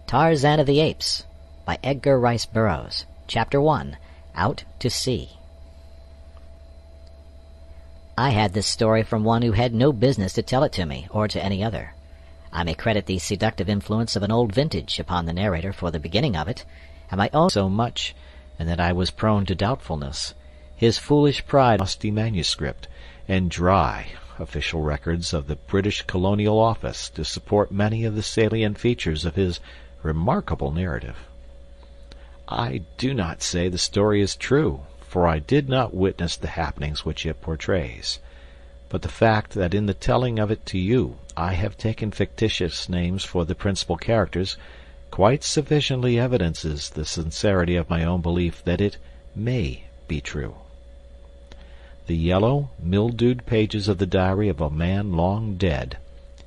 Tarzan of the Apes by Edgar Rice Burroughs. Chapter 1. Out to Sea. I had this story from one who had no business to tell it to me, or to any other. I may credit the seductive influence of an old vintage upon the narrator for the beginning of it, and my own so much, and that I was prone to doubtfulness. His foolish pride, musty manuscript, and dry official records of the British Colonial Office to support many of the salient features of his remarkable narrative. I do not say the story is true, for I did not witness the happenings which it portrays, but the fact that in the telling of it to you I have taken fictitious names for the principal characters quite sufficiently evidences the sincerity of my own belief that it may be true. The yellow, mildewed pages of the diary of a man long dead,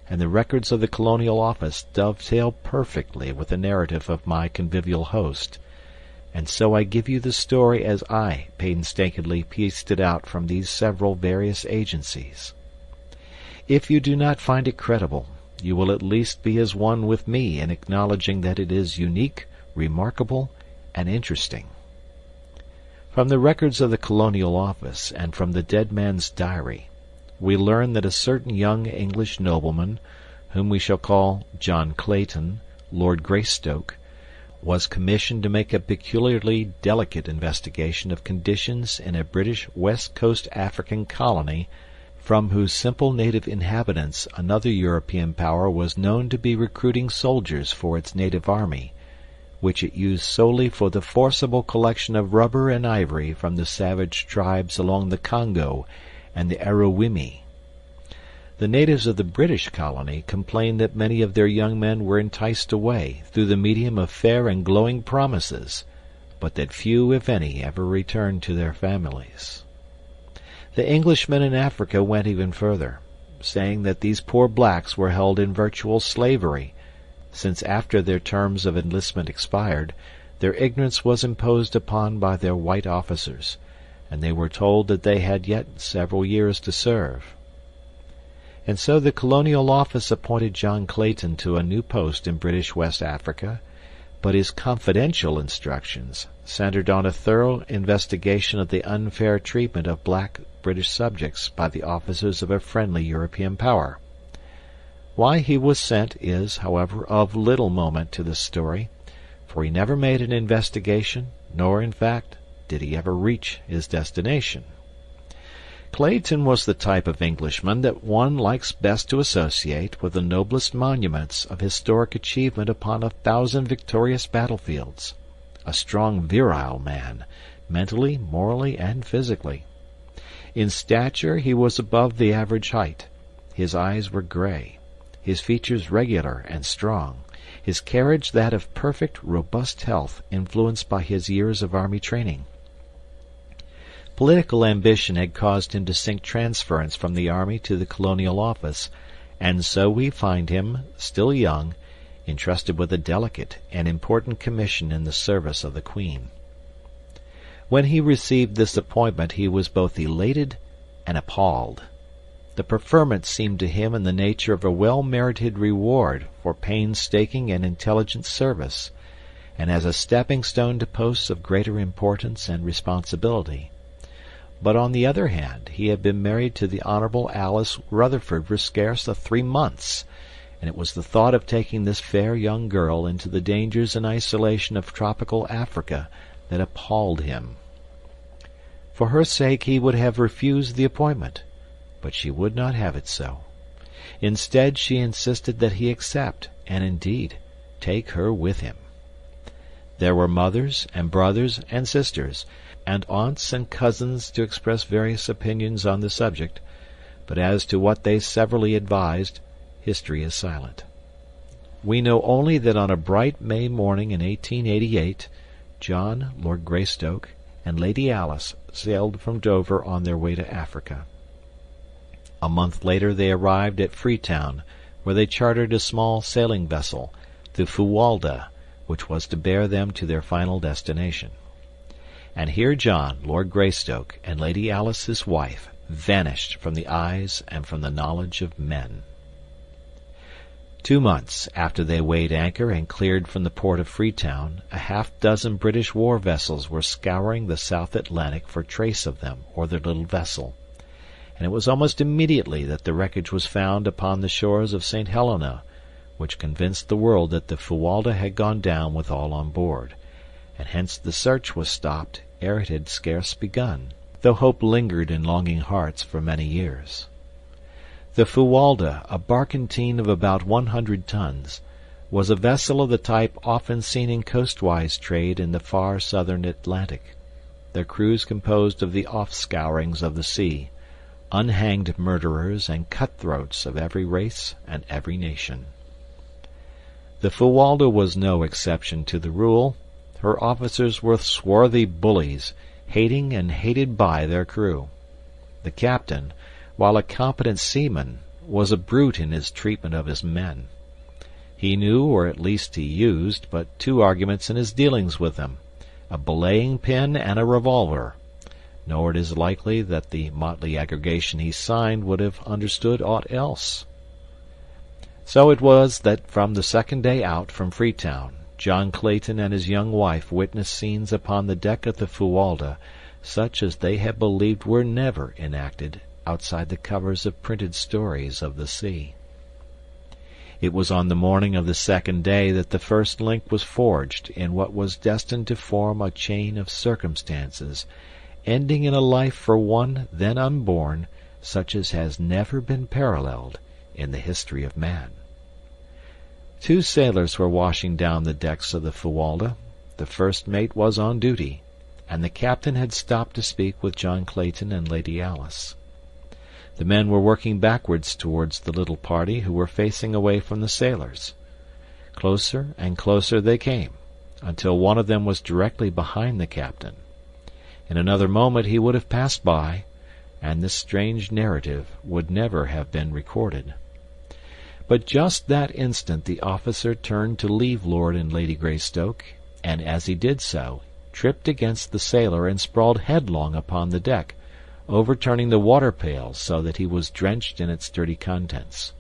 and the records of the Colonial Office dovetail perfectly with the narrative of my convivial host, and so I give you the story as I painstakingly pieced it out from these several various agencies. If you do not find it credible, you will at least be as one with me in acknowledging that it is unique, remarkable, and interesting. From the records of the Colonial Office and from the dead man's diary, we learn that a certain young English nobleman, whom we shall call John Clayton, Lord Greystoke, was commissioned to make a peculiarly delicate investigation of conditions in a British West Coast African colony from whose simple native inhabitants another European power was known to be recruiting soldiers for its native army, which it used solely for the forcible collection of rubber and ivory from the savage tribes along the Congo and the Aruwimi. The natives of the British colony complained that many of their young men were enticed away through the medium of fair and glowing promises, but that few, if any, ever returned to their families. The Englishmen in Africa went even further, saying that these poor blacks were held in virtual slavery, since after their terms of enlistment expired, their ignorance was imposed upon by their white officers, and they were told that they had yet several years to serve. And so the Colonial Office appointed John Clayton to a new post in British West Africa, but his confidential instructions centered on a thorough investigation of the unfair treatment of black British subjects by the officers of a friendly European power. Why he was sent is, however, of little moment to this story, for he never made an investigation, nor, in fact, did he ever reach his destination. Clayton was the type of Englishman that one likes best to associate with the noblest monuments of historic achievement upon 1,000 victorious battlefields, a strong, virile man, mentally, morally, and physically. In stature he was above the average height. His eyes were gray, his features regular and strong, his carriage that of perfect, robust health influenced by his years of army training. Political ambition had caused him to seek transference from the army to the Colonial Office, and so we find him, still young, entrusted with a delicate and important commission in the service of the Queen. When he received this appointment he was both elated and appalled. The preferment seemed to him in the nature of a well-merited reward for painstaking and intelligent service, and as a stepping-stone to posts of greater importance and responsibility. But on the other hand, he had been married to the Honourable Alice Rutherford for scarce 3 months, and it was the thought of taking this fair young girl into the dangers and isolation of tropical Africa that appalled him. For her sake he would have refused the appointment, but she would not have it so. Instead, she insisted that he accept, and indeed, take her with him. There were mothers and brothers and sisters, and aunts and cousins to express various opinions on the subject, but as to what they severally advised, history is silent. We know only that on a bright May morning in 1888, John, Lord Greystoke, and Lady Alice sailed from Dover on their way to Africa. A month later they arrived at Freetown, where they chartered a small sailing vessel, the Fuwalda, which was to bear them to their final destination. And here John, Lord Greystoke, and Lady Alice his wife, vanished from the eyes and from the knowledge of men. 2 months after they weighed anchor and cleared from the port of Freetown, a half-dozen British war vessels were scouring the South Atlantic for trace of them or their little vessel, and it was almost immediately that the wreckage was found upon the shores of St. Helena, which convinced the world that the Fuwalda had gone down with all on board, and hence the search was stopped ere it had scarce begun, though hope lingered in longing hearts for many years. The Fuwalda, a barkentine of about 100 tons, was a vessel of the type often seen in coastwise trade in the far southern Atlantic, their crews composed of the offscourings of the sea, unhanged murderers and cutthroats of every race and every nation. The Fuwalda was no exception to the rule. Her officers were swarthy bullies, hating and hated by their crew. The captain, while a competent seaman, was a brute in his treatment of his men. He knew, or at least he used, but 2 arguments in his dealings with them, a belaying pin and a revolver, nor it is likely that the motley aggregation he signed would have understood aught else. So it was that from the second day out from Freetown, John Clayton and his young wife witnessed scenes upon the deck of the Fuwalda such as they had believed were never enacted outside the covers of printed stories of the sea. It was on the morning of the second day that the first link was forged in what was destined to form a chain of circumstances, ending in a life for one then unborn such as has never been paralleled in the history of man. 2 sailors were washing down the decks of the Fuwalda. The first mate was on duty, and the captain had stopped to speak with John Clayton and Lady Alice. The men were working backwards towards the little party who were facing away from the sailors. Closer and closer they came, until one of them was directly behind the captain. In another moment he would have passed by, and this strange narrative would never have been recorded. But just that instant the officer turned to leave Lord and Lady Greystoke, and as he did so, tripped against the sailor and sprawled headlong upon the deck, overturning the water pail so that he was drenched in its dirty contents.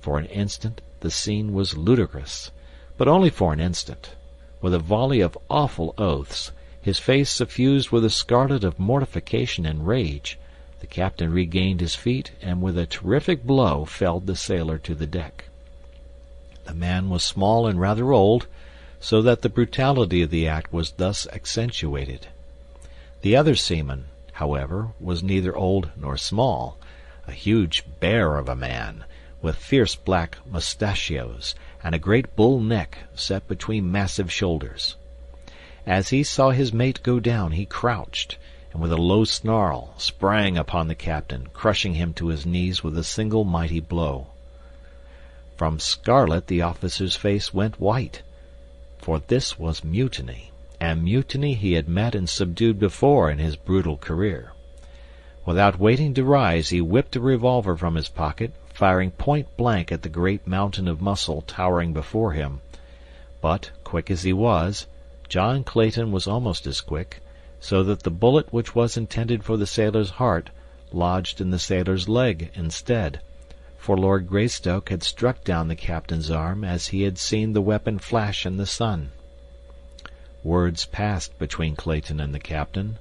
For an instant the scene was ludicrous, but only for an instant. With a volley of awful oaths, his face suffused with the scarlet of mortification and rage, the captain regained his feet and with a terrific blow felled the sailor to the deck. The man was small and rather old, so that the brutality of the act was thus accentuated. The other seaman, however, was neither old nor small, a huge bear of a man, with fierce black mustachios and a great bull neck set between massive shoulders. As he saw his mate go down, he crouched, and with a low snarl sprang upon the captain, crushing him to his knees with a single mighty blow. From scarlet the officer's face went white, for this was mutiny, and mutiny he had met and subdued before in his brutal career. Without waiting to rise, he whipped a revolver from his pocket, firing point-blank at the great mountain of muscle towering before him. But, quick as he was, John Clayton was almost as quick, so that the bullet which was intended for the sailor's heart lodged in the sailor's leg instead, for Lord Greystoke had struck down the captain's arm as he had seen the weapon flash in the sun. Words passed between Clayton and the captain,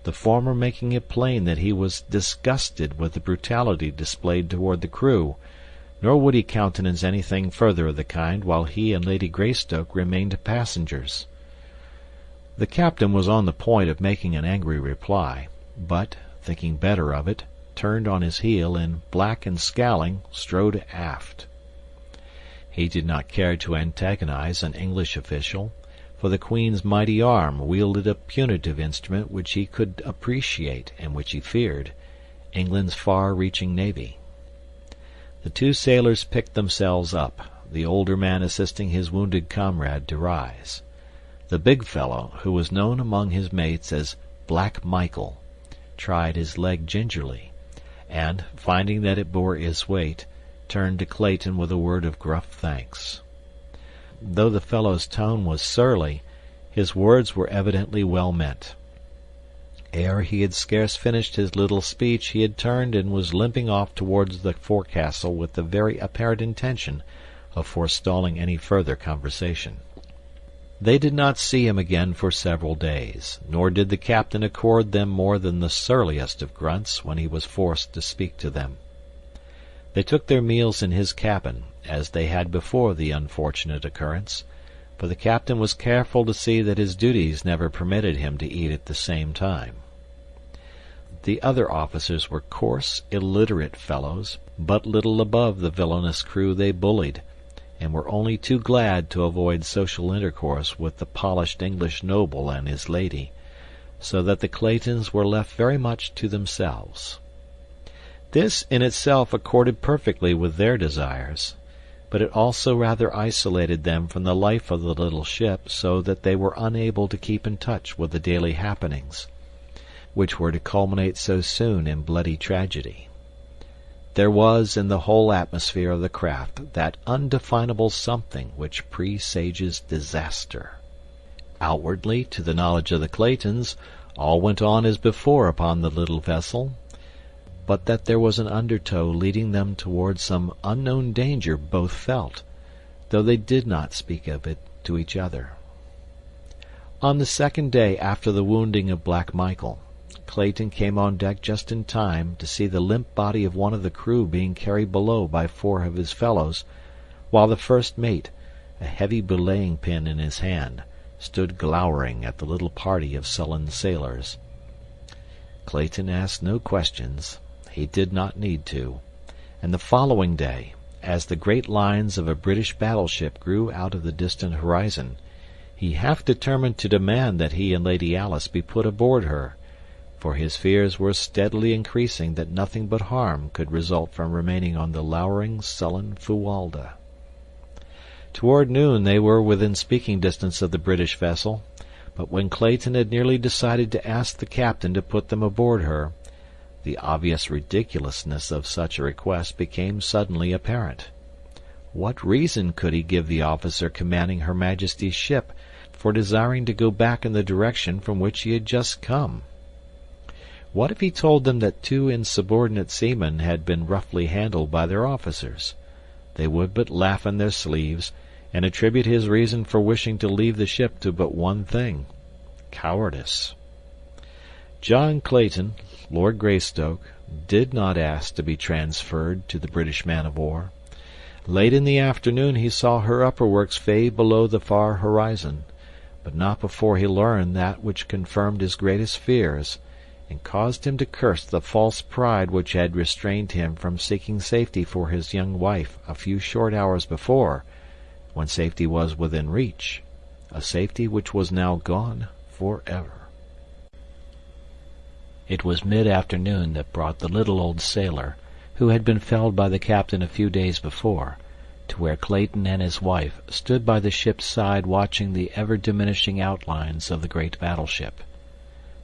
the former making it plain that he was disgusted with the brutality displayed toward the crew, nor would he countenance anything further of the kind while he and Lady Greystoke remained passengers. The captain was on the point of making an angry reply, but, thinking better of it, turned on his heel and, black and scowling, strode aft. He did not care to antagonize an English official, for the Queen's mighty arm wielded a punitive instrument which he could appreciate and which he feared, England's far-reaching navy. The 2 sailors picked themselves up, the older man assisting his wounded comrade to rise. The big fellow, who was known among his mates as Black Michael, tried his leg gingerly, and, finding that it bore his weight, turned to Clayton with a word of gruff thanks. Though the fellow's tone was surly, his words were evidently well meant. Ere he had scarce finished his little speech he had turned and was limping off towards the forecastle with the very apparent intention of forestalling any further conversation. They did not see him again for several days, nor did the captain accord them more than the surliest of grunts when he was forced to speak to them. They took their meals in his cabin, as they had before the unfortunate occurrence, for the captain was careful to see that his duties never permitted him to eat at the same time. The other officers were coarse, illiterate fellows, but little above the villainous crew they bullied, and were only too glad to avoid social intercourse with the polished English noble and his lady, so that the Claytons were left very much to themselves. This in itself accorded perfectly with their desires, but it also rather isolated them from the life of the little ship, so that they were unable to keep in touch with the daily happenings, which were to culminate so soon in bloody tragedy. There was in the whole atmosphere of the craft that undefinable something which presages disaster. Outwardly, to the knowledge of the Claytons, all went on as before upon the little vessel, but that there was an undertow leading them towards some unknown danger both felt, though they did not speak of it to each other. On the second day after the wounding of Black Michael, Clayton came on deck just in time to see the limp body of one of the crew being carried below by 4 of his fellows, while the first mate, a heavy belaying pin in his hand, stood glowering at the little party of sullen sailors. Clayton asked no questions. He did not need to, and the following day, as the great lines of a British battleship grew out of the distant horizon, he half determined to demand that he and Lady Alice be put aboard her, for his fears were steadily increasing that nothing but harm could result from remaining on the lowering, sullen Fuwalda. Toward noon they were within speaking distance of the British vessel, but when Clayton had nearly decided to ask the captain to put them aboard her, the obvious ridiculousness of such a request became suddenly apparent. What reason could he give the officer commanding Her Majesty's ship for desiring to go back in the direction from which he had just come? What if he told them that 2 insubordinate seamen had been roughly handled by their officers? They would but laugh in their sleeves, and attribute his reason for wishing to leave the ship to but one thing: cowardice. John Clayton, Lord Greystoke, did not ask to be transferred to the British man-of-war. Late in the afternoon he saw her upper works fade below the far horizon, but not before he learned that which confirmed his greatest fears, and caused him to curse the false pride which had restrained him from seeking safety for his young wife a few short hours before, when safety was within reach, a safety which was now gone forever. It was mid-afternoon that brought the little old sailor, who had been felled by the captain a few days before, to where Clayton and his wife stood by the ship's side watching the ever-diminishing outlines of the great battleship.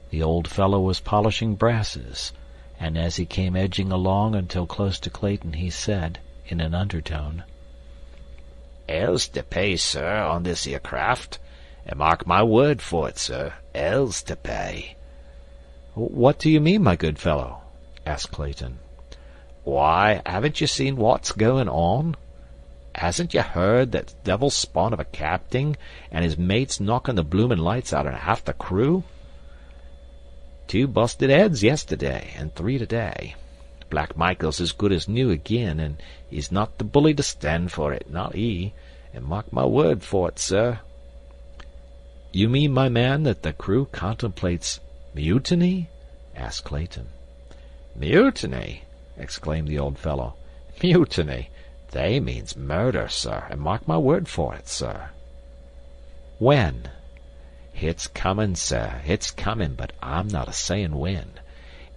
The old fellow was polishing brasses, and as he came edging along until close to Clayton he said, in an undertone, "Hell's to pay, sir, on this here craft, and mark my word for it, sir, hell's to pay." "What do you mean, my good fellow?" asked Clayton. "Why, haven't you seen what's going on? Hasn't you heard that devil spawn of a captain and his mates knocking the bloomin' lights out of half the crew? 2 busted heads yesterday, and 3 today. Black Michael's as good as new again, and he's not the bully to stand for it, not he, and mark my word for it, sir." "You mean, my man, that the crew contemplates mutiny?" asked Clayton. "Mutiny!" exclaimed the old fellow. "Mutiny! They means murder, sir, and mark my word for it, sir." "When?" "It's comin', sir, it's comin', but I'm not a-sayin' when.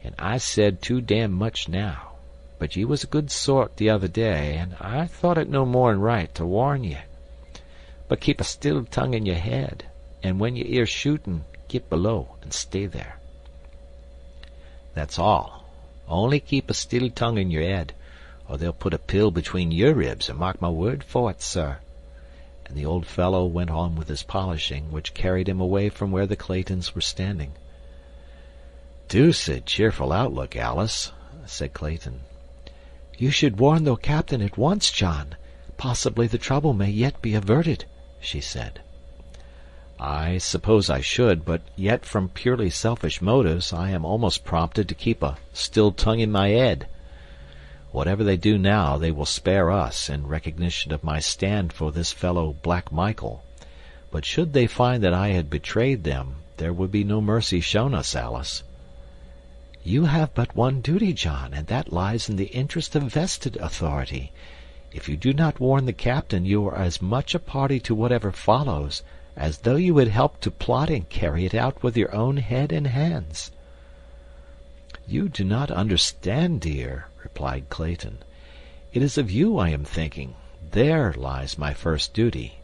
And I said too damn much now. But you was a good sort the other day, and I thought it no more'n right to warn ye. But keep a still tongue in your head, and when you hear shootin', get below and stay there. That's all. Only keep a still tongue in your head, or they'll put a pill between your ribs, and mark my word for it, sir." And the old fellow went on with his polishing, which carried him away from where the Claytons were standing. Deuced cheerful outlook, Alice," said Clayton. "You should warn the captain at once, John. Possibly the trouble may yet be averted," she said. "I suppose I should, but yet from purely selfish motives I am almost prompted to keep a still tongue in my head. Whatever they do now, they will spare us, in recognition of my stand for this fellow Black Michael. But should they find that I had betrayed them, there would be no mercy shown us, Alice." "You have but one duty, John, and that lies in the interest of vested authority. If you do not warn the captain, you are as much a party to whatever follows as though you had helped to plot and carry it out with your own head and hands." "You do not understand, dear," replied Clayton. "It is of you I am thinking. There lies my first duty.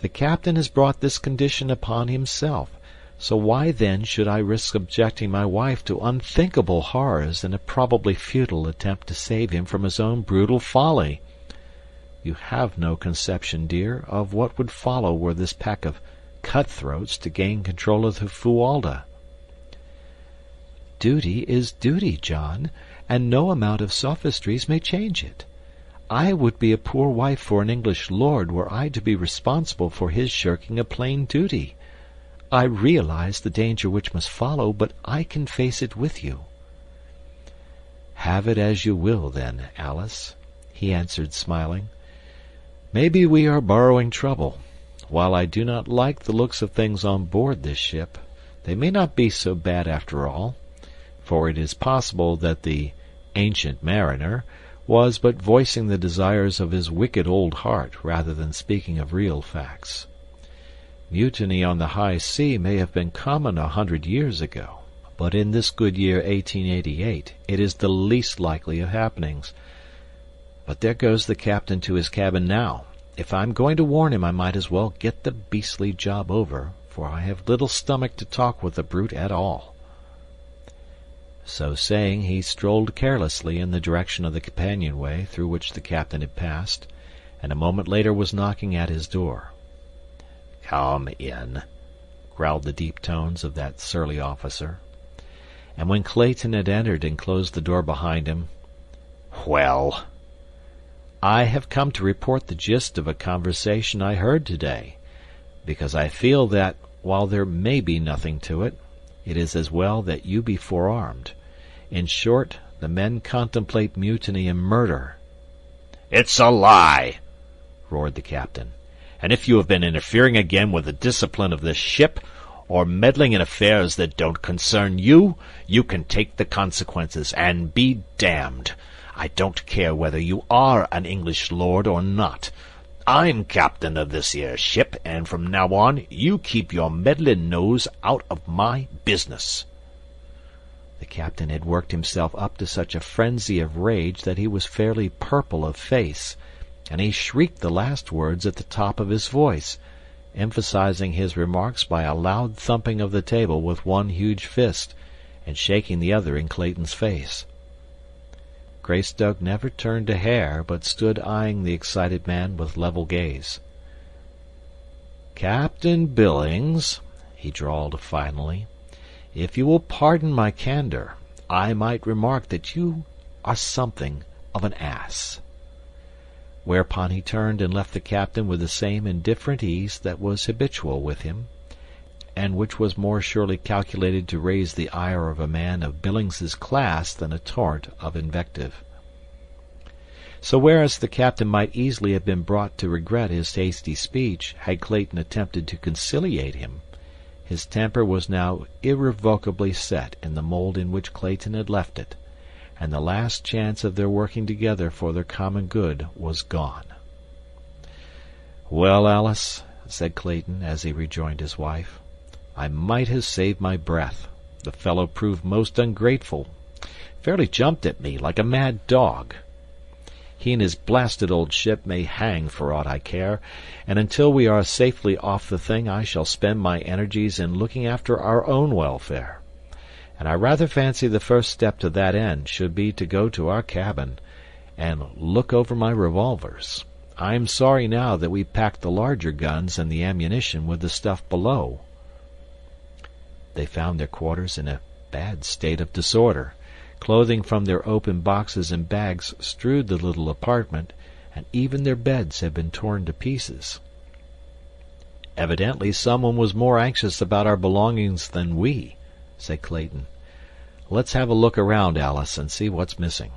The captain has brought this condition upon himself, so why then should I risk subjecting my wife to unthinkable horrors in a probably futile attempt to save him from his own brutal folly? You have no conception, dear, of what would follow were this pack of cutthroats to gain control of the Fualda." "Duty is duty, John, and no amount of sophistries may change it. I would be a poor wife for an English lord were I to be responsible for his shirking a plain duty. I realize the danger which must follow, but I can face it with you." "Have it as you will, then, Alice," he answered, smiling. "Maybe we are borrowing trouble. While I do not like the looks of things on board this ship, they may not be so bad after all, for it is possible that the Ancient Mariner was but voicing the desires of his wicked old heart rather than speaking of real facts. Mutiny on the high sea may have been common 100 years ago, but in this good year 1888 it is the least likely of happenings. But there goes the captain to his cabin now. If I'm going to warn him, I might as well get the beastly job over, for I have little stomach to talk with the brute at all." So saying, he strolled carelessly in the direction of the companionway through which the captain had passed, and a moment later was knocking at his door. "Come in," growled the deep tones of that surly officer. And when Clayton had entered and closed the door behind him, "Well?" "I have come to report the gist of a conversation I heard today, because I feel that, while there may be nothing to it, it is as well that you be forearmed. In short, the men contemplate mutiny and murder." "It's a lie!" roared the captain. "And if you have been interfering again with the discipline of this ship, or meddling in affairs that don't concern you, you can take the consequences, and be damned. I don't care whether you are an English lord or not. I'm captain of this here ship, and from now on you keep your meddling nose out of my business." The captain had worked himself up to such a frenzy of rage that he was fairly purple of face, and he shrieked the last words at the top of his voice, emphasizing his remarks by a loud thumping of the table with one huge fist, and shaking the other in Clayton's face. Greystoke never turned a hair, but stood eyeing the excited man with level gaze. "Captain Billings," he drawled finally, "if you will pardon my candor, I might remark that you are something of an ass." Whereupon he turned and left the captain with the same indifferent ease that was habitual with him, and which was more surely calculated to raise the ire of a man of Billings's class than a torrent of invective. So whereas the captain might easily have been brought to regret his hasty speech had Clayton attempted to conciliate him, his temper was now irrevocably set in the mold in which Clayton had left it, and the last chance of their working together for their common good was gone. "Well, Alice," said Clayton as he rejoined his wife, "I might have saved my breath. The fellow proved most ungrateful. Fairly jumped at me like a mad dog. He and his blasted old ship may hang for aught I care, and until we are safely off the thing I shall spend my energies in looking after our own welfare. And I rather fancy the first step to that end should be to go to our cabin and look over my revolvers. I am sorry now that we packed the larger guns and the ammunition with the stuff below." They found their quarters in a bad state of disorder. Clothing from their open boxes and bags strewed the little apartment, and even their beds had been torn to pieces. "Evidently someone was more anxious about our belongings than we," said Clayton. "Let's have a look around, Alice, and see what's missing."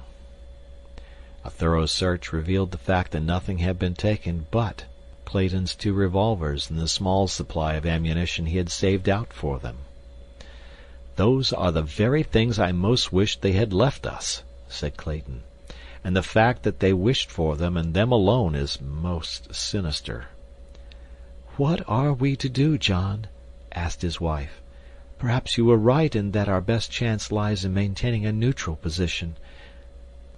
A thorough search revealed the fact that nothing had been taken but Clayton's 2 revolvers and the small supply of ammunition he had saved out for them. "Those are the very things I most wished they had left us," said Clayton. "And the fact that they wished for them and them alone is most sinister." "What are we to do, John?" asked his wife. "Perhaps you were right in that our best chance lies in maintaining a neutral position.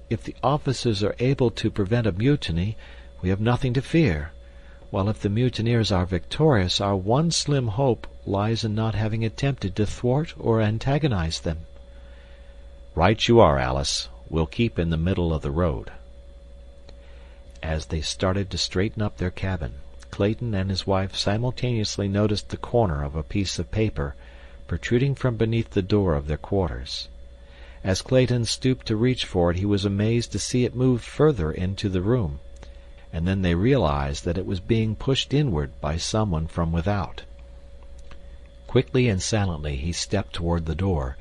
If the officers are able to prevent a mutiny, we have nothing to fear, while if the mutineers are victorious, our one slim hope lies in not having attempted to thwart or antagonize them." "Right you are, Alice. We'll keep in the middle of the road." As they started to straighten up their cabin, Clayton and his wife simultaneously noticed the corner of a piece of paper protruding from beneath the door of their quarters. As Clayton stooped to reach for it, he was amazed to see it move further into the room, and then they realized that it was being pushed inward by someone from without. Quickly and silently he stepped toward the door,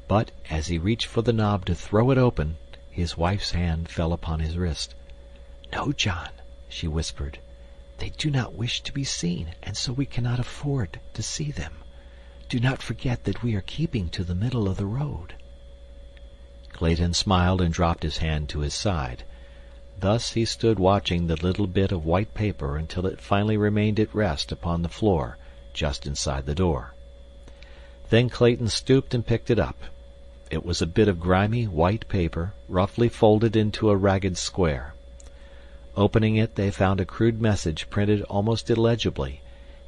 but as he reached for the knob to throw it open, his wife's hand fell upon his wrist. "No, John," she whispered. "They do not wish to be seen, and so we cannot afford to see them. Do not forget that we are keeping to the middle of the road." Clayton smiled and dropped his hand to his side. Thus he stood watching the little bit of white paper until it finally remained at rest upon the floor just inside the door. Then Clayton stooped and picked it up. It was a bit of grimy white paper, roughly folded into a ragged square. Opening it, they found a crude message printed almost illegibly,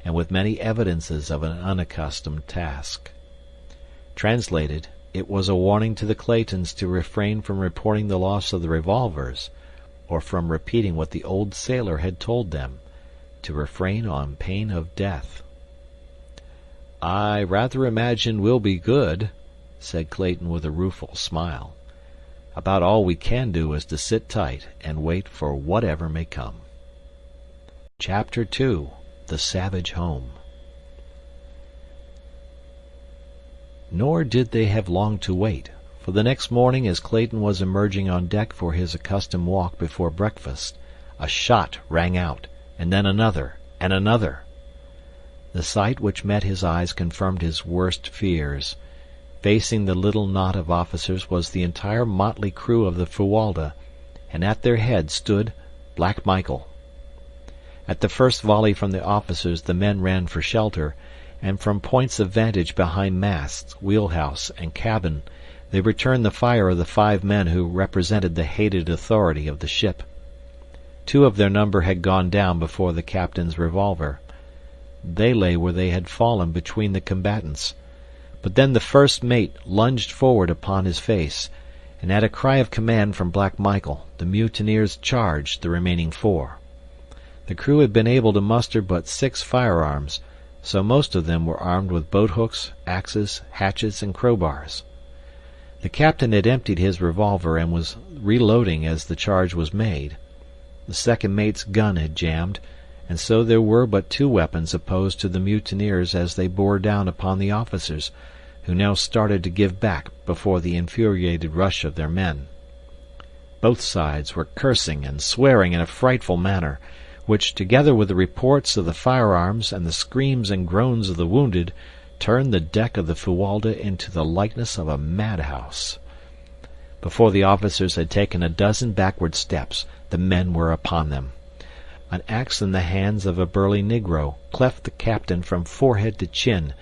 and with many evidences of an unaccustomed task. Translated, it was a warning to the Claytons to refrain from reporting the loss of the revolvers, or from repeating what the old sailor had told them, to refrain on pain of death. "I rather imagine we'll be good," said Clayton with a rueful smile. "About all we can do is to sit tight and wait for whatever may come." Chapter 2: The Savage Home. Nor did they have long to wait, for the next morning as Clayton was emerging on deck for his accustomed walk before breakfast, a shot rang out, and then another and another. The sight which met his eyes confirmed his worst fears. Facing the little knot of officers was the entire motley crew of the Fuwalda, and at their head stood Black Michael. At the first volley from the officers the men ran for shelter, and from points of vantage behind masts, wheelhouse, and cabin they returned the fire of the 5 men who represented the hated authority of the ship. 2 of their number had gone down before the captain's revolver. They lay where they had fallen between the combatants. But then the first mate lunged forward upon his face, and at a cry of command from Black Michael, the mutineers charged the remaining 4. The crew had been able to muster but 6 firearms, so most of them were armed with boat-hooks, axes, hatchets, and crowbars. The captain had emptied his revolver and was reloading as the charge was made. The second mate's gun had jammed, and so there were but 2 weapons opposed to the mutineers as they bore down upon the officers, who now started to give back before the infuriated rush of their men. Both sides were cursing and swearing in a frightful manner, which, together with the reports of the firearms and the screams and groans of the wounded, turned the deck of the Fuwalda into the likeness of a madhouse. Before the officers had taken a dozen backward steps, the men were upon them. An axe in the hands of a burly Negro cleft the captain from forehead to chin,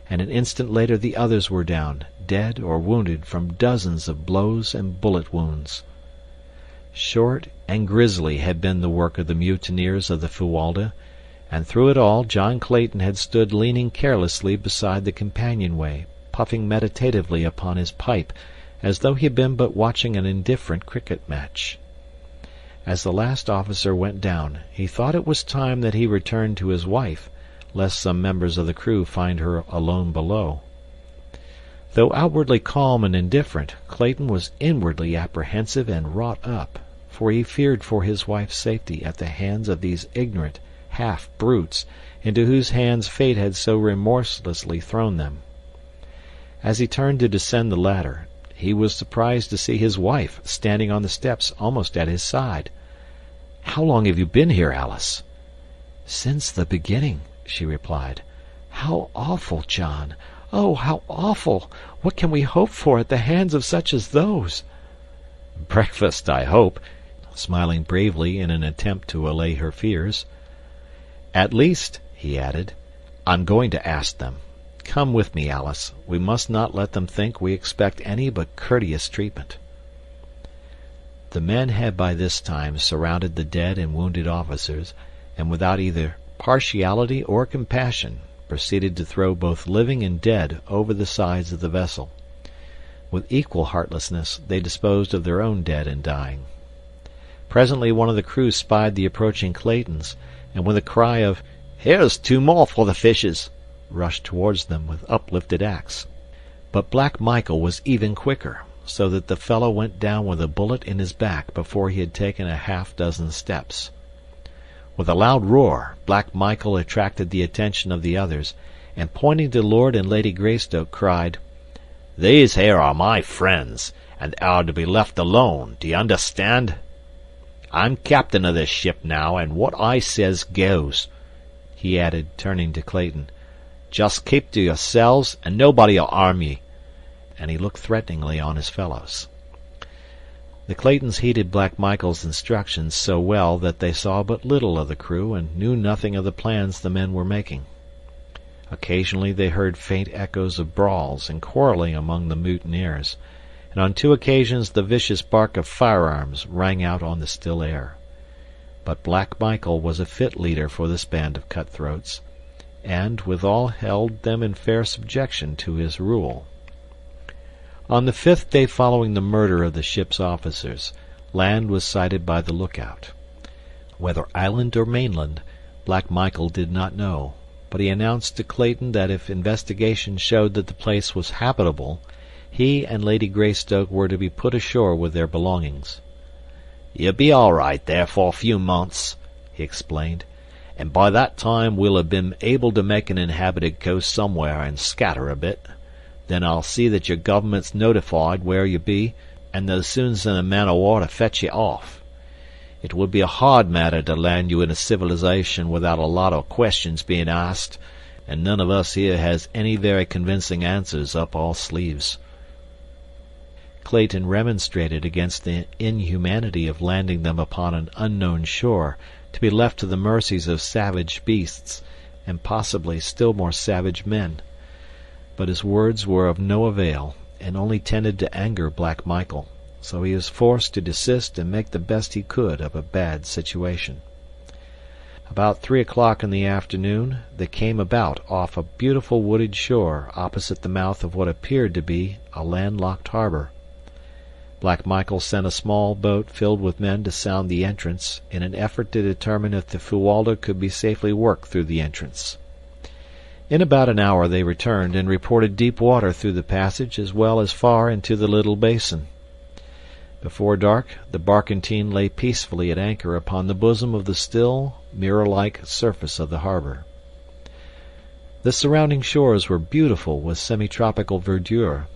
and an instant later the others were down, dead or wounded from dozens of blows and bullet wounds. Short and grisly had been the work of the mutineers of the Fuwalda, and through it all John Clayton had stood leaning carelessly beside the companionway, puffing meditatively upon his pipe, as though he had been but watching an indifferent cricket match. As the last officer went down, he thought it was time that he returned to his wife, lest some members of the crew find her alone below. Though outwardly calm and indifferent, Clayton was inwardly apprehensive and wrought up, for he feared for his wife's safety at the hands of these ignorant half-brutes into whose hands fate had so remorselessly thrown them. As he turned to descend the ladder, he was surprised to see his wife standing on the steps almost at his side. "How long have you been here, Alice?" "Since the beginning," she replied. "How awful, John! Oh, how awful! What can we hope for at the hands of such as those?" "Breakfast, I hope," smiling bravely in an attempt to allay her fears. "At least," he added, "I'm going to ask them. Come with me, Alice. We must not let them think we expect any but courteous treatment." The men had by this time surrounded the dead and wounded officers, and without either partiality or compassion proceeded to throw both living and dead over the sides of the vessel. With equal heartlessness they disposed of their own dead and dying. Presently one of the crew spied the approaching Claytons, and with a cry of "Here's 2 more for the fishes," rushed towards them with uplifted axe. But Black Michael was even quicker, so that the fellow went down with a bullet in his back before he had taken a half-dozen steps. With a loud roar, Black Michael attracted the attention of the others, and pointing to Lord and Lady Greystoke, cried, "These here are my friends, and are to be left alone, d'ye understand? I'm captain of this ship now, and what I says goes," he added, turning to Clayton. "Just keep to yourselves, and nobody'll harm ye," and he looked threateningly on his fellows. The Claytons heeded Black Michael's instructions so well that they saw but little of the crew and knew nothing of the plans the men were making. Occasionally they heard faint echoes of brawls and quarreling among the mutineers, and on 2 occasions the vicious bark of firearms rang out on the still air. But Black Michael was a fit leader for this band of cutthroats, and withal held them in fair subjection to his rule. On the 5th day following the murder of the ship's officers, land was sighted by the lookout. Whether island or mainland, Black Michael did not know, but he announced to Clayton that if investigation showed that the place was habitable, he and Lady Greystoke were to be put ashore with their belongings. "You'll be all right there for a few months," he explained, "and by that time we'll have been able to make an inhabited coast somewhere and scatter a bit. Then I'll see that your government's notified where you be, and they'll soon send a man-o'-war to fetch you off. It would be a hard matter to land you in a civilization without a lot of questions being asked, and none of us here has any very convincing answers up our sleeves." Clayton remonstrated against the inhumanity of landing them upon an unknown shore, to be left to the mercies of savage beasts, and possibly still more savage men. But his words were of no avail, and only tended to anger Black Michael, so he was forced to desist and make the best he could of a bad situation. About 3 o'clock in the afternoon they came about off a beautiful wooded shore opposite the mouth of what appeared to be a landlocked harbor. Black Michael sent a small boat filled with men to sound the entrance, in an effort to determine if the Fuwalda could be safely worked through the entrance. In about an hour they returned and reported deep water through the passage as well as far into the little basin. Before dark the barkentine lay peacefully at anchor upon the bosom of the still, mirror-like surface of the harbor. The surrounding shores were beautiful with semi-tropical verdure,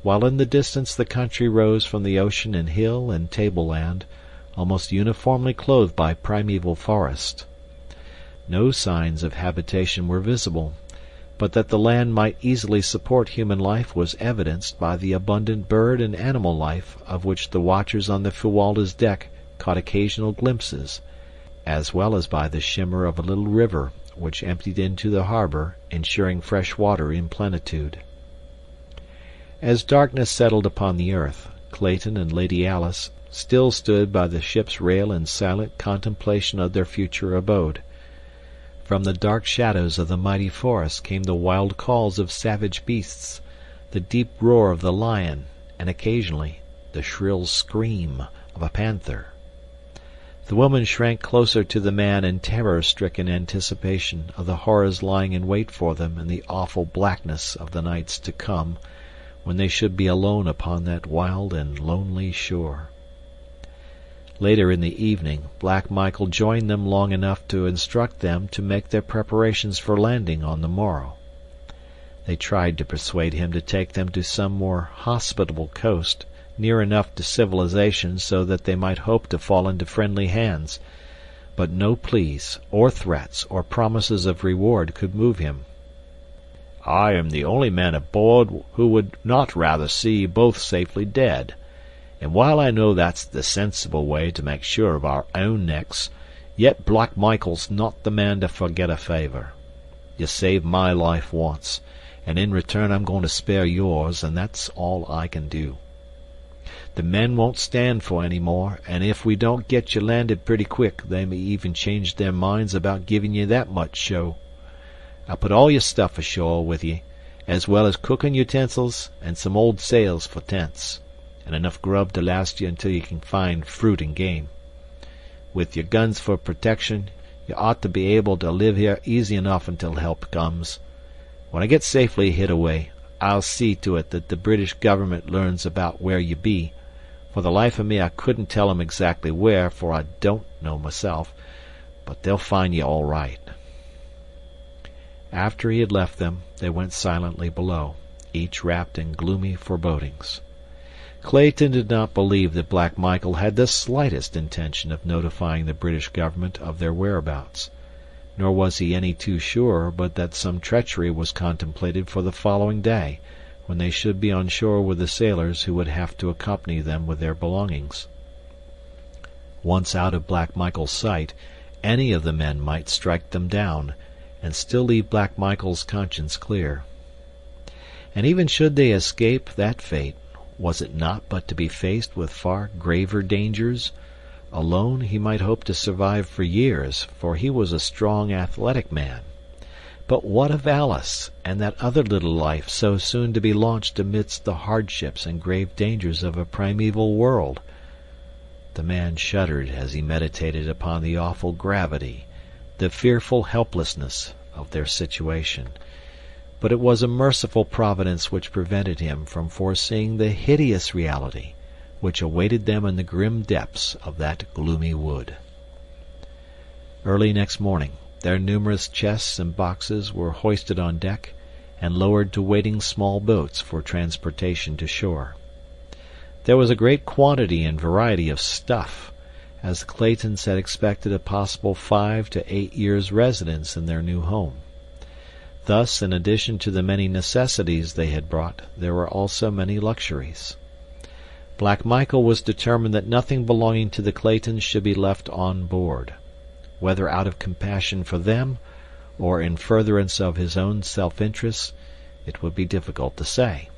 while in the distance the country rose from the ocean in hill and tableland, almost uniformly clothed by primeval forest. No signs of habitation were visible, but that the land might easily support human life was evidenced by the abundant bird and animal life of which the watchers on the Fuwalda's deck caught occasional glimpses, as well as by the shimmer of a little river which emptied into the harbor, ensuring fresh water in plenitude. As darkness settled upon the earth, Clayton and Lady Alice still stood by the ship's rail in silent contemplation of their future abode. From the dark shadows of the mighty forest came the wild calls of savage beasts, the deep roar of the lion, and occasionally the shrill scream of a panther. The woman shrank closer to the man in terror-stricken anticipation of the horrors lying in wait for them in the awful blackness of the nights to come, when they should be alone upon that wild and lonely shore. Later in the evening, Black Michael joined them long enough to instruct them to make their preparations for landing on the morrow. They tried to persuade him to take them to some more hospitable coast, near enough to civilization so that they might hope to fall into friendly hands, but no pleas, or threats, or promises of reward could move him. "I am the only man aboard who would not rather see you both safely dead. And while I know that's the sensible way to make sure of our own necks, yet Black Michael's not the man to forget a favor. You saved my life once, and in return I'm going to spare yours, and that's all I can do. The men won't stand for any more, and if we don't get you landed pretty quick, they may even change their minds about giving you that much show. I'll put all your stuff ashore with you, as well as cooking utensils and some old sails for tents, and enough grub to last you until you can find fruit and game. With your guns for protection, you ought to be able to live here easy enough until help comes. When I get safely hid away, I'll see to it that the British government learns about where you be. For the life of me I couldn't tell 'em exactly where, for I don't know myself, but they'll find you all right." After he had left them, they went silently below, each wrapped in gloomy forebodings. Clayton did not believe that Black Michael had the slightest intention of notifying the British government of their whereabouts, nor was he any too sure but that some treachery was contemplated for the following day, when they should be on shore with the sailors who would have to accompany them with their belongings. Once out of Black Michael's sight, any of the men might strike them down, and still leave Black Michael's conscience clear. And even should they escape that fate, was it not but to be faced with far graver dangers? Alone he might hope to survive for years, for he was a strong, athletic man. But what of Alice, and that other little life so soon to be launched amidst the hardships and grave dangers of a primeval world? The man shuddered as he meditated upon the awful gravity, the fearful helplessness of their situation. But it was a merciful providence which prevented him from foreseeing the hideous reality which awaited them in the grim depths of that gloomy wood. Early next morning, their numerous chests and boxes were hoisted on deck and lowered to waiting small boats for transportation to shore. There was a great quantity and variety of stuff, as the Claytons had expected a possible 5 to 8 years' residence in their new home. Thus, in addition to the many necessities they had brought, there were also many luxuries. Black Michael was determined that nothing belonging to the Claytons should be left on board. Whether out of compassion for them, or in furtherance of his own self-interest, it would be difficult to say.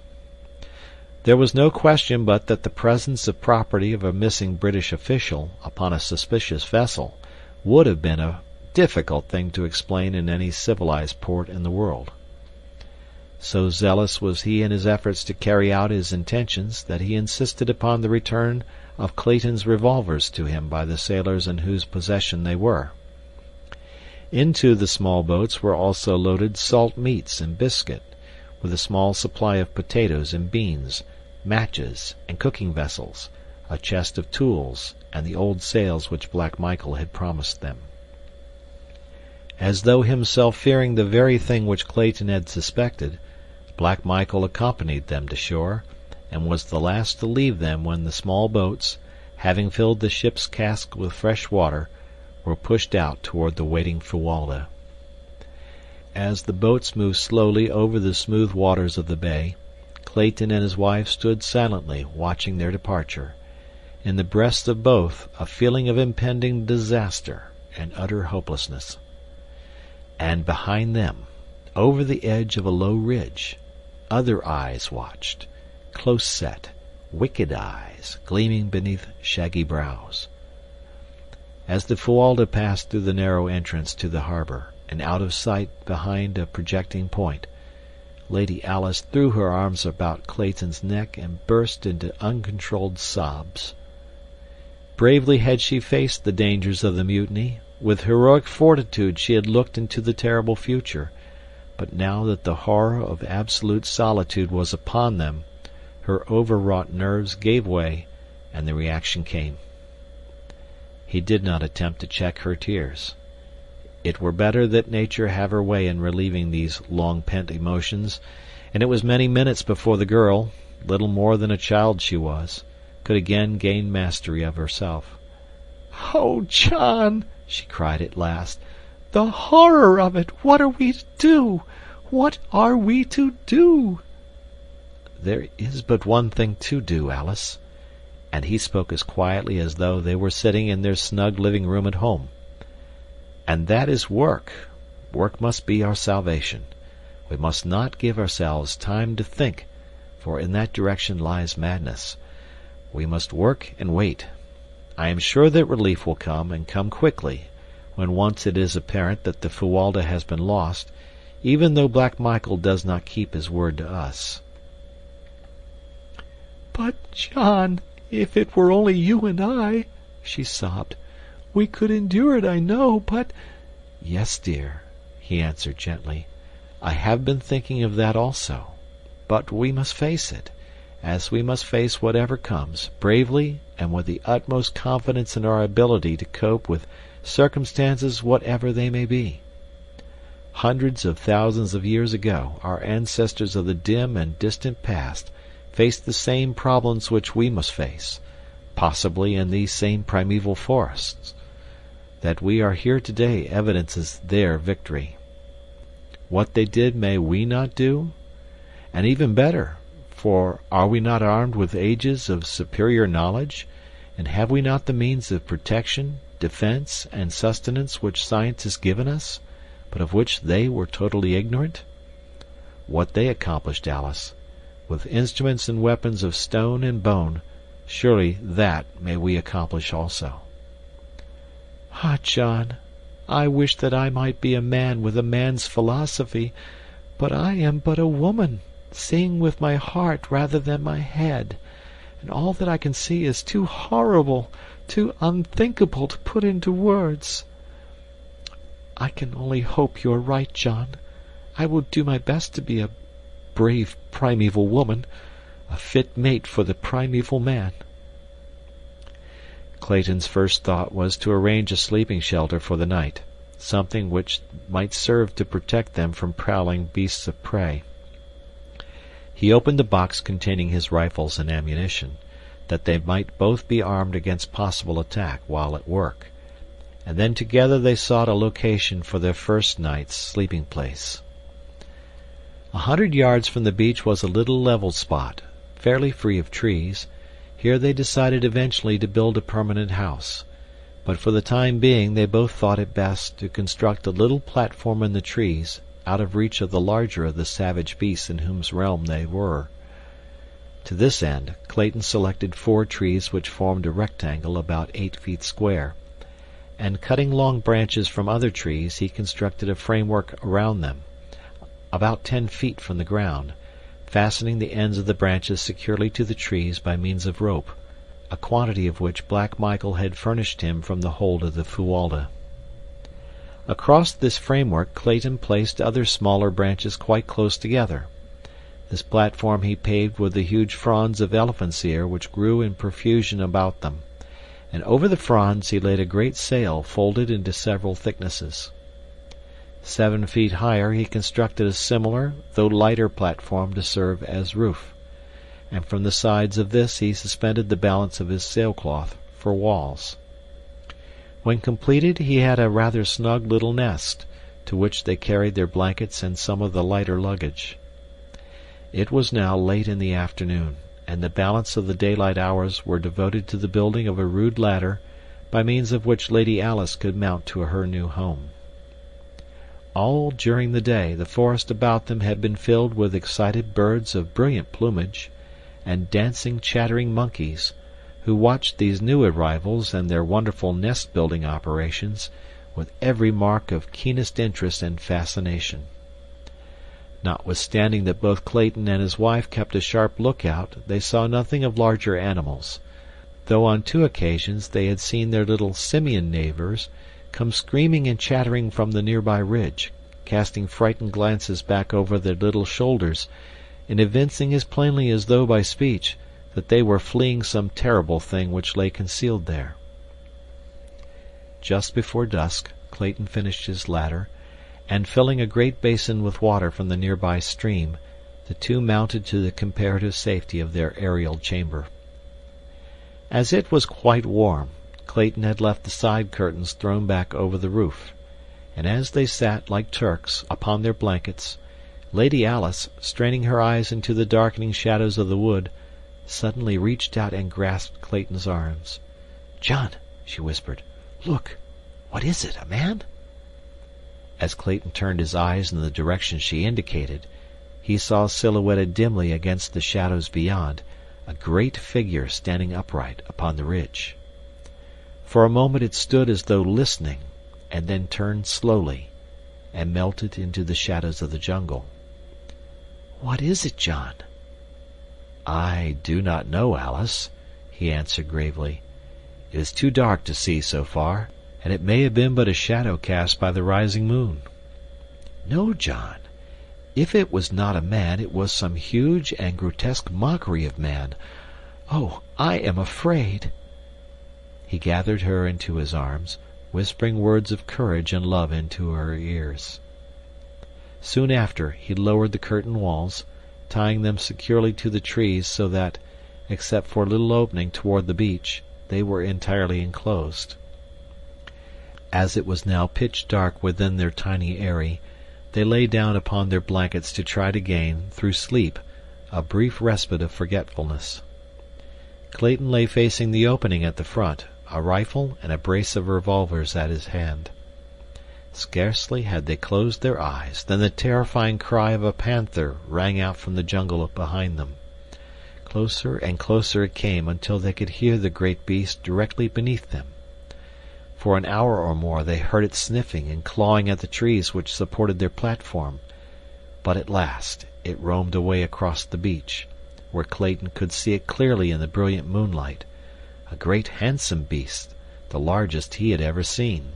There was no question but that the presence of property of a missing British official upon a suspicious vessel would have been a difficult thing to explain in any civilized port in the world. So zealous was he in his efforts to carry out his intentions that he insisted upon the return of Clayton's revolvers to him by the sailors in whose possession they were. Into the small boats were also loaded salt meats and biscuit, with a small supply of potatoes and beans, matches and cooking vessels, a chest of tools, and the old sails which Black Michael had promised them. As though himself fearing the very thing which Clayton had suspected, Black Michael accompanied them to shore, and was the last to leave them when the small boats, having filled the ship's cask with fresh water, were pushed out toward the waiting Fuwalda. As the boats moved slowly over the smooth waters of the bay, Clayton and his wife stood silently watching their departure, in the breasts of both a feeling of impending disaster and utter hopelessness. And behind them, over the edge of a low ridge, other eyes watched, close-set, wicked eyes gleaming beneath shaggy brows. As the Fuwalda passed through the narrow entrance to the harbor, and out of sight behind a projecting point, Lady Alice threw her arms about Clayton's neck and burst into uncontrolled sobs. Bravely had she faced the dangers of the mutiny. With heroic fortitude she had looked into the terrible future, but now that the horror of absolute solitude was upon them, Her overwrought nerves gave way, and the reaction came. He did not attempt to check her tears. It were better that nature have her way in relieving these long-pent emotions, and it was many minutes before the girl, little more than a child she was, could again gain mastery of herself. "Oh, John!" she cried at last. "The horror of it! What are we to do? What are we to do?" "There is but one thing to do, Alice," and he spoke as quietly as though they were sitting in their snug living room at home. "And that is work. Work must be our salvation. We must not give ourselves time to think, for in that direction lies madness. We must work and wait. I am sure that relief will come, and come quickly, when once it is apparent that the Fuwalda has been lost, even though Black Michael does not keep his word to us." "But, John, if it were only you and I," she sobbed, "we could endure it, I know, but—" "Yes, dear," he answered gently. "I have been thinking of that also. But we must face it, as we must face whatever comes, bravely and with the utmost confidence in our ability to cope with circumstances whatever they may be. Hundreds of thousands of years ago, our ancestors of the dim and distant past faced the same problems which we must face, possibly in these same primeval forests. That we are here today evidences their victory. What they did may we not do? And even better, for are we not armed with ages of superior knowledge, and have we not the means of protection, defense, and sustenance which science has given us, but of which they were totally ignorant? What they accomplished, Alice, with instruments and weapons of stone and bone, surely that may we accomplish also. Ah, John, I wish that I might be a man with a man's philosophy, but I am but a woman, seeing with my heart rather than my head, and all that I can see is too horrible, too unthinkable to put into words. I can only hope you are right, John. I will do my best to be a brave primeval woman, a fit mate for the primeval man." Clayton's first thought was to arrange a sleeping shelter for the night, something which might serve to protect them from prowling beasts of prey. He opened the box containing his rifles and ammunition, that they might both be armed against possible attack while at work, and then together they sought a location for their first night's sleeping place. 100 yards from the beach was a little level spot, fairly free of trees. Here they decided eventually to build a permanent house, but for the time being they both thought it best to construct a little platform in the trees, out of reach of the larger of the savage beasts in whose realm they were. To this end, Clayton selected 4 trees which formed a rectangle about 8 feet square, and cutting long branches from other trees, he constructed a framework around them, about 10 feet from the ground, fastening the ends of the branches securely to the trees by means of rope, a quantity of which Black Michael had furnished him from the hold of the Fuwalda. Across this framework Clayton placed other smaller branches quite close together. This platform he paved with the huge fronds of elephant's ear which grew in profusion about them, and over the fronds he laid a great sail folded into several thicknesses. 7 feet higher he constructed a similar, though lighter platform to serve as roof, and from the sides of this he suspended the balance of his sailcloth for walls. When completed he had a rather snug little nest, to which they carried their blankets and some of the lighter luggage. It was now late in the afternoon, and the balance of the daylight hours were devoted to the building of a rude ladder, by means of which Lady Alice could mount to her new home. All during the day the forest about them had been filled with excited birds of brilliant plumage, and dancing, chattering monkeys, who watched these new arrivals and their wonderful nest-building operations with every mark of keenest interest and fascination. Notwithstanding that both Clayton and his wife kept a sharp lookout, they saw nothing of larger animals, though on 2 occasions they had seen their little simian neighbors come screaming and chattering from the nearby ridge, casting frightened glances back over their little shoulders, in evincing as plainly as though by speech that they were fleeing some terrible thing which lay concealed there. Just before dusk, Clayton finished his ladder, and filling a great basin with water from the nearby stream, the two mounted to the comparative safety of their aerial chamber. As it was quite warm, Clayton had left the side curtains thrown back over the roof, and as they sat like Turks upon their blankets, Lady Alice, straining her eyes into the darkening shadows of the wood, suddenly reached out and grasped Clayton's arms. "John," she whispered, "look! What is it, a man?" As Clayton turned his eyes in the direction she indicated, he saw silhouetted dimly against the shadows beyond a great figure standing upright upon the ridge. For a moment it stood as though listening, and then turned slowly and melted into the shadows of the jungle. "What is it, John?" "I do not know, Alice," he answered gravely. "It is too dark to see so far, and it may have been but a shadow cast by the rising moon." "No, John. If it was not a man, it was some huge and grotesque mockery of man. Oh, I am afraid!" He gathered her into his arms, whispering words of courage and love into her ears. Soon after, he lowered the curtain walls, tying them securely to the trees so that, except for a little opening toward the beach, they were entirely enclosed. As it was now pitch dark within their tiny eyrie, they lay down upon their blankets to try to gain, through sleep, a brief respite of forgetfulness. Clayton lay facing the opening at the front, a rifle and a brace of revolvers at his hand. Scarcely had they closed their eyes than the terrifying cry of a panther rang out from the jungle behind them. Closer and closer it came until they could hear the great beast directly beneath them. For an hour or more they heard it sniffing and clawing at the trees which supported their platform, but at last it roamed away across the beach, where Clayton could see it clearly in the brilliant moonlight, a great handsome beast, the largest he had ever seen.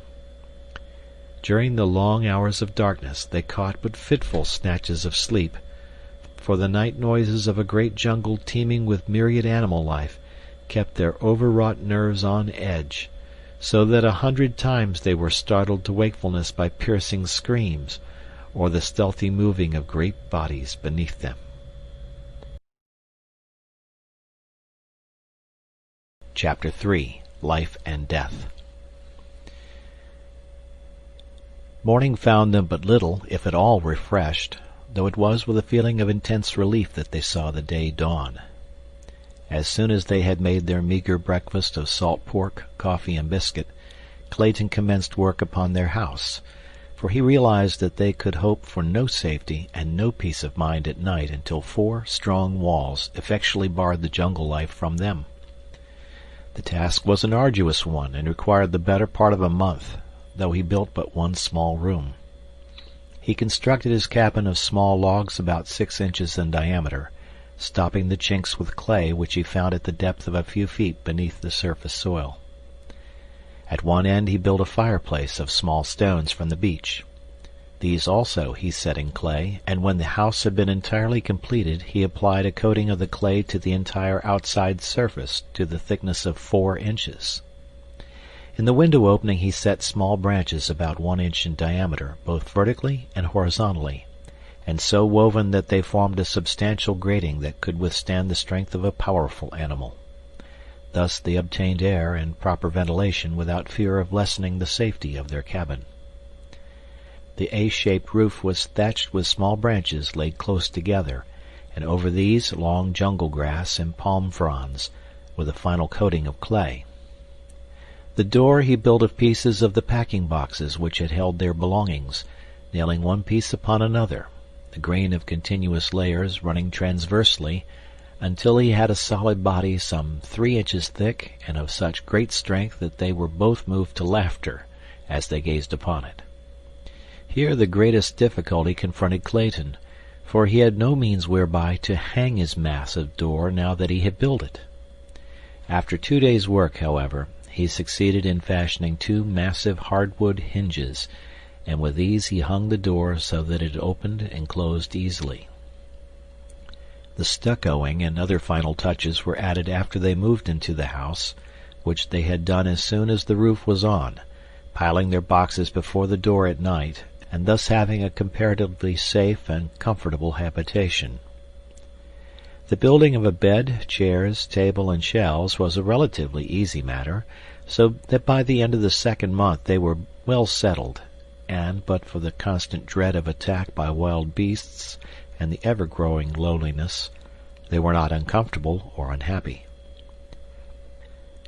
During the long hours of darkness they caught but fitful snatches of sleep, for the night noises of a great jungle teeming with myriad animal life kept their overwrought nerves on edge, so that 100 times they were startled to wakefulness by piercing screams, or the stealthy moving of great bodies beneath them. Chapter 3. Life and Death. Morning found them but little, if at all, refreshed, though it was with a feeling of intense relief that they saw the day dawn. As soon as they had made their meager breakfast of salt pork, coffee, and biscuit, Clayton commenced work upon their house, for he realized that they could hope for no safety and no peace of mind at night until 4 strong walls effectually barred the jungle life from them. The task was an arduous one and required the better part of a month, though he built but one small room. He constructed his cabin of small logs about 6 inches in diameter, stopping the chinks with clay which he found at the depth of a few feet beneath the surface soil. At one end he built a fireplace of small stones from the beach. These also he set in clay, and when the house had been entirely completed he applied a coating of the clay to the entire outside surface to the thickness of 4 inches. In the window opening he set small branches about 1 inch in diameter, both vertically and horizontally, and so woven that they formed a substantial grating that could withstand the strength of a powerful animal. Thus they obtained air and proper ventilation without fear of lessening the safety of their cabin. The A-shaped roof was thatched with small branches laid close together, and over these long jungle grass and palm fronds, with a final coating of clay. The door he built of pieces of the packing boxes which had held their belongings, nailing one piece upon another, the grain of continuous layers running transversely, until he had a solid body some 3 inches thick and of such great strength that they were both moved to laughter as they gazed upon it. Here the greatest difficulty confronted Clayton, for he had no means whereby to hang his massive door now that he had built it. After 2 days' work, however, he succeeded in fashioning 2 massive hardwood hinges, and with these he hung the door so that it opened and closed easily. The stuccoing and other final touches were added after they moved into the house, which they had done as soon as the roof was on, piling their boxes before the door at night, and thus having a comparatively safe and comfortable habitation. The building of a bed, chairs, table, and shelves was a relatively easy matter, so that by the end of the second month they were well settled, and, but for the constant dread of attack by wild beasts and the ever-growing loneliness, they were not uncomfortable or unhappy.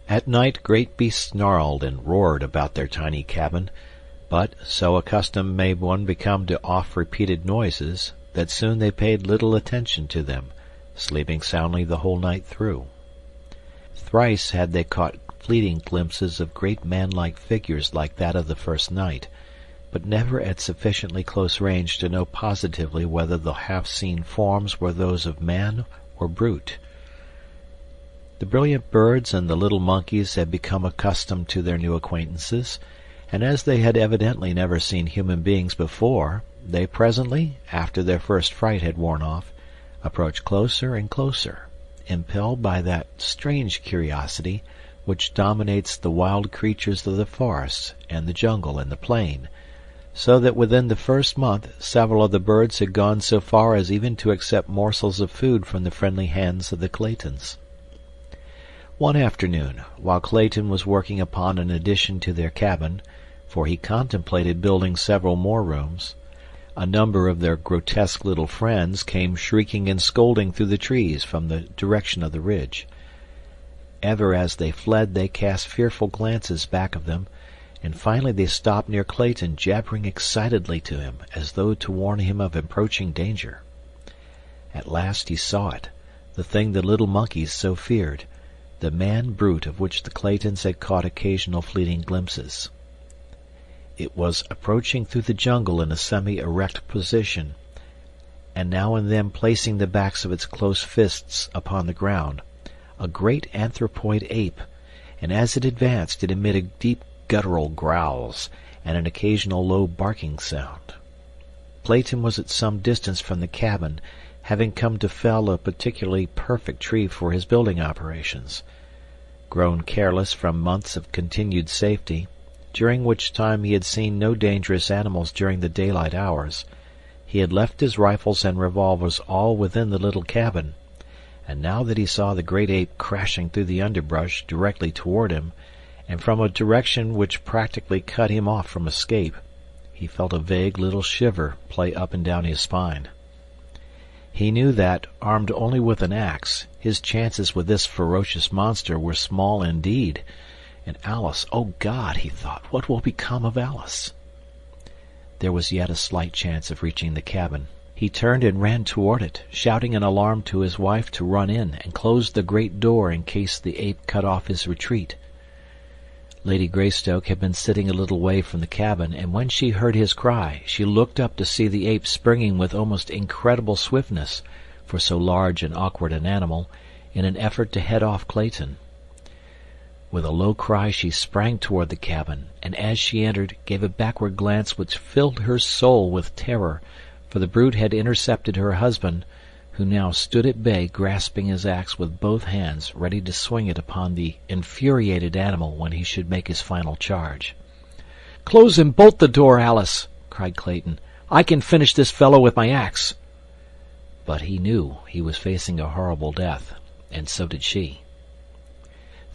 At night great beasts snarled and roared about their tiny cabin, but so accustomed may one become to oft-repeated noises that soon they paid little attention to them, sleeping soundly the whole night through. Thrice had they caught fleeting glimpses of great man-like figures like that of the first night, but never at sufficiently close range to know positively whether the half-seen forms were those of man or brute. The brilliant birds and the little monkeys had become accustomed to their new acquaintances, and as they had evidently never seen human beings before, they presently, after their first fright had worn off, approached closer and closer, impelled by that strange curiosity which dominates the wild creatures of the forest and the jungle and the plain, so that within the first month several of the birds had gone so far as even to accept morsels of food from the friendly hands of the Claytons. One afternoon, while Clayton was working upon an addition to their cabin, for he contemplated building several more rooms, a number of their grotesque little friends came shrieking and scolding through the trees from the direction of the ridge. Ever as they fled they cast fearful glances back of them, and finally they stopped near Clayton, jabbering excitedly to him, as though to warn him of approaching danger. At last he saw it, the thing the little monkeys so feared, the man-brute of which the Claytons had caught occasional fleeting glimpses. It was approaching through the jungle in a semi-erect position, and now and then placing the backs of its close fists upon the ground, a great anthropoid ape, and as it advanced it emitted deep guttural growls and an occasional low barking sound. Clayton was at some distance from the cabin, having come to fell a particularly perfect tree for his building operations. Grown careless from months of continued safety, during which time he had seen no dangerous animals during the daylight hours, he had left his rifles and revolvers all within the little cabin, and now that he saw the great ape crashing through the underbrush directly toward him, and from a direction which practically cut him off from escape, he felt a vague little shiver play up and down his spine. He knew that, armed only with an axe, his chances with this ferocious monster were small indeed, and Alice, oh God, he thought, what will become of Alice? There was yet a slight chance of reaching the cabin. He turned and ran toward it, shouting an alarm to his wife to run in and close the great door in case the ape cut off his retreat. Lady Greystoke had been sitting a little way from the cabin, and when she heard his cry, she looked up to see the ape springing with almost incredible swiftness, for so large and awkward an animal, in an effort to head off Clayton. With a low cry she sprang toward the cabin, and as she entered, gave a backward glance which filled her soul with terror, for the brute had intercepted her husband, who now stood at bay grasping his axe with both hands, ready to swing it upon the infuriated animal when he should make his final charge. "Close and bolt the door, Alice!" cried Clayton. "I can finish this fellow with my axe." But he knew he was facing a horrible death, and so did she.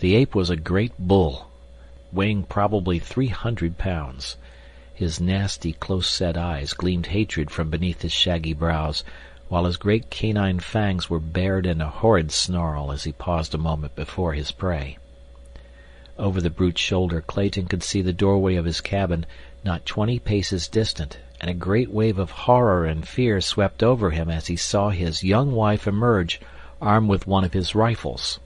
The ape was a great bull, weighing probably 300 pounds. His nasty, close-set eyes gleamed hatred from beneath his shaggy brows, while his great canine fangs were bared in a horrid snarl as he paused a moment before his prey. Over the brute's shoulder Clayton could see the doorway of his cabin, not 20 paces distant, and a great wave of horror and fear swept over him as he saw his young wife emerge, armed with one of his rifles.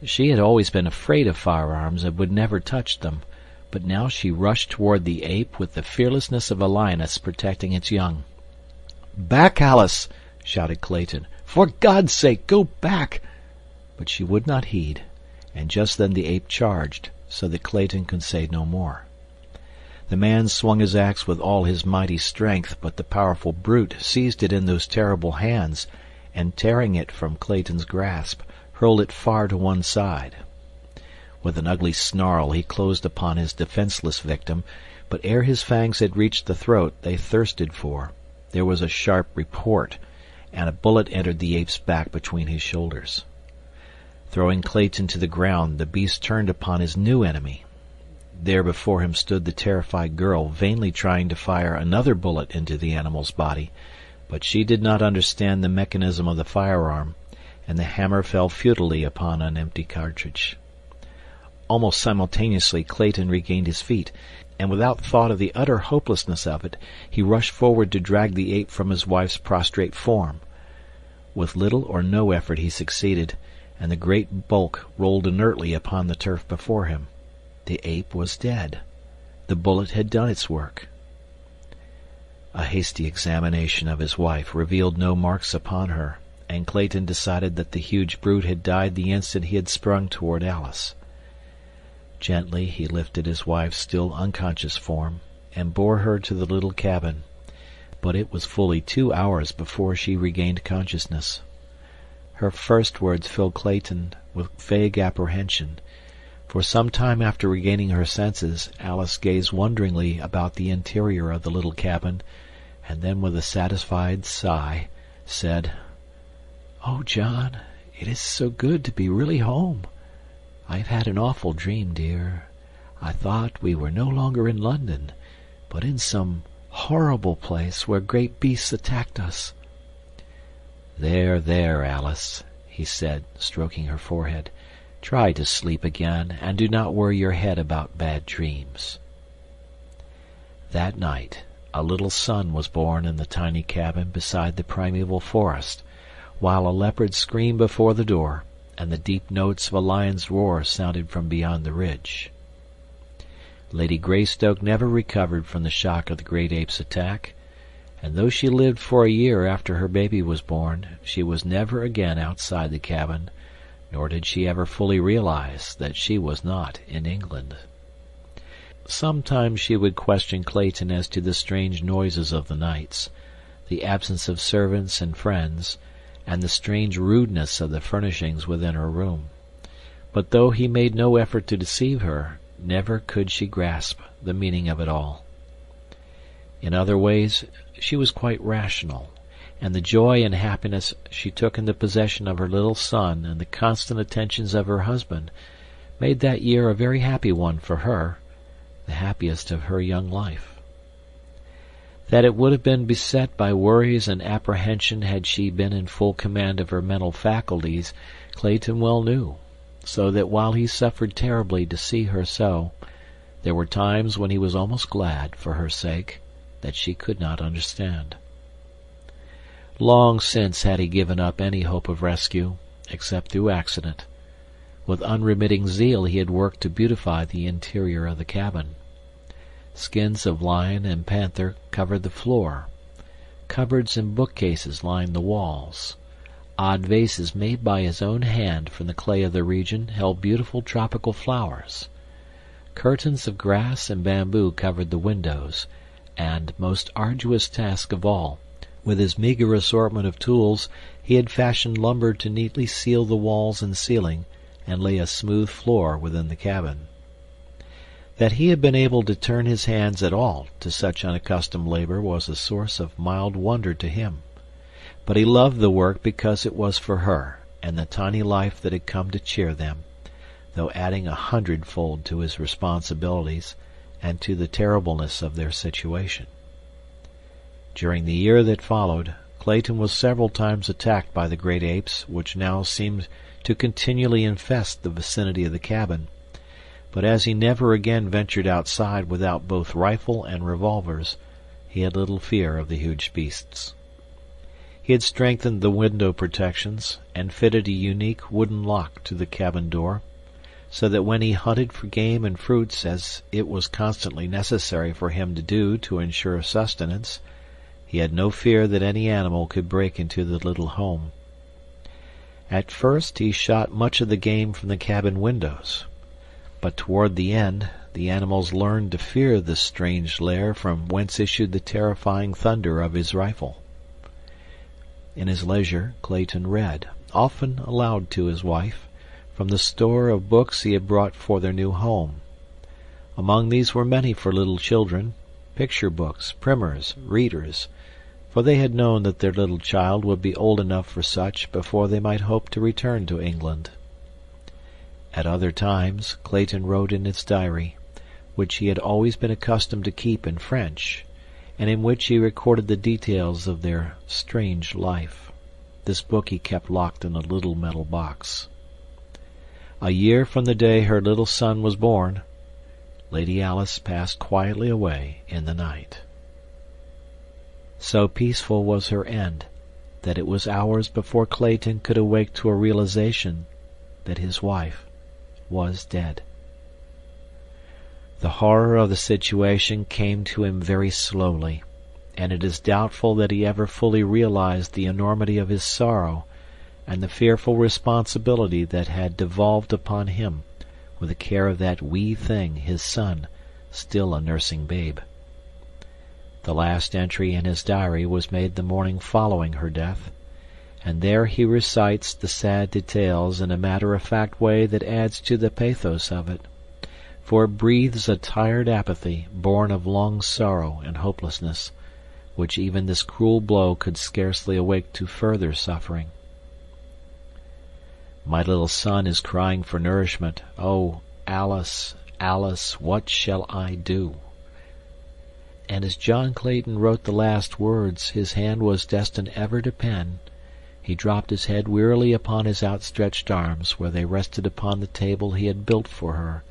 She had always been afraid of firearms and would never touch them, but now she rushed toward the ape with the fearlessness of a lioness protecting its young. "Back, Alice!" shouted Clayton. "For God's sake, go back!" But she would not heed, and just then the ape charged, so that Clayton could say no more. The man swung his axe with all his mighty strength, but the powerful brute seized it in those terrible hands, and tearing it from Clayton's grasp, hurled it far to one side. With an ugly snarl he closed upon his defenseless victim, but ere his fangs had reached the throat they thirsted for, there was a sharp report, and a bullet entered the ape's back between his shoulders. Throwing Clayton to the ground, the beast turned upon his new enemy. There before him stood the terrified girl, vainly trying to fire another bullet into the animal's body, but she did not understand the mechanism of the firearm, and the hammer fell futilely upon an empty cartridge. Almost simultaneously Clayton regained his feet, and without thought of the utter hopelessness of it, he rushed forward to drag the ape from his wife's prostrate form. With little or no effort he succeeded, and the great bulk rolled inertly upon the turf before him. The ape was dead. The bullet had done its work. A hasty examination of his wife revealed no marks upon her, and Clayton decided that the huge brute had died the instant he had sprung toward Alice. Gently he lifted his wife's still unconscious form and bore her to the little cabin, but it was fully 2 hours before she regained consciousness. Her first words filled Clayton with vague apprehension. For some time after regaining her senses, Alice gazed wonderingly about the interior of the little cabin, and then with a satisfied sigh said, "Oh, John, it is so good to be really home. I've had an awful dream, dear. I thought we were no longer in London, but in some horrible place where great beasts attacked us." "There, there, Alice," he said, stroking her forehead. "Try to sleep again, and do not worry your head about bad dreams." That night a little son was born in the tiny cabin beside the primeval forest, while a leopard screamed before the door, and the deep notes of a lion's roar sounded from beyond the ridge. Lady Greystoke never recovered from the shock of the great ape's attack, and though she lived for a year after her baby was born, she was never again outside the cabin, nor did she ever fully realize that she was not in England. Sometimes she would question Clayton as to the strange noises of the nights, the absence of servants and friends, and the strange rudeness of the furnishings within her room. But though he made no effort to deceive her, never could she grasp the meaning of it all. In other ways she was quite rational, and the joy and happiness she took in the possession of her little son and the constant attentions of her husband made that year a very happy one for her, the happiest of her young life. That it would have been beset by worries and apprehension had she been in full command of her mental faculties, Clayton well knew, so that while he suffered terribly to see her so, there were times when he was almost glad, for her sake, that she could not understand. Long since had he given up any hope of rescue, except through accident. With unremitting zeal he had worked to beautify the interior of the cabin. Skins of lion and panther covered the floor. Cupboards and bookcases lined the walls. Odd vases made by his own hand from the clay of the region held beautiful tropical flowers. Curtains of grass and bamboo covered the windows, and, most arduous task of all, with his meager assortment of tools he had fashioned lumber to neatly seal the walls and ceiling and lay a smooth floor within the cabin. That he had been able to turn his hands at all to such unaccustomed labor was a source of mild wonder to him, but he loved the work because it was for her and the tiny life that had come to cheer them, though adding 100-fold to his responsibilities and to the terribleness of their situation. During the year that followed, Clayton was several times attacked by the great apes, which now seemed to continually infest the vicinity of the cabin, but as he never again ventured outside without both rifle and revolvers, he had little fear of the huge beasts. He had strengthened the window protections and fitted a unique wooden lock to the cabin door, so that when he hunted for game and fruits, as it was constantly necessary for him to do to ensure sustenance, he had no fear that any animal could break into the little home. At first he shot much of the game from the cabin windows, but toward the end the animals learned to fear this strange lair from whence issued the terrifying thunder of his rifle. In his leisure, Clayton read, often aloud to his wife, from the store of books he had brought for their new home. Among these were many for little children, picture books, primers, readers, for they had known that their little child would be old enough for such before they might hope to return to England. At other times, Clayton wrote in his diary, which he had always been accustomed to keep in French, and in which he recorded the details of their strange life. This book he kept locked in a little metal box. A year from the day her little son was born, Lady Alice passed quietly away in the night. So peaceful was her end that it was hours before Clayton could awake to a realization that his wife was dead. The horror of the situation came to him very slowly, and it is doubtful that he ever fully realized the enormity of his sorrow and the fearful responsibility that had devolved upon him with the care of that wee thing, his son, still a nursing babe. The last entry in his diary was made the morning following her death, and there he recites the sad details in a matter-of-fact way that adds to the pathos of it, for it breathes a tired apathy born of long sorrow and hopelessness, which even this cruel blow could scarcely awake to further suffering. My little son is crying for nourishment. Oh, Alice, Alice, what shall I do? And as John Clayton wrote the last words his hand was destined ever to pen, he dropped his head wearily upon his outstretched arms, where they rested upon the table he had built for her,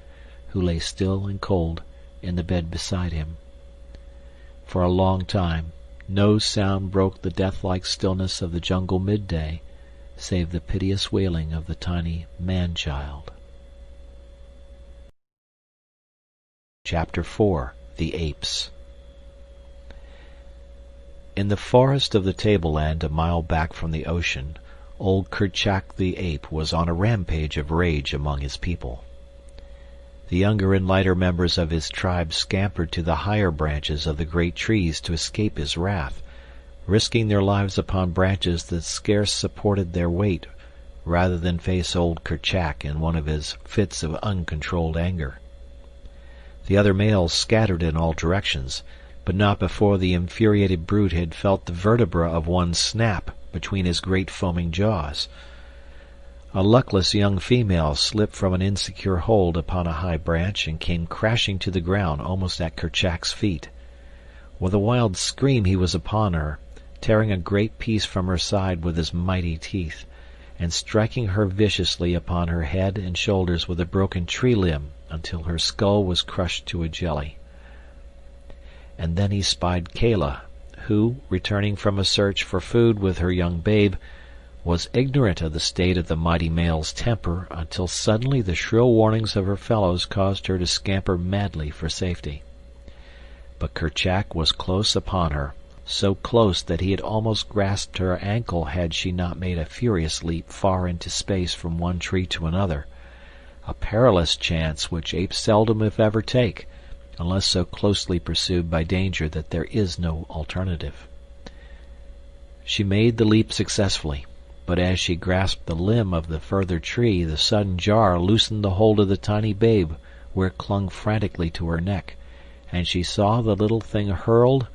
who lay still and cold in the bed beside him. For a long time no sound broke the death-like stillness of the jungle midday, save the piteous wailing of the tiny man-child. Chapter 4. The Apes. In the forest of the tableland a mile back from the ocean, old Kerchak the ape was on a rampage of rage among his people. The younger and lighter members of his tribe scampered to the higher branches of the great trees to escape his wrath, risking their lives upon branches that scarce supported their weight, rather than face old Kerchak in one of his fits of uncontrolled anger. The other males scattered in all directions, but not before the infuriated brute had felt the vertebra of one snap between his great foaming jaws. A luckless young female slipped from an insecure hold upon a high branch and came crashing to the ground almost at Kerchak's feet. With a wild scream he was upon her, tearing a great piece from her side with his mighty teeth, and striking her viciously upon her head and shoulders with a broken tree limb until her skull was crushed to a jelly. And then he spied Kayla, who, returning from a search for food with her young babe, was ignorant of the state of the mighty male's temper until suddenly the shrill warnings of her fellows caused her to scamper madly for safety. But Kerchak was close upon her, so close that he had almost grasped her ankle had she not made a furious leap far into space from one tree to another, a perilous chance which apes seldom if ever take, unless so closely pursued by danger that there is no alternative. She made the leap successfully, but as she grasped the limb of the further tree the sudden jar loosened the hold of the tiny babe where it clung frantically to her neck, and she saw the little thing hurled,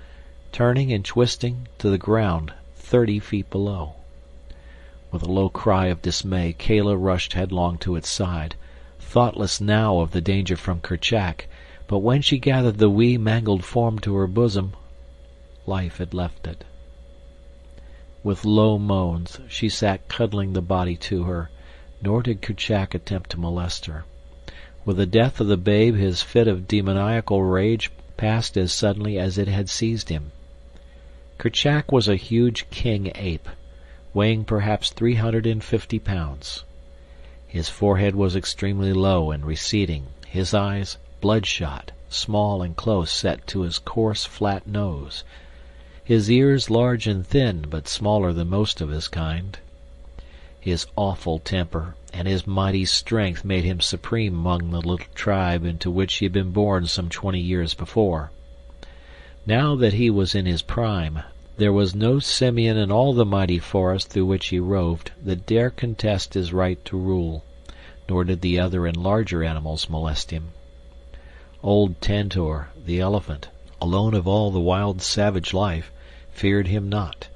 turning and twisting, to the ground 30 feet below. With a low cry of dismay Kayla rushed headlong to its side, thoughtless now of the danger from Kerchak, but when she gathered the wee mangled form to her bosom, life had left it. With low moans she sat cuddling the body to her, nor did Kerchak attempt to molest her. With the death of the babe his fit of demoniacal rage passed as suddenly as it had seized him. Kerchak was a huge king ape, weighing perhaps 350 pounds. His forehead was extremely low and receding, his eyes bloodshot, small and close set to his coarse, flat nose, his ears large and thin, but smaller than most of his kind. His awful temper and his mighty strength made him supreme among the little tribe into which he had been born some 20 years before. Now that he was in his prime, There was no simian in all the mighty forest through which he roved that dare contest his right to rule, nor did the other and larger animals molest him. Old Tantor, the elephant, alone of all the wild savage life, feared him not,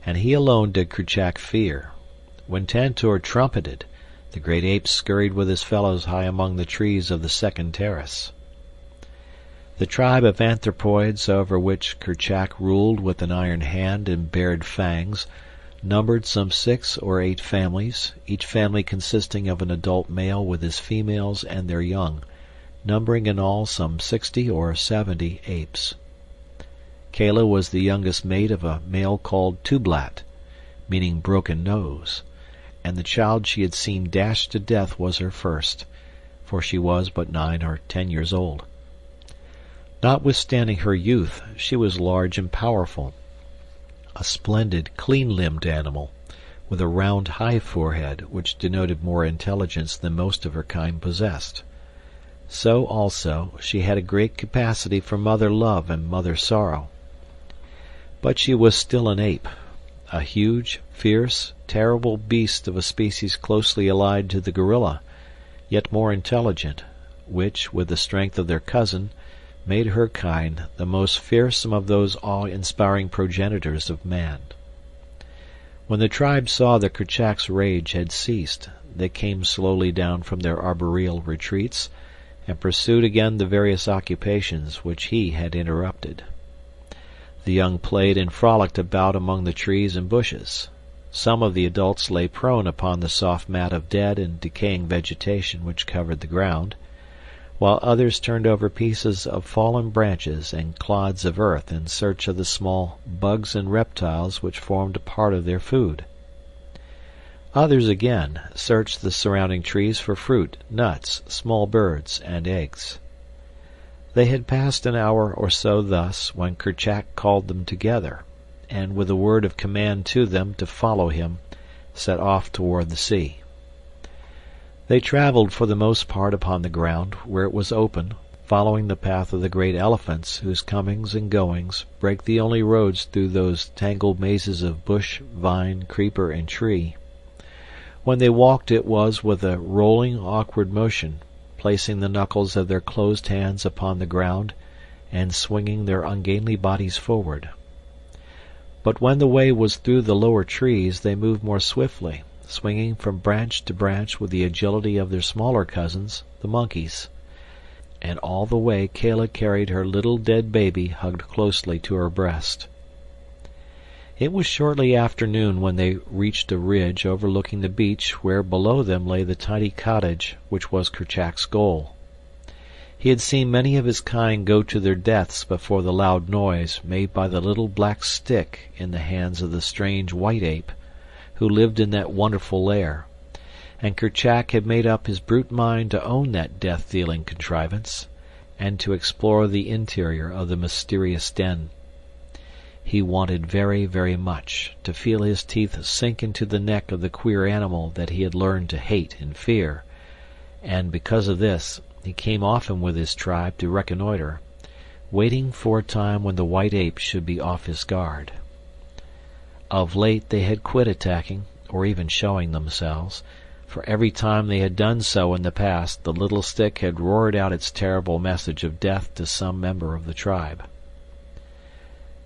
and he alone did Kerchak fear. When Tantor trumpeted, the great ape scurried with his fellows high among the trees of the second terrace. The tribe of anthropoids over which Kerchak ruled with an iron hand and bared fangs numbered some 6 or 8 families, each family consisting of an adult male with his females and their young, numbering in all some 60 or 70 apes. Kala was the youngest mate of a male called Tublat, meaning broken nose, and the child she had seen dashed to death was her first, for she was but 9 or 10 years old. Notwithstanding her youth, she was large and powerful, a splendid, clean-limbed animal, with a round, high forehead which denoted more intelligence than most of her kind possessed. So, also, she had a great capacity for mother love and mother sorrow. But she was still an ape, a huge, fierce, terrible beast of a species closely allied to the gorilla, yet more intelligent, which, with the strength of their cousin, made her kind the most fearsome of those awe-inspiring progenitors of man. When the tribe saw that Kerchak's rage had ceased, they came slowly down from their arboreal retreats and pursued again the various occupations which he had interrupted. The young played and frolicked about among the trees and bushes. Some of the adults lay prone upon the soft mat of dead and decaying vegetation which covered the ground, while others turned over pieces of fallen branches and clods of earth in search of the small bugs and reptiles which formed a part of their food. Others, again, searched the surrounding trees for fruit, nuts, small birds, and eggs. They had passed an hour or so thus when Kerchak called them together, and with a word of command to them to follow him, set off toward the sea. They traveled for the most part upon the ground, where it was open, following the path of the great elephants whose comings and goings break the only roads through those tangled mazes of bush, vine, creeper, and tree. When they walked it was with a rolling, awkward motion, placing the knuckles of their closed hands upon the ground and swinging their ungainly bodies forward. But when the way was through the lower trees they moved more swiftly, swinging from branch to branch with the agility of their smaller cousins, the monkeys. And all the way Kala carried her little dead baby hugged closely to her breast. It was shortly after noon when they reached a ridge overlooking the beach where below them lay the tiny cottage which was Kerchak's goal. He had seen many of his kind go to their deaths before the loud noise made by the little black stick in the hands of the strange White Ape, who lived in that wonderful lair, and Kerchak had made up his brute mind to own that death-dealing contrivance, and to explore the interior of the mysterious den. He wanted very, very much to feel his teeth sink into the neck of the queer animal that he had learned to hate and fear, and because of this he came often with his tribe to reconnoiter, waiting for a time when the White Ape should be off his guard. Of late they had quit attacking, or even showing themselves, for every time they had done so in the past the little stick had roared out its terrible message of death to some member of the tribe.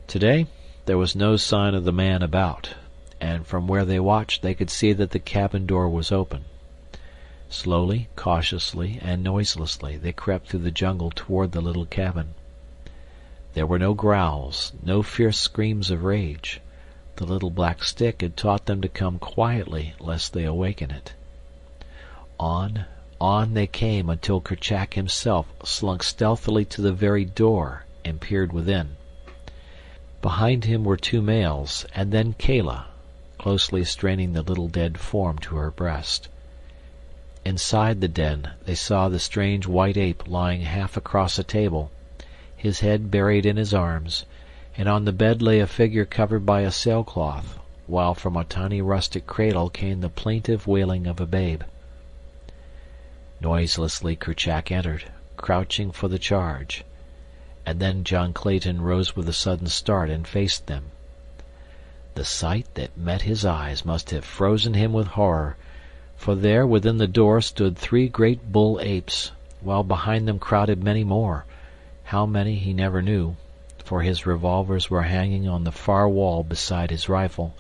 Today there was no sign of the man about, and from where they watched they could see that the cabin door was open. Slowly, cautiously, and noiselessly they crept through the jungle toward the little cabin. There were no growls, no fierce screams of rage. The little black stick had taught them to come quietly lest they awaken it. On they came until Kerchak himself slunk stealthily to the very door and peered within. Behind him were 2 males, and then Kala, closely straining the little dead form to her breast. Inside the den they saw the strange White Ape lying half across a table, his head buried in his arms, and on the bed lay a figure covered by a sailcloth, while from a tiny rustic cradle came the plaintive wailing of a babe. Noiselessly Kerchak entered, crouching for the charge, and then John Clayton rose with a sudden start and faced them. The sight that met his eyes must have frozen him with horror, for there within the door stood 3 great bull apes, while behind them crowded many more. How many he never knew, for his revolvers were hanging on the far wall beside his rifle,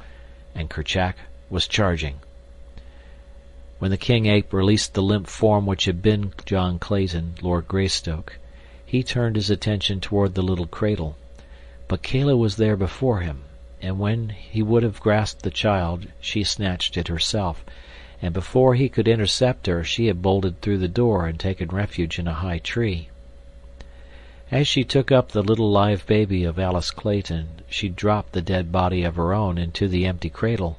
and Kerchak was charging. When the king ape released the limp form which had been John Clayton, Lord Greystoke, he turned his attention toward the little cradle. But Kala was there before him, and when he would have grasped the child, she snatched it herself, and before he could intercept her, she had bolted through the door and taken refuge in a high tree. As she took up the little live baby of Alice Clayton, she dropped the dead body of her own into the empty cradle,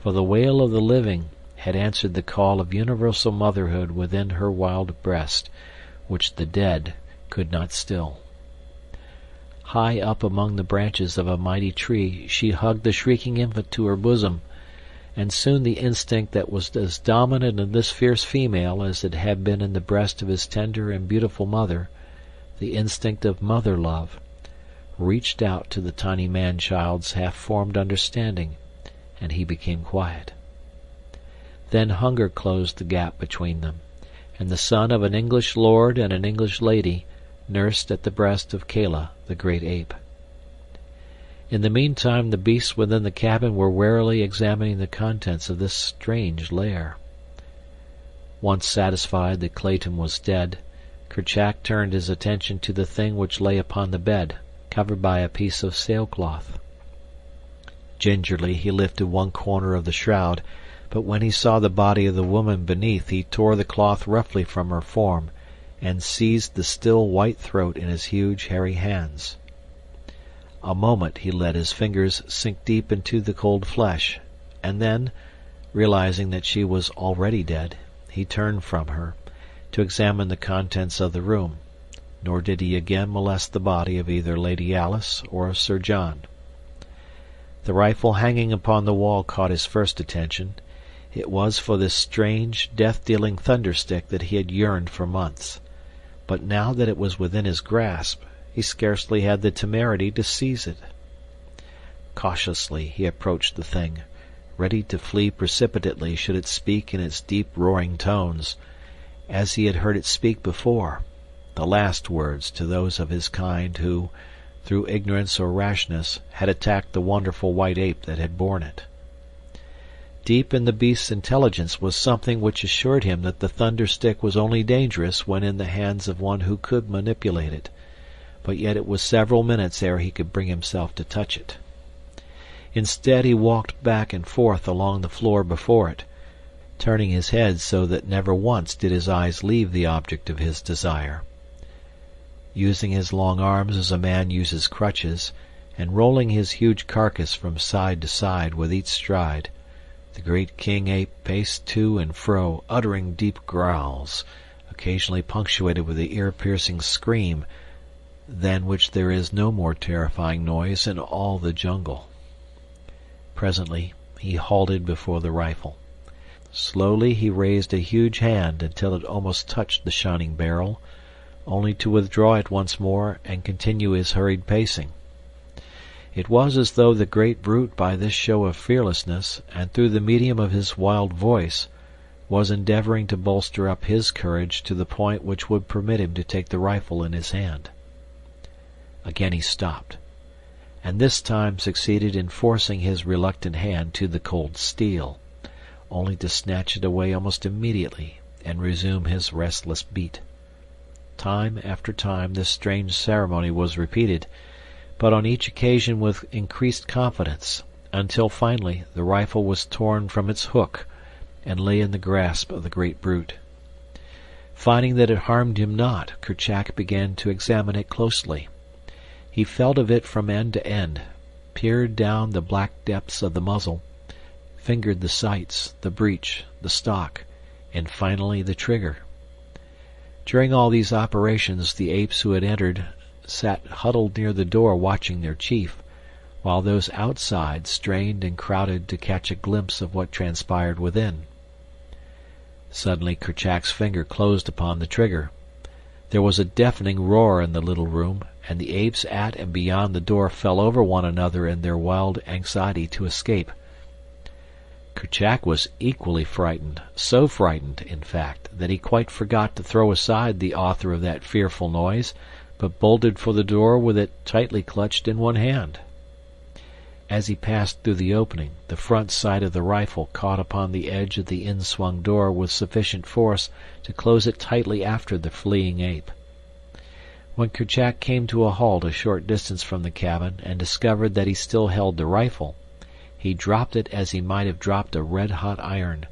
for the wail of the living had answered the call of universal motherhood within her wild breast, which the dead could not still. High up among the branches of a mighty tree she hugged the shrieking infant to her bosom, and soon the instinct that was as dominant in this fierce female as it had been in the breast of his tender and beautiful mother, the instinct of mother-love, reached out to the tiny man-child's half-formed understanding, and he became quiet. Then hunger closed the gap between them, and the son of an English lord and an English lady nursed at the breast of Kala, the great ape. In the meantime the beasts within the cabin were warily examining the contents of this strange lair. Once satisfied that Clayton was dead, Kerchak turned his attention to the thing which lay upon the bed, covered by a piece of sailcloth. Gingerly he lifted one corner of the shroud, but when he saw the body of the woman beneath, he tore the cloth roughly from her form, and seized the still white throat in his huge hairy hands. A moment he let his fingers sink deep into the cold flesh, and then, realizing that she was already dead, he turned from her, to examine the contents of the room, nor did he again molest the body of either Lady Alice or Sir John. The rifle hanging upon the wall caught his first attention. It was for this strange, death-dealing thunderstick that he had yearned for months, but now that it was within his grasp, he scarcely had the temerity to seize it. Cautiously he approached the thing, ready to flee precipitately should it speak in its deep roaring tones, as he had heard it speak before, the last words to those of his kind who, through ignorance or rashness, had attacked the wonderful white ape that had borne it. Deep in the beast's intelligence was something which assured him that the thunderstick was only dangerous when in the hands of one who could manipulate it, but yet it was several minutes ere he could bring himself to touch it. Instead he walked back and forth along the floor before it, turning his head so that never once did his eyes leave the object of his desire. Using his long arms as a man uses crutches, and rolling his huge carcass from side to side with each stride, the great king ape paced to and fro, uttering deep growls, occasionally punctuated with the ear-piercing scream, than which there is no more terrifying noise in all the jungle. Presently he halted before the rifle. Slowly he raised a huge hand until it almost touched the shining barrel, only to withdraw it once more and continue his hurried pacing. It was as though the great brute, by this show of fearlessness, and through the medium of his wild voice, was endeavoring to bolster up his courage to the point which would permit him to take the rifle in his hand. Again he stopped, and this time succeeded in forcing his reluctant hand to the cold steel, only to snatch it away almost immediately and resume his restless beat. Time after time this strange ceremony was repeated, but on each occasion with increased confidence, until finally the rifle was torn from its hook and lay in the grasp of the great brute. Finding that it harmed him not, Kerchak began to examine it closely. He felt of it from end to end, peered down the black depths of the muzzle, fingered the sights, the breech, the stock, and finally the trigger. During all these operations the apes who had entered sat huddled near the door watching their chief, while those outside strained and crowded to catch a glimpse of what transpired within. Suddenly Kerchak's finger closed upon the trigger. There was a deafening roar in the little room, and the apes at and beyond the door fell over one another in their wild anxiety to escape. Kerchak was equally frightened, so frightened, in fact, that he quite forgot to throw aside the author of that fearful noise, but bolted for the door with it tightly clutched in one hand. As he passed through the opening, the front sight of the rifle caught upon the edge of the in-swung door with sufficient force to close it tightly after the fleeing ape. When Kerchak came to a halt a short distance from the cabin and discovered that he still held the rifle, he dropped it as he might have dropped a red-hot iron,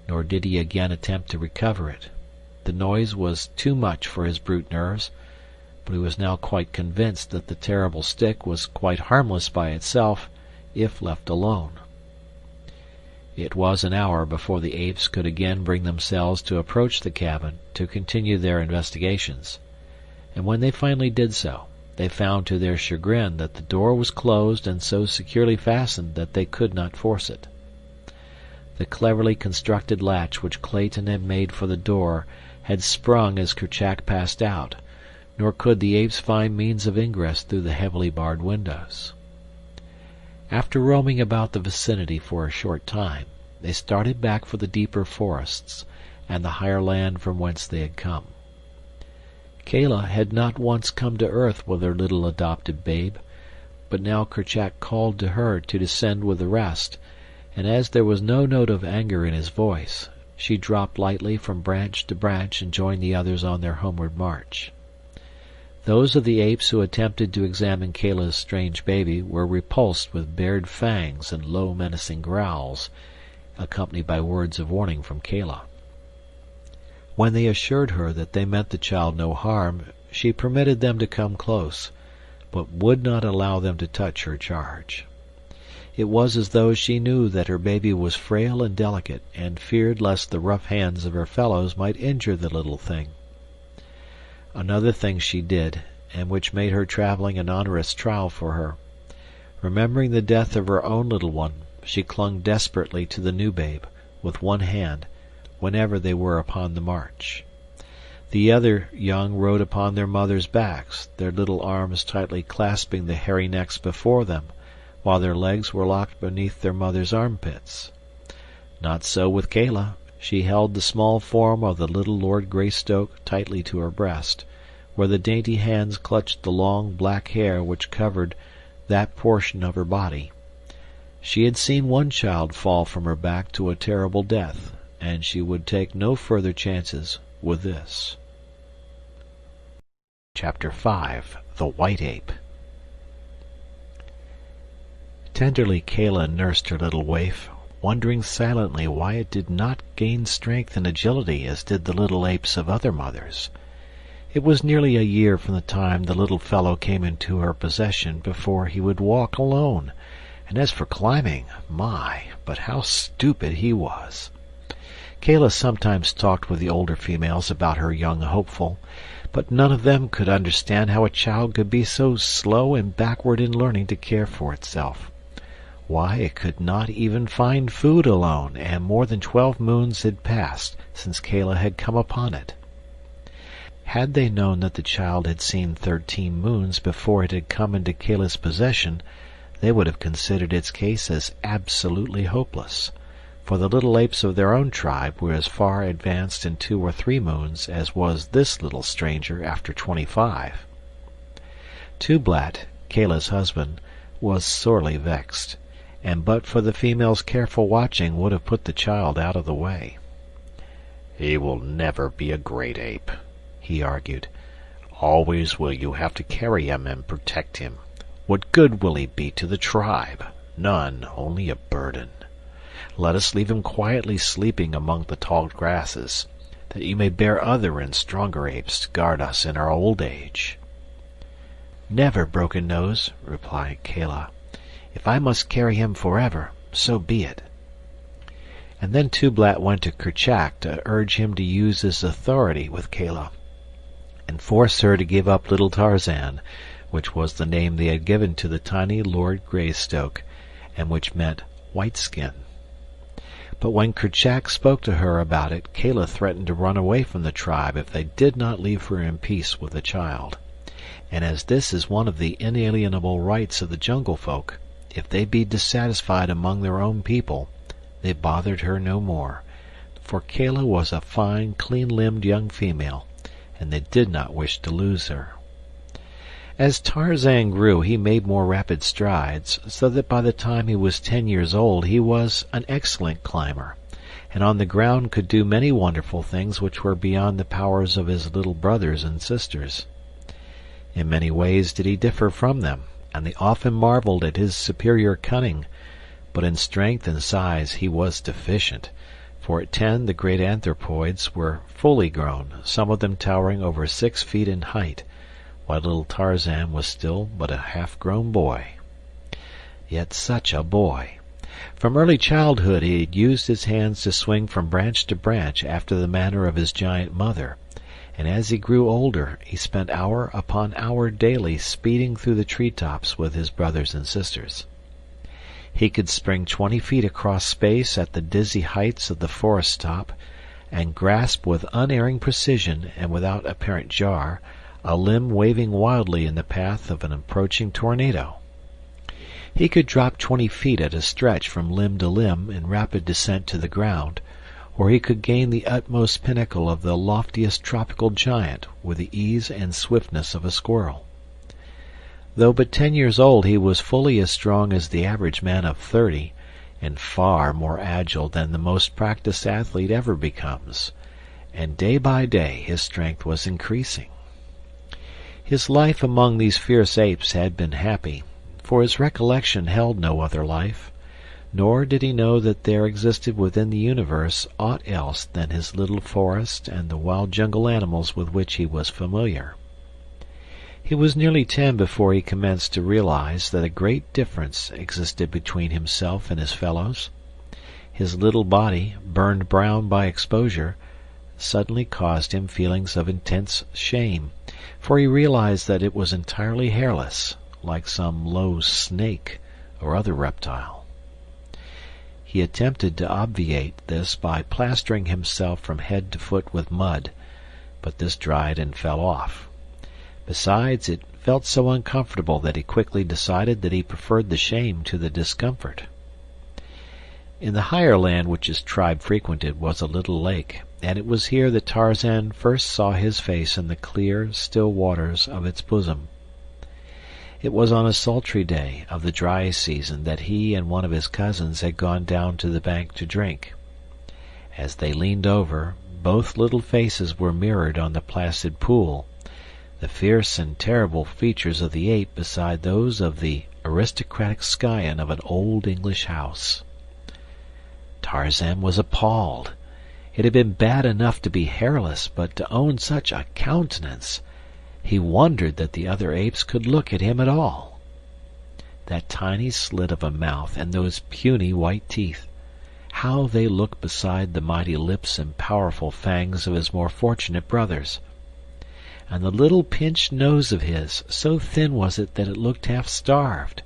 nor did he again attempt to recover it. The noise was too much for his brute nerves, but he was now quite convinced that the terrible stick was quite harmless by itself, if left alone. It was an hour before the apes could again bring themselves to approach the cabin to continue their investigations, and when they finally did so, they found to their chagrin that the door was closed and so securely fastened that they could not force it. The cleverly constructed latch which Clayton had made for the door had sprung as Kerchak passed out, nor could the apes find means of ingress through the heavily barred windows. After roaming about the vicinity for a short time, they started back for the deeper forests and the higher land from whence they had come. Kala had not once come to earth with her little adopted babe, but now Kerchak called to her to descend with the rest, and as there was no note of anger in his voice, she dropped lightly from branch to branch and joined the others on their homeward march. Those of the apes who attempted to examine Kala's strange baby were repulsed with bared fangs and low menacing growls, accompanied by words of warning from Kala. When they assured her that they meant the child no harm, she permitted them to come close, but would not allow them to touch her charge. It was as though she knew that her baby was frail and delicate, and feared lest the rough hands of her fellows might injure the little thing. Another thing she did, and which made her traveling an onerous trial for her. Remembering the death of her own little one, she clung desperately to the new babe, with one hand, whenever they were upon the march. The other young rode upon their mothers' backs, their little arms tightly clasping the hairy necks before them, while their legs were locked beneath their mother's armpits. Not so with Kala. She held the small form of the little Lord Greystoke tightly to her breast, where the dainty hands clutched the long black hair which covered that portion of her body. She had seen one child fall from her back to a terrible death, and she would take no further chances with this. Chapter 5. The White Ape. Tenderly Kala nursed her little waif, wondering silently why it did not gain strength and agility as did the little apes of other mothers. It was nearly a year from the time the little fellow came into her possession before he would walk alone, and as for climbing, my, but how stupid he was! Kala sometimes talked with the older females about her young hopeful, but none of them could understand how a child could be so slow and backward in learning to care for itself. Why, it could not even find food alone, and more than 12 moons had passed since Kala had come upon it. Had they known that the child had seen 13 moons before it had come into Kala's possession, they would have considered its case as absolutely hopeless, for the little apes of their own tribe were as far advanced in 2 or 3 moons as was this little stranger after 25. Tublat, Kala's husband, was sorely vexed, and but for the female's careful watching would have put the child out of the way. "He will never be a great ape," he argued. "Always will you have to carry him and protect him. What good will he be to the tribe? None, only a burden. Let us leave him quietly sleeping among the tall grasses, that you may bear other and stronger apes to guard us in our old age." "Never, Broken Nose," replied Kala. "If I must carry him forever, so be it." And then Tublat went to Kerchak to urge him to use his authority with Kala, and force her to give up little Tarzan, which was the name they had given to the tiny Lord Greystoke, and which meant white skin. But when Kerchak spoke to her about it, Kala threatened to run away from the tribe if they did not leave her in peace with the child. And as this is one of the inalienable rights of the jungle folk, if they be dissatisfied among their own people, they bothered her no more, for Kala was a fine, clean-limbed young female, and they did not wish to lose her. As Tarzan grew, he made more rapid strides, so that by the time he was 10 years old he was an excellent climber, and on the ground could do many wonderful things which were beyond the powers of his little brothers and sisters. In many ways did he differ from them, and they often marveled at his superior cunning, but in strength and size he was deficient, for at 10 the great anthropoids were fully grown, some of them towering over 6 feet in height, while little Tarzan was still but a half-grown boy. Yet such a boy! From early childhood he had used his hands to swing from branch to branch after the manner of his giant mother, and as he grew older he spent hour upon hour daily speeding through the tree-tops with his brothers and sisters. He could spring 20 feet across space at the dizzy heights of the forest top, and grasp with unerring precision and without apparent jar a limb waving wildly in the path of an approaching tornado. He could drop 20 feet at a stretch from limb to limb in rapid descent to the ground, or he could gain the utmost pinnacle of the loftiest tropical giant with the ease and swiftness of a squirrel. Though but 10 years old, he was fully as strong as the average man of 30, and far more agile than the most practiced athlete ever becomes, and day by day his strength was increasing. His life among these fierce apes had been happy, for his recollection held no other life, nor did he know that there existed within the universe aught else than his little forest and the wild jungle animals with which he was familiar. He was nearly 10 before he commenced to realize that a great difference existed between himself and his fellows. His little body, burned brown by exposure, suddenly caused him feelings of intense shame, for he realized that it was entirely hairless, like some low snake or other reptile. He attempted to obviate this by plastering himself from head to foot with mud, but this dried and fell off. Besides, it felt so uncomfortable that he quickly decided that he preferred the shame to the discomfort. In the higher land which his tribe frequented was a little lake, and it was here that Tarzan first saw his face in the clear, still waters of its bosom. It was on a sultry day of the dry season that he and one of his cousins had gone down to the bank to drink. As they leaned over, both little faces were mirrored on the placid pool, the fierce and terrible features of the ape beside those of the aristocratic scion of an old English house. Tarzan was appalled. It had been bad enough to be hairless, but to own such a countenance! He wondered that the other apes could look at him at all. That tiny slit of a mouth and those puny white teeth! How they looked beside the mighty lips and powerful fangs of his more fortunate brothers! And the little pinched nose of his, so thin was it that it looked half-starved.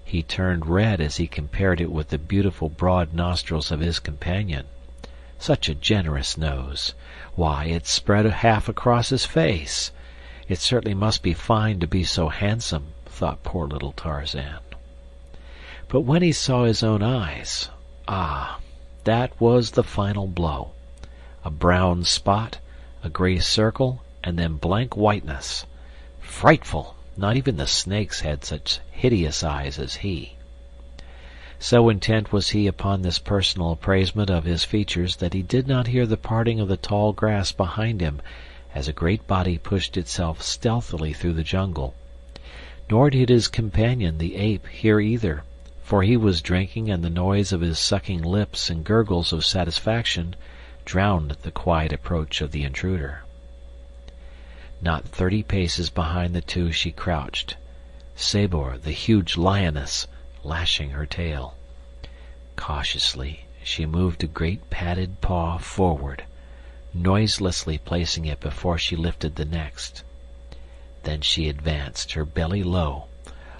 He turned red as he compared it with the beautiful broad nostrils of his companion. Such a generous nose! Why, it spread half across his face! It certainly must be fine to be so handsome, thought poor little Tarzan. But when he saw his own eyes, that was the final blow. A brown spot, a gray circle, and then blank whiteness. Frightful! Not even the snakes had such hideous eyes as he. So intent was he upon this personal appraisement of his features that he did not hear the parting of the tall grass behind him as a great body pushed itself stealthily through the jungle. Nor did his companion, the ape, hear either, for he was drinking, and the noise of his sucking lips and gurgles of satisfaction drowned the quiet approach of the intruder. Not 30 paces behind the two she crouched, Sabor, the huge lioness, lashing her tail. Cautiously she moved a great padded paw forward, noiselessly placing it before she lifted the next. Then she advanced, her belly low,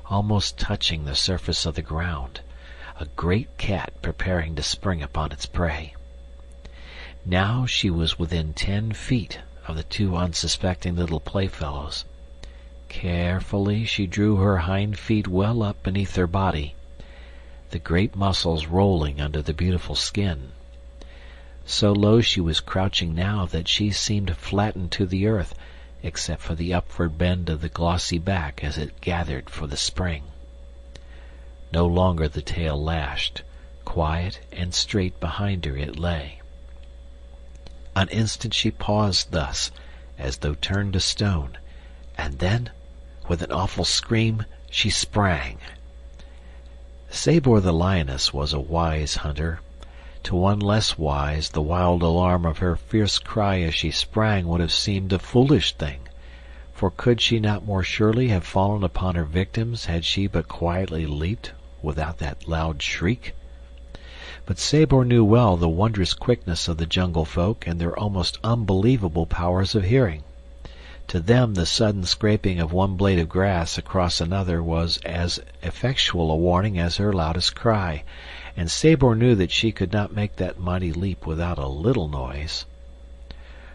almost touching the surface of the ground. a great cat preparing to spring upon its prey. Now she was within 10 feet of the two unsuspecting little playfellows. Carefully she drew her hind feet well up beneath her body, the great muscles rolling under the beautiful skin. So low she was crouching now that she seemed flattened to the earth, except for the upward bend of the glossy back as it gathered for the spring. No longer the tail lashed. Quiet and straight behind her it lay. An instant she paused thus, as though turned to stone, and then, with an awful scream, she sprang. Sabor the lioness was a wise hunter. To one less wise, the wild alarm of her fierce cry as she sprang would have seemed a foolish thing, for could she not more surely have fallen upon her victims had she but quietly leaped without that loud shriek? But Sabor knew well the wondrous quickness of the jungle folk and their almost unbelievable powers of hearing. To them the sudden scraping of one blade of grass across another was as effectual a warning as her loudest cry, and Sabor knew that she could not make that mighty leap without a little noise.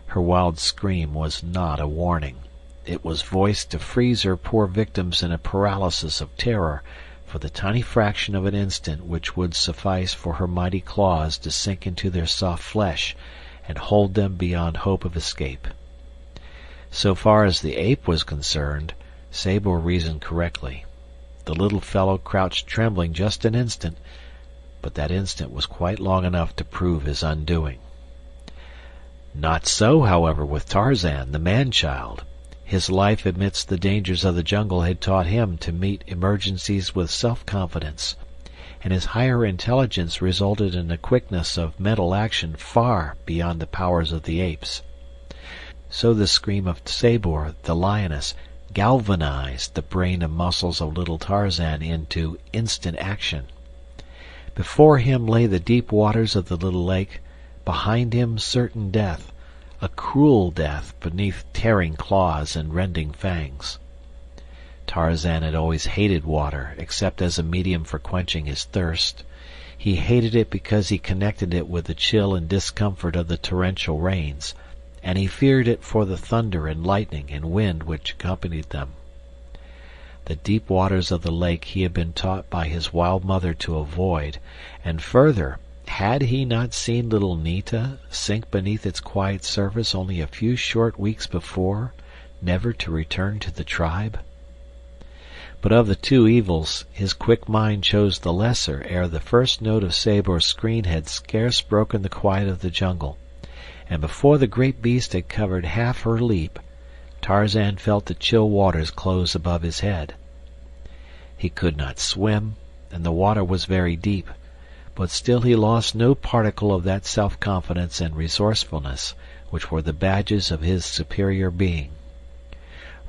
Her wild scream was not a warning. It was voiced to freeze her poor victims in a paralysis of terror for the tiny fraction of an instant which would suffice for her mighty claws to sink into their soft flesh and hold them beyond hope of escape. So far as the ape was concerned, Sabor reasoned correctly. The little fellow crouched trembling just an instant, but that instant was quite long enough to prove his undoing. Not so, however, with Tarzan, the man-child. His life amidst the dangers of the jungle had taught him to meet emergencies with self-confidence, and his higher intelligence resulted in a quickness of mental action far beyond the powers of the apes. So the scream of Sabor, the lioness, galvanized the brain and muscles of little Tarzan into instant action. Before him lay the deep waters of the little lake, behind him certain death, a cruel death beneath tearing claws and rending fangs. Tarzan had always hated water, except as a medium for quenching his thirst. He hated it because he connected it with the chill and discomfort of the torrential rains, and he feared it for the thunder and lightning and wind which accompanied them. The deep waters of the lake he had been taught by his wild mother to avoid, and further, had he not seen little Nita sink beneath its quiet surface only a few short weeks before, never to return to the tribe? But of the two evils, his quick mind chose the lesser ere the first note of Sabor's scream had scarce broken the quiet of the jungle, and before the great beast had covered half her leap, Tarzan felt the chill waters close above his head. He could not swim, and the water was very deep, but still he lost no particle of that self-confidence and resourcefulness which were the badges of his superior being.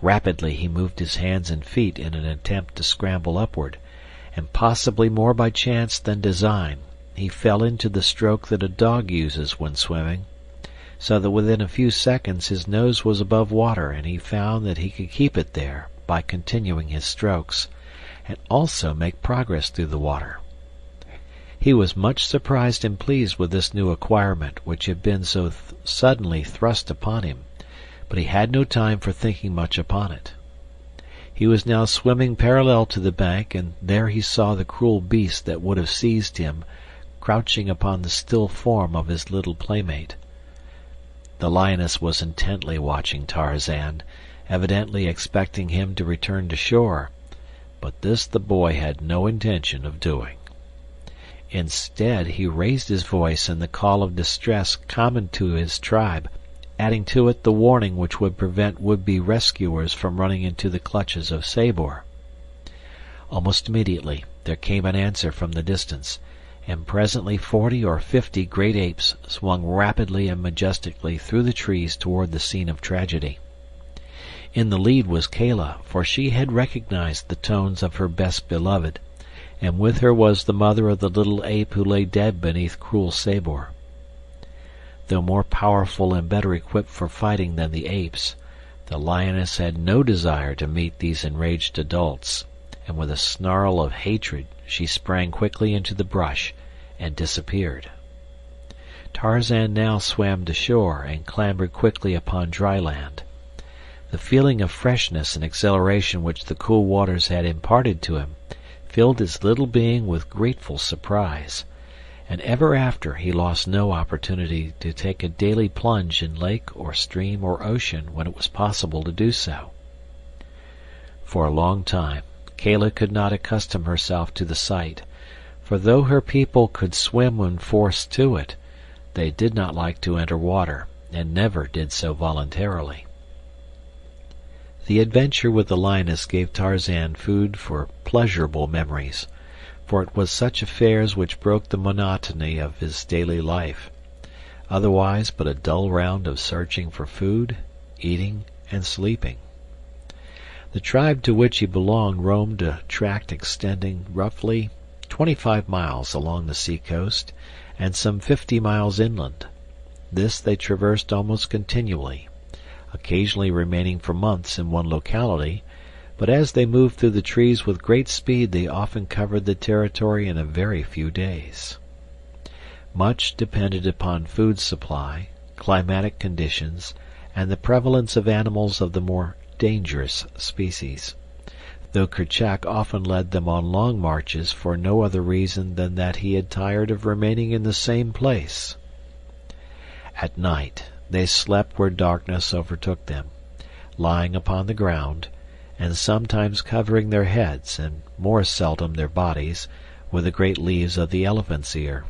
Rapidly he moved his hands and feet in an attempt to scramble upward, and possibly more by chance than design, he fell into the stroke that a dog uses when swimming, so that within a few seconds his nose was above water, and he found that he could keep it there by continuing his strokes, and also make progress through the water. He was much surprised and pleased with this new acquirement which had been so suddenly thrust upon him, but he had no time for thinking much upon it. He was now swimming parallel to the bank, and there he saw the cruel beast that would have seized him, crouching upon the still form of his little playmate. The lioness was intently watching Tarzan, evidently expecting him to return to shore, but this the boy had no intention of doing. Instead, he raised his voice in the call of distress common to his tribe, adding to it the warning which would prevent would-be rescuers from running into the clutches of Sabor. Almost immediately there came an answer from the distance, and presently 40 or 50 great apes swung rapidly and majestically through the trees toward the scene of tragedy. In the lead was Kala, for she had recognized the tones of her best beloved, and with her was the mother of the little ape who lay dead beneath cruel Sabor. Though more powerful and better equipped for fighting than the apes, the lioness had no desire to meet these enraged adults, and with a snarl of hatred she sprang quickly into the brush and disappeared. Tarzan now swam to shore and clambered quickly upon dry land. The feeling of freshness and exhilaration which the cool waters had imparted to him filled his little being with grateful surprise, and ever after he lost no opportunity to take a daily plunge in lake or stream or ocean when it was possible to do so. For a long time Kala could not accustom herself to the sight, for though her people could swim when forced to it, they did not like to enter water, and never did so voluntarily. The adventure with the lioness gave Tarzan food for pleasurable memories, for it was such affairs which broke the monotony of his daily life, otherwise but a dull round of searching for food, eating, and sleeping. The tribe to which he belonged roamed a tract extending roughly 25 miles along the sea-coast and some 50 miles inland. This they traversed almost continually, occasionally remaining for months in one locality, but as they moved through the trees with great speed they often covered the territory in a very few days. Much depended upon food supply, climatic conditions, and the prevalence of animals of the more dangerous species, though Kerchak often led them on long marches for no other reason than that he had tired of remaining in the same place. At night they slept where darkness overtook them, lying upon the ground, and sometimes covering their heads, and more seldom their bodies, with the great leaves of the elephant's ear.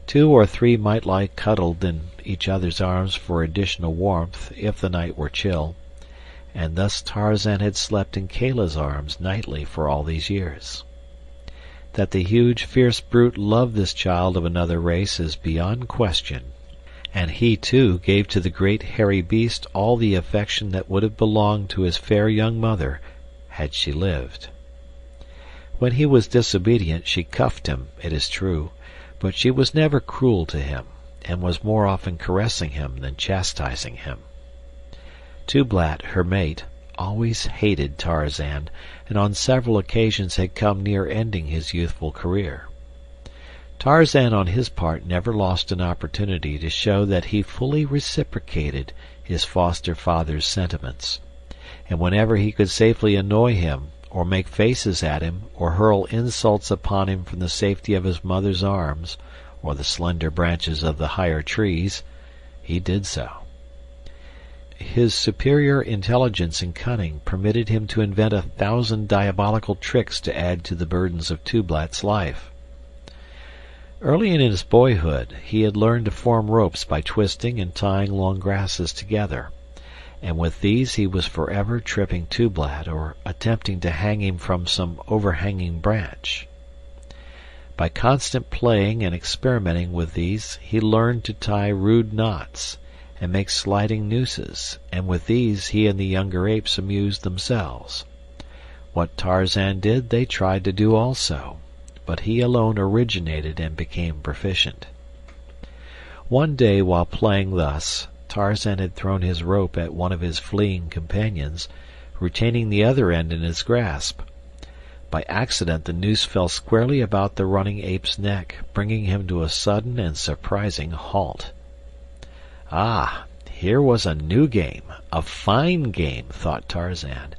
2 or 3 might lie cuddled in each other's arms for additional warmth if the night were chill, and thus Tarzan had slept in Kala's arms nightly for all these years. That the huge, fierce brute loved this child of another race is beyond question, and he, too, gave to the great hairy beast all the affection that would have belonged to his fair young mother had she lived. When he was disobedient she cuffed him, it is true, but she was never cruel to him, and was more often caressing him than chastising him. Tublat, her mate, always hated Tarzan, and on several occasions had come near ending his youthful career. Tarzan, on his part, never lost an opportunity to show that he fully reciprocated his foster father's sentiments, and whenever he could safely annoy him, or make faces at him, or hurl insults upon him from the safety of his mother's arms, or the slender branches of the higher trees, he did so. His superior intelligence and cunning permitted him to invent 1,000 diabolical tricks to add to the burdens of Tublat's life. Early in his boyhood he had learned to form ropes by twisting and tying long grasses together, and with these he was forever tripping Tublat or attempting to hang him from some overhanging branch. By constant playing and experimenting with these he learned to tie rude knots and make sliding nooses, and with these he and the younger apes amused themselves. What Tarzan did they tried to do also, but he alone originated and became proficient. One day while playing thus, Tarzan had thrown his rope at one of his fleeing companions, retaining the other end in his grasp. By accident the noose fell squarely about the running ape's neck, bringing him to a sudden and surprising halt. Ah, here was a new game, a fine game, thought Tarzan,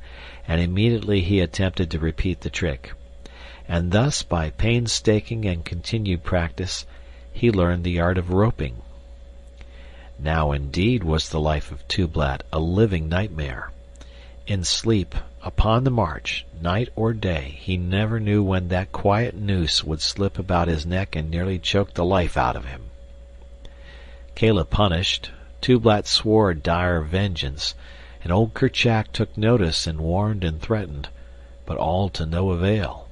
and immediately he attempted to repeat the trick. And thus, by painstaking and continued practice, he learned the art of roping. Now indeed was the life of Tublat a living nightmare. In sleep, upon the march, night or day, he never knew when that quiet noose would slip about his neck and nearly choke the life out of him. Kala punished, Tublat swore dire vengeance, and old Kerchak took notice and warned and threatened, but all to no avail.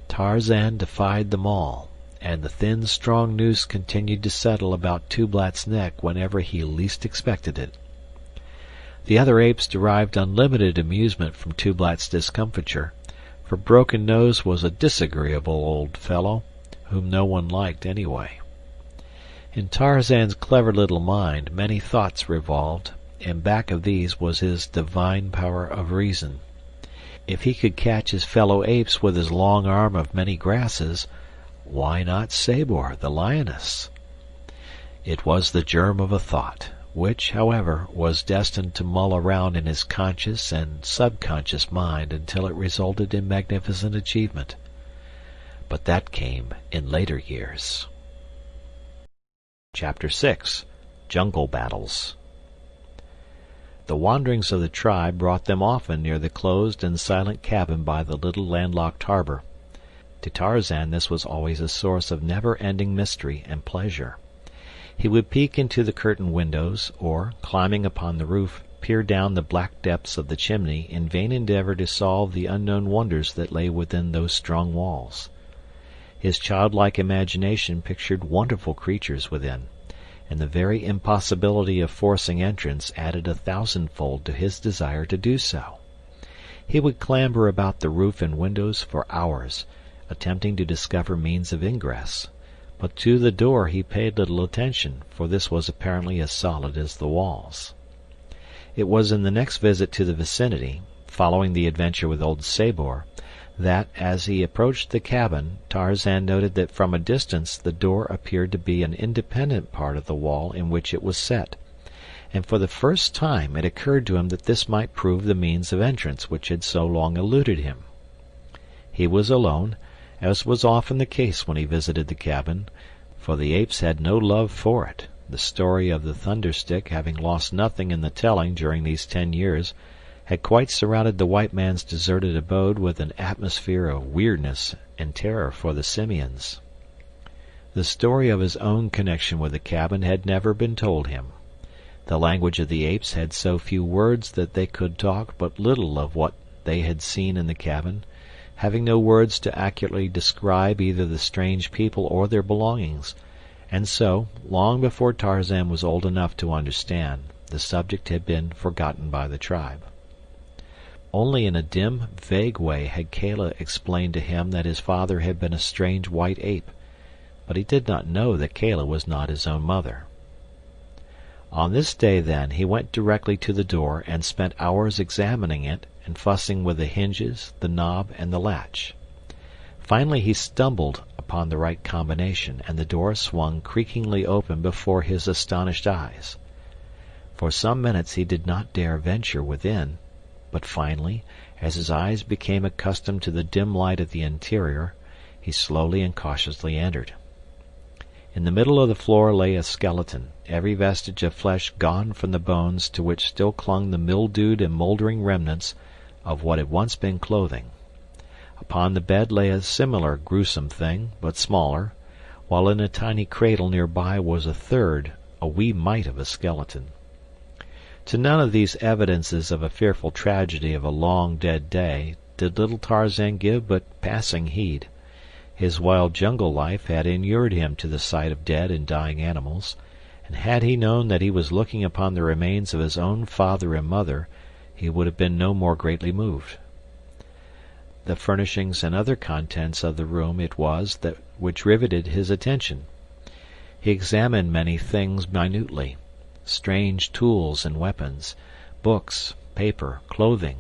Tarzan defied them all, and the thin, strong noose continued to settle about Tublat's neck whenever he least expected it. The other apes derived unlimited amusement from Tublat's discomfiture, for Broken Nose was a disagreeable old fellow, whom no one liked anyway. In Tarzan's clever little mind many thoughts revolved, and back of these was his divine power of reason. If he could catch his fellow apes with his long arm of many grasses, why not Sabor, the lioness? It was the germ of a thought, which, however, was destined to mull around in his conscious and subconscious mind until it resulted in magnificent achievement. But that came in later years. Chapter 6. Jungle Battles. The wanderings of the tribe brought them often near the closed and silent cabin by the little landlocked harbor. To Tarzan this was always a source of never-ending mystery and pleasure. He would peek into the curtained windows, or, climbing upon the roof, peer down the black depths of the chimney in vain endeavor to solve the unknown wonders that lay within those strong walls. His childlike imagination pictured wonderful creatures within, and the very impossibility of forcing entrance added 1,000-fold to his desire to do so. He would clamber about the roof and windows for hours, attempting to discover means of ingress, but to the door he paid little attention, for this was apparently as solid as the walls. It was in the next visit to the vicinity, following the adventure with old Sabor, that, as he approached the cabin, Tarzan noted that from a distance the door appeared to be an independent part of the wall in which it was set, and for the first time it occurred to him that this might prove the means of entrance which had so long eluded him. He was alone, as was often the case when he visited the cabin, for the apes had no love for it, the story of the thunderstick having lost nothing in the telling during these 10 years, had quite surrounded the white man's deserted abode with an atmosphere of weirdness and terror for the simians. The story of his own connection with the cabin had never been told him. The language of the apes had so few words that they could talk but little of what they had seen in the cabin, having no words to accurately describe either the strange people or their belongings, and so, long before Tarzan was old enough to understand, the subject had been forgotten by the tribe. Only in a dim, vague way had Kala explained to him that his father had been a strange white ape, but he did not know that Kala was not his own mother. On this day, then, he went directly to the door and spent hours examining it and fussing with the hinges, the knob, and the latch. Finally he stumbled upon the right combination, and the door swung creakingly open before his astonished eyes. For some minutes he did not dare venture within, but finally, as his eyes became accustomed to the dim light of the interior, he slowly and cautiously entered. In the middle of the floor lay a skeleton, every vestige of flesh gone from the bones to which still clung the mildewed and moldering remnants of what had once been clothing. Upon the bed lay a similar gruesome thing, but smaller, while in a tiny cradle nearby was a third, a wee mite of a skeleton. To none of these evidences of a fearful tragedy of a long dead day did little Tarzan give but passing heed. His wild jungle life had inured him to the sight of dead and dying animals, and had he known that he was looking upon the remains of his own father and mother, he would have been no more greatly moved. The furnishings and other contents of the room it was that which riveted his attention. He examined many things minutely. Strange tools and weapons, books, paper, clothing,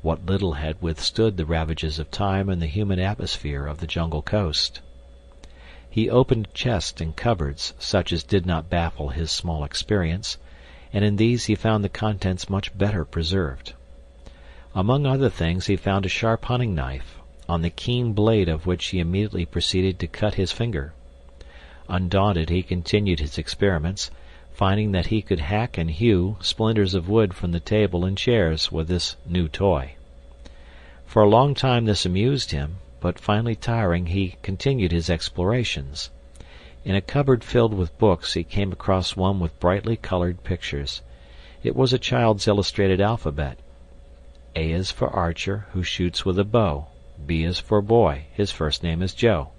what little had withstood the ravages of time and the human atmosphere of the jungle coast. He opened chests and cupboards such as did not baffle his small experience, and in these he found the contents much better preserved. Among other things he found a sharp hunting knife, on the keen blade of which he immediately proceeded to cut his finger. Undaunted he continued his experiments, finding that he could hack and hew splinters of wood from the table and chairs with this new toy. For a long time this amused him, but finally tiring he continued his explorations. In a cupboard filled with books he came across one with brightly colored pictures. It was a child's illustrated alphabet. A is for archer, who shoots with a bow. B is for boy, his first name is Joe.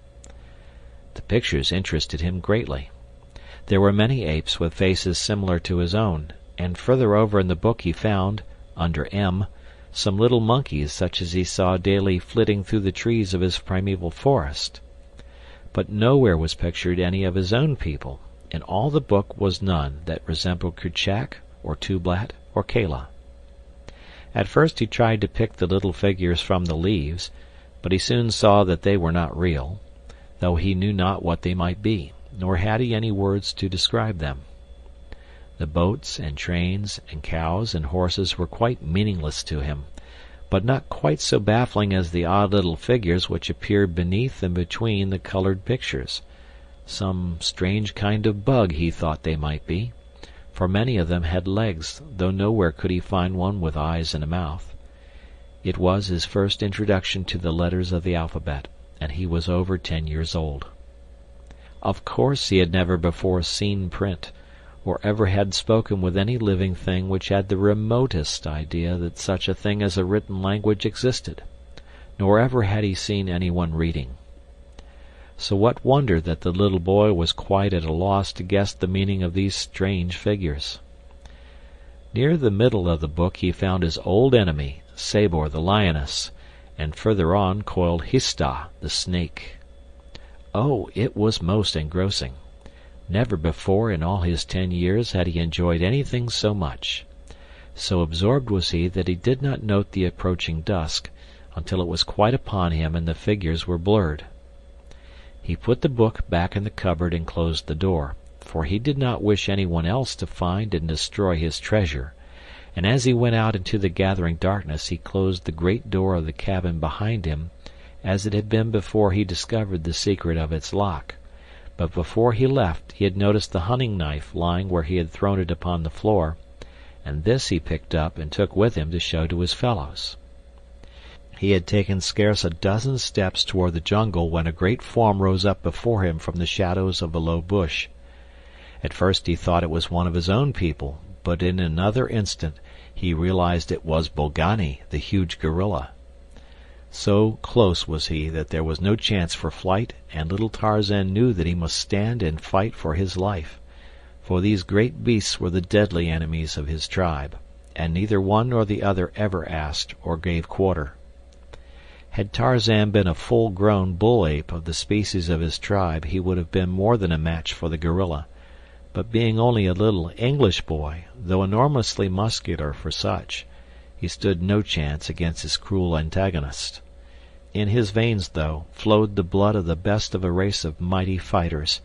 The pictures interested him greatly. There were many apes with faces similar to his own, and further over in the book he found, under M, some little monkeys such as he saw daily flitting through the trees of his primeval forest. But nowhere was pictured any of his own people. In all the book was none that resembled Kerchak, or Tublat, or Kala. At first he tried to pick the little figures from the leaves, but he soon saw that they were not real, though he knew not what they might be, nor had he any words to describe them. The boats and trains and cows and horses were quite meaningless to him, but not quite so baffling as the odd little figures which appeared beneath and between the colored pictures. Some strange kind of bug he thought they might be, for many of them had legs, though nowhere could he find one with eyes and a mouth. It was his first introduction to the letters of the alphabet, and he was over 10 years old. Of course he had never before seen print, or ever had spoken with any living thing which had the remotest idea that such a thing as a written language existed, nor ever had he seen anyone reading. So what wonder that the little boy was quite at a loss to guess the meaning of these strange figures. Near the middle of the book he found his old enemy, Sabor the lioness, and further on coiled Histah the snake. Oh, it was most engrossing. Never before in all his 10 years had he enjoyed anything so much. So absorbed was he that he did not note the approaching dusk until it was quite upon him and the figures were blurred. He put the book back in the cupboard and closed the door, for he did not wish anyone else to find and destroy his treasure, and as he went out into the gathering darkness he closed the great door of the cabin behind him, as it had been before he discovered the secret of its lock. But before he left he had noticed the hunting knife lying where he had thrown it upon the floor, and this he picked up and took with him to show to his fellows. He had taken scarce a dozen steps toward the jungle when a great form rose up before him from the shadows of a low bush. At first he thought it was one of his own people, but in another instant he realized it was Bolgani, the huge gorilla. So close was he that there was no chance for flight, and little Tarzan knew that he must stand and fight for his life, for these great beasts were the deadly enemies of his tribe, and neither one nor the other ever asked or gave quarter. Had Tarzan been a full-grown bull-ape of the species of his tribe, he would have been more than a match for the gorilla, but being only a little English boy, though enormously muscular for such, he stood no chance against his cruel antagonist. In his veins, though, flowed the blood of the best of a race of mighty fighters,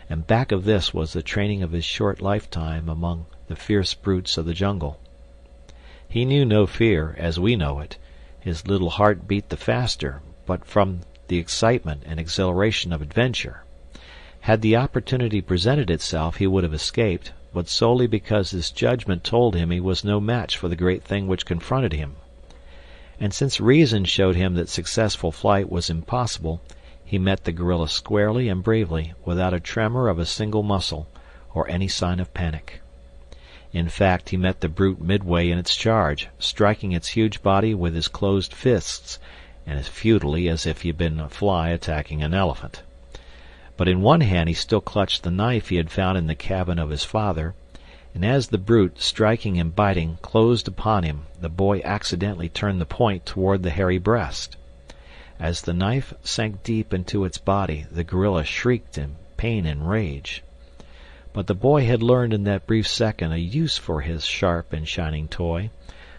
and back of this was the training of his short lifetime among the fierce brutes of the jungle. He knew no fear, as we know it. His little heart beat the faster, but from the excitement and exhilaration of adventure. Had the opportunity presented itself, he would have escaped, but solely because his judgment told him he was no match for the great thing which confronted him. And since reason showed him that successful flight was impossible, he met the gorilla squarely and bravely, without a tremor of a single muscle, or any sign of panic. In fact, he met the brute midway in its charge, striking its huge body with his closed fists, and as futilely as if he had been a fly attacking an elephant. But in one hand he still clutched the knife he had found in the cabin of his father, and as the brute, striking and biting, closed upon him, the boy accidentally turned the point toward the hairy breast. As the knife sank deep into its body, the gorilla shrieked in pain and rage. But the boy had learned in that brief second a use for his sharp and shining toy,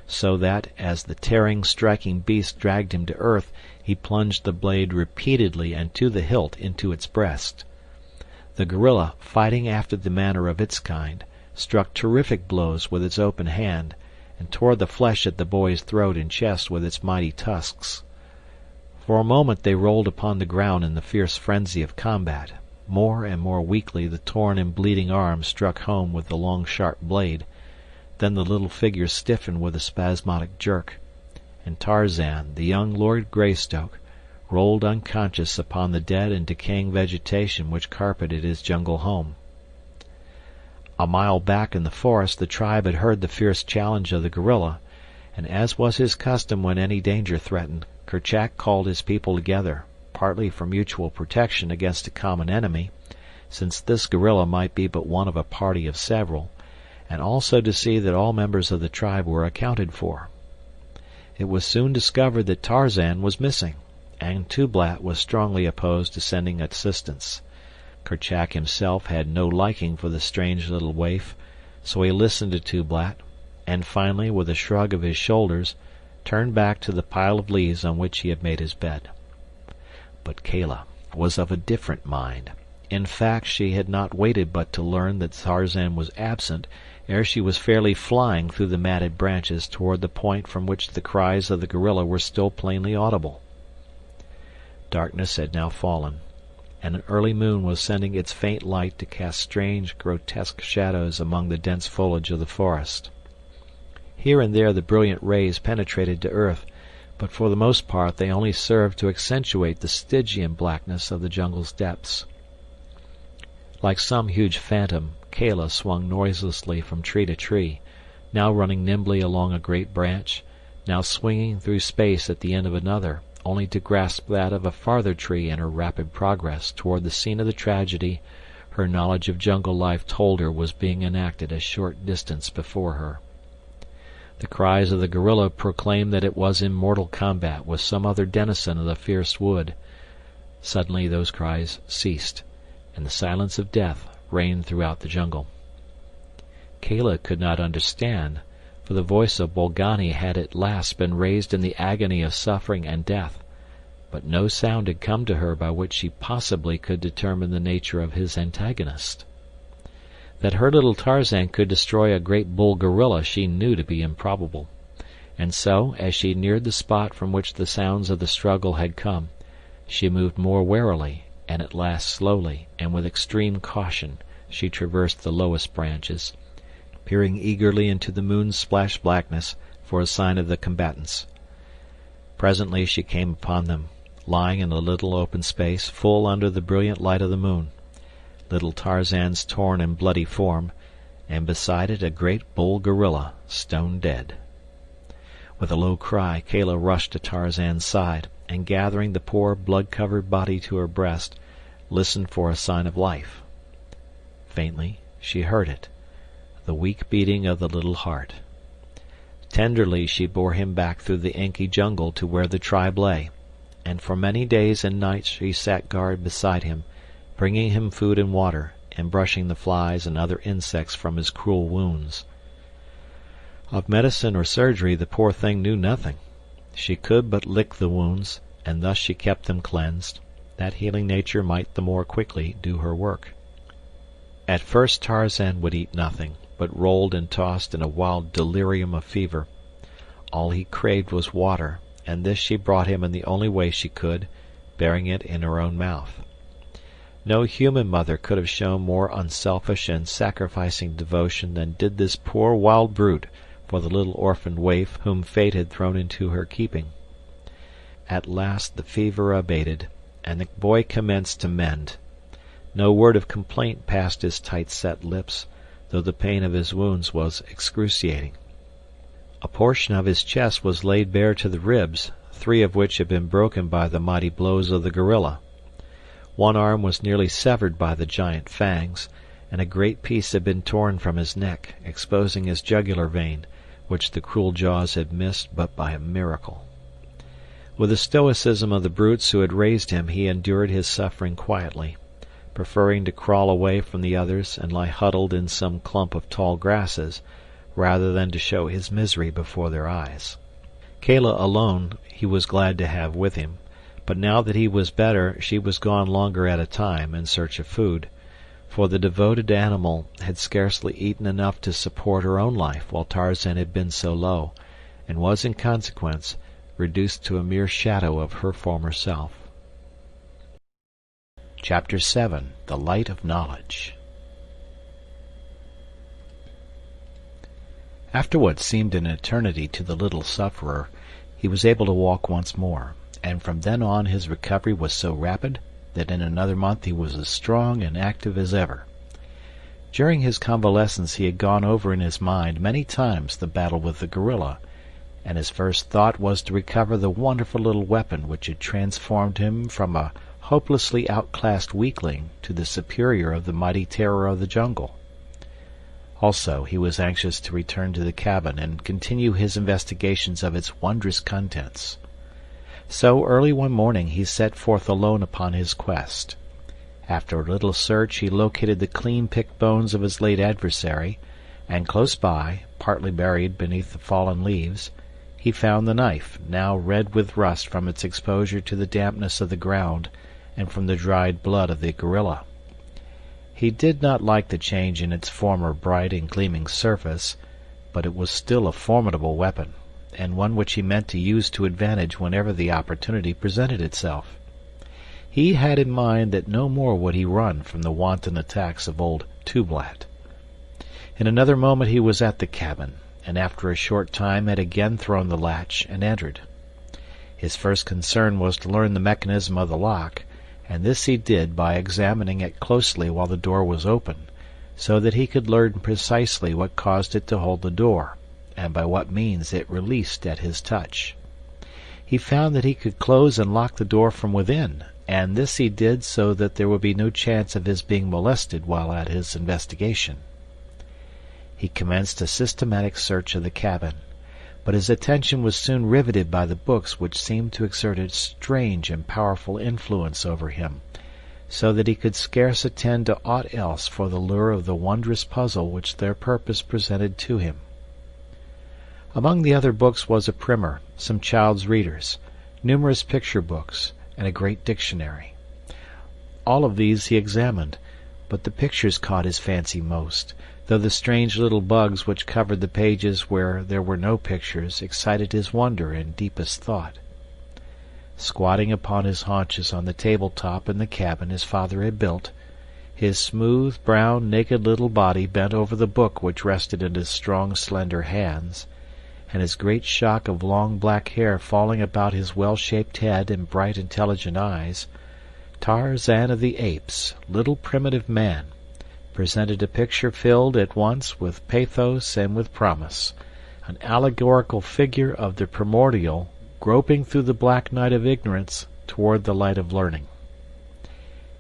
so that, as the tearing, striking beast dragged him to earth, he plunged the blade repeatedly and to the hilt into its breast. The gorilla, fighting after the manner of its kind, struck terrific blows with its open hand, and tore the flesh at the boy's throat and chest with its mighty tusks. For a moment they rolled upon the ground in the fierce frenzy of combat. More and more weakly the torn and bleeding arm struck home with the long sharp blade. Then the little figure stiffened with a spasmodic jerk, and Tarzan, the young Lord Greystoke, rolled unconscious upon the dead and decaying vegetation which carpeted his jungle home. A mile back in the forest the tribe had heard the fierce challenge of the gorilla, and as was his custom when any danger threatened, Kerchak called his people together, partly for mutual protection against a common enemy, since this gorilla might be but one of a party of several, and also to see that all members of the tribe were accounted for. It was soon discovered that Tarzan was missing, and Tublat was strongly opposed to sending assistance. Kerchak himself had no liking for the strange little waif, so he listened to Tublat, and finally, with a shrug of his shoulders, turned back to the pile of leaves on which he had made his bed. But Kala was of a different mind. In fact, she had not waited but to learn that Tarzan was absent ere she was fairly flying through the matted branches toward the point from which the cries of the gorilla were still plainly audible. Darkness had now fallen, and an early moon was sending its faint light to cast strange, grotesque shadows among the dense foliage of the forest. Here and there the brilliant rays penetrated to earth, but for the most part they only served to accentuate the Stygian blackness of the jungle's depths. Like some huge phantom, Kala swung noiselessly from tree to tree, now running nimbly along a great branch, now swinging through space at the end of another, only to grasp that of a farther tree in her rapid progress toward the scene of the tragedy her knowledge of jungle life told her was being enacted a short distance before her. The cries of the gorilla proclaimed that it was in mortal combat with some other denizen of the fierce wood. Suddenly those cries ceased, and the silence of death reigned throughout the jungle. Kala could not understand, for the voice of Bolgani had at last been raised in the agony of suffering and death, but no sound had come to her by which she possibly could determine the nature of his antagonist. That her little Tarzan could destroy a great bull gorilla she knew to be improbable, and so, as she neared the spot from which the sounds of the struggle had come, she moved more warily, and at last slowly and with extreme caution she traversed the lowest branches, peering eagerly into the moon-splashed blackness for a sign of the combatants. Presently she came upon them, lying in a little open space full under the brilliant light of the moon, little Tarzan's torn and bloody form, and beside it a great bull gorilla, stone dead. With a low cry, Kala rushed to Tarzan's side, and gathering the poor blood-covered body to her breast, listened for a sign of life. Faintly she heard it, the weak beating of the little heart. Tenderly she bore him back through the inky jungle to where the tribe lay, and for many days and nights she sat guard beside him, bringing him food and water, and brushing the flies and other insects from his cruel wounds. Of medicine or surgery the poor thing knew nothing. She could but lick the wounds, and thus she kept them cleansed, that healing nature might the more quickly do her work. At first Tarzan would eat nothing, but rolled and tossed in a wild delirium of fever. All he craved was water, and this she brought him in the only way she could, bearing it in her own mouth. No human mother could have shown more unselfish and sacrificing devotion than did this poor wild brute for the little orphaned waif whom fate had thrown into her keeping. At last the fever abated, and the boy commenced to mend. No word of complaint passed his tight-set lips, though the pain of his wounds was excruciating. A portion of his chest was laid bare to the ribs, 3 of which had been broken by the mighty blows of the gorilla. One arm was nearly severed by the giant fangs, and a great piece had been torn from his neck, exposing his jugular vein, which the cruel jaws had missed but by a miracle. With the stoicism of the brutes who had raised him, he endured his suffering quietly, preferring to crawl away from the others and lie huddled in some clump of tall grasses, rather than to show his misery before their eyes. Kala alone he was glad to have with him, but now that he was better she was gone longer at a time in search of food, for the devoted animal had scarcely eaten enough to support her own life while Tarzan had been so low, and was in consequence reduced to a mere shadow of her former self. Chapter 7. The Light of Knowledge. After what seemed an eternity to the little sufferer, he was able to walk once more, and from then on his recovery was so rapid that in another month he was as strong and active as ever. During his convalescence he had gone over in his mind many times the battle with the gorilla, and his first thought was to recover the wonderful little weapon which had transformed him from a hopelessly outclassed weakling to the superior of the mighty terror of the jungle. Also, he was anxious to return to the cabin and continue his investigations of its wondrous contents. So early one morning he set forth alone upon his quest. After a little search he located the clean-picked bones of his late adversary, and close by, partly buried beneath the fallen leaves, he found the knife, now red with rust from its exposure to the dampness of the ground and from the dried blood of the gorilla. He did not like the change in its former bright and gleaming surface, but it was still a formidable weapon, and one which he meant to use to advantage whenever the opportunity presented itself. He had in mind that no more would he run from the wanton attacks of old Tublat. In another moment he was at the cabin, and after a short time had again thrown the latch and entered. His first concern was to learn the mechanism of the lock, and this he did by examining it closely while the door was open, so that he could learn precisely what caused it to hold the door, and by what means it released at his touch. He found that he could close and lock the door from within, and this he did so that there would be no chance of his being molested while at his investigation. He commenced a systematic search of the cabin, but his attention was soon riveted by the books which seemed to exert a strange and powerful influence over him, so that he could scarce attend to aught else for the lure of the wondrous puzzle which their purpose presented to him. Among the other books was a primer, some child's readers, numerous picture books, and a great dictionary. All of these he examined, but the pictures caught his fancy most, though the strange little bugs which covered the pages where there were no pictures excited his wonder and deepest thought. Squatting upon his haunches on the table-top in the cabin his father had built, his smooth, brown, naked little body bent over the book which rested in his strong, slender hands, and his great shock of long black hair falling about his well-shaped head and bright, intelligent eyes, Tarzan of the Apes, little primitive man, presented a picture filled at once with pathos and with promise, an allegorical figure of the primordial groping through the black night of ignorance toward the light of learning.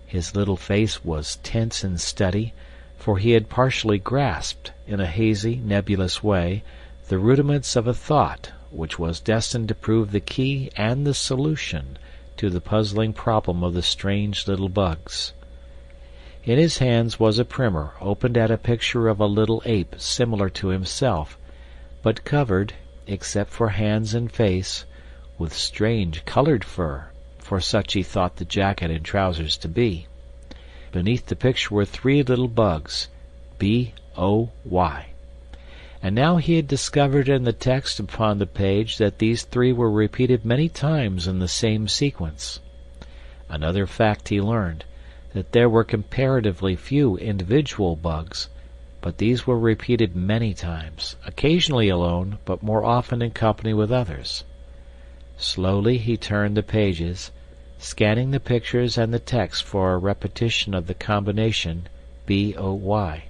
His little face was tense and steady, for he had partially grasped, in a hazy, nebulous way, the rudiments of a thought which was destined to prove the key and the solution to the puzzling problem of the strange little bugs. In his hands was a primer opened at a picture of a little ape similar to himself, but covered, except for hands and face, with strange colored fur, for such he thought the jacket and trousers to be. Beneath the picture were 3 little bugs, B-O-Y. And now he had discovered in the text upon the page that these 3 were repeated many times in the same sequence. Another fact he learned, that there were comparatively few individual bugs, but these were repeated many times, occasionally alone, but more often in company with others. Slowly he turned the pages, scanning the pictures and the text for a repetition of the combination B-O-Y.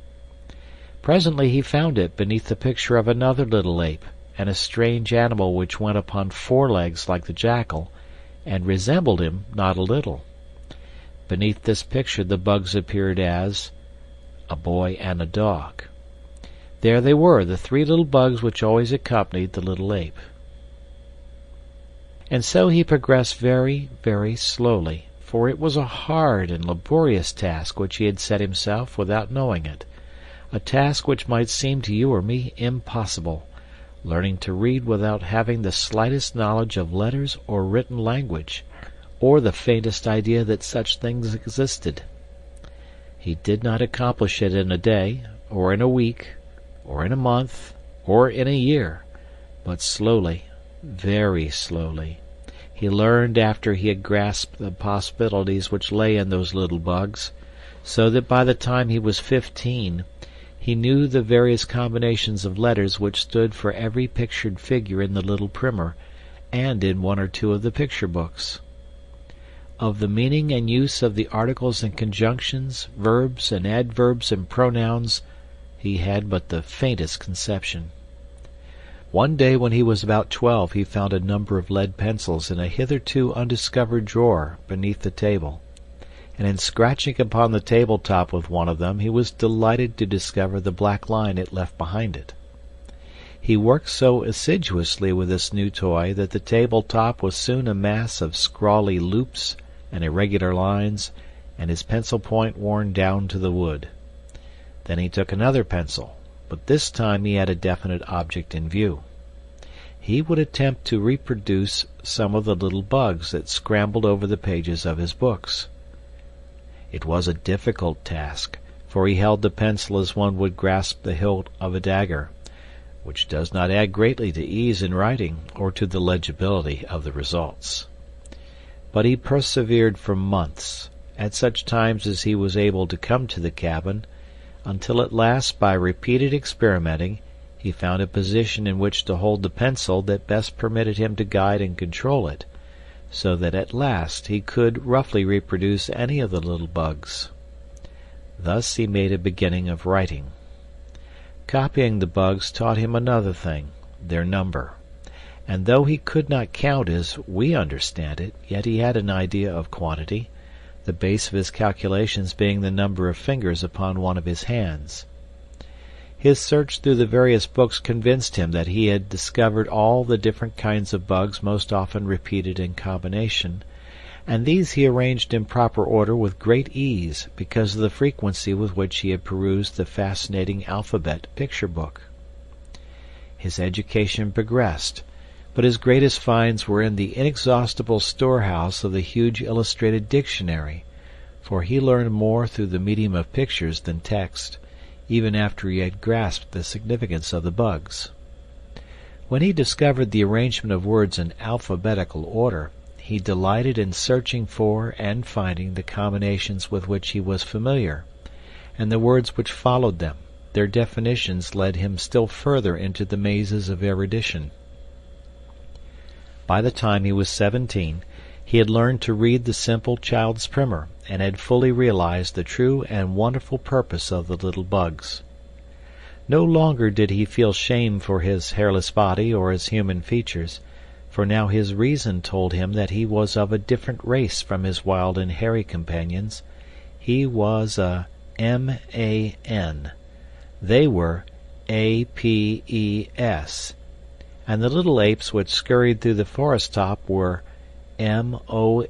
Presently he found it beneath the picture of another little ape, and a strange animal which went upon 4 legs like the jackal, and resembled him not a little. Beneath this picture the bugs appeared as a boy and a dog. There they were, the 3 little bugs which always accompanied the little ape. And so he progressed very, very slowly, for it was a hard and laborious task which he had set himself without knowing it, a task which might seem to you or me impossible, learning to read without having the slightest knowledge of letters or written language, or the faintest idea that such things existed. He did not accomplish it in a day, or in a week, or in a month, or in a year, but slowly, very slowly, he learned after he had grasped the possibilities which lay in those little bugs, so that by the time he was 15, he knew the various combinations of letters which stood for every pictured figure in the little primer and in 1 or 2 of the picture books. Of the meaning and use of the articles and conjunctions, verbs and adverbs and pronouns, he had but the faintest conception. One day when he was about 12 he found a number of lead pencils in a hitherto undiscovered drawer beneath the table, and in scratching upon the table-top with one of them he was delighted to discover the black line it left behind it. He worked so assiduously with this new toy that the table-top was soon a mass of scrawly loops and irregular lines, and his pencil point worn down to the wood. Then he took another pencil, but this time he had a definite object in view. He would attempt to reproduce some of the little bugs that scrambled over the pages of his books. It was a difficult task, for he held the pencil as one would grasp the hilt of a dagger, which does not add greatly to ease in writing or to the legibility of the results. But he persevered for months, at such times as he was able to come to the cabin, until at last, by repeated experimenting, he found a position in which to hold the pencil that best permitted him to guide and control it, so that at last he could roughly reproduce any of the little bugs. Thus he made a beginning of writing. Copying the bugs taught him another thing, their number, and though he could not count as we understand it, yet he had an idea of quantity, the base of his calculations being the number of fingers upon one of his hands. His search through the various books convinced him that he had discovered all the different kinds of bugs most often repeated in combination, and these he arranged in proper order with great ease because of the frequency with which he had perused the fascinating alphabet picture book. His education progressed, but his greatest finds were in the inexhaustible storehouse of the huge illustrated dictionary, for he learned more through the medium of pictures than text, even after he had grasped the significance of the bugs. When he discovered the arrangement of words in alphabetical order, he delighted in searching for and finding the combinations with which he was familiar, and the words which followed them. Their definitions led him still further into the mazes of erudition. By the time he was 17, he had learned to read the simple child's primer, and had fully realized the true and wonderful purpose of the little bugs. No longer did he feel shame for his hairless body or his human features, for now his reason told him that he was of a different race from his wild and hairy companions. He was a M.A.N. They were A.P.E.S., and the little apes which scurried through the forest top were M.O.N.K.E.Y.S.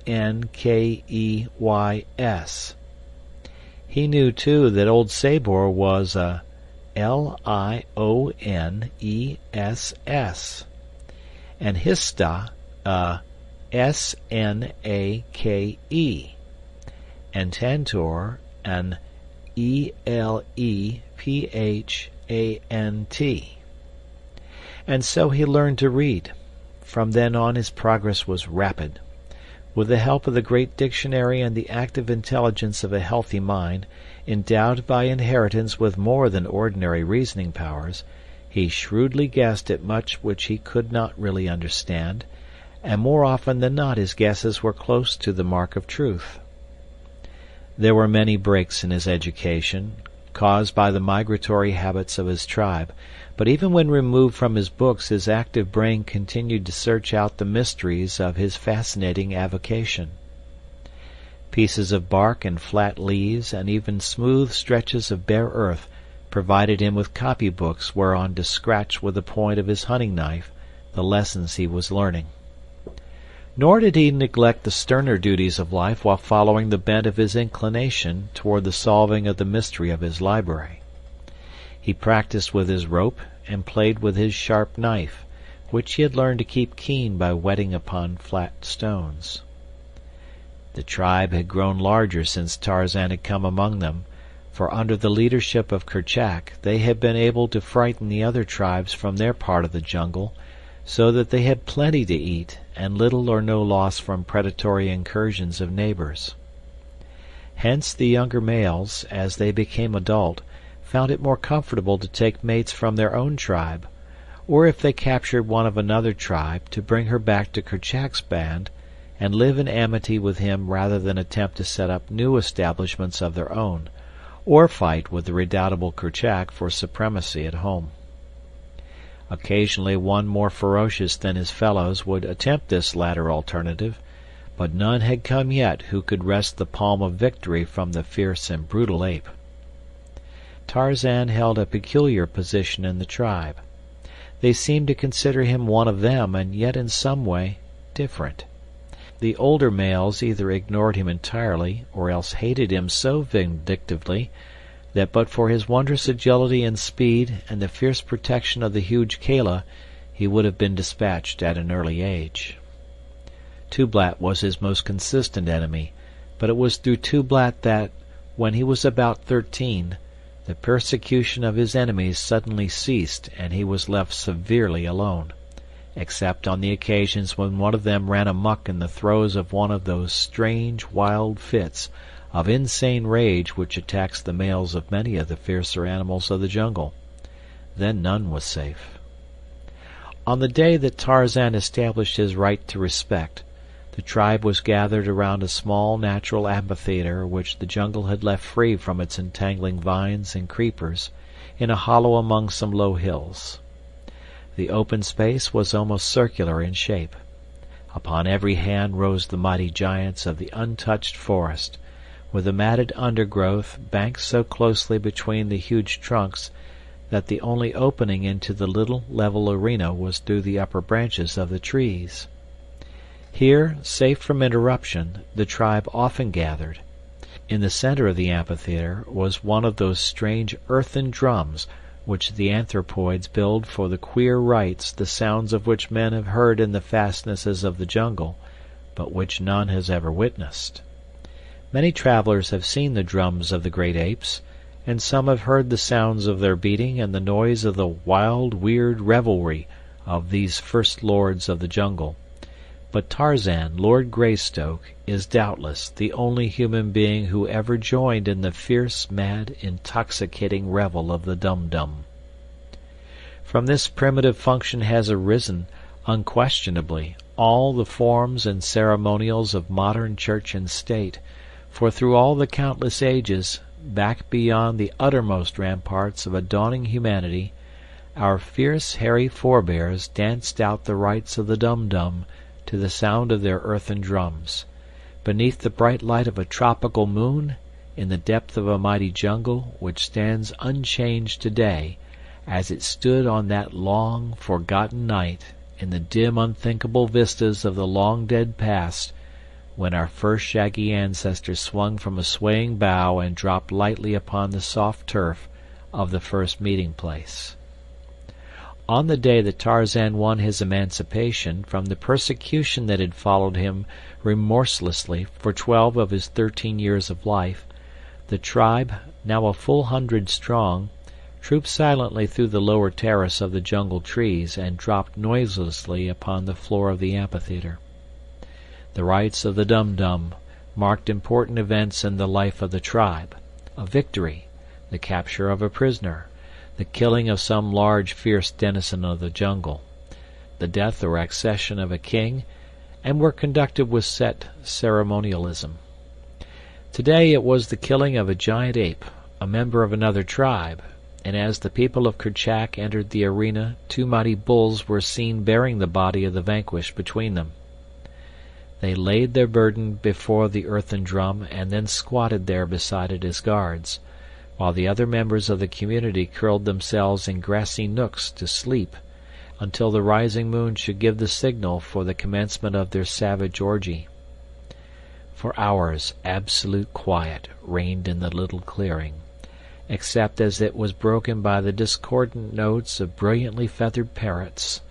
He knew, too, that old Sabor was a L.I.O.N.E.S.S. and Hista a S.N.A.K.E. and Tantor an E.L.E.P.H.A.N.T. And so he learned to read. From then on his progress was rapid. With the help of the great dictionary and the active intelligence of a healthy mind, endowed by inheritance with more than ordinary reasoning powers, he shrewdly guessed at much which he could not really understand, and more often than not his guesses were close to the mark of truth. There were many breaks in his education, caused by the migratory habits of his tribe, but even when removed from his books his active brain continued to search out the mysteries of his fascinating avocation. Pieces of bark and flat leaves and even smooth stretches of bare earth provided him with copybooks whereon to scratch with the point of his hunting knife the lessons he was learning. Nor did he neglect the sterner duties of life while following the bent of his inclination toward the solving of the mystery of his library. He practiced with his rope and played with his sharp knife, which he had learned to keep keen by whetting upon flat stones. The tribe had grown larger since Tarzan had come among them, for under the leadership of Kerchak they had been able to frighten the other tribes from their part of the jungle, so that they had plenty to eat and little or no loss from predatory incursions of neighbors. Hence the younger males, as they became adult, found it more comfortable to take mates from their own tribe, or if they captured one of another tribe, to bring her back to Kerchak's band and live in amity with him rather than attempt to set up new establishments of their own, or fight with the redoubtable Kerchak for supremacy at home. Occasionally one more ferocious than his fellows would attempt this latter alternative, but none had come yet who could wrest the palm of victory from the fierce and brutal ape. Tarzan held a peculiar position in the tribe. They seemed to consider him one of them, and yet in some way different. The older males either ignored him entirely or else hated him so vindictively that but for his wondrous agility and speed and the fierce protection of the huge Kala, he would have been dispatched at an early age. Tublat was his most consistent enemy, but it was through Tublat that, when he was about 13, the persecution of his enemies suddenly ceased and he was left severely alone, except on the occasions when one of them ran amuck in the throes of one of those strange, wild fits of insane rage which attacks the males of many of the fiercer animals of the jungle. Then none was safe. On the day that Tarzan established his right to respect, the tribe was gathered around a small natural amphitheater which the jungle had left free from its entangling vines and creepers, in a hollow among some low hills. The open space was almost circular in shape. Upon every hand rose the mighty giants of the untouched forest, with the matted undergrowth banked so closely between the huge trunks that the only opening into the little level arena was through the upper branches of the trees. Here, safe from interruption, the tribe often gathered. In the center of the amphitheater was one of those strange earthen drums which the anthropoids build for the queer rites the sounds of which men have heard in the fastnesses of the jungle, but which none has ever witnessed. Many travelers have seen the drums of the great apes, and some have heard the sounds of their beating and the noise of the wild, weird revelry of these first lords of the jungle. But Tarzan, Lord Greystoke, is doubtless the only human being who ever joined in the fierce, mad, intoxicating revel of the dum-dum. From this primitive function has arisen, unquestionably, all the forms and ceremonials of modern church and state, for through all the countless ages, back beyond the uttermost ramparts of a dawning humanity, our fierce, hairy forebears danced out the rites of the dum-dum to the sound of their earthen drums, beneath the bright light of a tropical moon, in the depth of a mighty jungle which stands unchanged today, as it stood on that long, forgotten night in the dim, unthinkable vistas of the long-dead past, when our first shaggy ancestor swung from a swaying bough and dropped lightly upon the soft turf of the first meeting-place. On the day that Tarzan won his emancipation from the persecution that had followed him remorselessly for 12 of his 13 years of life, the tribe, now a full 100 strong, trooped silently through the lower terrace of the jungle trees and dropped noiselessly upon the floor of the amphitheater. The rites of the dum-dum marked important events in the life of the tribe: a victory, the capture of a prisoner, the killing of some large fierce denizen of the jungle, the death or accession of a king, and were conducted with set ceremonialism. Today it was the killing of a giant ape, a member of another tribe, and as the people of Kerchak entered the arena 2 mighty bulls were seen bearing the body of the vanquished between them. They laid their burden before the earthen drum and then squatted there beside it as guards, while the other members of the community curled themselves in grassy nooks to sleep until the rising moon should give the signal for the commencement of their savage orgy. For hours absolute quiet reigned in the little clearing, except as it was broken by the discordant notes of brilliantly feathered parrots,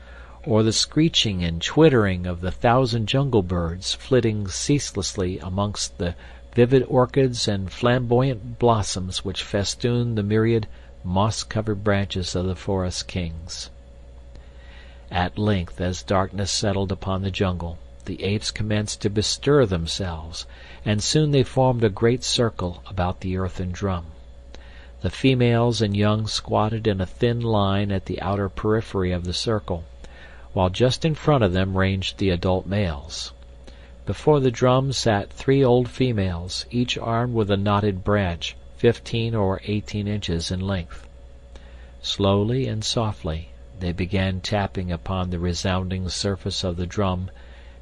or the screeching and twittering of the 1,000 jungle birds flitting ceaselessly amongst the vivid orchids and flamboyant blossoms which festooned the myriad moss-covered branches of the forest kings. At length, as darkness settled upon the jungle, the apes commenced to bestir themselves, and soon they formed a great circle about the earthen drum. The females and young squatted in a thin line at the outer periphery of the circle, while just in front of them ranged the adult males. Before the drum sat 3 old females, each armed with a knotted branch 15 or 18 inches in length. Slowly and softly they began tapping upon the resounding surface of the drum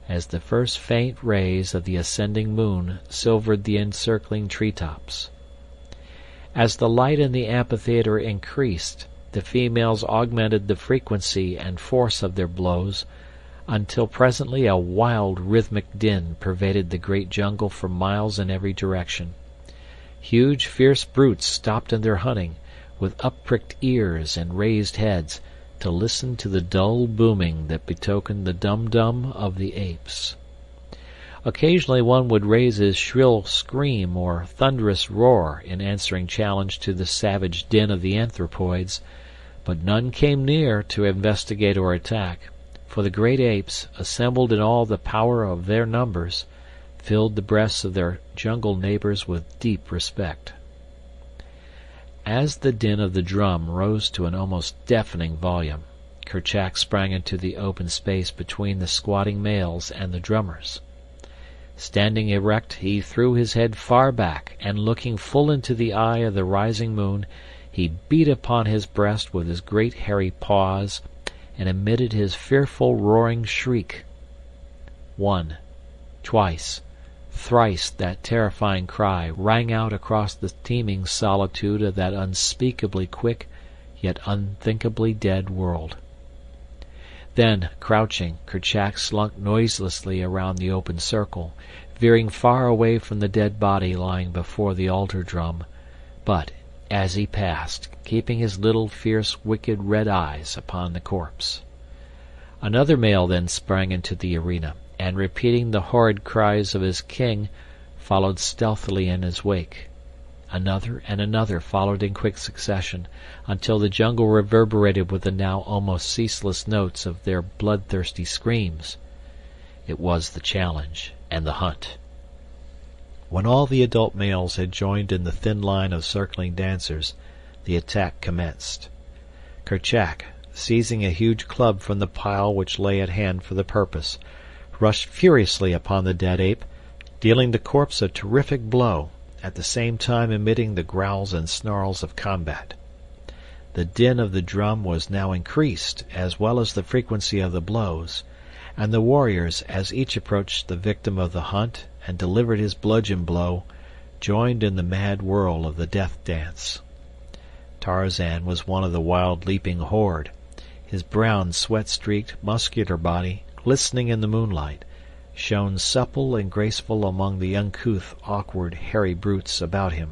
as the first faint rays of the ascending moon silvered the encircling treetops. As the light in the amphitheater increased, the females augmented the frequency and force of their blows, until presently a wild rhythmic din pervaded the great jungle for miles in every direction. Huge, fierce brutes stopped in their hunting, with up-pricked ears and raised heads, to listen to the dull booming that betokened the dum-dum of the apes. Occasionally one would raise his shrill scream or thunderous roar in answering challenge to the savage din of the anthropoids, but none came near to investigate or attack, for the great apes, assembled in all the power of their numbers, filled the breasts of their jungle neighbors with deep respect. As the din of the drum rose to an almost deafening volume, Kerchak sprang into the open space between the squatting males and the drummers. Standing erect, he threw his head far back, and looking full into the eye of the rising moon, he beat upon his breast with his great hairy paws, and emitted his fearful roaring shriek. One, twice, thrice that terrifying cry rang out across the teeming solitude of that unspeakably quick, yet unthinkably dead world. Then, crouching, Kerchak slunk noiselessly around the open circle, veering far away from the dead body lying before the altar drum, but, as he passed, keeping his little fierce wicked red eyes upon the corpse. Another male then sprang into the arena, and repeating the horrid cries of his king, followed stealthily in his wake. Another and another followed in quick succession, until the jungle reverberated with the now almost ceaseless notes of their bloodthirsty screams. It was the challenge and the hunt. When all the adult males had joined in the thin line of circling dancers, the attack commenced. Kerchak, seizing a huge club from the pile which lay at hand for the purpose, rushed furiously upon the dead ape, dealing the corpse a terrific blow, at the same time emitting the growls and snarls of combat. The din of the drum was now increased, as well as the frequency of the blows, and the warriors, as each approached the victim of the hunt and delivered his bludgeon blow, joined in the mad whirl of the death dance. Tarzan was one of the wild leaping horde, his brown, sweat-streaked, muscular body, glistening in the moonlight, shone supple and graceful among the uncouth, awkward, hairy brutes about him.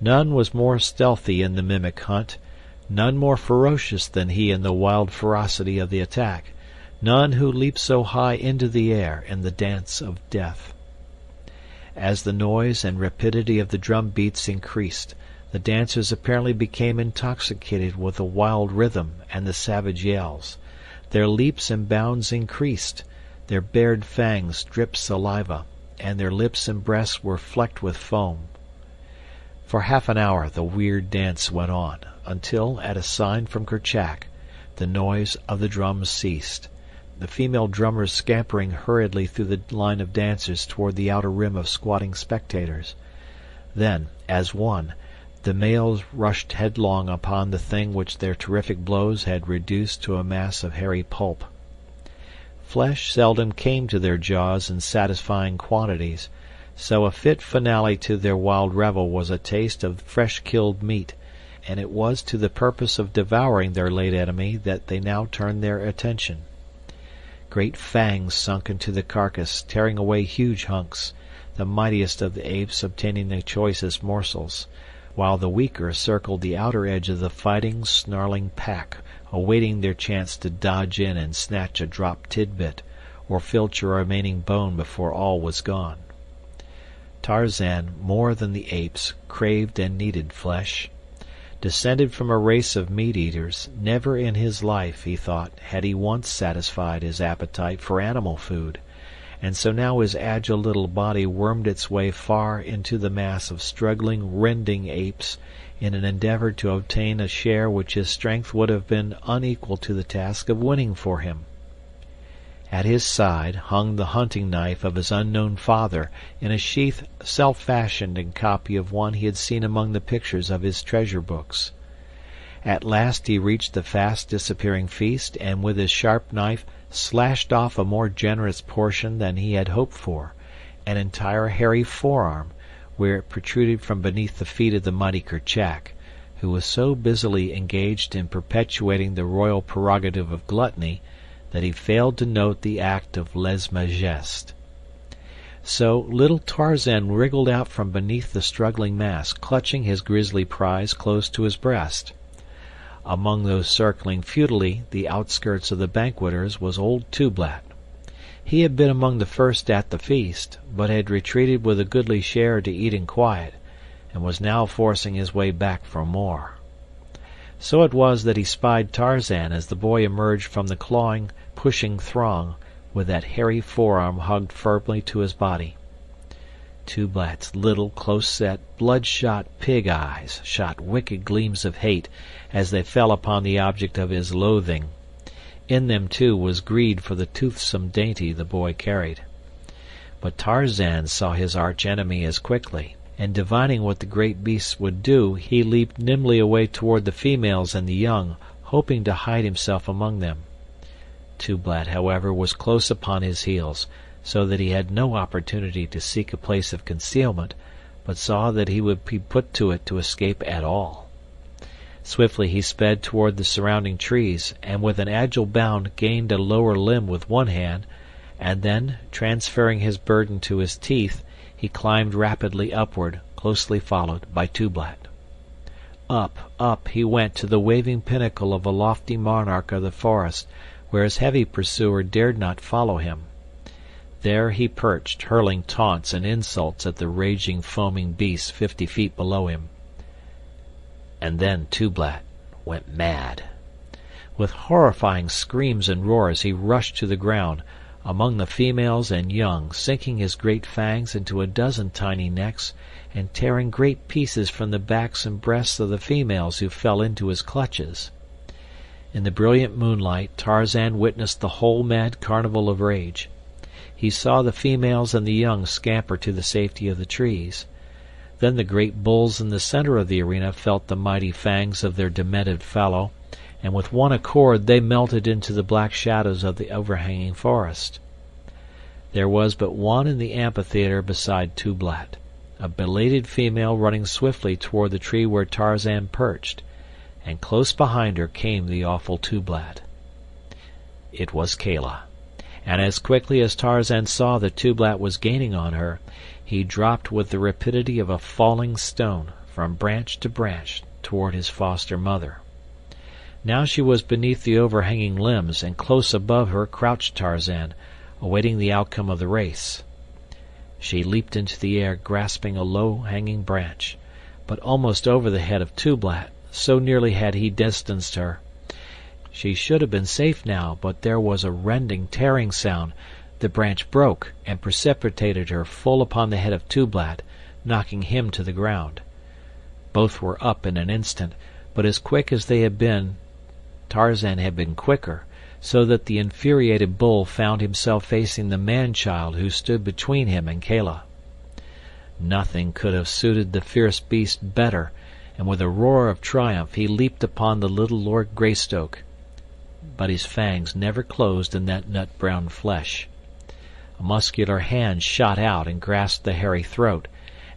None was more stealthy in the mimic hunt, none more ferocious than he in the wild ferocity of the attack, none who leaped so high into the air in the dance of death. As the noise and rapidity of the drum beats increased, the dancers apparently became intoxicated with the wild rhythm and the savage yells. Their leaps and bounds increased, their bared fangs dripped saliva, and their lips and breasts were flecked with foam. For half an hour the weird dance went on, until, at a sign from Kerchak, the noise of the drums ceased, the female drummers scampering hurriedly through the line of dancers toward the outer rim of squatting spectators. Then, as one, the males rushed headlong upon the thing which their terrific blows had reduced to a mass of hairy pulp. Flesh seldom came to their jaws in satisfying quantities, so a fit finale to their wild revel was a taste of fresh-killed meat, and it was to the purpose of devouring their late enemy that they now turned their attention. Great fangs sunk into the carcass, tearing away huge hunks, the mightiest of the apes obtaining the choicest morsels, while the weaker circled the outer edge of the fighting, snarling pack, awaiting their chance to dodge in and snatch a dropped tidbit, or filch a remaining bone before all was gone. Tarzan, more than the apes, craved and needed flesh. Descended from a race of meat-eaters, never in his life, he thought, had he once satisfied his appetite for animal food, and so now his agile little body wormed its way far into the mass of struggling, rending apes in an endeavor to obtain a share which his strength would have been unequal to the task of winning for him. At his side hung the hunting knife of his unknown father in a sheath self-fashioned in copy of one he had seen among the pictures of his treasure books. At last he reached the fast-disappearing feast, and with his sharp knife slashed off a more generous portion than he had hoped for, an entire hairy forearm, where it protruded from beneath the feet of the mighty Kerchak, who was so busily engaged in perpetuating the royal prerogative of gluttony that he failed to note the act of lèse-majesté. So little Tarzan wriggled out from beneath the struggling mass, clutching his grisly prize close to his breast. Among those circling futilely the outskirts of the banqueters was old Tublat. He had been among the first at the feast, but had retreated with a goodly share to eat in quiet, and was now forcing his way back for more. So it was that he spied Tarzan as the boy emerged from the clawing, pushing throng, with that hairy forearm hugged firmly to his body. Tublat's little, close-set, bloodshot pig eyes shot wicked gleams of hate as they fell upon the object of his loathing. In them, too, was greed for the toothsome dainty the boy carried. But Tarzan saw his arch-enemy as quickly, and divining what the great beasts would do, he leaped nimbly away toward the females and the young, hoping to hide himself among them. Tublat, however, was close upon his heels, so that he had no opportunity to seek a place of concealment, but saw that he would be put to it to escape at all. Swiftly he sped toward the surrounding trees, and with an agile bound gained a lower limb with one hand, and then, transferring his burden to his teeth, he climbed rapidly upward, closely followed by Tublat. Up, up he went to the waving pinnacle of a lofty monarch of the forest, where his heavy pursuer dared not follow him. There he perched, hurling taunts and insults at the raging, foaming beasts 50 feet below him. And then Tublat went mad. With horrifying screams and roars he rushed to the ground, among the females and young, sinking his great fangs into a dozen tiny necks and tearing great pieces from the backs and breasts of the females who fell into his clutches. In the brilliant moonlight Tarzan witnessed the whole mad carnival of rage. He saw the females and the young scamper to the safety of the trees. Then the great bulls in the center of the arena felt the mighty fangs of their demented fellow, and with one accord they melted into the black shadows of the overhanging forest. There was but one in the amphitheater beside Tublat, a belated female running swiftly toward the tree where Tarzan perched, and close behind her came the awful Tublat. It was Kala, and as quickly as Tarzan saw that Tublat was gaining on her, he dropped with the rapidity of a falling stone from branch to branch toward his foster mother. Now she was beneath the overhanging limbs, and close above her crouched Tarzan, awaiting the outcome of the race. She leaped into the air, grasping a low-hanging branch, but almost over the head of Tublat, so nearly had he distanced her. She should have been safe now, but there was a rending, tearing sound. The branch broke and precipitated her full upon the head of Tublat, knocking him to the ground. Both were up in an instant, but as quick as they had been, Tarzan had been quicker, so that the infuriated bull found himself facing the man-child who stood between him and Kala. Nothing could have suited the fierce beast better, and with a roar of triumph he leaped upon the little Lord Greystoke. But his fangs never closed in that nut-brown flesh. A muscular hand shot out and grasped the hairy throat,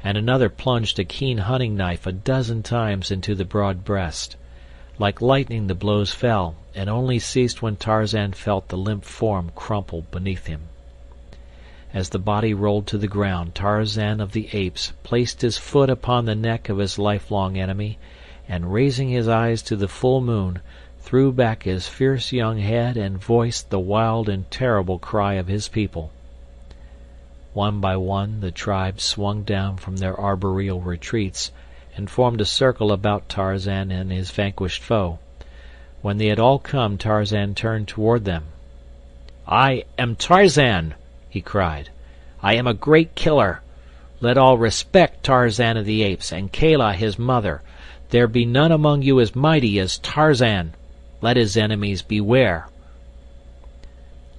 and another plunged a keen hunting knife a dozen times into the broad breast. Like lightning the blows fell, and only ceased when Tarzan felt the limp form crumple beneath him. As the body rolled to the ground, Tarzan of the Apes placed his foot upon the neck of his lifelong enemy, and raising his eyes to the full moon, threw back his fierce young head and voiced the wild and terrible cry of his people. One by one the tribes swung down from their arboreal retreats, and formed a circle about Tarzan and his vanquished foe. When they had all come, Tarzan turned toward them. "I am Tarzan!" he cried. "I am a great killer. Let all respect Tarzan of the Apes, and Kala his mother. There be none among you as mighty as Tarzan. Let his enemies beware."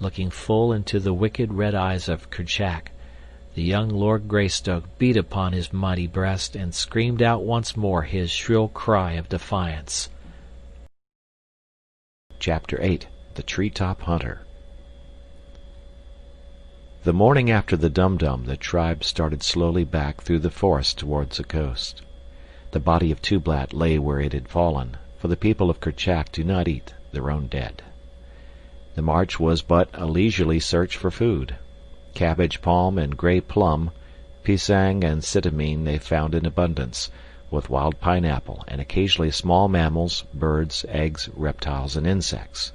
Looking full into the wicked red eyes of Kerchak, the young Lord Greystoke beat upon his mighty breast and screamed out once more his shrill cry of defiance. Chapter 8. The Treetop Hunter. The morning after the Dum-Dum, the tribe started slowly back through the forest towards the coast. The body of Tublat lay where it had fallen, for the people of Kerchak do not eat their own dead. The march was but a leisurely search for food. Cabbage palm and gray plum, pisang and cinnamon they found in abundance, with wild pineapple and occasionally small mammals, birds, eggs, reptiles, and insects.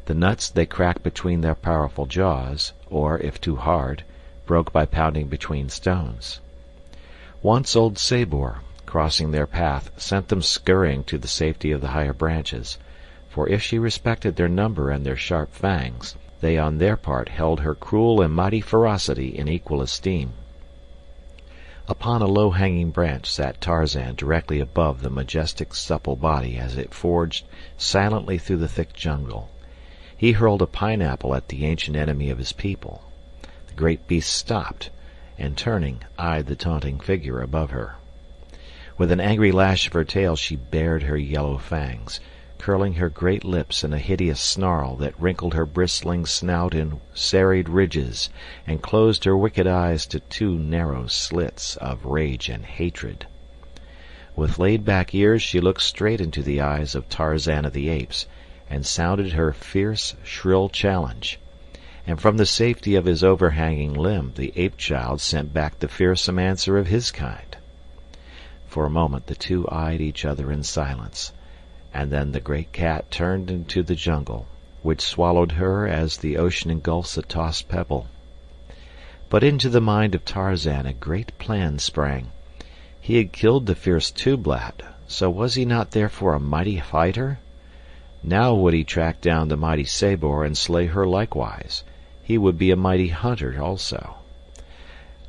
The nuts they cracked between their powerful jaws, or, if too hard, broke by pounding between stones. Once old Sabor, crossing their path, sent them scurrying to the safety of the higher branches, for if she respected their number and their sharp fangs, they on their part held her cruel and mighty ferocity in equal esteem. Upon a low-hanging branch sat Tarzan directly above the majestic supple body as it forged silently through the thick jungle. He hurled a pineapple at the ancient enemy of his people. The great beast stopped, and turning, eyed the taunting figure above her. With an angry lash of her tail she bared her yellow fangs, curling her great lips in a hideous snarl that wrinkled her bristling snout in serried ridges and closed her wicked eyes to two narrow slits of rage and hatred. With laid-back ears she looked straight into the eyes of Tarzan of the Apes, and sounded her fierce, shrill challenge. And from the safety of his overhanging limb the ape-child sent back the fearsome answer of his kind. For a moment the two eyed each other in silence, and then the great cat turned into the jungle, which swallowed her as the ocean engulfs a tossed pebble. But into the mind of Tarzan a great plan sprang. He had killed the fierce Tublat, so was he not therefore a mighty fighter? Now would he track down the mighty Sabor and slay her likewise. He would be a mighty hunter also.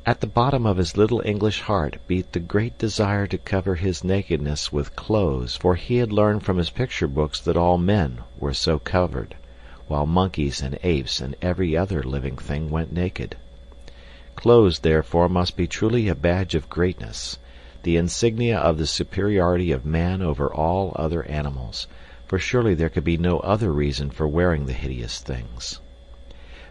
At the bottom of his little English heart beat the great desire to cover his nakedness with clothes, for he had learned from his picture books that all men were so covered, while monkeys and apes and every other living thing went naked. Clothes, therefore, must be truly a badge of greatness, the insignia of the superiority of man over all other animals, for surely there could be no other reason for wearing the hideous things.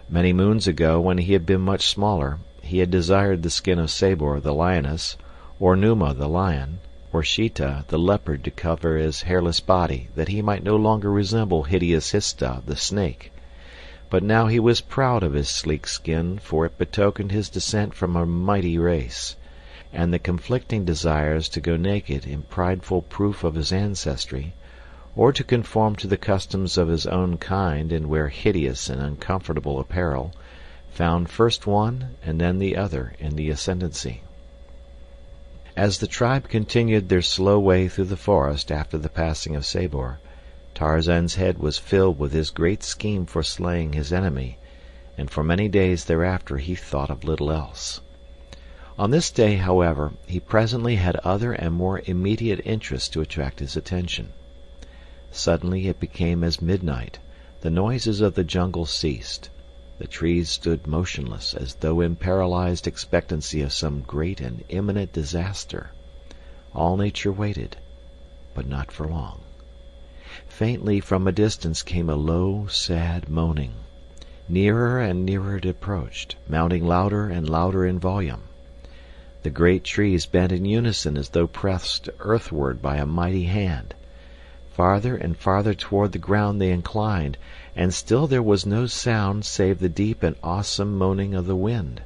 Many moons ago, when he had been much smaller, he had desired the skin of Sabor the lioness, or Numa the lion, or Sheeta the leopard to cover his hairless body, that he might no longer resemble hideous Hista the snake. But now he was proud of his sleek skin, for it betokened his descent from a mighty race, and the conflicting desires to go naked in prideful proof of his ancestry, or to conform to the customs of his own kind and wear hideous and uncomfortable apparel, found first one and then the other in the ascendancy. As the tribe continued their slow way through the forest after the passing of Sabor, Tarzan's head was filled with his great scheme for slaying his enemy, and for many days thereafter he thought of little else. On this day, however, he presently had other and more immediate interests to attract his attention. Suddenly it became as midnight. The noises of the jungle ceased. The trees stood motionless, as though in paralyzed expectancy of some great and imminent disaster. All nature waited, but not for long. Faintly from a distance came a low, sad moaning. Nearer and nearer it approached, mounting louder and louder in volume. The great trees bent in unison as though pressed earthward by a mighty hand. Farther and farther toward the ground they inclined, and still there was no sound save the deep and awesome moaning of the wind.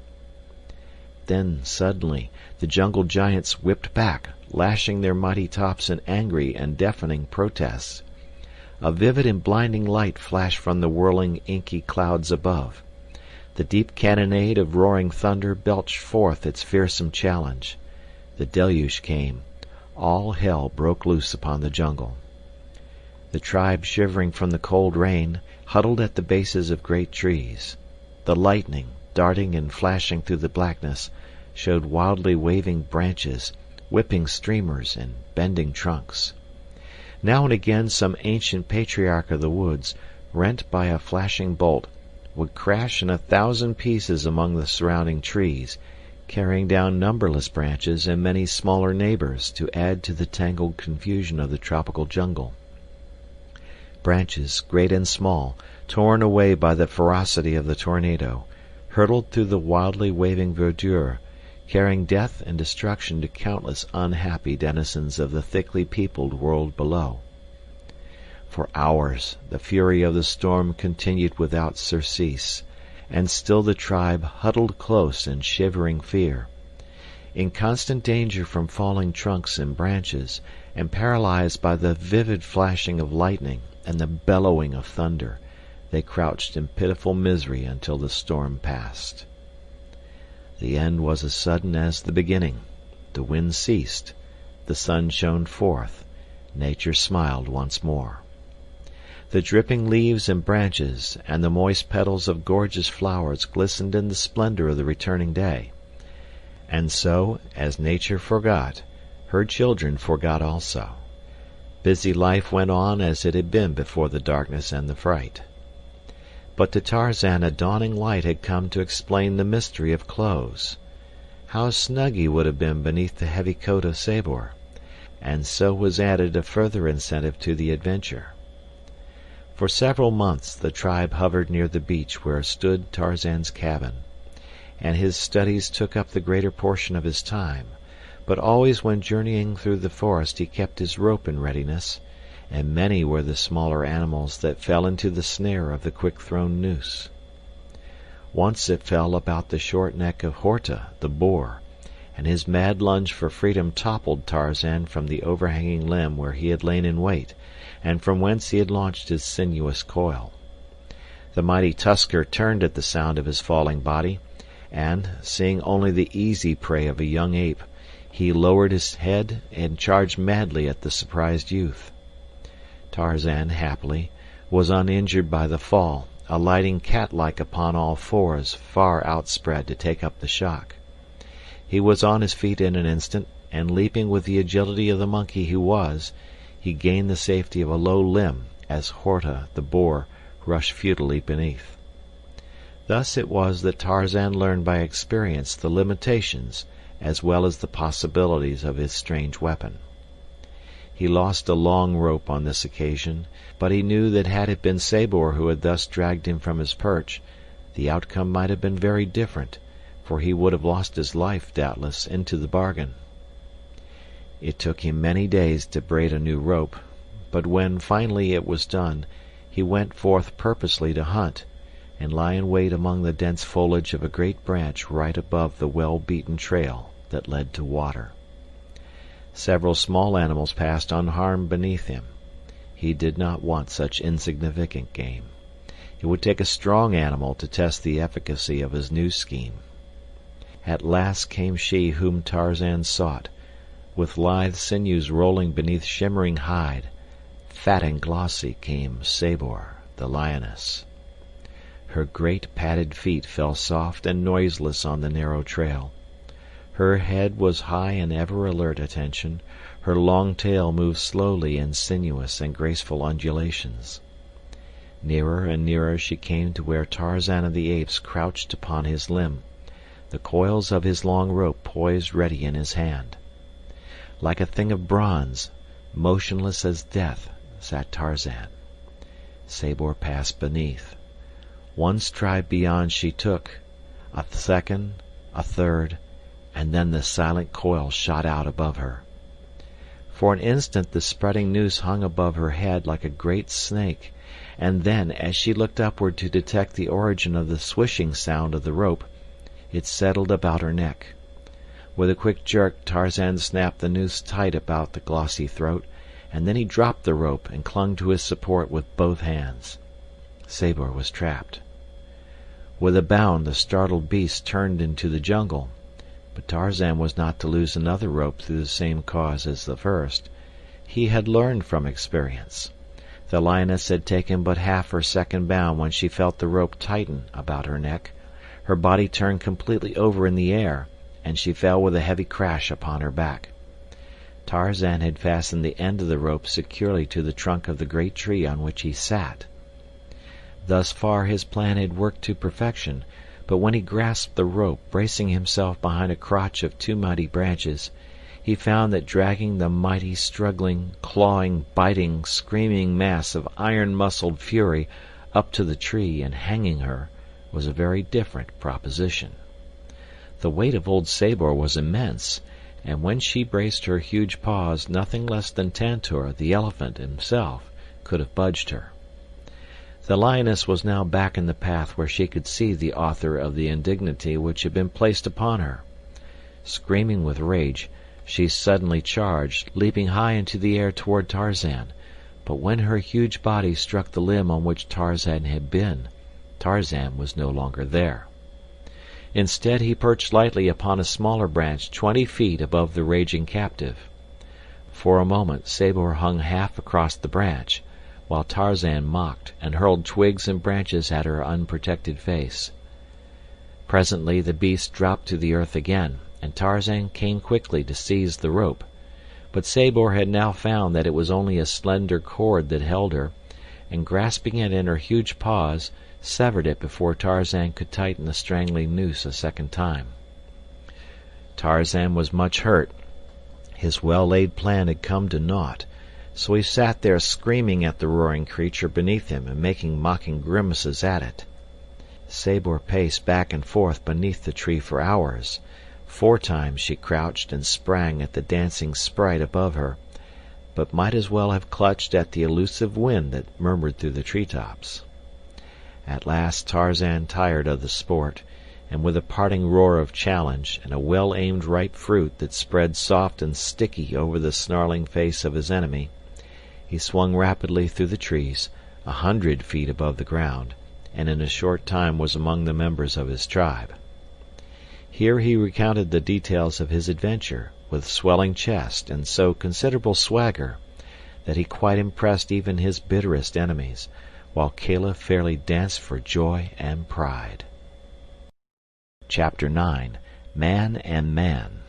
Then suddenly the jungle giants whipped back, lashing their mighty tops in angry and deafening protests. A vivid and blinding light flashed from the whirling inky clouds above. The deep cannonade of roaring thunder belched forth its fearsome challenge. The deluge came. All hell broke loose upon the jungle. The tribe, shivering from the cold rain, huddled at the bases of great trees. The lightning, darting and flashing through the blackness, showed wildly waving branches, whipping streamers, and bending trunks. Now and again some ancient patriarch of the woods, rent by a flashing bolt, would crash in 1,000 pieces among the surrounding trees, carrying down numberless branches and many smaller neighbors to add to the tangled confusion of the tropical jungle. Branches, great and small, torn away by the ferocity of the tornado, hurtled through the wildly waving verdure, carrying death and destruction to countless unhappy denizens of the thickly peopled world below. For hours the fury of the storm continued without surcease, and still the tribe huddled close in shivering fear. In constant danger from falling trunks and branches, and paralyzed by the vivid flashing of lightning and the bellowing of thunder, they crouched in pitiful misery until the storm passed. The end was as sudden as the beginning. The wind ceased, the sun shone forth, nature smiled once more. The dripping leaves and branches and the moist petals of gorgeous flowers glistened in the splendor of the returning day. And so, as nature forgot, her children forgot also. Busy life went on as it had been before the darkness and the fright. But to Tarzan a dawning light had come to explain the mystery of clothes. How snug he would have been beneath the heavy coat of Sabor, and so was added a further incentive to the adventure. For several months the tribe hovered near the beach where stood Tarzan's cabin, and his studies took up the greater portion of his time, but always when journeying through the forest he kept his rope in readiness, and many were the smaller animals that fell into the snare of the quick-thrown noose. Once it fell about the short neck of Horta, the boar, and his mad lunge for freedom toppled Tarzan from the overhanging limb where he had lain in wait, and from whence he had launched his sinuous coil. The mighty tusker turned at the sound of his falling body, and, seeing only the easy prey of a young ape, he lowered his head and charged madly at the surprised youth. Tarzan, happily, was uninjured by the fall, alighting cat-like upon all fours far outspread to take up the shock. He was on his feet in an instant, and leaping with the agility of the monkey he was, he gained the safety of a low limb as Horta, the boar, rushed futilely beneath. Thus it was that Tarzan learned by experience the limitations as well as the possibilities of his strange weapon. He lost a long rope on this occasion, but he knew that had it been Sabor who had thus dragged him from his perch, the outcome might have been very different, for he would have lost his life, doubtless, into the bargain. It took him many days to braid a new rope, but when finally it was done, he went forth purposely to hunt, and lie in wait among the dense foliage of a great branch right above the well-beaten trail that led to water. Several small animals passed unharmed beneath him. He did not want such insignificant game. It would take a strong animal to test the efficacy of his new scheme. At last came she whom Tarzan sought, with lithe sinews rolling beneath shimmering hide. Fat and glossy came Sabor, the lioness. Her great padded feet fell soft and noiseless on the narrow trail. Her head was high in ever-alert attention, her long tail moved slowly in sinuous and graceful undulations. Nearer and nearer she came to where Tarzan of the Apes crouched upon his limb, the coils of his long rope poised ready in his hand. Like a thing of bronze, motionless as death, sat Tarzan. Sabor passed beneath. One stride beyond she took, a second, a third, and then the silent coil shot out above her. For an instant the spreading noose hung above her head like a great snake, and then, as she looked upward to detect the origin of the swishing sound of the rope, it settled about her neck. With a quick jerk Tarzan snapped the noose tight about the glossy throat, and then he dropped the rope and clung to his support with both hands. Sabor was trapped. With a bound the startled beast turned into the jungle, but Tarzan was not to lose another rope through the same cause as the first. He had learned from experience. The lioness had taken but half her second bound when she felt the rope tighten about her neck. Her body turned completely over in the air, and she fell with a heavy crash upon her back. Tarzan had fastened the end of the rope securely to the trunk of the great tree on which he sat. Thus far his plan had worked to perfection, but when he grasped the rope, bracing himself behind a crotch of two mighty branches, he found that dragging the mighty, struggling, clawing, biting, screaming mass of iron-muscled fury up to the tree and hanging her was a very different proposition. The weight of old Sabor was immense, and when she braced her huge paws, nothing less than Tantor, the elephant himself, could have budged her. The lioness was now back in the path where she could see the author of the indignity which had been placed upon her. Screaming with rage, she suddenly charged, leaping high into the air toward Tarzan, but when her huge body struck the limb on which Tarzan had been, Tarzan was no longer there. Instead, he perched lightly upon a smaller branch 20 feet above the raging captive. For a moment Sabor hung half across the branch, while Tarzan mocked and hurled twigs and branches at her unprotected face. Presently the beast dropped to the earth again, and Tarzan came quickly to seize the rope, but Sabor had now found that it was only a slender cord that held her, and grasping it in her huge paws, severed it before Tarzan could tighten the strangling noose a second time. Tarzan was much hurt. His well-laid plan had come to naught, so he sat there screaming at the roaring creature beneath him and making mocking grimaces at it. Sabor paced back and forth beneath the tree for hours. 4 times she crouched and sprang at the dancing sprite above her, but might as well have clutched at the elusive wind that murmured through the treetops. At last Tarzan tired of the sport, and with a parting roar of challenge and a well-aimed ripe fruit that spread soft and sticky over the snarling face of his enemy, he swung rapidly through the trees, 100 feet above the ground, and in a short time was among the members of his tribe. Here he recounted the details of his adventure, with swelling chest and so considerable swagger that he quite impressed even his bitterest enemies, while Kala fairly danced for joy and pride. Chapter 9. Man and Man.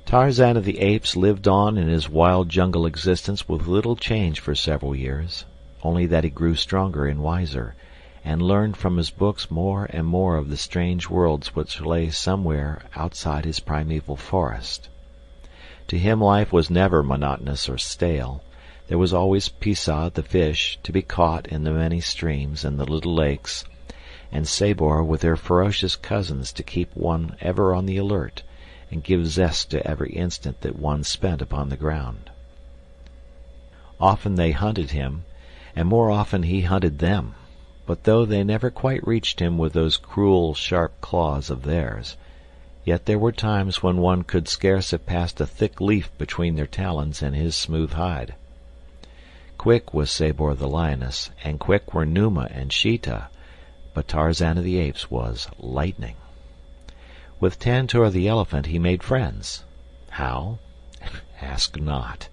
Tarzan of the Apes lived on in his wild jungle existence with little change for several years, only that he grew stronger and wiser, and learned from his books more and more of the strange worlds which lay somewhere outside his primeval forest. To him life was never monotonous or stale. There was always Pisa the fish to be caught in the many streams and the little lakes, and Sabor with their ferocious cousins to keep one ever on the alert and give zest to every instant that one spent upon the ground. Often they hunted him, and more often he hunted them, but though they never quite reached him with those cruel, sharp claws of theirs, yet there were times when one could scarce have passed a thick leaf between their talons and his smooth hide. Quick was Sabor the lioness, and quick were Numa and Sheeta, but Tarzan of the Apes was lightning. With Tantor the elephant he made friends. How? Ask not.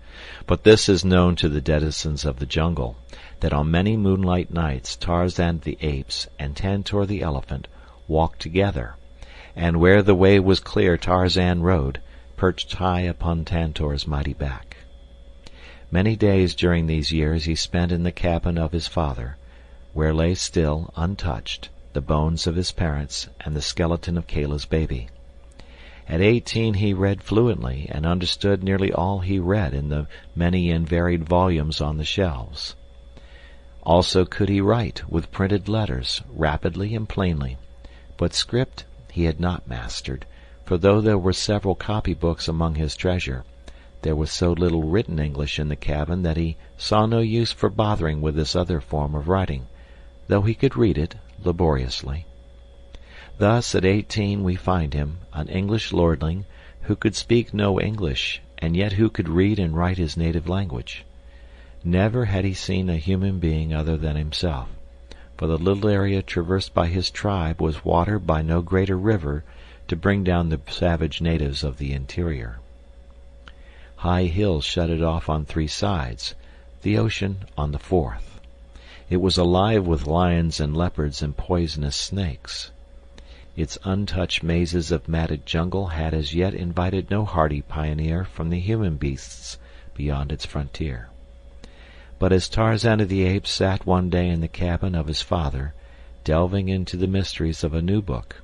But this is known to the denizens of the jungle, that on many moonlight nights Tarzan of the Apes and Tantor the elephant walked together, and where the way was clear Tarzan rode, perched high upon Tantor's mighty back. Many days during these years he spent in the cabin of his father, where lay still, untouched, the bones of his parents and the skeleton of Kala's baby. At 18 he read fluently and understood nearly all he read in the many and varied volumes on the shelves. Also could he write, with printed letters, rapidly and plainly, but script he had not mastered, for though there were several copybooks among his treasure, there was so little written English in the cabin that he saw no use for bothering with this other form of writing, though he could read it laboriously. Thus at 18 we find him, an English lordling, who could speak no English, and yet who could read and write his native language. Never had he seen a human being other than himself, for the little area traversed by his tribe was watered by no greater river to bring down the savage natives of the interior. High hills shut it off on 3 sides, the ocean on the 4th. It was alive with lions and leopards and poisonous snakes. Its untouched mazes of matted jungle had as yet invited no hardy pioneer from the human beasts beyond its frontier. But as Tarzan of the Apes sat one day in the cabin of his father, delving into the mysteries of a new book,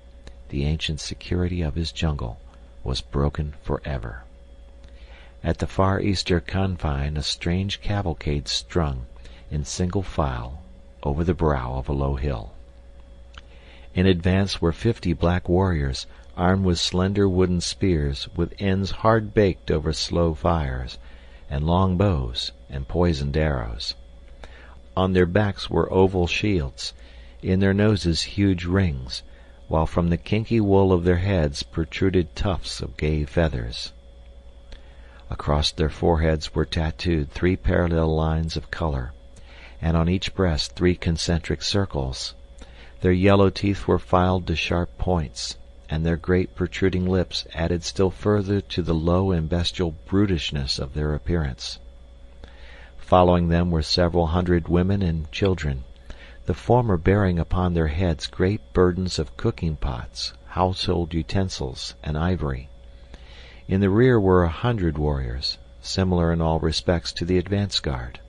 the ancient security of his jungle was broken forever. At the far eastern confine a strange cavalcade strung, in single file, over the brow of a low hill. In advance were 50 black warriors, armed with slender wooden spears, with ends hard baked over slow fires, and long bows and poisoned arrows. On their backs were oval shields, in their noses huge rings, while from the kinky wool of their heads protruded tufts of gay feathers. Across their foreheads were tattooed 3 parallel lines of color, and on each breast 3 concentric circles. Their yellow teeth were filed to sharp points, and their great protruding lips added still further to the low and bestial brutishness of their appearance. Following them were several hundred women and children, the former bearing upon their heads great burdens of cooking pots, household utensils, and ivory. In the rear were 100 warriors, similar in all respects to the advance guard.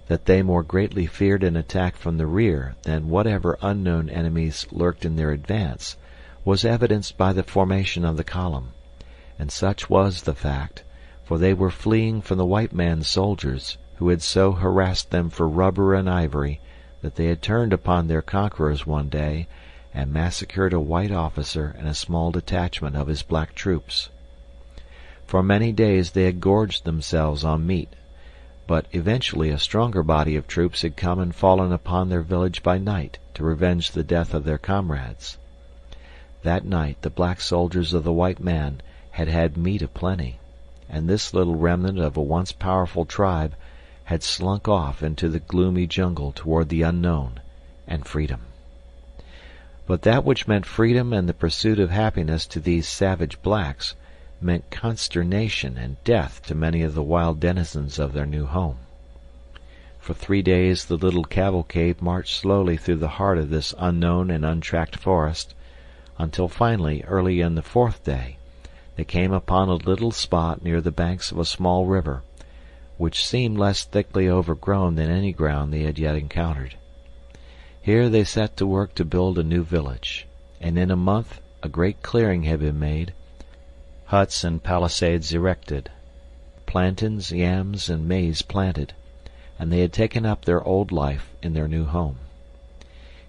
That they more greatly feared an attack from the rear than whatever unknown enemies lurked in their advance was evidenced by the formation of the column, and such was the fact, for they were fleeing from the white man's soldiers, who had so harassed them for rubber and ivory that they had turned upon their conquerors one day and massacred a white officer and a small detachment of his black troops. For many days they had gorged themselves on meat, but eventually a stronger body of troops had come and fallen upon their village by night to revenge the death of their comrades. That night the black soldiers of the white man had had meat aplenty, and this little remnant of a once powerful tribe had slunk off into the gloomy jungle toward the unknown and freedom. But that which meant freedom and the pursuit of happiness to these savage blacks meant consternation and death to many of the wild denizens of their new home. For 3 days the little cavalcade marched slowly through the heart of this unknown and untracked forest, until finally, early in the 4th day, they came upon a little spot near the banks of a small river, which seemed less thickly overgrown than any ground they had yet encountered. Here they set to work to build a new village, and in a month a great clearing had been made, huts and palisades erected, plantains, yams, and maize planted, and they had taken up their old life in their new home.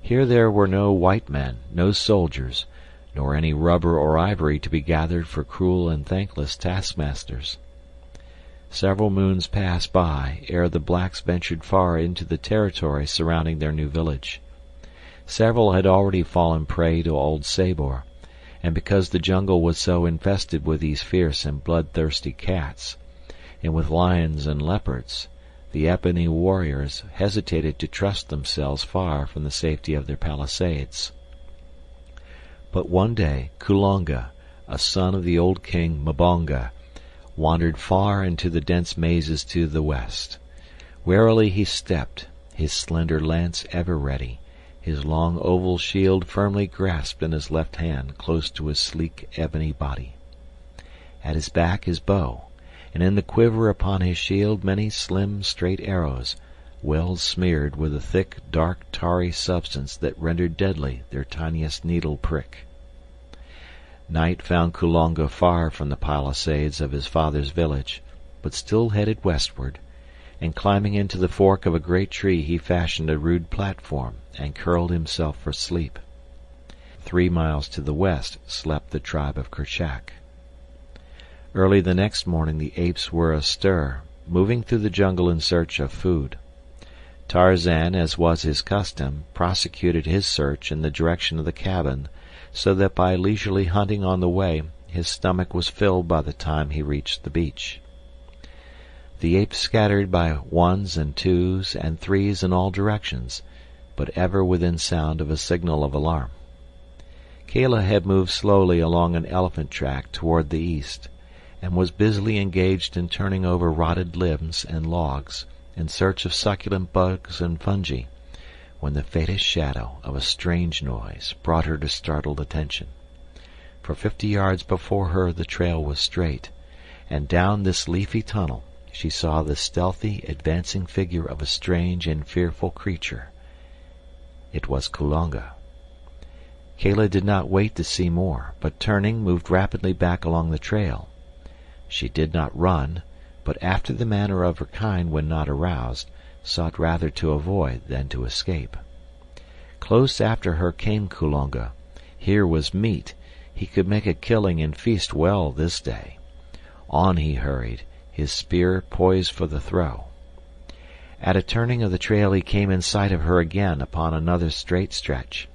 Here there were no white men, no soldiers, nor any rubber or ivory to be gathered for cruel and thankless taskmasters. Several moons passed by ere the blacks ventured far into the territory surrounding their new village. Several had already fallen prey to old Sabor, and because the jungle was so infested with these fierce and bloodthirsty cats, and with lions and leopards, the ebony warriors hesitated to trust themselves far from the safety of their palisades. But one day Kulonga, a son of the old king Mbonga, wandered far into the dense mazes to the west. Warily he stepped, his slender lance ever ready, his long oval shield firmly grasped in his left hand close to his sleek ebony body. At his back his bow, and in the quiver upon his shield many slim straight arrows, well smeared with a thick dark tarry substance that rendered deadly their tiniest needle prick. Night found Kulonga far from the palisades of his father's village, but still headed westward, and climbing into the fork of a great tree he fashioned a rude platform and curled himself for sleep. 3 miles to the west slept the tribe of Kerchak. Early the next morning the apes were astir, moving through the jungle in search of food. Tarzan, as was his custom, prosecuted his search in the direction of the cabin, so that by leisurely hunting on the way his stomach was filled by the time he reached the beach. The apes scattered by ones and twos and threes in all directions, but ever within sound of a signal of alarm. Kala had moved slowly along an elephant track toward the east, and was busily engaged in turning over rotted limbs and logs in search of succulent bugs and fungi, when the faintest shadow of a strange noise brought her to startled attention. For 50 yards before her the trail was straight, and down this leafy tunnel she saw the stealthy advancing figure of a strange and fearful creature. It was Kulonga. Kala did not wait to see more, but turning, moved rapidly back along the trail. She did not run, but after the manner of her kind when not aroused, sought rather to avoid than to escape. Close after her came Kulonga. Here was meat. He could make a killing and feast well this day. On he hurried, his spear poised for the throw. At a turning of the trail he came in sight of her again upon another straight stretch.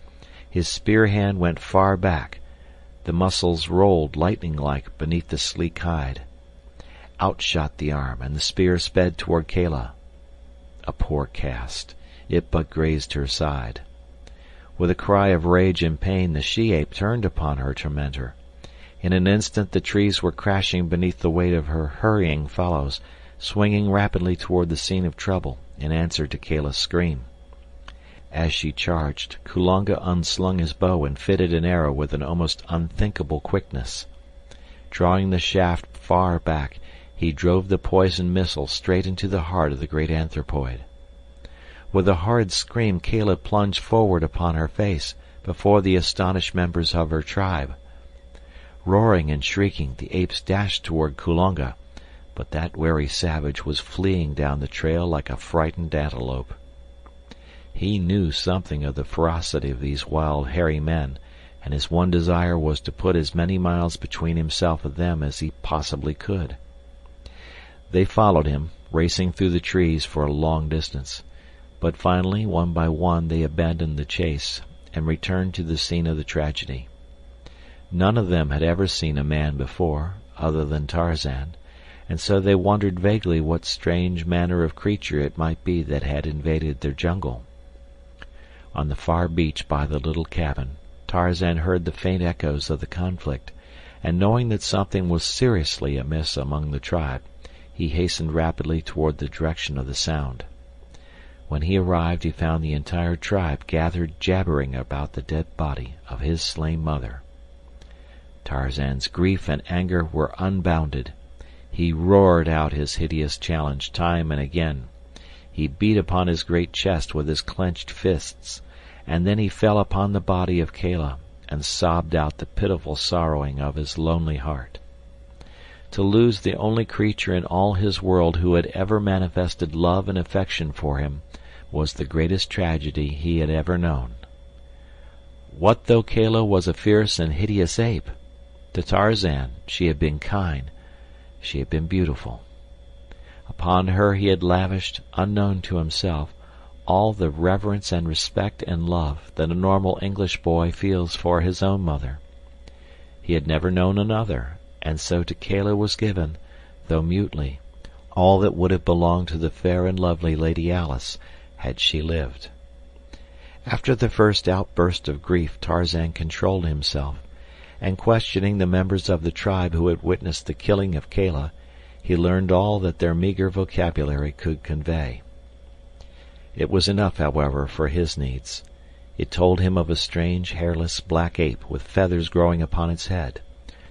His spear hand went far back. The muscles rolled lightning-like beneath the sleek hide. Out shot the arm, and the spear sped toward Kala. A poor cast. It but grazed her side. With a cry of rage and pain, the she-ape turned upon her tormentor. In an instant the trees were crashing beneath the weight of her hurrying fellows, swinging rapidly toward the scene of trouble, in answer to Kala's scream. As she charged, Kulonga unslung his bow and fitted an arrow with an almost unthinkable quickness. Drawing the shaft far back, he drove the poisoned missile straight into the heart of the great anthropoid. With a horrid scream, Kala plunged forward upon her face, before the astonished members of her tribe. Roaring and shrieking, the apes dashed toward Kulonga, but that wary savage was fleeing down the trail like a frightened antelope. He knew something of the ferocity of these wild, hairy men, and his one desire was to put as many miles between himself and them as he possibly could. They followed him, racing through the trees for a long distance, but finally, one by one, they abandoned the chase and returned to the scene of the tragedy. None of them had ever seen a man before, other than Tarzan, and so they wondered vaguely what strange manner of creature it might be that had invaded their jungle. On the far beach by the little cabin, Tarzan heard the faint echoes of the conflict, and knowing that something was seriously amiss among the tribe, he hastened rapidly toward the direction of the sound. When he arrived, he found the entire tribe gathered jabbering about the dead body of his slain mother. Tarzan's grief and anger were unbounded. He roared out his hideous challenge time and again. He beat upon his great chest with his clenched fists, and then he fell upon the body of Kala and sobbed out the pitiful sorrowing of his lonely heart. To lose the only creature in all his world who had ever manifested love and affection for him was the greatest tragedy he had ever known. What though Kala was a fierce and hideous ape? To Tarzan she had been kind, she had been beautiful. Upon her he had lavished, unknown to himself, all the reverence and respect and love that a normal English boy feels for his own mother. He had never known another, and so to Kala was given, though mutely, all that would have belonged to the fair and lovely Lady Alice had she lived. After the first outburst of grief, Tarzan controlled himself, and questioning the members of the tribe who had witnessed the killing of Kala, he learned all that their meager vocabulary could convey. It was enough, however, for his needs. It told him of a strange, hairless black ape with feathers growing upon its head,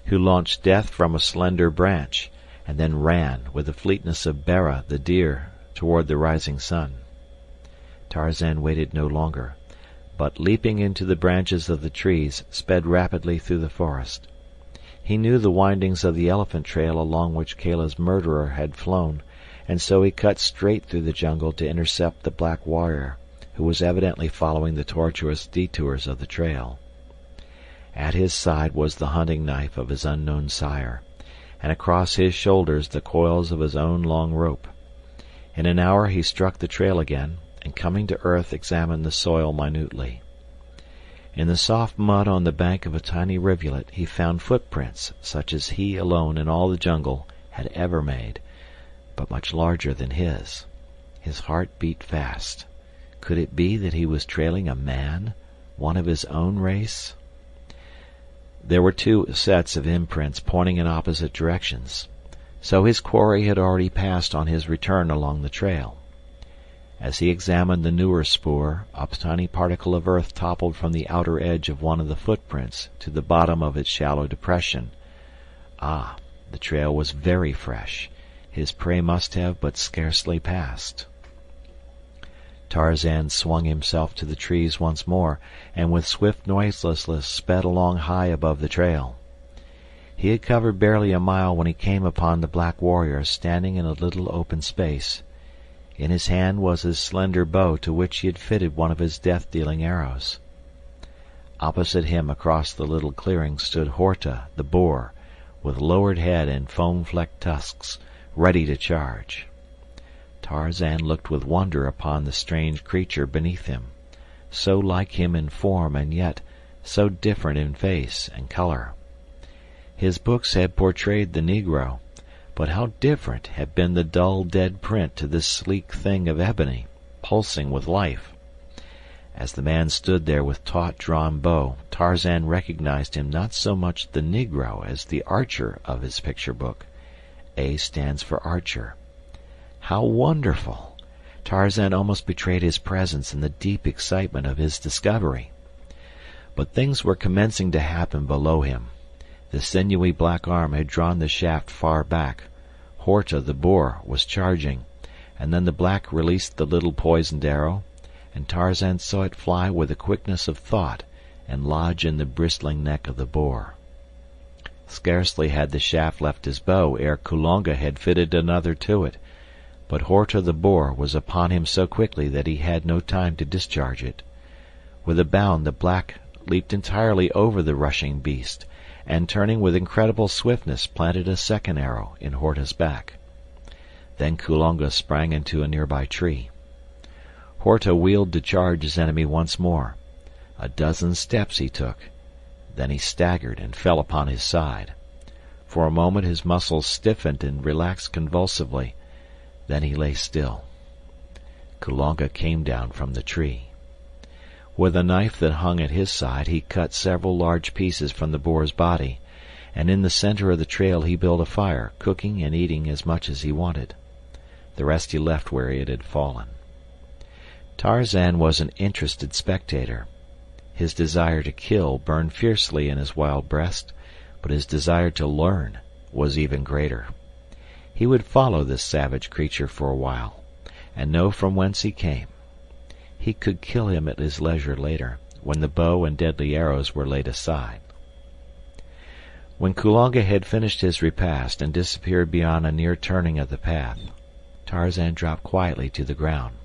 who launched death from a slender branch, and then ran, with the fleetness of Bara the deer, toward the rising sun. Tarzan waited no longer, but leaping into the branches of the trees, sped rapidly through the forest. He knew the windings of the elephant trail along which Kala's murderer had flown, and so he cut straight through the jungle to intercept the black warrior, who was evidently following the tortuous detours of the trail. At his side was the hunting knife of his unknown sire, and across his shoulders the coils of his own long rope. In an hour he struck the trail again, and coming to earth examined the soil minutely. In the soft mud on the bank of a tiny rivulet he found footprints such as he alone in all the jungle had ever made, but much larger than his. His heart beat fast. Could it be that he was trailing a man, one of his own race? There were two sets of imprints pointing in opposite directions, so his quarry had already passed on his return along the trail. As he examined the newer spoor, a tiny particle of earth toppled from the outer edge of one of the footprints to the bottom of its shallow depression. Ah, the trail was very fresh. His prey must have but scarcely passed. Tarzan swung himself to the trees once more, and with swift noiselessness sped along high above the trail. He had covered barely a mile when he came upon the black warrior standing in a little open space. In his hand was his slender bow to which he had fitted one of his death-dealing arrows. Opposite him across the little clearing stood Horta, the boar, with lowered head and foam-flecked tusks, ready to charge. Tarzan looked with wonder upon the strange creature beneath him, so like him in form and yet so different in face and color. His books had portrayed the Negro, but how different had been the dull dead print to this sleek thing of ebony, pulsing with life. As the man stood there with taut drawn bow, Tarzan recognized him not so much the Negro as the archer of his picture book. A stands for archer. How wonderful! Tarzan almost betrayed his presence in the deep excitement of his discovery. But things were commencing to happen below him. The sinewy black arm had drawn the shaft far back. Horta the boar was charging, and then the black released the little poisoned arrow, and Tarzan saw it fly with the quickness of thought and lodge in the bristling neck of the boar. Scarcely had the shaft left his bow ere Kulonga had fitted another to it, but Horta the boar was upon him so quickly that he had no time to discharge it. With a bound the black leaped entirely over the rushing beast, and turning with incredible swiftness planted a second arrow in Horta's back. Then Kulonga sprang into a nearby tree. Horta wheeled to charge his enemy once more. A dozen steps he took. Then he staggered and fell upon his side. For a moment his muscles stiffened and relaxed convulsively. Then he lay still. Kulonga came down from the tree. With a knife that hung at his side he cut several large pieces from the boar's body, and in the center of the trail he built a fire, cooking and eating as much as he wanted. The rest he left where it had fallen. Tarzan was an interested spectator. His desire to kill burned fiercely in his wild breast, but his desire to learn was even greater. He would follow this savage creature for a while, and know from whence he came. He could kill him at his leisure later, when the bow and deadly arrows were laid aside. When Kulonga had finished his repast and disappeared beyond a near turning of the path, Tarzan dropped quietly to the ground.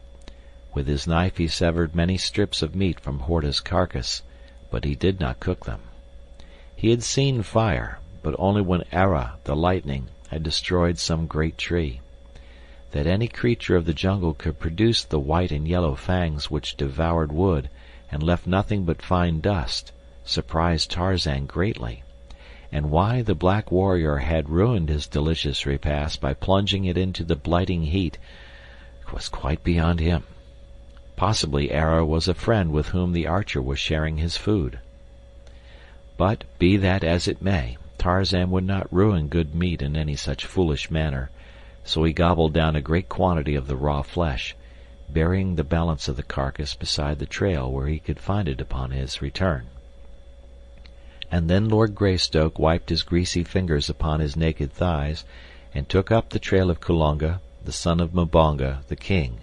With his knife he severed many strips of meat from Horta's carcass, but he did not cook them. He had seen fire, but only when Ara, the lightning, had destroyed some great tree. That any creature of the jungle could produce the white and yellow fangs which devoured wood and left nothing but fine dust surprised Tarzan greatly, and why the black warrior had ruined his delicious repast by plunging it into the blighting heat was quite beyond him. Possibly Ara was a friend with whom the archer was sharing his food. But, be that as it may, Tarzan would not ruin good meat in any such foolish manner, so he gobbled down a great quantity of the raw flesh, burying the balance of the carcass beside the trail where he could find it upon his return. And then Lord Greystoke wiped his greasy fingers upon his naked thighs and took up the trail of Kulonga, the son of Mbonga, the king,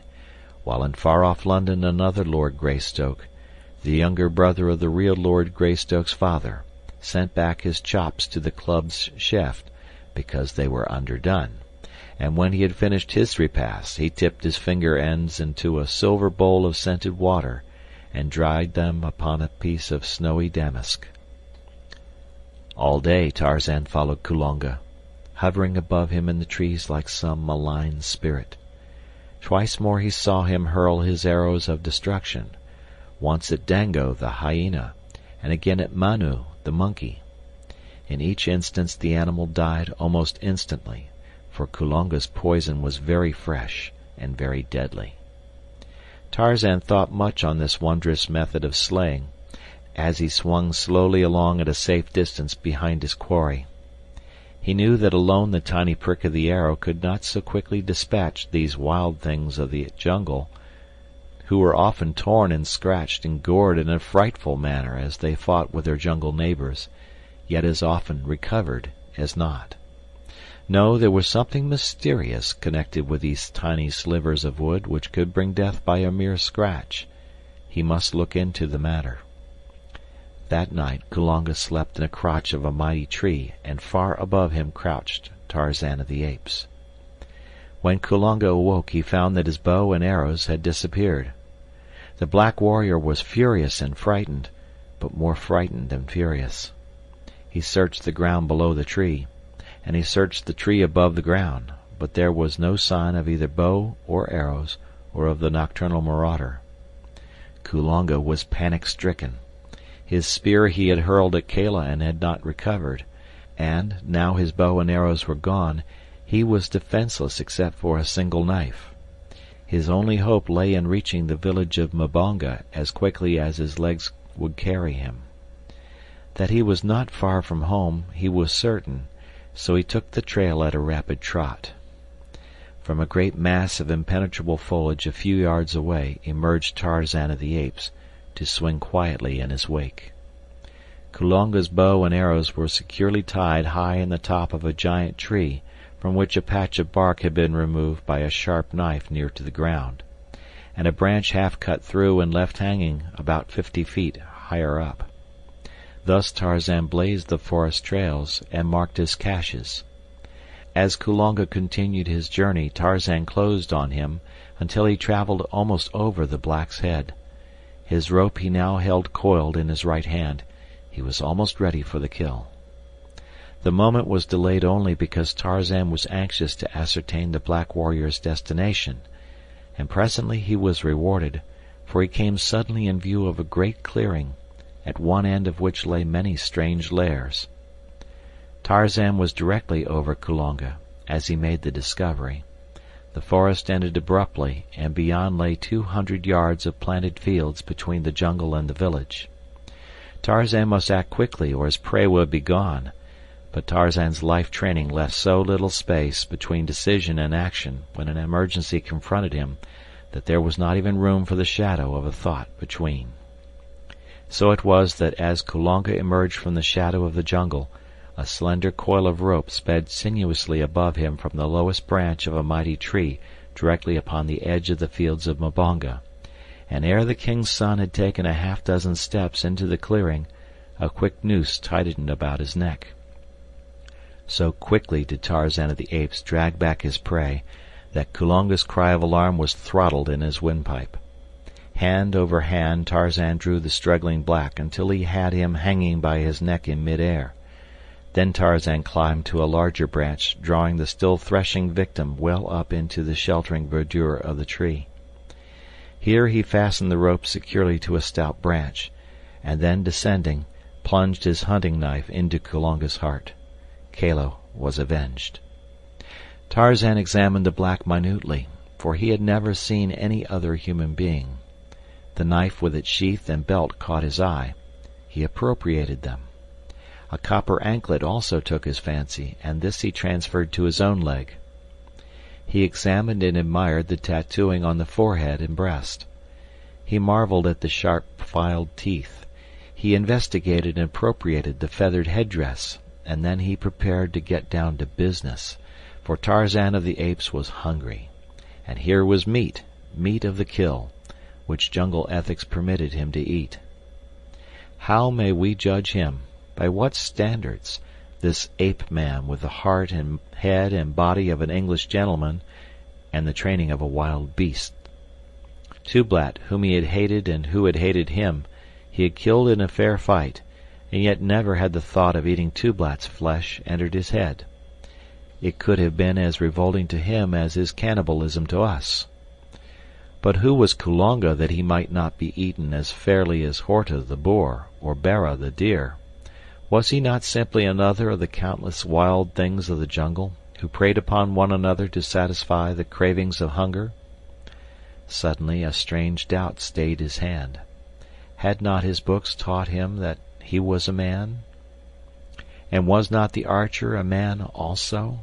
while in far-off London another Lord Greystoke, the younger brother of the real Lord Greystoke's father, sent back his chops to the club's chef because they were underdone, and when he had finished his repast he tipped his finger ends into a silver bowl of scented water and dried them upon a piece of snowy damask. All day Tarzan followed Kulonga, hovering above him in the trees like some malign spirit. Twice more he saw him hurl his arrows of destruction, once at Dango the hyena, and again at Manu the monkey. In each instance the animal died almost instantly, for Kulonga's poison was very fresh and very deadly. Tarzan thought much on this wondrous method of slaying, as he swung slowly along at a safe distance behind his quarry. He knew that alone the tiny prick of the arrow could not so quickly dispatch these wild things of the jungle, who were often torn and scratched and gored in a frightful manner as they fought with their jungle neighbors, yet as often recovered as not. No, there was something mysterious connected with these tiny slivers of wood which could bring death by a mere scratch. He must look into the matter. That night Kulonga slept in a crotch of a mighty tree, and far above him crouched Tarzan of the Apes. When Kulonga awoke he found that his bow and arrows had disappeared. The black warrior was furious and frightened, but more frightened than furious. He searched the ground below the tree, and he searched the tree above the ground, but there was no sign of either bow or arrows or of the nocturnal marauder. Kulonga was panic-stricken. His spear he had hurled at Kala and had not recovered, and, now his bow and arrows were gone, he was defenseless except for a single knife. His only hope lay in reaching the village of Mbonga as quickly as his legs would carry him. That he was not far from home he was certain, so he took the trail at a rapid trot. From a great mass of impenetrable foliage a few yards away emerged Tarzan of the Apes, to swing quietly in his wake. Kulonga's bow and arrows were securely tied high in the top of a giant tree, from which a patch of bark had been removed by a sharp knife near to the ground, and a branch half cut through and left hanging about 50 feet higher up. Thus Tarzan blazed the forest trails and marked his caches. As Kulonga continued his journey, Tarzan closed on him until he traveled almost over the black's head. His rope he now held coiled in his right hand. He was almost ready for the kill. The moment was delayed only because Tarzan was anxious to ascertain the black warrior's destination, and presently he was rewarded, for he came suddenly in view of a great clearing, at one end of which lay many strange lairs. Tarzan was directly over Kulonga as he made the discovery. The forest ended abruptly, and beyond lay 200 yards of planted fields between the jungle and the village. Tarzan must act quickly or his prey would be gone, but Tarzan's life training left so little space between decision and action when an emergency confronted him that there was not even room for the shadow of a thought between. So it was that as Kulonga emerged from the shadow of the jungle, a slender coil of rope sped sinuously above him from the lowest branch of a mighty tree directly upon the edge of the fields of Mbonga, and ere the king's son had taken a half-dozen steps into the clearing, a quick noose tightened about his neck. So quickly did Tarzan of the Apes drag back his prey that Kulonga's cry of alarm was throttled in his windpipe. Hand over hand Tarzan drew the struggling black until he had him hanging by his neck in mid-air. Then Tarzan climbed to a larger branch, drawing the still threshing victim well up into the sheltering verdure of the tree. Here he fastened the rope securely to a stout branch, and then, descending, plunged his hunting knife into Kulonga's heart. Kalo was avenged. Tarzan examined the black minutely, for he had never seen any other human being. The knife with its sheath and belt caught his eye. He appropriated them. A copper anklet also took his fancy, and this he transferred to his own leg. He examined and admired the tattooing on the forehead and breast. He marveled at the sharp filed teeth. He investigated and appropriated the feathered headdress, and then he prepared to get down to business, for Tarzan of the Apes was hungry, and here was meat of the kill, which jungle ethics permitted him to eat. How may we judge him? By what standards? This ape-man with the heart and head and body of an English gentleman and the training of a wild beast. Tublat, whom he had hated and who had hated him, he had killed in a fair fight, and yet never had the thought of eating Tublat's flesh entered his head. It could have been as revolting to him as is cannibalism to us. But who was Kulonga that he might not be eaten as fairly as Horta the boar or Bara the deer? Was he not simply another of the countless wild things of the jungle, who preyed upon one another to satisfy the cravings of hunger? Suddenly a strange doubt stayed his hand. Had not his books taught him that he was a man? And was not the archer a man also?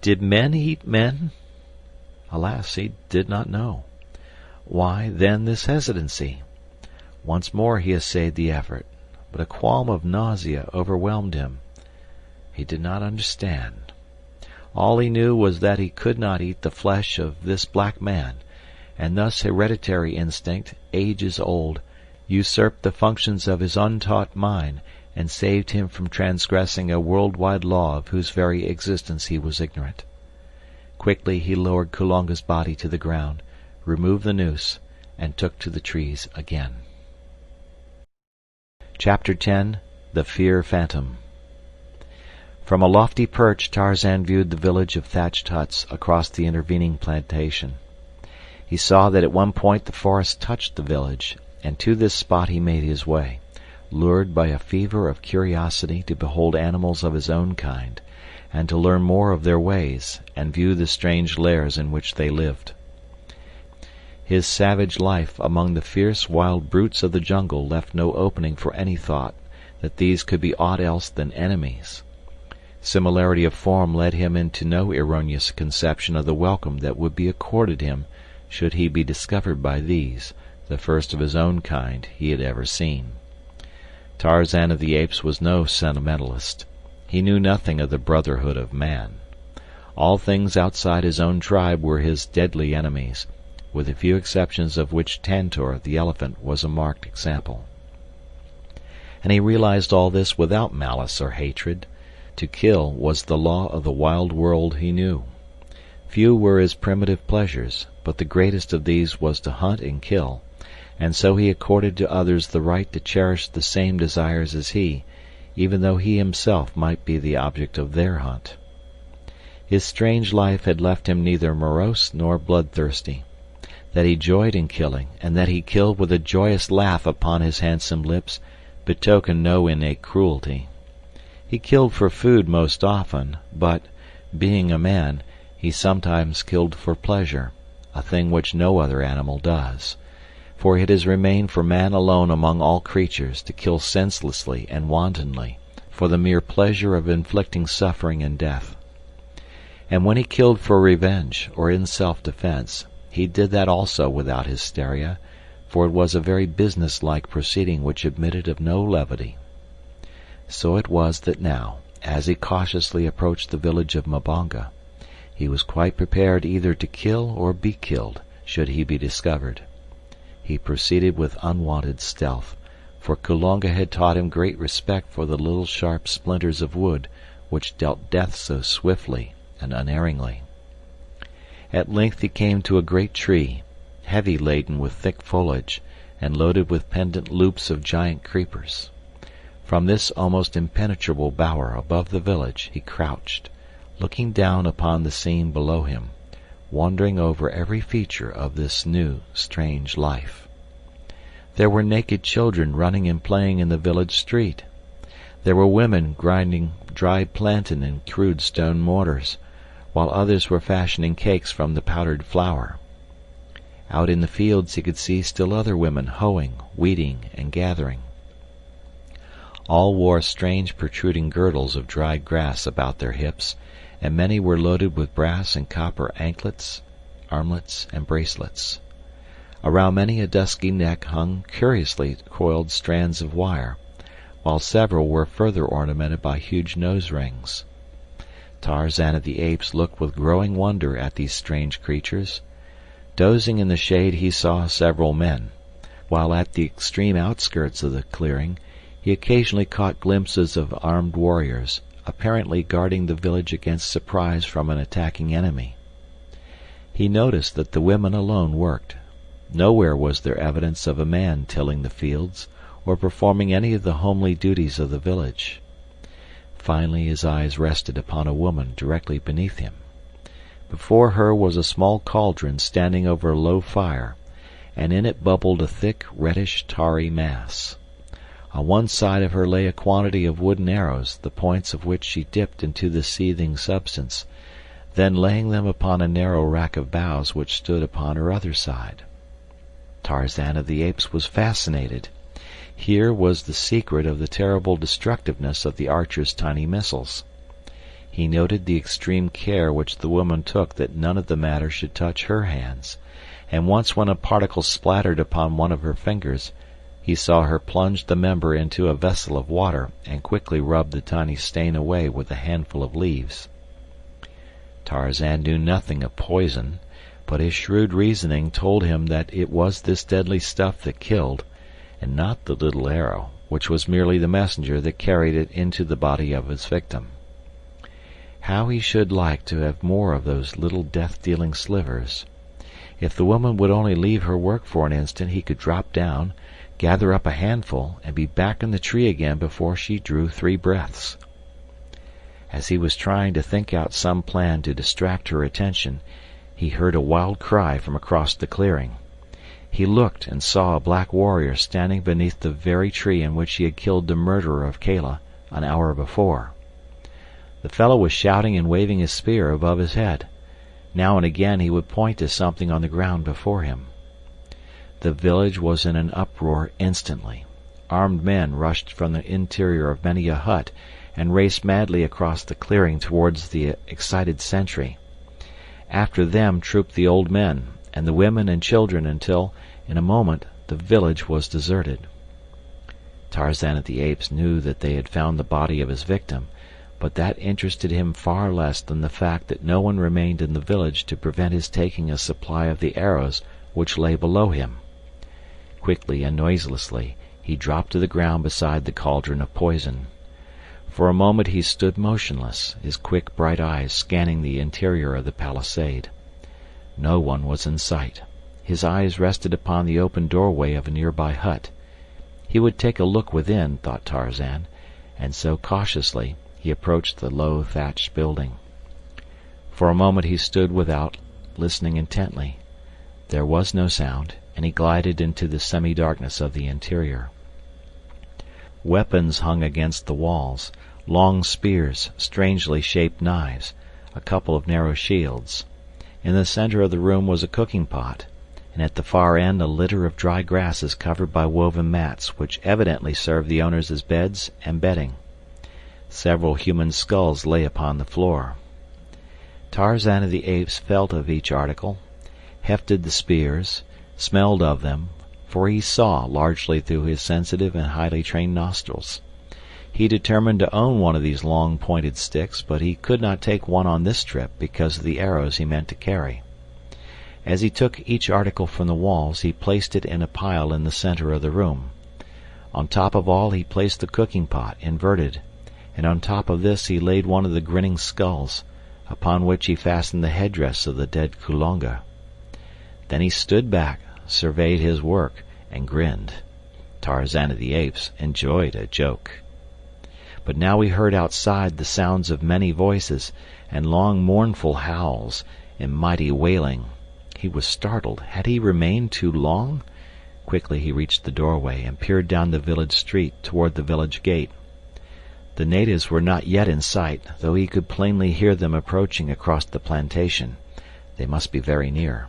Did men eat men? Alas, he did not know. Why, then, this hesitancy? Once more he essayed the effort, but a qualm of nausea overwhelmed him. He did not understand. All he knew was that he could not eat the flesh of this black man, and thus hereditary instinct, ages old, usurped the functions of his untaught mind and saved him from transgressing a world-wide law of whose very existence he was ignorant. Quickly he lowered Kulonga's body to the ground, removed the noose, and took to the trees again. Chapter 10. The Fear Phantom. From a lofty perch Tarzan viewed the village of thatched huts across the intervening plantation. He saw that at one point the forest touched the village, and to this spot he made his way, lured by a fever of curiosity to behold animals of his own kind, and to learn more of their ways and view the strange lairs in which they lived. His savage life among the fierce wild brutes of the jungle left no opening for any thought that these could be aught else than enemies. Similarity of form led him into no erroneous conception of the welcome that would be accorded him should he be discovered by these, the first of his own kind he had ever seen. Tarzan of the Apes was no sentimentalist. He knew nothing of the brotherhood of man. All things outside his own tribe were his deadly enemies, with a few exceptions of which Tantor the elephant was a marked example. And he realized all this without malice or hatred. To kill was the law of the wild world he knew. Few were his primitive pleasures, but the greatest of these was to hunt and kill, and so he accorded to others the right to cherish the same desires as he, even though he himself might be the object of their hunt. His strange life had left him neither morose nor bloodthirsty. That he joyed in killing, and that he killed with a joyous laugh upon his handsome lips, betokened no innate cruelty. He killed for food most often, but, being a man, he sometimes killed for pleasure, a thing which no other animal does. For it has remained for man alone among all creatures to kill senselessly and wantonly, for the mere pleasure of inflicting suffering and death. And when he killed for revenge or in self-defense, he did that also without hysteria, for it was a very business-like proceeding which admitted of no levity. So it was that now, as he cautiously approached the village of Mbonga, he was quite prepared either to kill or be killed, should he be discovered. He proceeded with unwonted stealth, for Kulonga had taught him great respect for the little sharp splinters of wood which dealt death so swiftly and unerringly. At length he came to a great tree, heavy laden with thick foliage, and loaded with pendant loops of giant creepers. From this almost impenetrable bower above the village he crouched, looking down upon the scene below him, wondering over every feature of this new, strange life. There were naked children running and playing in the village street. There were women grinding dried plantain in crude stone mortars, while others were fashioning cakes from the powdered flour. Out in the fields he could see still other women hoeing, weeding, and gathering. All wore strange protruding girdles of dried grass about their hips, and many were loaded with brass and copper anklets, armlets, and bracelets. Around many a dusky neck hung curiously coiled strands of wire, while several were further ornamented by huge nose rings. Tarzan of the Apes looked with growing wonder at these strange creatures. Dozing in the shade he saw several men, while at the extreme outskirts of the clearing he occasionally caught glimpses of armed warriors, apparently guarding the village against surprise from an attacking enemy. He noticed that the women alone worked. Nowhere was there evidence of a man tilling the fields or performing any of the homely duties of the village. Finally his eyes rested upon a woman directly beneath him. Before her was a small cauldron standing over a low fire, and in it bubbled a thick, reddish, tarry mass. On one side of her lay a quantity of wooden arrows, the points of which she dipped into the seething substance, then laying them upon a narrow rack of boughs which stood upon her other side. Tarzan of the Apes was fascinated. Here was the secret of the terrible destructiveness of the archer's tiny missiles. He noted the extreme care which the woman took that none of the matter should touch her hands, and once when a particle splattered upon one of her fingers, he saw her plunge the member into a vessel of water and quickly rub the tiny stain away with a handful of leaves. Tarzan knew nothing of poison, but his shrewd reasoning told him that it was this deadly stuff that killed, and not the little arrow, which was merely the messenger that carried it into the body of his victim. How he should like to have more of those little death-dealing slivers. If the woman would only leave her work for an instant he could drop down, gather up a handful, and be back in the tree again before she drew 3 breaths. As he was trying to think out some plan to distract her attention, he heard a wild cry from across the clearing. He looked and saw a black warrior standing beneath the very tree in which he had killed the murderer of Kala an hour before. The fellow was shouting and waving his spear above his head. Now and again he would point to something on the ground before him. The village was in an uproar instantly. Armed men rushed from the interior of many a hut and raced madly across the clearing towards the excited sentry. After them trooped the old men and the women and children until, in a moment, the village was deserted. Tarzan of the Apes knew that they had found the body of his victim, but that interested him far less than the fact that no one remained in the village to prevent his taking a supply of the arrows which lay below him. Quickly and noiselessly he dropped to the ground beside the cauldron of poison. For a moment he stood motionless, his quick bright eyes scanning the interior of the palisade. No one was in sight. His eyes rested upon the open doorway of a nearby hut. He would take a look within, thought Tarzan, and so cautiously he approached the low thatched building. For a moment he stood without, listening intently. There was no sound, and he glided into the semi-darkness of the interior. Weapons hung against the walls, long spears, strangely shaped knives, a couple of narrow shields. In the center of the room was a cooking pot, and at the far end a litter of dry grasses covered by woven mats which evidently served the owners as beds and bedding. Several human skulls lay upon the floor. Tarzan of the Apes felt of each article, hefted the spears, smelled of them, for he saw largely through his sensitive and highly trained nostrils. He determined to own one of these long pointed sticks, but he could not take one on this trip because of the arrows he meant to carry. As he took each article from the walls, he placed it in a pile in the center of the room. On top of all he placed the cooking pot, inverted, and on top of this he laid one of the grinning skulls, upon which he fastened the headdress of the dead Kulonga. Then he stood back, surveyed his work, and grinned. Tarzan of the Apes enjoyed a joke. But now he heard outside the sounds of many voices, and long mournful howls, and mighty wailing. He was startled. Had he remained too long? Quickly he reached the doorway and peered down the village street toward the village gate. The natives were not yet in sight, though he could plainly hear them approaching across the plantation. They must be very near.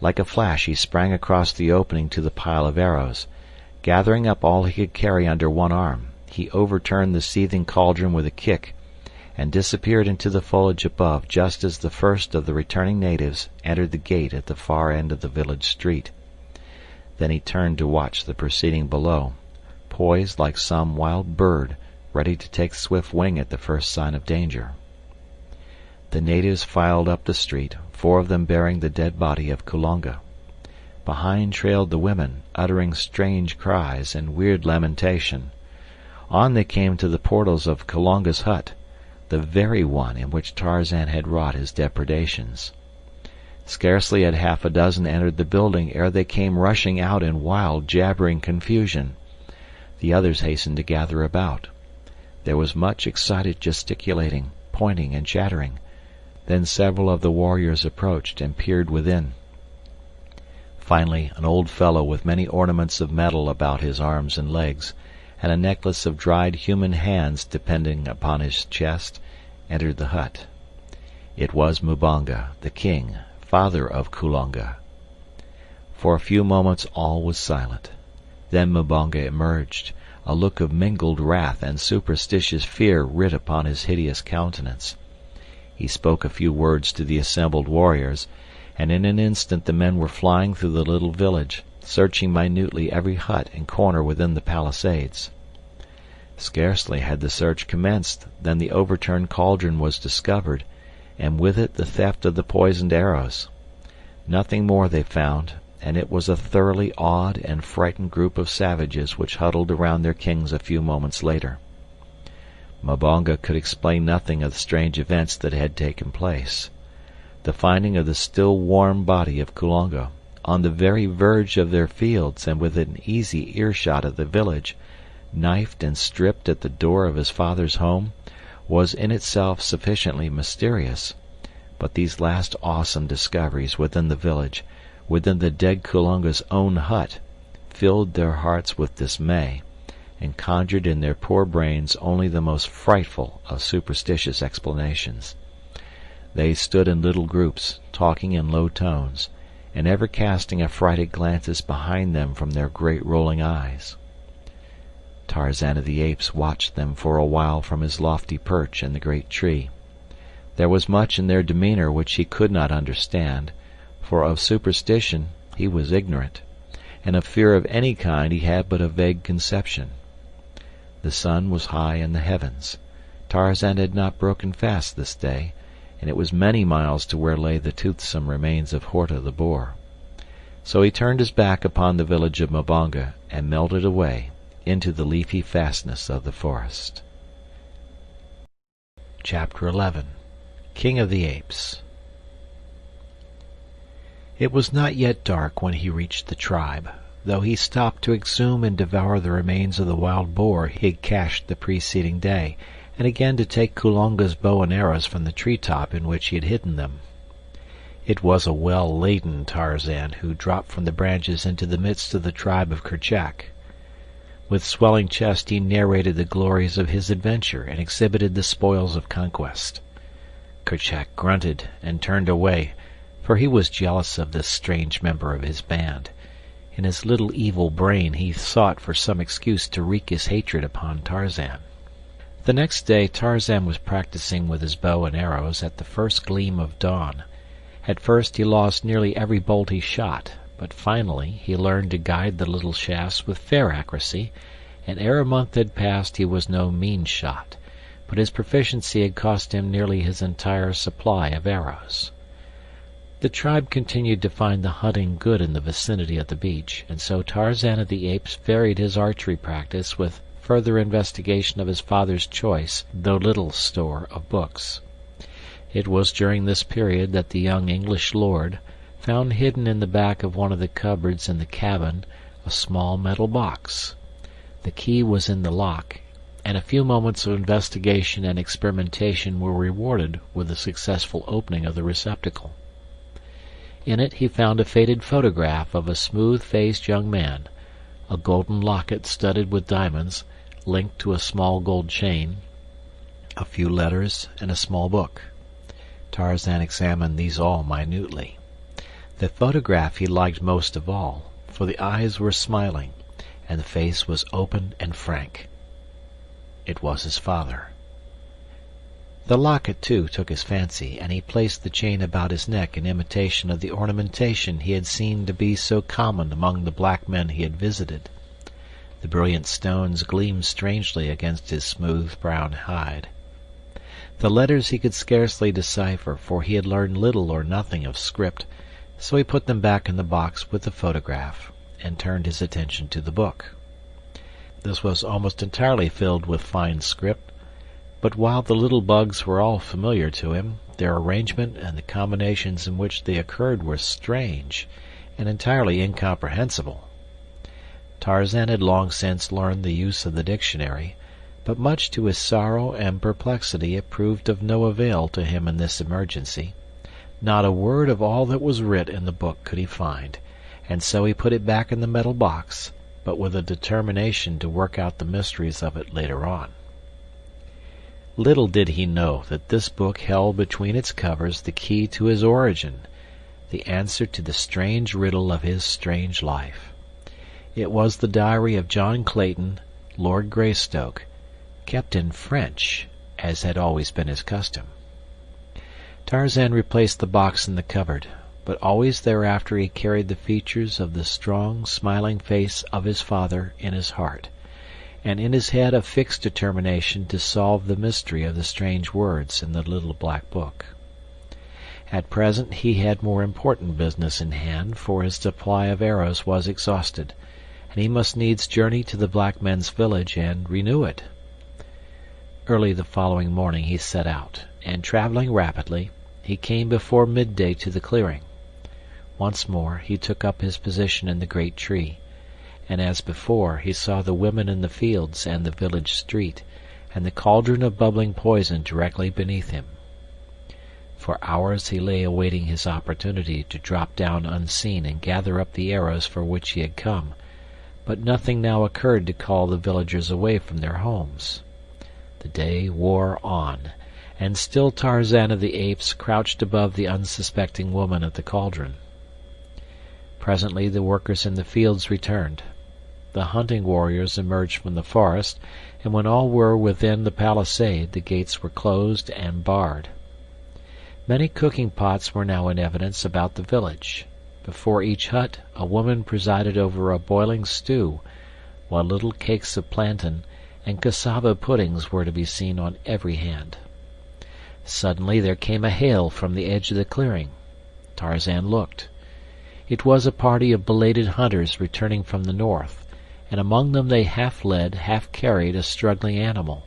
Like a flash he sprang across the opening to the pile of arrows. Gathering up all he could carry under one arm, he overturned the seething cauldron with a kick, and disappeared into the foliage above just as the first of the returning natives entered the gate at the far end of the village street. Then he turned to watch the proceeding below, poised like some wild bird ready to take swift wing at the first sign of danger. The natives filed up the street, 4 of them bearing the dead body of Kulonga. Behind trailed the women, uttering strange cries and weird lamentation. On they came to the portals of Kulonga's hut, the very one in which Tarzan had wrought his depredations. Scarcely had half a dozen entered the building ere they came rushing out in wild, jabbering confusion. The others hastened to gather about. There was much excited gesticulating, pointing, and chattering. Then several of the warriors approached and peered within. Finally, an old fellow with many ornaments of metal about his arms and legs, and a necklace of dried human hands depending upon his chest, entered the hut. It was Mbonga, the king, father of Kulonga. For a few moments all was silent. Then Mbonga emerged, a look of mingled wrath and superstitious fear writ upon his hideous countenance. He spoke a few words to the assembled warriors, and in an instant the men were flying through the little village, searching minutely every hut and corner within the palisades. Scarcely had the search commenced than the overturned cauldron was discovered, and with it the theft of the poisoned arrows. Nothing more they found, and it was a thoroughly awed and frightened group of savages which huddled around their kings a few moments later. Mbonga could explain nothing of the strange events that had taken place. The finding of the still warm body of Kulonga, on the very verge of their fields and within easy earshot of the village, knifed and stripped at the door of his father's home, was in itself sufficiently mysterious, but these last awesome discoveries within the village, within the dead Kulonga's own hut, filled their hearts with dismay, and conjured in their poor brains only the most frightful of superstitious explanations. They stood in little groups, talking in low tones, and ever casting affrighted glances behind them from their great rolling eyes. Tarzan of the Apes watched them for a while from his lofty perch in the great tree. There was much in their demeanor which he could not understand, for of superstition he was ignorant, and of fear of any kind he had but a vague conception. The sun was high in the heavens. Tarzan had not broken fast this day, and it was many miles to where lay the toothsome remains of Horta the boar. So he turned his back upon the village of Mbonga and melted away into the leafy fastness of the forest. Chapter 11. King of the Apes. It was not yet dark when he reached the tribe, though he stopped to exhume and devour the remains of the wild boar he had cached the preceding day, and again to take Kulonga's bow and arrows from the treetop in which he had hidden them. It was a well-laden Tarzan who dropped from the branches into the midst of the tribe of Kerchak. With swelling chest he narrated the glories of his adventure and exhibited the spoils of conquest. Kerchak grunted and turned away, for he was jealous of this strange member of his band. In his little evil brain he sought for some excuse to wreak his hatred upon Tarzan. The next day Tarzan was practicing with his bow and arrows at the first gleam of dawn. At first he lost nearly every bolt he shot, but finally he learned to guide the little shafts with fair accuracy, and ere a month had passed he was no mean shot, but his proficiency had cost him nearly his entire supply of arrows. The tribe continued to find the hunting good in the vicinity of the beach, and so Tarzan of the Apes varied his archery practice with further investigation of his father's choice, though little store of books. It was during this period that the young English lord found hidden in the back of one of the cupboards in the cabin a small metal box. The key was in the lock, and a few moments of investigation and experimentation were rewarded with the successful opening of the receptacle. In it he found a faded photograph of a smooth-faced young man, a golden locket studded with diamonds, linked to a small gold chain, a few letters, and a small book. Tarzan examined these all minutely. The photograph he liked most of all, for the eyes were smiling, and the face was open and frank. It was his father. The locket, too, took his fancy, and he placed the chain about his neck in imitation of the ornamentation he had seen to be so common among the black men he had visited. The brilliant stones gleamed strangely against his smooth brown hide. The letters he could scarcely decipher, for he had learned little or nothing of script, so he put them back in the box with the photograph, and turned his attention to the book. This was almost entirely filled with fine script, but while the little bugs were all familiar to him, their arrangement and the combinations in which they occurred were strange and entirely incomprehensible. Tarzan had long since learned the use of the dictionary, but much to his sorrow and perplexity it proved of no avail to him in this emergency. Not a word of all that was writ in the book could he find, and so he put it back in the metal box, but with a determination to work out the mysteries of it later on. Little did he know that this book held between its covers the key to his origin, the answer to the strange riddle of his strange life. It was the diary of John Clayton, Lord Greystoke, kept in French, as had always been his custom. Tarzan replaced the box in the cupboard, but always thereafter he carried the features of the strong, smiling face of his father in his heart, and in his head a fixed determination to solve the mystery of the strange words in the little black book. At present he had more important business in hand, for his supply of arrows was exhausted, and he must needs journey to the black men's village and renew it. Early the following morning he set out, and traveling rapidly, he came before midday to the clearing. Once more he took up his position in the great tree, and as before he saw the women in the fields and the village street, and the cauldron of bubbling poison directly beneath him. For hours he lay awaiting his opportunity to drop down unseen and gather up the arrows for which he had come, but nothing now occurred to call the villagers away from their homes. The day wore on, and still Tarzan of the Apes crouched above the unsuspecting woman at the cauldron. Presently the workers in the fields returned. The hunting warriors emerged from the forest, and when all were within the palisade, the gates were closed and barred. Many cooking pots were now in evidence about the village. Before each hut a woman presided over a boiling stew, while little cakes of plantain and cassava puddings were to be seen on every hand. Suddenly there came a hail from the edge of the clearing. Tarzan looked. It was a party of belated hunters returning from the north, and among them they half led, half carried a struggling animal.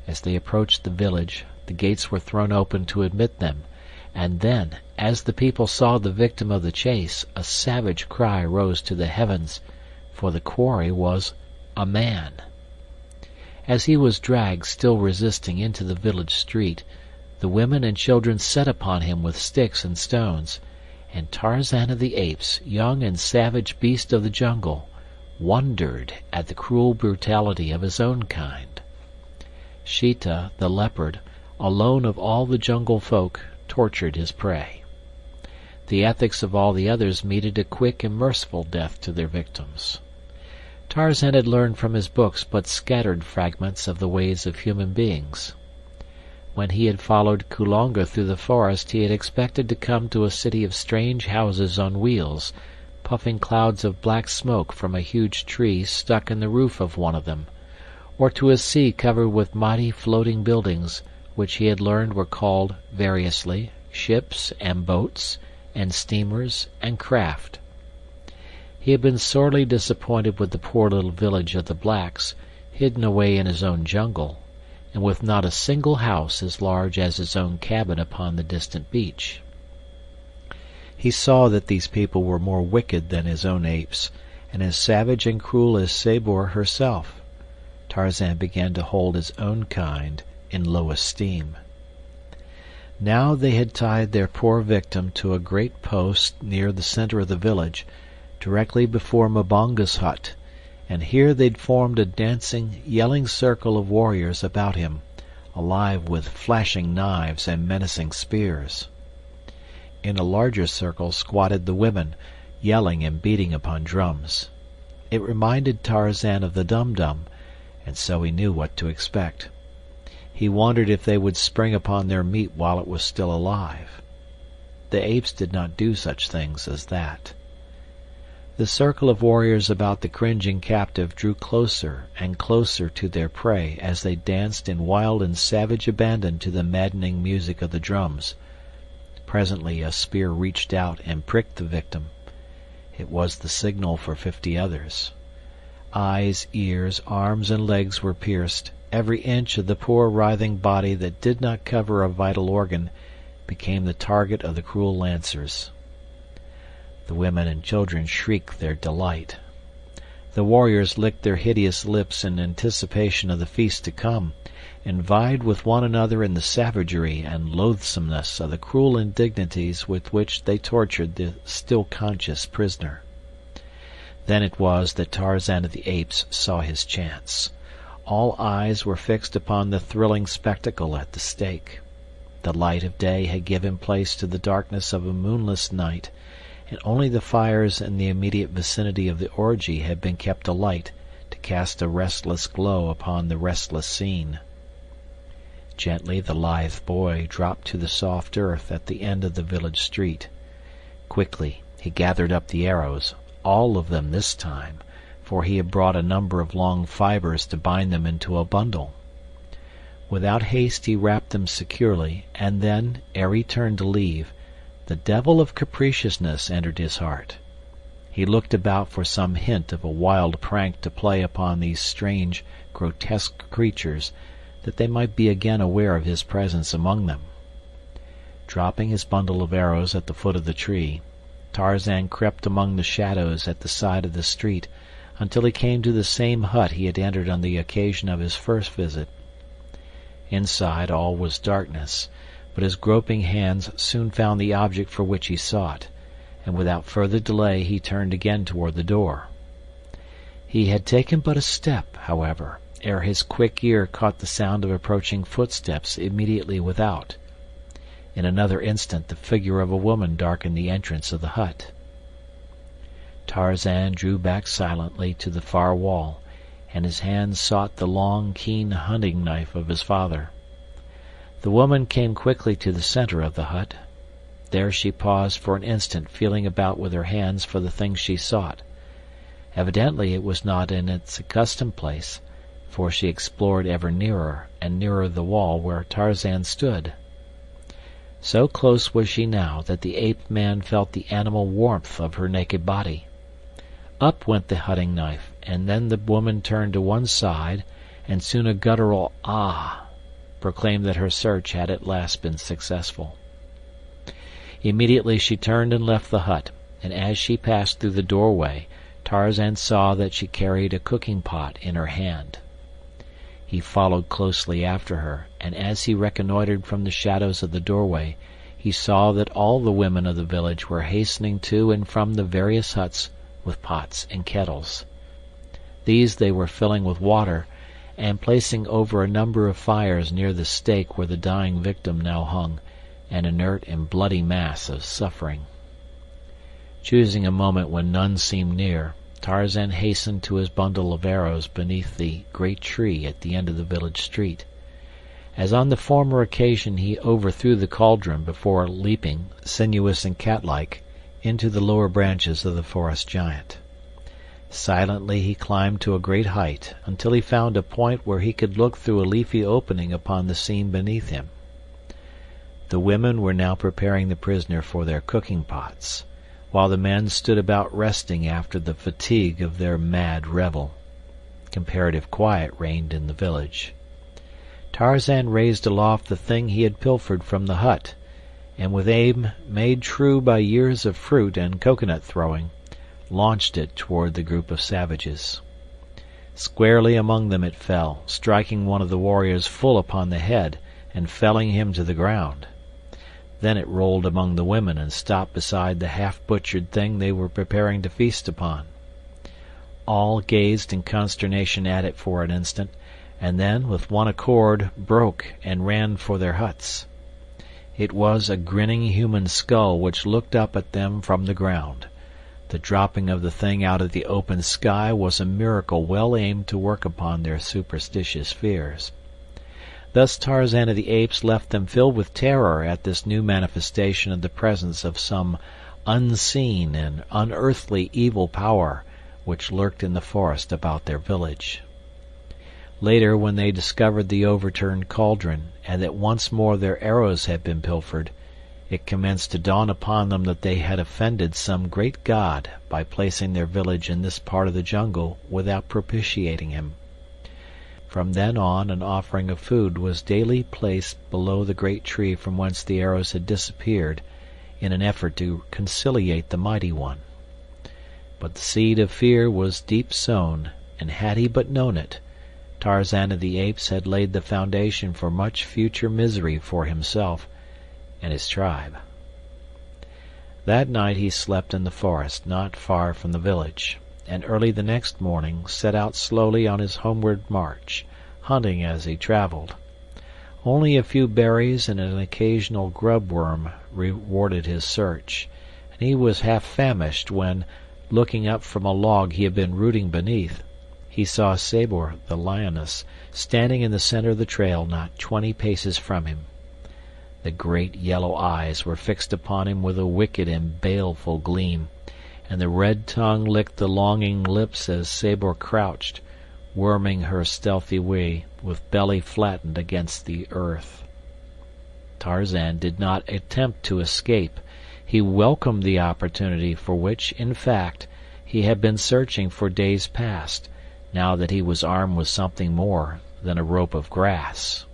As they approached the village, the gates were thrown open to admit them, and then, as the people saw the victim of the chase, a savage cry rose to the heavens, for the quarry was a man. As he was dragged, still resisting, into the village street, the women and children set upon him with sticks and stones, and Tarzan of the Apes, young and savage beast of the jungle, wondered at the cruel brutality of his own kind. Sheeta, the leopard, alone of all the jungle folk, tortured his prey. The ethics of all the others meted a quick and merciful death to their victims. Tarzan had learned from his books but scattered fragments of the ways of human beings. When he had followed Kulonga through the forest, he had expected to come to a city of strange houses on wheels, puffing clouds of black smoke from a huge tree stuck in the roof of one of them, or to a sea covered with mighty floating buildings, which he had learned were called, variously, ships and boats and steamers and craft. He had been sorely disappointed with the poor little village of the blacks, hidden away in his own jungle, and with not a single house as large as his own cabin upon the distant beach. He saw that these people were more wicked than his own apes, and as savage and cruel as Sabor herself. Tarzan began to hold his own kind in low esteem. Now they had tied their poor victim to a great post near the center of the village, directly before Mbonga's hut, and here they'd formed a dancing, yelling circle of warriors about him, alive with flashing knives and menacing spears. In a larger circle squatted the women, yelling and beating upon drums. It reminded Tarzan of the dum-dum, and so he knew what to expect. He wondered if they would spring upon their meat while it was still alive. The apes did not do such things as that. The circle of warriors about the cringing captive drew closer and closer to their prey as they danced in wild and savage abandon to the maddening music of the drums. Presently a spear reached out and pricked the victim. It was the signal for 50 others. Eyes, ears, arms, and legs were pierced. Every inch of the poor writhing body that did not cover a vital organ became the target of the cruel lancers. The women and children shrieked their delight. The warriors licked their hideous lips in anticipation of the feast to come, and vied with one another in the savagery and loathsomeness of the cruel indignities with which they tortured the still conscious prisoner. Then it was that Tarzan of the Apes saw his chance. All eyes were fixed upon the thrilling spectacle at the stake. The light of day had given place to the darkness of a moonless night, and only the fires in the immediate vicinity of the orgy had been kept alight to cast a restless glow upon the restless scene. Gently the lithe boy dropped to the soft earth at the end of the village street. Quickly he gathered up the arrows, all of them this time, for he had brought a number of long fibers to bind them into a bundle. Without haste he wrapped them securely, and then, ere he turned to leave, the devil of capriciousness entered his heart. He looked about for some hint of a wild prank to play upon these strange, grotesque creatures, that they might be again aware of his presence among them. Dropping his bundle of arrows at the foot of the tree, Tarzan crept among the shadows at the side of the street until he came to the same hut he had entered on the occasion of his first visit. Inside all was darkness, but his groping hands soon found the object for which he sought, and without further delay he turned again toward the door. He had taken but a step, however, ere his quick ear caught the sound of approaching footsteps immediately without. In another instant the figure of a woman darkened the entrance of the hut. Tarzan drew back silently to the far wall, and his hand sought the long, keen hunting knife of his father. The woman came quickly to the center of the hut. There she paused for an instant, feeling about with her hands for the thing she sought. Evidently it was not in its accustomed place, for she explored ever nearer and nearer the wall where Tarzan stood. So close was she now that the ape-man felt the animal warmth of her naked body. Up went the hunting knife, and then the woman turned to one side, and soon a guttural "ah" proclaimed that her search had at last been successful. Immediately she turned and left the hut, and as she passed through the doorway, Tarzan saw that she carried a cooking pot in her hand. He followed closely after her, and as he reconnoitered from the shadows of the doorway, he saw that all the women of the village were hastening to and from the various huts with pots and kettles. These they were filling with water and placing over a number of fires near the stake where the dying victim now hung, an inert and bloody mass of suffering. Choosing a moment when none seemed near, Tarzan hastened to his bundle of arrows beneath the great tree at the end of the village street. As on the former occasion, he overthrew the cauldron before leaping, sinuous and cat-like, into the lower branches of the forest giant. Silently he climbed to a great height until he found a point where he could look through a leafy opening upon the scene beneath him. The women were now preparing the prisoner for their cooking pots, while the men stood about resting after the fatigue of their mad revel. Comparative quiet reigned in the village. Tarzan raised aloft the thing he had pilfered from the hut, and with aim made true by years of fruit and coconut throwing, launched it toward the group of savages. Squarely among them it fell, striking one of the warriors full upon the head and felling him to the ground. Then it rolled among the women and stopped beside the half-butchered thing they were preparing to feast upon. All gazed in consternation at it for an instant, and then, with one accord, broke and ran for their huts. It was a grinning human skull which looked up at them from the ground. The dropping of the thing out of the open sky was a miracle well aimed to work upon their superstitious fears. Thus Tarzan of the Apes left them filled with terror at this new manifestation of the presence of some unseen and unearthly evil power which lurked in the forest about their village. Later, when they discovered the overturned cauldron, and that once more their arrows had been pilfered, it commenced to dawn upon them that they had offended some great god by placing their village in this part of the jungle without propitiating him. From then on an offering of food was daily placed below the great tree from whence the arrows had disappeared, in an effort to conciliate the mighty one. But the seed of fear was deep sown, and had he but known it, Tarzan of the Apes had laid the foundation for much future misery for himself and his tribe. That night he slept in the forest not far from the village, and early the next morning set out slowly on his homeward march, hunting as he traveled. Only a few berries and an occasional grub worm rewarded his search, and he was half famished when, looking up from a log he had been rooting beneath, he saw Sabor, the lioness, standing in the center of the trail not 20 paces from him. The great yellow eyes were fixed upon him with a wicked and baleful gleam, and the red tongue licked the longing lips as Sabor crouched, worming her stealthy way, with belly flattened against the earth. Tarzan did not attempt to escape. He welcomed the opportunity for which, in fact, he had been searching for days past, now that he was armed with something more than a rope of grass.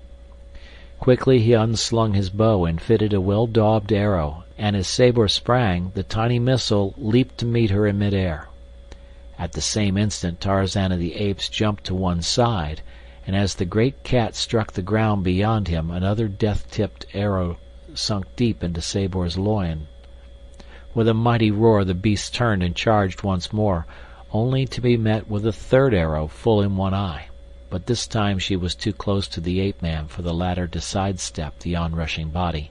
Quickly he unslung his bow and fitted a well-daubed arrow, and as Sabor sprang, the tiny missile leaped to meet her in mid-air. At the same instant Tarzan of the Apes jumped to one side, and as the great cat struck the ground beyond him, another death-tipped arrow sunk deep into Sabor's loin. With a mighty roar the beast turned and charged once more, only to be met with a third arrow full in one eye. But this time she was too close to the ape-man for the latter to sidestep the onrushing body.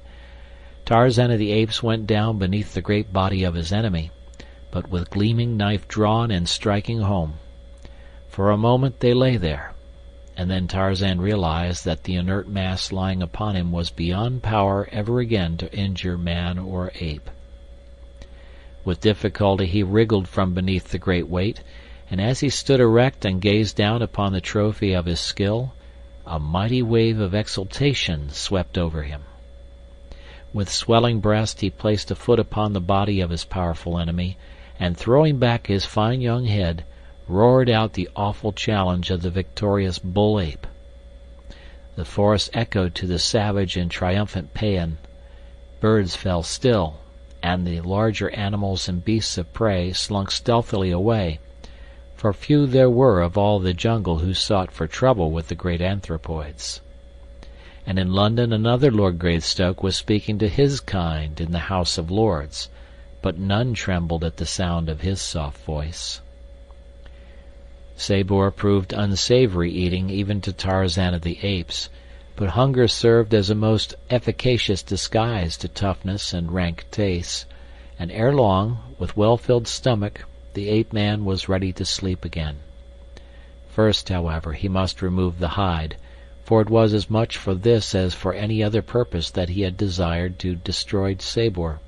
Tarzan of the Apes went down beneath the great body of his enemy, but with gleaming knife drawn and striking home. For a moment they lay there, and then Tarzan realized that the inert mass lying upon him was beyond power ever again to injure man or ape. With difficulty he wriggled from beneath the great weight, and as he stood erect and gazed down upon the trophy of his skill, a mighty wave of exultation swept over him. With swelling breast he placed a foot upon the body of his powerful enemy, and throwing back his fine young head, roared out the awful challenge of the victorious bull-ape. The forest echoed to the savage and triumphant paean. Birds fell still, and the larger animals and beasts of prey slunk stealthily away, for few there were of all the jungle who sought for trouble with the great anthropoids. And in London another Lord Greystoke was speaking to his kind in the House of Lords, but none trembled at the sound of his soft voice. Sabor proved unsavory eating even to Tarzan of the Apes, but hunger served as a most efficacious disguise to toughness and rank tastes, and ere long, with well-filled stomach, the ape-man was ready to sleep again. First, however, he must remove the hide, for it was as much for this as for any other purpose that he had desired to destroy Sabor.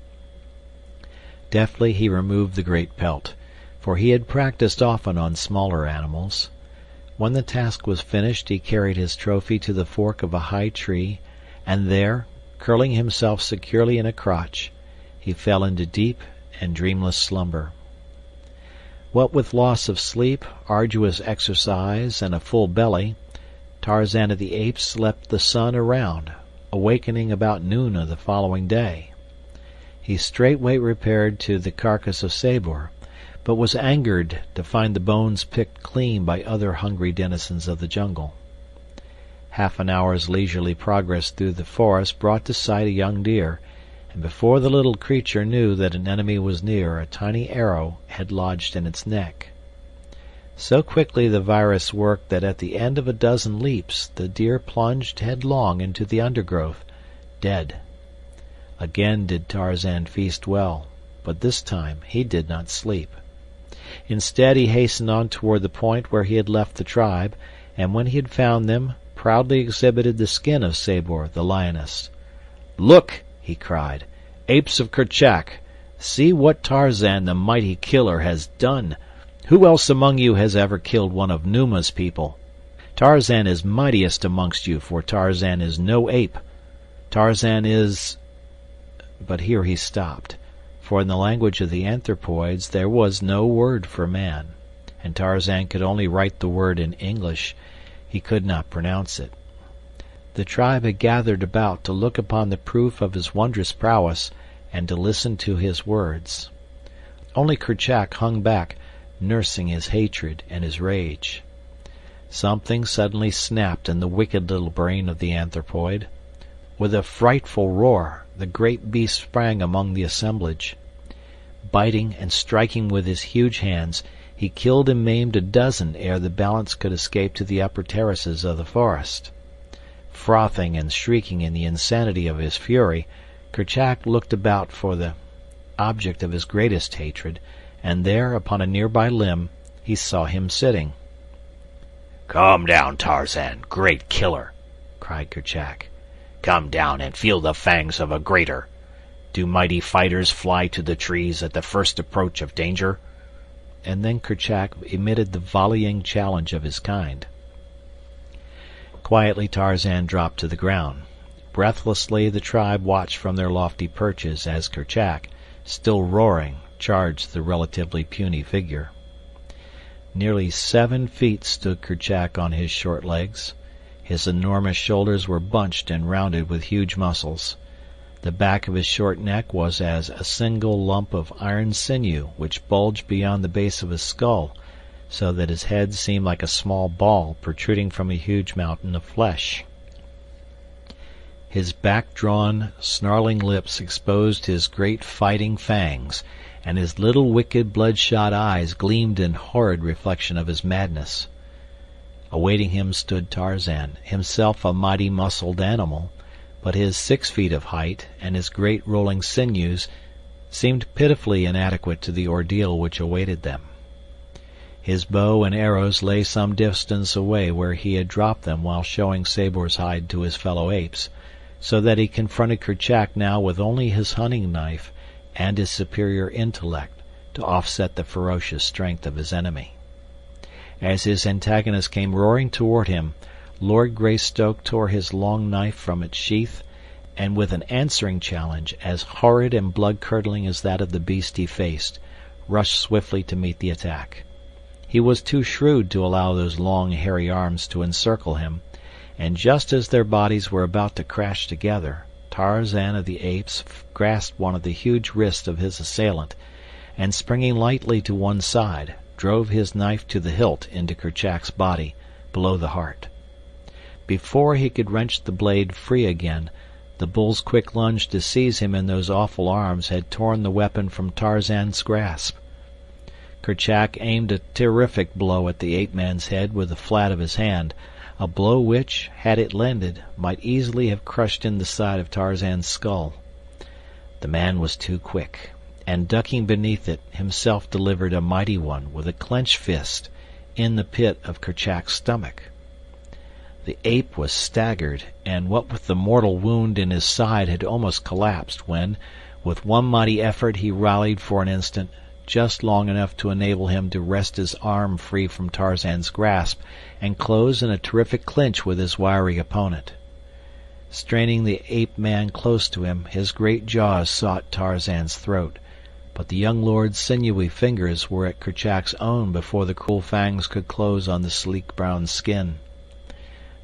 Deftly he removed the great pelt, for he had practiced often on smaller animals. When the task was finished he carried his trophy to the fork of a high tree, and there, curling himself securely in a crotch, he fell into deep and dreamless slumber. What with loss of sleep, arduous exercise, and a full belly, Tarzan of the Apes slept the sun around, awakening about noon of the following day. He straightway repaired to the carcass of Sabor, but was angered to find the bones picked clean by other hungry denizens of the jungle. Half an hour's leisurely progress through the forest brought to sight a young deer, and before the little creature knew that an enemy was near, a tiny arrow had lodged in its neck. So quickly the virus worked that at the end of a dozen leaps the deer plunged headlong into the undergrowth, dead. Again did Tarzan feast well, but this time he did not sleep. Instead he hastened on toward the point where he had left the tribe, and when he had found them, proudly exhibited the skin of Sabor, the lioness. "Look!" he cried. "Apes of Kerchak! See what Tarzan, the mighty killer, has done! Who else among you has ever killed one of Numa's people? Tarzan is mightiest amongst you, for Tarzan is no ape. Tarzan is—" But here he stopped, for in the language of the anthropoids there was no word for man, and Tarzan could only write the word in English. He could not pronounce it. The tribe had gathered about to look upon the proof of his wondrous prowess and to listen to his words. Only Kerchak hung back, nursing his hatred and his rage. Something suddenly snapped in the wicked little brain of the anthropoid. With a frightful roar, the great beast sprang among the assemblage. Biting and striking with his huge hands, he killed and maimed a dozen ere the balance could escape to the upper terraces of the forest. Frothing and shrieking in the insanity of his fury, Kerchak looked about for the object of his greatest hatred, and there, upon a nearby limb, he saw him sitting. "Come down, Tarzan, great killer!" cried Kerchak. "Come down and feel the fangs of a greater. Do mighty fighters fly to the trees at the first approach of danger?" And then Kerchak emitted the volleying challenge of his kind. Quietly Tarzan dropped to the ground. Breathlessly the tribe watched from their lofty perches as Kerchak, still roaring, charged the relatively puny figure. Nearly 7 feet stood Kerchak on his short legs. His enormous shoulders were bunched and rounded with huge muscles. The back of his short neck was as a single lump of iron sinew which bulged beyond the base of his skull, so that his head seemed like a small ball protruding from a huge mountain of flesh. His back-drawn, snarling lips exposed his great fighting fangs, and his little wicked bloodshot eyes gleamed in horrid reflection of his madness. Awaiting him stood Tarzan, himself a mighty muscled animal, but his 6 feet of height and his great rolling sinews seemed pitifully inadequate to the ordeal which awaited them. His bow and arrows lay some distance away where he had dropped them while showing Sabor's hide to his fellow apes, so that he confronted Kerchak now with only his hunting knife and his superior intellect to offset the ferocious strength of his enemy. As his antagonist came roaring toward him, Lord Greystoke tore his long knife from its sheath, and with an answering challenge as horrid and blood-curdling as that of the beast he faced, rushed swiftly to meet the attack. He was too shrewd to allow those long, hairy arms to encircle him, and just as their bodies were about to crash together, Tarzan of the Apes grasped one of the huge wrists of his assailant, and springing lightly to one side, drove his knife to the hilt into Kerchak's body, below the heart. Before he could wrench the blade free again, the bull's quick lunge to seize him in those awful arms had torn the weapon from Tarzan's grasp. Kerchak aimed a terrific blow at the ape-man's head with the flat of his hand, a blow which, had it landed, might easily have crushed in the side of Tarzan's skull. The man was too quick, and ducking beneath it, himself delivered a mighty one with a clenched fist in the pit of Kerchak's stomach. The ape was staggered, and what with the mortal wound in his side had almost collapsed when, with one mighty effort, he rallied for an instant, just long enough to enable him to wrest his arm free from Tarzan's grasp and close in a terrific clinch with his wiry opponent. Straining the ape-man close to him, his great jaws sought Tarzan's throat, but the young lord's sinewy fingers were at Kerchak's own before the cruel fangs could close on the sleek brown skin.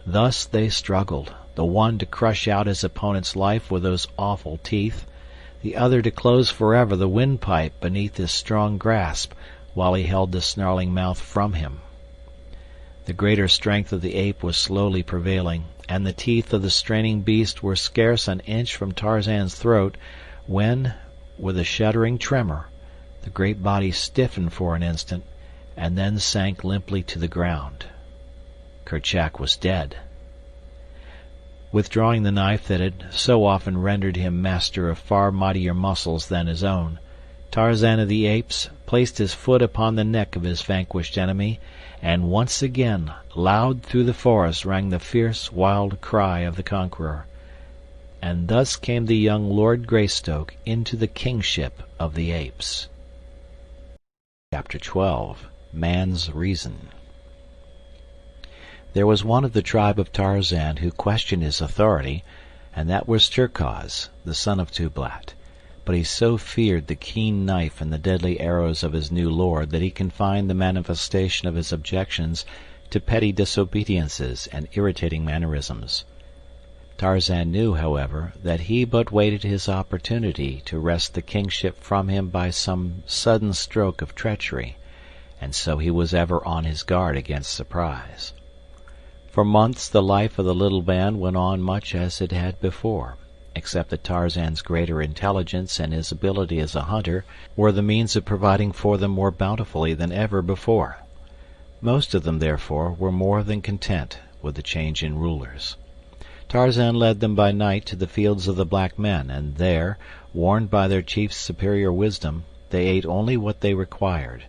Thus they struggled, the one to crush out his opponent's life with those awful teeth, the other to close forever the windpipe beneath his strong grasp while he held the snarling mouth from him. The greater strength of the ape was slowly prevailing, and the teeth of the straining beast were scarce an inch from Tarzan's throat when, with a shuddering tremor, the great body stiffened for an instant and then sank limply to the ground. Kerchak was dead. Withdrawing the knife that had so often rendered him master of far mightier muscles than his own, Tarzan of the Apes placed his foot upon the neck of his vanquished enemy, and once again loud through the forest rang the fierce, wild cry of the conqueror. And thus came the young Lord Greystoke into the kingship of the apes. Chapter 12. Man's Reason. There was one of the tribe of Tarzan who questioned his authority, and that was Terkoz, the son of Tublat. But he so feared the keen knife and the deadly arrows of his new lord that he confined the manifestation of his objections to petty disobediences and irritating mannerisms. Tarzan knew, however, that he but waited his opportunity to wrest the kingship from him by some sudden stroke of treachery, and so he was ever on his guard against surprise. For months the life of the little band went on much as it had before, except that Tarzan's greater intelligence and his ability as a hunter were the means of providing for them more bountifully than ever before. Most of them, therefore, were more than content with the change in rulers. Tarzan led them by night to the fields of the black men, and there, warned by their chief's superior wisdom, they ate only what they required,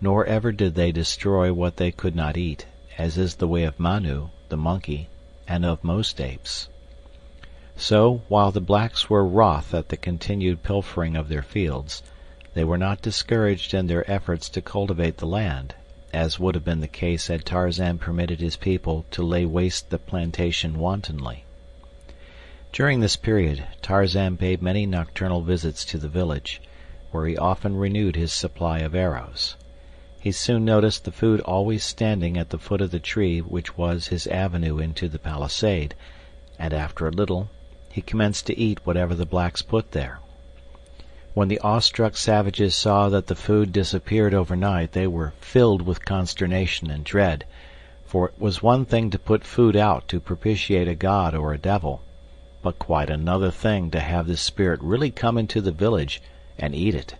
nor ever did they destroy what they could not eat, as is the way of Manu, the monkey, and of most apes. So, while the blacks were wroth at the continued pilfering of their fields, they were not discouraged in their efforts to cultivate the land, as would have been the case had Tarzan permitted his people to lay waste the plantation wantonly. During this period, Tarzan paid many nocturnal visits to the village, where he often renewed his supply of arrows. He soon noticed the food always standing at the foot of the tree which was his avenue into the palisade, and after a little he commenced to eat whatever the blacks put there. When the awestruck savages saw that the food disappeared overnight, they were filled with consternation and dread, for it was one thing to put food out to propitiate a god or a devil, but quite another thing to have this spirit really come into the village and eat it.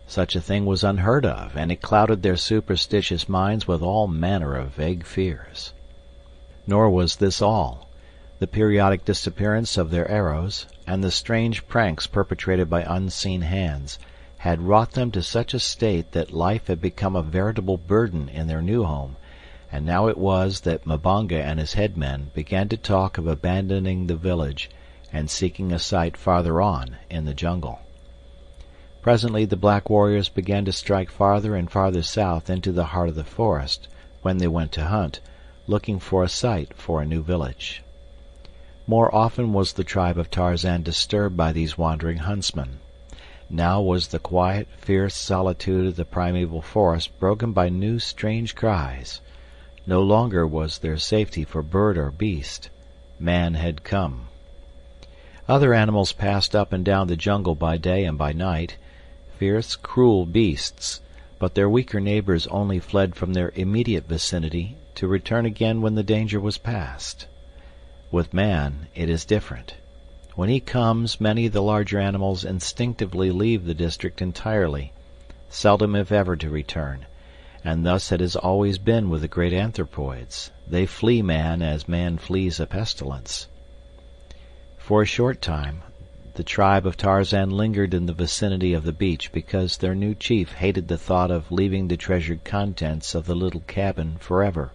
Such a thing was unheard of, and it clouded their superstitious minds with all manner of vague fears. Nor was this all. The periodic disappearance of their arrows, and the strange pranks perpetrated by unseen hands, had wrought them to such a state that life had become a veritable burden in their new home, and now it was that Mbonga and his headmen began to talk of abandoning the village and seeking a site farther on in the jungle. Presently the black warriors began to strike farther and farther south into the heart of the forest when they went to hunt, looking for a site for a new village. More often was the tribe of Tarzan disturbed by these wandering huntsmen. Now was the quiet, fierce solitude of the primeval forest broken by new strange cries. No longer was there safety for bird or beast. Man had come. Other animals passed up and down the jungle by day and by night, fierce, cruel beasts, but their weaker neighbors only fled from their immediate vicinity to return again when the danger was past. With man it is different. When he comes, many of the larger animals instinctively leave the district entirely, seldom if ever to return, and thus it has always been with the great anthropoids. They flee man as man flees a pestilence. For a short time, the tribe of Tarzan lingered in the vicinity of the beach because their new chief hated the thought of leaving the treasured contents of the little cabin forever.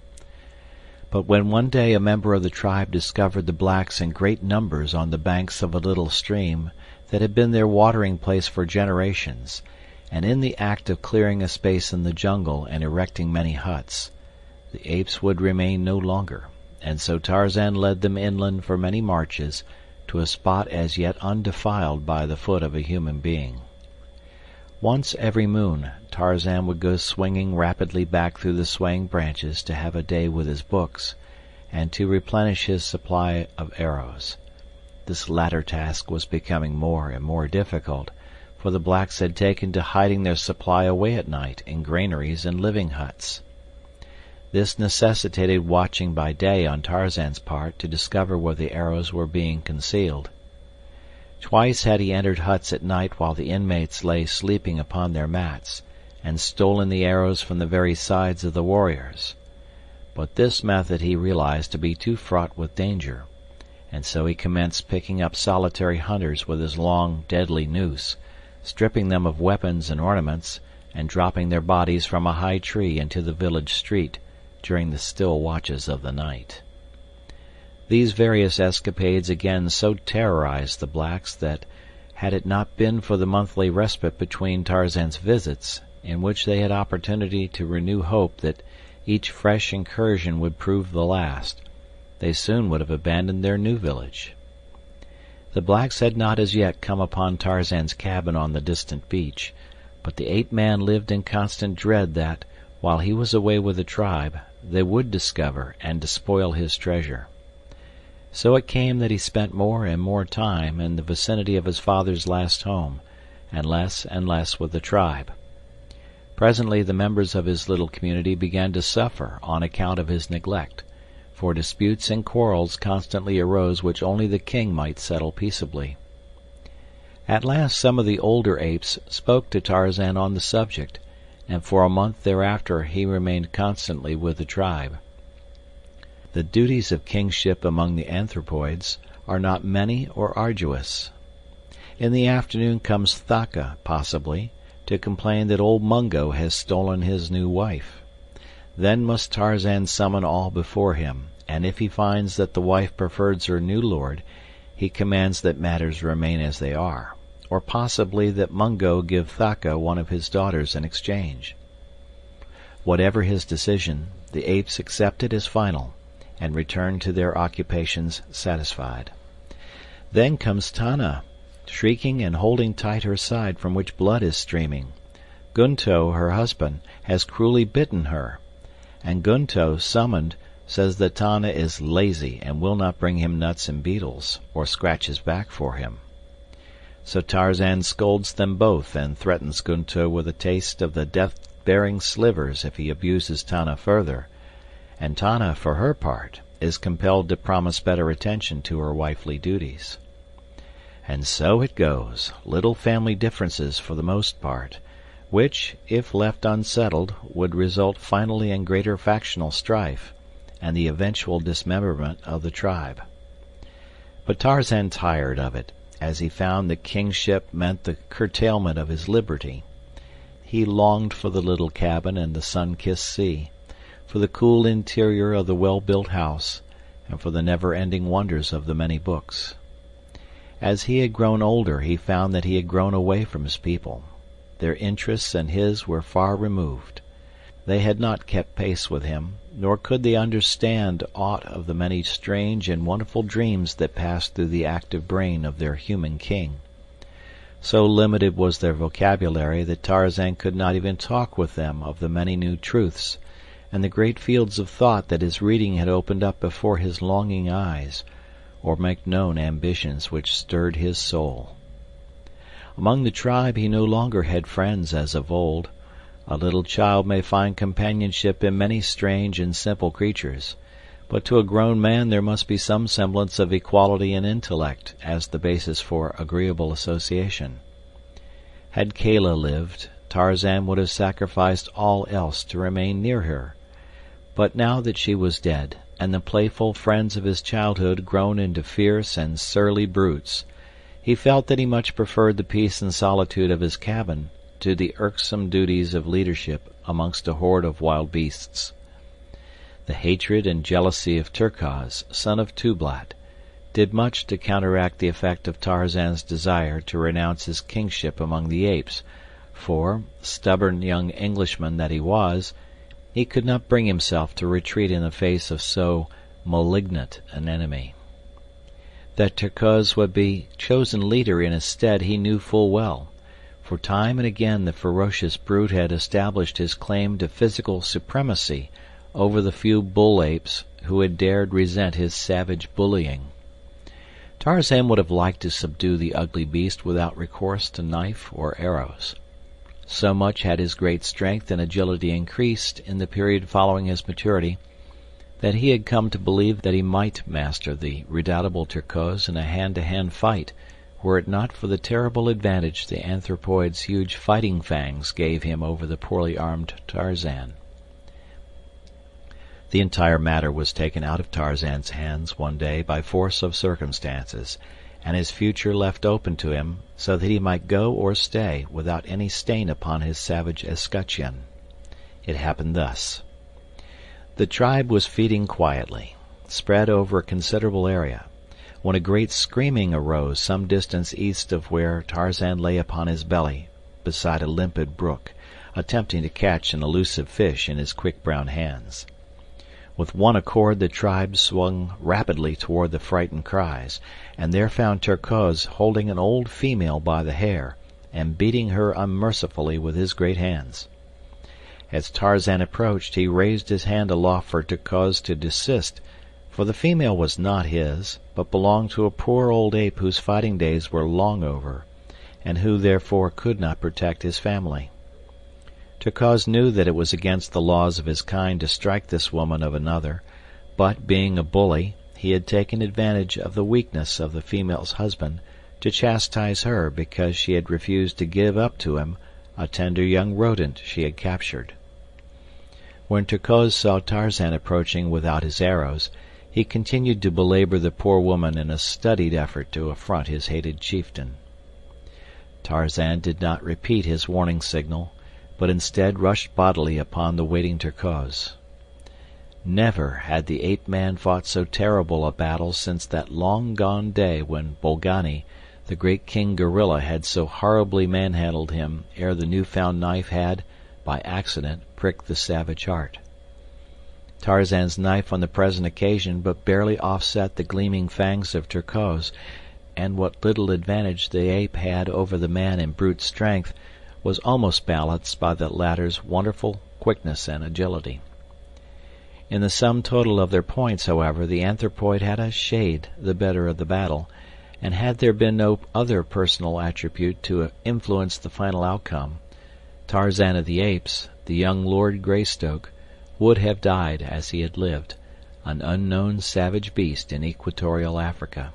But when one day a member of the tribe discovered the blacks in great numbers on the banks of a little stream that had been their watering place for generations, and in the act of clearing a space in the jungle and erecting many huts, the apes would remain no longer, and so Tarzan led them inland for many marches to a spot as yet undefiled by the foot of a human being. Once every moon Tarzan would go swinging rapidly back through the swaying branches to have a day with his books, and to replenish his supply of arrows. This latter task was becoming more and more difficult, for the blacks had taken to hiding their supply away at night in granaries and living huts. This necessitated watching by day on Tarzan's part to discover where the arrows were being concealed. Twice had he entered huts at night while the inmates lay sleeping upon their mats, and stolen the arrows from the very sides of the warriors. But this method he realized to be too fraught with danger, and so he commenced picking up solitary hunters with his long, deadly noose, stripping them of weapons and ornaments, and dropping their bodies from a high tree into the village street during the still watches of the night. These various escapades again so terrorized the blacks that, had it not been for the monthly respite between Tarzan's visits, in which they had opportunity to renew hope that each fresh incursion would prove the last, they soon would have abandoned their new village. The blacks had not as yet come upon Tarzan's cabin on the distant beach, but the ape-man lived in constant dread that, while he was away with the tribe, they would discover and despoil his treasure. So it came that he spent more and more time in the vicinity of his father's last home, and less with the tribe. Presently the members of his little community began to suffer on account of his neglect, for disputes and quarrels constantly arose which only the king might settle peaceably. At last some of the older apes spoke to Tarzan on the subject, and for a month thereafter he remained constantly with the tribe. The duties of kingship among the anthropoids are not many or arduous. In the afternoon comes Thaka, possibly, to complain that old Mungo has stolen his new wife. Then must Tarzan summon all before him, and if he finds that the wife prefers her new lord, he commands that matters remain as they are, or possibly that Mungo give Thaka one of his daughters in exchange. Whatever his decision, the apes accept it as final, and return to their occupations satisfied. Then comes Tana, shrieking and holding tight her side from which blood is streaming. Gunto, her husband, has cruelly bitten her, and Gunto, summoned, says that Tana is lazy and will not bring him nuts and beetles, or scratch his back for him. So Tarzan scolds them both and threatens Gunto with a taste of the death-bearing slivers if he abuses Tana further, and Tana, for her part, is compelled to promise better attention to her wifely duties. And so it goes, little family differences for the most part, which, if left unsettled, would result finally in greater factional strife, and the eventual dismemberment of the tribe. But Tarzan tired of it, as he found that kingship meant the curtailment of his liberty. He longed for the little cabin and the sun-kissed sea, for the cool interior of the well-built house, and for the never-ending wonders of the many books. As he had grown older, he found that he had grown away from his people. Their interests and his were far removed. They had not kept pace with him, nor could they understand aught of the many strange and wonderful dreams that passed through the active brain of their human king. So limited was their vocabulary that Tarzan could not even talk with them of the many new truths, and the great fields of thought that his reading had opened up before his longing eyes, or make known ambitions which stirred his soul. Among the tribe he no longer had friends as of old. A little child may find companionship in many strange and simple creatures, but to a grown man there must be some semblance of equality in intellect as the basis for agreeable association. Had Kala lived, Tarzan would have sacrificed all else to remain near her. But now that she was dead, and the playful friends of his childhood grown into fierce and surly brutes, he felt that he much preferred the peace and solitude of his cabin to the irksome duties of leadership amongst a horde of wild beasts. The hatred and jealousy of Terkoz, son of Tublat, did much to counteract the effect of Tarzan's desire to renounce his kingship among the apes, for, stubborn young Englishman that he was, he could not bring himself to retreat in the face of so malignant an enemy. That Terkoz would be chosen leader in his stead he knew full well, for time and again the ferocious brute had established his claim to physical supremacy over the few bull apes who had dared resent his savage bullying. Tarzan would have liked to subdue the ugly beast without recourse to knife or arrows. So much had his great strength and agility increased in the period following his maturity that he had come to believe that he might master the redoubtable Terkoz in a hand-to-hand fight, were it not for the terrible advantage the anthropoid's huge fighting fangs gave him over the poorly armed Tarzan. The entire matter was taken out of Tarzan's hands one day by force of circumstances, and his future left open to him so that he might go or stay without any stain upon his savage escutcheon. It happened thus. The tribe was feeding quietly, spread over a considerable area, when a great screaming arose some distance east of where Tarzan lay upon his belly beside a limpid brook, attempting to catch an elusive fish in his quick brown hands. With one accord the tribe swung rapidly toward the frightened cries, and there found Terkoz holding an old female by the hair and beating her unmercifully with his great hands. As Tarzan approached, he raised his hand aloft for Terkoz to desist, for the female was not his, but belonged to a poor old ape whose fighting days were long over, and who therefore could not protect his family. Terkoz knew that it was against the laws of his kind to strike this woman of another, but, being a bully, he had taken advantage of the weakness of the female's husband to chastise her because she had refused to give up to him a tender young rodent she had captured. When Terkoz saw Tarzan approaching without his arrows, he continued to belabor the poor woman in a studied effort to affront his hated chieftain. Tarzan did not repeat his warning signal, but instead rushed bodily upon the waiting Terkoz. Never had the ape-man fought so terrible a battle since that long-gone day when Bolgani, the great king gorilla, had so horribly manhandled him ere the new-found knife had, by accident, pricked the savage heart. Tarzan's knife on the present occasion but barely offset the gleaming fangs of Terkoz, and what little advantage the ape had over the man in brute strength was almost balanced by the latter's wonderful quickness and agility. In the sum total of their points, however, the anthropoid had a shade the better of the battle, and had there been no other personal attribute to influence the final outcome, Tarzan of the Apes, the young Lord Greystoke, would have died as he had lived, an unknown savage beast in equatorial Africa.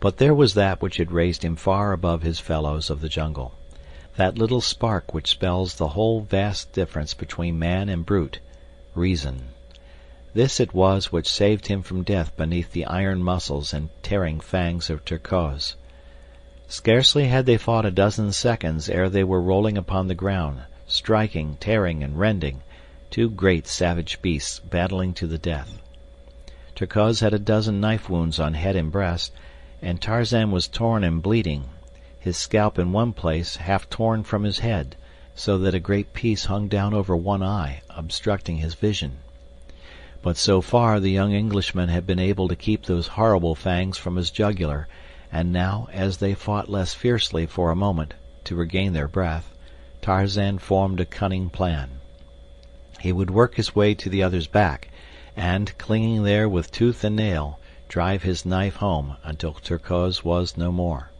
But there was that which had raised him far above his fellows of the jungle, that little spark which spells the whole vast difference between man and brute, reason. This it was which saved him from death beneath the iron muscles and tearing fangs of Terkoz. Scarcely had they fought a dozen seconds ere they were rolling upon the ground, striking, tearing, and rending, two great savage beasts battling to the death. Terkoz had a dozen knife wounds on head and breast, and Tarzan was torn and bleeding, his scalp in one place half torn from his head, so that a great piece hung down over one eye, obstructing his vision. But so far the young Englishman had been able to keep those horrible fangs from his jugular, and now, as they fought less fiercely for a moment to regain their breath, Tarzan formed a cunning plan. He would work his way to the other's back, and, clinging there with tooth and nail, drive his knife home until Terkoz was no more.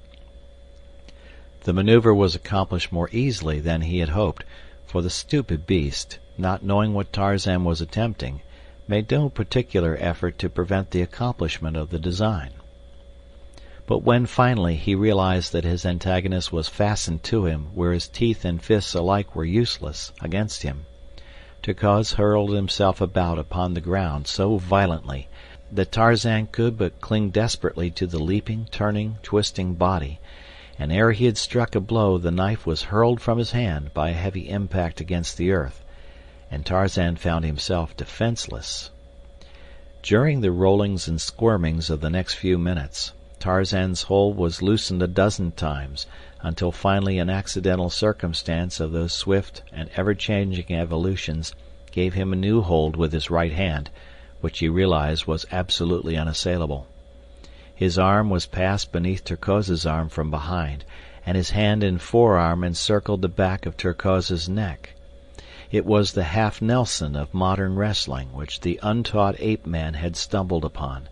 The maneuver was accomplished more easily than he had hoped, for the stupid beast, not knowing what Tarzan was attempting, made no particular effort to prevent the accomplishment of the design. But when finally he realized that his antagonist was fastened to him where his teeth and fists alike were useless against him, Terkoz hurled himself about upon the ground so violently that Tarzan could but cling desperately to the leaping, turning, twisting body, and ere he had struck a blow the knife was hurled from his hand by a heavy impact against the earth, and Tarzan found himself defenseless. During the rollings and squirmings of the next few minutes, Tarzan's hold was loosened a dozen times, until finally an accidental circumstance of those swift and ever-changing evolutions gave him a new hold with his right hand, which he realized was absolutely unassailable. His arm was passed beneath Terkoz's arm from behind, and his hand and forearm encircled the back of Terkoz's neck. It was the half-Nelson of modern wrestling which the untaught ape-man had stumbled upon,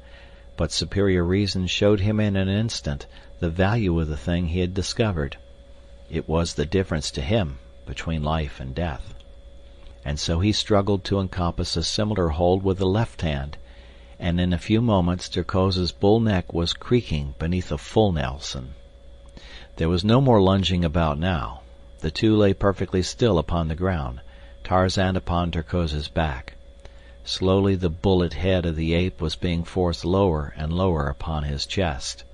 but superior reason showed him in an instant the value of the thing he had discovered. It was the difference to him between life and death. And so he struggled to encompass a similar hold with the left hand, and in a few moments Terkoz's bull neck was creaking beneath a full Nelson. There was no more lunging about now. The two lay perfectly still upon the ground, Tarzan upon Terkoz's back. Slowly the bullet head of the ape was being forced lower and lower upon his chest.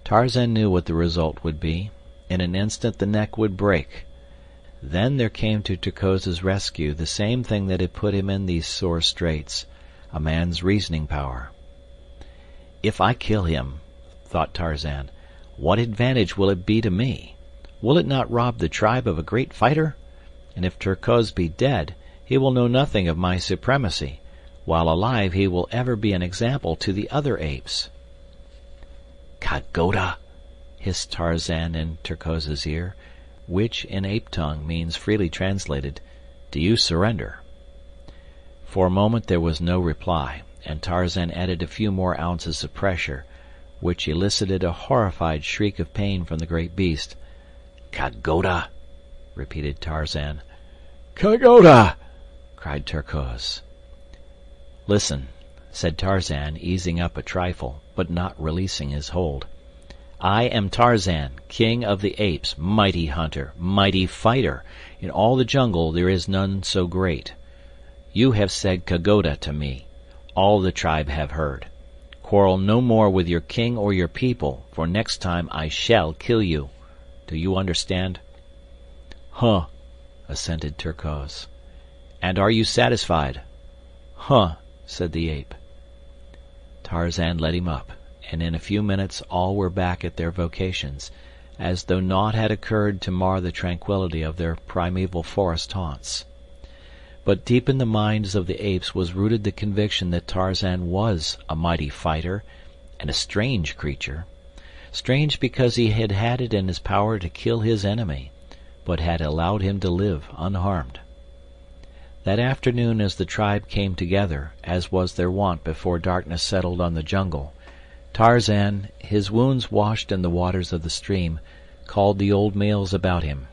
Tarzan knew what the result would be. In an instant the neck would break. Then there came to Terkoz's rescue the same thing that had put him in these sore straits, a man's reasoning power. If I kill him, thought Tarzan, what advantage will it be to me? Will it not rob the tribe of a great fighter? And if Terkoz be dead, he will know nothing of my supremacy, while alive he will ever be an example to the other apes. Kagoda, hissed Tarzan in Terkoz's ear, which in ape tongue means, freely translated, do you surrender? For a moment there was no reply, and Tarzan added a few more ounces of pressure, which elicited a horrified shriek of pain from the great beast. Kagoda, repeated Tarzan. Kagoda, cried Terkoz. Listen, said Tarzan, easing up a trifle, but not releasing his hold. I am Tarzan, king of the apes, mighty hunter, mighty fighter. In all the jungle there is none so great. You have said Kagoda to me. All the tribe have heard. Quarrel no more with your king or your people, for next time I shall kill you. Do you understand? Huh, assented Terkoz. And are you satisfied? Huh, said the ape. Tarzan led him up, and in a few minutes all were back at their vocations, as though naught had occurred to mar the tranquility of their primeval forest haunts. But deep in the minds of the apes was rooted the conviction that Tarzan was a mighty fighter and a strange creature. Strange because he had had it in his power to kill his enemy, but had allowed him to live unharmed. That afternoon, as the tribe came together, as was their wont before darkness settled on the jungle, Tarzan, his wounds washed in the waters of the stream, called the old males about him.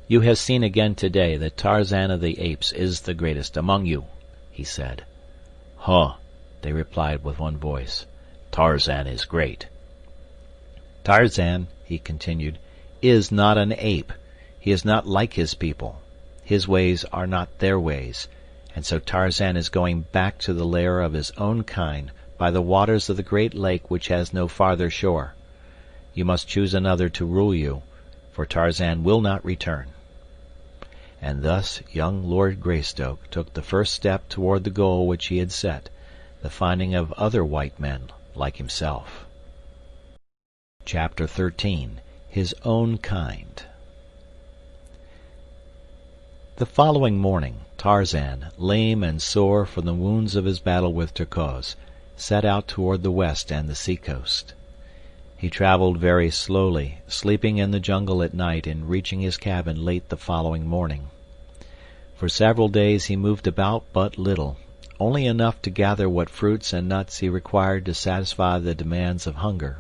"You have seen again today that Tarzan of the Apes is the greatest among you," he said. "Huh," they replied with one voice. "Tarzan is great." "Tarzan," he continued, "is not an ape. He is not like his people. His ways are not their ways, and so Tarzan is going back to the lair of his own kind by the waters of the great lake which has no farther shore. You must choose another to rule you, for Tarzan will not return." And thus young Lord Greystoke took the first step toward the goal which he had set, the finding of other white men like himself. Chapter 13. His Own Kind. The following morning, Tarzan, lame and sore from the wounds of his battle with Terkoz, set out toward the west and the seacoast. He traveled very slowly, sleeping in the jungle at night and reaching his cabin late the following morning. For several days he moved about but little, only enough to gather what fruits and nuts he required to satisfy the demands of hunger.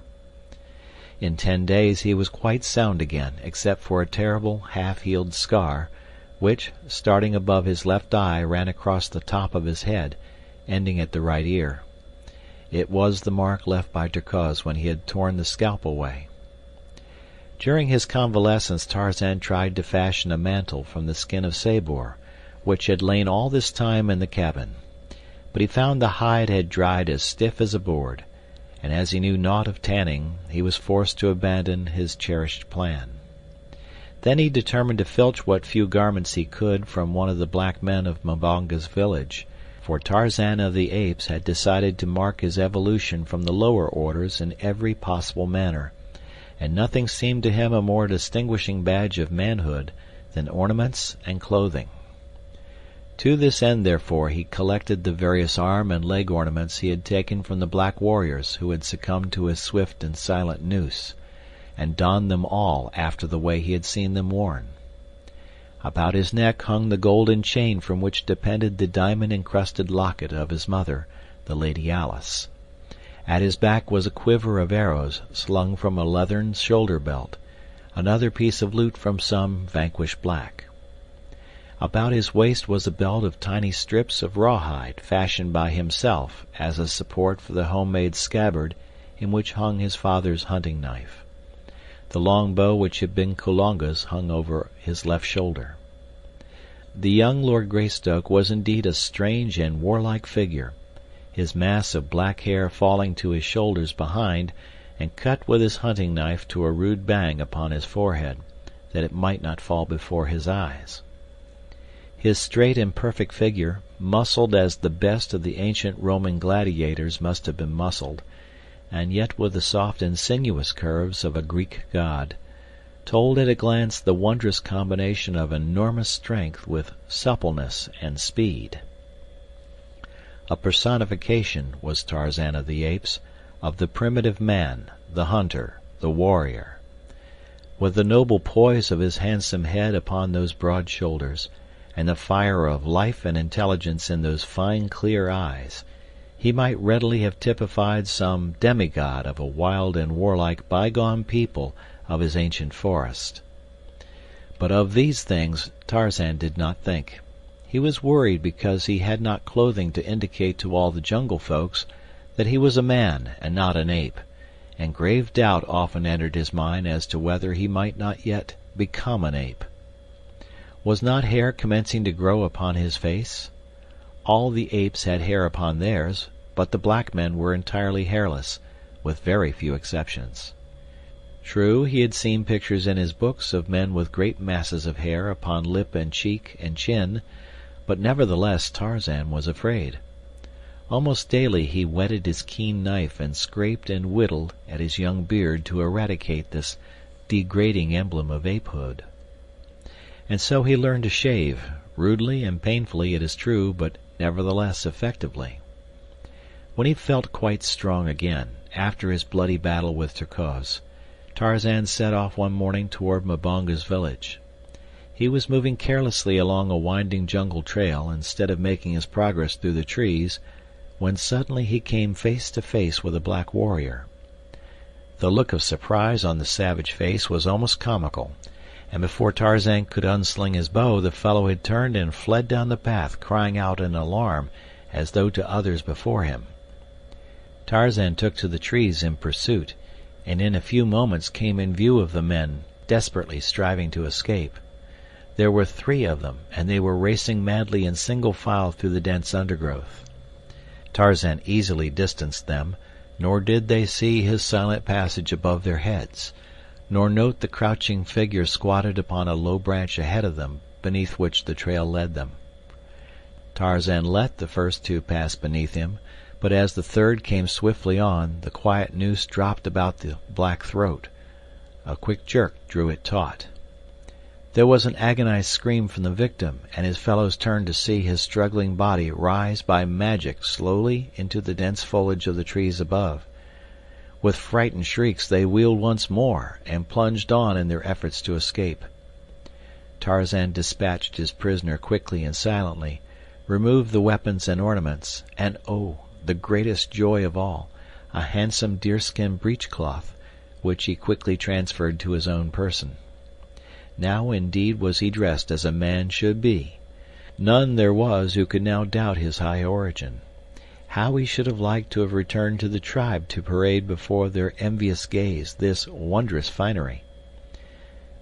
In 10 days he was quite sound again, except for a terrible half-healed scar, which, starting above his left eye, ran across the top of his head, ending at the right ear. It was the mark left by Terkoz when he had torn the scalp away. During his convalescence Tarzan tried to fashion a mantle from the skin of Sabor, which had lain all this time in the cabin. But he found the hide had dried as stiff as a board, and as he knew naught of tanning, he was forced to abandon his cherished plan. Then he determined to filch what few garments he could from one of the black men of Mbonga's village, for Tarzan of the Apes had decided to mark his evolution from the lower orders in every possible manner, and nothing seemed to him a more distinguishing badge of manhood than ornaments and clothing. To this end, therefore, he collected the various arm and leg ornaments he had taken from the black warriors who had succumbed to his swift and silent noose, and donned them all after the way he had seen them worn. About his neck hung the golden chain from which depended the diamond-encrusted locket of his mother, the Lady Alice. At his back was a quiver of arrows slung from a leathern shoulder-belt, another piece of loot from some vanquished black. About his waist was a belt of tiny strips of rawhide fashioned by himself as a support for the homemade scabbard in which hung his father's hunting knife. The long bow which had been Kulonga's hung over his left shoulder. The young Lord Greystoke was indeed a strange and warlike figure, his mass of black hair falling to his shoulders behind and cut with his hunting knife to a rude bang upon his forehead, that it might not fall before his eyes. His straight and perfect figure, muscled as the best of the ancient Roman gladiators must have been muscled, and yet with the soft and sinuous curves of a Greek god, told at a glance the wondrous combination of enormous strength with suppleness and speed. A personification was Tarzan of the Apes, of the primitive man, the hunter, the warrior. With the noble poise of his handsome head upon those broad shoulders, and the fire of life and intelligence in those fine clear eyes, he might readily have typified some demigod of a wild and warlike bygone people of his ancient forest. But of these things Tarzan did not think. He was worried because he had not clothing to indicate to all the jungle folks that he was a man and not an ape, and grave doubt often entered his mind as to whether he might not yet become an ape. Was not hair commencing to grow upon his face? All the apes had hair upon theirs, but the black men were entirely hairless, with very few exceptions. True, he had seen pictures in his books of men with great masses of hair upon lip and cheek and chin, but nevertheless Tarzan was afraid. Almost daily he whetted his keen knife and scraped and whittled at his young beard to eradicate this degrading emblem of apehood. And so he learned to shave, rudely and painfully it is true, but nevertheless effectively. When he felt quite strong again, after his bloody battle with Terkoz, Tarzan set off one morning toward Mbonga's village. He was moving carelessly along a winding jungle trail instead of making his progress through the trees, when suddenly he came face to face with a black warrior. The look of surprise on the savage face was almost comical, and before Tarzan could unsling his bow, the fellow had turned and fled down the path, crying out in alarm as though to others before him. Tarzan took to the trees in pursuit, and in a few moments came in view of the men desperately striving to escape. There were 3 of them, and they were racing madly in single file through the dense undergrowth. Tarzan easily distanced them, nor did they see his silent passage above their heads, nor note the crouching figure squatted upon a low branch ahead of them, beneath which the trail led them. Tarzan let the first 2 pass beneath him, but as the third came swiftly on, the quiet noose dropped about the black throat. A quick jerk drew it taut. There was an agonized scream from the victim, and his fellows turned to see his struggling body rise by magic slowly into the dense foliage of the trees above. With frightened shrieks they wheeled once more and plunged on in their efforts to escape. Tarzan dispatched his prisoner quickly and silently, removed the weapons and ornaments, and oh, the greatest joy of all, a handsome deerskin breechcloth, which he quickly transferred to his own person. Now indeed was he dressed as a man should be. None there was who could now doubt his high origin. How he should have liked to have returned to the tribe to parade before their envious gaze this wondrous finery.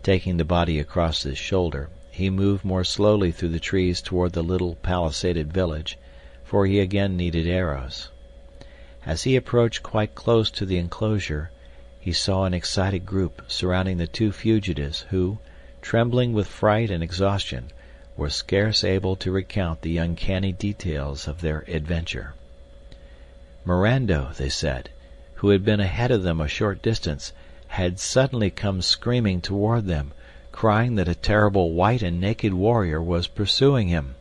Taking the body across his shoulder, he moved more slowly through the trees toward the little palisaded village, for he again needed arrows. As he approached quite close to the enclosure, he saw an excited group surrounding the 2 fugitives who, trembling with fright and exhaustion, were scarce able to recount the uncanny details of their adventure. Mirando, they said, who had been ahead of them a short distance, had suddenly come screaming toward them, crying that a terrible white and naked warrior was pursuing him.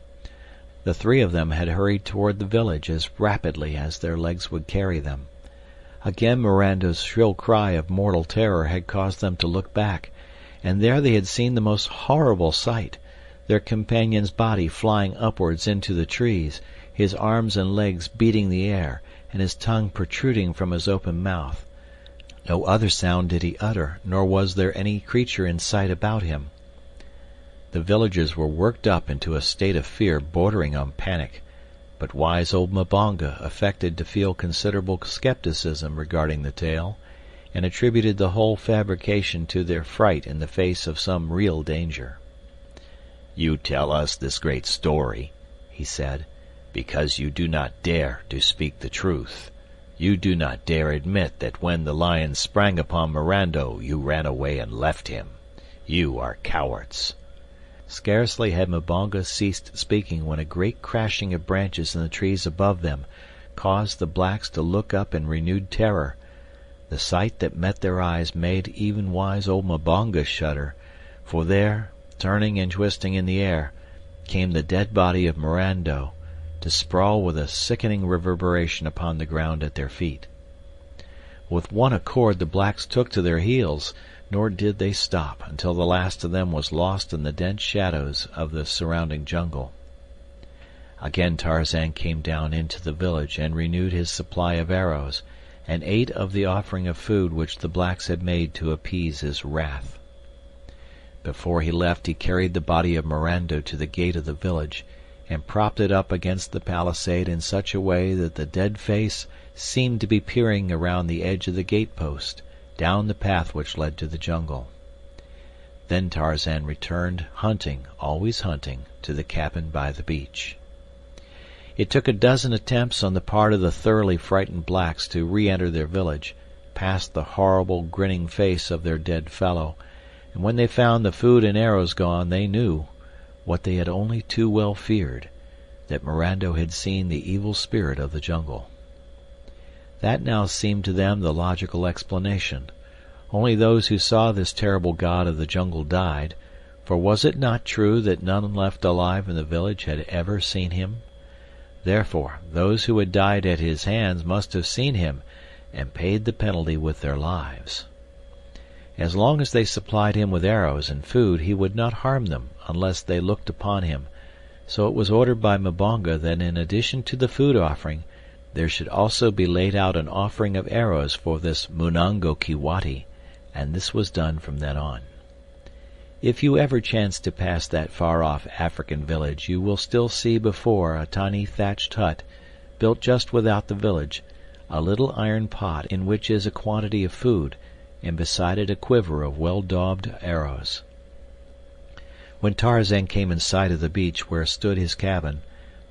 The 3 of them had hurried toward the village as rapidly as their legs would carry them. Again Mirando's shrill cry of mortal terror had caused them to look back, and there they had seen the most horrible sight, their companion's body flying upwards into the trees, his arms and legs beating the air, and his tongue protruding from his open mouth. No other sound did he utter, nor was there any creature in sight about him. The villagers were worked up into a state of fear bordering on panic, but wise old Mbonga affected to feel considerable skepticism regarding the tale, and attributed the whole fabrication to their fright in the face of some real danger. "You tell us this great story," he said, "because you do not dare to speak the truth. You do not dare admit that when the lion sprang upon Mirando you ran away and left him. You are cowards." Scarcely had Mbonga ceased speaking when a great crashing of branches in the trees above them caused the blacks to look up in renewed terror. The sight that met their eyes made even wise old Mbonga shudder, for there, turning and twisting in the air, came the dead body of Mirando, to sprawl with a sickening reverberation upon the ground at their feet. With one accord the blacks took to their heels, nor did they stop until the last of them was lost in the dense shadows of the surrounding jungle. Again Tarzan came down into the village and renewed his supply of arrows, and ate of the offering of food which the blacks had made to appease his wrath. Before he left he carried the body of Mirando to the gate of the village, and propped it up against the palisade in such a way that the dead face seemed to be peering around the edge of the gate-post, down the path which led to the jungle. Then Tarzan returned, hunting, always hunting, to the cabin by the beach. It took a dozen attempts on the part of the thoroughly frightened blacks to re-enter their village, past the horrible grinning face of their dead fellow, and when they found the food and arrows gone they knew, what they had only too well feared, that Mirando had seen the evil spirit of the jungle. That now seemed to them the logical explanation. Only those who saw this terrible god of the jungle died, for was it not true that none left alive in the village had ever seen him? Therefore, those who had died at his hands must have seen him, and paid the penalty with their lives. As long as they supplied him with arrows and food, he would not harm them unless they looked upon him, so it was ordered by Mbonga that in addition to the food offering, there should also be laid out an offering of arrows for this Munango Kiwati, and this was done from then on. If you ever chance to pass that far-off African village, you will still see before a tiny thatched hut, built just without the village, a little iron pot in which is a quantity of food, and beside it a quiver of well-daubed arrows. When Tarzan came in sight of the beach where stood his cabin,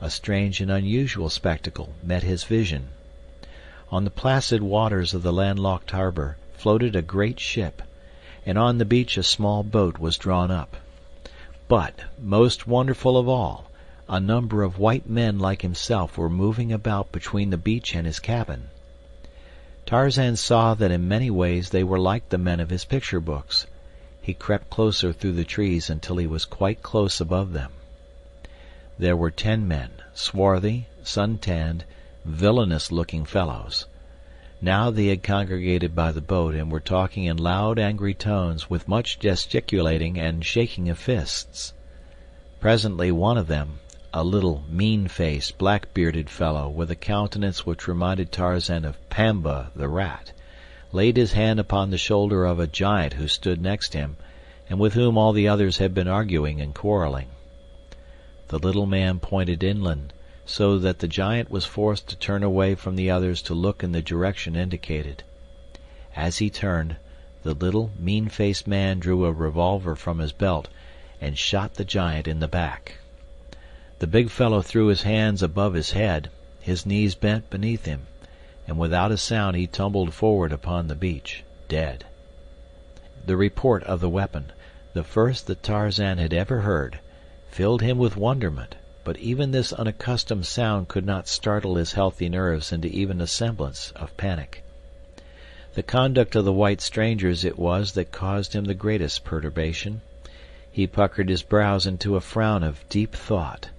a strange and unusual spectacle met his vision. On the placid waters of the landlocked harbor floated a great ship, and on the beach a small boat was drawn up. But, most wonderful of all, a number of white men like himself were moving about between the beach and his cabin. Tarzan saw that in many ways they were like the men of his picture books. He crept closer through the trees until he was quite close above them. There were 10 men, swarthy, sun-tanned, villainous-looking fellows. Now they had congregated by the boat and were talking in loud, angry tones with much gesticulating and shaking of fists. Presently one of them, a little, mean-faced, black-bearded fellow with a countenance which reminded Tarzan of Pamba the rat, laid his hand upon the shoulder of a giant who stood next him, and with whom all the others had been arguing and quarreling. The little man pointed inland, so that the giant was forced to turn away from the others to look in the direction indicated. As he turned, the little, mean-faced man drew a revolver from his belt and shot the giant in the back. The big fellow threw his hands above his head, his knees bent beneath him, and without a sound he tumbled forward upon the beach, dead. The report of the weapon, the first that Tarzan had ever heard, filled him with wonderment, but even this unaccustomed sound could not startle his healthy nerves into even a semblance of panic. The conduct of the white strangers it was that caused him the greatest perturbation. He puckered his brows into a frown of deep thought.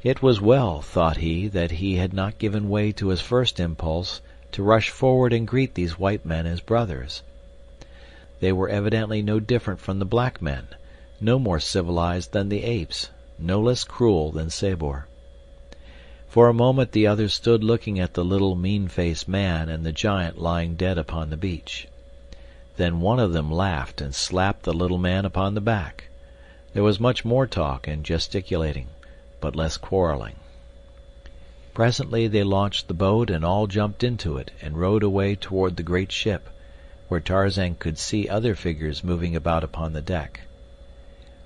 It was well, thought he, that he had not given way to his first impulse to rush forward and greet these white men as brothers. They were evidently no different from the black men, no more civilized than the apes, no less cruel than Sabor. For a moment the others stood looking at the little mean-faced man and the giant lying dead upon the beach. Then one of them laughed and slapped the little man upon the back. There was much more talk and gesticulating, but less quarreling. Presently they launched the boat and all jumped into it and rowed away toward the great ship, where Tarzan could see other figures moving about upon the deck.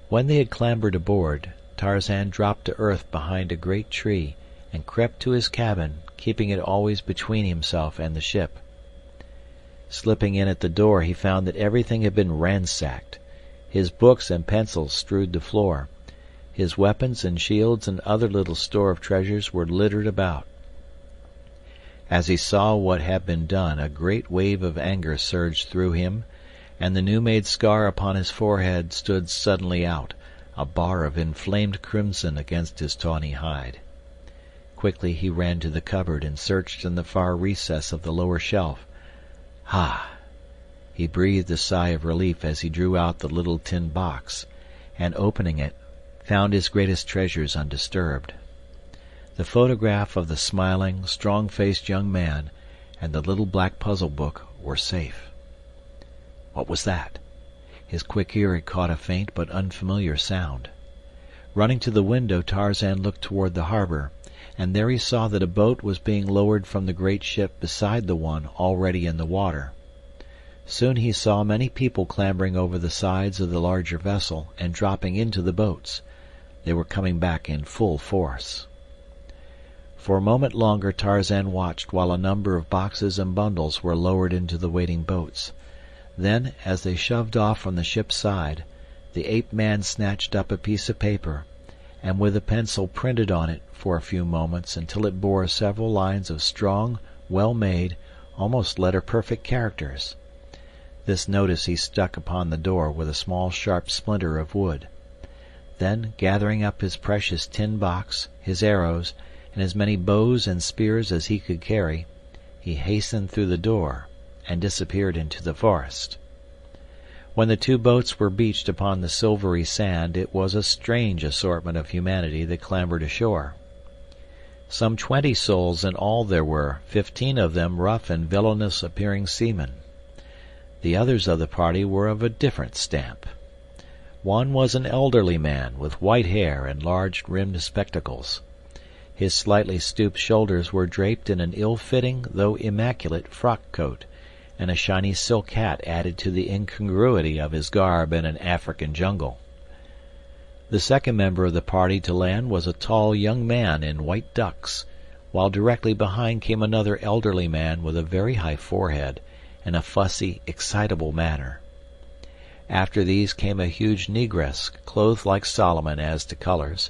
When they had clambered aboard, Tarzan dropped to earth behind a great tree and crept to his cabin, keeping it always between himself and the ship. Slipping in at the door, he found that everything had been ransacked. His books and pencils strewed the floor. His weapons and shields and other little store of treasures were littered about. As he saw what had been done, a great wave of anger surged through him, and the new-made scar upon his forehead stood suddenly out, a bar of inflamed crimson against his tawny hide. Quickly he ran to the cupboard and searched in the far recess of the lower shelf. Ha! He breathed a sigh of relief as he drew out the little tin box, and opening it, found his greatest treasures undisturbed. The photograph of the smiling, strong-faced young man and the little black puzzle book were safe. What was that? His quick ear had caught a faint but unfamiliar sound. Running to the window, Tarzan looked toward the harbor, and there he saw that a boat was being lowered from the great ship beside the one already in the water. Soon he saw many people clambering over the sides of the larger vessel and dropping into the boats. They were coming back in full force. For a moment longer Tarzan watched while a number of boxes and bundles were lowered into the waiting boats. Then, as they shoved off from the ship's side, the ape-man snatched up a piece of paper, and with a pencil printed on it for a few moments until it bore several lines of strong, well-made, almost letter-perfect characters. This notice he stuck upon the door with a small sharp splinter of wood. Then, gathering up his precious tin box, his arrows, and as many bows and spears as he could carry, he hastened through the door and disappeared into the forest. When the two boats were beached upon the silvery sand, it was a strange assortment of humanity that clambered ashore. Some 20 souls in all there were, 15 of them rough and villainous-appearing seamen. The others of the party were of a different stamp. One was an elderly man with white hair and large-rimmed spectacles. His slightly stooped shoulders were draped in an ill-fitting, though immaculate, frock-coat, and a shiny silk hat added to the incongruity of his garb in an African jungle. The second member of the party to land was a tall young man in white ducks, while directly behind came another elderly man with a very high forehead and a fussy, excitable manner. After these came a huge negress, clothed like Solomon as to colors.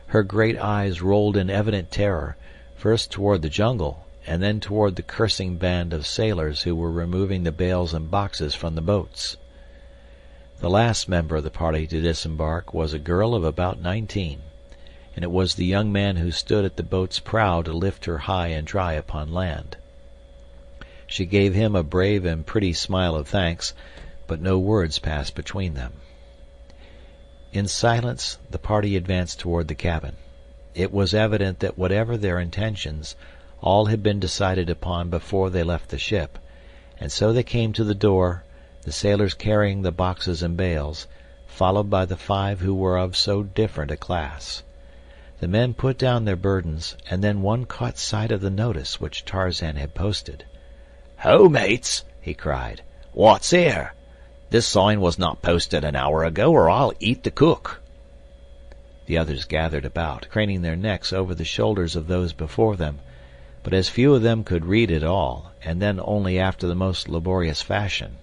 Her great eyes rolled in evident terror, first toward the jungle, and then toward the cursing band of sailors who were removing the bales and boxes from the boats. The last member of the party to disembark was a girl of about 19, and it was the young man who stood at the boat's prow to lift her high and dry upon land. She gave him a brave and pretty smile of thanks, but no words passed between them. In silence the party advanced toward the cabin. It was evident that whatever their intentions, all had been decided upon before they left the ship, and so they came to the door, the sailors carrying the boxes and bales, followed by the 5 who were of so different a class. The men put down their burdens, and then one caught sight of the notice which Tarzan had posted. "Ho, mates!" he cried. "What's here? This sign was not posted an hour ago, or I'll eat the cook." The others gathered about, craning their necks over the shoulders of those before them, but as few of them could read at all, and then only after the most laborious fashion.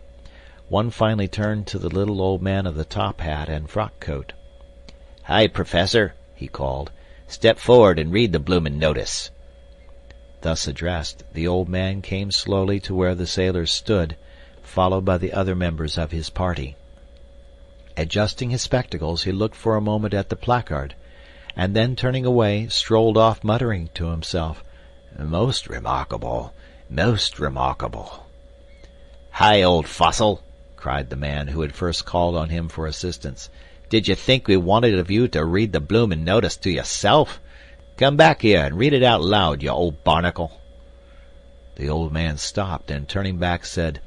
One finally turned to the little old man of the top hat and frock coat. "Hi, Professor," he called. "Step forward and read the bloomin' notice." Thus addressed, the old man came slowly to where the sailors stood, followed by the other members of his party. Adjusting his spectacles, he looked for a moment at the placard, and then turning away, strolled off muttering to himself, "Most remarkable, most remarkable." "Hi, old fossil!" cried the man who had first called on him for assistance. "Did you think we wanted of you to read the bloomin' notice to yourself? Come back here and read it out loud, you old barnacle." The old man stopped, and turning back said,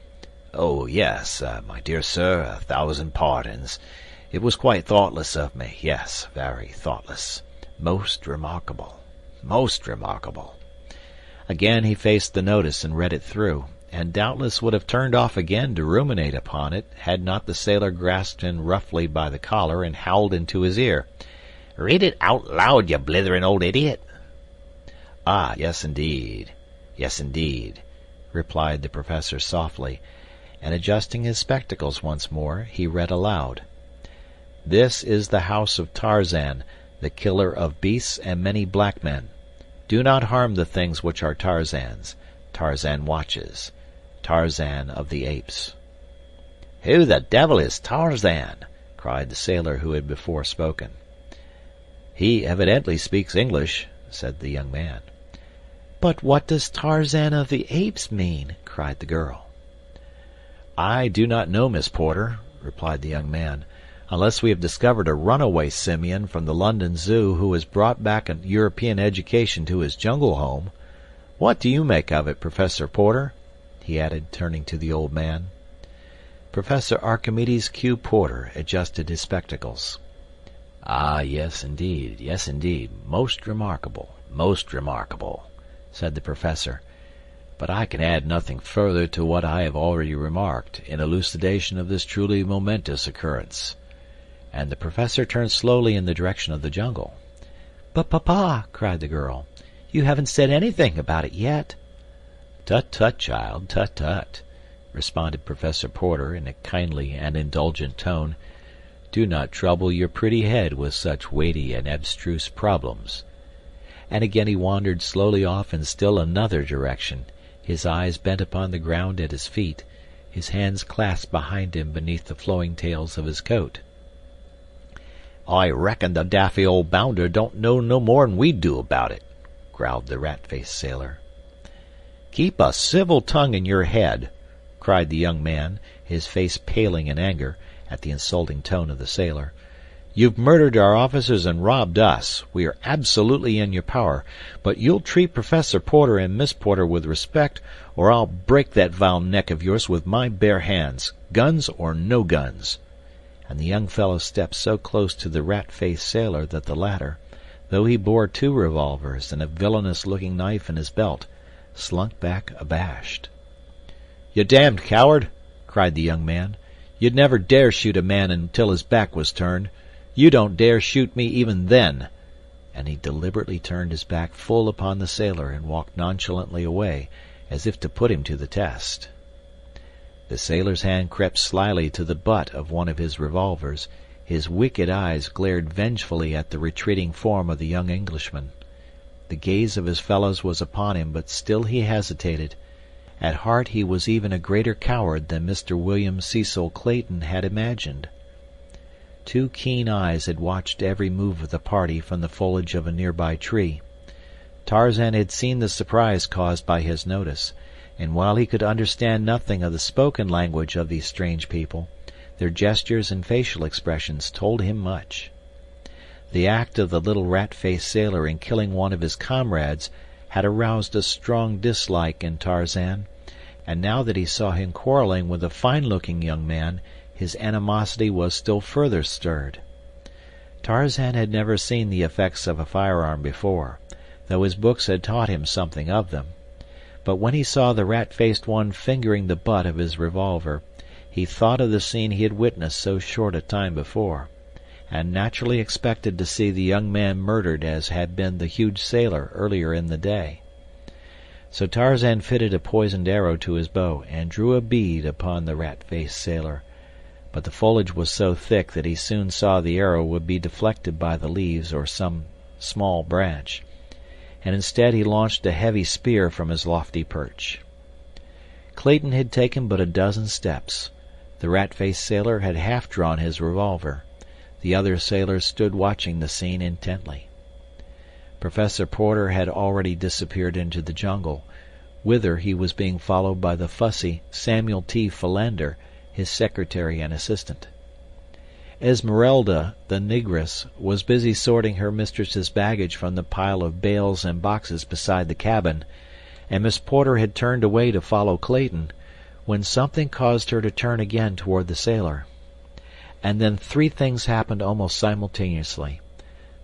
"Oh, yes, my dear sir, 1,000 pardons. It was quite thoughtless of me, yes, very thoughtless. Most remarkable, most remarkable." Again he faced the notice and read it through, and doubtless would have turned off again to ruminate upon it had not the sailor grasped him roughly by the collar and howled into his ear, "Read it out loud, you blithering old idiot." "Ah, yes, indeed, yes, indeed," replied the professor softly, and adjusting his spectacles once more, he read aloud. "This is the house of Tarzan, the killer of beasts and many black men. Do not harm the things which are Tarzan's. Tarzan watches. Tarzan of the Apes." "Who the devil is Tarzan?" cried the sailor who had before spoken. "He evidently speaks English," said the young man. "But what does Tarzan of the Apes mean?" cried the girl. "I do not know, Miss Porter," replied the young man, "unless we have discovered a runaway simian from the London Zoo who has brought back an European education to his jungle home. What do you make of it, Professor Porter?" he added, turning to the old man. Professor Archimedes Q. Porter adjusted his spectacles. "Ah, yes, indeed, most remarkable, said the professor. "But I can add nothing further to what I have already remarked in elucidation of this truly momentous occurrence." And the professor turned slowly in the direction of the jungle. "But, Papa," cried the girl, "you haven't said anything about it yet." "Tut, tut, child, tut, tut," responded Professor Porter in a kindly and indulgent tone. "Do not trouble your pretty head with such weighty and abstruse problems." And again he wandered slowly off in still another direction, his eyes bent upon the ground at his feet, his hands clasped behind him beneath the flowing tails of his coat. "I reckon the daffy old bounder don't know no more'n we do about it," growled the rat-faced sailor. "Keep a civil tongue in your head," cried the young man, his face paling in anger at the insulting tone of the sailor. You've murdered our officers and robbed us. We are absolutely in your power, but you'll treat Professor Porter and Miss Porter with respect, or I'll break that vile neck of yours with my bare hands, guns or no guns." And the young fellow stepped so close to the rat-faced sailor that the latter, though he bore 2 revolvers and a villainous-looking knife in his belt, slunk back abashed. "You damned coward!" cried the young man. "You'd never dare shoot a man until his back was turned. You don't dare shoot me even then." And he deliberately turned his back full upon the sailor and walked nonchalantly away, as if to put him to the test. The sailor's hand crept slyly to the butt of one of his revolvers. His wicked eyes glared vengefully at the retreating form of the young Englishman. The gaze of his fellows was upon him, but still he hesitated. At heart he was even a greater coward than Mr. William Cecil Clayton had imagined. 2 keen eyes had watched every move of the party from the foliage of a nearby tree. Tarzan had seen the surprise caused by his notice, and while he could understand nothing of the spoken language of these strange people, their gestures and facial expressions told him much. The act of the little rat-faced sailor in killing one of his comrades had aroused a strong dislike in Tarzan, and now that he saw him quarreling with a fine-looking young man, his animosity was still further stirred. Tarzan had never seen the effects of a firearm before, though his books had taught him something of them. But when he saw the rat-faced one fingering the butt of his revolver, he thought of the scene he had witnessed so short a time before, and naturally expected to see the young man murdered as had been the huge sailor earlier in the day. So Tarzan fitted a poisoned arrow to his bow and drew a bead upon the rat-faced sailor, but the foliage was so thick that he soon saw the arrow would be deflected by the leaves or some small branch, and instead he launched a heavy spear from his lofty perch. Clayton had taken but a dozen steps. The rat-faced sailor had half drawn his revolver. The other sailors stood watching the scene intently. Professor Porter had already disappeared into the jungle, whither he was being followed by the fussy Samuel T. Philander, his secretary and assistant. Esmeralda, the negress, was busy sorting her mistress's baggage from the pile of bales and boxes beside the cabin, and Miss Porter had turned away to follow Clayton, when something caused her to turn again toward the sailor. And then 3 things happened almost simultaneously.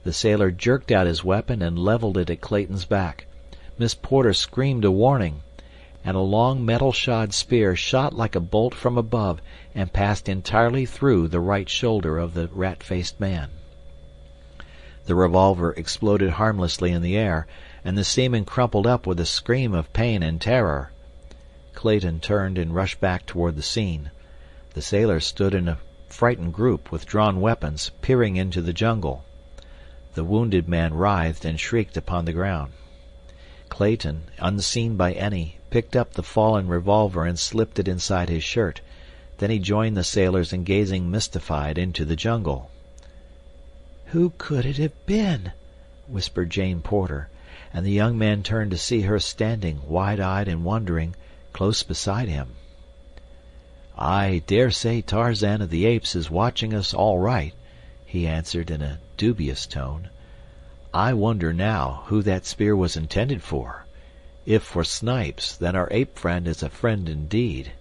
The sailor jerked out his weapon and leveled it at Clayton's back. Miss Porter screamed a warning, and a long metal-shod spear shot like a bolt from above and passed entirely through the right shoulder of the rat-faced man. The revolver exploded harmlessly in the air, and the seaman crumpled up with a scream of pain and terror. Clayton turned and rushed back toward the scene. The sailors stood in a frightened group with drawn weapons, peering into the jungle. The wounded man writhed and shrieked upon the ground. Clayton, unseen by any, picked up the fallen revolver and slipped it inside his shirt. Then he joined the sailors in gazing mystified into the jungle. "Who could it have been?" whispered Jane Porter, and the young man turned to see her standing, wide-eyed and wondering, close beside him. "I dare say Tarzan of the Apes is watching us all right," he answered in a dubious tone. "I wonder now who that spear was intended for. If for Snipes, then our ape friend is a friend indeed."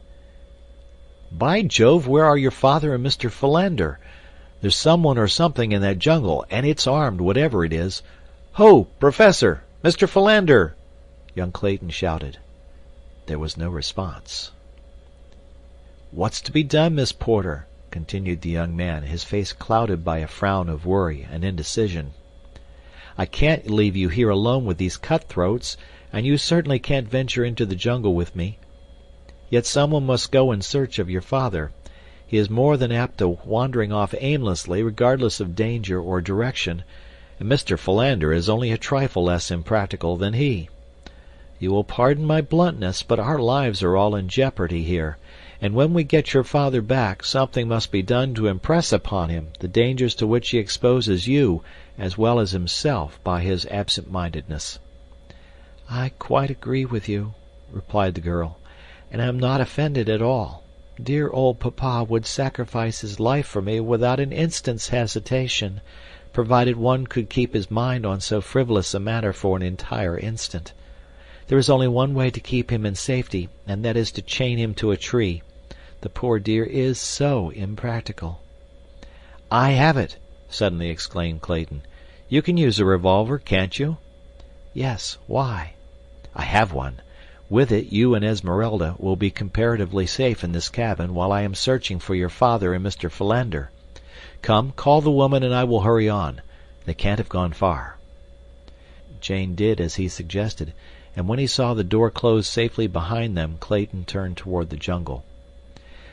"By Jove, where are your father and Mr. Philander? There's someone or something in that jungle, and it's armed, whatever it is. Ho, Professor! Mr. Philander!" young Clayton shouted. There was no response. "What's to be done, Miss Porter?" continued the young man, his face clouded by a frown of worry and indecision. "I can't leave you here alone with these cutthroats, and you certainly can't venture into the jungle with me. Yet someone must go in search of your father. He is more than apt to wandering off aimlessly, regardless of danger or direction, and Mr. Philander is only a trifle less impractical than he. You will pardon my bluntness, but our lives are all in jeopardy here, and when we get your father back, something must be done to impress upon him the dangers to which he exposes you, as well as himself, by his absent-mindedness." "I quite agree with you," replied the girl, "and I am not offended at all. Dear old papa would sacrifice his life for me without an instant's hesitation, provided one could keep his mind on so frivolous a matter for an entire instant. There is only one way to keep him in safety, and that is to chain him to a tree. The poor dear is so impractical." "I have it!" suddenly exclaimed Clayton. "You can use a revolver, can't you?" "Yes. Why?" "I have one. With it you and Esmeralda will be comparatively safe in this cabin while I am searching for your father and Mr. Philander. Come, call the woman and I will hurry on. They can't have gone far." Jane did as he suggested, and when he saw the door close safely behind them, Clayton turned toward the jungle.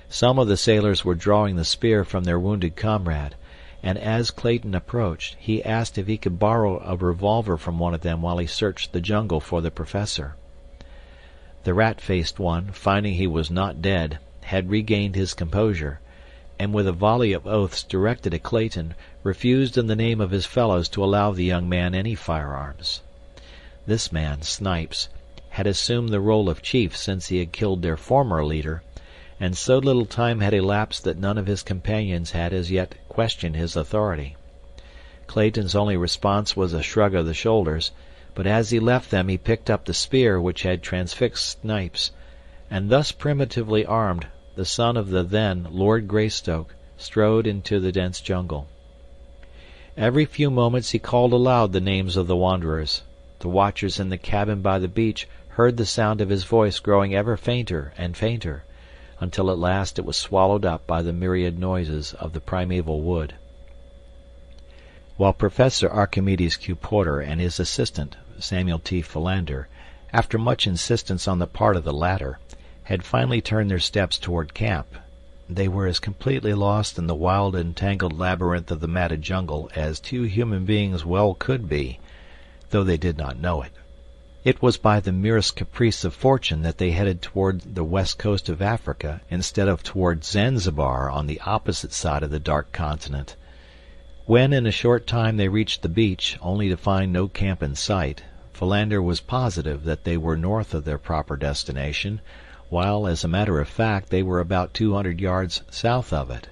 Some of the sailors were drawing the spear from their wounded comrade, and as Clayton approached, he asked if he could borrow a revolver from one of them while he searched the jungle for the professor. The rat-faced one, finding he was not dead, had regained his composure, and with a volley of oaths directed at Clayton, refused in the name of his fellows to allow the young man any firearms. This man, Snipes, had assumed the role of chief since he had killed their former leader, and so little time had elapsed that none of his companions had as yet questioned his authority. Clayton's only response was a shrug of the shoulders, but as he left them he picked up the spear which had transfixed Snipes, and thus primitively armed, the son of the then Lord Greystoke strode into the dense jungle. Every few moments he called aloud the names of the wanderers. The watchers in the cabin by the beach heard the sound of his voice growing ever fainter and fainter, until at last it was swallowed up by the myriad noises of the primeval wood. While Professor Archimedes Q. Porter and his assistant, Samuel T. Philander, after much insistence on the part of the latter, had finally turned their steps toward camp, they were as completely lost in the wild and tangled labyrinth of the matted jungle as two human beings well could be, though they did not know it. It was by the merest caprice of fortune that they headed toward the west coast of Africa instead of toward Zanzibar on the opposite side of the dark continent. When in a short time they reached the beach, only to find no camp in sight, Philander was positive that they were north of their proper destination, while, as a matter of fact, they were about 200 yards south of it.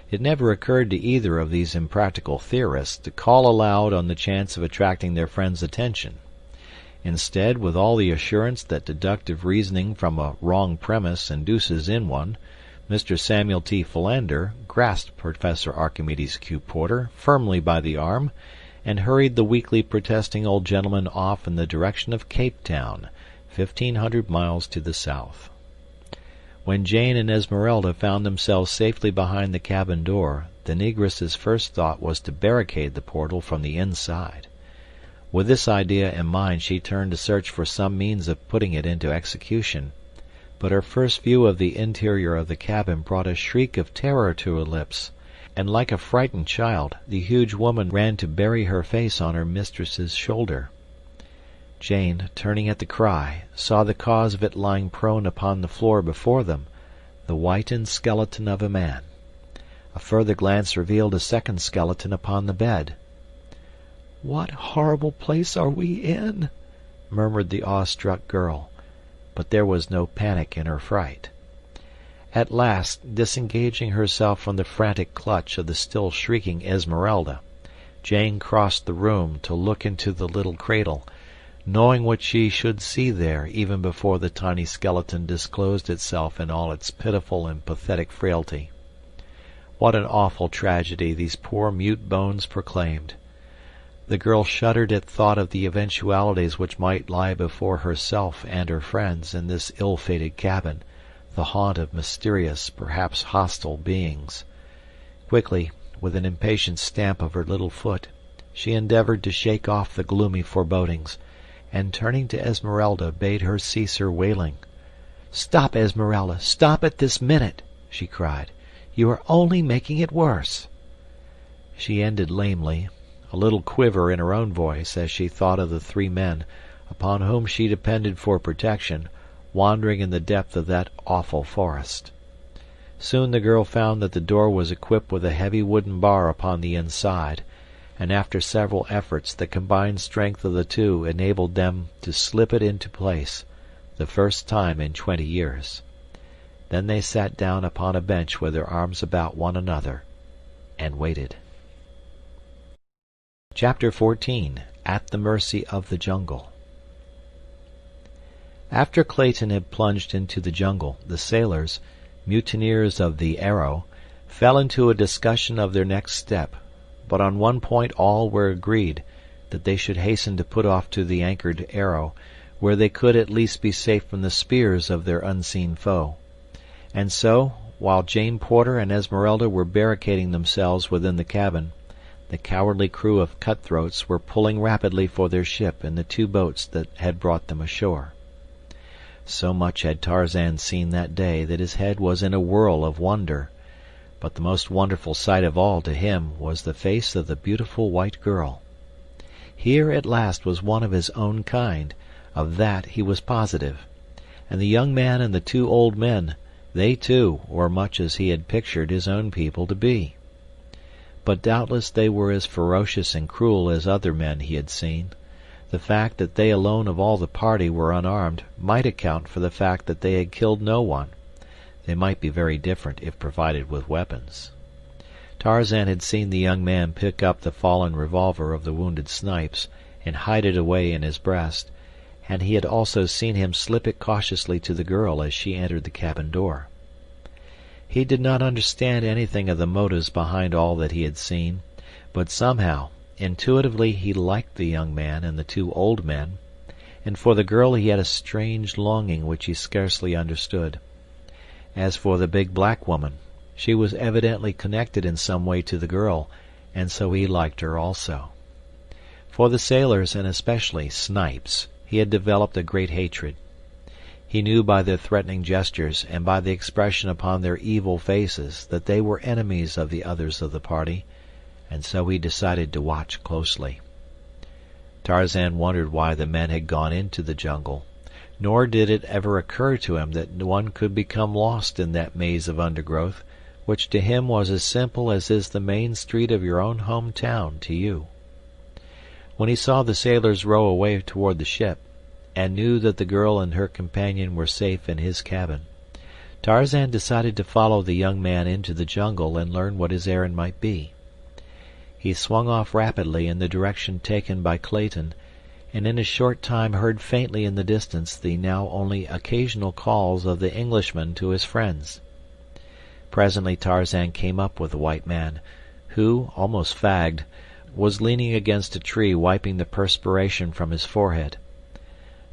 It never occurred to either of these impractical theorists to call aloud on the chance of attracting their friends' attention. Instead, with all the assurance that deductive reasoning from a wrong premise induces in one, Mr. Samuel T. Philander grasped Professor Archimedes Q. Porter firmly by the arm and hurried the weakly protesting old gentleman off in the direction of Cape Town, 1,500 miles to the south. When Jane and Esmeralda found themselves safely behind the cabin door, the negress's first thought was to barricade the portal from the inside. With this idea in mind she turned to search for some means of putting it into execution, but her first view of the interior of the cabin brought a shriek of terror to her lips, and like a frightened child the huge woman ran to bury her face on her mistress's shoulder. Jane, turning at the cry, saw the cause of it lying prone upon the floor before them, the whitened skeleton of a man. A further glance revealed a second skeleton upon the bed. "What horrible place are we in?" murmured the awestruck girl, but there was no panic in her fright. At last, disengaging herself from the frantic clutch of the still shrieking Esmeralda, Jane crossed the room to look into the little cradle, knowing what she should see there even before the tiny skeleton disclosed itself in all its pitiful and pathetic frailty. What an awful tragedy these poor mute bones proclaimed! The girl shuddered at thought of the eventualities which might lie before herself and her friends in this ill-fated cabin, the haunt of mysterious, perhaps hostile beings. Quickly, with an impatient stamp of her little foot, she endeavored to shake off the gloomy forebodings, and turning to Esmeralda bade her cease her wailing. "Stop, Esmeralda, stop it this minute!" she cried. "You are only making it worse." She ended lamely, a little quiver in her own voice as she thought of the three men, upon whom she depended for protection, wandering in the depth of that awful forest. Soon the girl found that the door was equipped with a heavy wooden bar upon the inside, and after several efforts the combined strength of the two enabled them to slip it into place, the first time in 20 years. Then they sat down upon a bench with their arms about one another, and waited. Chapter 14. At the Mercy of the Jungle. After Clayton had plunged into the jungle, the sailors, mutineers of the Arrow, fell into a discussion of their next step, but on one point all were agreed, that they should hasten to put off to the anchored Arrow, where they could at least be safe from the spears of their unseen foe. And so, while Jane Porter and Esmeralda were barricading themselves within the cabin, the cowardly crew of cutthroats were pulling rapidly for their ship in the 2 boats that had brought them ashore. So much had Tarzan seen that day that his head was in a whirl of wonder, but the most wonderful sight of all to him was the face of the beautiful white girl. Here at last was one of his own kind, of that he was positive, and the young man and the 2 old men, they too were much as he had pictured his own people to be. But doubtless they were as ferocious and cruel as other men he had seen. The fact that they alone of all the party were unarmed might account for the fact that they had killed no one. They might be very different if provided with weapons. Tarzan had seen the young man pick up the fallen revolver of the wounded Snipes and hide it away in his breast, and he had also seen him slip it cautiously to the girl as she entered the cabin door. He did not understand anything of the motives behind all that he had seen, but somehow, intuitively he liked the young man and the 2 old men, and for the girl he had a strange longing which he scarcely understood. As for the big black woman, she was evidently connected in some way to the girl, and so he liked her also. For the sailors, and especially Snipes, he had developed a great hatred. He knew by their threatening gestures and by the expression upon their evil faces that they were enemies of the others of the party, and so he decided to watch closely. Tarzan wondered why the men had gone into the jungle, nor did it ever occur to him that one could become lost in that maze of undergrowth, which to him was as simple as is the main street of your own home town to you. When he saw the sailors row away toward the ship, and knew that the girl and her companion were safe in his cabin, Tarzan decided to follow the young man into the jungle and learn what his errand might be. He swung off rapidly in the direction taken by Clayton, and in a short time heard faintly in the distance the now only occasional calls of the Englishman to his friends. Presently Tarzan came up with the white man, who, almost fagged, was leaning against a tree wiping the perspiration from his forehead.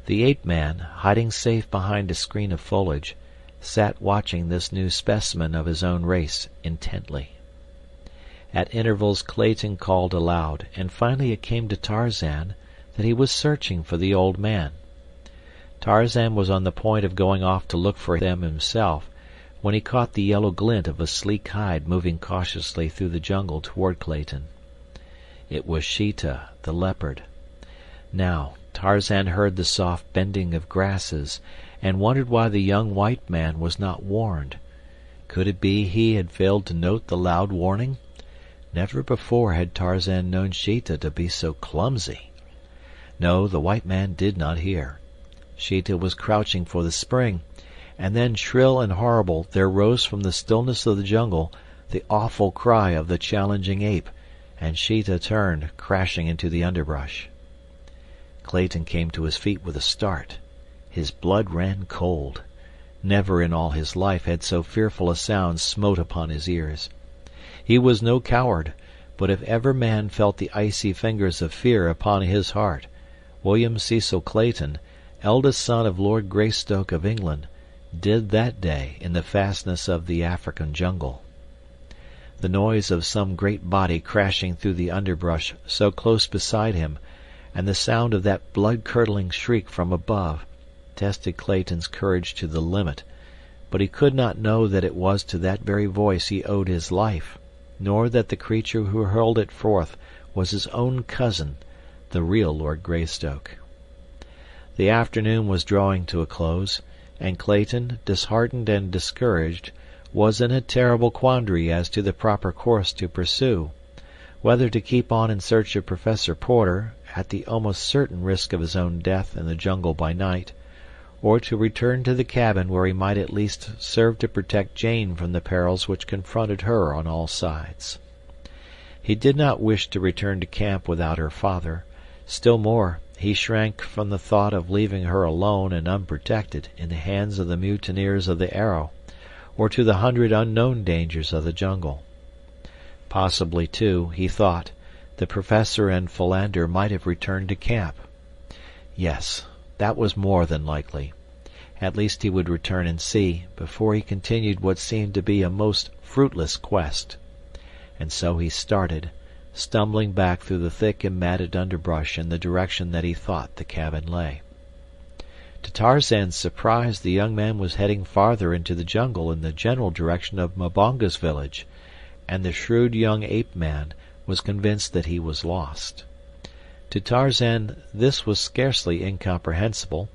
The ape-man, hiding safe behind a screen of foliage, sat watching this new specimen of his own race intently. At intervals Clayton called aloud, and finally it came to Tarzan that he was searching for the old man. Tarzan was on the point of going off to look for them himself, when he caught the yellow glint of a sleek hide moving cautiously through the jungle toward Clayton. It was Sheeta, the leopard. Now Tarzan heard the soft bending of grasses, and wondered why the young white man was not warned. Could it be he had failed to note the loud warning? Never before had Tarzan known Sheeta to be so clumsy. No, the white man did not hear. Sheeta was crouching for the spring, and then, shrill and horrible, there rose from the stillness of the jungle the awful cry of the challenging ape, and Sheeta turned, crashing into the underbrush. Clayton came to his feet with a start. His blood ran cold. Never in all his life had so fearful a sound smote upon his ears. He was no coward, but if ever man felt the icy fingers of fear upon his heart, William Cecil Clayton, eldest son of Lord Greystoke of England, did that day in the fastness of the African jungle. The noise of some great body crashing through the underbrush so close beside him, and the sound of that blood-curdling shriek from above, tested Clayton's courage to the limit, but he could not know that it was to that very voice he owed his life, nor that the creature who hurled it forth was his own cousin, the real Lord Greystoke. The afternoon was drawing to a close, and Clayton, disheartened and discouraged, was in a terrible quandary as to the proper course to pursue, whether to keep on in search of Professor Porter, at the almost certain risk of his own death in the jungle by night, or to return to the cabin where he might at least serve to protect Jane from the perils which confronted her on all sides. He did not wish to return to camp without her father. Still more, he shrank from the thought of leaving her alone and unprotected in the hands of the mutineers of the Arrow, or to the 100 unknown dangers of the jungle. Possibly, too, he thought, the professor and Philander might have returned to camp. Yes, that was more than likely. At least he would return and see, before he continued what seemed to be a most fruitless quest. And so he started, stumbling back through the thick and matted underbrush in the direction that he thought the cabin lay. To Tarzan's surprise, the young man was heading farther into the jungle in the general direction of Mbonga's village, and the shrewd young ape-man was convinced that he was lost. To Tarzan this was scarcely incomprehensible.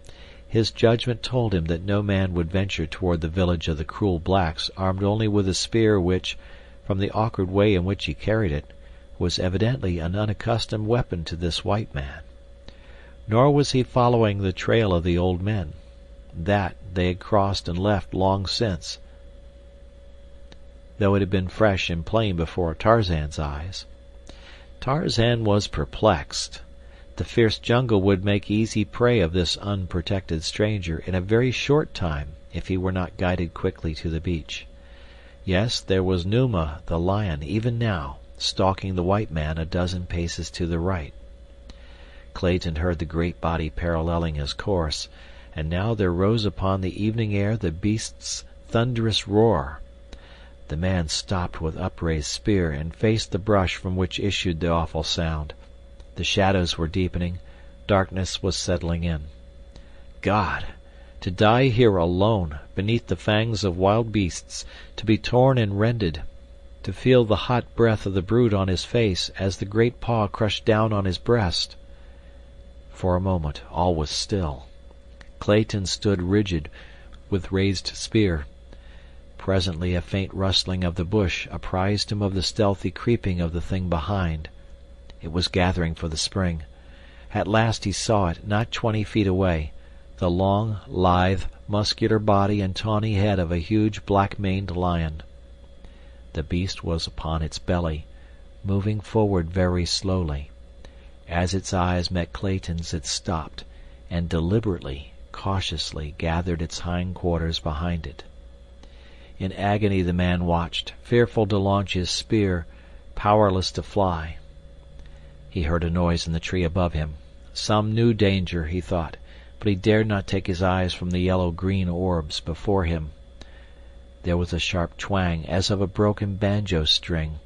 His judgment told him that no man would venture toward the village of the cruel blacks armed only with a spear which, from the awkward way in which he carried it, was evidently an unaccustomed weapon to this white man. Nor was he following the trail of the old men. That they had crossed and left long since, though it had been fresh and plain before Tarzan's eyes. Tarzan was perplexed. The fierce jungle would make easy prey of this unprotected stranger in a very short time if he were not guided quickly to the beach. Yes, there was Numa, the lion, even now, stalking the white man a dozen paces to the right. Clayton heard the great body paralleling his course, and now there rose upon the evening air the beast's thunderous roar. The man stopped with upraised spear and faced the brush from which issued the awful sound. The shadows were deepening. Darkness was settling in. God! To die here alone, beneath the fangs of wild beasts, to be torn and rended, to feel the hot breath of the brute on his face as the great paw crushed down on his breast. For a moment all was still. Clayton stood rigid, with raised spear. Presently a faint rustling of the bush apprised him of the stealthy creeping of the thing behind. It was gathering for the spring. At last he saw it, not 20 feet away, the long, lithe, muscular body and tawny head of a huge black-maned lion. The beast was upon its belly, moving forward very slowly. As its eyes met Clayton's, it stopped, and deliberately, cautiously gathered its hind quarters behind it. In agony the man watched, fearful to launch his spear, powerless to fly. He heard a noise in the tree above him. Some new danger, he thought, but he dared not take his eyes from the yellow-green orbs before him. There was a sharp twang as of a broken banjo string,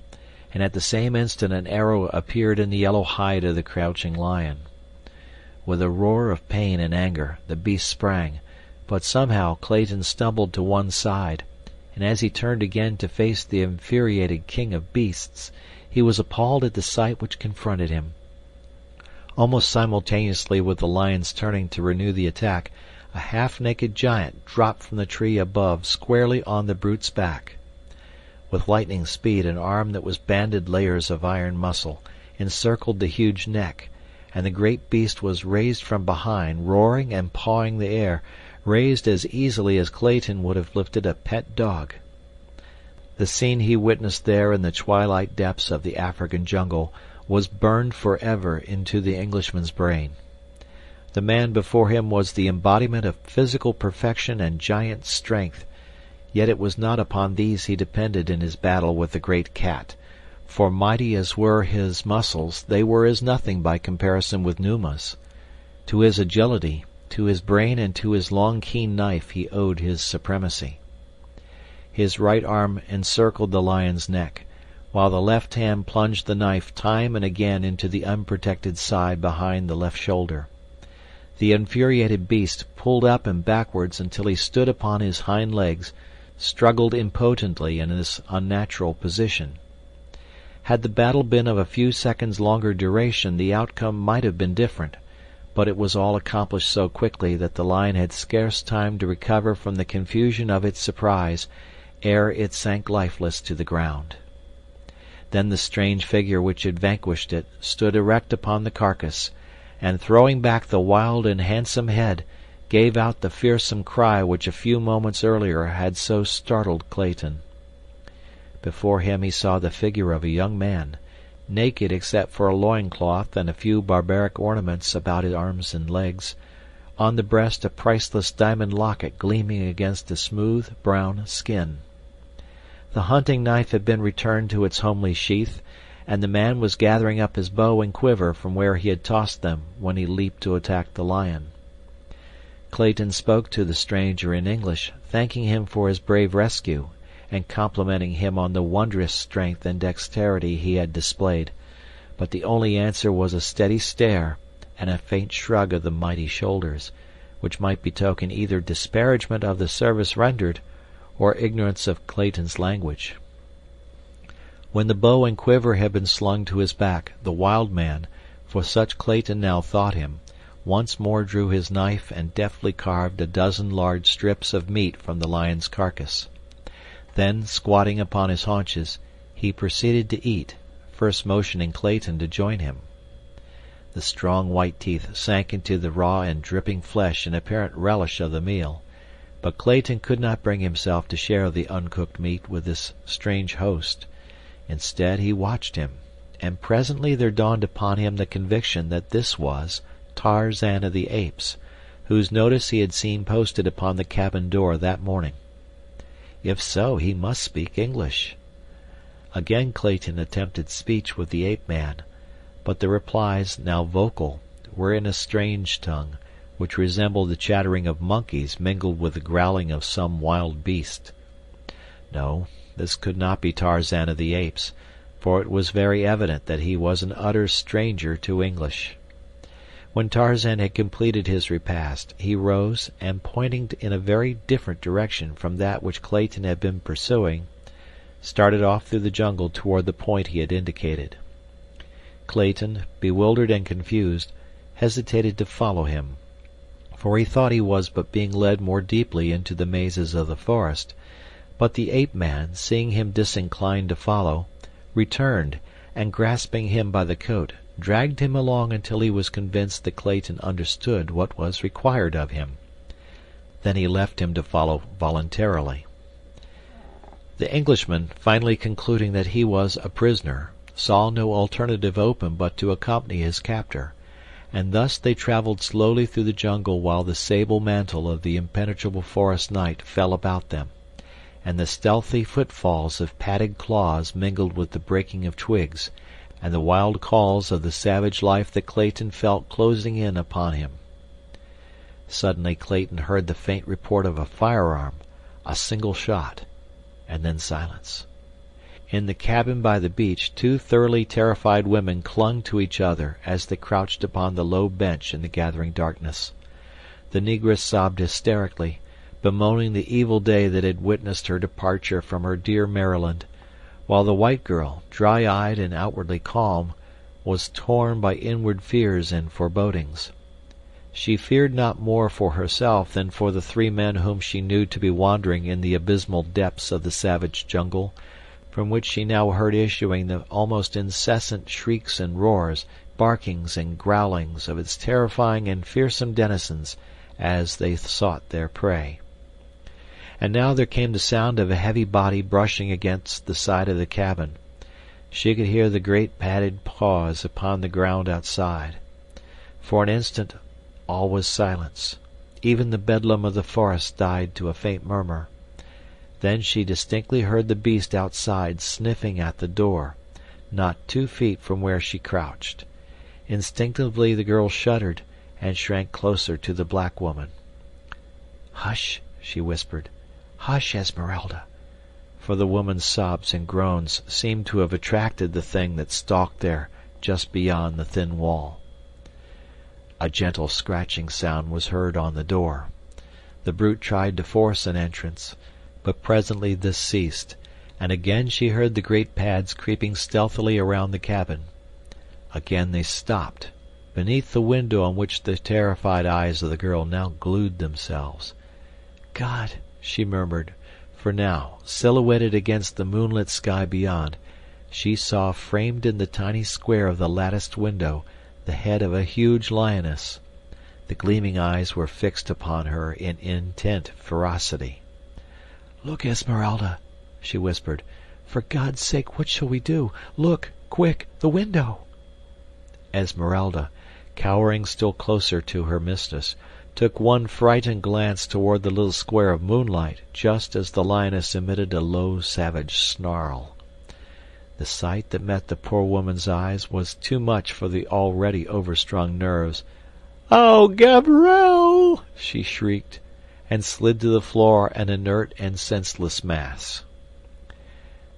and at the same instant an arrow appeared in the yellow hide of the crouching lion. With a roar of pain and anger, the beast sprang, but somehow Clayton stumbled to one side, and as he turned again to face the infuriated king of beasts, he was appalled at the sight which confronted him. Almost simultaneously with the lion's turning to renew the attack, a half-naked giant dropped from the tree above squarely on the brute's back. With lightning speed, an arm that was banded layers of iron muscle encircled the huge neck, and the great beast was raised from behind, roaring and pawing the air, raised as easily as Clayton would have lifted a pet dog. The scene he witnessed there in the twilight depths of the African jungle was burned forever into the Englishman's brain. The man before him was the embodiment of physical perfection and giant strength, yet it was not upon these he depended in his battle with the great cat, for mighty as were his muscles, they were as nothing by comparison with Numa's. To his agility, to his brain and to his long keen knife he owed his supremacy. His right arm encircled the lion's neck, while the left hand plunged the knife time and again into the unprotected side behind the left shoulder. The infuriated beast pulled up and backwards until he stood upon his hind legs, struggled impotently in this unnatural position. Had the battle been of a few seconds longer duration, the outcome might have been different, but it was all accomplished so quickly that the lion had scarce time to recover from the confusion of its surprise ere it sank lifeless to the ground. Then the strange figure which had vanquished it stood erect upon the carcass, and throwing back the wild and handsome head, gave out the fearsome cry which a few moments earlier had so startled Clayton. Before him he saw the figure of a young man, naked except for a loincloth and a few barbaric ornaments about his arms and legs, on the breast a priceless diamond locket gleaming against a smooth, brown skin. The hunting knife had been returned to its homely sheath, and the man was gathering up his bow and quiver from where he had tossed them when he leaped to attack the lion. Clayton spoke to the stranger in English, thanking him for his brave rescue, and complimenting him on the wondrous strength and dexterity he had displayed, but the only answer was a steady stare and a faint shrug of the mighty shoulders, which might betoken either disparagement of the service rendered or ignorance of Clayton's language. When the bow and quiver had been slung to his back, the wild man, for such Clayton now thought him, once more drew his knife and deftly carved a dozen large strips of meat from the lion's carcass. Then, squatting upon his haunches, he proceeded to eat, first motioning Clayton to join him. The strong white teeth sank into the raw and dripping flesh in apparent relish of the meal, but Clayton could not bring himself to share the uncooked meat with this strange host. Instead, he watched him, and presently there dawned upon him the conviction that this was Tarzan of the Apes, whose notice he had seen posted upon the cabin door that morning. If so, he must speak English. Again Clayton attempted speech with the ape-man, but the replies, now vocal, were in a strange tongue, which resembled the chattering of monkeys mingled with the growling of some wild beast. No, this could not be Tarzan of the Apes, for it was very evident that he was an utter stranger to English. When Tarzan had completed his repast, he rose and, pointing in a very different direction from that which Clayton had been pursuing, started off through the jungle toward the point he had indicated. Clayton, bewildered and confused, hesitated to follow him, for he thought he was but being led more deeply into the mazes of the forest, but the ape-man, seeing him disinclined to follow, returned, and grasping him by the coat, dragged him along until he was convinced that Clayton understood what was required of him. Then he left him to follow voluntarily. The Englishman, finally concluding that he was a prisoner, saw no alternative open but to accompany his captor, and thus they traveled slowly through the jungle while the sable mantle of the impenetrable forest night fell about them, and the stealthy footfalls of padded claws mingled with the breaking of twigs, and the wild calls of the savage life that Clayton felt closing in upon him. Suddenly Clayton heard the faint report of a firearm, a single shot, and then silence. In the cabin by the beach, two thoroughly terrified women clung to each other as they crouched upon the low bench in the gathering darkness. The negress sobbed hysterically, bemoaning the evil day that had witnessed her departure from her dear Maryland, while the white girl, dry-eyed and outwardly calm, was torn by inward fears and forebodings. She feared not more for herself than for the three men whom she knew to be wandering in the abysmal depths of the savage jungle, from which she now heard issuing the almost incessant shrieks and roars, barkings and growlings of its terrifying and fearsome denizens as they sought their prey. And now there came the sound of a heavy body brushing against the side of the cabin. She could hear the great padded paws upon the ground outside. For an instant all was silence. Even the bedlam of the forest died to a faint murmur. Then she distinctly heard the beast outside sniffing at the door, not 2 feet from where she crouched. Instinctively the girl shuddered and shrank closer to the black woman. "Hush," she whispered. "Hush, Esmeralda," for the woman's sobs and groans seemed to have attracted the thing that stalked there just beyond the thin wall. A gentle scratching sound was heard on the door. The brute tried to force an entrance, but presently this ceased, and again she heard the great pads creeping stealthily around the cabin. Again they stopped, beneath the window on which the terrified eyes of the girl now glued themselves. "God," she murmured, for now, silhouetted against the moonlit sky beyond, she saw framed in the tiny square of the latticed window the head of a huge lioness. The gleaming eyes were fixed upon her in intent ferocity. "Look, Esmeralda," she whispered. "For God's sake, what shall we do? Look, quick, the window!" Esmeralda, cowering still closer to her mistress, took one frightened glance toward the little square of moonlight just as the lioness emitted a low, savage snarl. The sight that met the poor woman's eyes was too much for the already overstrung nerves. "Oh, Gabrielle!" she shrieked, and slid to the floor an inert and senseless mass.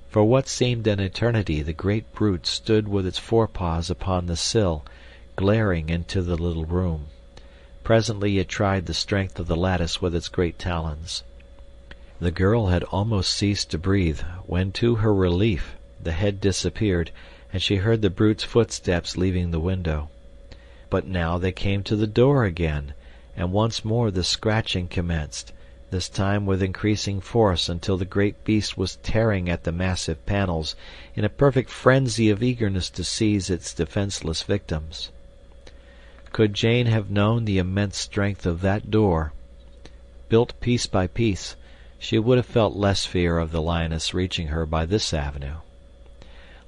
For what seemed an eternity the great brute stood with its forepaws upon the sill, glaring into the little room. Presently it tried the strength of the lattice with its great talons. The girl had almost ceased to breathe, when to her relief the head disappeared, and she heard the brute's footsteps leaving the window. But now they came to the door again, and once more the scratching commenced, this time with increasing force until the great beast was tearing at the massive panels in a perfect frenzy of eagerness to seize its defenseless victims. Could Jane have known the immense strength of that door, built piece by piece, she would have felt less fear of the lioness reaching her by this avenue.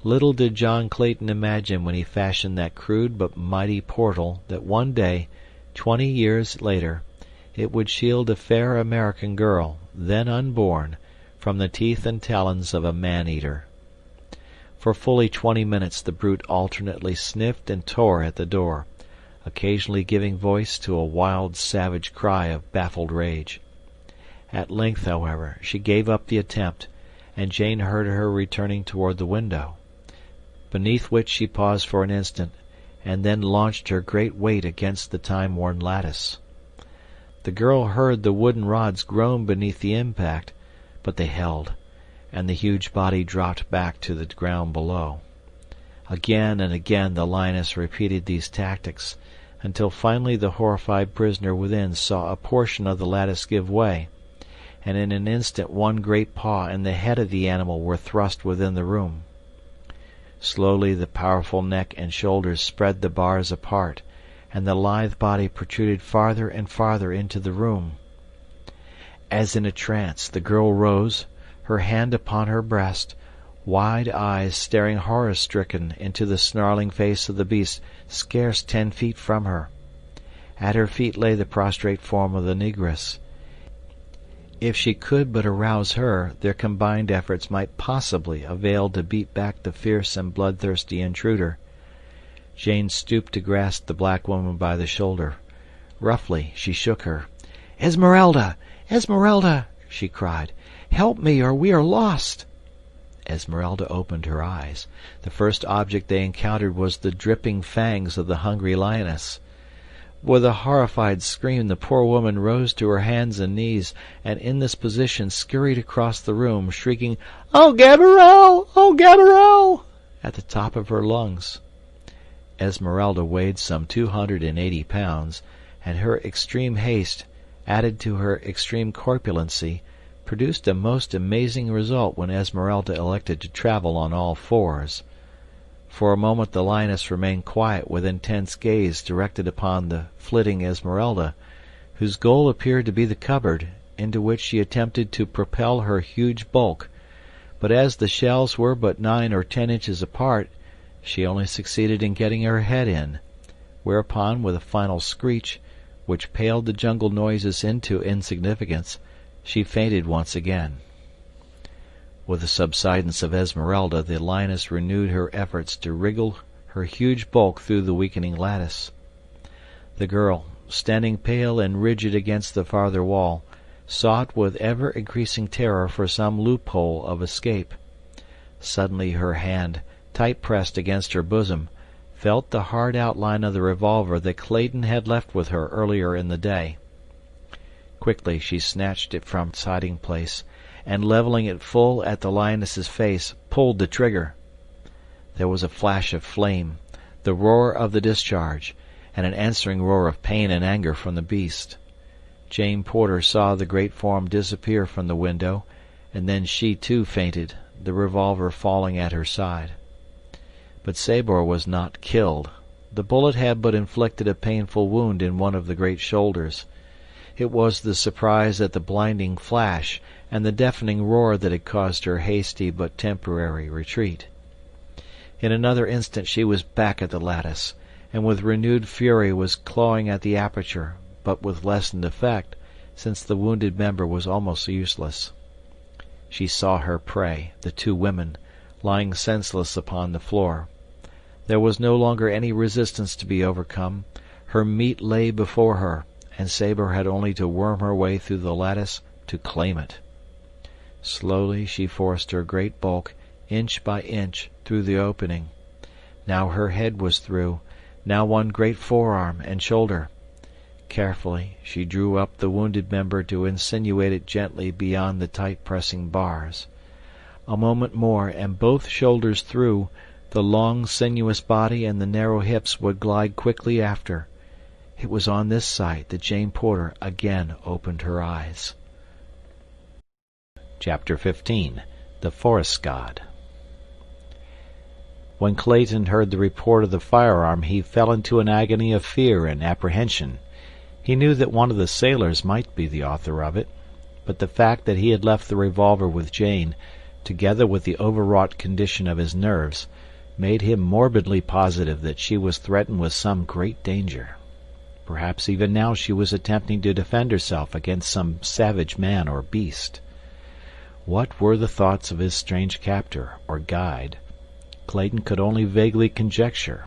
Little did John Clayton imagine when he fashioned that crude but mighty portal that one day, 20 years later, it would shield a fair American girl, then unborn, from the teeth and talons of a man-eater. For fully 20 minutes the brute alternately sniffed and tore at the door, occasionally giving voice to a wild, savage cry of baffled rage. At length, however, she gave up the attempt, and Jane heard her returning toward the window, beneath which she paused for an instant, and then launched her great weight against the time-worn lattice. The girl heard the wooden rods groan beneath the impact, but they held, and the huge body dropped back to the ground below. Again and again the lioness repeated these tactics, until finally the horrified prisoner within saw a portion of the lattice give way, and in an instant one great paw and the head of the animal were thrust within the room. Slowly the powerful neck and shoulders spread the bars apart, and the lithe body protruded farther and farther into the room. As in a trance, the girl rose, her hand upon her breast, wide eyes staring horror-stricken into the snarling face of the beast scarce 10 feet from her. At her feet lay the prostrate form of the negress. If she could but arouse her, their combined efforts might possibly avail to beat back the fierce and bloodthirsty intruder. Jane stooped to grasp the black woman by the shoulder. Roughly she shook her. "Esmeralda! Esmeralda!" she cried. "Help me, or we are lost!" Esmeralda opened her eyes. The first object they encountered was the dripping fangs of the hungry lioness. With a horrified scream the poor woman rose to her hands and knees, and in this position scurried across the room, shrieking, "Oh, Gabrielle! Oh, Gabrielle!" at the top of her lungs. Esmeralda weighed some 280 pounds, and her extreme haste, added to her extreme corpulency, produced a most amazing result when Esmeralda elected to travel on all fours. For a moment the lioness remained quiet with intense gaze directed upon the flitting Esmeralda, whose goal appeared to be the cupboard, into which she attempted to propel her huge bulk, but as the shelves were but 9 or 10 inches apart, she only succeeded in getting her head in, whereupon, with a final screech, which paled the jungle noises into insignificance, she fainted once again. With the subsidence of Esmeralda, the lioness renewed her efforts to wriggle her huge bulk through the weakening lattice. The girl, standing pale and rigid against the farther wall, sought with ever-increasing terror for some loophole of escape. Suddenly her hand, tight pressed against her bosom, felt the hard outline of the revolver that Clayton had left with her earlier in the day. Quickly she snatched it from its hiding place, and leveling it full at the lioness's face, pulled the trigger. There was a flash of flame, the roar of the discharge, and an answering roar of pain and anger from the beast. Jane Porter saw the great form disappear from the window, and then she too fainted, the revolver falling at her side. But Sabor was not killed. The bullet had but inflicted a painful wound in one of the great shoulders. It was the surprise at the blinding flash and the deafening roar that had caused her hasty but temporary retreat. In another instant she was back at the lattice, and with renewed fury was clawing at the aperture, but with lessened effect, since the wounded member was almost useless. She saw her prey, the two women, lying senseless upon the floor. There was no longer any resistance to be overcome. Her meat lay before her, and Saber had only to worm her way through the lattice to claim it. Slowly she forced her great bulk, inch by inch, through the opening. Now her head was through, now one great forearm and shoulder. Carefully she drew up the wounded member to insinuate it gently beyond the tight-pressing bars. A moment more, and both shoulders through, the long, sinuous body and the narrow hips would glide quickly after. It was on this sight that Jane Porter again opened her eyes. Chapter 15. The Forest God. When Clayton heard the report of the firearm, he fell into an agony of fear and apprehension. He knew that one of the sailors might be the author of it, but the fact that he had left the revolver with Jane, together with the overwrought condition of his nerves, made him morbidly positive that she was threatened with some great danger. Perhaps even now she was attempting to defend herself against some savage man or beast. What were the thoughts of his strange captor, or guide? Clayton could only vaguely conjecture,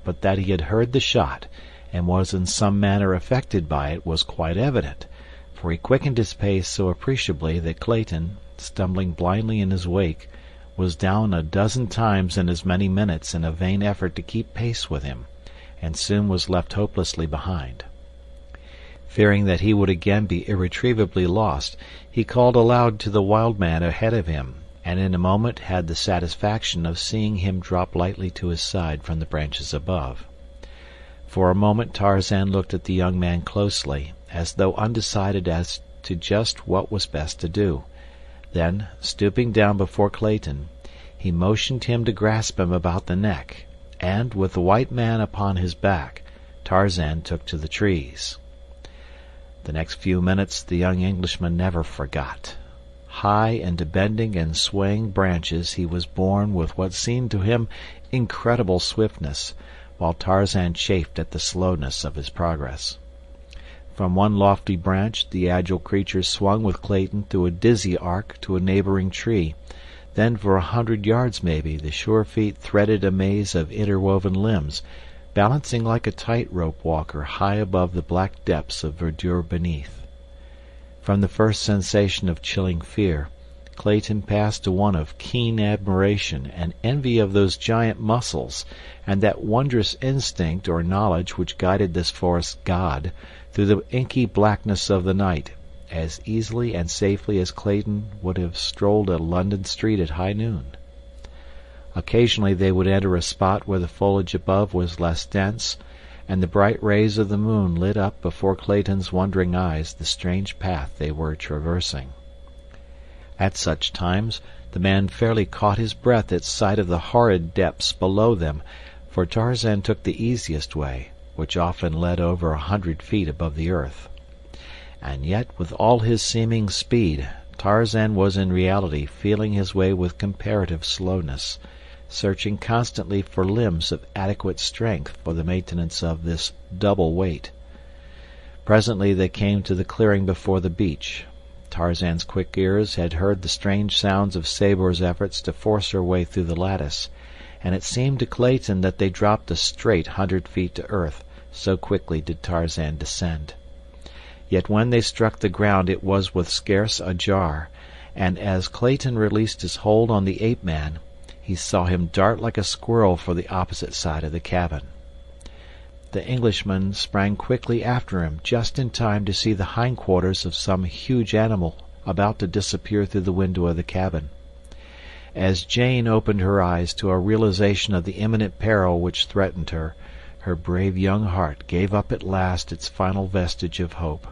but that he had heard the shot, and was in some manner affected by it, was quite evident, for he quickened his pace so appreciably that Clayton, stumbling blindly in his wake, was down a dozen times in as many minutes in a vain effort to keep pace with him, and soon was left hopelessly behind. Fearing that he would again be irretrievably lost, he called aloud to the wild man ahead of him, and in a moment had the satisfaction of seeing him drop lightly to his side from the branches above. For a moment Tarzan looked at the young man closely, as though undecided as to just what was best to do. Then, stooping down before Clayton, he motioned him to grasp him about the neck, and, with the white man upon his back, Tarzan took to the trees. The next few minutes the young Englishman never forgot. High into bending and swaying branches he was borne with what seemed to him incredible swiftness, while Tarzan chafed at the slowness of his progress. From one lofty branch the agile creature swung with Clayton through a dizzy arc to a neighboring tree. Then for 100 yards maybe the sure feet threaded a maze of interwoven limbs, balancing like a tight-rope walker high above the black depths of verdure beneath. From the first sensation of chilling fear, Clayton passed to one of keen admiration and envy of those giant muscles and that wondrous instinct or knowledge which guided this forest god through the inky blackness of the night as easily and safely as Clayton would have strolled a London street at high noon. Occasionally they would enter a spot where the foliage above was less dense, and the bright rays of the moon lit up before Clayton's wondering eyes the strange path they were traversing. At such times the man fairly caught his breath at sight of the horrid depths below them, for Tarzan took the easiest way, which often led over 100 feet above the earth. And yet, with all his seeming speed, Tarzan was in reality feeling his way with comparative slowness, searching constantly for limbs of adequate strength for the maintenance of this double weight. Presently they came to the clearing before the beach. Tarzan's quick ears had heard the strange sounds of Sabor's efforts to force her way through the lattice, and it seemed to Clayton that they dropped a straight 100 feet to earth, so quickly did Tarzan descend. Yet when they struck the ground it was with scarce a jar, and as Clayton released his hold on the ape-man, he saw him dart like a squirrel for the opposite side of the cabin. The Englishman sprang quickly after him, just in time to see the hindquarters of some huge animal about to disappear through the window of the cabin. As Jane opened her eyes to a realization of the imminent peril which threatened her, her brave young heart gave up at last its final vestige of hope.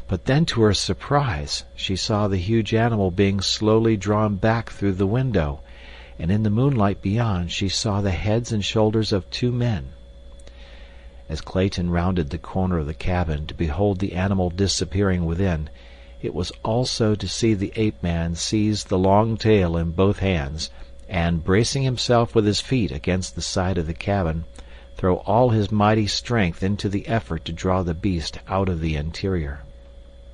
But then, to her surprise, she saw the huge animal being slowly drawn back through the window, and in the moonlight beyond she saw the heads and shoulders of two men. As Clayton rounded the corner of the cabin to behold the animal disappearing within, it was also to see the ape-man seize the long tail in both hands and, bracing himself with his feet against the side of the cabin, throw all his mighty strength into the effort to draw the beast out of the interior.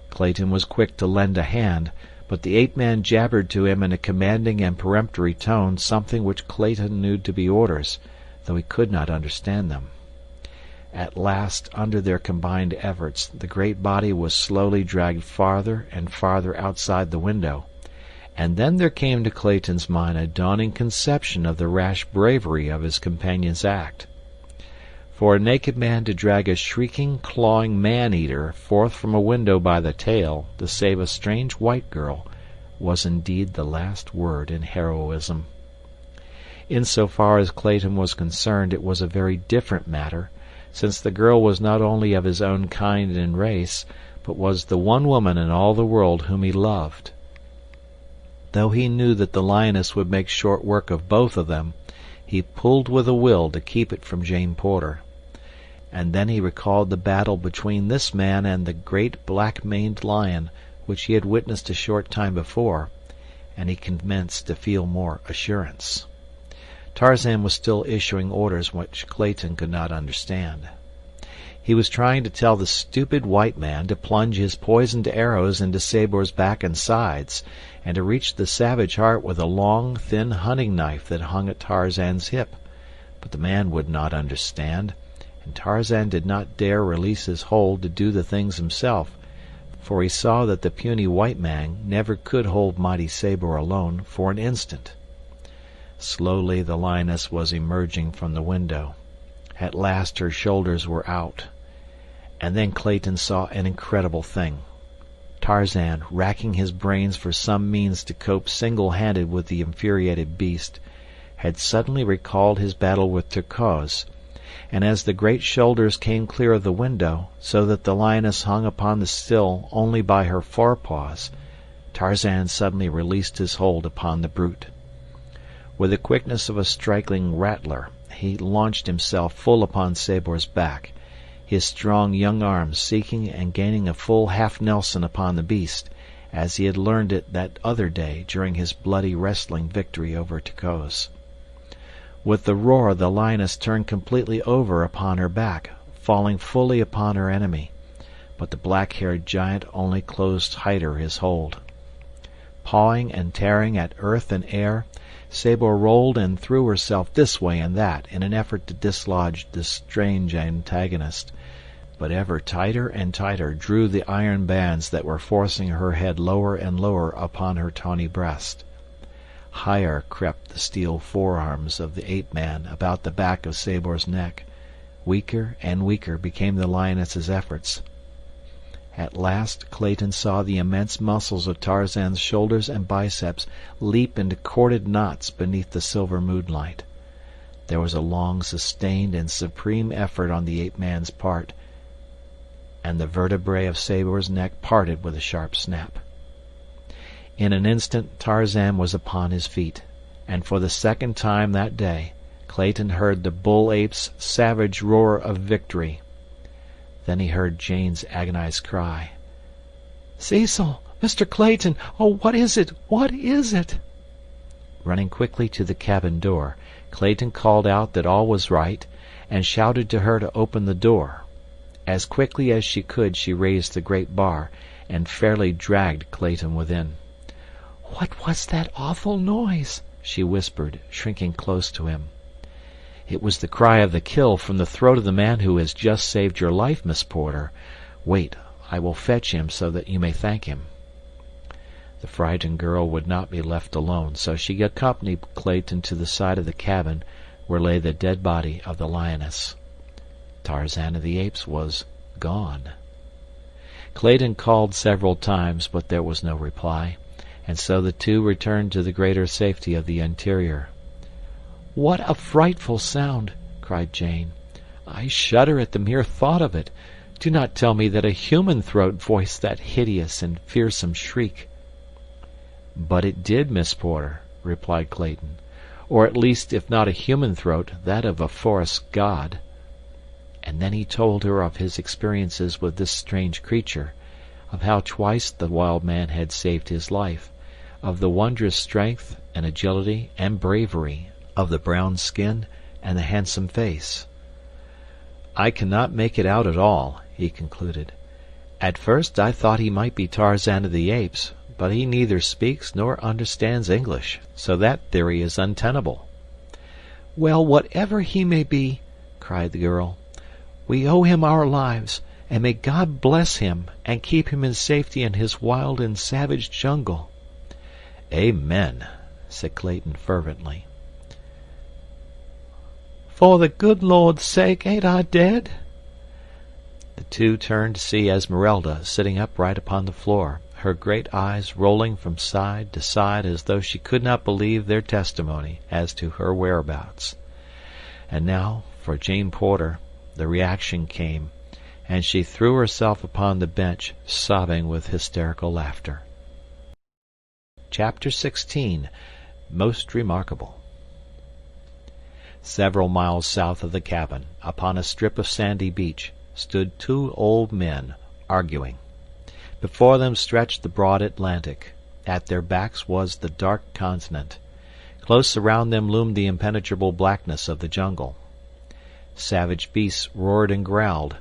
Clayton was quick to lend a hand, but the ape-man jabbered to him in a commanding and peremptory tone something which Clayton knew to be orders, though he could not understand them. At last, under their combined efforts, the great body was slowly dragged farther and farther outside the window, and then there came to Clayton's mind a dawning conception of the rash bravery of his companion's act. For a naked man to drag a shrieking, clawing man-eater forth from a window by the tail to save a strange white girl was indeed the last word in heroism. In so far as Clayton was concerned, it was a very different matter, since the girl was not only of his own kind and race, but was the one woman in all the world whom he loved. Though he knew that the lioness would make short work of both of them, he pulled with a will to keep it from Jane Porter. And then he recalled the battle between this man and the great black-maned lion which he had witnessed a short time before, and he commenced to feel more assurance. Tarzan was still issuing orders which Clayton could not understand. He was trying to tell the stupid white man to plunge his poisoned arrows into Sabor's back and sides, and to reach the savage heart with a long, thin hunting knife that hung at Tarzan's hip, but the man would not understand, and Tarzan did not dare release his hold to do the things himself, for he saw that the puny white man never could hold mighty Sabor alone for an instant. Slowly the lioness was emerging from the window. At last her shoulders were out. And then Clayton saw an incredible thing. Tarzan, racking his brains for some means to cope single-handed with the infuriated beast, had suddenly recalled his battle with Terkoz, and as the great shoulders came clear of the window, so that the lioness hung upon the sill only by her forepaws, Tarzan suddenly released his hold upon the brute. With the quickness of a striking rattler, he launched himself full upon Sabor's back, his strong young arms seeking and gaining a full half-Nelson upon the beast, as he had learned it that other day during his bloody wrestling victory over Terkoz. With the roar the lioness turned completely over upon her back, falling fully upon her enemy, but the black-haired giant only closed tighter his hold. Pawing and tearing at earth and air, Sabor rolled and threw herself this way and that in an effort to dislodge this strange antagonist, but ever tighter and tighter drew the iron bands that were forcing her head lower and lower upon her tawny breast. Higher crept the steel forearms of the ape-man about the back of Sabor's neck. Weaker and weaker became the lioness's efforts. At last Clayton saw the immense muscles of Tarzan's shoulders and biceps leap into corded knots beneath the silver moonlight. There was a long, sustained, and supreme effort on the ape-man's part, and the vertebrae of Sabor's neck parted with a sharp snap. In an instant Tarzan was upon his feet, and for the second time that day Clayton heard the bull ape's savage roar of victory. Then he heard Jane's agonized cry. "Cecil! Mr. Clayton! Oh, what is it? What is it?" Running quickly to the cabin door, Clayton called out that all was right, and shouted to her to open the door. As quickly as she could she raised the great bar, and fairly dragged Clayton within. "What was that awful noise?" she whispered, shrinking close to him. "It was the cry of the kill from the throat of the man who has just saved your life, Miss Porter. Wait, I will fetch him so that you may thank him." The frightened girl would not be left alone, so she accompanied Clayton to the side of the cabin where lay the dead body of the lioness. Tarzan of the Apes was gone. Clayton called several times, but there was no reply, and so the two returned to the greater safety of the interior. "What a frightful sound!" cried Jane. "I shudder at the mere thought of it. Do not tell me that a human throat voiced that hideous and fearsome shriek." "But it did, Miss Porter," replied Clayton. "Or at least, if not a human throat, that of a forest god." And then he told her of his experiences with this strange creature, of how twice the wild man had saved his life, of the wondrous strength and agility and bravery of the brown skin and the handsome face. "I cannot make it out at all," he concluded. "At first I thought he might be Tarzan of the Apes, but he neither speaks nor understands English, so that theory is untenable." "Well, whatever he may be," cried the girl, "we owe him our lives, and may God bless him and keep him in safety in his wild and savage jungle." "Amen," said Clayton fervently. "For the good Lord's sake, ain't I dead?" The two turned to see Esmeralda sitting upright upon the floor, her great eyes rolling from side to side as though she could not believe their testimony as to her whereabouts. And now, for Jane Porter, the reaction came, and she threw herself upon the bench, sobbing with hysterical laughter. Chapter 16. Most Remarkable. Several miles south of the cabin, upon a strip of sandy beach, stood two old men, arguing. Before them stretched the broad Atlantic. At their backs was the dark continent. Close around them loomed the impenetrable blackness of the jungle. Savage beasts roared and growled.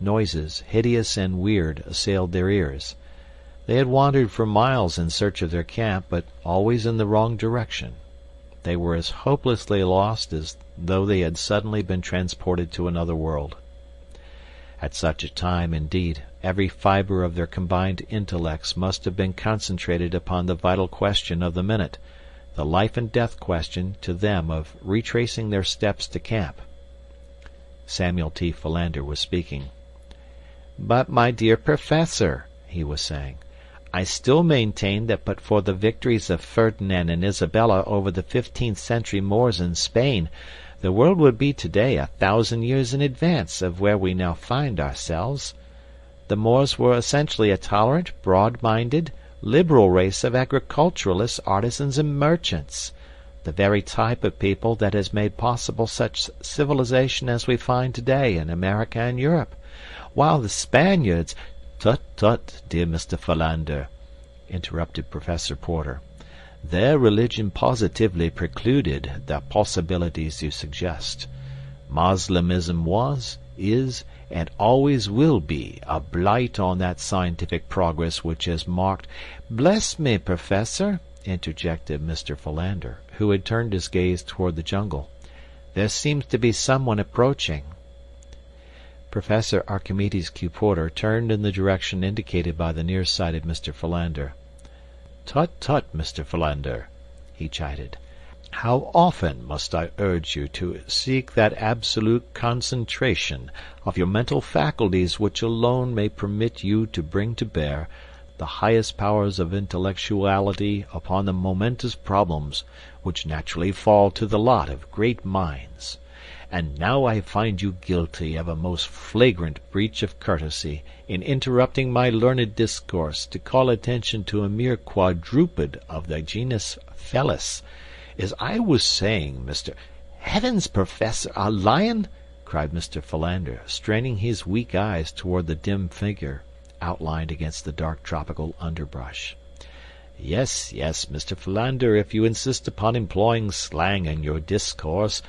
Noises, hideous and weird, assailed their ears. They had wandered for miles in search of their camp, but always in the wrong direction. They were as hopelessly lost as though they had suddenly been transported to another world. At such a time, indeed, every fiber of their combined intellects must have been concentrated upon the vital question of the minute, the life-and-death question to them of retracing their steps to camp. Samuel T. Philander was speaking. "But, my dear Professor," he was saying, "I still maintain that but for the victories of Ferdinand and Isabella over the 15th century Moors in Spain, the world would be today 1,000 years in advance of where we now find ourselves. The Moors were essentially a tolerant, broad-minded, liberal race of agriculturalists, artisans, and merchants, the very type of people that has made possible such civilization as we find today in America and Europe, while the Spaniards—" "Tut, tut, dear Mr. Philander," interrupted Professor Porter. "Their religion positively precluded the possibilities you suggest. Moslemism was, is, and always will be a blight on that scientific progress which has marked—" "Bless me, Professor," interjected Mr. Philander, who had turned his gaze toward the jungle. "There seems to be someone approaching." Professor Archimedes Q. Porter turned in the direction indicated by the near-sighted Mr. Philander. "Tut, tut, Mr. Philander," he chided. "How often must I urge you to seek that absolute concentration of your mental faculties which alone may permit you to bring to bear the highest powers of intellectuality upon the momentous problems which naturally fall to the lot of great minds. And now I find you guilty of a most flagrant breach of courtesy in interrupting my learned discourse to call attention to a mere quadruped of the genus Felis. As I was saying, Mr. "Heavens, Professor, a lion!" cried Mr. Philander, straining his weak eyes toward the dim figure outlined against the dark tropical underbrush. "Yes, yes, Mr. Philander, if you insist upon employing slang in your discourse,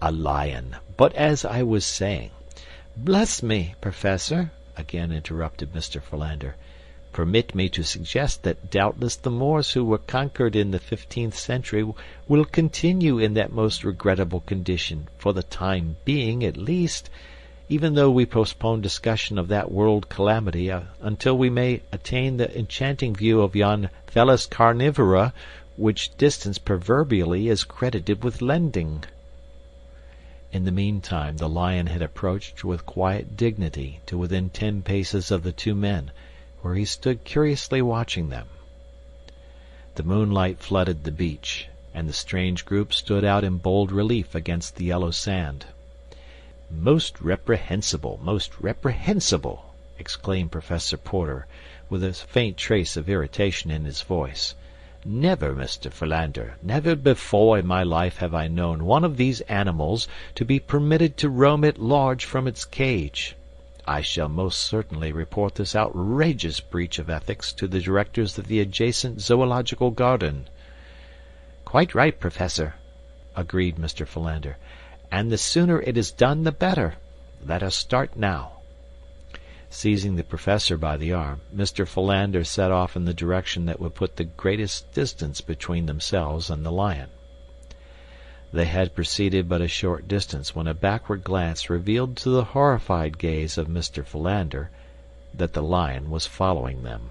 a lion. But as I was saying—" "Bless me, Professor," again interrupted Mr. Philander, "permit me to suggest that doubtless the Moors who were conquered in the 15th century will continue in that most regrettable condition, for the time being at least, even though we postpone discussion of that world calamity until we may attain the enchanting view of yon Felis carnivora, which distance proverbially is credited with lending." In the meantime the lion had approached with quiet dignity to within 10 paces of the two men, where he stood curiously watching them. The moonlight flooded the beach, and the strange group stood out in bold relief against the yellow sand. "Most reprehensible, most reprehensible!" exclaimed Professor Porter, with a faint trace of irritation in his voice. Never, Mr. Philander, never before in my life have I known one of these animals to be permitted to roam at large from its cage. I shall most certainly report this outrageous breach of ethics to the directors of the adjacent zoological garden." "Quite right, Professor," agreed Mr. Philander, "and the sooner it is done the better. Let us start now." Seizing the Professor by the arm, Mr. Philander set off in the direction that would put the greatest distance between themselves and the lion. They had proceeded but a short distance when a backward glance revealed to the horrified gaze of Mr. Philander that the lion was following them.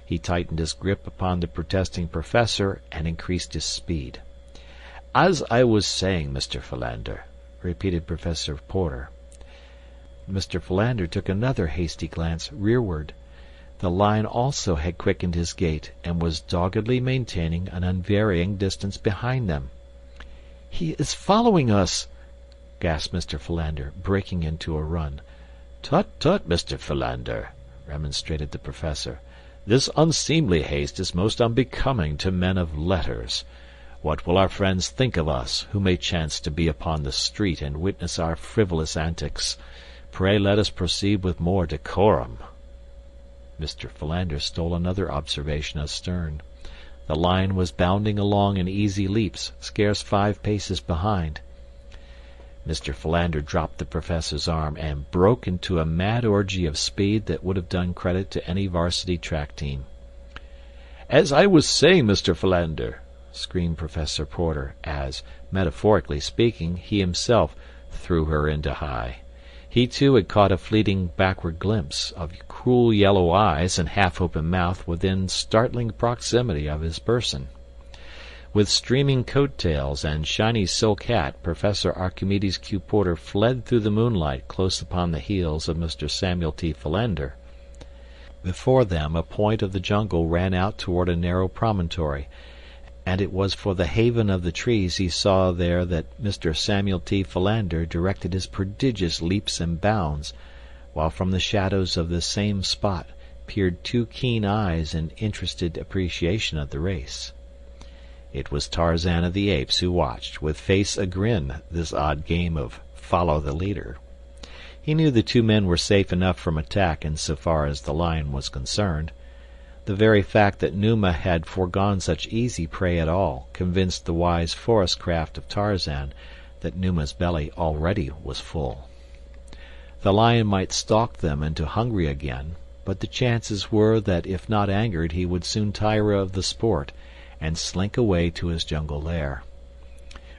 He tightened his grip upon the protesting Professor and increased his speed. "As I was saying, Mr. Philander," repeated Professor Porter. Mr. Philander took another hasty glance rearward. The lion also had quickened his gait and was doggedly maintaining an unvarying distance behind them. "He is following us!" gasped Mr. Philander, breaking into a run. "Tut, tut, Mr. Philander," remonstrated the Professor. "This unseemly haste is most unbecoming to men of letters. What will our friends think of us, who may chance to be upon the street and witness our frivolous antics? Pray let us proceed with more decorum." Mr. Philander stole another observation astern. The lion was bounding along in easy leaps, scarce 5 paces behind. Mr. Philander dropped the Professor's arm and broke into a mad orgy of speed that would have done credit to any varsity track team. "As I was saying, Mr. Philander," screamed Professor Porter, as, metaphorically speaking, he himself threw her into high. He, too, had caught a fleeting backward glimpse of cruel yellow eyes and half-open mouth within startling proximity of his person. With streaming coat-tails and shiny silk hat, Professor Archimedes Q. Porter fled through the moonlight close upon the heels of Mr. Samuel T. Philander. Before them a point of the jungle ran out toward a narrow promontory, and it was for the haven of the trees he saw there that Mr. Samuel T. Philander directed his prodigious leaps and bounds, while from the shadows of this same spot peered 2 keen eyes in interested appreciation of the race. It was Tarzan of the Apes who watched, with face a-grin, this odd game of follow the leader. He knew the 2 men were safe enough from attack in so far as the lion was concerned. The very fact that Numa had foregone such easy prey at all convinced the wise forest craft of Tarzan that Numa's belly already was full. The lion might stalk them into hungry again, but the chances were that if not angered he would soon tire of the sport and slink away to his jungle lair.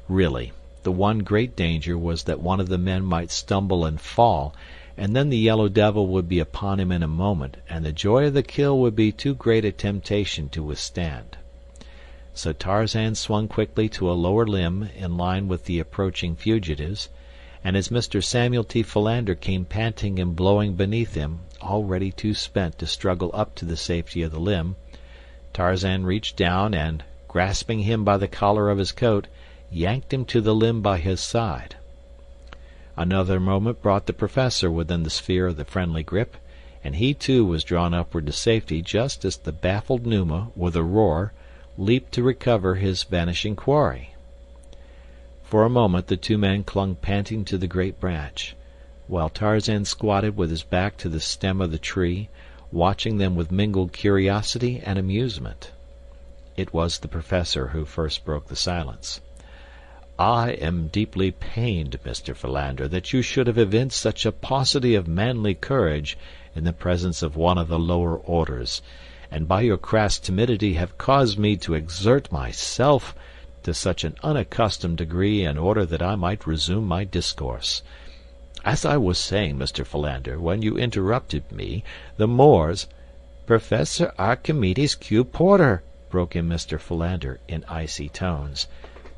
Really, the one great danger was that one of the men might stumble and fall, and then the yellow devil would be upon him in a moment, and the joy of the kill would be too great a temptation to withstand. So Tarzan swung quickly to a lower limb in line with the approaching fugitives, and as Mr. Samuel T. Philander came panting and blowing beneath him, already too spent to struggle up to the safety of the limb, Tarzan reached down and, grasping him by the collar of his coat, yanked him to the limb by his side. Another moment brought the Professor within the sphere of the friendly grip, and he too was drawn upward to safety just as the baffled Numa, with a roar, leaped to recover his vanishing quarry. For a moment the 2 men clung panting to the great branch, while Tarzan squatted with his back to the stem of the tree, watching them with mingled curiosity and amusement. It was the Professor who first broke the silence. "I am deeply pained, Mr. Philander, that you should have evinced such a paucity of manly courage in the presence of one of the lower orders, and by your crass timidity have caused me to exert myself to such an unaccustomed degree in order that I might resume my discourse. As I was saying, Mr. Philander, when you interrupted me, the Moors—" "Professor Archimedes Q. Porter," broke in Mr. Philander in icy tones,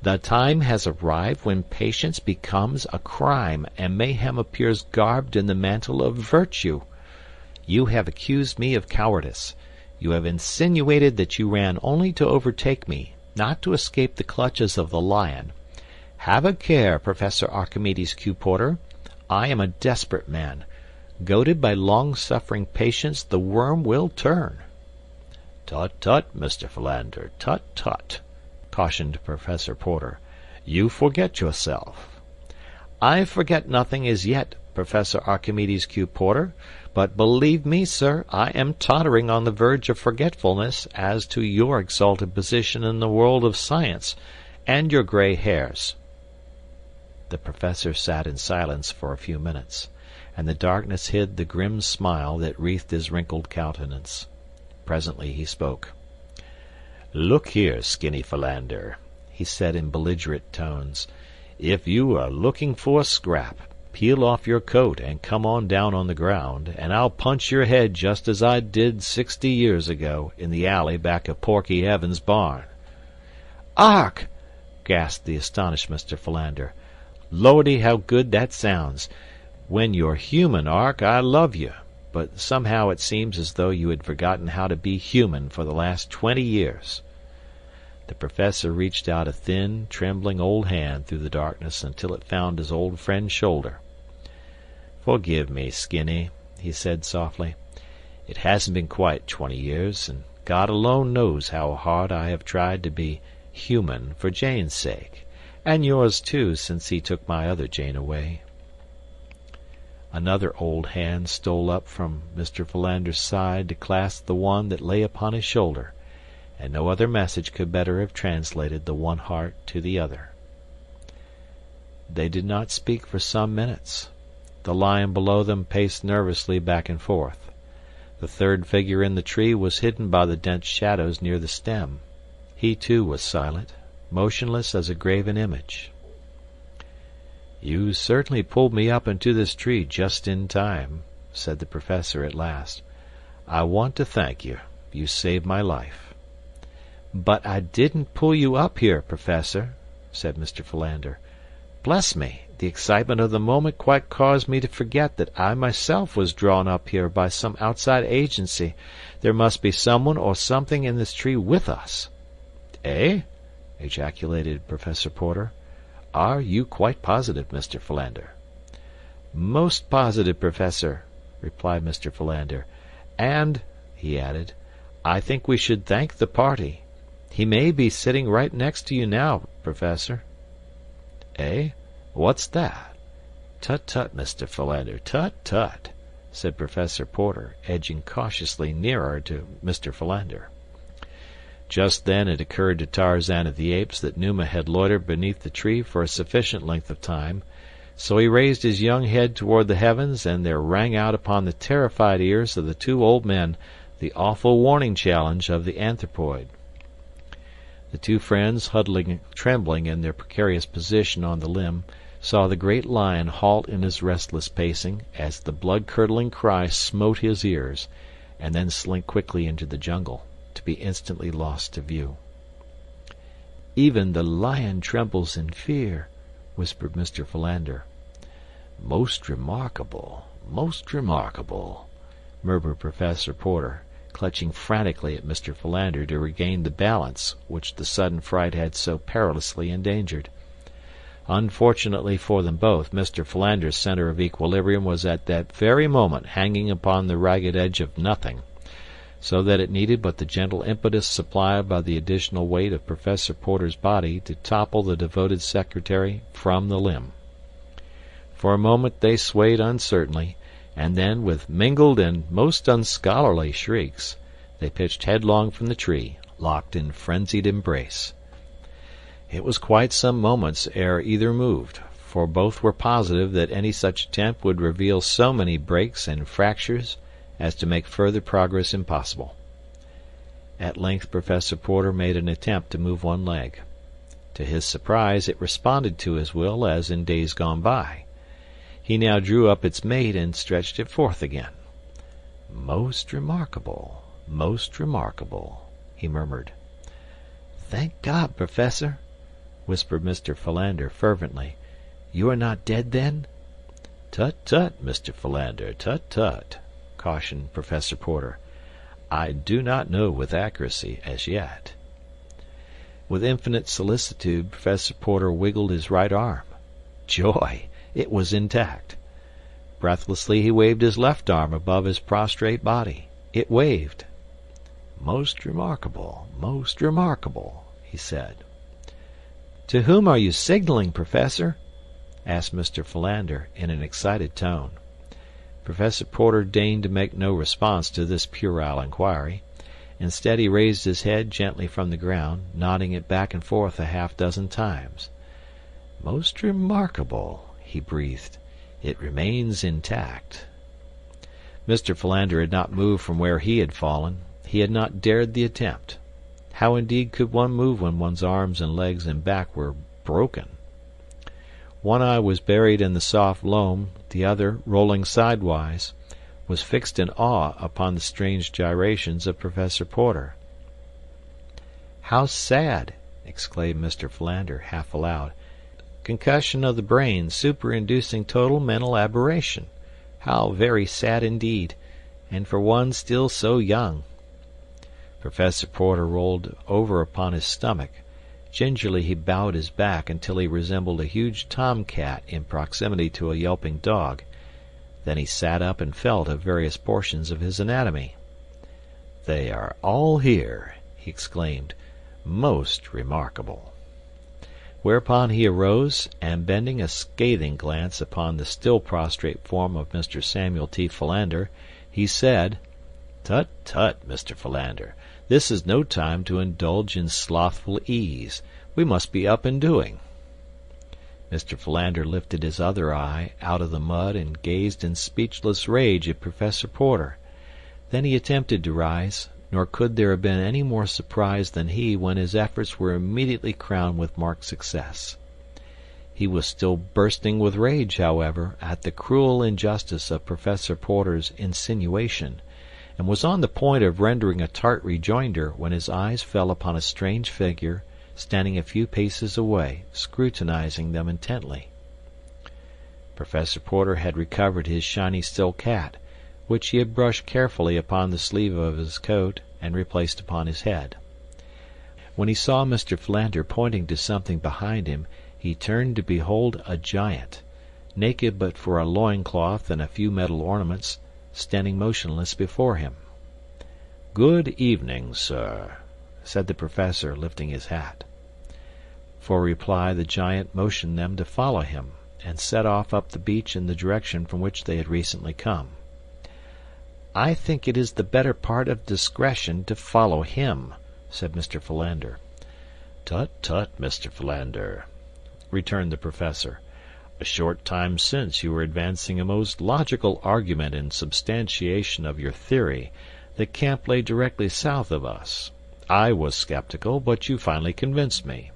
"the time has arrived when patience becomes a crime and mayhem appears garbed in the mantle of virtue. You have accused me of cowardice. You have insinuated that you ran only to overtake me, not to escape the clutches of the lion. Have a care, Professor Archimedes Q. Porter. I am a desperate man. Goaded by long-suffering patience, the worm will turn." "Tut, tut, Mr. Philander, tut, tut," cautioned Professor Porter. "You forget yourself." "I forget nothing as yet, Professor Archimedes Q. Porter, but believe me, sir, I am tottering on the verge of forgetfulness as to your exalted position in the world of science, and your gray hairs." The Professor sat in silence for a few minutes, and the darkness hid the grim smile that wreathed his wrinkled countenance. Presently he spoke. "Look here, Skinny Philander," he said in belligerent tones. "If you are looking for a scrap, peel off your coat and come on down on the ground, and I'll punch your head just as I did 60 years ago in the alley back of Porky Evans' barn." "Ark!" gasped the astonished Mr. Philander. "Lordy, how good that sounds! When you're human, Ark, I love you, but somehow it seems as though you had forgotten how to be human for the last 20 years." The Professor reached out a thin, trembling old hand through the darkness until it found his old friend's shoulder. "Forgive me, Skinny," he said softly. "It hasn't been quite 20 years, and God alone knows how hard I have tried to be human for Jane's sake, and yours too, since he took my other Jane away." Another old hand stole up from Mr. Philander's side to clasp the one that lay upon his shoulder, and no other message could better have translated the one heart to the other. They did not speak for some minutes. The lion below them paced nervously back and forth. The third figure in the tree was hidden by the dense shadows near the stem. He too was silent, motionless as a graven image. "You certainly pulled me up into this tree just in time," said the Professor at last. "I want to thank you. You saved my life." "But I didn't pull you up here, Professor," said Mr. Philander. "Bless me, the excitement of the moment quite caused me to forget that I myself was drawn up here by some outside agency. There must be someone or something in this tree with us." "Eh?" ejaculated Professor Porter. "Are you quite positive, Mr. Philander?" "Most positive, Professor," replied Mr. Philander. "And," he added, "I think we should thank the party. He may be sitting right next to you now, Professor." "Eh? What's that?" "Tut, tut, Mr. Philander, tut, tut," said Professor Porter, edging cautiously nearer to Mr. Philander. Just then it occurred to Tarzan of the Apes that Numa had loitered beneath the tree for a sufficient length of time, so he raised his young head toward the heavens, and there rang out upon the terrified ears of the two old men the awful warning challenge of the anthropoid. The two friends, huddling trembling in their precarious position on the limb, saw the great lion halt in his restless pacing as the blood-curdling cry smote his ears, and then slink quickly into the jungle, to be instantly lost to view. "Even the lion trembles in fear," whispered Mr. Philander. Most remarkable," murmured Professor Porter, clutching frantically at Mr. Philander to regain the balance which the sudden fright had so perilously endangered. Unfortunately for them both, Mr. Philander's center of equilibrium was at that very moment hanging upon the ragged edge of nothing, so that it needed but the gentle impetus supplied by the additional weight of Professor Porter's body to topple the devoted secretary from the limb. For a moment they swayed uncertainly, and then, with mingled and most unscholarly shrieks, they pitched headlong from the tree, locked in frenzied embrace. It was quite some moments ere either moved, for both were positive that any such attempt would reveal so many breaks and fractures as to make further progress impossible. At length Professor Porter made an attempt to move one leg. To his surprise, it responded to his will as in days gone by. He now drew up its mate and stretched it forth again. Most remarkable," he murmured. "Thank God, Professor," whispered Mr. Philander fervently. "You are not dead, then?" "Tut, tut, Mr. Philander, tut, tut," cautioned Professor Porter. "I do not know with accuracy as yet." With infinite solicitude, Professor Porter wiggled his right arm. Joy! It was intact. Breathlessly he waved his left arm above his prostrate body. It waved. Most remarkable, he said. "To whom are you signaling, Professor?" asked Mr. Philander, in an excited tone. Professor Porter deigned to make no response to this puerile inquiry. Instead, he raised his head gently from the ground, nodding it back and forth a half-dozen times. "Most remarkable," he breathed. "It remains intact." Mr. Philander had not moved from where he had fallen. He had not dared the attempt. How indeed could one move when one's arms and legs and back were broken? One eye was buried in the soft loam, the other, rolling sidewise, was fixed in awe upon the strange gyrations of Professor Porter. "How sad!" exclaimed Mr. Philander, half aloud. "Concussion of the brain, superinducing total mental aberration. How very sad indeed, and for one still so young." Professor Porter rolled over upon his stomach. Gingerly he bowed his back until he resembled a huge tomcat in proximity to a yelping dog. Then he sat up and felt of various portions of his anatomy. "They are all here," he exclaimed. "Most remarkable." Whereupon he arose, and bending a scathing glance upon the still prostrate form of Mr. Samuel T. Philander, he said, "Tut, tut, Mr. Philander, this is no time to indulge in slothful ease. We must be up and doing." Mr. Philander lifted his other eye out of the mud and gazed in speechless rage at Professor Porter. Then he attempted to rise, nor could there have been any more surprised than he when his efforts were immediately crowned with marked success. He was still bursting with rage, however, at the cruel injustice of Professor Porter's insinuation, and was on the point of rendering a tart rejoinder when his eyes fell upon a strange figure standing a few paces away, scrutinizing them intently. Professor Porter had recovered his shiny silk hat, which he had brushed carefully upon the sleeve of his coat and replaced upon his head. When he saw Mr. Philander pointing to something behind him, he turned to behold a giant, naked but for a loin-cloth and a few metal ornaments, standing motionless before him. "Good evening, sir," said the professor, lifting his hat. For reply the giant motioned them to follow him, and set off up the beach in the direction from which they had recently come. "I think it is the better part of discretion to follow him," said Mr. Philander. "Tut, tut, Mr. Philander," returned the professor. "A short time since you were advancing a most logical argument in substantiation of your theory that camp lay directly south of us. I was skeptical, but you finally convinced me.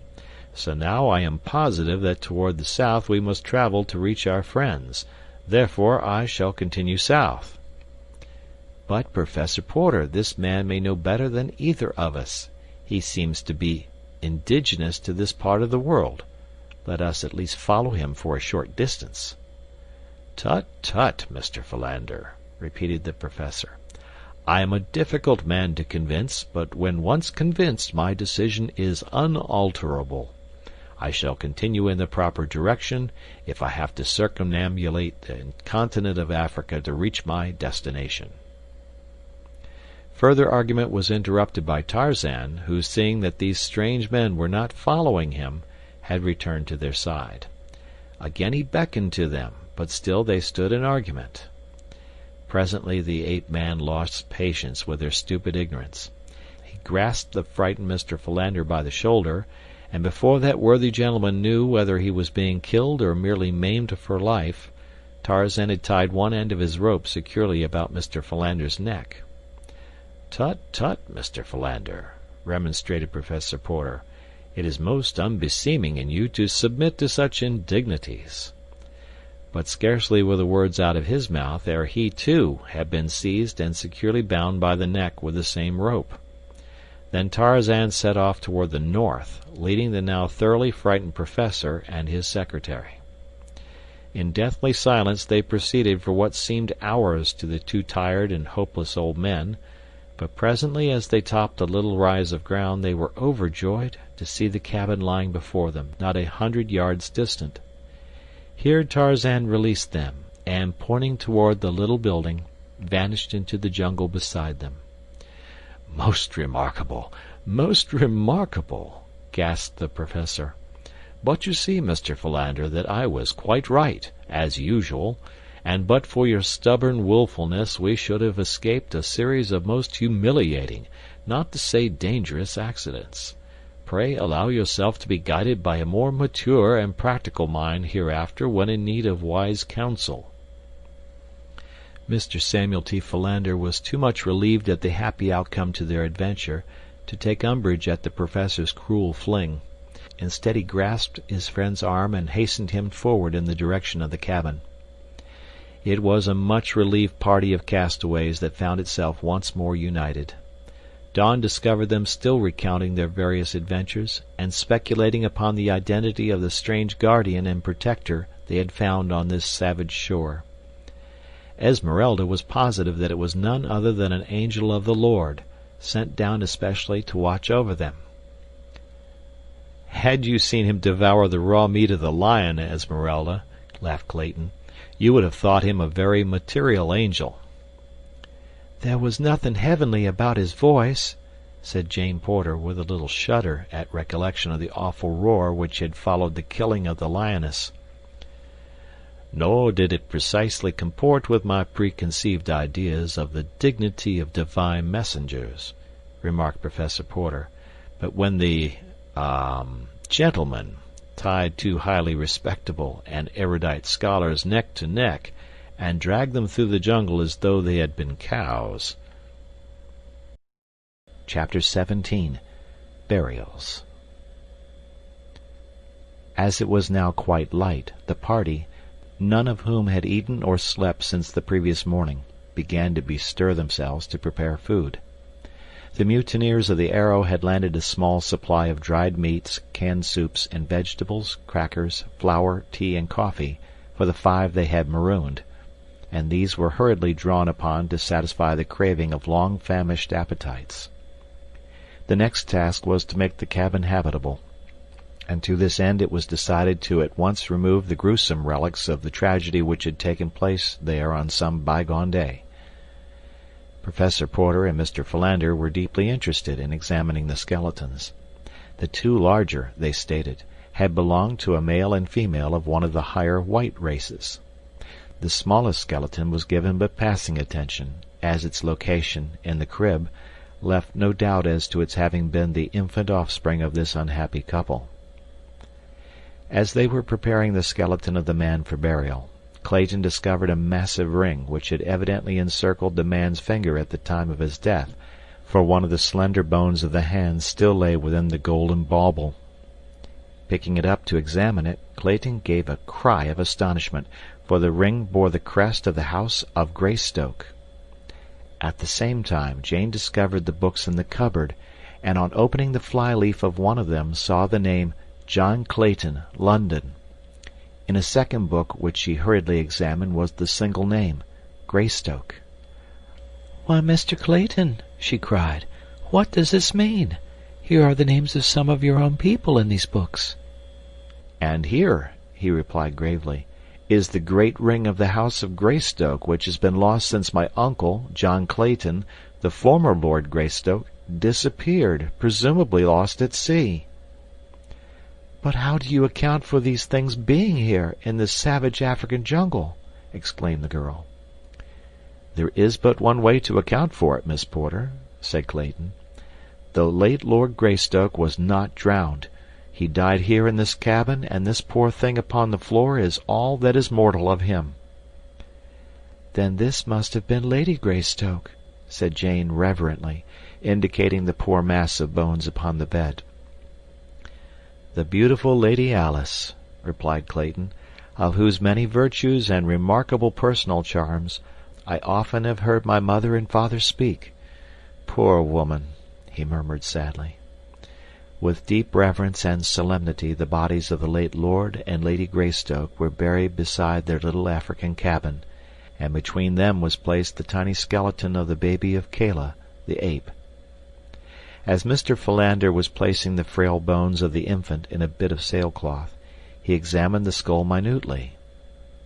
So now I am positive that toward the south we must travel to reach our friends. Therefore I shall continue south." "But, Professor Porter, this man may know better than either of us. He seems to be indigenous to this part of the world. Let us at least follow him for a short distance." "Tut, tut, Mr. Philander," repeated the professor. "I am a difficult man to convince, but when once convinced my decision is unalterable. I shall continue in the proper direction if I have to circumambulate the continent of Africa to reach my destination." Further argument was interrupted by Tarzan, who, seeing that these strange men were not following him, had returned to their side. Again he beckoned to them, but still they stood in argument. Presently the ape-man lost patience with their stupid ignorance. He grasped the frightened Mr. Philander by the shoulder, and before that worthy gentleman knew whether he was being killed or merely maimed for life, Tarzan had tied one end of his rope securely about Mr. Philander's neck. "Tut, tut, Mr. Philander," remonstrated Professor Porter. "It is most unbeseeming in you to submit to such indignities." But scarcely were the words out of his mouth ere he, too, had been seized and securely bound by the neck with the same rope. Then Tarzan set off toward the north, leading the now thoroughly frightened professor and his secretary. In deathly silence they proceeded for what seemed hours to the two tired and hopeless old men, but presently as they topped a little rise of ground they were overjoyed to see the cabin lying before them, not 100 yards distant. Here Tarzan released them, and pointing toward the little building, vanished into the jungle beside them. "Most remarkable, most remarkable," gasped the professor. "But you see, Mr. Philander, that I was quite right, as usual, and but for your stubborn wilfulness we should have escaped a series of most humiliating, not to say dangerous, accidents. Pray allow yourself to be guided by a more mature and practical mind hereafter when in need of wise counsel." Mr. Samuel T. Philander was too much relieved at the happy outcome to their adventure to take umbrage at the professor's cruel fling. Instead, he grasped his friend's arm and hastened him forward in the direction of the cabin. It was a much relieved party of castaways that found itself once more united. Dawn discovered them still recounting their various adventures and speculating upon the identity of the strange guardian and protector they had found on this savage shore. Esmeralda was positive that it was none other than an angel of the Lord, sent down especially to watch over them. "Had you seen him devour the raw meat of the lion, Esmeralda," laughed Clayton, "you would have thought him a very material angel." "There was nothing heavenly about his voice," said Jane Porter with a little shudder at recollection of the awful roar which had followed the killing of the lioness. "Nor did it precisely comport with my preconceived ideas of the dignity of divine messengers," remarked Professor Porter. "But when the gentleman tied two highly respectable and erudite scholars neck to neck and dragged them through the jungle as though they had been cows." Chapter 17. Burials. As it was now quite light, the party, none of whom had eaten or slept since the previous morning, began to bestir themselves to prepare food. The mutineers of the Arrow had landed a small supply of dried meats, canned soups, and vegetables, crackers, flour, tea, and coffee for the 5 they had marooned, and these were hurriedly drawn upon to satisfy the craving of long-famished appetites. The next task was to make the cabin habitable, and to this end it was decided to at once remove the gruesome relics of the tragedy which had taken place there on some bygone day. Professor Porter and Mr. Philander were deeply interested in examining the skeletons. The 2 larger, they stated, had belonged to a male and female of one of the higher white races. The smallest skeleton was given but passing attention, as its location, in the crib, left no doubt as to its having been the infant offspring of this unhappy couple. As they were preparing the skeleton of the man for burial, Clayton discovered a massive ring which had evidently encircled the man's finger at the time of his death, for one of the slender bones of the hand still lay within the golden bauble. Picking it up to examine it, Clayton gave a cry of astonishment, for the ring bore the crest of the house of Greystoke. At the same time Jane discovered the books in the cupboard, and on opening the fly-leaf of one of them saw the name John Clayton, London. In a second book which she hurriedly examined was the single name, Greystoke. "Why, Mr. Clayton," she cried, "what does this mean? Here are the names of some of your own people in these books." "And here," he replied gravely, "is the great ring of the house of Greystoke, which has been lost since my uncle, John Clayton, the former Lord Greystoke, disappeared, presumably lost at sea." "But how do you account for these things being here, in this savage African jungle?" exclaimed the girl. "There is but one way to account for it, Miss Porter," said Clayton. "The late Lord Greystoke was not drowned. He died here in this cabin, and this poor thing upon the floor is all that is mortal of him." "Then this must have been Lady Greystoke," said Jane reverently, indicating the poor mass of bones upon the bed. "The beautiful Lady Alice," replied Clayton, "of whose many virtues and remarkable personal charms I often have heard my mother and father speak. Poor woman," he murmured sadly. With deep reverence and solemnity the bodies of the late Lord and Lady Greystoke were buried beside their little African cabin, and between them was placed the tiny skeleton of the baby of Kala, the ape. As Mr. Philander was placing the frail bones of the infant in a bit of sailcloth, he examined the skull minutely.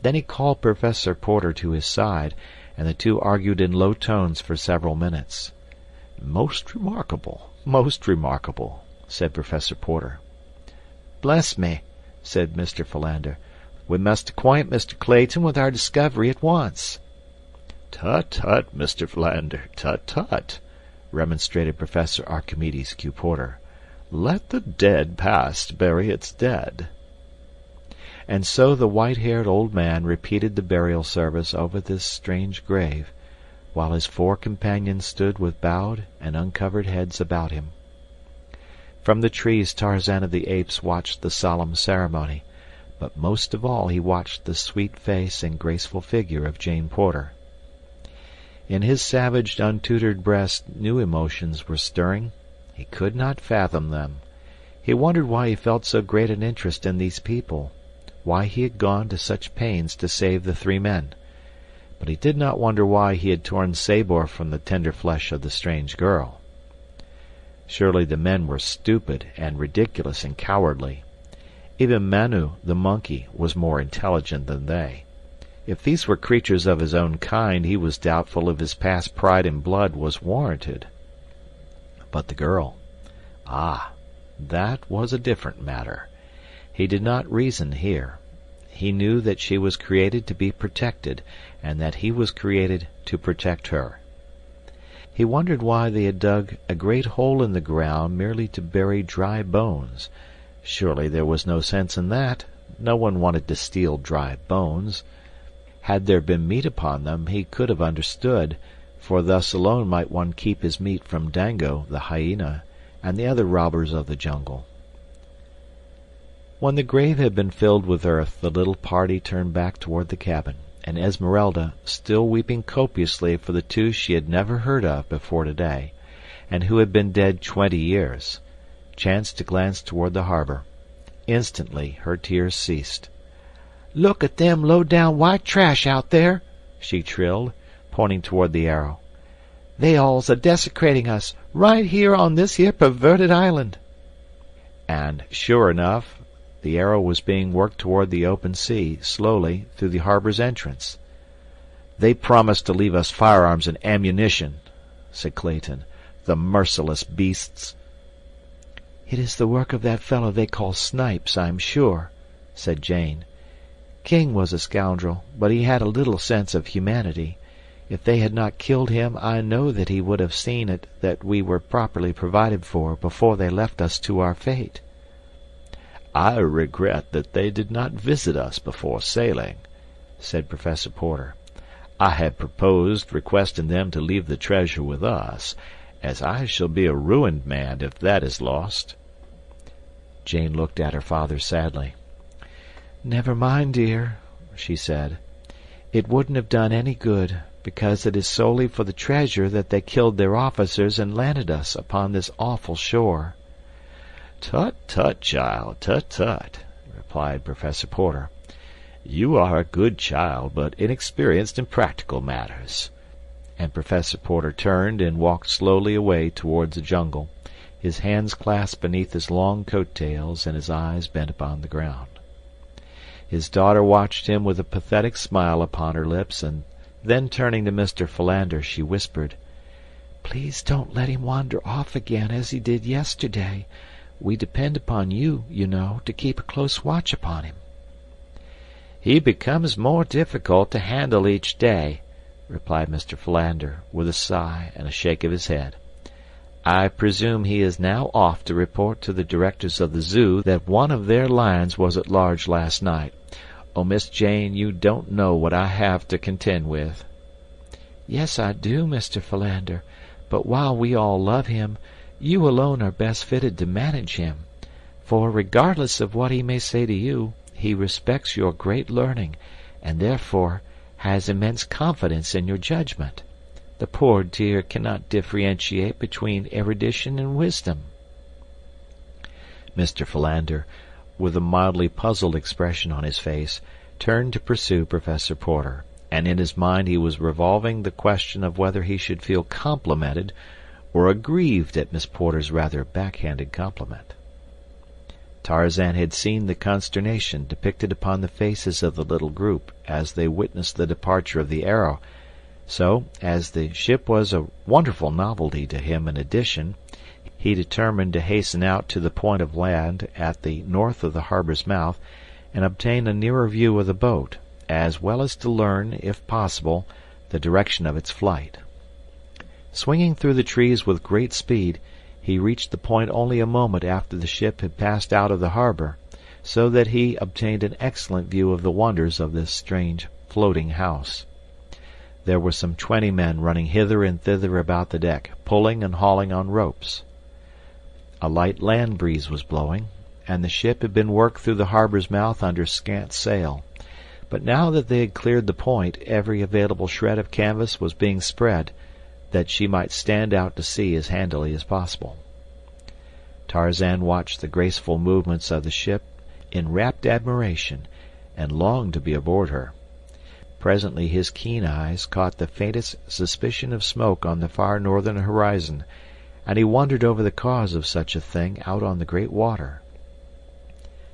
Then he called Professor Porter to his side, and the 2 argued in low tones for several minutes. Most remarkable, said Professor Porter. Bless me, said Mr. Philander. We must acquaint Mr. Clayton with our discovery at once. Tut, tut, Mr. Philander, tut, tut, remonstrated Professor Archimedes Q. Porter. Let the dead past bury its dead. And so the white-haired old man repeated the burial service over this strange grave, while his 4 companions stood with bowed and uncovered heads about him. From the trees Tarzan of the Apes watched the solemn ceremony, but most of all he watched the sweet face and graceful figure of Jane Porter. In his savage, untutored breast new emotions were stirring. He could not fathom them. He wondered why he felt so great an interest in these people, why he had gone to such pains to save the 3 men. But he did not wonder why he had torn Sabor from the tender flesh of the strange girl. Surely the men were stupid and ridiculous and cowardly. Even Manu, the monkey, was more intelligent than they. If these were creatures of his own kind, he was doubtful if his past pride in blood was warranted. But the girl, that was a different matter. He did not reason here. He knew that she was created to be protected, and that he was created to protect her. He wondered why they had dug a great hole in the ground merely to bury dry bones. Surely there was no sense in that. No one wanted to steal dry bones. Had there been meat upon them, he could have understood, for thus alone might one keep his meat from Dango, the hyena, and the other robbers of the jungle. When the grave had been filled with earth, the little party turned back toward the cabin, and Esmeralda, still weeping copiously for the 2 she had never heard of before today, and who had been dead 20 years, chanced to glance toward the harbor. Instantly her tears ceased. "Look at them low-down white trash out there," she trilled, pointing toward the Arrow. "They all's a-desecrating us, right here on this here perverted island." And, sure enough, the Arrow was being worked toward the open sea, slowly, through the harbor's entrance. "They promised to leave us firearms and ammunition," said Clayton. "The merciless beasts." "It is the work of that fellow they call Snipes, I'm sure," said Jane. "King was a scoundrel, but he had a little sense of humanity. If they had not killed him, I know that he would have seen it that we were properly provided for before they left us to our fate." "I regret that they did not visit us before sailing," said Professor Porter. "I had proposed requesting them to leave the treasure with us, as I shall be a ruined man if that is lost." Jane looked at her father sadly. "Never mind, dear," she said. "It wouldn't have done any good, because it is solely for the treasure that they killed their officers and landed us upon this awful shore." "Tut, tut, child, tut, tut," replied Professor Porter. "You are a good child, but inexperienced in practical matters." And Professor Porter turned and walked slowly away towards the jungle, his hands clasped beneath his long coat-tails and his eyes bent upon the ground. His daughter watched him with a pathetic smile upon her lips, and then turning to Mr. Philander, she whispered, "Please don't let him wander off again as he did yesterday. We depend upon you, you know, to keep a close watch upon him." "He becomes more difficult to handle each day," replied Mr. Philander, with a sigh and a shake of his head. "I presume he is now off to report to the directors of the zoo that one of their lions was at large last night. Oh, Miss Jane, you don't know what I have to contend with." "Yes, I do, Mr. Philander, but while we all love him, you alone are best fitted to manage him, for regardless of what he may say to you, he respects your great learning, and therefore has immense confidence in your judgment. The poor dear cannot differentiate between erudition and wisdom." Mr. Philander, with a mildly puzzled expression on his face, turned to pursue Professor Porter, and in his mind he was revolving the question of whether he should feel complimented or aggrieved at Miss Porter's rather backhanded compliment. Tarzan had seen the consternation depicted upon the faces of the little group as they witnessed the departure of the Arrow, So, as the ship was a wonderful novelty to him in addition, he determined to hasten out to the point of land at the north of the harbor's mouth and obtain a nearer view of the boat, as well as to learn, if possible, the direction of its flight. Swinging through the trees with great speed, he reached the point only a moment after the ship had passed out of the harbor, so that he obtained an excellent view of the wonders of this strange floating house. There were some 20 men running hither and thither about the deck, pulling and hauling on ropes. A light land breeze was blowing, and the ship had been worked through the harbor's mouth under scant sail. But now that they had cleared the point, every available shred of canvas was being spread, that she might stand out to sea as handily as possible. Tarzan watched the graceful movements of the ship in rapt admiration, and longed to be aboard her. Presently his keen eyes caught the faintest suspicion of smoke on the far northern horizon, and he wondered over the cause of such a thing out on the great water.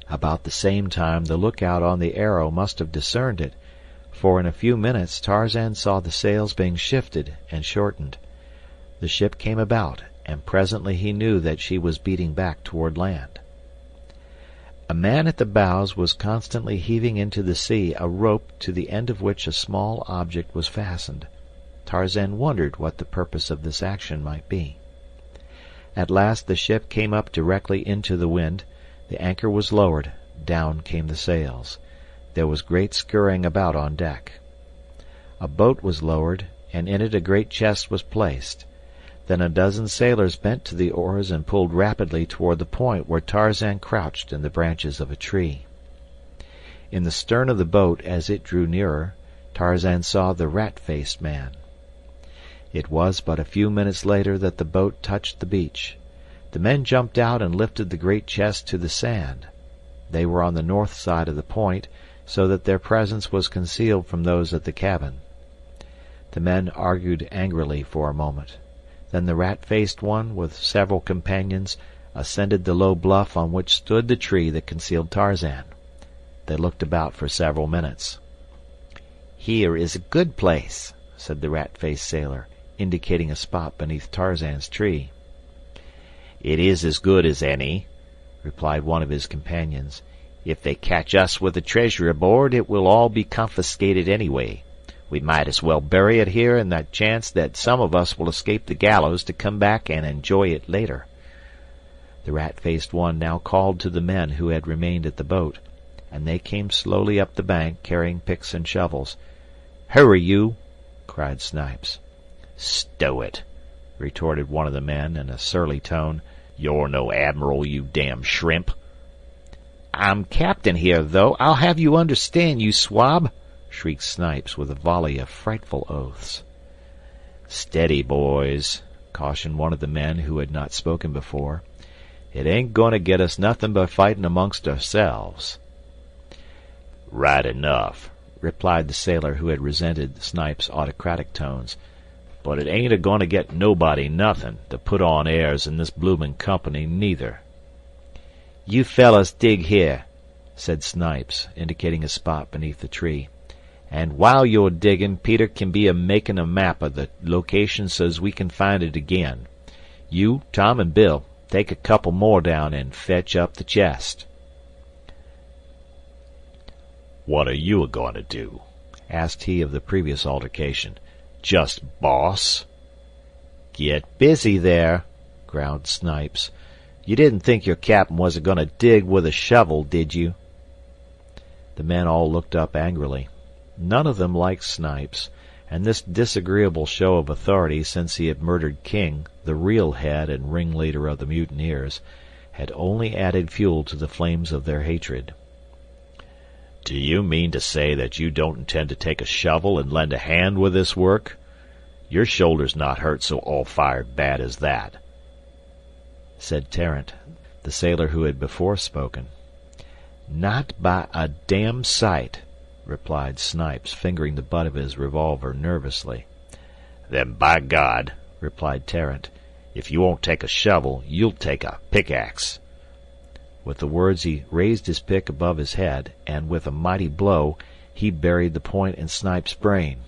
About the same time the lookout on the Arrow must have discerned it, for in a few minutes Tarzan saw the sails being shifted and shortened. The ship came about, and presently he knew that she was beating back toward land. A man at the bows was constantly heaving into the sea a rope to the end of which a small object was fastened. Tarzan wondered what the purpose of this action might be. At last the ship came up directly into the wind, the anchor was lowered, down came the sails. There was great scurrying about on deck. A boat was lowered, and in it a great chest was placed. Then a dozen sailors bent to the oars and pulled rapidly toward the point where Tarzan crouched in the branches of a tree. In the stern of the boat, as it drew nearer, Tarzan saw the rat-faced man. It was but a few minutes later that the boat touched the beach. The men jumped out and lifted the great chest to the sand. They were on the north side of the point, so that their presence was concealed from those at the cabin. The men argued angrily for a moment. Then the rat-faced one, with several companions, ascended the low bluff on which stood the tree that concealed Tarzan. They looked about for several minutes. "Here is a good place," said the rat-faced sailor, indicating a spot beneath Tarzan's tree. "It is as good as any," replied one of his companions. "If they catch us with the treasure aboard, it will all be confiscated anyway. We might as well bury it here in the chance that some of us will escape the gallows to come back and enjoy it later." The rat-faced one now called to the men who had remained at the boat, and they came slowly up the bank carrying picks and shovels. "Hurry, you!" cried Snipes. "Stow it!" retorted one of the men in a surly tone. "You're no admiral, you damn shrimp." "I'm captain here, though, I'll have you understand, you swab!" shrieked Snipes with a volley of frightful oaths. "Steady, boys," cautioned one of the men who had not spoken before. "It ain't going to get us nothing by fighting amongst ourselves." "Right enough," replied the sailor who had resented Snipes' autocratic tones. "But it ain't a-going to get nobody nothing to put on airs in this bloomin' company, neither." "You fellas dig here," said Snipes, indicating a spot beneath the tree. "And while you're diggin', Peter can be a-makin' a map of the location so's we can find it again. You, Tom, and Bill, take a couple more down and fetch up the chest." "What are you a-goin' to do?" asked he of the previous altercation. "Just boss?" "Get busy there," growled Snipes. "You didn't think your captain was a-goin' to dig with a shovel, did you?" The men all looked up angrily. None of them liked Snipes, and this disagreeable show of authority since he had murdered King, the real head and ringleader of the mutineers, had only added fuel to the flames of their hatred. "Do you mean to say that you don't intend to take a shovel and lend a hand with this work? Your shoulder's not hurt so all-fired bad as that," said Tarrant, the sailor who had before spoken. "Not by a damn sight," replied Snipes, fingering the butt of his revolver nervously. "Then by God," replied Tarrant, "if you won't take a shovel, you'll take a pickaxe." With the words he raised his pick above his head, and with a mighty blow he buried the point in Snipes' brain.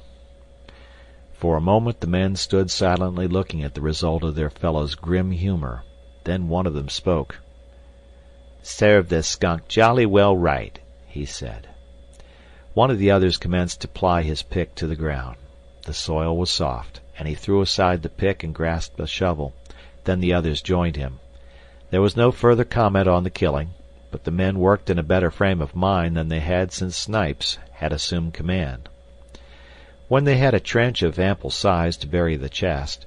For a moment the men stood silently looking at the result of their fellow's grim humor. Then one of them spoke. "Served the skunk jolly well right," he said. One of the others commenced to ply his pick to the ground. The soil was soft, and he threw aside the pick and grasped a shovel. Then the others joined him. There was no further comment on the killing, but the men worked in a better frame of mind than they had since Snipes had assumed command. When they had a trench of ample size to bury the chest,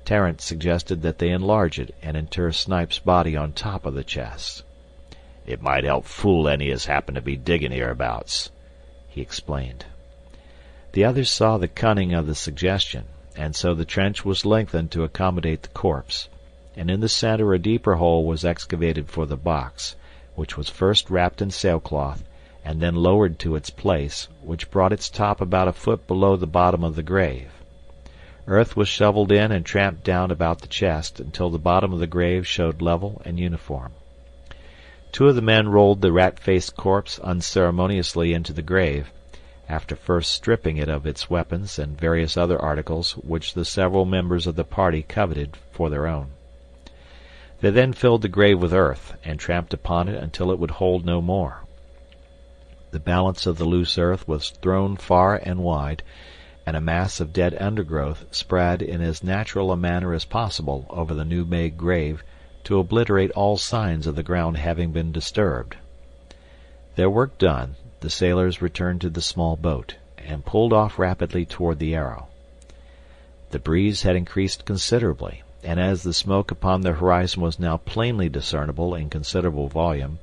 Tarrant suggested that they enlarge it and inter Snipes' body on top of the chest. "It might help fool any as happen to be digging hereabouts," he explained. The others saw the cunning of the suggestion, and so the trench was lengthened to accommodate the corpse, and in the center a deeper hole was excavated for the box, which was first wrapped in sailcloth and then lowered to its place, which brought its top about a foot below the bottom of the grave. Earth was shoveled in and tramped down about the chest until the bottom of the grave showed level and uniform. Two of the men rolled the rat-faced corpse unceremoniously into the grave, after first stripping it of its weapons and various other articles which the several members of the party coveted for their own. They then filled the grave with earth and tramped upon it until it would hold no more. The balance of the loose earth was thrown far and wide, and a mass of dead undergrowth spread in as natural a manner as possible over the new-made grave to obliterate all signs of the ground having been disturbed. Their work done, the sailors returned to the small boat, and pulled off rapidly toward the Arrow. The breeze had increased considerably, and as the smoke upon the horizon was now plainly discernible in considerable volume,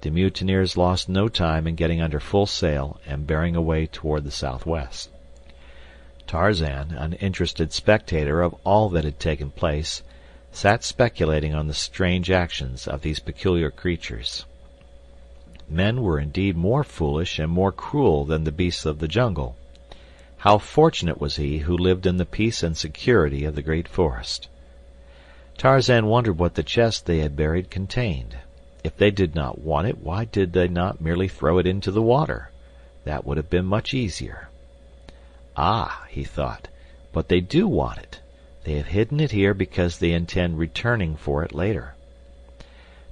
the mutineers lost no time in getting under full sail and bearing away toward the southwest. Tarzan, an interested spectator of all that had taken place, sat speculating on the strange actions of these peculiar creatures. Men were indeed more foolish and more cruel than the beasts of the jungle. How fortunate was he who lived in the peace and security of the great forest. Tarzan wondered what the chest they had buried contained. If they did not want it, why did they not merely throw it into the water? That would have been much easier. Ah, he thought, but they do want it. They have hidden it here because they intend returning for it later.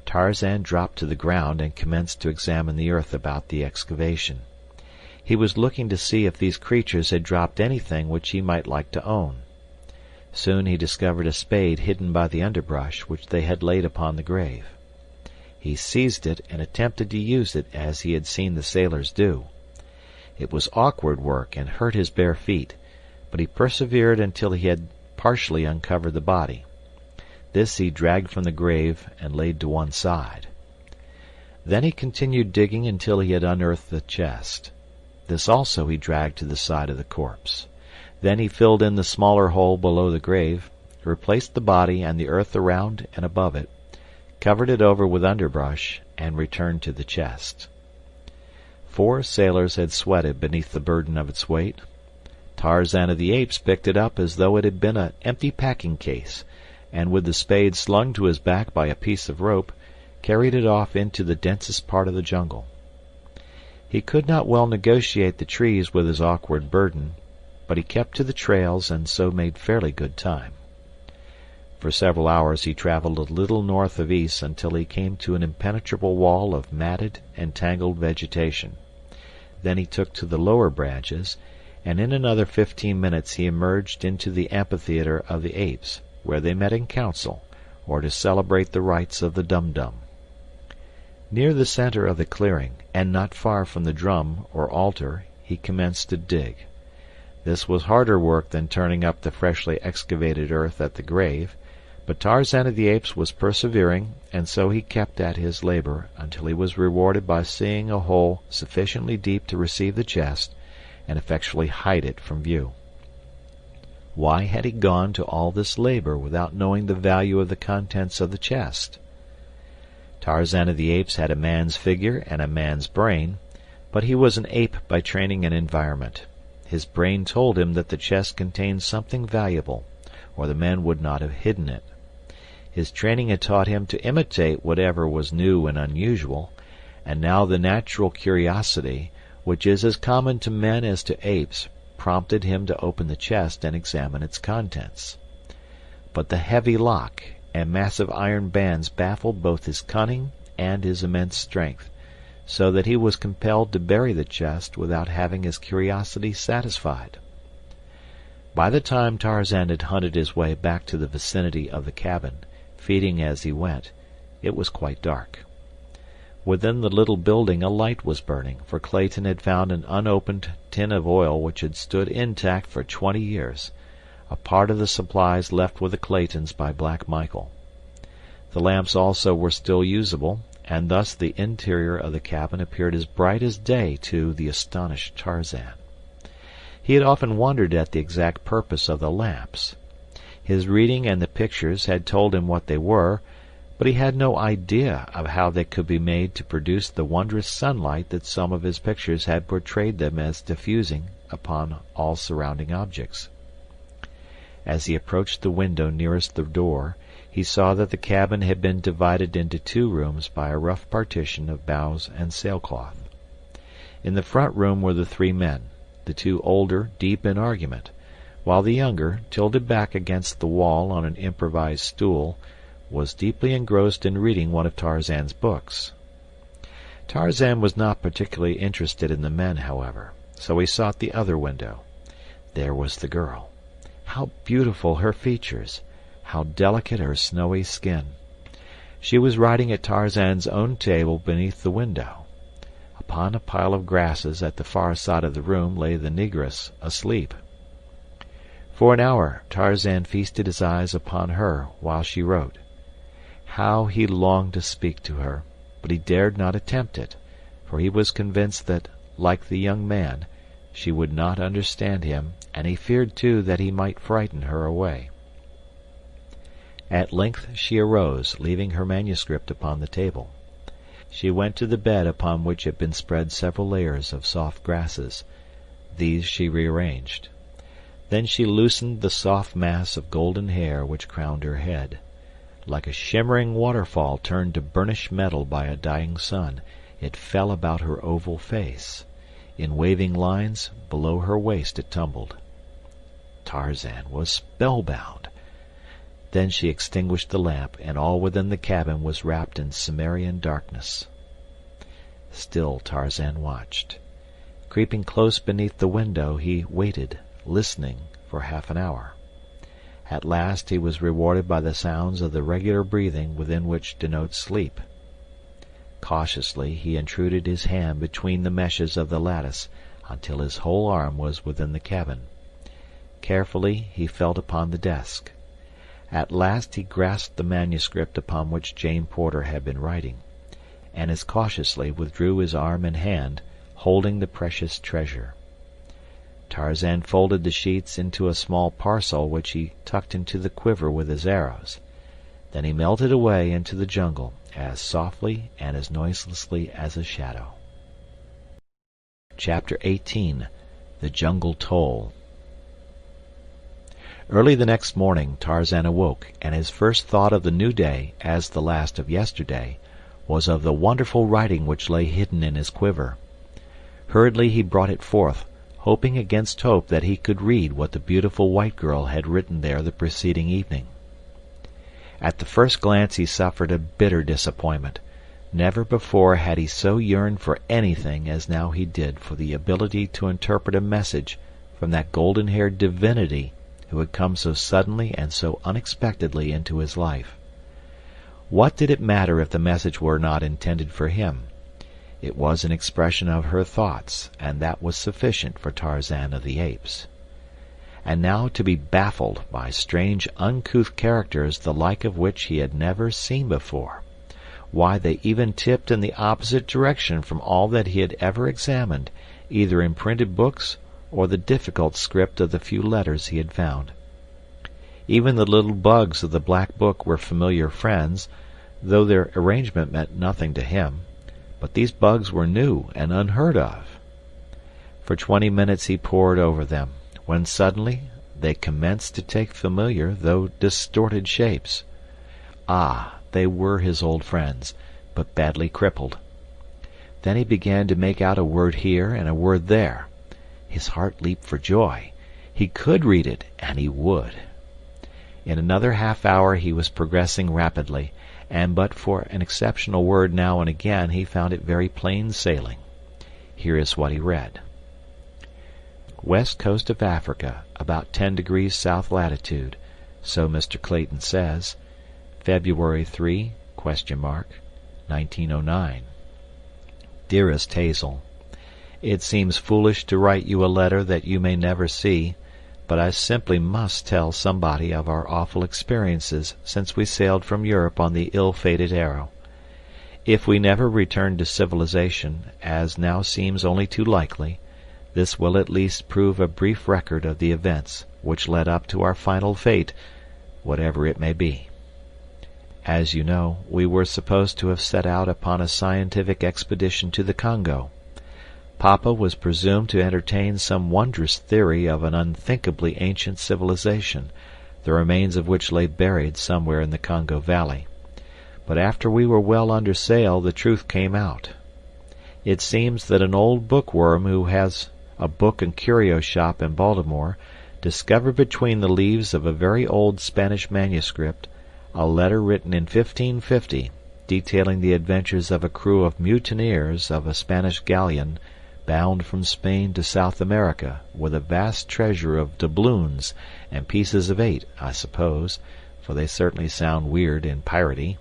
Tarzan dropped to the ground and commenced to examine the earth about the excavation. He was looking to see if these creatures had dropped anything which he might like to own. Soon he discovered a spade hidden by the underbrush which they had laid upon the grave. He seized it and attempted to use it as he had seen the sailors do. It was awkward work and hurt his bare feet, but he persevered until he had partially uncovered the body. This he dragged from the grave and laid to one side. Then he continued digging until he had unearthed the chest. This also he dragged to the side of the corpse. Then he filled in the smaller hole below the grave, replaced the body and the earth around and above it, covered it over with underbrush, and returned to the chest. 4 sailors had sweated beneath the burden of its weight. Tarzan of the Apes picked it up as though it had been an empty packing case, and with the spade slung to his back by a piece of rope, carried it off into the densest part of the jungle. He could not well negotiate the trees with his awkward burden, but he kept to the trails and so made fairly good time. For several hours he traveled a little north of east until he came to an impenetrable wall of matted and tangled vegetation. Then he took to the lower branches, and in another 15 minutes he emerged into the amphitheater of the apes, where they met in council, or to celebrate the rites of the dum-dum. Near the center of the clearing, and not far from the drum or altar, he commenced to dig. This was harder work than turning up the freshly excavated earth at the grave, but Tarzan of the Apes was persevering, and so he kept at his labor until he was rewarded by seeing a hole sufficiently deep to receive the chest and effectually hide it from view. Why had he gone to all this labor without knowing the value of the contents of the chest? Tarzan of the Apes had a man's figure and a man's brain, but he was an ape by training and environment. His brain told him that the chest contained something valuable, or the men would not have hidden it. His training had taught him to imitate whatever was new and unusual, and now the natural curiosity, which is as common to men as to apes, prompted him to open the chest and examine its contents. But the heavy lock and massive iron bands baffled both his cunning and his immense strength, so that he was compelled to bury the chest without having his curiosity satisfied. By the time Tarzan had hunted his way back to the vicinity of the cabin, feeding as he went, it was quite dark. Within the little building a light was burning, for Clayton had found an unopened tin of oil which had stood intact for 20 years, a part of the supplies left with the Claytons by Black Michael. The lamps also were still usable, and thus the interior of the cabin appeared as bright as day to the astonished Tarzan. He had often wondered at the exact purpose of the lamps. His reading and the pictures had told him what they were, but he had no idea of how they could be made to produce the wondrous sunlight that some of his pictures had portrayed them as diffusing upon all surrounding objects. As he approached the window nearest the door, he saw that the cabin had been divided into 2 rooms by a rough partition of boughs and sailcloth. In the front room were the 3 men, the 2 older deep in argument, while the younger, tilted back against the wall on an improvised stool, was deeply engrossed in reading one of Tarzan's books. Tarzan was not particularly interested in the men, however, so he sought the other window. There was the girl. How beautiful her features! How delicate her snowy skin! She was writing at Tarzan's own table beneath the window. Upon a pile of grasses at the far side of the room lay the negress, asleep. For an hour Tarzan feasted his eyes upon her while she wrote. How he longed to speak to her, but he dared not attempt it, for he was convinced that, like the young man, she would not understand him, and he feared too that he might frighten her away. At length she arose, leaving her manuscript upon the table. She went to the bed upon which had been spread several layers of soft grasses. These she rearranged. Then she loosened the soft mass of golden hair which crowned her head. Like a shimmering waterfall turned to burnished metal by a dying sun, it fell about her oval face. In waving lines, below her waist it tumbled. Tarzan was spellbound. Then she extinguished the lamp, and all within the cabin was wrapped in Cimmerian darkness. Still Tarzan watched. Creeping close beneath the window, he waited, listening, for half an hour. At last he was rewarded by the sounds of the regular breathing within which denotes sleep. Cautiously he intruded his hand between the meshes of the lattice until his whole arm was within the cabin. Carefully he felt upon the desk. At last he grasped the manuscript upon which Jane Porter had been writing, and as cautiously withdrew his arm and hand, holding the precious treasure. Tarzan folded the sheets into a small parcel which he tucked into the quiver with his arrows. Then he melted away into the jungle as softly and as noiselessly as a shadow. Chapter 18. The Jungle Toll. Early the next morning Tarzan awoke, and his first thought of the new day, as the last of yesterday, was of the wonderful writing which lay hidden in his quiver. Hurriedly he brought it forth, hoping against hope that he could read what the beautiful white girl had written there the preceding evening. At the first glance he suffered a bitter disappointment. Never before had he so yearned for anything as now he did for the ability to interpret a message from that golden-haired divinity who had come so suddenly and so unexpectedly into his life. What did it matter if the message were not intended for him? It was an expression of her thoughts, and that was sufficient for Tarzan of the Apes. And now to be baffled by strange, uncouth characters the like of which he had never seen before. Why, they even tipped in the opposite direction from all that he had ever examined, either in printed books or the difficult script of the few letters he had found. Even the little bugs of the black book were familiar friends, though their arrangement meant nothing to him. But these bugs were new and unheard of. For 20 minutes he pored over them, when suddenly they commenced to take familiar though distorted shapes. Ah, they were his old friends, but badly crippled. Then he began to make out a word here and a word there. His heart leaped for joy. He could read it, and he would. In another half-hour he was progressing rapidly, and but for an exceptional word now and again he found it very plain sailing. Here is what he read. West coast of Africa, about 10 degrees south latitude, so Mr. Clayton says, February 3, 1909. Dearest Hazel, it seems foolish to write you a letter that you may never see, but I simply must tell somebody of our awful experiences since we sailed from Europe on the ill-fated Arrow. If we never return to civilization, as now seems only too likely, this will at least prove a brief record of the events which led up to our final fate, whatever it may be. As you know, we were supposed to have set out upon a scientific expedition to the Congo. Papa was presumed to entertain some wondrous theory of an unthinkably ancient civilization, the remains of which lay buried somewhere in the Congo Valley. But after we were well under sail, the truth came out. It seems that an old bookworm who has a book and curio shop in Baltimore discovered between the leaves of a very old Spanish manuscript a letter written in 1550 detailing the adventures of a crew of mutineers of a Spanish galleon bound from Spain to South America with a vast treasure of doubloons and pieces of 8, I suppose, for they certainly sound weird and piratey.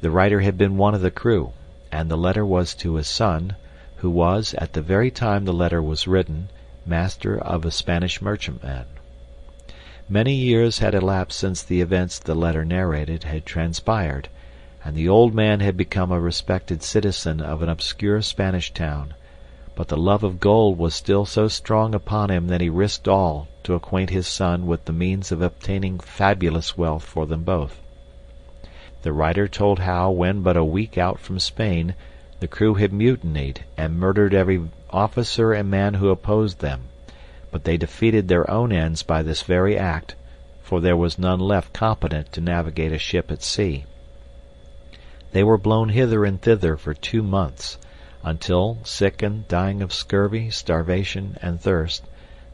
The writer had been one of the crew, and the letter was to his son, who was, at the very time the letter was written, master of a Spanish merchantman. Many years had elapsed since the events the letter narrated had transpired, and the old man had become a respected citizen of an obscure Spanish town, but the love of gold was still so strong upon him that he risked all to acquaint his son with the means of obtaining fabulous wealth for them both. The writer told how, when but a week out from Spain, the crew had mutinied and murdered every officer and man who opposed them, but they defeated their own ends by this very act, for there was none left competent to navigate a ship at sea. They were blown hither and thither for 2 months, until, sick and dying of scurvy, starvation, and thirst,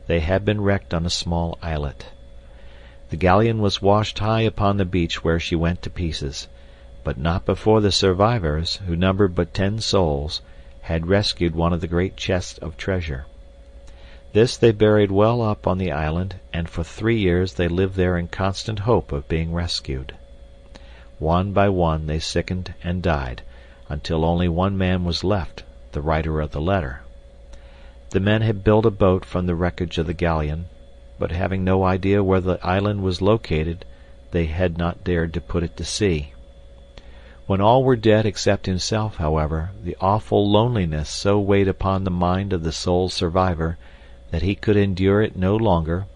they had been wrecked on a small islet. The galleon was washed high upon the beach where she went to pieces, but not before the survivors, who numbered but 10 souls, had rescued one of the great chests of treasure. This they buried well up on the island, and for 3 years they lived there in constant hope of being rescued. One by one they sickened and died, until only one man was left, the writer of the letter. The men had built a boat from the wreckage of the galleon, but having no idea where the island was located, they had not dared to put it to sea. When all were dead except himself, however, the awful loneliness so weighed upon the mind of the sole survivor that he could endure it no longer,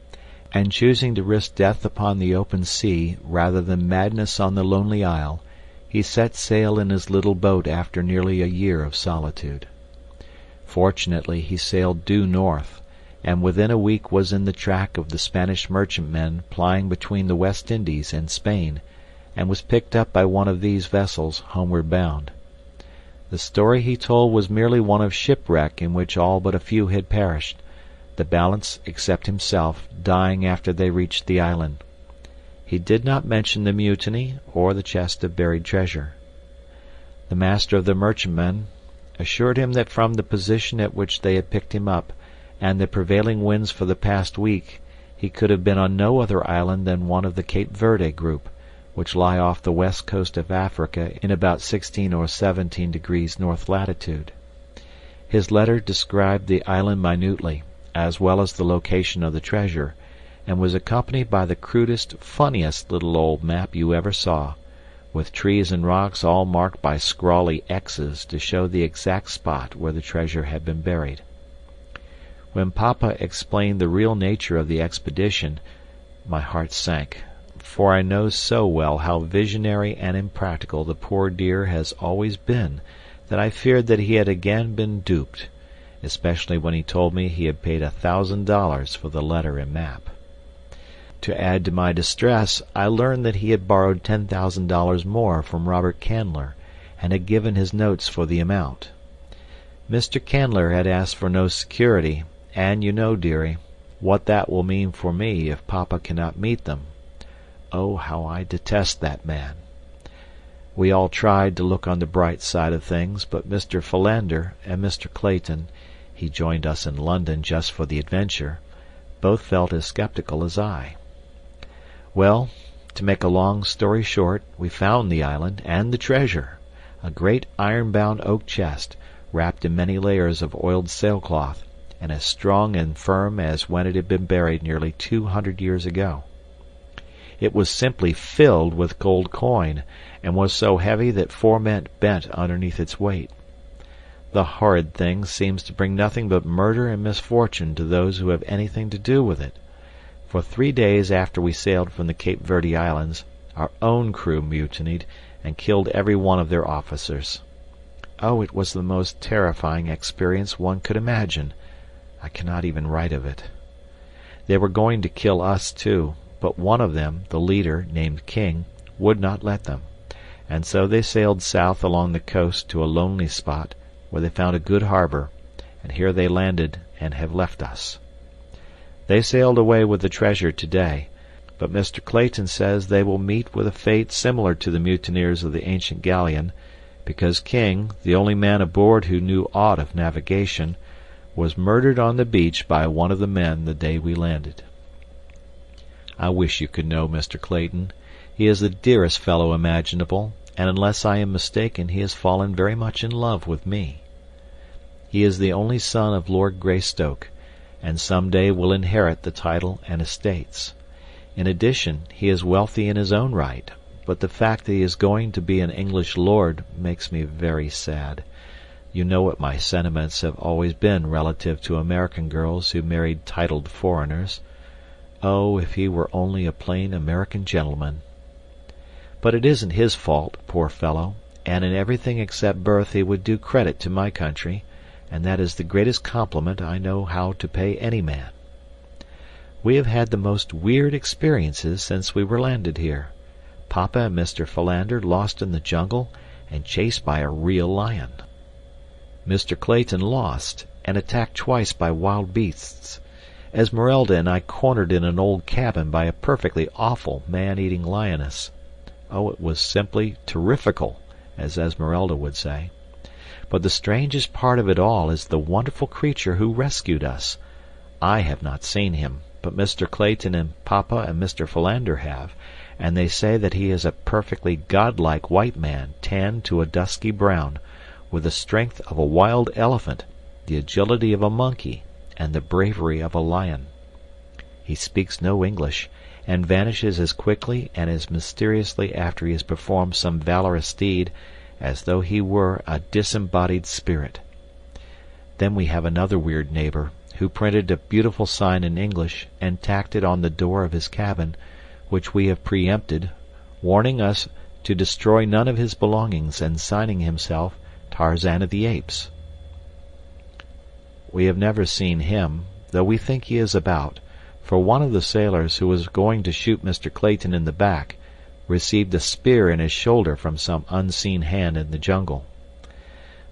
and choosing to risk death upon the open sea rather than madness on the lonely isle, he set sail in his little boat after nearly a year of solitude. Fortunately he sailed due north, and within a week was in the track of the Spanish merchantmen plying between the West Indies and Spain, and was picked up by one of these vessels homeward bound. The story he told was merely one of shipwreck in which all but a few had perished, the balance, except himself, dying after they reached the island. He did not mention the mutiny or the chest of buried treasure. The master of the merchantmen assured him that from the position at which they had picked him up, and the prevailing winds for the past week, he could have been on no other island than one of the Cape Verde group, which lie off the west coast of Africa in about 16 or 17 degrees north latitude. His letter described the island minutely, as well as the location of the treasure, and was accompanied by the crudest, funniest little old map you ever saw, with trees and rocks all marked by scrawly X's to show the exact spot where the treasure had been buried. When Papa explained the real nature of the expedition, my heart sank, for I know so well how visionary and impractical the poor dear has always been that I feared that he had again been duped, especially when he told me he had paid $1,000 for the letter and map. To add to my distress, I learned that he had borrowed $10,000 more from Robert Candler, and had given his notes for the amount. Mr. Candler had asked for no security, And you know, dearie, what that will mean for me if Papa cannot meet them. Oh, how I detest that man. We all tried to look on the bright side of things, but Mr. Philander and Mr. Clayton, he joined us in London just for the adventure, both felt as skeptical as I. Well, to make a long story short, we found the island and the treasure, a great iron-bound oak chest, wrapped in many layers of oiled sailcloth, and as strong and firm as when it had been buried nearly 200 years ago. It was simply filled with gold coin, and was so heavy that 4 men bent underneath its weight. The horrid thing seems to bring nothing but murder and misfortune to those who have anything to do with it. For 3 days after we sailed from the Cape Verde Islands, our own crew mutinied and killed every one of their officers. Oh, it was the most terrifying experience one could imagine. I cannot even write of it. They were going to kill us too, but one of them, the leader, named King, would not let them, and so they sailed south along the coast to a lonely spot where they found a good harbor, and here they landed and have left us. They sailed away with the treasure today, but Mr. Clayton says they will meet with a fate similar to the mutineers of the ancient galleon, because King, the only man aboard who knew aught of navigation, was murdered on the beach by one of the men the day we landed. I wish you could know Mr. Clayton. He is the dearest fellow imaginable, and unless I am mistaken he has fallen very much in love with me. He is the only son of Lord Greystoke, and some day will inherit the title and estates. In addition, he is wealthy in his own right, but the fact that he is going to be an English lord makes me very sad. You know what my sentiments have always been relative to American girls who married titled foreigners. Oh, if he were only a plain American gentleman. But it isn't his fault, poor fellow, and in everything except birth he would do credit to my country, and that is the greatest compliment I know how to pay any man. We have had the most weird experiences since we were landed here. Papa and Mr. Philander lost in the jungle and chased by a real lion. Mr. Clayton lost and attacked twice by wild beasts. Esmeralda and I cornered in an old cabin by a perfectly awful man-eating lioness. Oh, it was simply terrifical, as Esmeralda would say. But the strangest part of it all is the wonderful creature who rescued us. I have not seen him, but Mr. Clayton and Papa and Mr. Philander have, and they say that he is a perfectly godlike white man tanned to a dusky brown, with the strength of a wild elephant, the agility of a monkey, and the bravery of a lion. He speaks no English, and vanishes as quickly and as mysteriously after he has performed some valorous deed as though he were a disembodied spirit. Then we have another weird neighbor, who printed a beautiful sign in English and tacked it on the door of his cabin, which we have preempted, warning us to destroy none of his belongings and signing himself Tarzan of the Apes. We have never seen him, though we think he is about, for one of the sailors who was going to shoot Mr. Clayton in the back received a spear in his shoulder from some unseen hand in the jungle.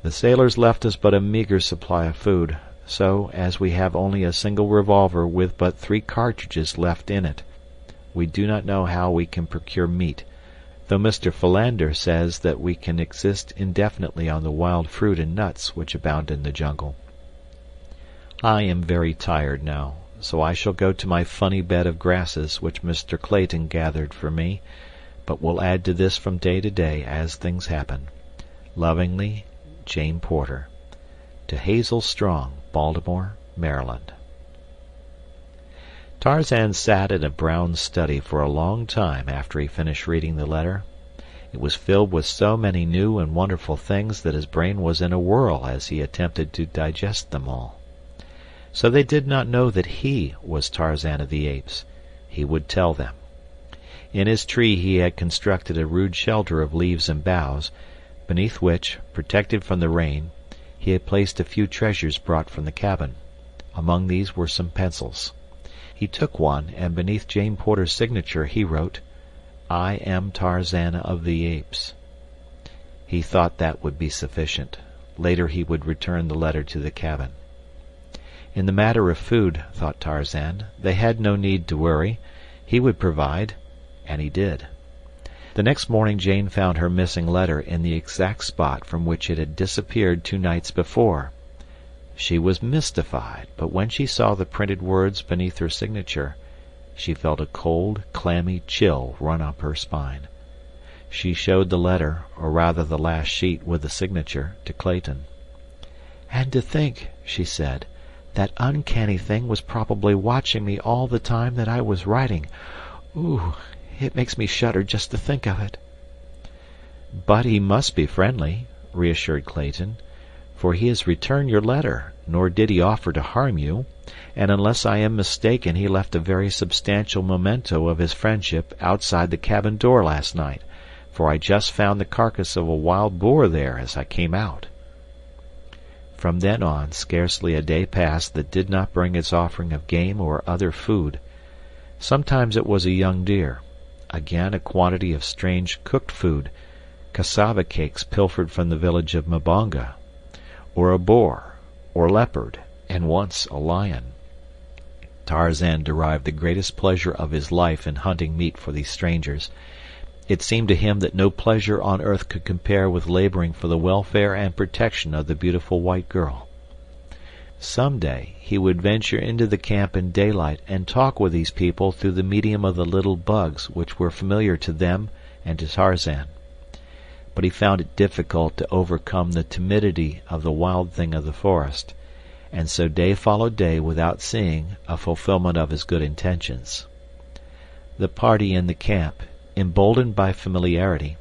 The sailors left us but a meager supply of food, so, as we have only a single revolver with but 3 cartridges left in it, we do not know how we can procure meat, though Mr. Philander says that we can exist indefinitely on the wild fruit and nuts which abound in the jungle. I am very tired now, so I shall go to my funny bed of grasses which Mr. Clayton gathered for me, but will add to this from day to day as things happen. Lovingly, Jane Porter. To Hazel Strong, Baltimore, Maryland. Tarzan sat in a brown study for a long time after he finished reading the letter. It was filled with so many new and wonderful things that his brain was in a whirl as he attempted to digest them all. So they did not know that he was Tarzan of the Apes. He would tell them. In his tree he had constructed a rude shelter of leaves and boughs, beneath which, protected from the rain, he had placed a few treasures brought from the cabin. Among these were some pencils. He took one, and beneath Jane Porter's signature he wrote, "I am Tarzan of the Apes." He thought that would be sufficient. Later he would return the letter to the cabin. In the matter of food, thought Tarzan, they had no need to worry. He would provide, and he did. The next morning Jane found her missing letter in the exact spot from which it had disappeared 2 nights before. She was mystified, but when she saw the printed words beneath her signature, she felt a cold, clammy chill run up her spine. She showed the letter, or rather the last sheet with the signature, to Clayton. "And to think," she said, "that uncanny thing was probably watching me all the time that I was writing. Ooh, it makes me shudder just to think of it." "But he must be friendly," reassured Clayton, "for he has returned your letter, nor did he offer to harm you, and unless I am mistaken he left a very substantial memento of his friendship outside the cabin door last night, for I just found the carcass of a wild boar there as I came out." From then on, scarcely a day passed that did not bring its offering of game or other food. Sometimes it was a young deer, again a quantity of strange cooked food, cassava cakes pilfered from the village of Mbonga, or a boar, or leopard, and once a lion. Tarzan derived the greatest pleasure of his life in hunting meat for these strangers. It seemed to him that no pleasure on earth could compare with laboring for the welfare and protection of the beautiful white girl. Some day he would venture into the camp in daylight and talk with these people through the medium of the little bugs which were familiar to them and to Tarzan. But he found it difficult to overcome the timidity of the wild thing of the forest, and so day followed day without seeing a fulfillment of his good intentions. The party in the camp, emboldened by familiarity,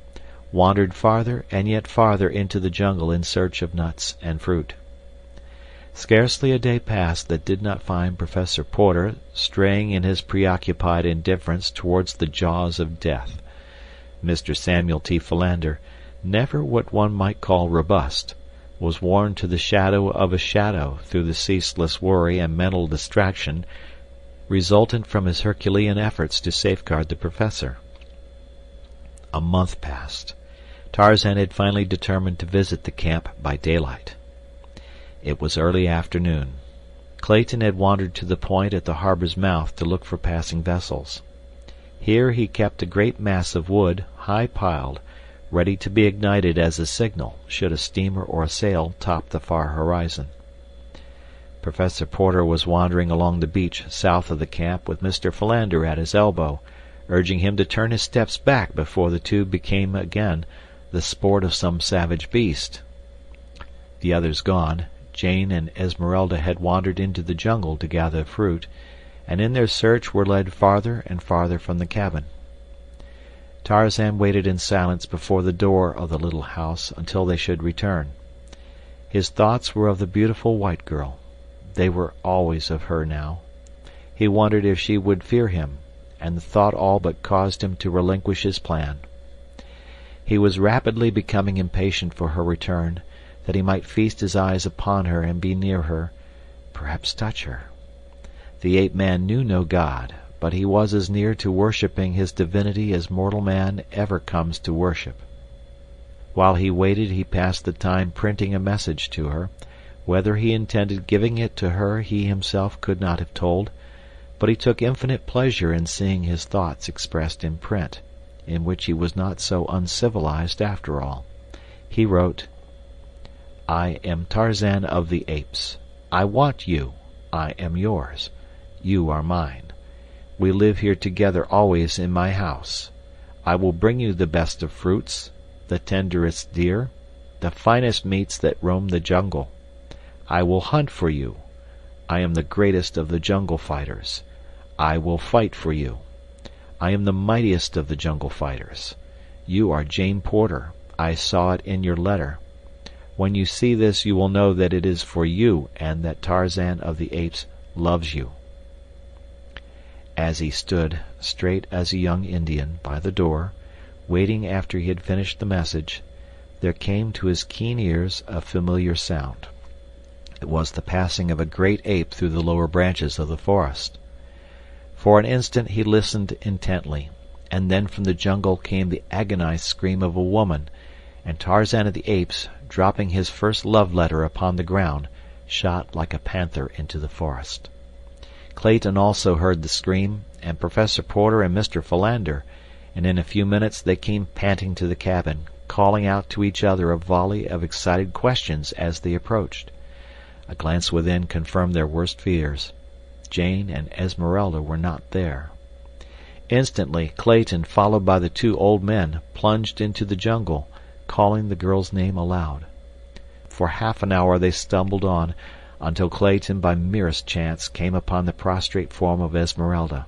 wandered farther and yet farther into the jungle in search of nuts and fruit. Scarcely a day passed that did not find Professor Porter straying in his preoccupied indifference towards the jaws of death. Mr. Samuel T. Philander, never what one might call robust, was worn to the shadow of a shadow through the ceaseless worry and mental distraction resultant from his Herculean efforts to safeguard the professor. A month passed. Tarzan had finally determined to visit the camp by daylight. It was early afternoon. Clayton had wandered to the point at the harbor's mouth to look for passing vessels. Here he kept a great mass of wood, high piled, ready to be ignited as a signal should a steamer or a sail top the far horizon. Professor Porter was wandering along the beach south of the camp with Mr. Philander at his elbow, urging him to turn his steps back before the two became again the sport of some savage beast. The others gone, Jane and Esmeralda had wandered into the jungle to gather fruit, and in their search were led farther and farther from the cabin. Tarzan waited in silence before the door of the little house until they should return. His thoughts were of the beautiful white girl. They were always of her now. He wondered if she would fear him, and the thought all but caused him to relinquish his plan. He was rapidly becoming impatient for her return, that he might feast his eyes upon her and be near her, perhaps touch her. The ape-man knew no god, but he was as near to worshipping his divinity as mortal man ever comes to worship. While he waited he passed the time printing a message to her. Whether he intended giving it to her he himself could not have told, but he took infinite pleasure in seeing his thoughts expressed in print, in which he was not so uncivilized after all. He wrote, "I am Tarzan of the Apes. I want you. I am yours. You are mine. We live here together always in my house. I will bring you the best of fruits, the tenderest deer, the finest meats that roam the jungle. I will hunt for you. I am the greatest of the jungle fighters. I will fight for you. I am the mightiest of the jungle fighters. You are Jane Porter. I saw it in your letter. When you see this you will know that it is for you and that Tarzan of the Apes loves you." As he stood, straight as a young Indian, by the door, waiting after he had finished the message, there came to his keen ears a familiar sound. It was the passing of a great ape through the lower branches of the forest. For an instant he listened intently, and then from the jungle came the agonized scream of a woman, and Tarzan of the Apes, dropping his first love letter upon the ground, shot like a panther into the forest. Clayton also heard the scream, and Professor Porter and Mr. Philander, and in a few minutes they came panting to the cabin, calling out to each other a volley of excited questions as they approached. A glance within confirmed their worst fears. Jane and Esmeralda were not there. Instantly, Clayton, followed by the two old men, plunged into the jungle, calling the girl's name aloud. For half an hour they stumbled on, until Clayton, by merest chance, came upon the prostrate form of Esmeralda.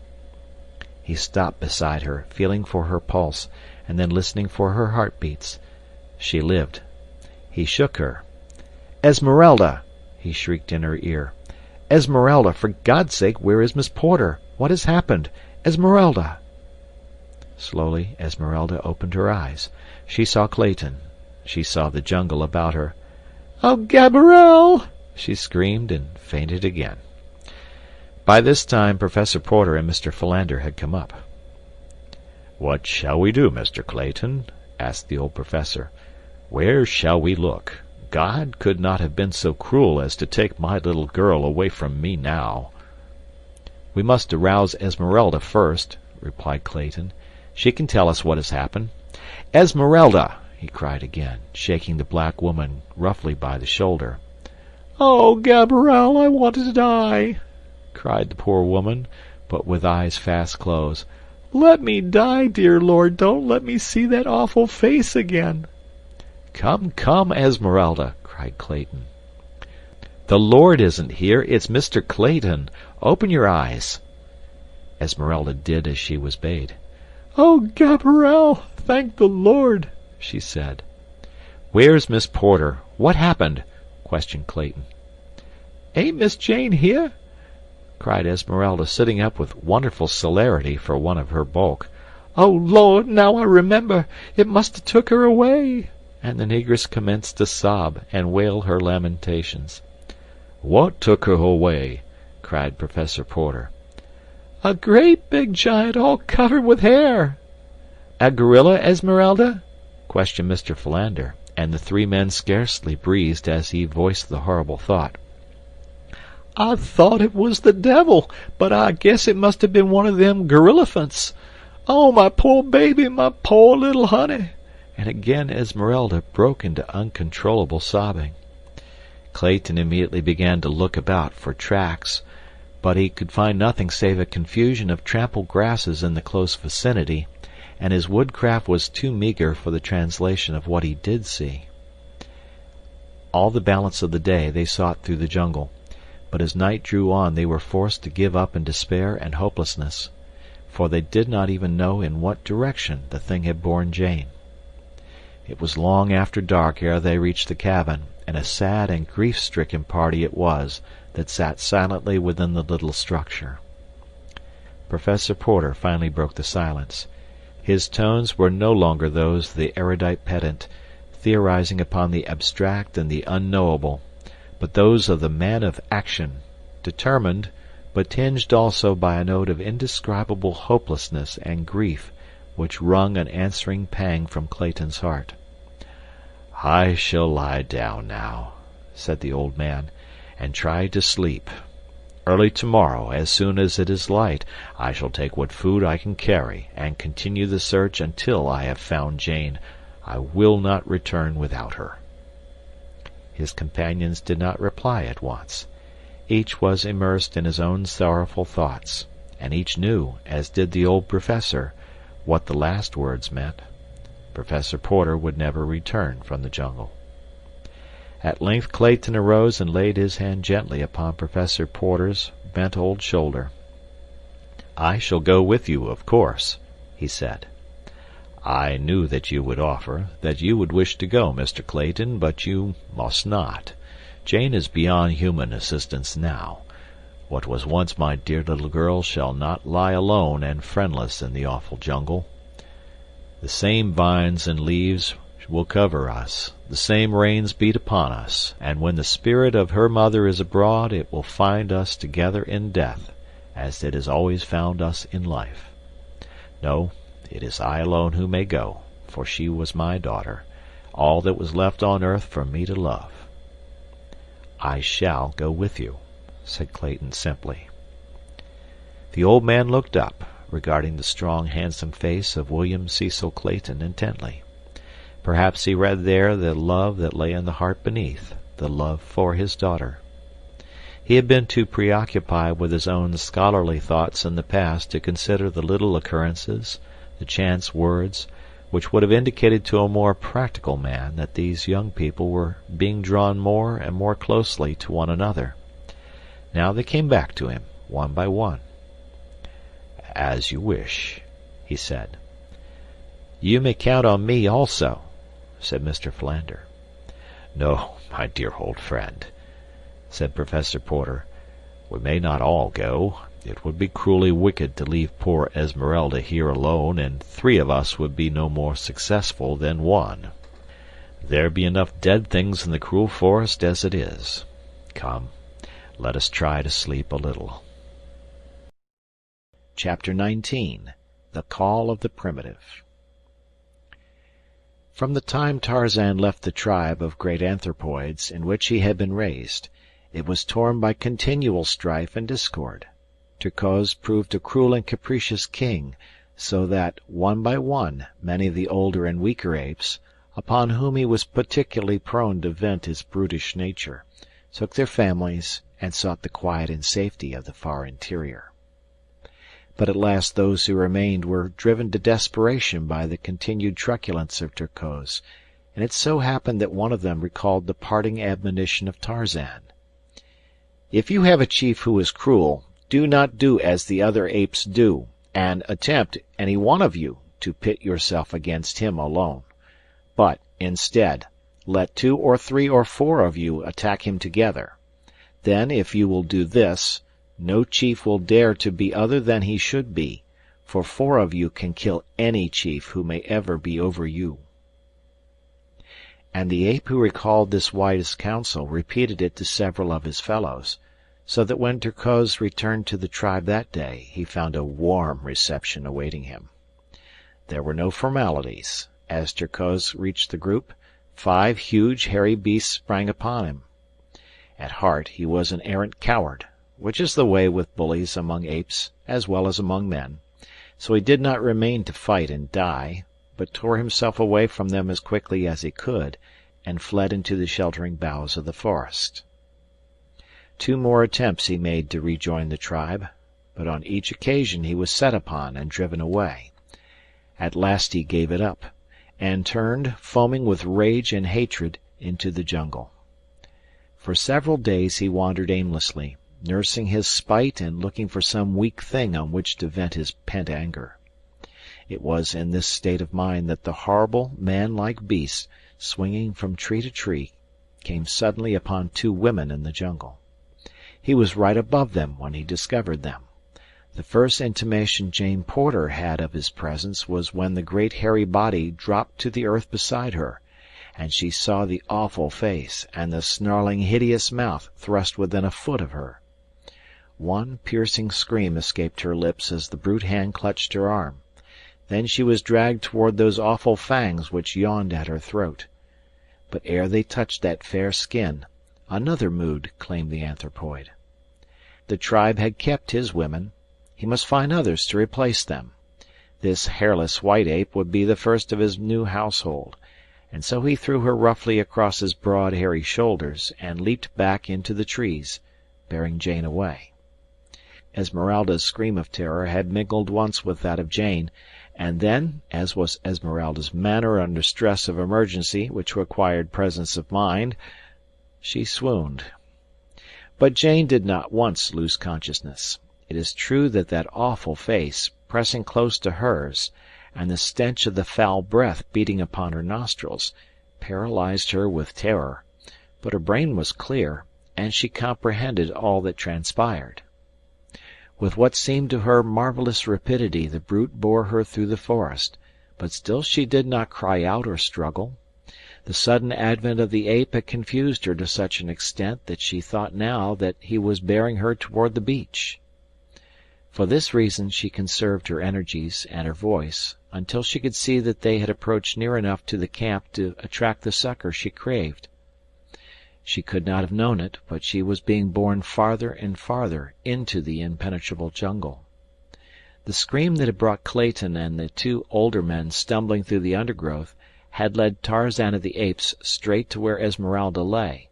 He stopped beside her, feeling for her pulse, and then listening for her heartbeats. She lived. He shook her. "Esmeralda!" he shrieked in her ear. "Esmeralda, for God's sake, where is Miss Porter? What has happened? Esmeralda!" Slowly Esmeralda opened her eyes. She saw Clayton. She saw the jungle about her. "Oh, Gabrielle!" she screamed and fainted again. By this time Professor Porter and Mr. Philander had come up. "What shall we do, Mr. Clayton?" asked the old professor. "Where shall we look? God could not have been so cruel as to take my little girl away from me now." "We must arouse Esmeralda first," replied Clayton. "She can tell us what has happened. Esmeralda!" he cried again, shaking the black woman roughly by the shoulder. "Oh, Gabrielle, I want to die!" cried the poor woman, but with eyes fast closed. "Let me die, dear Lord, don't let me see that awful face again." "Come, come, Esmeralda," cried Clayton. "The Lord isn't here, it's Mr. Clayton. Open your eyes." Esmeralda did as she was bade. "Oh, Gabrielle, thank the Lord," she said. "Where's Miss Porter? What happened?" questioned Clayton. "Ain't Miss Jane here?" cried Esmeralda, sitting up with wonderful celerity for one of her bulk. "Oh, Lord, now I remember. It must have took her away." And the negress commenced to sob and wail her lamentations. "What took her away?" cried Professor Porter. "A great big giant all covered with hair." "A gorilla, Esmeralda?" questioned Mr. Philander, and the three men scarcely breathed as he voiced the horrible thought. "I thought it was the devil, but I guess it must have been one of them gorillafants. Oh, my poor baby, my poor little honey!" And again Esmeralda broke into uncontrollable sobbing. Clayton immediately began to look about for tracks, but he could find nothing save a confusion of trampled grasses in the close vicinity, and his woodcraft was too meager for the translation of what he did see. All the balance of the day they sought through the jungle, but as night drew on they were forced to give up in despair and hopelessness, for they did not even know in what direction the thing had borne Jane. It was long after dark ere they reached the cabin, and a sad and grief-stricken party it was that sat silently within the little structure. Professor Porter finally broke the silence. His tones were no longer those of the erudite pedant, theorizing upon the abstract and the unknowable, but those of the man of action, determined, but tinged also by a note of indescribable hopelessness and grief which wrung an answering pang from Clayton's heart. "I shall lie down now," said the old man, "and try to sleep. Early tomorrow, as soon as it is light, I shall take what food I can carry, and continue the search until I have found Jane. I will not return without her." His companions did not reply at once. Each was immersed in his own sorrowful thoughts, and each knew, as did the old professor, what the last words meant. Professor Porter would never return from the jungle. At length Clayton arose and laid his hand gently upon Professor Porter's bent old shoulder. "I shall go with you, of course," he said. "I knew that you would offer, that you would wish to go, Mr. Clayton, but you must not. Jane is beyond human assistance now. What was once my dear little girl shall not lie alone and friendless in the awful jungle. The same vines and leaves will cover us, the same rains beat upon us, and when the spirit of her mother is abroad it will find us together in death, as it has always found us in life. No, it is I alone who may go, for she was my daughter, all that was left on earth for me to love. "I shall go with you," said Clayton simply. The old man looked up, regarding the strong, handsome face of William Cecil Clayton intently. Perhaps he read there the love that lay in the heart beneath, the love for his daughter. He had been too preoccupied with his own scholarly thoughts in the past to consider the little occurrences, the chance words, which would have indicated to a more practical man that these young people were being drawn more and more closely to one another. Now they came back to him, one by one. "As you wish," he said. "You may count on me also," said Mr. Philander. "No, my dear old friend," said Professor Porter. "We may not all go. It would be cruelly wicked to leave poor Esmeralda here alone, and 3 of us would be no more successful than 1. There be enough dead things in the cruel forest as it is. Come, let us try to sleep a little." Chapter 19. The Call of the Primitive. From the time Tarzan left the tribe of great anthropoids in which he had been raised, it was torn by continual strife and discord. Terkoz proved a cruel and capricious king, so that, one by one, many of the older and weaker apes, upon whom he was particularly prone to vent his brutish nature, took their families and sought the quiet and safety of the far interior. But at last those who remained were driven to desperation by the continued truculence of Terkoz, and it so happened that one of them recalled the parting admonition of Tarzan. "If you have a chief who is cruel, do not do as the other apes do, and attempt, any one of you, to pit yourself against him alone. But, instead, let 2 or 3 or 4 of you attack him together. Then, if you will do this, no chief will dare to be other than he should be, for 4 of you can kill any chief who may ever be over you." And the ape who recalled this wise counsel repeated it to several of his fellows, so that when Terkoz returned to the tribe that day, he found a warm reception awaiting him. There were no formalities. As Terkoz reached the group, 5 huge, hairy beasts sprang upon him. At heart he was an arrant coward, which is the way with bullies among apes as well as among men, so he did not remain to fight and die, but tore himself away from them as quickly as he could, and fled into the sheltering boughs of the forest. 2 more attempts he made to rejoin the tribe, but on each occasion he was set upon and driven away. At last he gave it up, and turned, foaming with rage and hatred, into the jungle. For several days he wandered aimlessly, nursing his spite and looking for some weak thing on which to vent his pent anger. It was in this state of mind that the horrible, man-like beast, swinging from tree to tree, came suddenly upon 2 women in the jungle. He was right above them when he discovered them. The first intimation Jane Porter had of his presence was when the great hairy body dropped to the earth beside her, and she saw the awful face and the snarling, hideous mouth thrust within a foot of her. One piercing scream escaped her lips as the brute hand clutched her arm. Then she was dragged toward those awful fangs which yawned at her throat. But ere they touched that fair skin, another mood claimed the anthropoid. The tribe had kept his women. He must find others to replace them. This hairless white ape would be the first of his new household, and so he threw her roughly across his broad, hairy shoulders and leaped back into the trees, bearing Jane away. Esmeralda's scream of terror had mingled once with that of Jane, and then, as was Esmeralda's manner under stress of emergency which required presence of mind, she swooned. But Jane did not once lose consciousness. It is true that that awful face, pressing close to hers, and the stench of the foul breath beating upon her nostrils, paralyzed her with terror, but her brain was clear, and she comprehended all that transpired. With what seemed to her marvelous rapidity the brute bore her through the forest, but still she did not cry out or struggle. The sudden advent of the ape had confused her to such an extent that she thought now that he was bearing her toward the beach. For this reason she conserved her energies and her voice until she could see that they had approached near enough to the camp to attract the succor she craved. She could not have known it, but she was being borne farther and farther into the impenetrable jungle. The scream that had brought Clayton and the two older men stumbling through the undergrowth had led Tarzan of the Apes straight to where Esmeralda lay,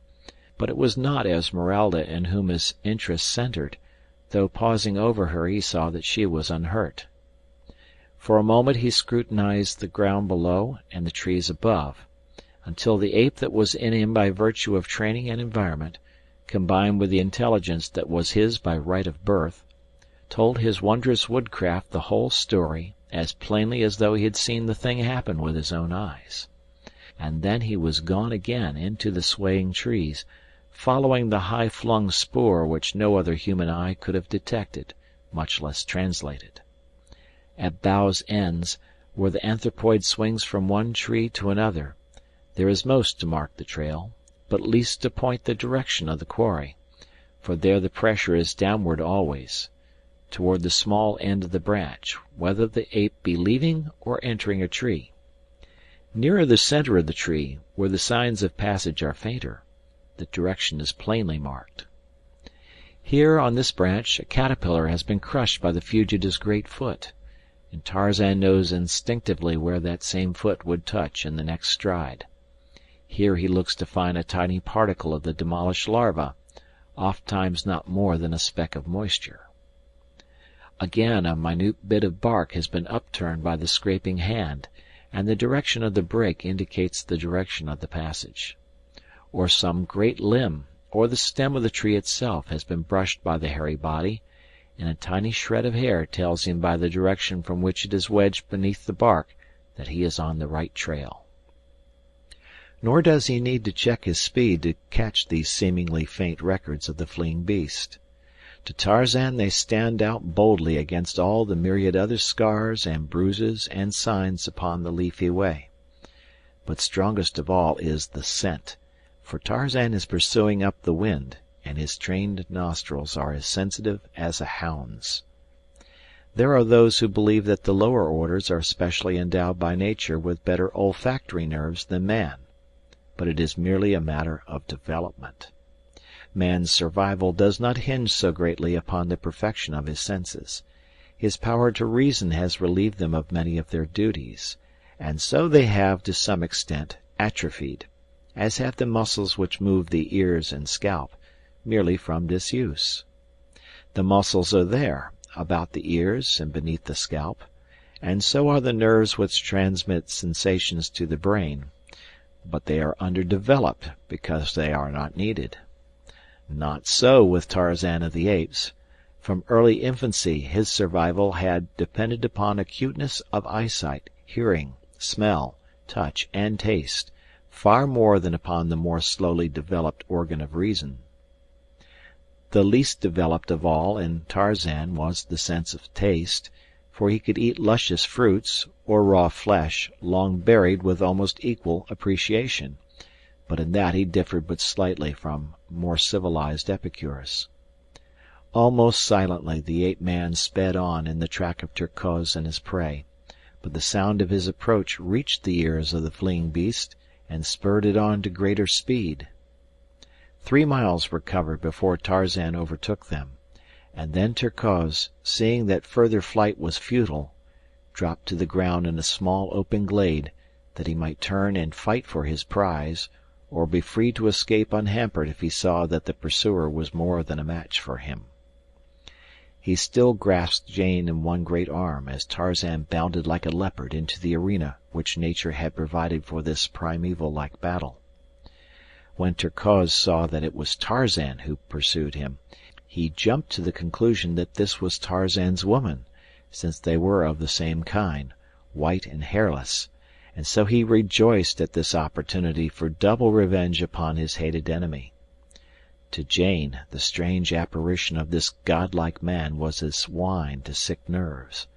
but it was not Esmeralda in whom his interest centered, though pausing over her he saw that she was unhurt. For a moment he scrutinized the ground below and the trees above, until the ape that was in him by virtue of training and environment, combined with the intelligence that was his by right of birth, told his wondrous woodcraft the whole story as plainly as though he had seen the thing happen with his own eyes. And then he was gone again into the swaying trees, following the high-flung spoor which no other human eye could have detected, much less translated. At boughs' ends, where the anthropoid swings from one tree to another, there is most to mark the trail, but least to point the direction of the quarry, for there the pressure is downward always, toward the small end of the branch, whether the ape be leaving or entering a tree. Nearer the center of the tree, where the signs of passage are fainter, the direction is plainly marked. Here on this branch a caterpillar has been crushed by the fugitive's great foot, and Tarzan knows instinctively where that same foot would touch in the next stride. Here he looks to find a tiny particle of the demolished larva, ofttimes not more than a speck of moisture. Again a minute bit of bark has been upturned by the scraping hand, and the direction of the break indicates the direction of the passage. Or some great limb, or the stem of the tree itself has been brushed by the hairy body, and a tiny shred of hair tells him by the direction from which it is wedged beneath the bark that he is on the right trail. Nor does he need to check his speed to catch these seemingly faint records of the fleeing beast. To Tarzan they stand out boldly against all the myriad other scars and bruises and signs upon the leafy way. But strongest of all is the scent, for Tarzan is pursuing up the wind, and his trained nostrils are as sensitive as a hound's. There are those who believe that the lower orders are specially endowed by nature with better olfactory nerves than man, but it is merely a matter of development. Man's survival does not hinge so greatly upon the perfection of his senses. His power to reason has relieved them of many of their duties, and so they have to some extent atrophied, as have the muscles which move the ears and scalp, merely from disuse. The muscles are there, about the ears and beneath the scalp, and so are the nerves which transmit sensations to the brain, but they are underdeveloped because they are not needed. Not so with Tarzan of the Apes. From early infancy his survival had depended upon acuteness of eyesight, hearing, smell, touch, and taste, far more than upon the more slowly developed organ of reason. The least developed of all in Tarzan was the sense of taste, for he could eat luscious fruits or raw flesh long buried with almost equal appreciation, but in that he differed but slightly from more civilized epicures. Almost silently the ape-man sped on in the track of Terkoz and his prey, but the sound of his approach reached the ears of the fleeing beast and spurred it on to greater speed. 3 miles were covered before Tarzan overtook them, and then Terkoz, seeing that further flight was futile, dropped to the ground in a small open glade that he might turn and fight for his prize, or be free to escape unhampered if he saw that the pursuer was more than a match for him. He still grasped Jane in one great arm as Tarzan bounded like a leopard into the arena which nature had provided for this primeval-like battle. When Terkoz saw that it was Tarzan who pursued him, he jumped to the conclusion that this was Tarzan's woman, since they were of the same kind, white and hairless, and so he rejoiced at this opportunity for double revenge upon his hated enemy. To Jane, the strange apparition of this godlike man was as wine to sick nerves.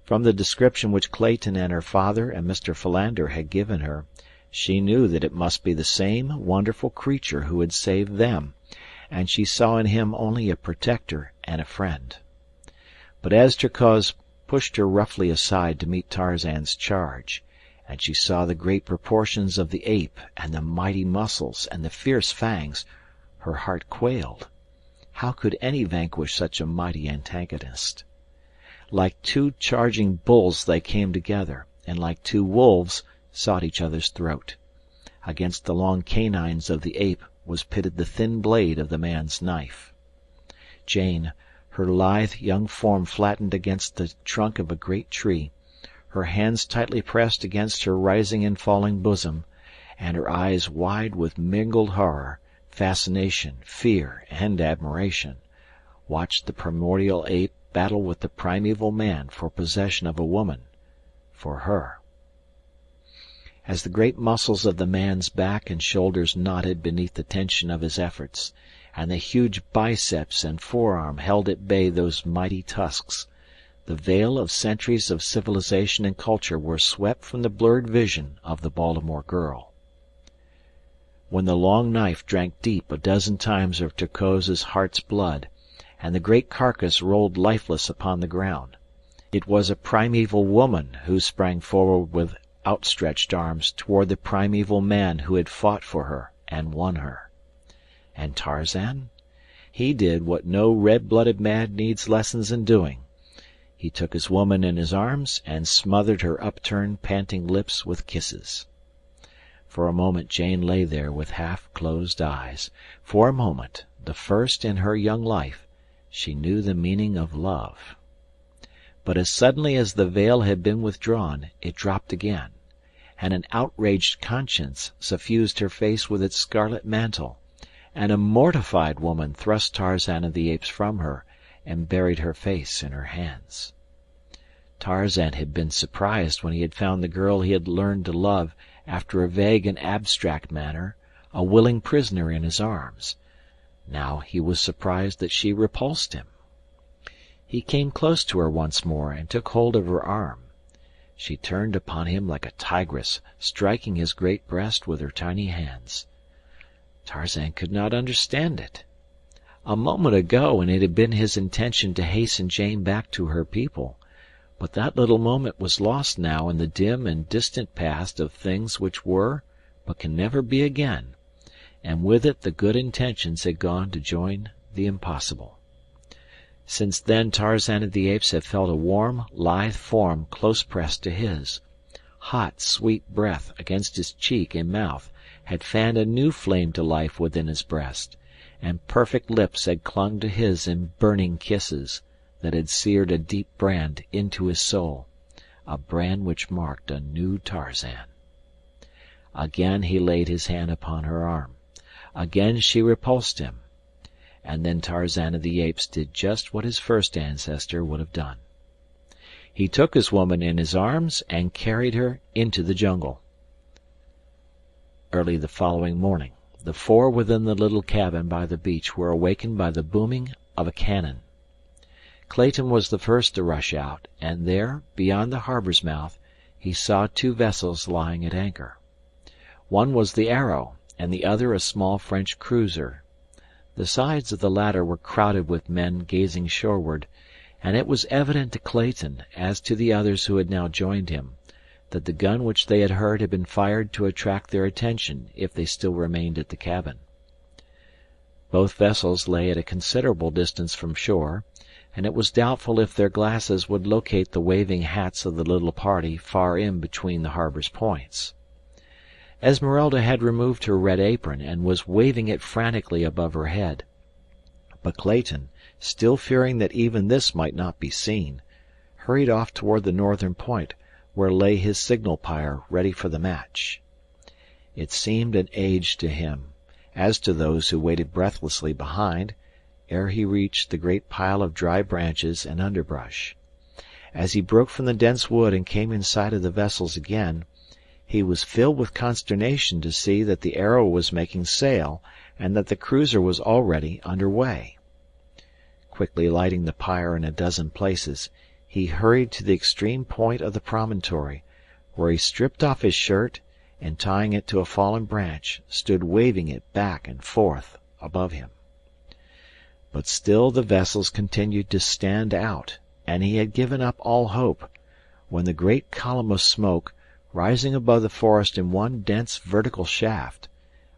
From the description which Clayton and her father and Mr. Philander had given her, she knew that it must be the same wonderful creature who had saved them, and she saw in him only a protector and a friend. But as Terkoz pushed her roughly aside to meet Tarzan's charge, and she saw the great proportions of the ape and the mighty muscles and the fierce fangs, her heart quailed. How could any vanquish such a mighty antagonist? Like two charging bulls they came together, and like two wolves sought each other's throat. Against the long canines of the ape was pitted the thin blade of the man's knife. Jane, her lithe young form flattened against the trunk of a great tree, her hands tightly pressed against her rising and falling bosom, and her eyes wide with mingled horror, fascination, fear, and admiration, watched the primordial ape battle with the primeval man for possession of a woman, for her. As the great muscles of the man's back and shoulders knotted beneath the tension of his efforts, and the huge biceps and forearm held at bay those mighty tusks, the veil of centuries of civilization and culture were swept from the blurred vision of the Baltimore girl. When the long knife drank deep a dozen times of Terkoz's heart's blood, and the great carcass rolled lifeless upon the ground, it was a primeval woman who sprang forward with outstretched arms toward the primeval man who had fought for her and won her. And Tarzan? He did what no red-blooded man needs lessons in doing. He took his woman in his arms and smothered her upturned, panting lips with kisses. For a moment Jane lay there with half-closed eyes. For a moment, the first in her young life, she knew the meaning of love. But as suddenly as the veil had been withdrawn, it dropped again, and an outraged conscience suffused her face with its scarlet mantle, and a mortified woman thrust Tarzan of the Apes from her and buried her face in her hands. Tarzan had been surprised when he had found the girl he had learned to love after a vague and abstract manner, a willing prisoner in his arms. Now he was surprised that she repulsed him. He came close to her once more and took hold of her arm. She turned upon him like a tigress, striking his great breast with her tiny hands. Tarzan could not understand it. A moment ago, and it had been his intention to hasten Jane back to her people, but that little moment was lost now in the dim and distant past of things which were, but can never be again, and with it the good intentions had gone to join the impossible. Since then Tarzan of the Apes had felt a warm, lithe form close pressed to his. Hot, sweet breath against his cheek and mouth had fanned a new flame to life within his breast, and perfect lips had clung to his in burning kisses that had seared a deep brand into his soul, a brand which marked a new Tarzan. Again he laid his hand upon her arm. Again she repulsed him. And then Tarzan of the Apes did just what his first ancestor would have done. He took his woman in his arms and carried her into the jungle. Early the following morning, the four within the little cabin by the beach were awakened by the booming of a cannon. Clayton was the first to rush out, and there, beyond the harbor's mouth, he saw two vessels lying at anchor. One was the Arrow, and the other a small French cruiser. The sides of the latter were crowded with men gazing shoreward, and it was evident to Clayton, as to the others who had now joined him, that the gun which they had heard had been fired to attract their attention if they still remained at the cabin. Both vessels lay at a considerable distance from shore, and it was doubtful if their glasses would locate the waving hats of the little party far in between the harbor's points. Esmeralda had removed her red apron and was waving it frantically above her head. But Clayton, still fearing that even this might not be seen, hurried off toward the northern point, where lay his signal pyre ready for the match. It seemed an age to him, as to those who waited breathlessly behind, ere he reached the great pile of dry branches and underbrush. As he broke from the dense wood and came in sight of the vessels again, he was filled with consternation to see that the Arrow was making sail and that the cruiser was already under way. Quickly lighting the pyre in a dozen places, he hurried to the extreme point of the promontory, where he stripped off his shirt and, tying it to a fallen branch, stood waving it back and forth above him. But still the vessels continued to stand out, and he had given up all hope, when the great column of smoke, rising above the forest in one dense vertical shaft,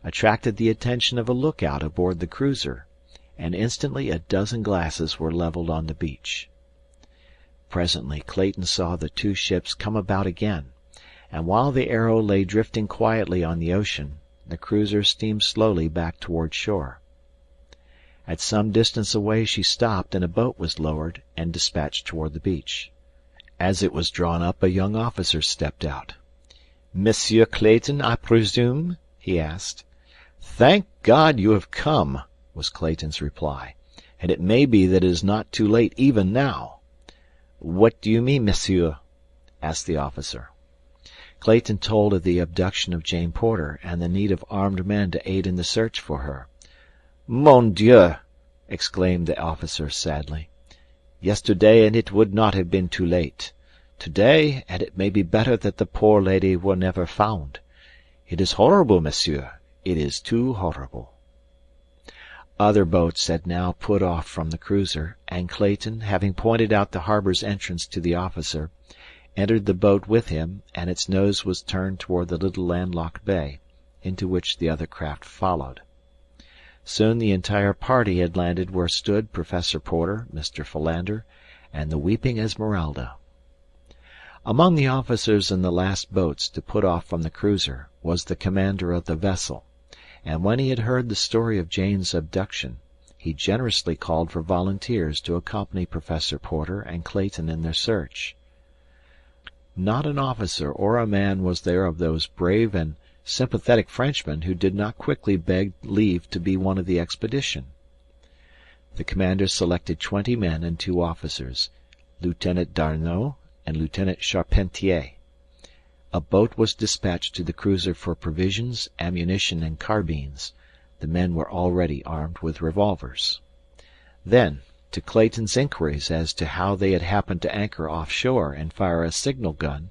attracted the attention of a lookout aboard the cruiser, and instantly a dozen glasses were leveled on the beach. Presently Clayton saw the two ships come about again, and while the Arrow lay drifting quietly on the ocean, the cruiser steamed slowly back toward shore. At some distance away she stopped, and a boat was lowered and dispatched toward the beach. As it was drawn up, a young officer stepped out. "Monsieur Clayton, I presume?" he asked. "Thank God you have come," was Clayton's reply, "and it may be that it is not too late even now." "What do you mean, monsieur?" asked the officer. Clayton told of the abduction of Jane Porter and the need of armed men to aid in the search for her. "Mon Dieu!" exclaimed the officer sadly. "Yesterday, and it would not have been too late. Today, and it may be better that the poor lady were never found. It is horrible, monsieur. It is too horrible." Other boats had now put off from the cruiser, and Clayton, having pointed out the harbor's entrance to the officer, entered the boat with him, and its nose was turned toward the little landlocked bay, into which the other craft followed. Soon the entire party had landed where stood Professor Porter, Mr. Philander, and the weeping Esmeralda. Among the officers in the last boats to put off from the cruiser was the commander of the vessel, and when he had heard the story of Jane's abduction, he generously called for volunteers to accompany Professor Porter and Clayton in their search. Not an officer or a man was there of those brave and sympathetic Frenchmen who did not quickly beg leave to be one of the expedition. The commander selected 20 men and 2 officers, Lieutenant Darnaud and Lieutenant Charpentier. A boat was dispatched to the cruiser for provisions, ammunition, and carbines. The men were already armed with revolvers. Then, to Clayton's inquiries as to how they had happened to anchor offshore and fire a signal gun,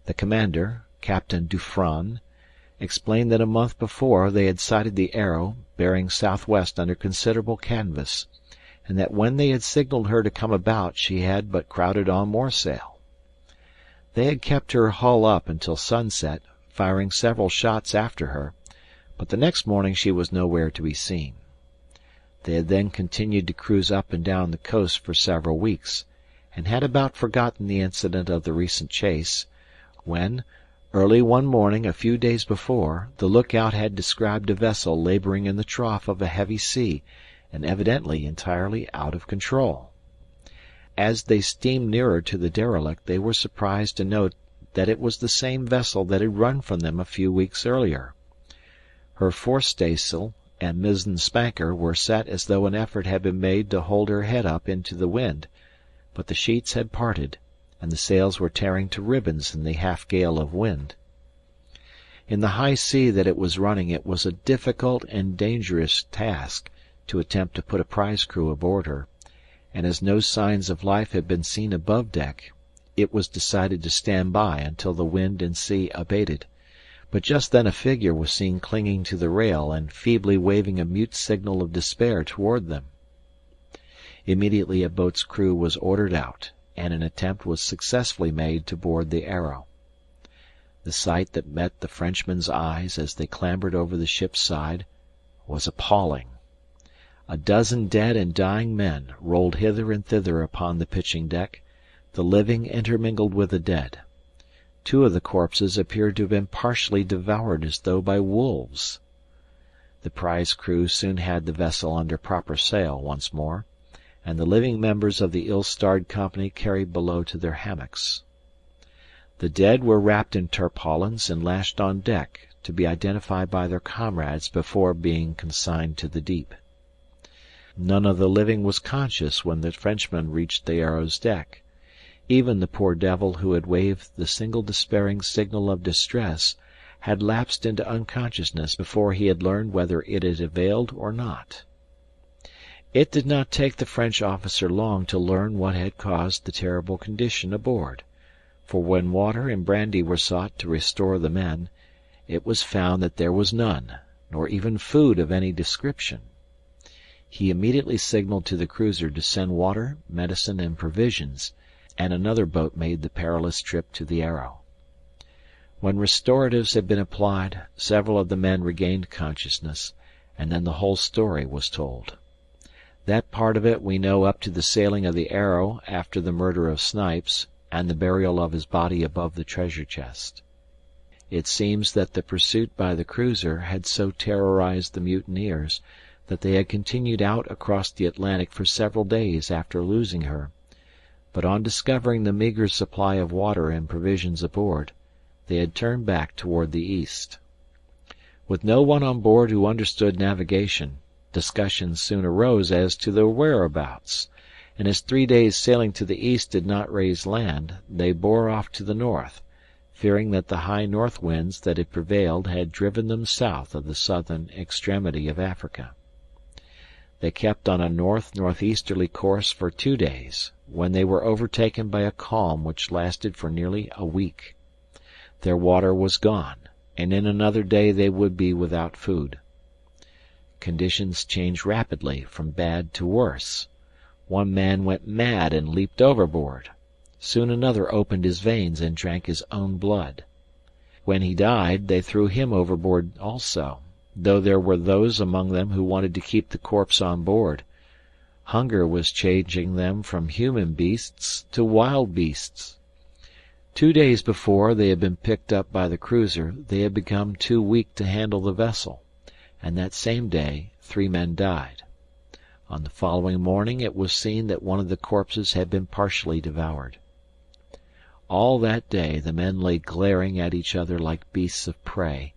the commander, Captain Dufresne, explained that a month before they had sighted the Arrow bearing southwest under considerable canvas, and that when they had signaled her to come about she had but crowded on more sail. They had kept her hull up until sunset, firing several shots after her, but the next morning she was nowhere to be seen. They had then continued to cruise up and down the coast for several weeks, and had about forgotten the incident of the recent chase, when, early one morning a few days before, the lookout had described a vessel laboring in the trough of a heavy sea and evidently entirely out of control. As they steamed nearer to the derelict, they were surprised to note that it was the same vessel that had run from them a few weeks earlier. Her forestaysail and mizzen spanker were set as though an effort had been made to hold her head up into the wind, but the sheets had parted, and the sails were tearing to ribbons in the half-gale of wind. In the high sea that it was running, it was a difficult and dangerous task to attempt to put a prize crew aboard her, and as no signs of life had been seen above deck, it was decided to stand by until the wind and sea abated. But just then a figure was seen clinging to the rail and feebly waving a mute signal of despair toward them. Immediately a boat's crew was ordered out, and an attempt was successfully made to board the Arrow. The sight that met the Frenchmen's eyes as they clambered over the ship's side was appalling. A dozen dead and dying men rolled hither and thither upon the pitching deck, the living intermingled with the dead. 2 of the corpses appeared to have been partially devoured as though by wolves. The prize crew soon had the vessel under proper sail once more, and the living members of the ill-starred company carried below to their hammocks. The dead were wrapped in tarpaulins and lashed on deck, to be identified by their comrades before being consigned to the deep. None of the living was conscious when the Frenchmen reached the Arrow's deck. Even the poor devil who had waved the single despairing signal of distress had lapsed into unconsciousness before he had learned whether it had availed or not. It did not take the French officer long to learn what had caused the terrible condition aboard, for when water and brandy were sought to restore the men, it was found that there was none, nor even food of any description. He immediately signaled to the cruiser to send water, medicine, and provisions, and another boat made the perilous trip to the Arrow. When restoratives had been applied, several of the men regained consciousness, and then the whole story was told. That part of it we know up to the sailing of the Arrow after the murder of Snipes, and the burial of his body above the treasure chest. It seems that the pursuit by the cruiser had so terrorized the mutineers that they had continued out across the Atlantic for several days after losing her, but on discovering the meager supply of water and provisions aboard, they had turned back toward the east. With no one on board who understood navigation, discussions soon arose as to their whereabouts, and as 3 days' sailing to the east did not raise land, they bore off to the north, fearing that the high north winds that had prevailed had driven them south of the southern extremity of Africa. They kept on a north-northeasterly course for 2 days, when they were overtaken by a calm which lasted for nearly a week. Their water was gone, and in another day they would be without food. Conditions changed rapidly from bad to worse. One man went mad and leaped overboard. Soon another opened his veins and drank his own blood. When he died, they threw him overboard also, though there were those among them who wanted to keep the corpse on board. Hunger was changing them from human beasts to wild beasts. 2 days before they had been picked up by the cruiser, they had become too weak to handle the vessel, and that same day 3 men died. On the following morning it was seen that one of the corpses had been partially devoured. All that day the men lay glaring at each other like beasts of prey,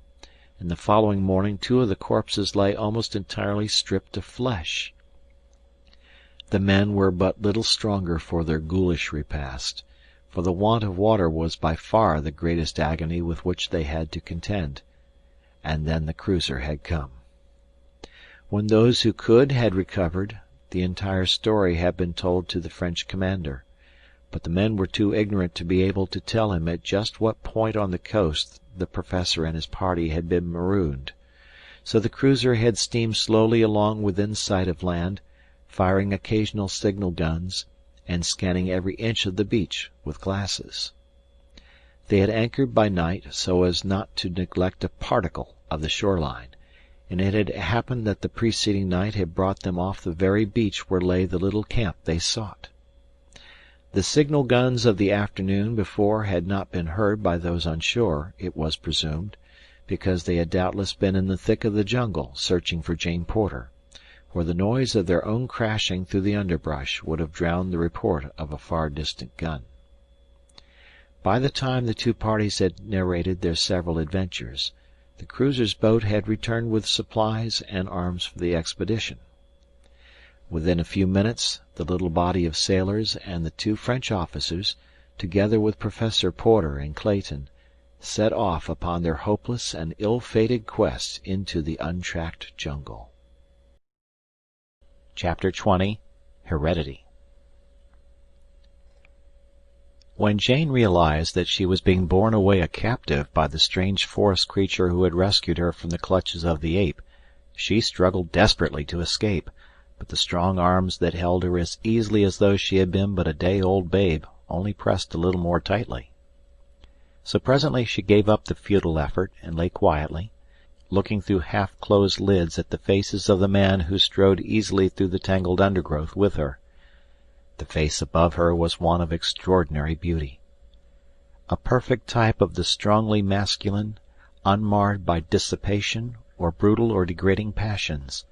and the following morning 2 of the corpses lay almost entirely stripped of flesh. The men were but little stronger for their ghoulish repast, for the want of water was by far the greatest agony with which they had to contend. And then the cruiser had come. When those who could had recovered, the entire story had been told to the French commander, but the men were too ignorant to be able to tell him at just what point on the coast the professor and his party had been marooned. So the cruiser had steamed slowly along within sight of land, firing occasional signal guns, and scanning every inch of the beach with glasses. They had anchored by night so as not to neglect a particle of the shoreline, and it had happened that the preceding night had brought them off the very beach where lay the little camp they sought. The signal guns of the afternoon before had not been heard by those on shore, it was presumed, because they had doubtless been in the thick of the jungle searching for Jane Porter, where the noise of their own crashing through the underbrush would have drowned the report of a far distant gun. By the time the 2 parties had narrated their several adventures, the cruiser's boat had returned with supplies and arms for the expedition. Within a few minutes the little body of sailors and the 2 French officers, together with Professor Porter and Clayton, set off upon their hopeless and ill-fated quest into the untracked jungle. Chapter 20. Heredity. When Jane realized that she was being borne away a captive by the strange forest creature who had rescued her from the clutches of the ape, she struggled desperately to escape, but the strong arms that held her as easily as though she had been but a day-old babe only pressed a little more tightly. So presently she gave up the futile effort and lay quietly, looking through half-closed lids at the faces of the man who strode easily through the tangled undergrowth with her. The face above her was one of extraordinary beauty, a perfect type of the strongly masculine, unmarred by dissipation or brutal or degrading passions.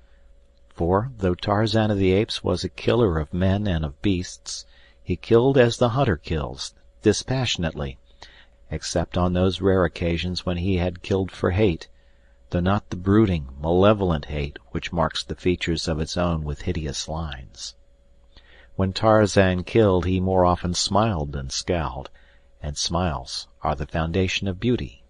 For, though Tarzan of the Apes was a killer of men and of beasts, he killed as the hunter kills, dispassionately, except on those rare occasions when he had killed for hate, though not the brooding, malevolent hate which marks the features of its own with hideous lines. When Tarzan killed, he more often smiled than scowled, and smiles are the foundation of beauty.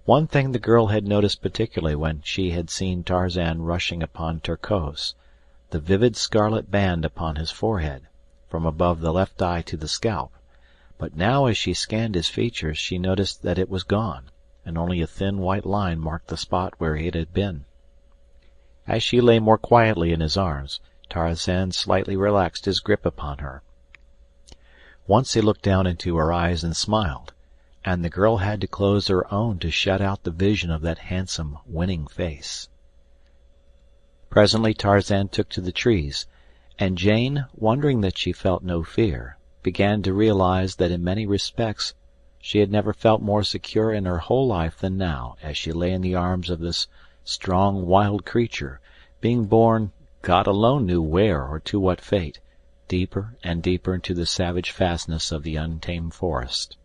One thing the girl had noticed particularly when she had seen Tarzan rushing upon Turcos, the vivid scarlet band upon his forehead, from above the left eye to the scalp, but now as she scanned his features she noticed that it was gone, and only a thin white line marked the spot where it had been. As she lay more quietly in his arms, Tarzan slightly relaxed his grip upon her. Once he looked down into her eyes and smiled, and the girl had to close her own to shut out the vision of that handsome, winning face. Presently Tarzan took to the trees, and Jane, wondering that she felt no fear, began to realize that in many respects she had never felt more secure in her whole life than now, as she lay in the arms of this strong, wild creature, being borne, God alone knew where or to what fate, deeper and deeper into the savage fastness of the untamed forest.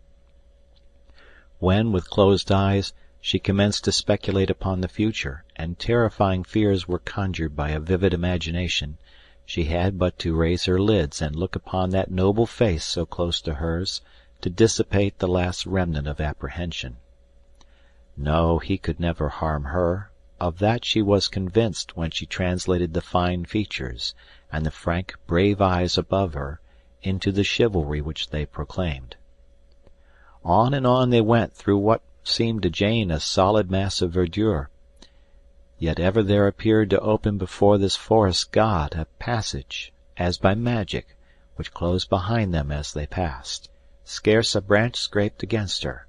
When, with closed eyes, she commenced to speculate upon the future, and terrifying fears were conjured by a vivid imagination, she had but to raise her lids and look upon that noble face so close to hers, to dissipate the last remnant of apprehension. No, he could never harm her. Of that she was convinced when she translated the fine features and the frank, brave eyes above her into the chivalry which they proclaimed. On and on they went through what seemed to Jane a solid mass of verdure. Yet ever there appeared to open before this forest god a passage, as by magic, which closed behind them as they passed. Scarce a branch scraped against her,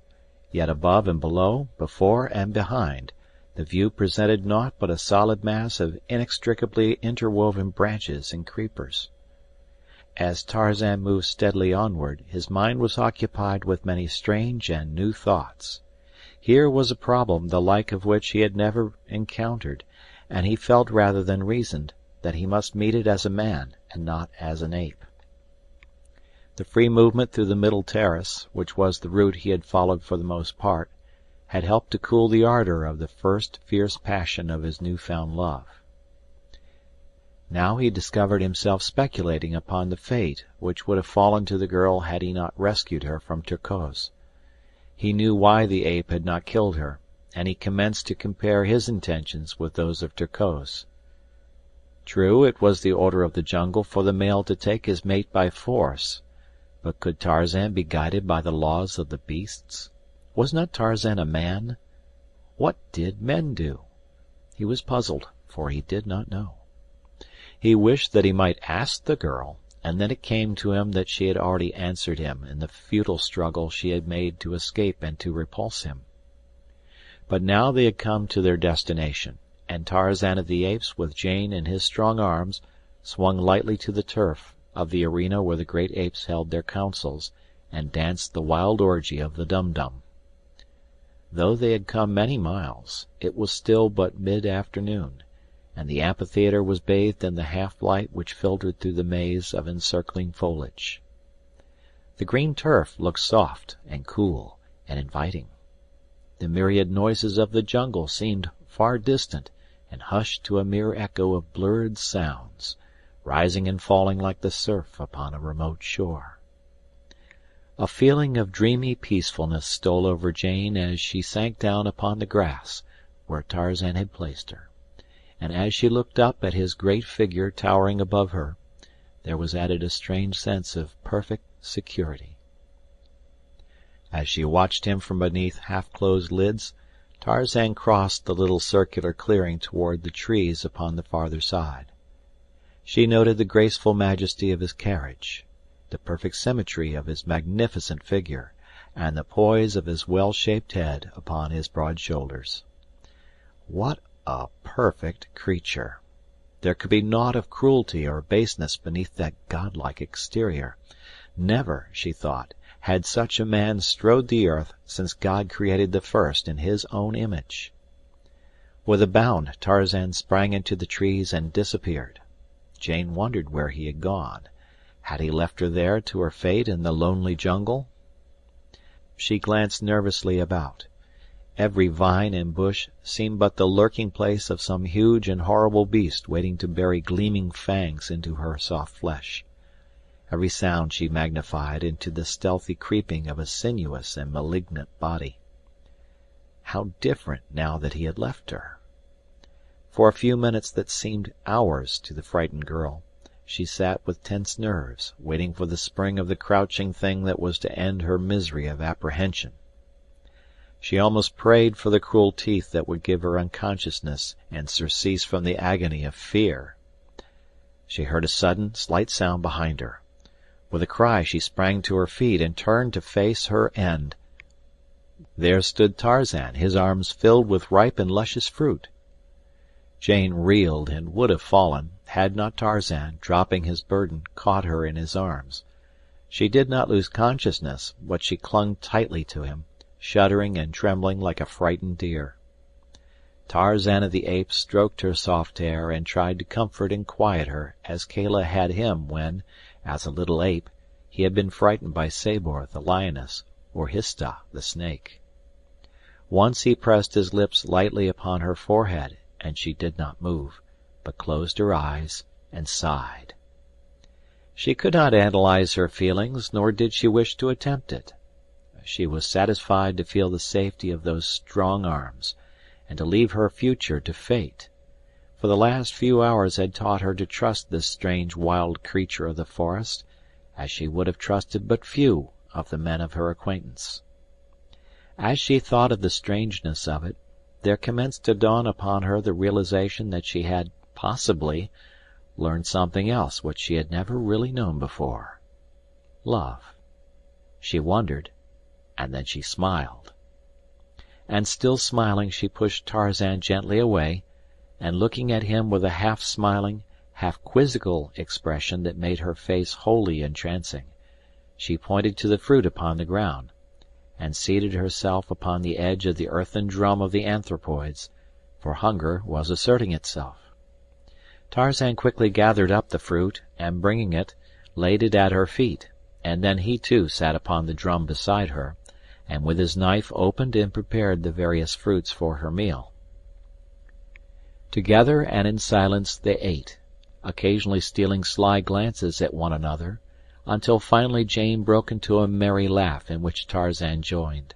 yet above and below, before and behind, the view presented naught but a solid mass of inextricably interwoven branches and creepers. As Tarzan moved steadily onward, his mind was occupied with many strange and new thoughts. Here was a problem the like of which he had never encountered, and he felt rather than reasoned that he must meet it as a man and not as an ape. The free movement through the middle terrace, which was the route he had followed for the most part, had helped to cool the ardor of the first fierce passion of his new-found love. Now he discovered himself speculating upon the fate which would have fallen to the girl had he not rescued her from Terkoz. He knew why the ape had not killed her, and he commenced to compare his intentions with those of Terkoz. True, it was the order of the jungle for the male to take his mate by force, but could Tarzan be guided by the laws of the beasts? Was not Tarzan a man? What did men do? He was puzzled, for he did not know. He wished that he might ask the girl, and then it came to him that she had already answered him in the futile struggle she had made to escape and to repulse him. But now they had come to their destination, and Tarzan of the Apes, with Jane in his strong arms, swung lightly to the turf of the arena where the great apes held their councils and danced the wild orgy of the dum-dum. Though they had come many miles, it was still but mid-afternoon, and the amphitheater was bathed in the half-light which filtered through the maze of encircling foliage. The green turf looked soft and cool and inviting. The myriad noises of the jungle seemed far distant and hushed to a mere echo of blurred sounds, rising and falling like the surf upon a remote shore. A feeling of dreamy peacefulness stole over Jane as she sank down upon the grass where Tarzan had placed her, and as she looked up at his great figure towering above her, there was added a strange sense of perfect security. As she watched him from beneath half-closed lids, Tarzan crossed the little circular clearing toward the trees upon the farther side. She noted the graceful majesty of his carriage, the perfect symmetry of his magnificent figure, and the poise of his well-shaped head upon his broad shoulders. What a perfect creature! There could be naught of cruelty or baseness beneath that godlike exterior. Never, she thought, had such a man strode the earth since God created the first in his own image. With a bound Tarzan sprang into the trees and disappeared. Jane wondered where he had gone. Had he left her there to her fate in the lonely jungle? She glanced nervously about. Every vine and bush seemed but the lurking place of some huge and horrible beast waiting to bury gleaming fangs into her soft flesh. Every sound she magnified into the stealthy creeping of a sinuous and malignant body. How different now that he had left her! For a few minutes that seemed hours to the frightened girl, she sat with tense nerves, waiting for the spring of the crouching thing that was to end her misery of apprehension. She almost prayed for the cruel teeth that would give her unconsciousness and surcease from the agony of fear. She heard a sudden, slight sound behind her. With a cry she sprang to her feet and turned to face her end. There stood Tarzan, his arms filled with ripe and luscious fruit. Jane reeled and would have fallen, had not Tarzan, dropping his burden, caught her in his arms. She did not lose consciousness, but she clung tightly to him, shuddering and trembling like a frightened deer. Tarzan of the Apes stroked her soft hair and tried to comfort and quiet her as Kala had him when, as a little ape, he had been frightened by Sabor the lioness or Hista the snake. Once he pressed his lips lightly upon her forehead, and she did not move, but closed her eyes and sighed. She could not analyze her feelings, nor did she wish to attempt it. She was satisfied to feel the safety of those strong arms, and to leave her future to fate, for the last few hours had taught her to trust this strange wild creature of the forest, as she would have trusted but few of the men of her acquaintance. As she thought of the strangeness of it, there commenced to dawn upon her the realization that she had, possibly, learned something else which she had never really known before. Love. She wondered, and then she smiled. And still smiling, she pushed Tarzan gently away, and looking at him with a half-smiling, half-quizzical expression that made her face wholly entrancing, she pointed to the fruit upon the ground, and seated herself upon the edge of the earthen drum of the anthropoids, for hunger was asserting itself. Tarzan quickly gathered up the fruit, and bringing it, laid it at her feet, and then he too sat upon the drum beside her, and with his knife opened and prepared the various fruits for her meal. Together and in silence they ate, occasionally stealing sly glances at one another, until finally Jane broke into a merry laugh in which Tarzan joined.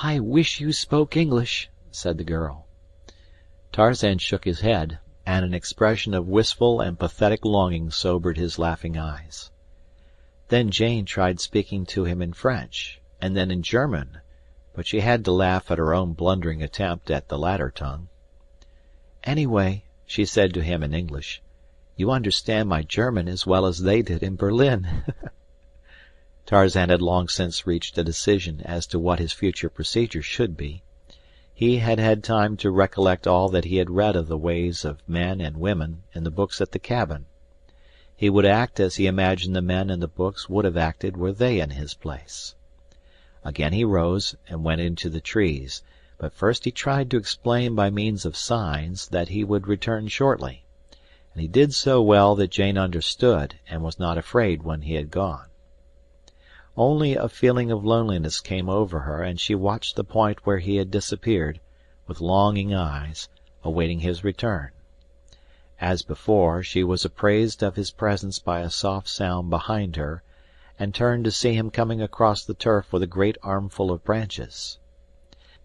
"I wish you spoke English," said the girl. Tarzan shook his head, and an expression of wistful and pathetic longing sobered his laughing eyes. Then Jane tried speaking to him in French, and then in German, but she had to laugh at her own blundering attempt at the latter tongue. "Anyway," she said to him in English, "you understand my German as well as they did in Berlin." Tarzan had long since reached a decision as to what his future procedure should be. He had had time to recollect all that he had read of the ways of men and women in the books at the cabin. He would act as he imagined the men in the books would have acted were they in his place. Again he rose and went into the trees, but first he tried to explain by means of signs that he would return shortly, and he did so well that Jane understood and was not afraid when he had gone. Only a feeling of loneliness came over her, and she watched the point where he had disappeared, with longing eyes, awaiting his return. As before, she was appraised of his presence by a soft sound behind her, and turned to see him coming across the turf with a great armful of branches.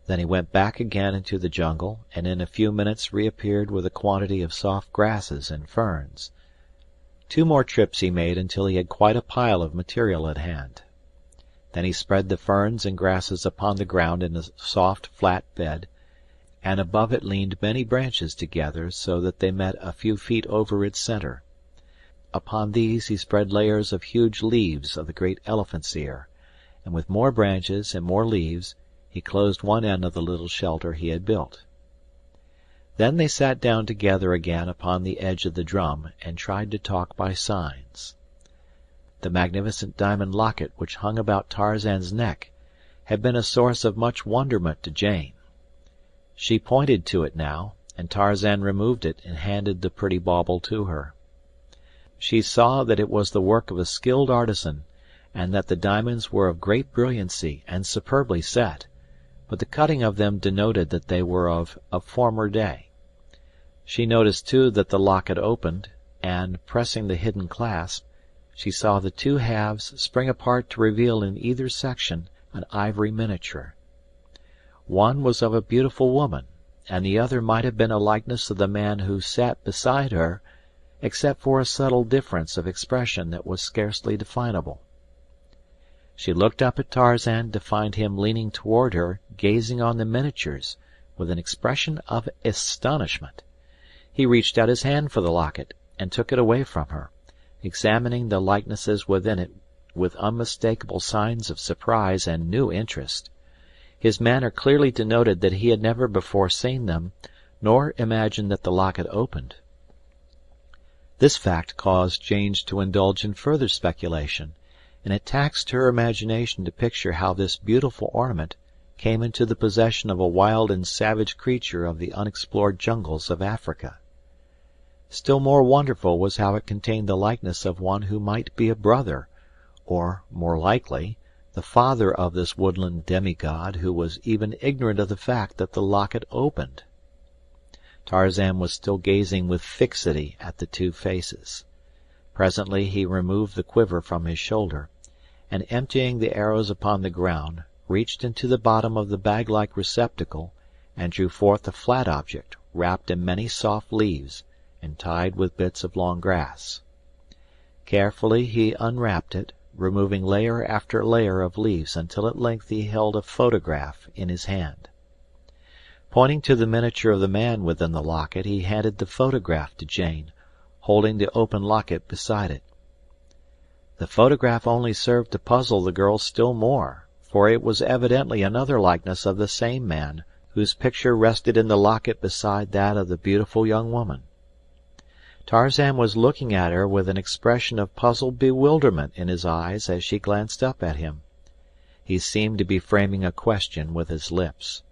Then he went back again into the jungle, and in a few minutes reappeared with a quantity of soft grasses and ferns. 2 more trips he made until he had quite a pile of material at hand. Then he spread the ferns and grasses upon the ground in a soft, flat bed, and above it leaned many branches together so that they met a few feet over its center. Upon these he spread layers of huge leaves of the great elephant's ear, and with more branches and more leaves he closed one end of the little shelter he had built. Then they sat down together again upon the edge of the drum and tried to talk by signs. The magnificent diamond locket which hung about Tarzan's neck had been a source of much wonderment to Jane. She pointed to it now, and Tarzan removed it and handed the pretty bauble to her. She saw that it was the work of a skilled artisan, and that the diamonds were of great brilliancy and superbly set, but the cutting of them denoted that they were of a former day. She noticed too that the locket opened, and, pressing the hidden clasp, she saw the 2 halves spring apart to reveal in either section an ivory miniature. One was of a beautiful woman, and the other might have been a likeness of the man who sat beside her, except for a subtle difference of expression that was scarcely definable. She looked up at Tarzan to find him leaning toward her, gazing on the miniatures with an expression of astonishment. He reached out his hand for the locket, and took it away from her, examining the likenesses within it with unmistakable signs of surprise and new interest. His manner clearly denoted that he had never before seen them, nor imagined that the locket opened. This fact caused Jane to indulge in further speculation, and it taxed her imagination to picture how this beautiful ornament came into the possession of a wild and savage creature of the unexplored jungles of Africa. Still more wonderful was how it contained the likeness of one who might be a brother, or, more likely, the father of this woodland demigod who was even ignorant of the fact that the locket opened. Tarzan was still gazing with fixity at the two faces. Presently he removed the quiver from his shoulder, and emptying the arrows upon the ground, reached into the bottom of the bag-like receptacle and drew forth a flat object wrapped in many soft leaves and tied with bits of long grass. Carefully he unwrapped it, removing layer after layer of leaves until at length he held a photograph in his hand. Pointing to the miniature of the man within the locket, he handed the photograph to Jane, holding the open locket beside it. The photograph only served to puzzle the girl still more, for it was evidently another likeness of the same man whose picture rested in the locket beside that of the beautiful young woman. Tarzan was looking at her with an expression of puzzled bewilderment in his eyes as she glanced up at him. He seemed to be framing a question with his lips.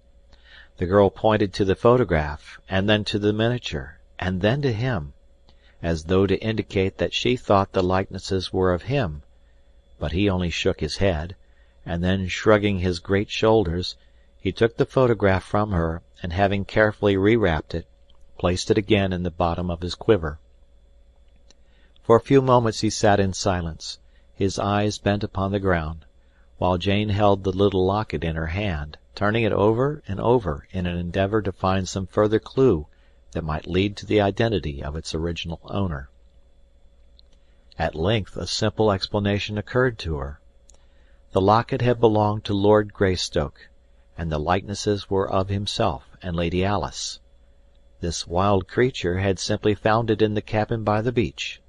The girl pointed to the photograph, and then to the miniature, and then to him, as though to indicate that she thought the likenesses were of him, but he only shook his head, and then, shrugging his great shoulders, he took the photograph from her, and having carefully rewrapped it, placed it again in the bottom of his quiver. For a few moments he sat in silence, his eyes bent upon the ground, while Jane held the little locket in her hand, turning it over and over in an endeavor to find some further clue that might lead to the identity of its original owner. At length a simple explanation occurred to her. The locket had belonged to Lord Greystoke, and the likenesses were of himself and Lady Alice. This wild creature had simply found it in the cabin by the beach.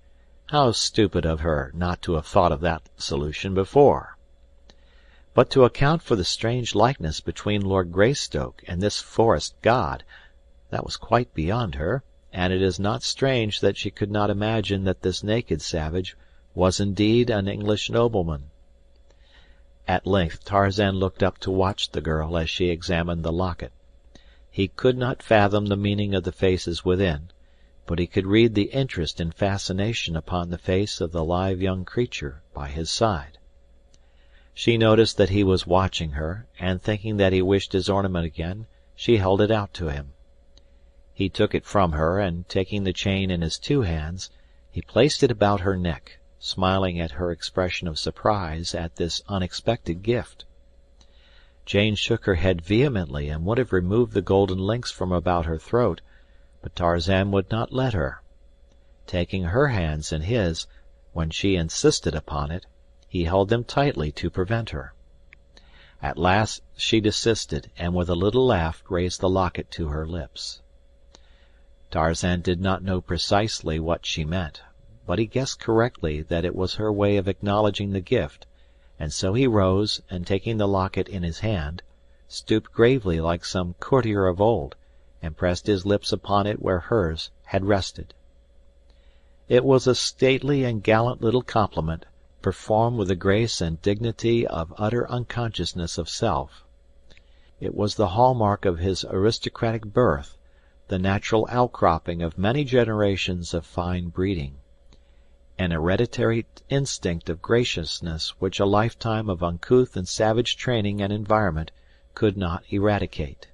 How stupid of her not to have thought of that solution before! But to account for the strange likeness between Lord Greystoke and this forest god, that was quite beyond her, and it is not strange that she could not imagine that this naked savage was indeed an English nobleman. At length Tarzan looked up to watch the girl as she examined the locket. He could not fathom the meaning of the faces within, but he could read the interest and fascination upon the face of the live young creature by his side. She noticed that he was watching her, and thinking that he wished his ornament again, she held it out to him. He took it from her, and taking the chain in his two hands, he placed it about her neck, smiling at her expression of surprise at this unexpected gift. Jane shook her head vehemently and would have removed the golden links from about her throat, but Tarzan would not let her. Taking her hands in his, when she insisted upon it, he held them tightly to prevent her. At last she desisted, and with a little laugh raised the locket to her lips. Tarzan did not know precisely what she meant, but he guessed correctly that it was her way of acknowledging the gift, and so he rose, and taking the locket in his hand, stooped gravely like some courtier of old, and pressed his lips upon it where hers had rested. It was a stately and gallant little compliment, performed with the grace and dignity of utter unconsciousness of self. It was the hallmark of his aristocratic birth, the natural outcropping of many generations of fine breeding, an hereditary instinct of graciousness which a lifetime of uncouth and savage training and environment could not eradicate.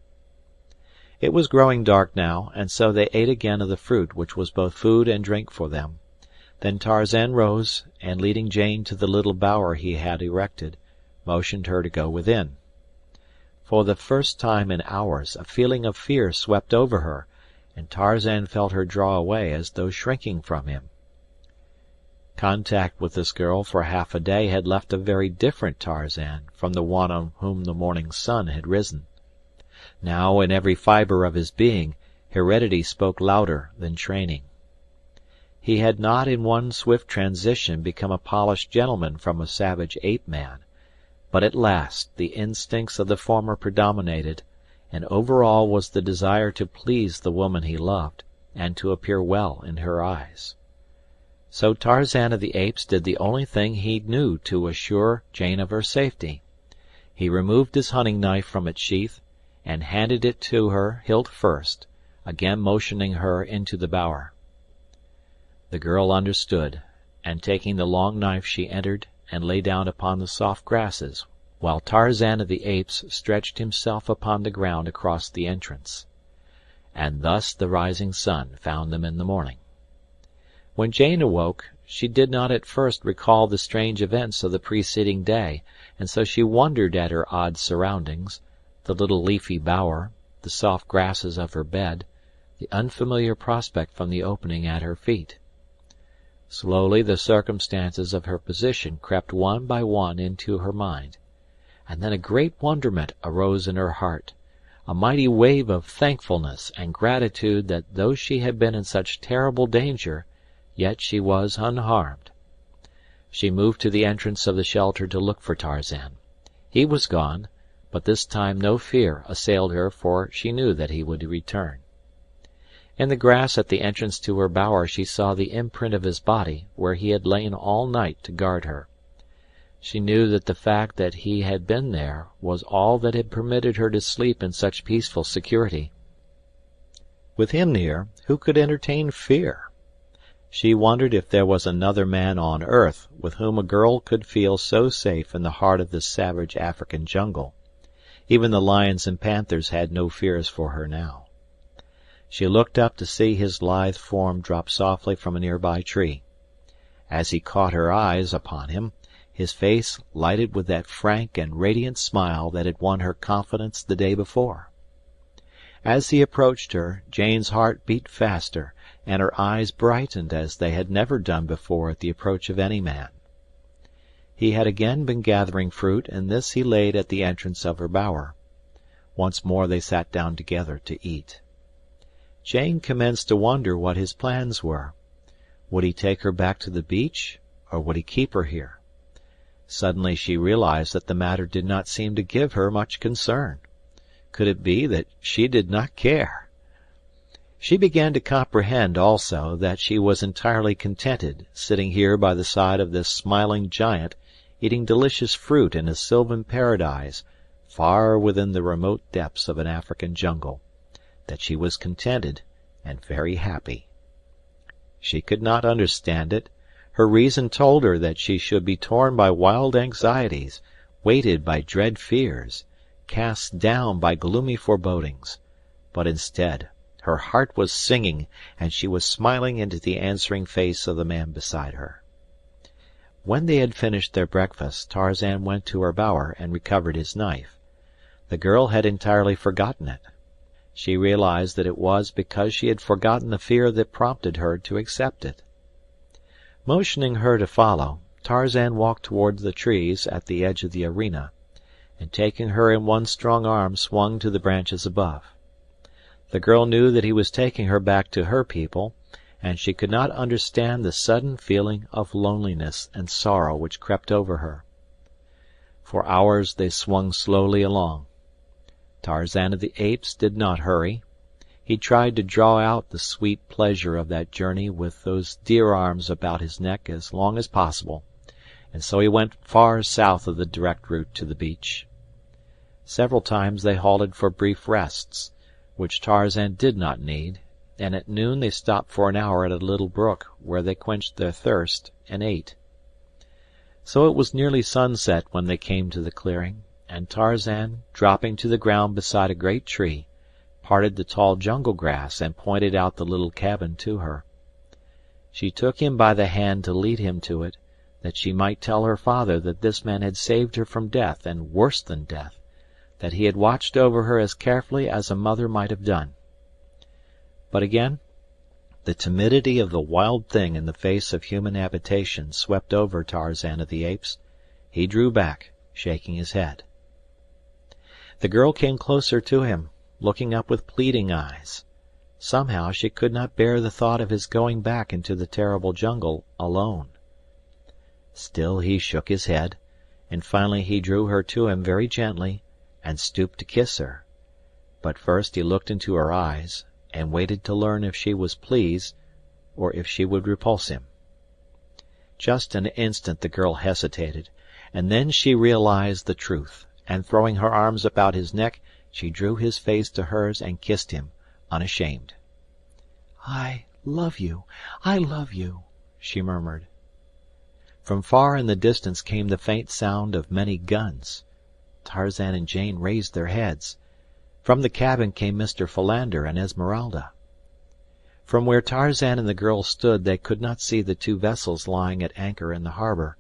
It was growing dark now, and so they ate again of the fruit which was both food and drink for them. Then Tarzan rose, and leading Jane to the little bower he had erected, motioned her to go within. For the first time in hours a feeling of fear swept over her, and Tarzan felt her draw away as though shrinking from him. Contact with this girl for half a day had left a very different Tarzan from the one on whom the morning sun had risen. Now, in every fibre of his being, heredity spoke louder than training. He had not in one swift transition become a polished gentleman from a savage ape-man, But at last the instincts of the former predominated, and over all was the desire to please the woman he loved, and to appear well in her eyes. So Tarzan of the Apes did the only thing he knew to assure Jane of her safety. He removed his hunting knife from its sheath, and handed it to her hilt first, again motioning her into the bower. The girl understood, and taking the long knife she entered and lay down upon the soft grasses, while Tarzan of the Apes stretched himself upon the ground across the entrance. And thus the rising sun found them in the morning. When Jane awoke, she did not at first recall the strange events of the preceding day, and so she wondered at her odd surroundings, the little leafy bower, the soft grasses of her bed, the unfamiliar prospect from the opening at her feet. Slowly the circumstances of her position crept one by one into her mind, and then a great wonderment arose in her heart, a mighty wave of thankfulness and gratitude that though she had been in such terrible danger, yet she was unharmed. She moved to the entrance of the shelter to look for Tarzan. He was gone, but this time no fear assailed her, for she knew that he would return. In the grass at the entrance to her bower she saw the imprint of his body, where he had lain all night to guard her. She knew that the fact that he had been there was all that had permitted her to sleep in such peaceful security. With him near, who could entertain fear? She wondered if there was another man on earth with whom a girl could feel so safe in the heart of this savage African jungle. Even the lions and panthers had no fears for her now. She looked up to see his lithe form drop softly from a nearby tree. As he caught her eyes upon him, his face lighted with that frank and radiant smile that had won her confidence the day before. As he approached her, Jane's heart beat faster, and her eyes brightened as they had never done before at the approach of any man. He had again been gathering fruit, and this he laid at the entrance of her bower. Once more they sat down together to eat. Jane commenced to wonder what his plans were. Would he take her back to the beach, or would he keep her here? Suddenly she realized that the matter did not seem to give her much concern. Could it be that she did not care? She began to comprehend, also, that she was entirely contented, sitting here by the side of this smiling giant, eating delicious fruit in a sylvan paradise, far within the remote depths of an African jungle, that she was contented and very happy. She could not understand it. Her reason told her that she should be torn by wild anxieties, weighted by dread fears, cast down by gloomy forebodings, but instead her heart was singing, and she was smiling into the answering face of the man beside her. When they had finished their breakfast, Tarzan went to her bower and recovered his knife. The girl had entirely forgotten it. She realized that it was because she had forgotten the fear that prompted her to accept it. Motioning her to follow, Tarzan walked toward the trees at the edge of the arena, and taking her in one strong arm swung to the branches above. The girl knew that he was taking her back to her people, and she could not understand the sudden feeling of loneliness and sorrow which crept over her. For hours they swung slowly along. Tarzan of the Apes did not hurry. He tried to draw out the sweet pleasure of that journey with those dear arms about his neck as long as possible, and so he went far south of the direct route to the beach. Several times they halted for brief rests, which Tarzan did not need, and at noon they stopped for an hour at a little brook, where they quenched their thirst and ate. So it was nearly sunset when they came to the clearing, and Tarzan, dropping to the ground beside a great tree, parted the tall jungle grass and pointed out the little cabin to her. She took him by the hand to lead him to it, that she might tell her father that this man had saved her from death, and worse than death, that he had watched over her as carefully as a mother might have done. But again, the timidity of the wild thing in the face of human habitation swept over Tarzan of the Apes. He drew back, shaking his head. The girl came closer to him, looking up with pleading eyes. Somehow she could not bear the thought of his going back into the terrible jungle alone. Still he shook his head, and finally he drew her to him very gently and stooped to kiss her. But first he looked into her eyes and waited to learn if she was pleased or if she would repulse him. Just an instant the girl hesitated, and then she realized the truth, and throwing her arms about his neck, she drew his face to hers and kissed him, unashamed. "I love you, I love you," she murmured. From far in the distance came the faint sound of many guns. Tarzan and Jane raised their heads. From the cabin came Mr. Philander and Esmeralda. From where Tarzan and the girl stood they could not see the two vessels lying at anchor in the harbor.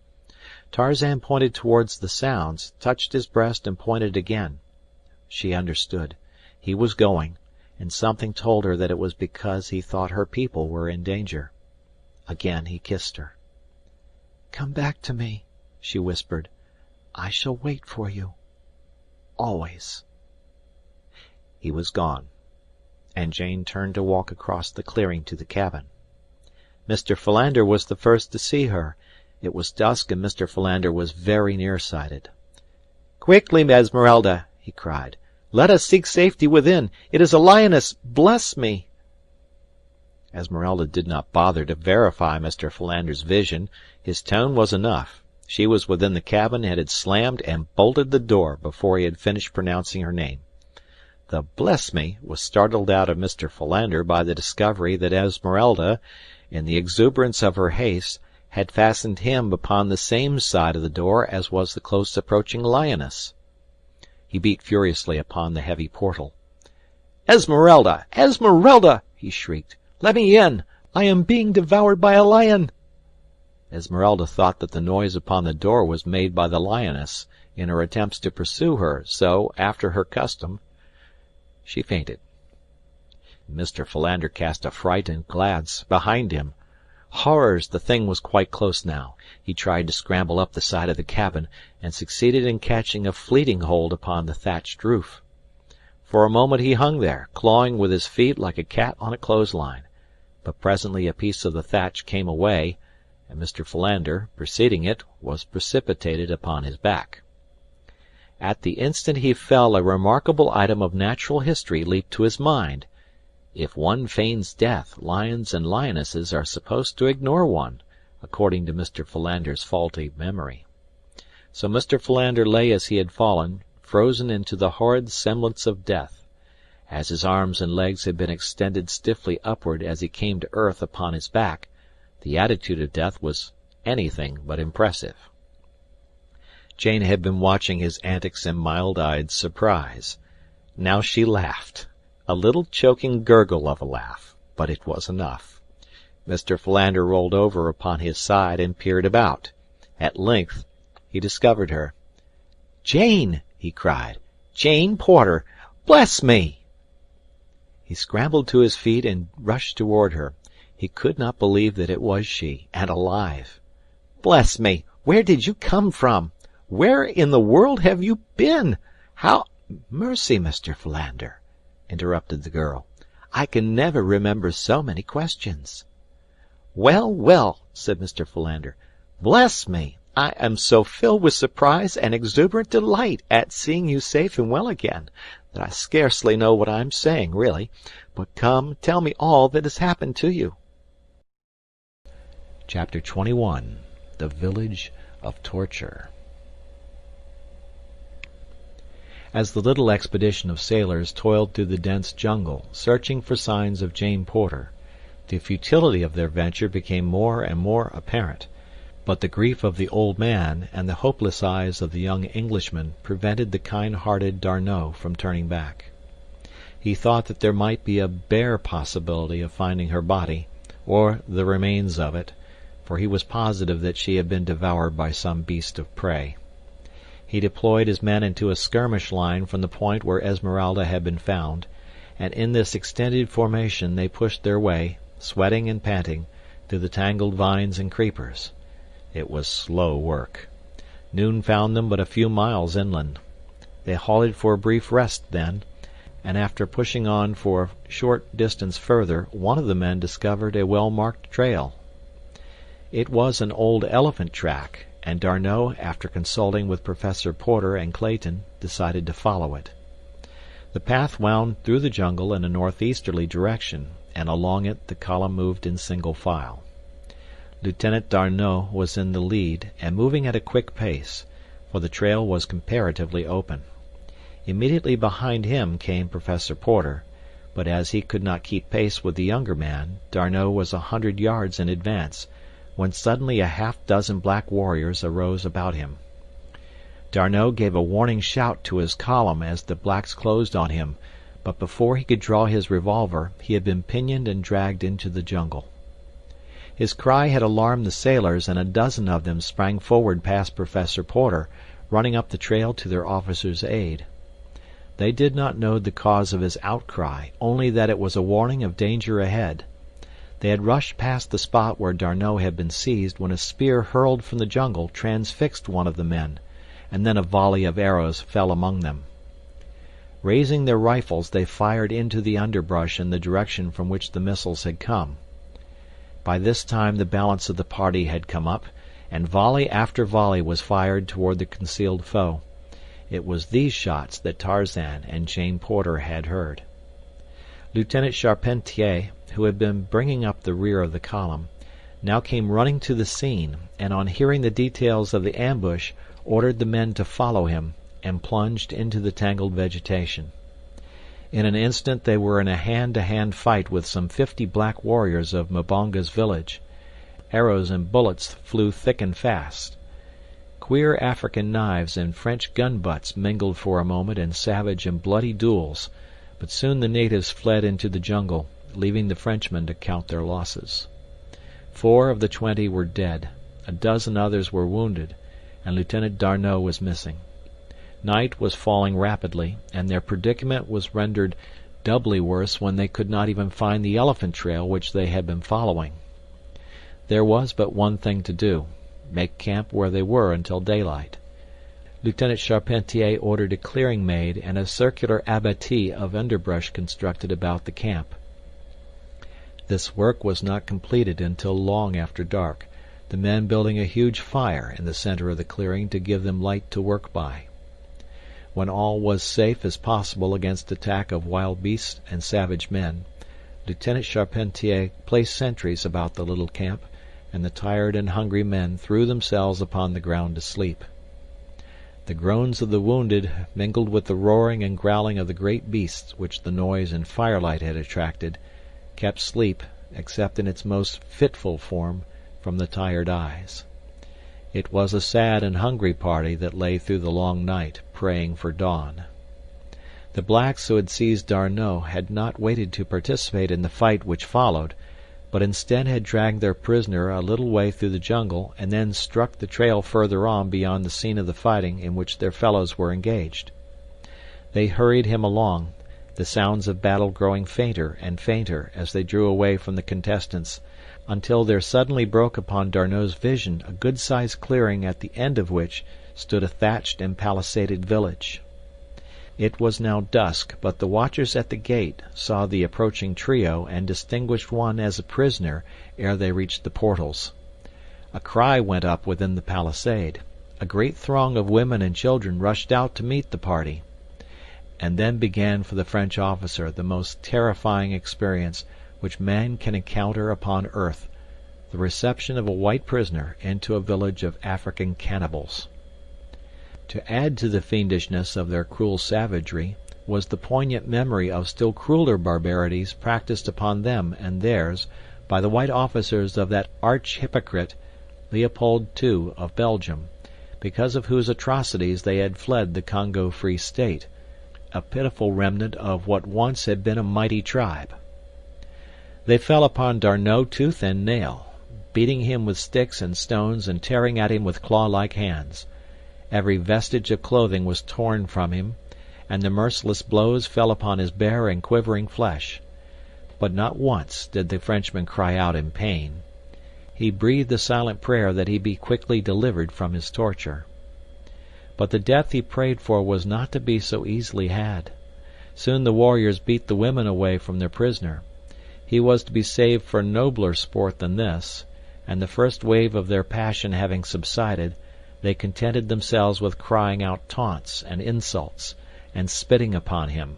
Tarzan pointed towards the sounds, touched his breast and pointed again. She understood. He was going, and something told her that it was because he thought her people were in danger. Again he kissed her. "Come back to me," she whispered. "I shall wait for you. Always." He was gone, and Jane turned to walk across the clearing to the cabin. Mr. Philander was the first to see her. It was dusk, and Mr. Philander was very near-sighted. "Quickly, Esmeralda!" he cried. "Let us seek safety within. It is a lioness! Bless me!" Esmeralda did not bother to verify Mr. Philander's vision. His tone was enough. She was within the cabin and had slammed and bolted the door before he had finished pronouncing her name. The "bless me" was startled out of Mr. Philander by the discovery that Esmeralda, in the exuberance of her haste, had fastened him upon the same side of the door as was the close approaching lioness. He beat furiously upon the heavy portal. "Esmeralda! Esmeralda!" he shrieked. "Let me in! I am being devoured by a lion!" Esmeralda thought that the noise upon the door was made by the lioness in her attempts to pursue her, so, after her custom, she fainted. Mr. Philander cast a frightened glance behind him. Horrors, the thing was quite close now. He tried to scramble up the side of the cabin, and succeeded in catching a fleeting hold upon the thatched roof. For a moment he hung there, clawing with his feet like a cat on a clothesline. But presently a piece of the thatch came away, and Mr. Philander, preceding it, was precipitated upon his back. At the instant he fell, a remarkable item of natural history leaped to his mind. If one feigns death, lions and lionesses are supposed to ignore one, according to Mr. Philander's faulty memory. So Mr. Philander lay as he had fallen, frozen into the horrid semblance of death. As his arms and legs had been extended stiffly upward as he came to earth upon his back, the attitude of death was anything but impressive. Jane had been watching his antics in mild-eyed surprise. Now she laughed, a little choking gurgle of a laugh, but it was enough. Mr. Philander rolled over upon his side and peered about. At length he discovered her. "Jane!" he cried. "Jane Porter! Bless me!" He scrambled to his feet and rushed toward her. He could not believe that it was she, and alive. "Bless me! Where did you come from? Where in the world have you been? How—" "Mercy, Mr. Philander," interrupted the girl. "I can never remember so many questions." "Well, well," said Mr. Philander. "Bless me! I am so filled with surprise and exuberant delight at seeing you safe and well again, that I scarcely know what I am saying, really. But come, tell me all that has happened to you." Chapter 21. The Village of Torture. As the little expedition of sailors toiled through the dense jungle, searching for signs of Jane Porter, the futility of their venture became more and more apparent, but the grief of the old man and the hopeless eyes of the young Englishman prevented the kind-hearted D'Arnot from turning back. He thought that there might be a bare possibility of finding her body, or the remains of it, for he was positive that she had been devoured by some beast of prey. He deployed his men into a skirmish line from the point where Esmeralda had been found, and in this extended formation they pushed their way, sweating and panting, through the tangled vines and creepers. It was slow work. Noon found them but a few miles inland. They halted for a brief rest then, and after pushing on for a short distance further, one of the men discovered a well-marked trail. It was an old elephant track, and D'Arnot, after consulting with Professor Porter and Clayton, decided to follow it. The path wound through the jungle in a northeasterly direction, and along it the column moved in single file. Lieutenant D'Arnot was in the lead and moving at a quick pace, for the trail was comparatively open. Immediately behind him came Professor Porter, but as he could not keep pace with the younger man, D'Arnot was 100 yards in advance, when suddenly a half-dozen black warriors arose about him. D'Arnot gave a warning shout to his column as the blacks closed on him, but before he could draw his revolver he had been pinioned and dragged into the jungle. His cry had alarmed the sailors, and a dozen of them sprang forward past Professor Porter, running up the trail to their officer's aid. They did not know the cause of his outcry, only that it was a warning of danger ahead. They had rushed past the spot where D'Arnot had been seized when a spear hurled from the jungle transfixed one of the men, and then a volley of arrows fell among them. Raising their rifles, they fired into the underbrush in the direction from which the missiles had come. By this time the balance of the party had come up, and volley after volley was fired toward the concealed foe. It was these shots that Tarzan and Jane Porter had heard. Lieutenant Charpentier, who had been bringing up the rear of the column, now came running to the scene, and on hearing the details of the ambush, ordered the men to follow him, and plunged into the tangled vegetation. In an instant they were in a hand-to-hand fight with some 50 black warriors of Mbonga's village. Arrows and bullets flew thick and fast. Queer African knives and French gun-butts mingled for a moment in savage and bloody duels, but soon the natives fled into the jungle, leaving the Frenchmen to count their losses. 4 of the 20 were dead, a dozen others were wounded, and Lieutenant D'Arnot was missing. Night was falling rapidly, and their predicament was rendered doubly worse when they could not even find the elephant trail which they had been following. There was but one thing to do: make camp where they were until daylight. Lieutenant Charpentier ordered a clearing made and a circular abattis of underbrush constructed about the camp. This work was not completed until long after dark, the men building a huge fire in the center of the clearing to give them light to work by. When all was safe as possible against attack of wild beasts and savage men, Lieutenant Charpentier placed sentries about the little camp, and the tired and hungry men threw themselves upon the ground to sleep. The groans of the wounded, mingled with the roaring and growling of the great beasts which the noise and firelight had attracted, kept sleep, except in its most fitful form, from the tired eyes. It was a sad and hungry party that lay through the long night, praying for dawn. The blacks who had seized D'Arnot had not waited to participate in the fight which followed, but instead had dragged their prisoner a little way through the jungle and then struck the trail further on beyond the scene of the fighting in which their fellows were engaged. They hurried him along, the sounds of battle growing fainter and fainter as they drew away from the contestants, until there suddenly broke upon D'Arnot's vision a good-sized clearing at the end of which stood a thatched and palisaded village. It was now dusk, but the watchers at the gate saw the approaching trio and distinguished one as a prisoner ere they reached the portals. A cry went up within the palisade. A great throng of women and children rushed out to meet the party. And then began for the French officer the most terrifying experience which man can encounter upon earth, the reception of a white prisoner into a village of African cannibals. To add to the fiendishness of their cruel savagery was the poignant memory of still crueler barbarities practiced upon them and theirs by the white officers of that arch-hypocrite Leopold II of Belgium, because of whose atrocities they had fled the Congo Free State, a pitiful remnant of what once had been a mighty tribe. They fell upon D'Arnot tooth and nail, beating him with sticks and stones and tearing at him with claw-like hands. Every vestige of clothing was torn from him, and the merciless blows fell upon his bare and quivering flesh. But not once did the Frenchman cry out in pain. He breathed a silent prayer that he be quickly delivered from his torture. But the death he prayed for was not to be so easily had. Soon the warriors beat the women away from their prisoner. He was to be saved for nobler sport than this, and the first wave of their passion having subsided, They contented themselves with crying out taunts and insults, and spitting upon him.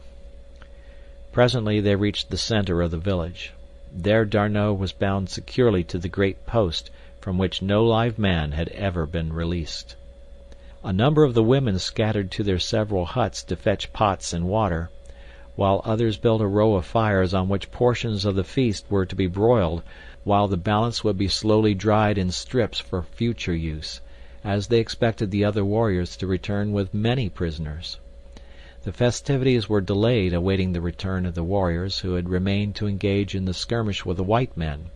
Presently they reached the center of the village. There D'Arnot was bound securely to the great post from which no live man had ever been released. A number of the women scattered to their several huts to fetch pots and water, while others built a row of fires on which portions of the feast were to be broiled, while the balance would be slowly dried in strips for future use, as they expected the other warriors to return with many prisoners. The festivities were delayed, awaiting the return of the warriors who had remained to engage in the skirmish with the white men,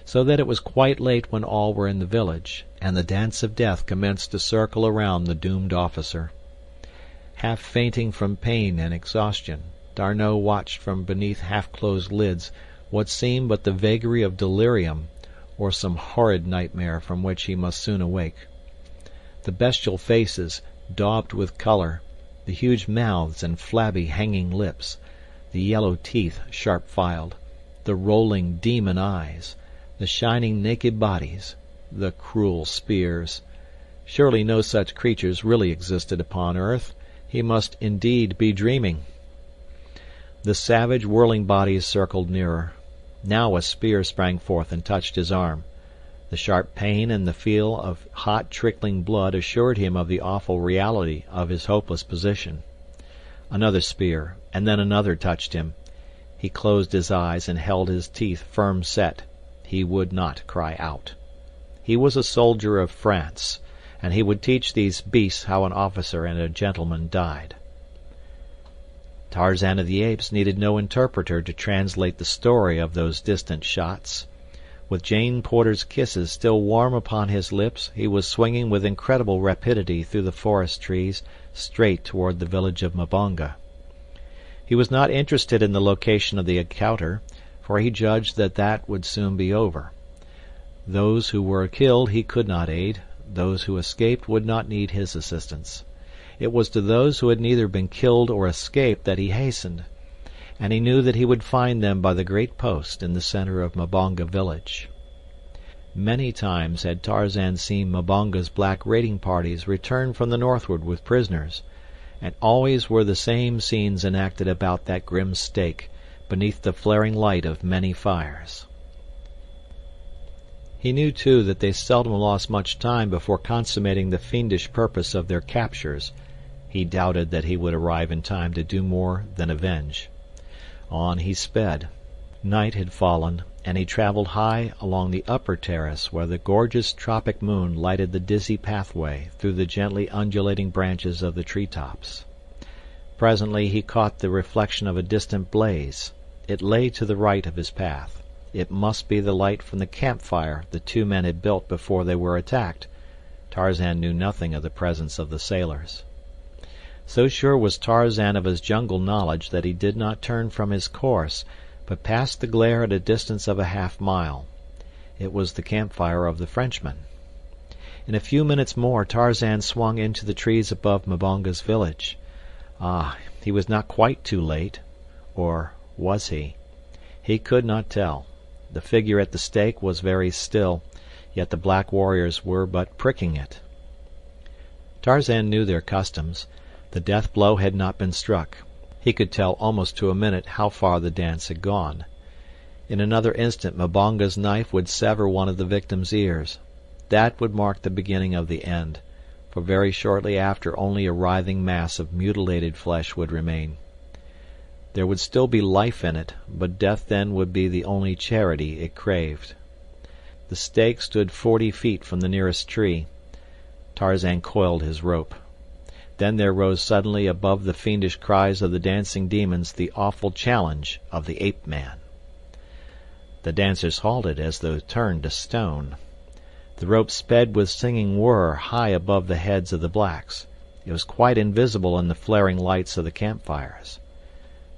so that it was quite late when all were in the village, and the dance of death commenced to circle around the doomed officer. Half fainting from pain and exhaustion, D'Arnot watched from beneath half-closed lids what seemed but the vagary of delirium, or some horrid nightmare from which he must soon awake. The bestial faces, daubed with color, the huge mouths and flabby hanging lips, the yellow teeth sharp-filed, the rolling demon eyes, the shining naked bodies, the cruel spears. Surely no such creatures really existed upon earth. He must indeed be dreaming. The savage, whirling bodies circled nearer. Now a spear sprang forth and touched his arm. The sharp pain and the feel of hot, trickling blood assured him of the awful reality of his hopeless position. Another spear, and then another touched him. He closed his eyes and held his teeth firm set. He would not cry out. He was a soldier of France, and he would teach these beasts how an officer and a gentleman died. Tarzan of the Apes needed no interpreter to translate the story of those distant shots. With Jane Porter's kisses still warm upon his lips, he was swinging with incredible rapidity through the forest trees, straight toward the village of Mbonga. He was not interested in the location of the encounter, for he judged that that would soon be over. Those who were killed he could not aid, those who escaped would not need his assistance. It was to those who had neither been killed or escaped that he hastened, and he knew that he would find them by the great post in the center of Mbonga village. Many times had Tarzan seen Mbonga's black raiding parties return from the northward with prisoners, and always were the same scenes enacted about that grim stake, beneath the flaring light of many fires. He knew, too, that they seldom lost much time before consummating the fiendish purpose of their captures. He doubted that he would arrive in time to do more than avenge. On he sped. Night had fallen, and he traveled high along the upper terrace where the gorgeous tropic moon lighted the dizzy pathway through the gently undulating branches of the tree-tops. Presently he caught the reflection of a distant blaze. It lay to the right of his path. It must be the light from the campfire the two men had built before they were attacked. Tarzan knew nothing of the presence of the sailors. So sure was Tarzan of his jungle knowledge that he did not turn from his course, but passed the glare at a distance of a half-mile. It was the campfire of the Frenchmen. In a few minutes more Tarzan swung into the trees above Mbonga's village. Ah, he was not quite too late. Or was he? He could not tell. The figure at the stake was very still, yet the black warriors were but pricking it. Tarzan knew their customs. The death blow had not been struck. He could tell almost to a minute how far the dance had gone. In another instant Mbonga's knife would sever one of the victim's ears. That would mark the beginning of the end, for very shortly after only a writhing mass of mutilated flesh would remain. There would still be life in it, but death then would be the only charity it craved. The stake stood 40 feet from the nearest tree. Tarzan coiled his rope. Then there rose suddenly above the fiendish cries of the dancing demons the awful challenge of the ape-man. The dancers halted as though turned to stone. The rope sped with singing whir high above the heads of the blacks. It was quite invisible in the flaring lights of the campfires.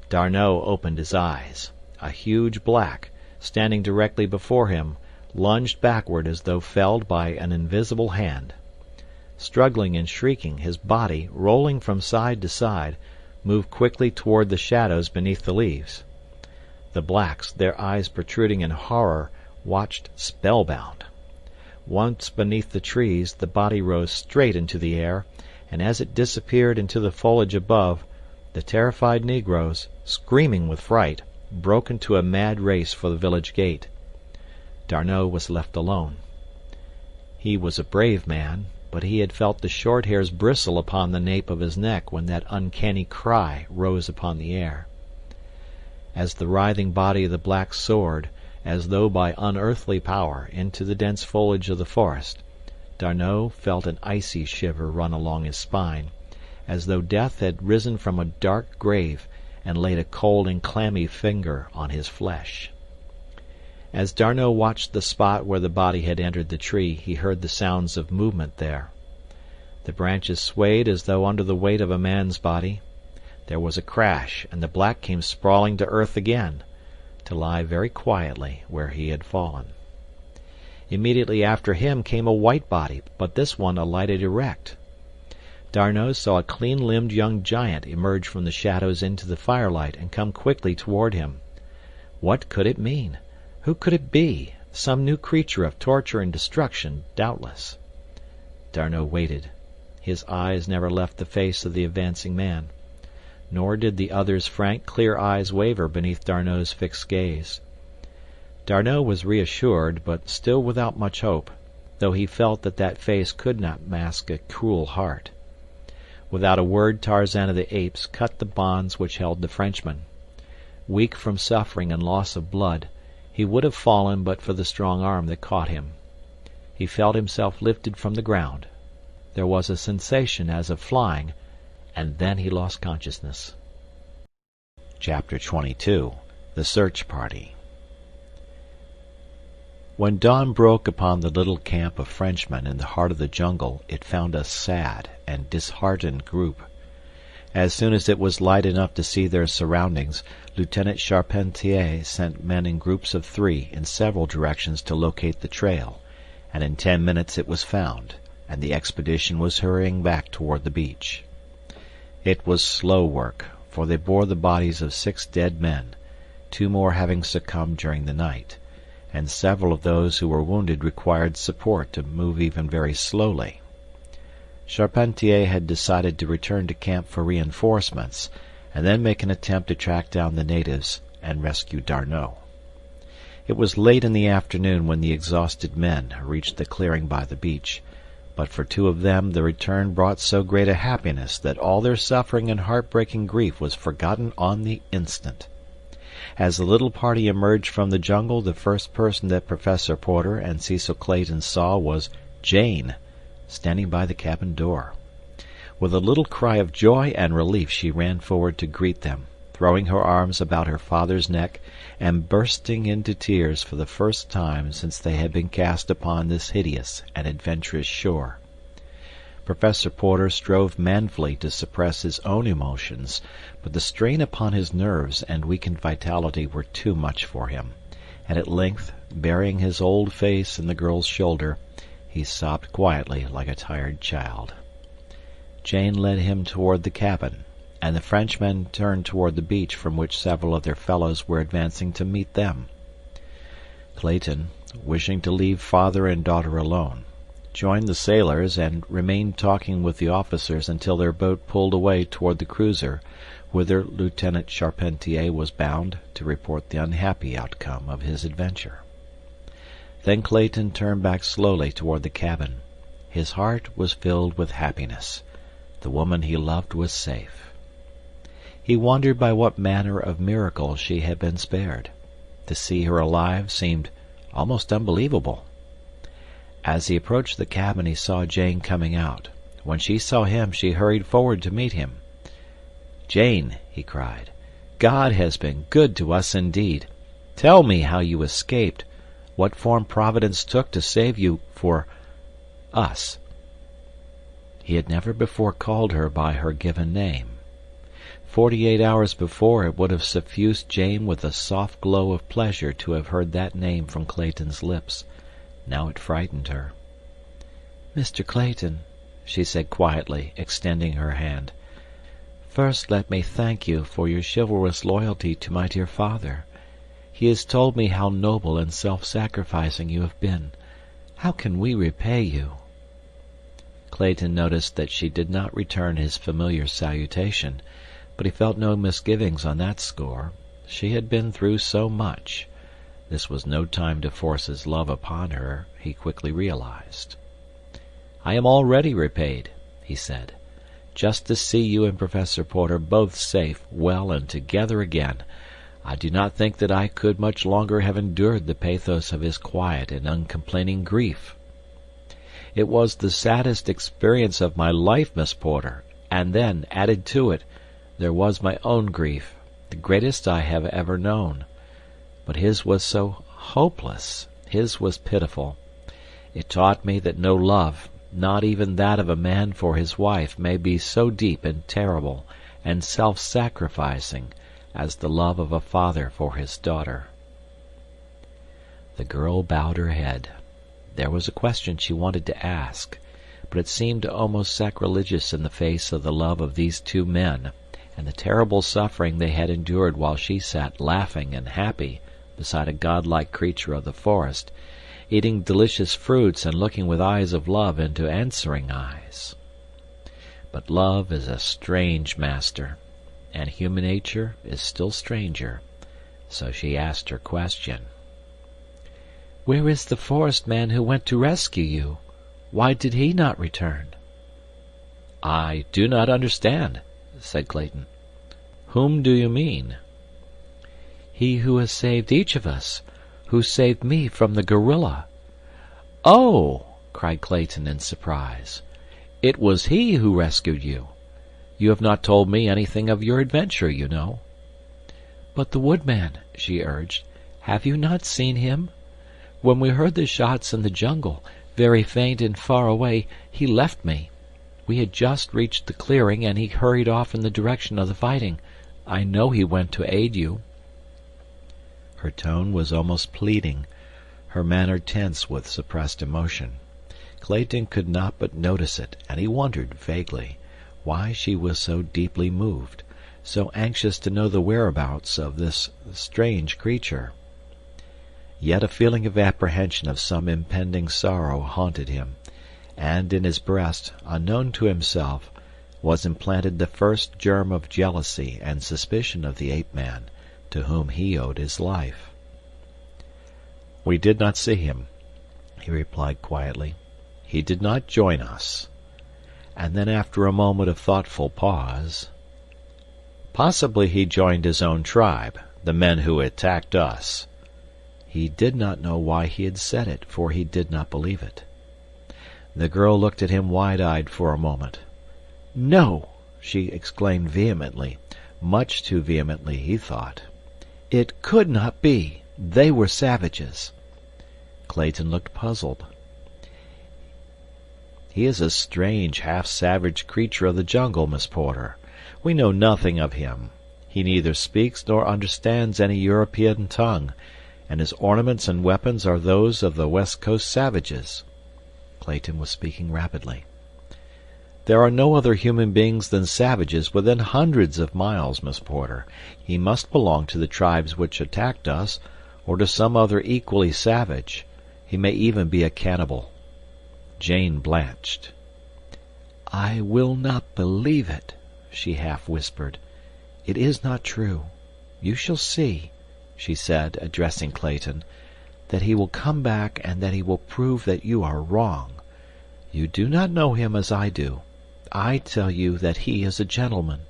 D'Arnot opened his eyes. A huge black, standing directly before him, lunged backward as though felled by an invisible hand. Struggling and shrieking, his body, rolling from side to side, moved quickly toward the shadows beneath the leaves. The blacks, their eyes protruding in horror, watched spellbound. Once beneath the trees, the body rose straight into the air, and as it disappeared into the foliage above, the terrified negroes, screaming with fright, broke into a mad race for the village gate. D'Arnot was left alone. He was a brave man, but he had felt the short hairs bristle upon the nape of his neck when that uncanny cry rose upon the air. As the writhing body of the black soared, as though by unearthly power, into the dense foliage of the forest, D'Arnot felt an icy shiver run along his spine, as though death had risen from a dark grave and laid a cold and clammy finger on his flesh. As D'Arnot watched the spot where the body had entered the tree, he heard the sounds of movement there. The branches swayed as though under the weight of a man's body. There was a crash, and the black came sprawling to earth again, to lie very quietly where he had fallen. Immediately after him came a white body, but this one alighted erect. D'Arnot saw a clean-limbed young giant emerge from the shadows into the firelight and come quickly toward him. What could it mean? Who could it be? Some new creature of torture and destruction, doubtless. D'Arnot waited. His eyes never left the face of the advancing man, nor did the other's frank, clear eyes waver beneath D'Arnot's fixed gaze. D'Arnot was reassured, but still without much hope, though he felt that that face could not mask a cruel heart. Without a word, Tarzan of the Apes cut the bonds which held the Frenchman. Weak from suffering and loss of blood, he would have fallen but for the strong arm that caught him. He felt himself lifted from the ground. There was a sensation as of flying, and then he lost consciousness. Chapter 22. The Search Party. When dawn broke upon the little camp of Frenchmen in the heart of the jungle, it found a sad and disheartened group. As soon as it was light enough to see their surroundings, Lieutenant Charpentier sent men in groups of 3 in several directions to locate the trail, and in 10 minutes it was found, and the expedition was hurrying back toward the beach. It was slow work, for they bore the bodies of 6 dead men, 2 more having succumbed during the night, and several of those who were wounded required support to move even very slowly. Charpentier had decided to return to camp for reinforcements, and then make an attempt to track down the natives and rescue D'Arnot. It was late in the afternoon when the exhausted men reached the clearing by the beach, but for 2 of them the return brought so great a happiness that all their suffering and heartbreaking grief was forgotten on the instant. As the little party emerged from the jungle, the first person that Professor Porter and Cecil Clayton saw was Jane, standing by the cabin door. With a little cry of joy and relief she ran forward to greet them, throwing her arms about her father's neck and bursting into tears for the first time since they had been cast upon this hideous and adventurous shore. Professor Porter strove manfully to suppress his own emotions, but the strain upon his nerves and weakened vitality were too much for him, and at length, burying his old face in the girl's shoulder, he sobbed quietly like a tired child. Jane led him toward the cabin, and the Frenchmen turned toward the beach from which several of their fellows were advancing to meet them. Clayton, wishing to leave father and daughter alone, joined the sailors and remained talking with the officers until their boat pulled away toward the cruiser, whither Lieutenant Charpentier was bound to report the unhappy outcome of his adventure. Then Clayton turned back slowly toward the cabin. His heart was filled with happiness. The woman he loved was safe. He wondered by what manner of miracle she had been spared. To see her alive seemed almost unbelievable. As he approached the cabin he saw Jane coming out. When she saw him she hurried forward to meet him. "Jane," he cried, "God has been good to us indeed. Tell me how you escaped, what form Providence took to save you for us." He had never before called her by her given name. 48 hours before it would have suffused Jane with a soft glow of pleasure to have heard that name from Clayton's lips. Now it frightened her. "Mr. Clayton," she said quietly, extending her hand, "first let me thank you for your chivalrous loyalty to my dear father. He has told me how noble and self-sacrificing you have been, How can we repay you?" Clayton noticed that she did not return his familiar salutation, but he felt no misgivings on that score. She had been through so much. This was no time to force his love upon her, he quickly realized. "I am already repaid," he said. "Just to see you and Professor Porter both safe, well, and together again, I do not think that I could much longer have endured the pathos of his quiet and uncomplaining grief. It was the saddest experience of my life, Miss Porter, and then, added to it, there was my own grief, the greatest I have ever known. But his was so hopeless, his was pitiful. It taught me that no love, not even that of a man for his wife, may be so deep and terrible and self-sacrificing as the love of a father for his daughter." The girl bowed her head. There was a question she wanted to ask, but it seemed almost sacrilegious in the face of the love of these two men, and the terrible suffering they had endured while she sat laughing and happy beside a godlike creature of the forest, eating delicious fruits and looking with eyes of love into answering eyes. But love is a strange master, and human nature is still stranger, so she asked her question. "Where is the forest man who went to rescue you? Why did he not return?" "I do not understand," said Clayton. "Whom do you mean?" "He who has saved each of us, who saved me from the gorilla." "Oh!" cried Clayton in surprise. "It was he who rescued you. You have not told me anything of your adventure, you know." "But the woodman," she urged. "Have you not seen him? When we heard the shots in the jungle, very faint and far away, he left me. We had just reached the clearing, and he hurried off in the direction of the fighting. I know he went to aid you." Her tone was almost pleading, her manner tense with suppressed emotion. Clayton could not but notice it, and he wondered, vaguely, why she was so deeply moved, so anxious to know the whereabouts of this strange creature. Yet a feeling of apprehension of some impending sorrow haunted him, and in his breast, unknown to himself, was implanted the first germ of jealousy and suspicion of the ape-man, to whom he owed his life. "We did not see him," he replied quietly. "He did not join us." And then, after a moment of thoughtful pause, "Possibly he joined his own tribe, the men who attacked us." He did not know why he had said it, for he did not believe it. The girl looked at him wide-eyed for a moment. "No!" she exclaimed vehemently, much too vehemently, he thought. "It could not be. They were savages." Clayton looked puzzled. "He is a strange, half-savage creature of the jungle, Miss Porter. We know nothing of him. He neither speaks nor understands any European tongue, and his ornaments and weapons are those of the West Coast savages." Clayton was speaking rapidly. "There are no other human beings than savages within hundreds of miles, Miss Porter. He must belong to the tribes which attacked us, or to some other equally savage. He may even be a cannibal." Jane blanched. "I will not believe it," she half whispered. "It is not true. You shall see," she said, addressing Clayton, "that he will come back and that he will prove that you are wrong. You do not know him as I do. I tell you that he is a gentleman."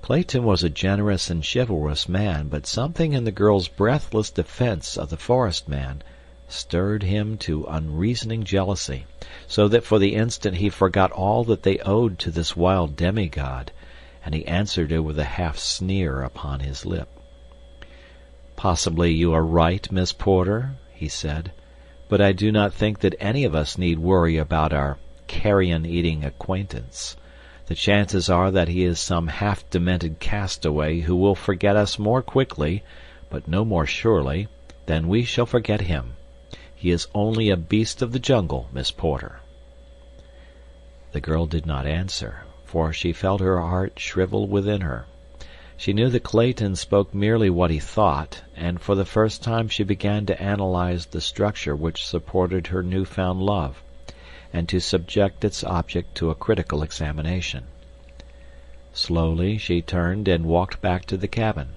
Clayton was a generous and chivalrous man, but something in the girl's breathless defense of the forest man stirred him to unreasoning jealousy, so that for the instant he forgot all that they owed to this wild demigod, and he answered her with a half-sneer upon his lip. "Possibly you are right, Miss Porter," he said, "but I do not think that any of us need worry about our carrion-eating acquaintance. The chances are that he is some half-demented castaway who will forget us more quickly, but no more surely, than we shall forget him. He is only a beast of the jungle, Miss Porter." The girl did not answer, for she felt her heart shrivel within her. She knew that Clayton spoke merely what he thought, and for the first time she began to analyze the structure which supported her newfound love, and to subject its object to a critical examination. Slowly she turned and walked back to the cabin.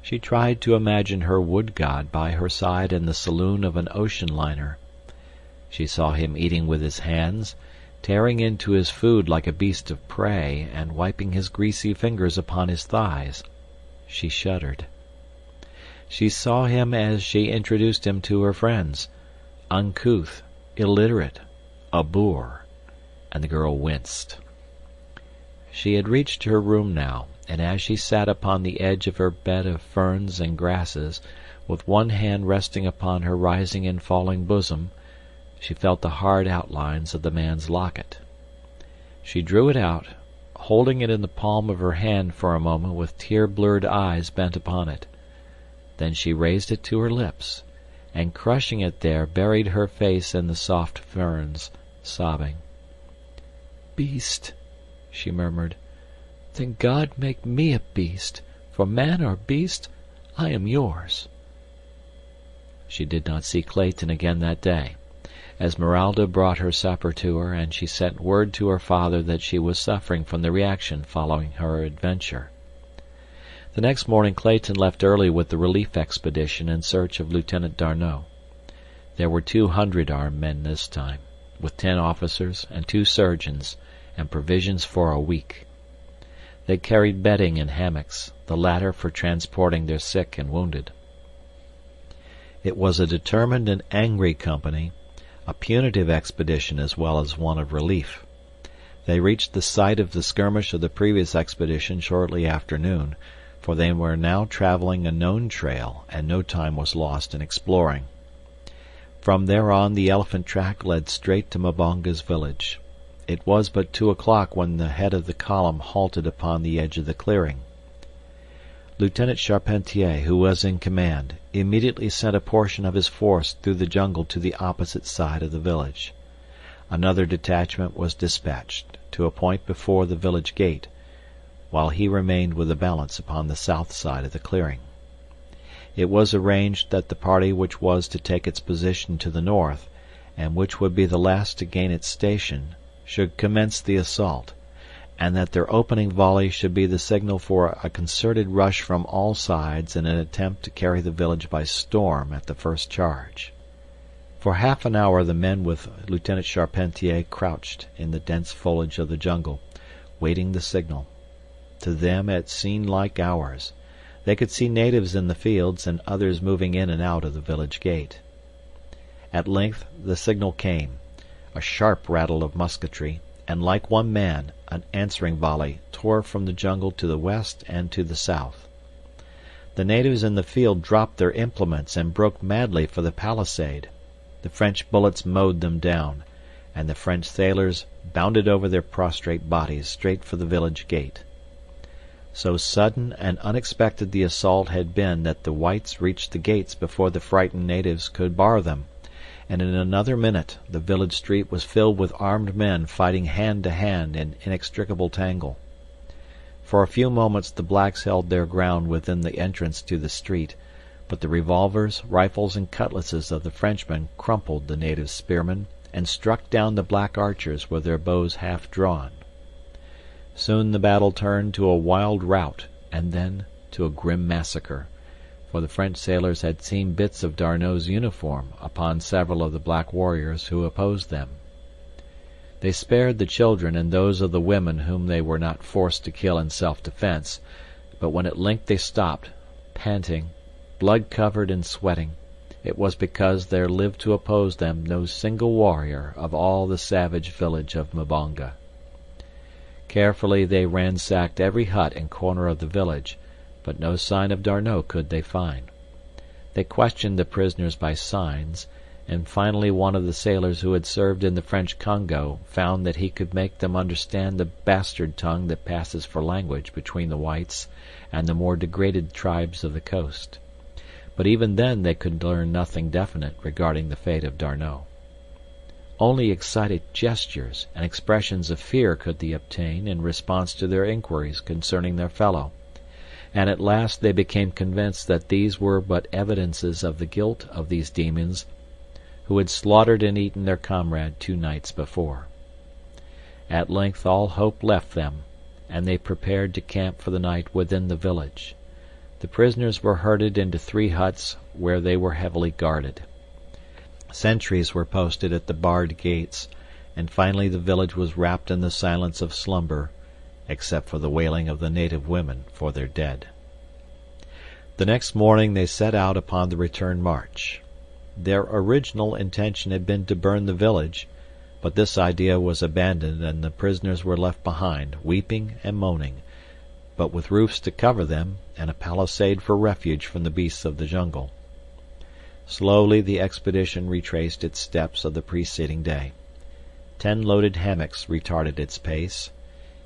She tried to imagine her wood god by her side in the saloon of an ocean liner. She saw him eating with his hands, tearing into his food like a beast of prey, and wiping his greasy fingers upon his thighs. She shuddered. She saw him as she introduced him to her friends, uncouth, illiterate, a boor, and the girl winced. She had reached her room now, and as she sat upon the edge of her bed of ferns and grasses, with one hand resting upon her rising and falling bosom, she felt the hard outlines of the man's locket. She drew it out, holding it in the palm of her hand for a moment with tear-blurred eyes bent upon it. Then she raised it to her lips, and crushing it there, buried her face in the soft ferns, sobbing. "Beast," she murmured. "Then God make me a beast, for man or beast, I am yours." She did not see Clayton again that day. Esmeralda brought her supper to her, and she sent word to her father that she was suffering from the reaction following her adventure. The next morning Clayton left early with the relief expedition in search of Lieutenant D'Arnot. There were 200 armed men this time, with 10 officers and 2 surgeons, and provisions for a week. They carried bedding and hammocks, the latter for transporting their sick and wounded. It was a determined and angry company, a punitive expedition as well as one of relief. They reached the site of the skirmish of the previous expedition shortly after noon, for they were now traveling a known trail, and no time was lost in exploring. From there on the elephant track led straight to Mbonga's village. It was but 2 o'clock when the head of the column halted upon the edge of the clearing. Lieutenant Charpentier, who was in command, immediately sent a portion of his force through the jungle to the opposite side of the village. Another detachment was dispatched to a point before the village gate, while he remained with the balance upon the south side of the clearing. It was arranged that the party which was to take its position to the north, and which would be the last to gain its station, should commence the assault, and that their opening volley should be the signal for a concerted rush from all sides in an attempt to carry the village by storm at the first charge. For half an hour the men with Lieutenant Charpentier crouched in the dense foliage of the jungle, waiting the signal. To them it seemed like hours. They could see natives in the fields and others moving in and out of the village gate. At length the signal came, a sharp rattle of musketry, and like one man, an answering volley tore from the jungle to the west and to the south. The natives in the field dropped their implements and broke madly for the palisade. The French bullets mowed them down, and the French sailors bounded over their prostrate bodies straight for the village gate. So sudden and unexpected the assault had been that the whites reached the gates before the frightened natives could bar them, and in another minute the village street was filled with armed men fighting hand to hand in inextricable tangle. For a few moments the blacks held their ground within the entrance to the street, but the revolvers, rifles, and cutlasses of the Frenchmen crumpled the native spearmen and struck down the black archers with their bows half drawn. Soon the battle turned to a wild rout, and then to a grim massacre, for the French sailors had seen bits of D'Arnot's uniform upon several of the black warriors who opposed them. They spared the children and those of the women whom they were not forced to kill in self-defense, but when at length they stopped, panting, blood-covered and sweating, it was because there lived to oppose them no single warrior of all the savage village of Mbonga. Carefully they ransacked every hut and corner of the village, but no sign of D'Arnot could they find. They questioned the prisoners by signs, and finally one of the sailors who had served in the French Congo found that he could make them understand the bastard tongue that passes for language between the whites and the more degraded tribes of the coast. But even then they could learn nothing definite regarding the fate of D'Arnot. Only excited gestures and expressions of fear could they obtain in response to their inquiries concerning their fellow, and at last they became convinced that these were but evidences of the guilt of these demons who had slaughtered and eaten their comrade 2 nights before. At length all hope left them, and they prepared to camp for the night within the village. The prisoners were herded into 3 huts where they were heavily guarded. Sentries were posted at the barred gates, and finally the village was wrapped in the silence of slumber, except for the wailing of the native women for their dead. The next morning they set out upon the return march. Their original intention had been to burn the village, but this idea was abandoned and the prisoners were left behind, weeping and moaning, but with roofs to cover them and a palisade for refuge from the beasts of the jungle. Slowly the expedition retraced its steps of the preceding day. 10 loaded hammocks retarded its pace.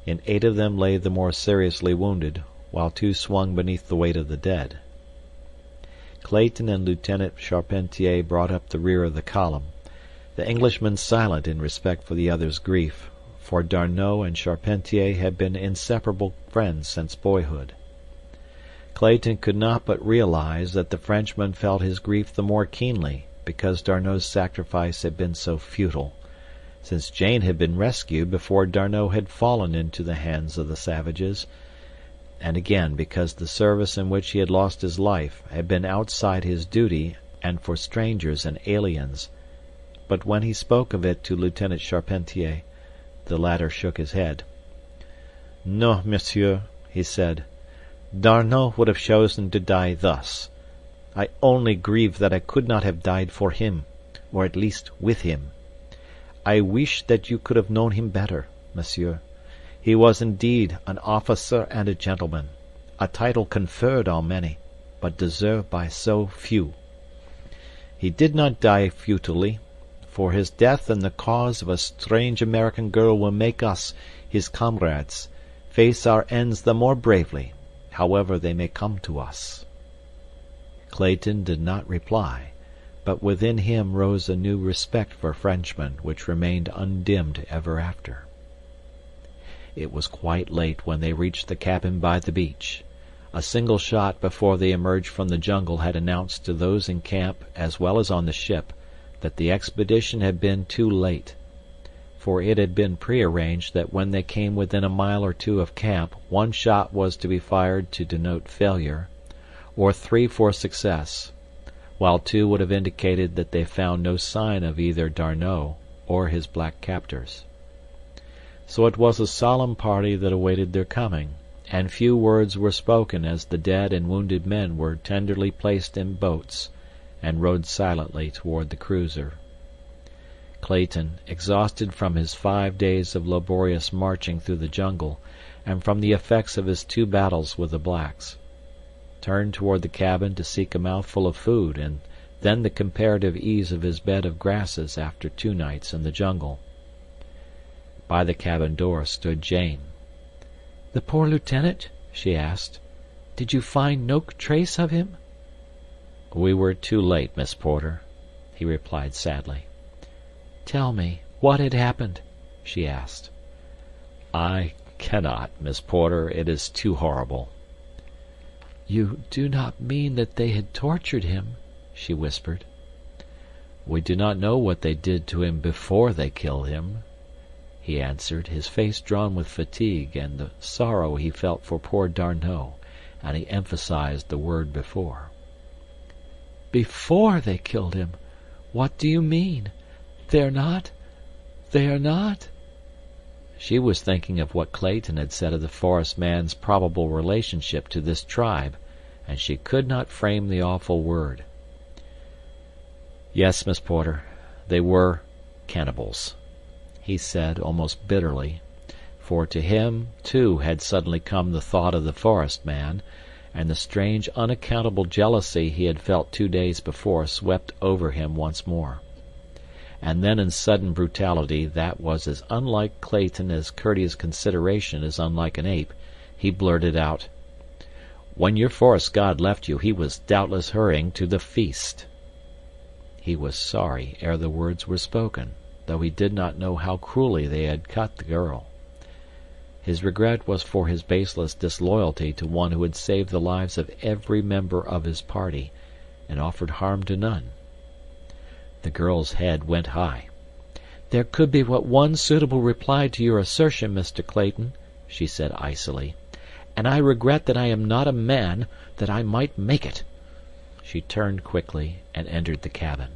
In 8 of them lay the more seriously wounded, while 2 swung beneath the weight of the dead. Clayton and Lieutenant Charpentier brought up the rear of the column, the Englishman silent in respect for the other's grief, for D'Arnot and Charpentier had been inseparable friends since boyhood. Clayton could not but realize that the Frenchman felt his grief the more keenly because D'Arnot's sacrifice had been so futile, since Jane had been rescued before D'Arnot had fallen into the hands of the savages, and again because the service in which he had lost his life had been outside his duty and for strangers and aliens. But when he spoke of it to Lieutenant Charpentier, the latter shook his head. "No, monsieur," he said. "D'Arnot would have chosen to die thus. I only grieve that I could not have died for him, or at least with him. I wish that you could have known him better, monsieur. He was indeed an officer and a gentleman, a title conferred on many, but deserved by so few. He did not die futilely, for his death in the cause of a strange American girl will make us, his comrades, face our ends the more bravely, however they may come to us." Clayton did not reply, but within him rose a new respect for Frenchmen which remained undimmed ever after. It was quite late when they reached the cabin by the beach. A single shot before they emerged from the jungle had announced to those in camp as well as on the ship that the expedition had been too late, for it had been prearranged that when they came within a mile or 2 of camp 1 shot was to be fired to denote failure, or 3 for success, while 2 would have indicated that they found no sign of either D'Arnot or his black captors. So it was a solemn party that awaited their coming, and few words were spoken as the dead and wounded men were tenderly placed in boats and rowed silently toward the cruiser. Clayton, exhausted from his 5 days of laborious marching through the jungle and from the effects of his 2 battles with the blacks, turned toward the cabin to seek a mouthful of food and then the comparative ease of his bed of grasses after 2 nights in the jungle. By the cabin door stood Jane. "The poor lieutenant?" she asked. "Did you find no trace of him?" "We were too late, Miss Porter," he replied sadly. "Tell me, what had happened?" she asked. "I cannot, Miss Porter. It is too horrible." "You do not mean that they had tortured him?" she whispered. "We do not know what they did to him before they killed him," he answered, his face drawn with fatigue and the sorrow he felt for poor D'Arnot, and he emphasized the word before. "Before they killed him? What do you mean? They are not... She was thinking of what Clayton had said of the forest man's probable relationship to this tribe, and she could not frame the awful word. "Yes, Miss Porter, they were cannibals," he said almost bitterly, for to him, too, had suddenly come the thought of the forest man, and the strange, unaccountable jealousy he had felt 2 days before swept over him once more. And then in sudden brutality that was as unlike Clayton as courteous consideration is unlike an ape, he blurted out, "When your forest god left you he was doubtless hurrying to the feast." He was sorry ere the words were spoken, though he did not know how cruelly they had cut the girl. His regret was for his baseless disloyalty to one who had saved the lives of every member of his party, and offered harm to none. The girl's head went high. "There could be but one suitable reply to your assertion, Mr. Clayton," she said icily, "and I regret that I am not a man, that I might make it." She turned quickly and entered the cabin.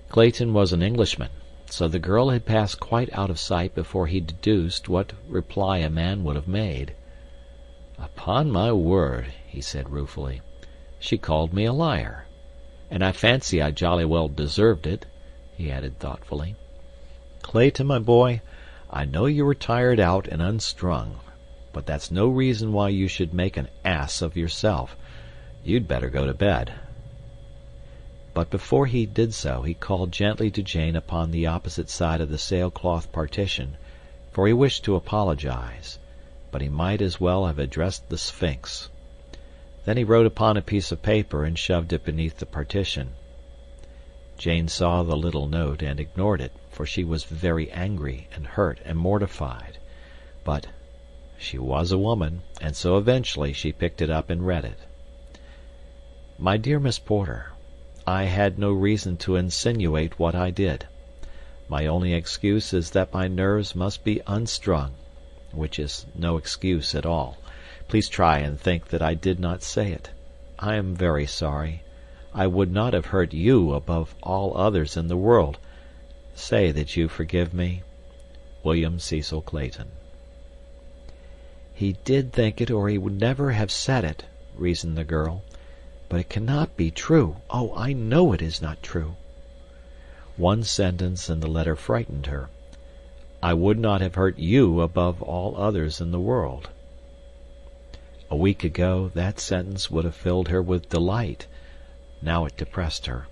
Clayton was an Englishman, so the girl had passed quite out of sight before he deduced what reply a man would have made. "Upon my word," he said ruefully, "she called me a liar. And I fancy I jolly well deserved it," he added thoughtfully. "Clayton, my boy, I know you were tired out and unstrung, but that's no reason why you should make an ass of yourself. You'd better go to bed." But before he did so, he called gently to Jane upon the opposite side of the sailcloth partition, for he wished to apologize, but he might as well have addressed the Sphinx. Then he wrote upon a piece of paper and shoved it beneath the partition. Jane saw the little note and ignored it, for she was very angry and hurt and mortified. But she was a woman, and so eventually she picked it up and read it. "My dear Miss Porter, I had no reason to insinuate what I did. My only excuse is that my nerves must be unstrung, which is no excuse at all. Please try and think that I did not say it. I am very sorry. I would not have hurt you above all others in the world. Say that you forgive me. William Cecil Clayton." "He did think it, or he would never have said it," reasoned the girl. "But it cannot be true. Oh, I know it is not true." One sentence in the letter frightened her. "I would not have hurt you above all others in the world." A week ago that sentence would have filled her with delight. Now it depressed her.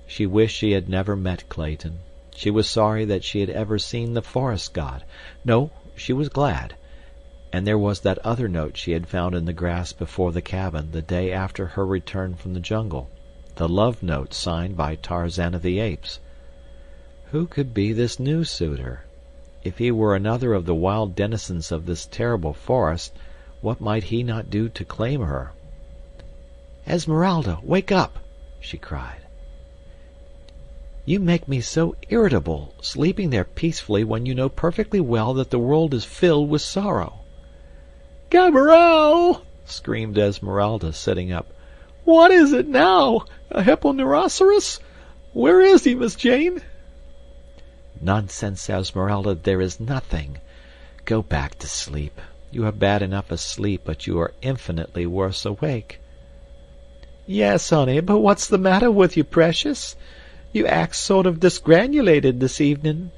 She wished she had never met Clayton. She was sorry that she had ever seen the forest god. No, she was glad. And there was that other note she had found in the grass before the cabin the day after her return from the jungle, the love note signed by Tarzan of the Apes. Who could be this new suitor? If he were another of the wild denizens of this terrible forest, what might he not do to claim her? "Esmeralda, wake up!" she cried. "You make me so irritable, sleeping there peacefully when you know perfectly well that the world is filled with sorrow." "Gaberelle!" screamed Esmeralda, sitting up. "What is it now? A hipponeurosauros? Where is he, Miss Jane?" "Nonsense, Esmeralda, there is nothing. Go back to sleep. You are bad enough asleep, but you are infinitely worse awake." "Yes, honey, but what's the matter with you, precious? You act sort of disgranulated this evening."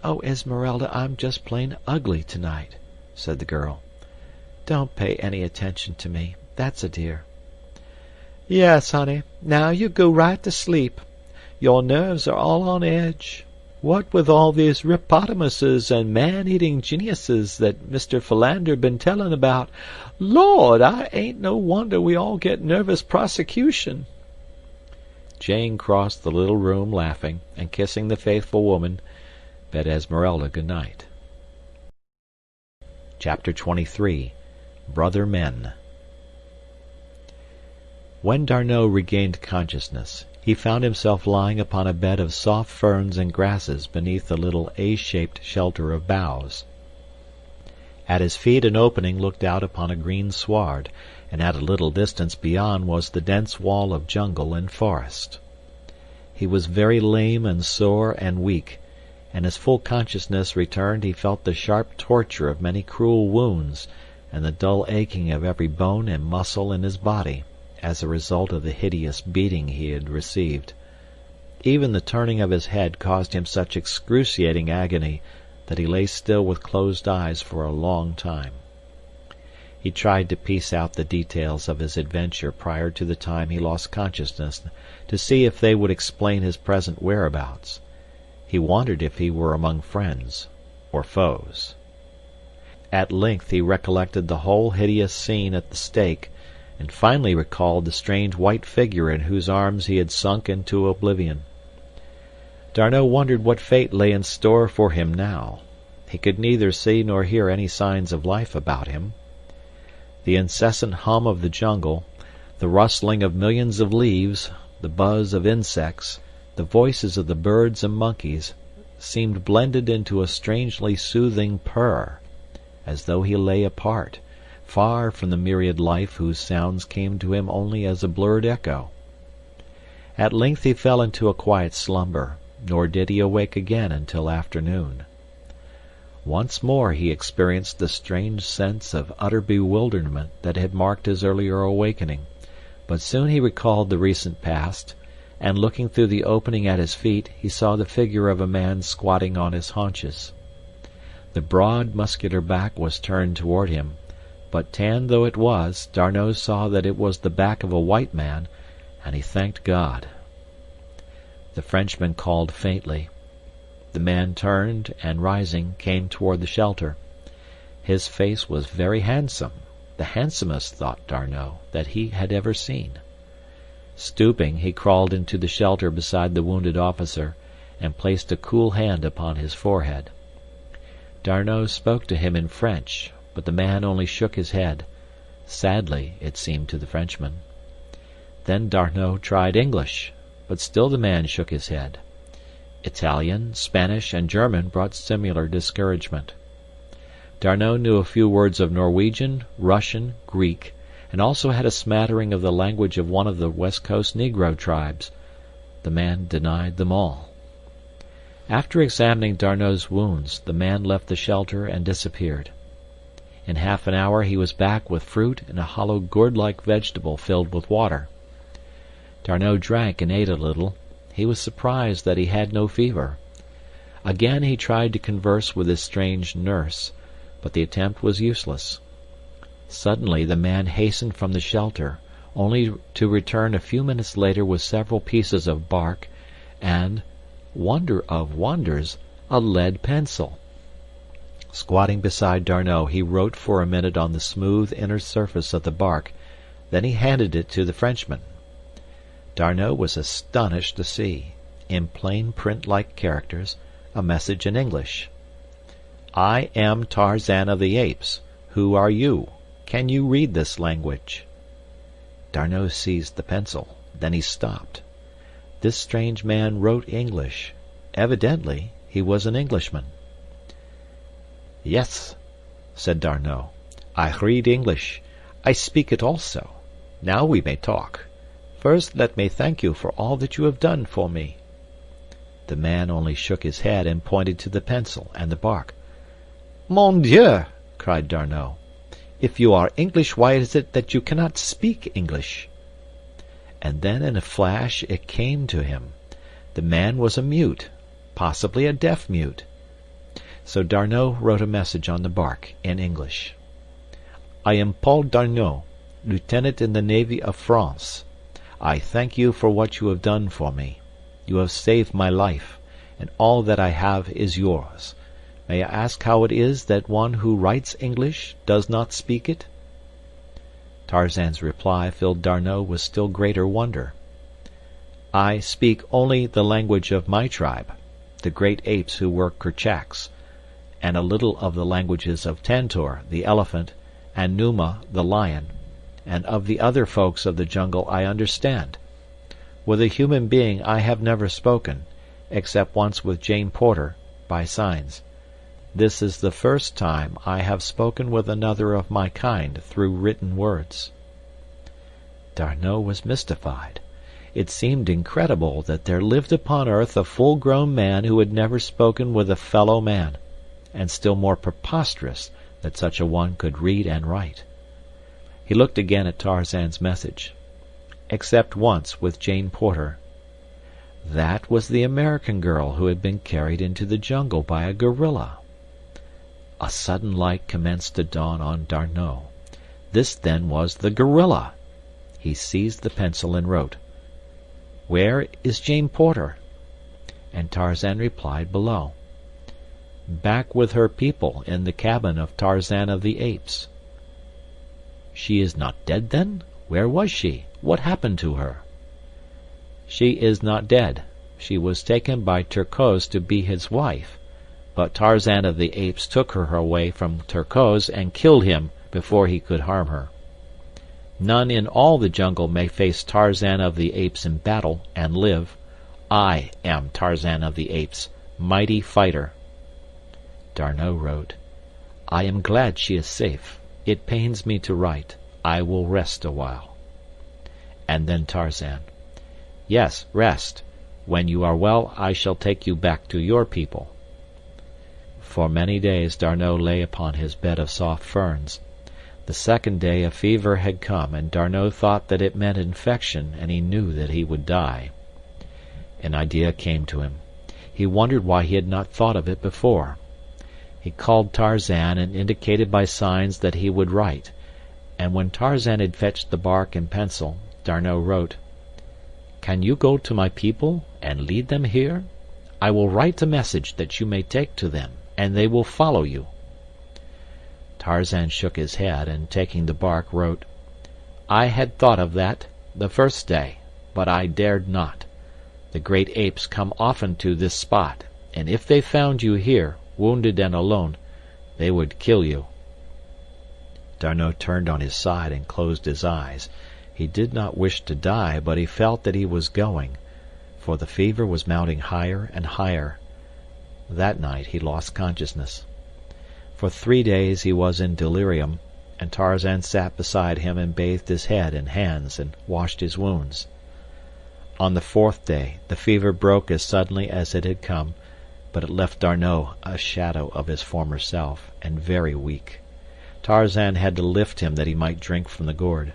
"Oh, Esmeralda, I'm just plain ugly tonight," said the girl. "Don't pay any attention to me, that's a dear." "Yes, honey, now you go right to sleep. Your nerves are all on edge. What with all these rippotamuses and man-eating geniuses that Mr. Philander been telling about, Lord, I ain't no wonder we all get nervous prosecution." Jane crossed the little room laughing, and kissing the faithful woman, bade Esmeralda good night. Chapter 23. Brother Men. When D'Arnot regained consciousness, he found himself lying upon a bed of soft ferns and grasses beneath a little A-shaped shelter of boughs. At his feet an opening looked out upon a green sward, and at a little distance beyond was the dense wall of jungle and forest. He was very lame and sore and weak, and as full consciousness returned he felt the sharp torture of many cruel wounds and the dull aching of every bone and muscle in his body as a result of the hideous beating he had received. Even the turning of his head caused him such excruciating agony that he lay still with closed eyes for a long time. He tried to piece out the details of his adventure prior to the time he lost consciousness to see if they would explain his present whereabouts. He wondered if he were among friends or foes. At length he recollected the whole hideous scene at the stake, and finally recalled the strange white figure in whose arms he had sunk into oblivion. D'Arnot wondered what fate lay in store for him now. He could neither see nor hear any signs of life about him. The incessant hum of the jungle, the rustling of millions of leaves, the buzz of insects, the voices of the birds and monkeys, seemed blended into a strangely soothing purr, as though he lay apart, far from the myriad life whose sounds came to him only as a blurred echo. At length he fell into a quiet slumber, nor did he awake again until afternoon. Once more he experienced the strange sense of utter bewilderment that had marked his earlier awakening, but soon he recalled the recent past, and looking through the opening at his feet he saw the figure of a man squatting on his haunches. The broad, muscular back was turned toward him, but tanned though it was, D'Arnot saw that it was the back of a white man, and he thanked God. The Frenchman called faintly. The man turned, and rising, came toward the shelter. His face was very handsome, the handsomest, thought D'Arnot, that he had ever seen. Stooping, he crawled into the shelter beside the wounded officer, and placed a cool hand upon his forehead. D'Arnot spoke to him in French, but the man only shook his head, sadly, it seemed to the Frenchman. Then D'Arnot tried English, but still the man shook his head. Italian, Spanish, and German brought similar discouragement. D'Arnot knew a few words of Norwegian, Russian, Greek, and also had a smattering of the language of one of the West Coast Negro tribes. The man denied them all. After examining D'Arnot's wounds, the man left the shelter and disappeared. In half an hour he was back with fruit and a hollow gourd-like vegetable filled with water. D'Arnot drank and ate a little. He was surprised that he had no fever. Again he tried to converse with his strange nurse, but the attempt was useless. Suddenly the man hastened from the shelter, only to return a few minutes later with several pieces of bark and, wonder of wonders, a lead pencil. Squatting beside D'Arnot, he wrote for a minute on the smooth inner surface of the bark, then he handed it to the Frenchman. D'Arnot was astonished to see, in plain print-like characters, a message in English. "I am Tarzan of the Apes. Who are you? Can you read this language?" D'Arnot seized the pencil. Then he stopped. This strange man wrote English. Evidently, he was an Englishman. "Yes," said D'Arnot. "I read English. I speak it also. Now we may talk. First let me thank you for all that you have done for me." The man only shook his head and pointed to the pencil and the bark. "Mon Dieu!" cried D'Arnot. "If you are English, why is it that you cannot speak English?" And then in a flash it came to him. The man was a mute, possibly a deaf mute. So D'Arnot wrote a message on the bark in English. "I am Paul D'Arnot, lieutenant in the Navy of France. I thank you for what you have done for me. You have saved my life, and all that I have is yours. May I ask how it is that one who writes English does not speak it?" Tarzan's reply filled D'Arnot with still greater wonder. "I speak only the language of my tribe, the great apes who were Kerchaks, and a little of the languages of Tantor, the elephant, and Numa, the lion, and of the other folks of the jungle I understand. With a human being I have never spoken, except once with Jane Porter, by signs. This is the first time I have spoken with another of my kind through written words." D'Arnot was mystified. It seemed incredible that there lived upon earth a full-grown man who had never spoken with a fellow man, and still more preposterous that such a one could read and write. He looked again at Tarzan's message. "Except once with Jane Porter." That was the American girl who had been carried into the jungle by a gorilla. A sudden light commenced to dawn on D'Arnot. This then was the gorilla. He seized the pencil and wrote, "Where is Jane Porter?" And Tarzan replied below, "Back with her people in the cabin of Tarzan of the Apes." "She is not dead, then? Where was she? What happened to her?" "She is not dead. She was taken by Terkoz to be his wife. but Tarzan of the Apes took her away from Terkoz and killed him before he could harm her. None in all the jungle may face Tarzan of the Apes in battle and live. I am Tarzan of the Apes, mighty fighter." D'Arnot wrote, "I am glad she is safe. It pains me to write. I will rest a while." And then Tarzan, "Yes, rest. When you are well, I shall take you back to your people." For many days D'Arnot lay upon his bed of soft ferns. The second day a fever had come, and D'Arnot thought that it meant infection, and he knew that he would die. An idea came to him. He wondered why he had not thought of it before. He called Tarzan and indicated by signs that he would write, and when Tarzan had fetched the bark and pencil, D'Arnot wrote, "Can you go to my people and lead them here? I will write a message that you may take to them, and they will follow you." Tarzan shook his head, and taking the bark, wrote, "I had thought of that the first day, but I dared not. The great apes come often to this spot, and if they found you here, wounded and alone, they would kill you." D'Arnot turned on his side and closed his eyes. He did not wish to die, but he felt that he was going, for the fever was mounting higher and higher. That night he lost consciousness. For 3 days he was in delirium, and Tarzan sat beside him and bathed his head and hands and washed his wounds. On the 4th day the fever broke as suddenly as it had come, but it left D'Arnot a shadow of his former self, and very weak. Tarzan had to lift him that he might drink from the gourd.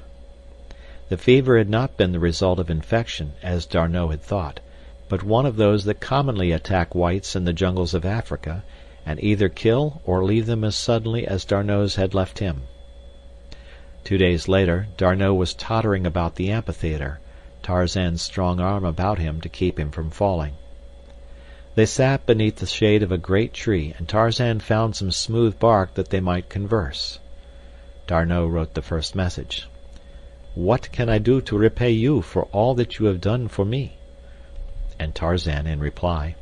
The fever had not been the result of infection, as D'Arnot had thought, but one of those that commonly attack whites in the jungles of Africa, and either kill or leave them as suddenly as D'Arnot's had left him. 2 days later, D'Arnot was tottering about the amphitheater, Tarzan's strong arm about him to keep him from falling. They sat beneath the shade of a great tree, and Tarzan found some smooth bark that they might converse. D'Arnot wrote the first message. "What can I do to repay you for all that you have done for me?" And Tarzan, in reply,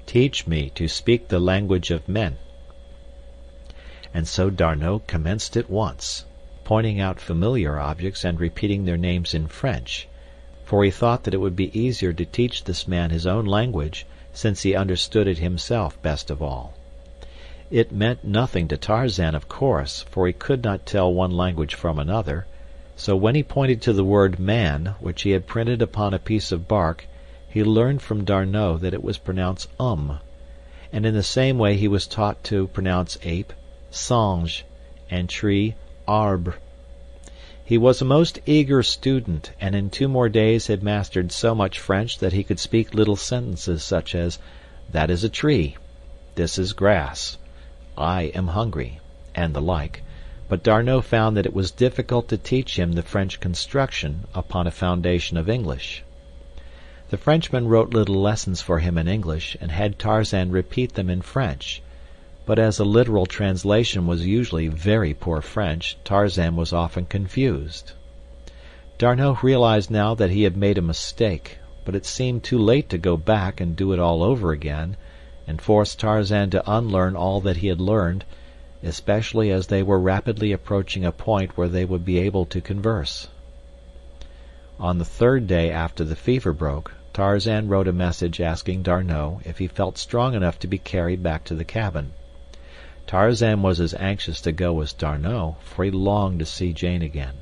"Teach me to speak the language of men." And so D'Arnot commenced at once, pointing out familiar objects and repeating their names in French, for he thought that it would be easier to teach this man his own language, since he understood it himself best of all. It meant nothing to Tarzan, of course, for he could not tell one language from another, so when he pointed to the word man, which he had printed upon a piece of bark, he learned from D'Arnot that it was pronounced and in the same way he was taught to pronounce ape, singe, and tree, arbre. He was a most eager student, and in 2 more days had mastered so much French that he could speak little sentences such as, "That is a tree," "This is grass," "I am hungry," and the like, but D'Arnot found that it was difficult to teach him the French construction upon a foundation of English. The Frenchman wrote little lessons for him in English, and had Tarzan repeat them in French, but as a literal translation was usually very poor French, Tarzan was often confused. D'Arnot realized now that he had made a mistake, but it seemed too late to go back and do it all over again, and force Tarzan to unlearn all that he had learned, especially as they were rapidly approaching a point where they would be able to converse. On the 3rd day after the fever broke, Tarzan wrote a message asking D'Arnot if he felt strong enough to be carried back to the cabin. Tarzan was as anxious to go as D'Arnot, for he longed to see Jane again.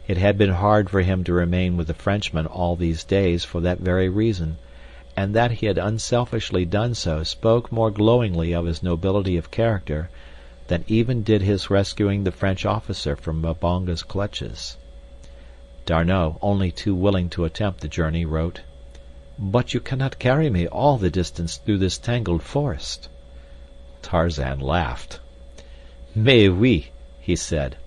It had been hard for him to remain with the Frenchman all these days for that very reason, and that he had unselfishly done so spoke more glowingly of his nobility of character than even did his rescuing the French officer from Mbonga's clutches. D'Arnot, only too willing to attempt the journey, wrote, "But you cannot carry me all the distance through this tangled forest." Tarzan laughed. "Mais oui," he said,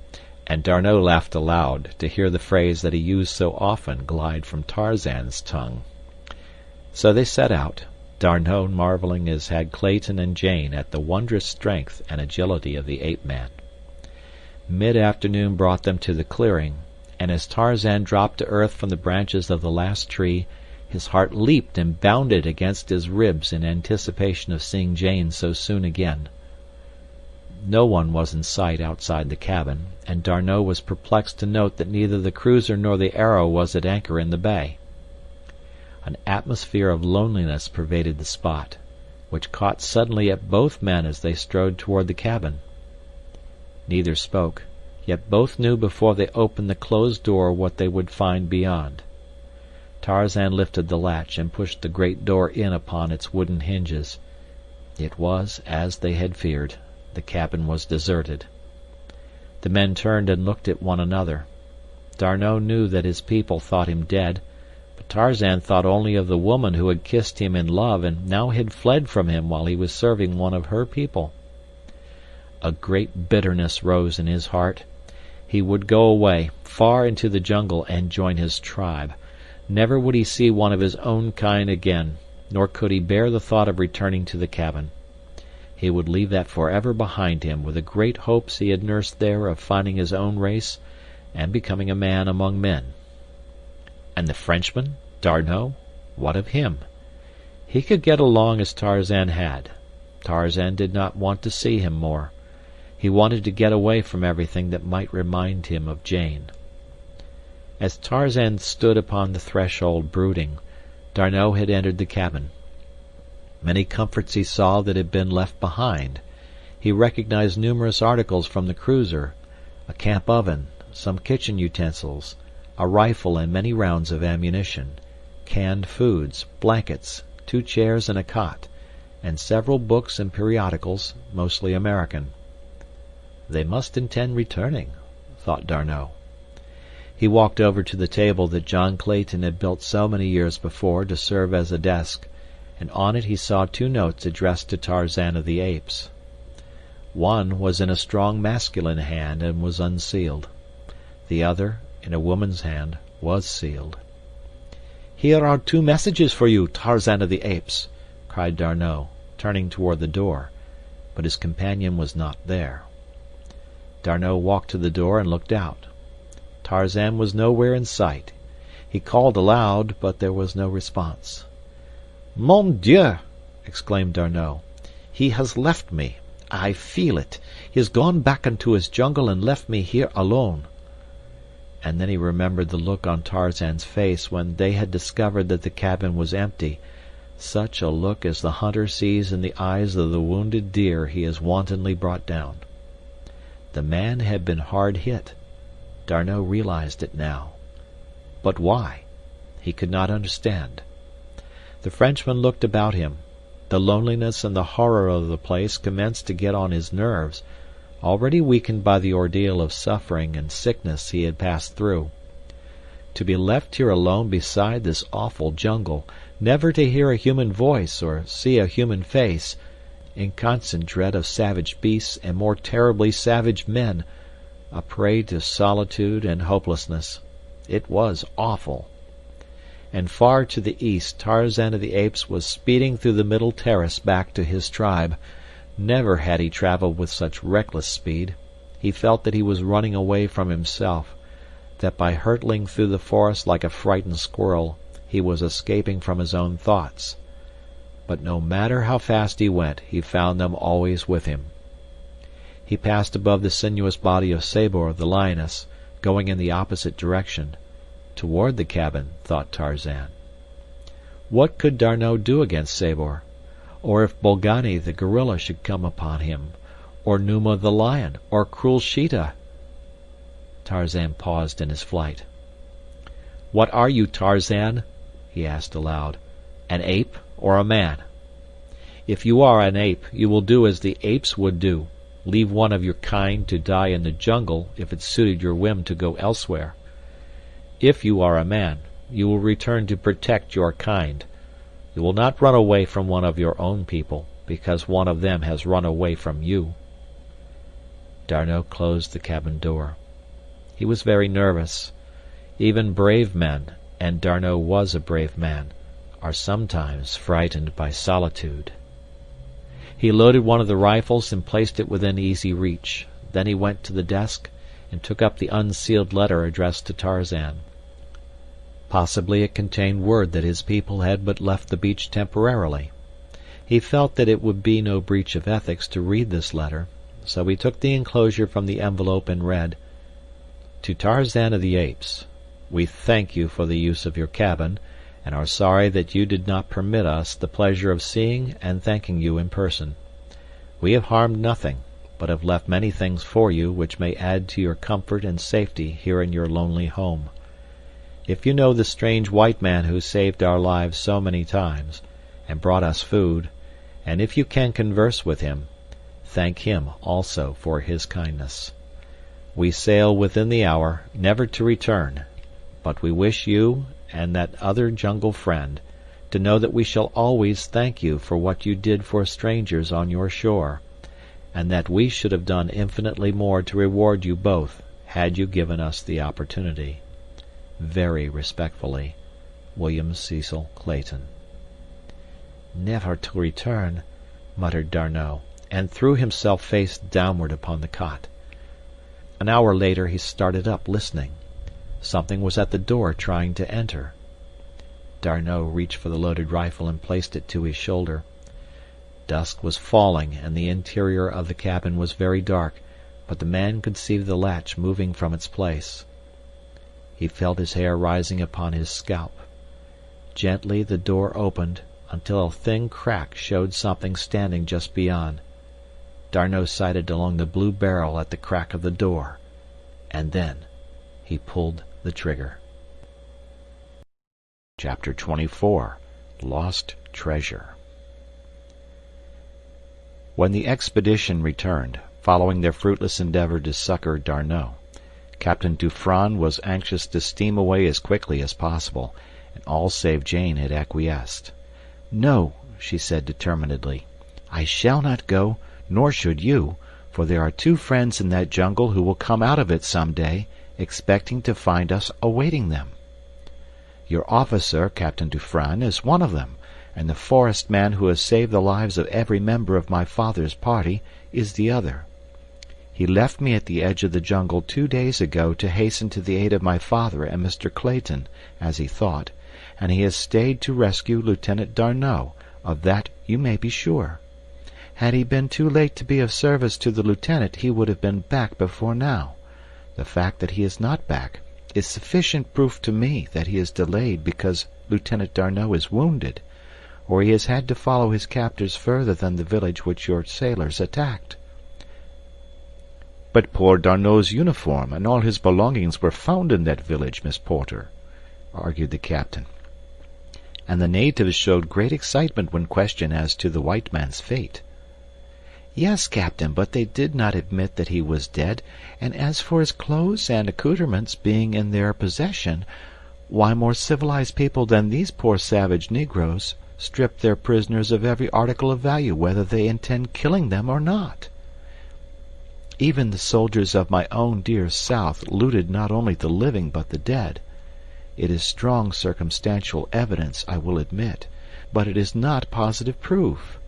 and D'Arnot laughed aloud to hear the phrase that he used so often glide from Tarzan's tongue. So they set out, D'Arnot marveling as had Clayton and Jane at the wondrous strength and agility of the ape-man. Mid-afternoon brought them to the clearing, and as Tarzan dropped to earth from the branches of the last tree, His heart leaped and bounded against his ribs in anticipation of seeing Jane so soon again. No one was in sight outside the cabin, and D'Arnot was perplexed to note that neither the cruiser nor the Arrow was at anchor in the bay. An atmosphere of loneliness pervaded the spot, which caught suddenly at both men as they strode toward the cabin. Neither spoke, yet both knew before they opened the closed door what they would find beyond. Tarzan lifted the latch and pushed the great door in upon its wooden hinges. It was as they had feared. The cabin was deserted. The men turned and looked at one another. D'Arnot knew that his people thought him dead, but Tarzan thought only of the woman who had kissed him in love and now had fled from him while he was serving one of her people. A great bitterness rose in his heart. He would go away, far into the jungle, and join his tribe. Never would he see one of his own kind again, nor could he bear the thought of returning to the cabin. He would leave that forever behind him with the great hopes he had nursed there of finding his own race and becoming a man among men. And the Frenchman, D'Arnot, what of him? He could get along as Tarzan had. Tarzan did not want to see him more. He wanted to get away from everything that might remind him of Jane. As Tarzan stood upon the threshold brooding, D'Arnot had entered the cabin. Many comforts he saw that had been left behind. He recognized numerous articles from the cruiser, a camp oven, some kitchen utensils, a rifle and many rounds of ammunition, canned foods, blankets, 2 chairs and a cot, and several books and periodicals, mostly American. They must intend returning, thought D'Arnot. He walked over to the table that John Clayton had built so many years before to serve as a desk, and on it he saw 2 notes addressed to Tarzan of the Apes. One was in a strong masculine hand and was unsealed. The other, in a woman's hand, was sealed. "Here are 2 messages for you, Tarzan of the Apes," cried D'Arnot, turning toward the door, but his companion was not there. D'Arnot walked to the door and looked out. Tarzan was nowhere in sight. He called aloud, but there was no response. "Mon Dieu!" exclaimed D'Arnot. "He has left me. I feel it. He has gone back into his jungle and left me here alone." And then he remembered the look on Tarzan's face when they had discovered that the cabin was empty, such a look as the hunter sees in the eyes of the wounded deer he has wantonly brought down. The man had been hard hit. D'Arnot realized it now. But why? He could not understand. The Frenchman looked about him. The loneliness and the horror of the place commenced to get on his nerves, already weakened by the ordeal of suffering and sickness he had passed through. To be left here alone beside this awful jungle, never to hear a human voice or see a human face, in constant dread of savage beasts and more terribly savage men, a prey to solitude and hopelessness. It was awful. And far to the east Tarzan of the Apes was speeding through the middle terrace back to his tribe. Never had he traveled with such reckless speed. He felt that he was running away from himself, that by hurtling through the forest like a frightened squirrel he was escaping from his own thoughts. But no matter how fast he went, he found them always with him. He passed above the sinuous body of Sabor the lioness, going in the opposite direction. Toward the cabin, thought Tarzan. What could D'Arnot do against Sabor? Or if Bolgani the gorilla should come upon him, or Numa the lion, or cruel Sheeta? Tarzan paused in his flight. "What are you, Tarzan?" he asked aloud. "An ape or a man? If you are an ape, you will do as the apes would do, leave one of your kind to die in the jungle if it suited your whim to go elsewhere. If you are a man, you will return to protect your kind. You will not run away from one of your own people, because one of them has run away from you." D'Arnot closed the cabin door. He was very nervous. Even brave men, and D'Arnot was a brave man, are sometimes frightened by solitude. He loaded one of the rifles and placed it within easy reach. Then he went to the desk and took up the unsealed letter addressed to Tarzan. Possibly it contained word that his people had but left the beach temporarily. He felt that it would be no breach of ethics to read this letter, so he took the enclosure from the envelope and read, "To Tarzan of the Apes, we thank you for the use of your cabin, and are sorry that you did not permit us the pleasure of seeing and thanking you in person. We have harmed nothing, but have left many things for you which may add to your comfort and safety here in your lonely home. If you know the strange white man who saved our lives so many times, and brought us food, and if you can converse with him, thank him also for his kindness. We sail within the hour, never to return, but we wish you and that other jungle friend to know that we shall always thank you for what you did for strangers on your shore, and that we should have done infinitely more to reward you both had you given us the opportunity. Very respectfully, William Cecil Clayton." "Never to return," muttered D'Arnot, and threw himself face downward upon the cot. An hour later he started up, listening. Something was at the door trying to enter. D'Arnot reached for the loaded rifle and placed it to his shoulder. Dusk was falling, and the interior of the cabin was very dark, but the man could see the latch moving from its place. He felt his hair rising upon his scalp. Gently the door opened, until a thin crack showed something standing just beyond. D'Arnot sighted along the blue barrel at the crack of the door, and then he pulled the trigger. Chapter 24. Lost Treasure. When the expedition returned, following their fruitless endeavor to succor D'Arnot, Captain Dufranne was anxious to steam away as quickly as possible, and all save Jane had acquiesced. "No," she said determinedly, "I shall not go, nor should you, for there are two friends in that jungle who will come out of it some day, expecting to find us awaiting them. Your officer, Captain Dufranne, is one of them, and the forest man who has saved the lives of every member of my father's party is the other. He left me at the edge of the jungle 2 days ago to hasten to the aid of my father and Mr. Clayton, as he thought, and he has stayed to rescue Lieutenant D'Arnot, of that you may be sure. Had he been too late to be of service to the lieutenant, he would have been back before now. The fact that he is not back is sufficient proof to me that he is delayed because Lieutenant D'Arnot is wounded, or he has had to follow his captors further than the village which your sailors attacked." "But poor D'Arnot's uniform and all his belongings were found in that village, Miss Porter," argued the captain. "And the natives showed great excitement when questioned as to the white man's fate." "Yes, Captain, but they did not admit that he was dead, and as for his clothes and accoutrements being in their possession, why more civilized people than these poor savage negroes strip their prisoners of every article of value whether they intend killing them or not. Even the soldiers of my own dear South looted not only the living but the dead. It is strong circumstantial evidence, I will admit, but it is not positive proof."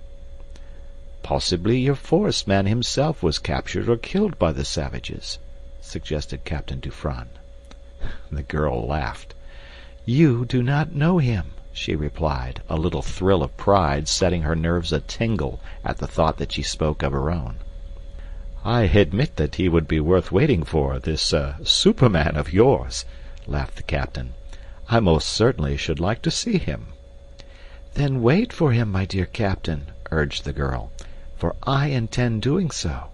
"Possibly your forest man himself was captured or killed by the savages," suggested Captain Dufranne. The girl laughed. "You do not know him," she replied, a little thrill of pride setting her nerves a-tingle at the thought that she spoke of her own. "I admit that he would be worth waiting for, this Superman of yours," laughed the captain. "I most certainly should like to see him." "Then wait for him, my dear Captain," urged the girl, "for I intend doing so."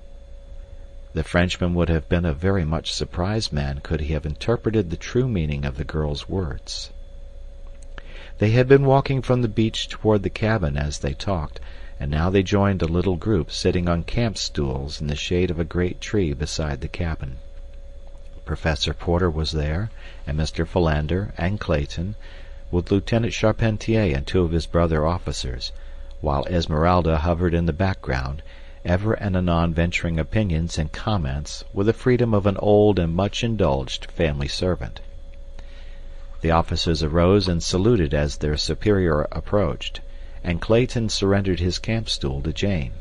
The Frenchman would have been a very much surprised man could he have interpreted the true meaning of the girl's words. They had been walking from the beach toward the cabin as they talked, and now they joined a little group sitting on camp stools in the shade of a great tree beside the cabin. Professor Porter was there, and Mr. Philander and Clayton, with Lieutenant Charpentier and 2 of his brother officers, while Esmeralda hovered in the background, ever and anon venturing opinions and comments with the freedom of an old and much indulged family servant. The officers arose and saluted as their superior approached, and Clayton surrendered his camp stool to Jane.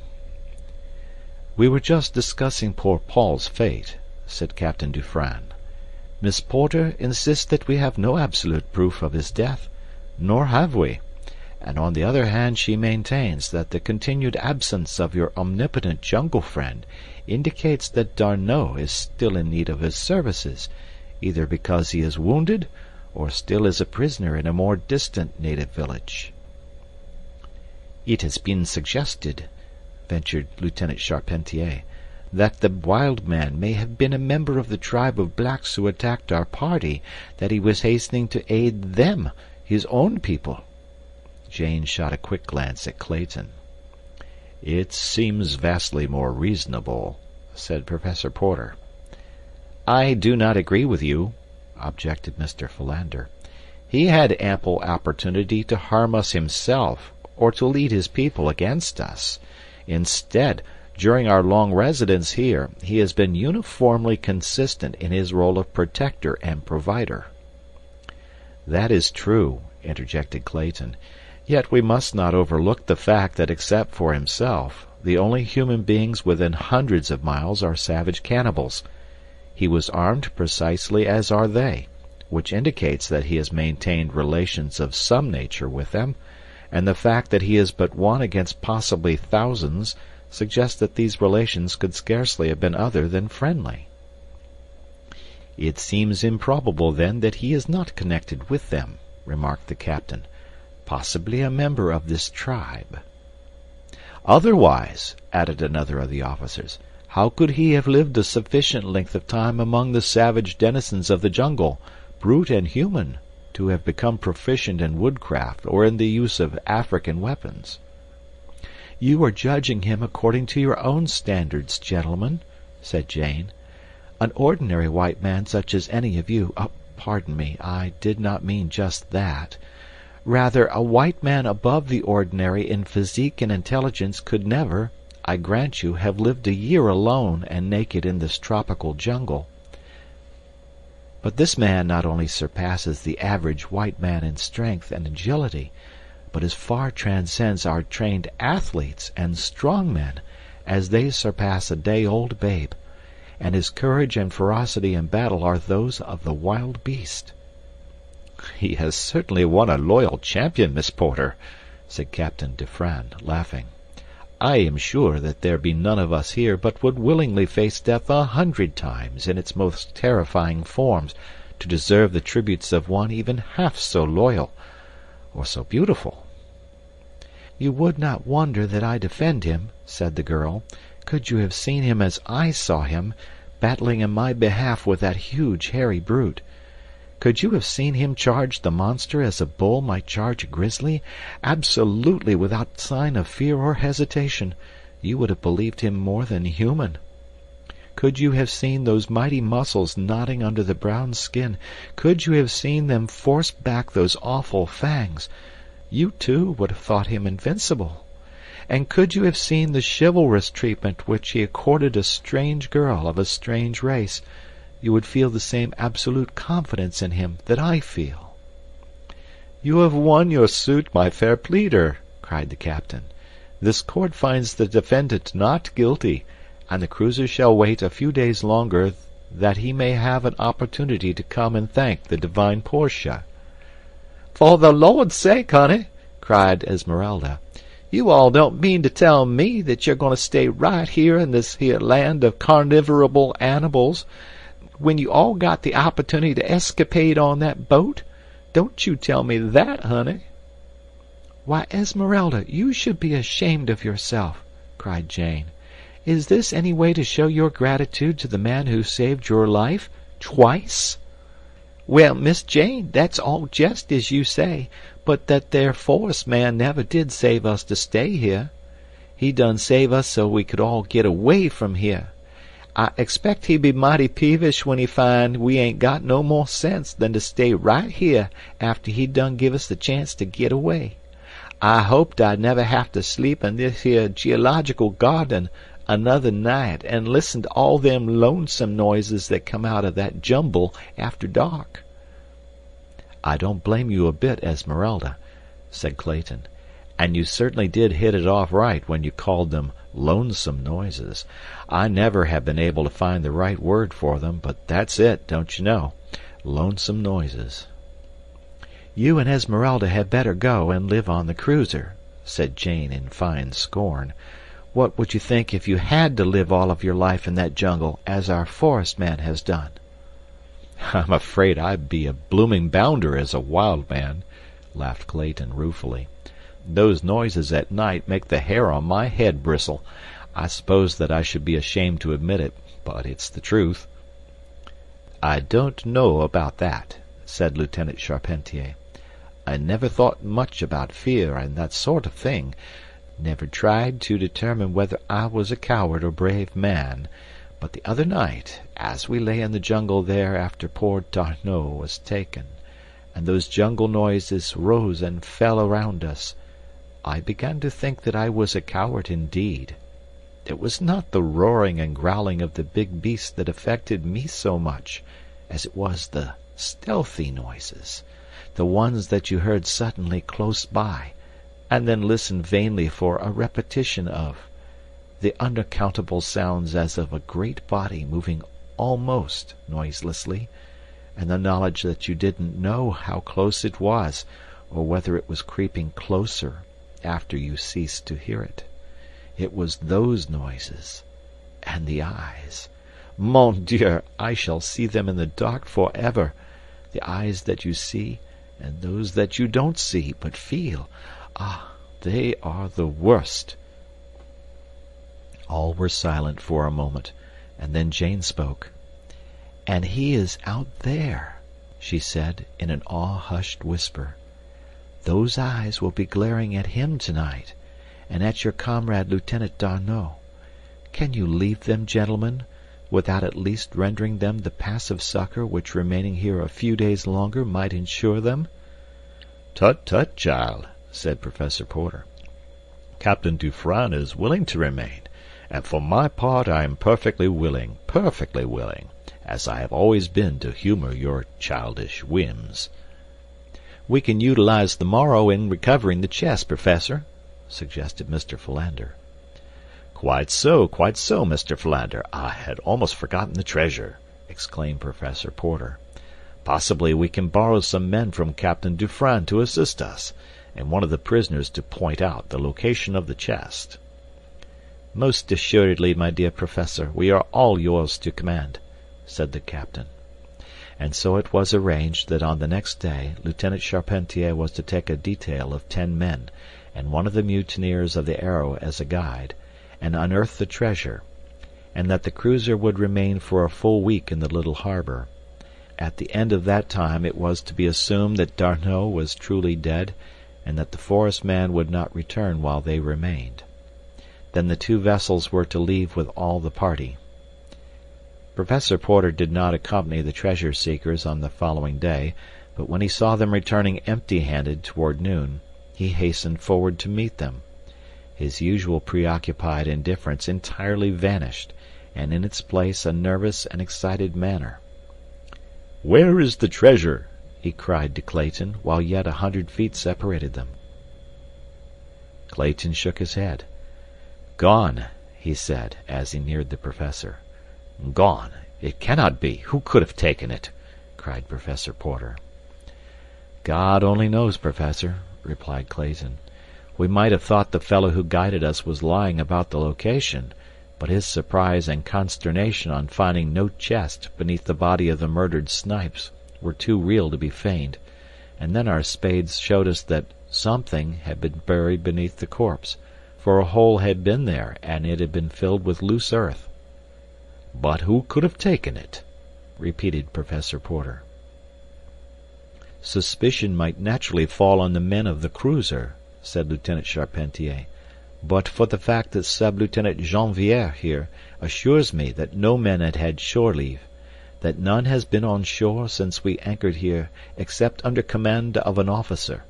"We were just discussing poor Paul's fate," said Captain Dufranne. Miss Porter insists that we have no absolute proof of his death, nor have we, and on the other hand she maintains that the continued absence of your omnipotent jungle friend indicates that D'Arnot is still in need of his services, either because he is wounded or still is a prisoner in a more distant native village. "It has been suggested," ventured Lieutenant Charpentier, "that the wild man may have been a member of the tribe of blacks who attacked our party, that he was hastening to aid them, his own people." Jane shot a quick glance at Clayton. "It seems vastly more reasonable," said Professor Porter. "I do not agree with you," objected Mr. Philander. "He had ample opportunity to harm us himself, or to lead his people against us. Instead, during our long residence here, he has been uniformly consistent in his role of protector and provider." "That is true," interjected Clayton. "Yet we must not overlook the fact that except for himself, the only human beings within hundreds of miles are savage cannibals. He was armed precisely as are they, which indicates that he has maintained relations of some nature with them, and the fact that he is but one against possibly thousands suggests that these relations could scarcely have been other than friendly." "It seems improbable, then, that he is not connected with them," remarked the captain. "Possibly a member of this tribe." "Otherwise," added another of the officers, "how could he have lived a sufficient length of time among the savage denizens of the jungle, brute and human, to have become proficient in woodcraft or in the use of African weapons?" "You are judging him according to your own standards, gentlemen," said Jane. "An ordinary white man such as any of you— pardon me, I did not mean just that. Rather, a white man above the ordinary in physique and intelligence could never, I grant you, have lived a year alone and naked in this tropical jungle. But this man not only surpasses the average white man in strength and agility, but as far transcends our trained athletes and strong men as they surpass a day-old babe, and his courage and ferocity in battle are those of the wild beast." "He has certainly won a loyal champion, Miss Porter," said Captain Dufranne, laughing. "I am sure that there be none of us here but would willingly face death 100 times in its most terrifying forms to deserve the tributes of one even half so loyal or so beautiful." "You would not wonder that I defend him," said the girl, "could you have seen him as I saw him, battling in my behalf with that huge hairy brute. Could you have seen him charge the monster as a bull might charge a grizzly, absolutely without sign of fear or hesitation, you would have believed him more than human. Could you have seen those mighty muscles knotting under the brown skin, could you have seen them force back those awful fangs, you too would have thought him invincible. And could you have seen the chivalrous treatment which he accorded a strange girl of a strange race, you would feel the same absolute confidence in him that I feel." "You have won your suit, my fair pleader," cried the captain. "This court finds the defendant not guilty, and the cruiser shall wait a few days longer that he may have an opportunity to come and thank the divine Portia." "For the Lord's sake, honey," cried Esmeralda, "you all don't mean to tell me that you're going to stay right here in this here land of carnivorable animals, when you all got the opportunity to escapade on that boat? Don't you tell me that, honey." "Why, Esmeralda, you should be ashamed of yourself," cried Jane. "Is this any way to show your gratitude to the man who saved your life twice?" "Well, Miss Jane, that's all jest as you say, but that there forest man never did save us to stay here. He done save us so we could all get away from here. I expect he be mighty peevish when he find we ain't got no more sense than to stay right here after he done give us the chance to get away. I hoped I'd never have to sleep in this here geological garden another night and listen to all them lonesome noises that come out of that jumble after dark." "I don't blame you a bit, Esmeralda," said Clayton. "And you certainly did hit it off right when you called them lonesome noises. I never have been able to find the right word for them, but that's it, don't you know. Lonesome noises. "You and Esmeralda had better go and live on the cruiser," said Jane in fine scorn. "What would you think if you had to live all of your life in that jungle, as our forest man has done?" "I'm afraid I'd be a blooming bounder as a wild man," laughed Clayton ruefully. "Those noises at night make the hair on my head bristle. I suppose that I should be ashamed to admit it, but it's the truth." "I don't know about that," said Lieutenant Charpentier. "I never thought much about fear and that sort of thing. Never tried to determine whether I was a coward or brave man. But the other night, as we lay in the jungle there after poor D'Arnot was taken, and those jungle noises rose and fell around us, I began to think that I was a coward indeed. It was not the roaring and growling of the big beast that affected me so much, as it was the stealthy noises, the ones that you heard suddenly close by, and then listened vainly for a repetition of, the unaccountable sounds as of a great body moving almost noiselessly, and the knowledge that you didn't know how close it was, or whether it was creeping closer after you ceased to hear it. It was those noises. And the eyes. Mon Dieu, I shall see them in the dark forever. The eyes that you see, and those that you don't see, but feel. Ah, they are the worst." All were silent for a moment, and then Jane spoke. "And he is out there," she said in an awe-hushed whisper. "Those eyes will be glaring at him tonight, and at your comrade Lieutenant D'Arnot. Can you leave them, gentlemen, without at least rendering them the passive succor which remaining here a few days longer might ensure them?" "Tut, tut, child," said Professor Porter. "Captain Dufresne is willing to remain, and for my part I am perfectly willing, as I have always been to humor your childish whims." "We can utilize the morrow in recovering the chest, Professor," suggested Mr. Philander. Quite so, Mr. Philander. I had almost forgotten the treasure," exclaimed Professor Porter. "Possibly we can borrow some men from Captain Dufresne to assist us, and one of the prisoners to point out the location of the chest." "Most assuredly, my dear Professor, we are all yours to command," said the captain. And so it was arranged that on the next day Lieutenant Charpentier was to take a detail of 10 men, and one of the mutineers of the Arrow as a guide, and unearth the treasure, and that the cruiser would remain for a full week in the little harbor. At the end of that time it was to be assumed that D'Arnot was truly dead, and that the forest man would not return while they remained. Then the 2 vessels were to leave with all the party. Professor Porter did not accompany the treasure seekers on the following day, but when he saw them returning empty-handed toward noon, he hastened forward to meet them. His usual preoccupied indifference entirely vanished, and in its place a nervous and excited manner. "Where is the treasure?" he cried to Clayton, while yet 100 feet separated them. Clayton shook his head. "Gone," he said, as he neared the professor. "Gone! It cannot be. Who could have taken it?" cried Professor Porter. "God only knows, Professor," replied Clayton. "We might have thought the fellow who guided us was lying about the location, but his surprise and consternation on finding no chest beneath the body of the murdered Snipes were too real to be feigned, and then our spades showed us that something had been buried beneath the corpse, for a hole had been there, and it had been filled with loose earth." "But who could have taken it?" repeated Professor Porter. "Suspicion might naturally fall on the men of the cruiser," said Lieutenant Charpentier, "but for the fact that Sub-Lieutenant Janvier here assures me that no men had had shore leave, that none has been on shore since we anchored here except under command of an officer.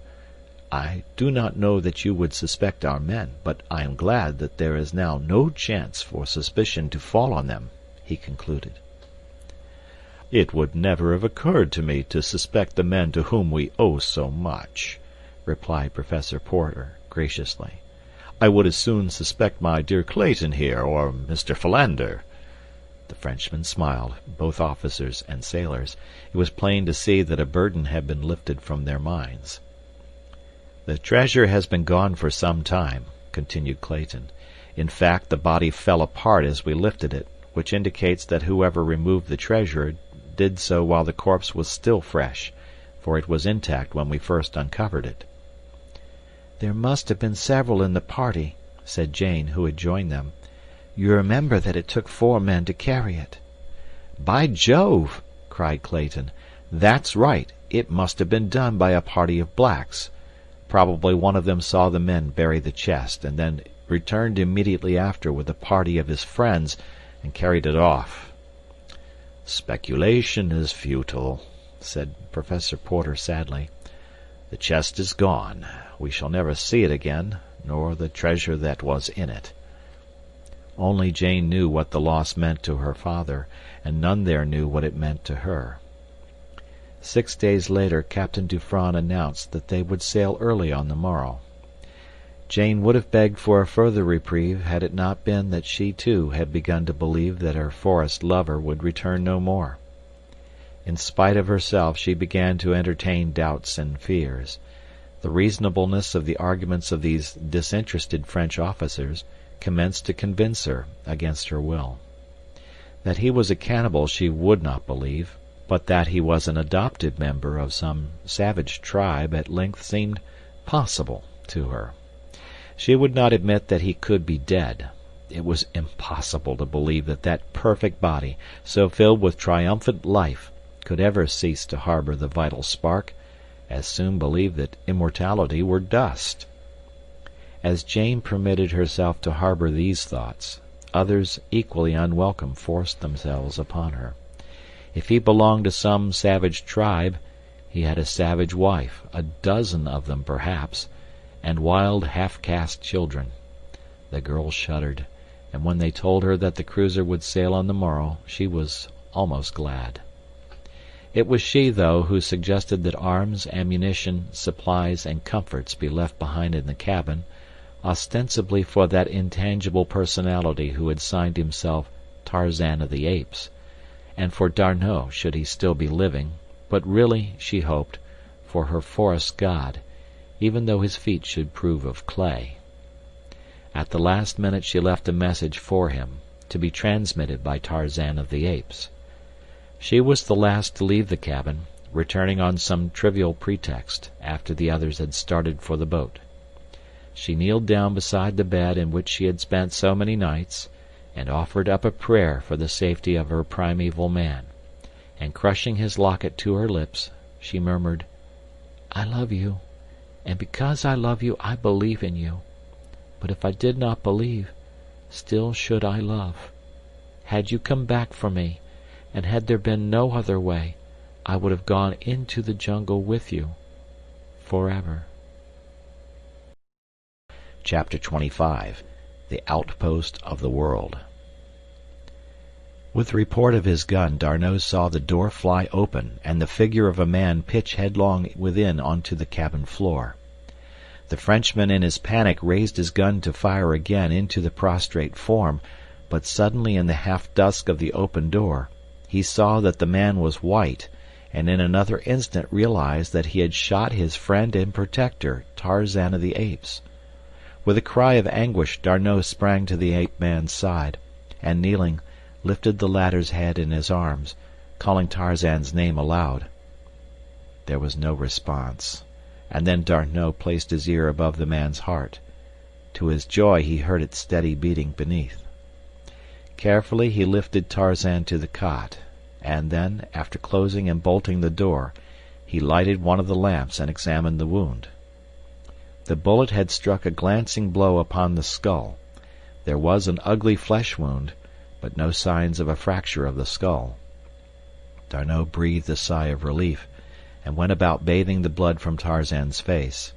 I do not know that you would suspect our men, but I am glad that there is now no chance for suspicion to fall on them," he concluded. "It would never have occurred to me to suspect the men to whom we owe so much," replied Professor Porter graciously. "I would as soon suspect my dear Clayton here, or Mr. Philander." The Frenchmen smiled, both officers and sailors. It was plain to see that a burden had been lifted from their minds. "The treasure has been gone for some time," continued Clayton. "In fact, the body fell apart as we lifted it, which indicates that whoever removed the treasure did so while the corpse was still fresh, for it was intact when we first uncovered it." "There must have been several in the party," said Jane, who had joined them. "You remember that it took 4 men to carry it." "By Jove!" cried Clayton. "That's right. It must have been done by a party of blacks. Probably one of them saw the men bury the chest, and then returned immediately after with a party of his friends and carried it off." "Speculation is futile," said Professor Porter sadly. "The chest is gone. We shall never see it again, nor the treasure that was in it." Only Jane knew what the loss meant to her father, and none there knew what it meant to her. 6 days later Captain Dufranne announced that they would sail early on the morrow. Jane would have begged for a further reprieve had it not been that she too had begun to believe that her forest lover would return no more. In spite of herself she began to entertain doubts and fears. The reasonableness of the arguments of these disinterested French officers commenced to convince her, against her will. That he was a cannibal she would not believe, but that he was an adopted member of some savage tribe at length seemed possible to her. She would not admit that he could be dead. It was impossible to believe that that perfect body, so filled with triumphant life, could ever cease to harbor the vital spark, as soon believe that immortality were dust. As Jane permitted herself to harbor these thoughts, others equally unwelcome forced themselves upon her. If he belonged to some savage tribe, he had a savage wife, a dozen of them perhaps, and wild half-caste children. The girl shuddered, and when they told her that the cruiser would sail on the morrow, she was almost glad. It was she, though, who suggested that arms, ammunition, supplies, and comforts be left behind in the cabin, ostensibly for that intangible personality who had signed himself Tarzan of the Apes, and for D'Arnot should he still be living, but really, she hoped, for her forest god, even though his feet should prove of clay. At the last minute she left a message for him, to be transmitted by Tarzan of the Apes. She was the last to leave the cabin, returning on some trivial pretext, after the others had started for the boat. She kneeled down beside the bed in which she had spent so many nights, and offered up a prayer for the safety of her primeval man, and crushing his locket to her lips, she murmured, "I love you, and because I love you I believe in you. But if I did not believe, still should I love. Had you come back for me, and had there been no other way, I would have gone into the jungle with you, forever." Chapter 25. The Outpost of the World. With the report of his gun, D'Arnot saw the door fly open and the figure of a man pitch headlong within onto the cabin floor. The Frenchman in his panic raised his gun to fire again into the prostrate form, but suddenly in the half-dusk of the open door, he saw that the man was white, and in another instant realized that he had shot his friend and protector, Tarzan of the Apes. With a cry of anguish, D'Arnot sprang to the ape-man's side, and kneeling, lifted the latter's head in his arms, calling Tarzan's name aloud. There was no response, and then D'Arnot placed his ear above the man's heart. To his joy he heard it steady beating beneath. Carefully he lifted Tarzan to the cot, and then, after closing and bolting the door, he lighted one of the lamps and examined the wound. The bullet had struck a glancing blow upon the skull. There was an ugly flesh wound, but no signs of a fracture of the skull. D'Arnot breathed a sigh of relief, and went about bathing the blood from Tarzan's face.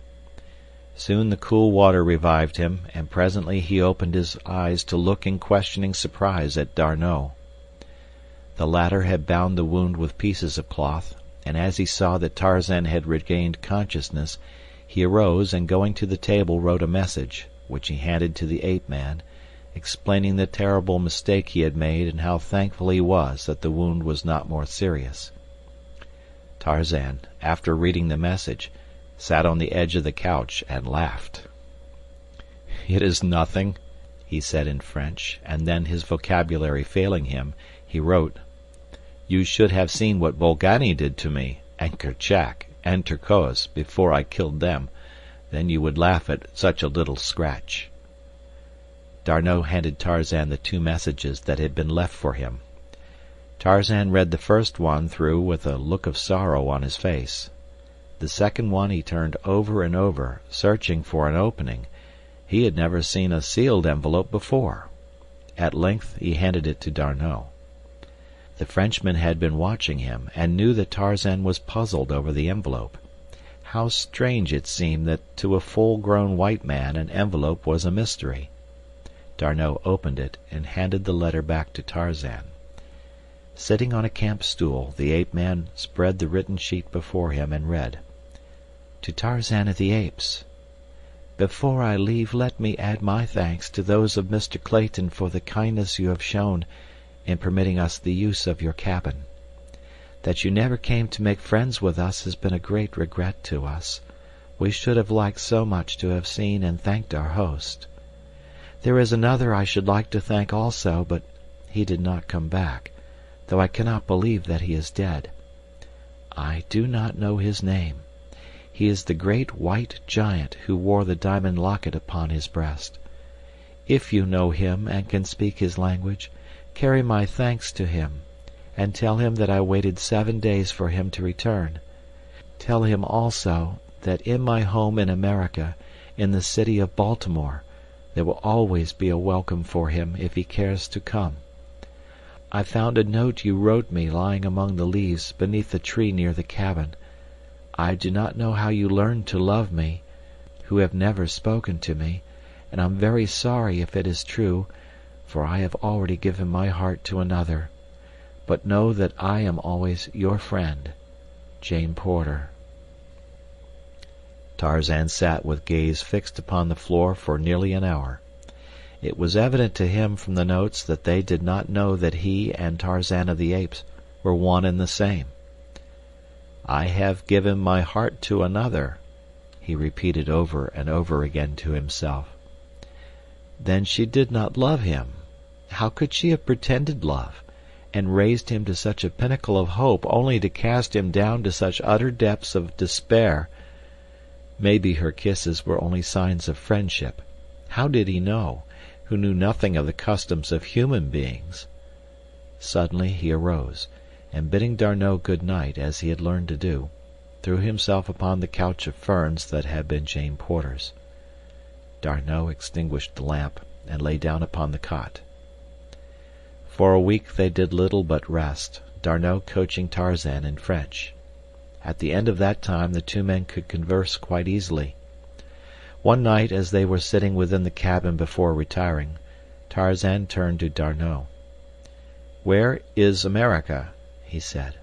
Soon the cool water revived him, and presently he opened his eyes to look in questioning surprise at D'Arnot. The latter had bound the wound with pieces of cloth, and as he saw that Tarzan had regained consciousness, he arose and going to the table wrote a message, which he handed to the ape-man, explaining the terrible mistake he had made and how thankful he was that the wound was not more serious. Tarzan, after reading the message, sat on the edge of the couch and laughed. "It is nothing," he said in French, and then, his vocabulary failing him, he wrote, "You should have seen what Bolgani did to me, and Kerchak, and Turcos, before I killed them. Then you would laugh at such a little scratch." D'Arnot handed Tarzan the 2 messages that had been left for him. Tarzan read the first one through with a look of sorrow on his face. The second one he turned over and over, searching for an opening. He had never seen a sealed envelope before. At length he handed it to D'Arnot. The Frenchman had been watching him, and knew that Tarzan was puzzled over the envelope. How strange it seemed that to a full-grown white man an envelope was a mystery. D'Arnot opened it and handed the letter back to Tarzan. Sitting on a camp stool, the ape-man spread the written sheet before him and read, "To Tarzan of the Apes. Before I leave, let me add my thanks to those of Mr. Clayton for the kindness you have shown in permitting us the use of your cabin. That you never came to make friends with us has been a great regret to us. We should have liked so much to have seen and thanked our host. There is another I should like to thank also, but he did not come back, though I cannot believe that he is dead. I do not know his name. He is the great white giant who wore the diamond locket upon his breast. If you know him and can speak his language, carry my thanks to him, and tell him that I waited 7 days for him to return. Tell him also that in my home in America, in the city of Baltimore, there will always be a welcome for him if he cares to come. I found a note you wrote me lying among the leaves beneath a tree near the cabin. I do not know how you learned to love me, who have never spoken to me, and I'm very sorry if it is true, for I have already given my heart to another. But know that I am always your friend, Jane Porter." Tarzan sat with gaze fixed upon the floor for nearly an hour. It was evident to him from the notes that they did not know that he and Tarzan of the Apes were one and the same. "I have given my heart to another," he repeated over and over again to himself. Then she did not love him. How could she have pretended love, and raised him to such a pinnacle of hope, only to cast him down to such utter depths of despair? Maybe her kisses were only signs of friendship. How did he know, who knew nothing of the customs of human beings? Suddenly he arose, and bidding D'Arnot good night as he had learned to do, threw himself upon the couch of ferns that had been Jane Porter's. D'Arnot extinguished the lamp and lay down upon the cot. For a week they did little but rest, D'Arnot coaching Tarzan in French. At the end of that time the 2 men could converse quite easily. One night, as they were sitting within the cabin before retiring, Tarzan turned to D'Arnot. "Where is America?" he said.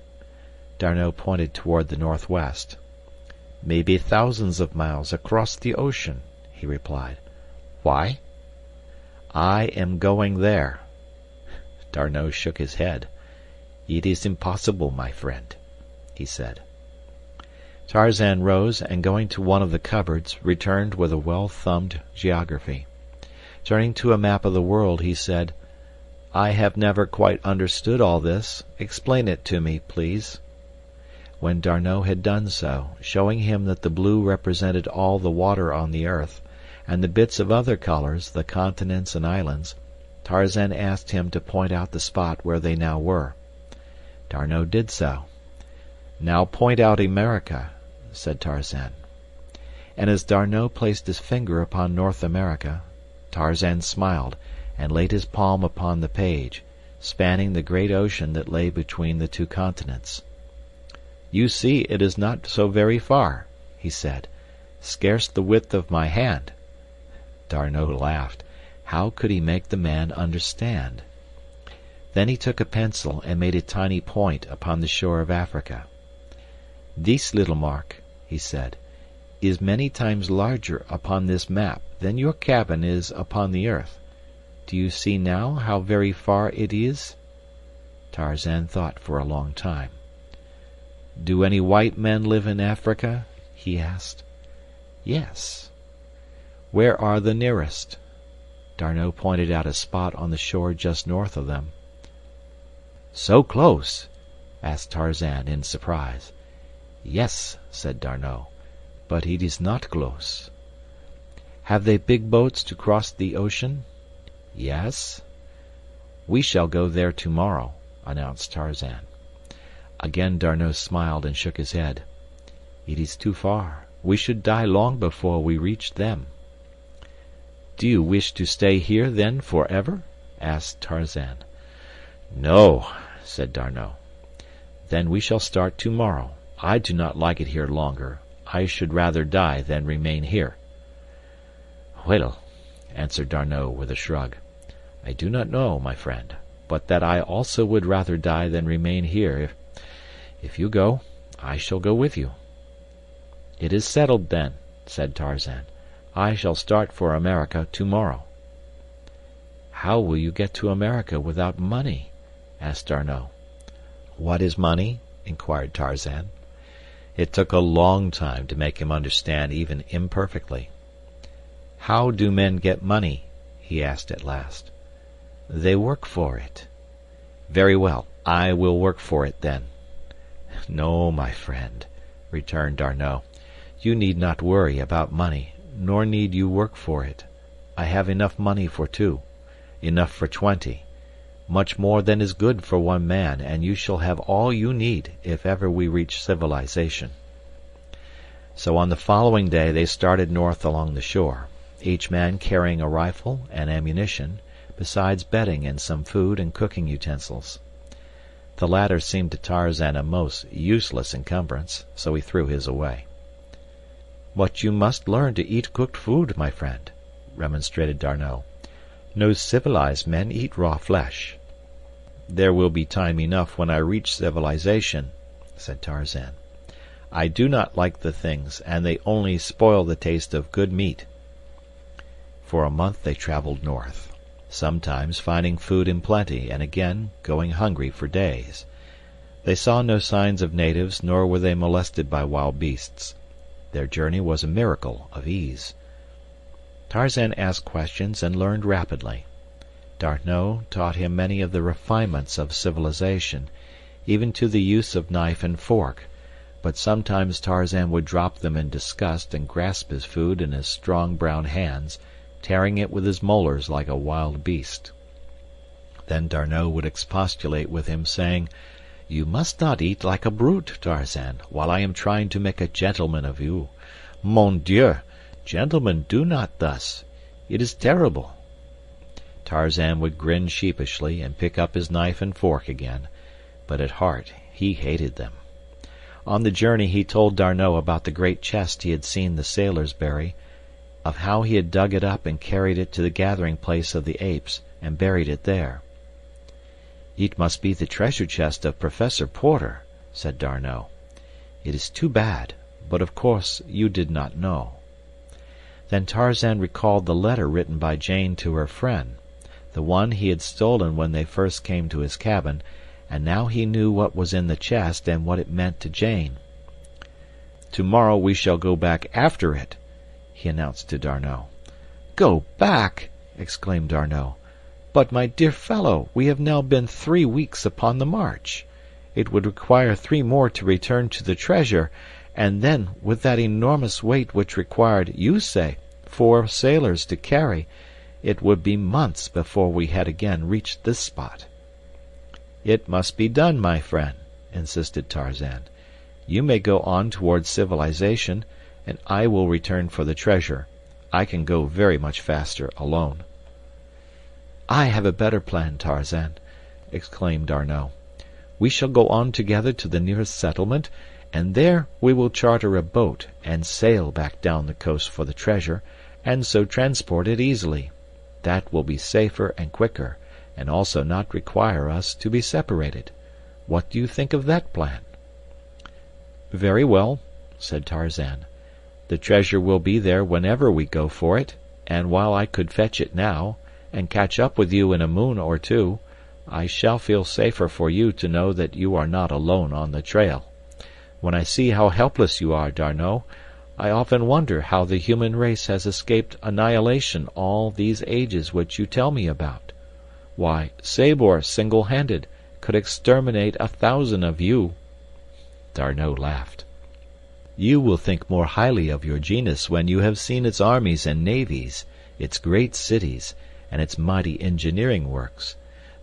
D'Arnot pointed toward the northwest. "Maybe thousands of miles across the ocean," he replied. "Why?" "I am going there." D'Arnot shook his head. "It is impossible, my friend," he said. Tarzan rose, and going to one of the cupboards, returned with a well-thumbed geography. Turning to a map of the world, he said, "I have never quite understood all this. Explain it to me, please." When D'Arnot had done so, showing him that the blue represented all the water on the earth, and the bits of other colors, the continents and islands, Tarzan asked him to point out the spot where they now were. D'Arnot did so. "Now point out America," said Tarzan. And as D'Arnot placed his finger upon North America, Tarzan smiled and laid his palm upon the page, spanning the great ocean that lay between the 2 continents. "You see it is not so very far," he said, "scarce the width of my hand." D'Arnot laughed. How could he make the man understand? Then he took a pencil and made a tiny point upon the shore of Africa. "This little mark," he said, "is many times larger upon this map than your cabin is upon the earth. Do you see now how very far it is?" Tarzan thought for a long time. "Do any white men live in Africa?" he asked. "Yes." "Where are the nearest?" D'Arnot pointed out a spot on the shore just north of them. "So close?" asked Tarzan in surprise. "Yes," said D'Arnot, "but it is not close." "Have they big boats to cross the ocean?" "Yes." "We shall go there tomorrow," announced Tarzan. Again D'Arnot smiled and shook his head. "It is too far. We should die long before we reached them." "Do you wish to stay here, then, forever?" asked Tarzan. "No," said D'Arnot. "Then we shall start tomorrow. I do not like it here longer. I should rather die than remain here." "Well," answered D'Arnot with a shrug, "I do not know, my friend, but that I also would rather die than remain here. If you go, I shall go with you." "It is settled, then," said Tarzan. "I shall start for America tomorrow." "How will you get to America without money?" asked D'Arnot. "What is money?" inquired Tarzan. It took a long time to make him understand even imperfectly. "How do men get money?" he asked at last. "They work for it." "Very well, I will work for it then." "No, my friend," returned D'Arnot. "You need not worry about money, nor need you work for it. I have enough money for two, enough for 20, much more than is good for one man, and you shall have all you need if ever we reach civilization." So on the following day they started north along the shore, each man carrying a rifle and ammunition, besides bedding and some food and cooking utensils. The latter seemed to Tarzan a most useless encumbrance, so he threw his away. "But you must learn to eat cooked food, my friend," remonstrated D'Arnot. "No civilized men eat raw flesh." "There will be time enough when I reach civilization," said Tarzan. "I do not like the things, and they only spoil the taste of good meat." For a month they traveled north, sometimes finding food in plenty and again going hungry for days. They saw no signs of natives, nor were they molested by wild beasts. Their journey was a miracle of ease. Tarzan asked questions and learned rapidly. D'Arnot taught him many of the refinements of civilization, even to the use of knife and fork, but sometimes Tarzan would drop them in disgust and grasp his food in his strong brown hands, tearing it with his molars like a wild beast. Then D'Arnot would expostulate with him, saying, "You must not eat like a brute, Tarzan, while I am trying to make a gentleman of you. Mon Dieu, gentlemen do not thus. It is terrible." Tarzan would grin sheepishly and pick up his knife and fork again, but at heart he hated them. On the journey he told D'Arnot about the great chest he had seen the sailors bury, of how he had dug it up and carried it to the gathering place of the apes and buried it there. "It must be the treasure chest of Professor Porter," said D'Arnot. "It is too bad, but of course you did not know." Then Tarzan recalled the letter written by Jane to her friend, the one he had stolen when they first came to his cabin, and now he knew what was in the chest and what it meant to Jane. "Tomorrow we shall go back after it," he announced to D'Arnot. "Go back!" exclaimed D'Arnot. "But, my dear fellow, we have now been 3 weeks upon the march. It would require 3 more to return to the treasure, and then, with that enormous weight which required, you say, 4 sailors to carry, it would be months before we had again reached this spot." "It must be done, my friend," insisted Tarzan. "You may go on towards civilization, and I will return for the treasure. I can go very much faster alone." "I have a better plan, Tarzan," exclaimed D'Arnot. "We shall go on together to the nearest settlement, and there we will charter a boat and sail back down the coast for the treasure, and so transport it easily. That will be safer and quicker, and also not require us to be separated. What do you think of that plan?" "Very well," said Tarzan. "The treasure will be there whenever we go for it, and while I could fetch it now, and catch up with you in a moon or two, I shall feel safer for you to know that you are not alone on the trail. When I see how helpless you are, D'Arnot, I often wonder how the human race has escaped annihilation all these ages which you tell me about. Why, Sabor, single-handed, could exterminate 1,000 of you." D'Arnot laughed. "You will think more highly of your genus when you have seen its armies and navies, its great cities, and its mighty engineering works.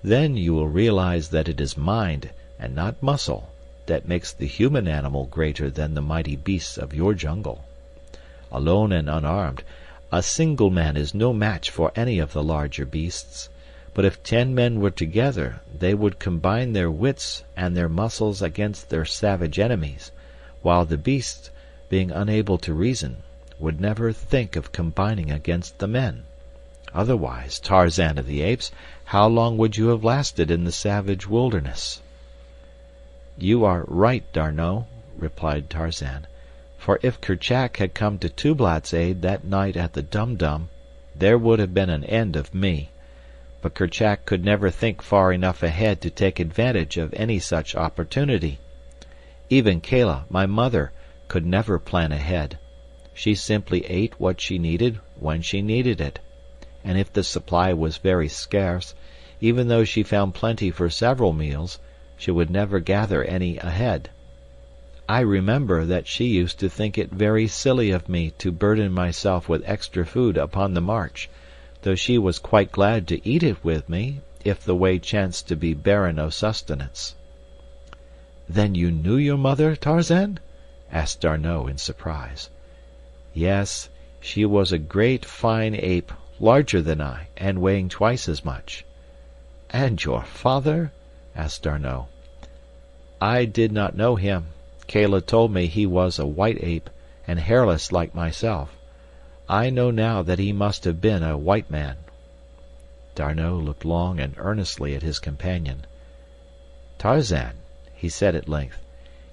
Then you will realize that it is mind, and not muscle, that makes the human animal greater than the mighty beasts of your jungle. Alone and unarmed, a single man is no match for any of the larger beasts. But if 10 men were together, they would combine their wits and their muscles against their savage enemies, while the beasts, being unable to reason, would never think of combining against the men. Otherwise, Tarzan of the Apes, how long would you have lasted in the savage wilderness?" "You are right, D'Arnot," replied Tarzan, "for if Kerchak had come to Tublat's aid that night at the Dum Dum, there would have been an end of me. But Kerchak could never think far enough ahead to take advantage of any such opportunity. Even Kala, my mother, could never plan ahead. She simply ate what she needed when she needed it, and if the supply was very scarce, even though she found plenty for several meals, she would never gather any ahead. I remember that she used to think it very silly of me to burden myself with extra food upon the march, though she was quite glad to eat it with me if the way chanced to be barren of sustenance." "Then you knew your mother, Tarzan?" asked D'Arnot in surprise. "Yes, she was a great fine ape, larger than I, and weighing twice as much." "And your father?" asked D'Arnot. "I did not know him. Kala told me he was a white ape, and hairless like myself. I know now that he must have been a white man." D'Arnot looked long and earnestly at his companion. "Tarzan," he said at length,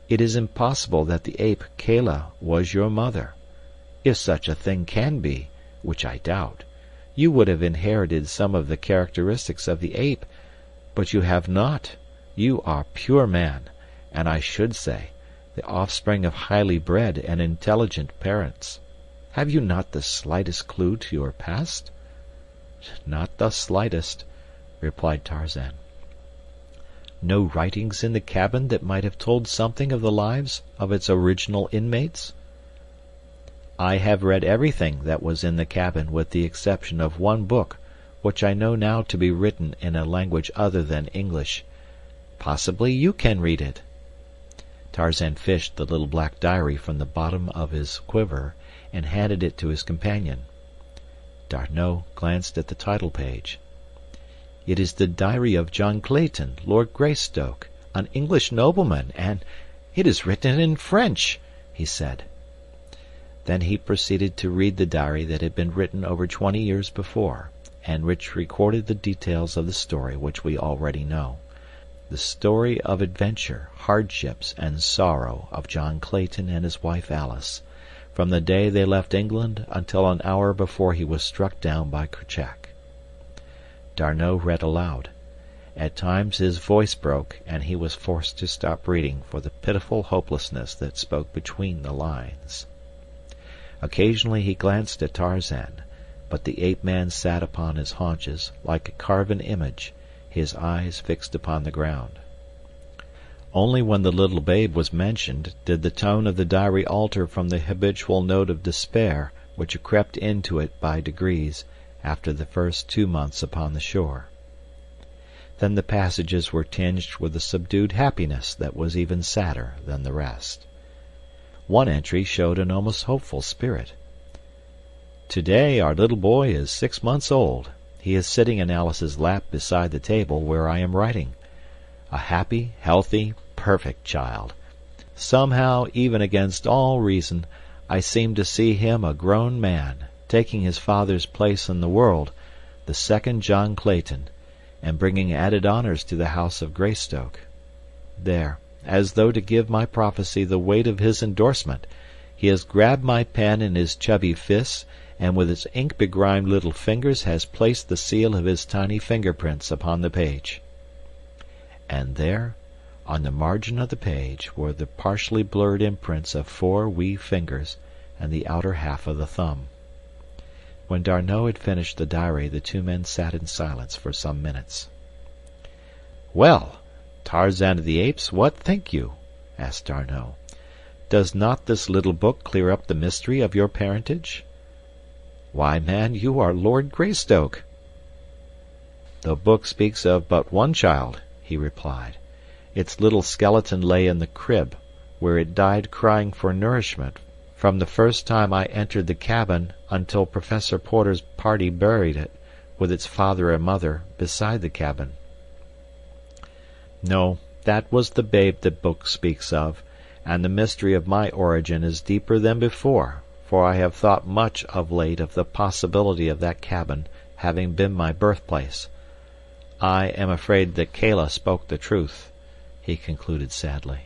"it is impossible that the ape Kala was your mother. If such a thing can be, which I doubt, you would have inherited some of the characteristics of the ape, but you have not. You are pure man, and I should say, the offspring of highly bred and intelligent parents. Have you not the slightest clue to your past?" "Not the slightest," replied Tarzan. "No writings in the cabin that might have told something of the lives of its original inmates?" "I have read everything that was in the cabin with the exception of one book, which I know now to be written in a language other than English. Possibly you can read it." Tarzan fished the little black diary from the bottom of his quiver and handed it to his companion. D'Arnot glanced at the title page. "It is the diary of John Clayton, Lord Greystoke, an English nobleman, and it is written in French," he said. Then he proceeded to read the diary that had been written over 20 years before, and which recorded the details of the story which we already know. The story of adventure, hardships, and sorrow of John Clayton and his wife Alice, from the day they left England until an hour before he was struck down by Kerchak. D'Arnot read aloud. At times his voice broke, and he was forced to stop reading for the pitiful hopelessness that spoke between the lines. Occasionally he glanced at Tarzan, but the ape-man sat upon his haunches, like a carven image, his eyes fixed upon the ground. Only when the little babe was mentioned did the tone of the diary alter from the habitual note of despair which crept into it by degrees after the first 2 months upon the shore. Then the passages were tinged with a subdued happiness that was even sadder than the rest. One entry showed an almost hopeful spirit. "Today our little boy is 6 months old. He is sitting in Alice's lap beside the table where I am writing. A happy, healthy, perfect child. Somehow, even against all reason, I seem to see him a grown man, taking his father's place in the world, the second John Clayton, and bringing added honors to the house of Greystoke. There, as though to give my prophecy the weight of his endorsement, he has grabbed my pen in his chubby fists and with its ink-begrimed little fingers has placed the seal of his tiny fingerprints upon the page. And there, on the margin of the page, were the partially blurred imprints of 4 wee fingers and the outer half of the thumb. When D'Arnot had finished the diary, the 2 men sat in silence for some minutes. "Well, Tarzan of the Apes, what think you?" asked D'Arnot. "Does not this little book clear up the mystery of your parentage?" "Why, man, you are Lord Greystoke." "The book speaks of but one child," he replied. "Its little skeleton lay in the crib, where it died crying for nourishment, from the first time I entered the cabin until Professor Porter's party buried it, with its father and mother, beside the cabin." "No, that was the babe the book speaks of, and the mystery of my origin is deeper than before, for I have thought much of late of the possibility of that cabin having been my birthplace. I am afraid that Kala spoke the truth," he concluded sadly.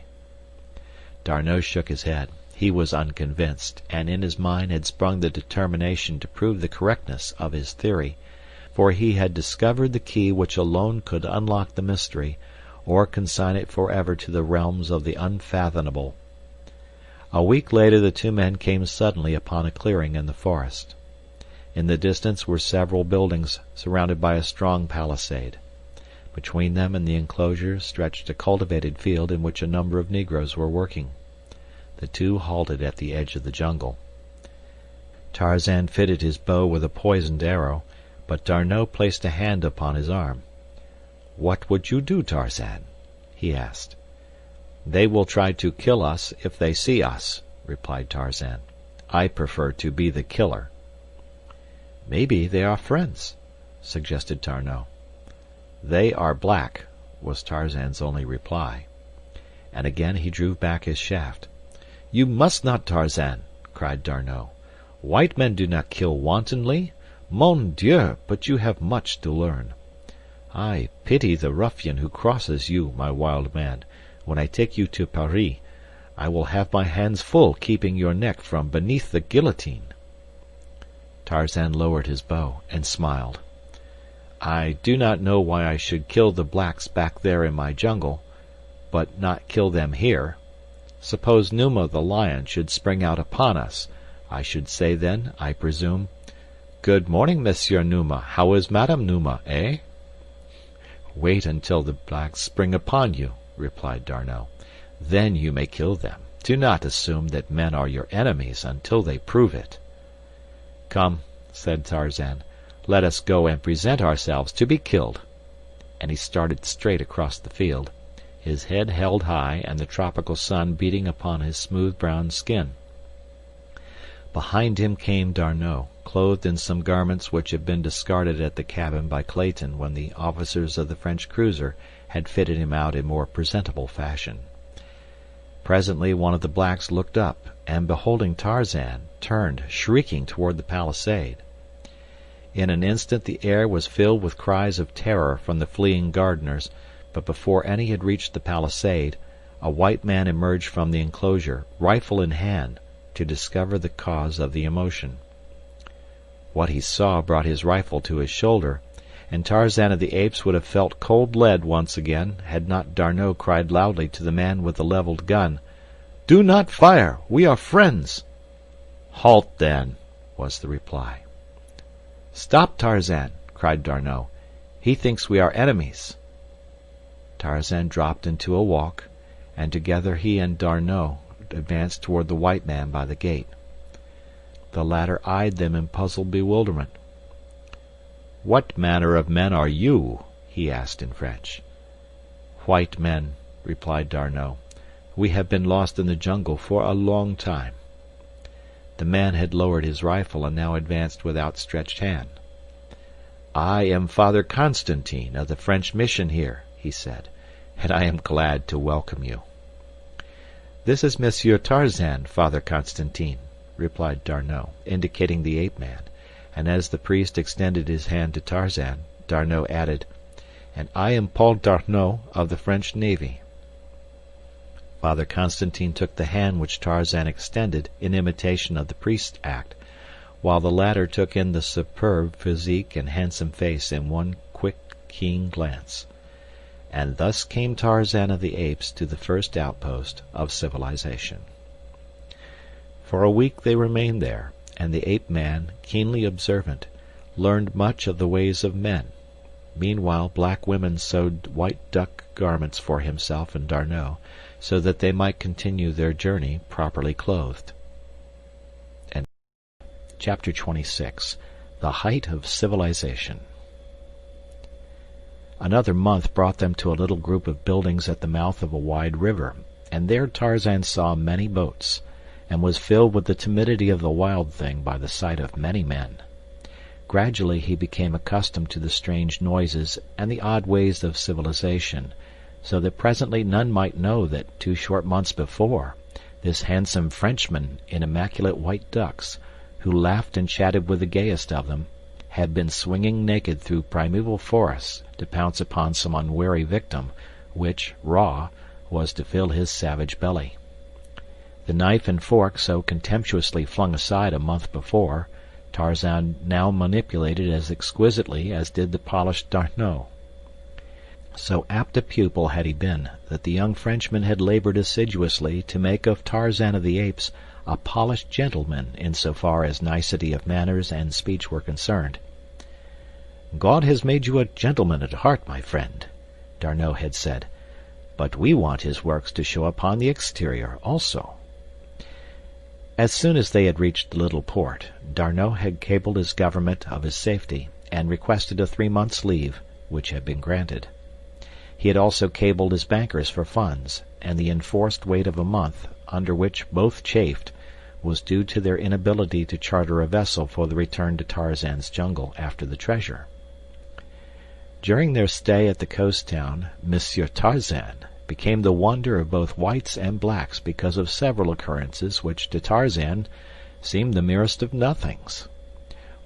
D'Arnot shook his head. He was unconvinced, and in his mind had sprung the determination to prove the correctness of his theory, for he had discovered the key which alone could unlock the mystery, or consign it forever to the realms of the unfathomable. A week later the 2 men came suddenly upon a clearing in the forest. In the distance were several buildings surrounded by a strong palisade. Between them and the enclosure stretched a cultivated field in which a number of negroes were working. The 2 halted at the edge of the jungle. Tarzan fitted his bow with a poisoned arrow, but D'Arnot placed a hand upon his arm. "What would you do, Tarzan?" he asked. "They will try to kill us if they see us," replied Tarzan. "I prefer to be the killer." "Maybe they are friends," suggested D'Arnot. "They are black," was Tarzan's only reply. And again he drew back his shaft. "You must not, Tarzan," cried D'Arnot. "White men do not kill wantonly. Mon Dieu, but you have much to learn. I pity the ruffian who crosses you, my wild man. When I take you to Paris, I will have my hands full keeping your neck from beneath the guillotine." Tarzan lowered his bow and smiled. "I do not know why I should kill the blacks back there in my jungle, but not kill them here. Suppose Numa the lion should spring out upon us, I should say then, I presume, 'Good morning, Monsieur Numa. How is Madame Numa, eh?'" "Wait until the blacks spring upon you," replied D'Arnot. "Then you may kill them. Do not assume that men are your enemies until they prove it." "Come," said Tarzan, "let us go and present ourselves to be killed." And he started straight across the field, his head held high and the tropical sun beating upon his smooth brown skin. Behind him came D'Arnot, clothed in some garments which had been discarded at the cabin by Clayton when the officers of the French cruiser had fitted him out in more presentable fashion. Presently one of the blacks looked up, and beholding Tarzan, turned, shrieking, toward the palisade. In an instant the air was filled with cries of terror from the fleeing gardeners, but before any had reached the palisade, a white man emerged from the enclosure, rifle in hand, to discover the cause of the emotion. What he saw brought his rifle to his shoulder, and Tarzan of the Apes would have felt cold lead once again had not D'Arnot cried loudly to the man with the leveled gun, "Do not fire! We are friends!" "Halt, then," was the reply. "Stop, Tarzan!" cried D'Arnot. "He thinks we are enemies." Tarzan dropped into a walk, and together he and D'Arnot advanced toward the white man by the gate. The latter eyed them in puzzled bewilderment. "What manner of men are you?" he asked in French. "White men," replied D'Arnot. "We have been lost in the jungle for a long time." The man had lowered his rifle and now advanced with outstretched hand. "I am Father Constantine of the French mission here," he said, "and I am glad to welcome you." "This is Monsieur Tarzan, Father Constantine," replied D'Arnot, indicating the ape-man, and as the priest extended his hand to Tarzan, D'Arnot added, "And I am Paul d'Arnot of the French Navy." Father Constantine took the hand which Tarzan extended in imitation of the priest's act, while the latter took in the superb physique and handsome face in one quick, keen glance. And thus came Tarzan of the Apes to the first outpost of civilization. For a week they remained there, and the ape-man, keenly observant, learned much of the ways of men. Meanwhile black women sewed white duck garments for himself and D'Arnot, so that they might continue their journey properly clothed. And Chapter 26. The Height of Civilization. Another month brought them to a little group of buildings at the mouth of a wide river, and there Tarzan saw many boats, and was filled with the timidity of the wild thing by the sight of many men. Gradually he became accustomed to the strange noises and the odd ways of civilization, so that presently none might know that 2 short months before, this handsome Frenchman in immaculate white ducks, who laughed and chatted with the gayest of them, had been swinging naked through primeval forests to pounce upon some unwary victim, which, raw, was to fill his savage belly. The knife and fork so contemptuously flung aside a month before, Tarzan now manipulated as exquisitely as did the polished D'Arnot. So apt a pupil had he been that the young Frenchman had labored assiduously to make of Tarzan of the Apes a polished gentleman in so far as nicety of manners and speech were concerned. "God has made you a gentleman at heart, my friend," D'Arnot had said, "but we want his works to show upon the exterior also." As soon as they had reached the little port, D'Arnot had cabled his government of his safety, and requested a 3 months' leave, which had been granted. He had also cabled his bankers for funds, and the enforced wait of a month, under which both chafed, was due to their inability to charter a vessel for the return to Tarzan's jungle after the treasure. During their stay at the coast town, Monsieur Tarzan became the wonder of both whites and blacks because of several occurrences which to Tarzan seemed the merest of nothings.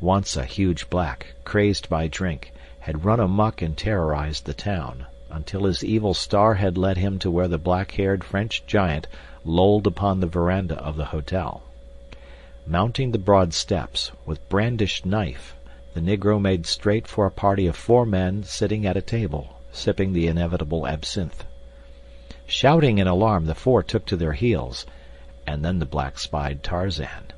Once a huge black, crazed by drink, had run amuck and terrorized the town, until his evil star had led him to where the black-haired French giant lolled upon the veranda of the hotel. Mounting the broad steps, with brandished knife, the Negro made straight for a party of 4 men sitting at a table, sipping the inevitable absinthe. Shouting in alarm, the 4 took to their heels, and then the black spied Tarzan.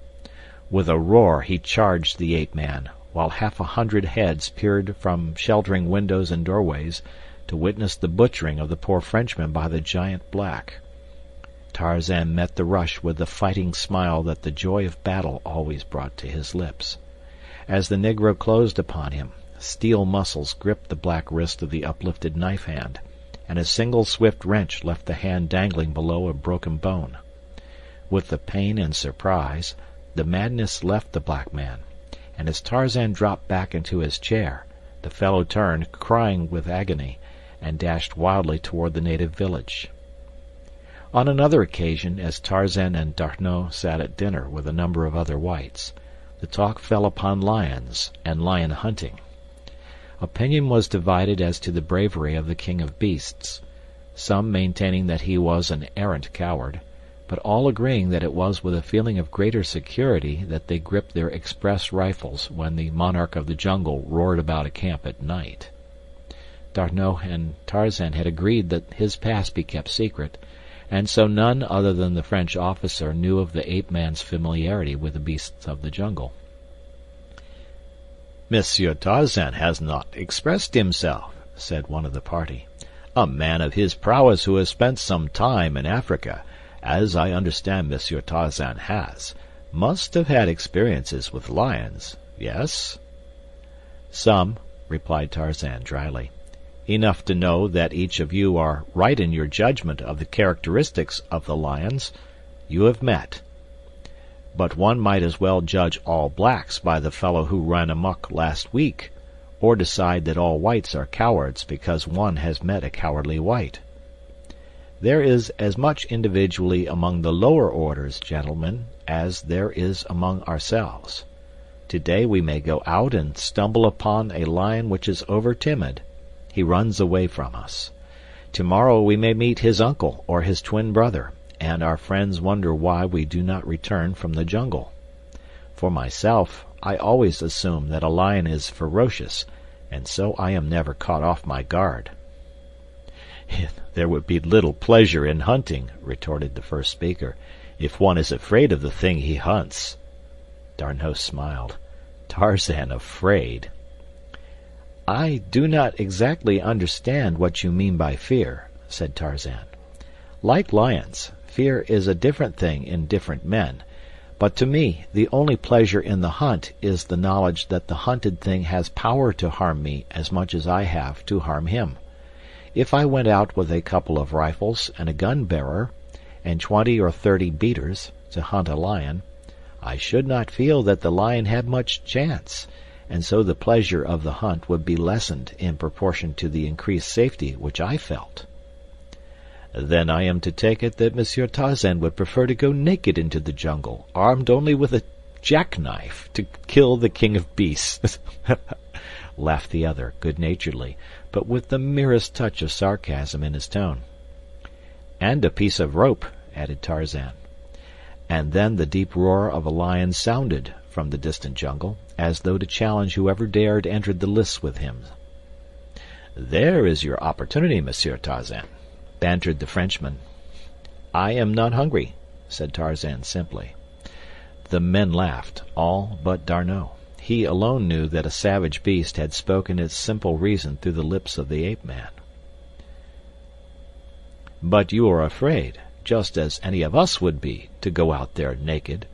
With a roar he charged the ape-man, while 100 heads peered from sheltering windows and doorways to witness the butchering of the poor Frenchman by the giant black. Tarzan met the rush with the fighting smile that the joy of battle always brought to his lips. As the Negro closed upon him, steel muscles gripped the black wrist of the uplifted knife hand, and a single swift wrench left the hand dangling below a broken bone. With the pain and surprise, the madness left the black man, and as Tarzan dropped back into his chair, the fellow turned, crying with agony, and dashed wildly toward the native village. On another occasion, as Tarzan and D'Arnot sat at dinner with a number of other whites, the talk fell upon lions and lion hunting. Opinion was divided as to the bravery of the king of beasts, some maintaining that he was an arrant coward, but all agreeing that it was with a feeling of greater security that they gripped their express rifles when the monarch of the jungle roared about a camp at night. D'Arnot and Tarzan had agreed that his past be kept secret, and so none other than the French officer knew of the ape-man's familiarity with the beasts of the jungle. "Monsieur Tarzan has not expressed himself," said one of the party. "A man of his prowess who has spent some time in Africa, as I understand Monsieur Tarzan has, must have had experiences with lions, yes?" "Some," replied Tarzan dryly. "Enough to know that each of you are right in your judgment of the characteristics of the lions you have met. But one might as well judge all blacks by the fellow who ran amuck last week, or decide that all whites are cowards because one has met a cowardly white. There is as much individuality among the lower orders, gentlemen, as there is among ourselves. Today we may go out and stumble upon a lion which is over-timid. He runs away from us. Tomorrow we may meet his uncle or his twin brother, and our friends wonder why we do not return from the jungle. For myself, I always assume that a lion is ferocious, and so I am never caught off my guard." "There would be little pleasure in hunting," retorted the first speaker, "if one is afraid of the thing he hunts." D'Arnot smiled. Tarzan afraid! "I do not exactly understand what you mean by fear," said Tarzan. "Like lions, fear is a different thing in different men, but to me the only pleasure in the hunt is the knowledge that the hunted thing has power to harm me as much as I have to harm him. If I went out with a couple of rifles and a gun-bearer, and 20 or 30 beaters, to hunt a lion, I should not feel that the lion had much chance, and so the pleasure of the hunt would be lessened in proportion to the increased safety which I felt." "Then I am to take it that Monsieur Tarzan would prefer to go naked into the jungle, armed only with a jackknife, to kill the king of beasts," laughed the other, good-naturedly, but with the merest touch of sarcasm in his tone. "And a piece of rope," added Tarzan. And then the deep roar of a lion sounded from the distant jungle, as though to challenge whoever dared enter the lists with him. "There is your opportunity, Monsieur Tarzan," bantered the Frenchman. "I am not hungry," said Tarzan simply. The men laughed, all but D'Arnot. He alone knew that a savage beast had spoken its simple reason through the lips of the ape-man. "But you are afraid, just as any of us would be, to go out there naked,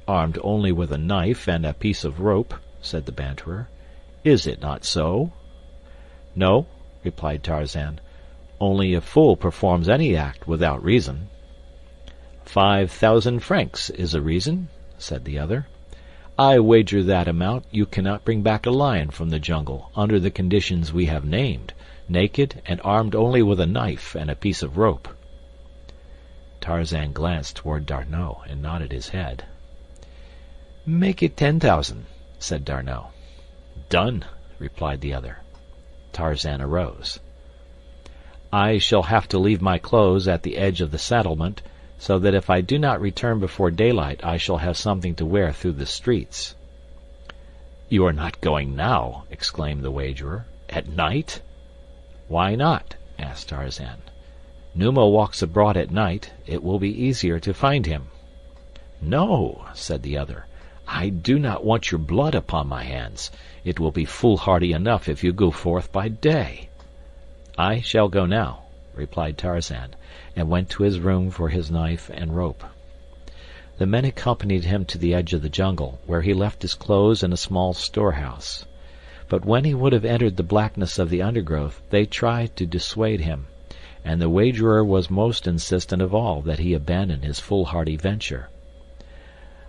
armed only with a knife and a piece of rope," said the banterer. "Is it not so?" "No," replied Tarzan. "Only a fool performs any act without reason." 5,000 francs is a reason," said the other. "I wager that amount you cannot bring back a lion from the jungle under the conditions we have named, naked and armed only with a knife and a piece of rope." Tarzan glanced toward D'Arnot and nodded his head. "Make it 10,000, said D'Arnot. "Done," replied the other. Tarzan arose. "I shall have to leave my clothes at the edge of the settlement, so that if I do not return before daylight I shall have something to wear through the streets." "You are not going now," exclaimed the wagerer. "At night?" "Why not?" asked Tarzan. "Numa walks abroad at night. It will be easier to find him." "No," said the other. "I do not want your blood upon my hands. It will be foolhardy enough if you go forth by day." "I shall go now," replied Tarzan, and went to his room for his knife and rope. The men accompanied him to the edge of the jungle, where he left his clothes in a small storehouse. But when he would have entered the blackness of the undergrowth, they tried to dissuade him, and the wagerer was most insistent of all that he abandon his foolhardy venture.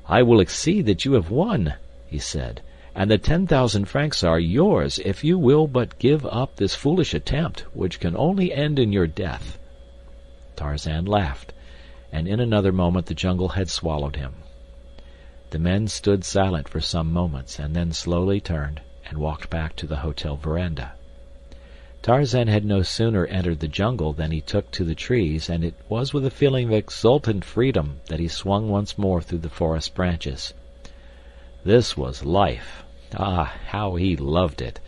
"I will accede that you have won," he said, "and the 10,000 francs are yours if you will but give up this foolish attempt, which can only end in your death." Tarzan laughed, and in another moment the jungle had swallowed him. The men stood silent for some moments, and then slowly turned and walked back to the hotel veranda. Tarzan had no sooner entered the jungle than he took to the trees, and it was with a feeling of exultant freedom that he swung once more through the forest branches. This was life. Ah, how he loved it!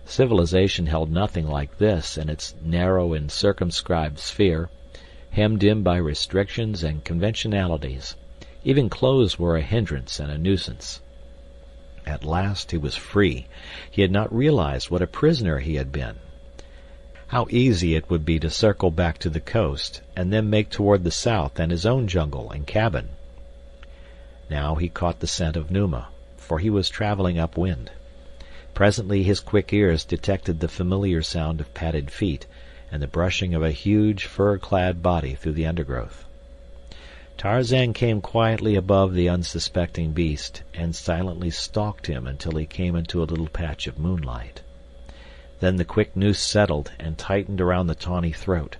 Civilization held nothing like this in its narrow and circumscribed sphere, hemmed in by restrictions and conventionalities. Even clothes were a hindrance and a nuisance. At last he was free. He had not realized what a prisoner he had been. How easy it would be to circle back to the coast, and then make toward the south and his own jungle and cabin. Now he caught the scent of Numa, for he was traveling upwind. Presently his quick ears detected the familiar sound of padded feet and the brushing of a huge fur-clad body through the undergrowth. Tarzan came quietly above the unsuspecting beast and silently stalked him until he came into a little patch of moonlight. Then the quick noose settled and tightened around the tawny throat,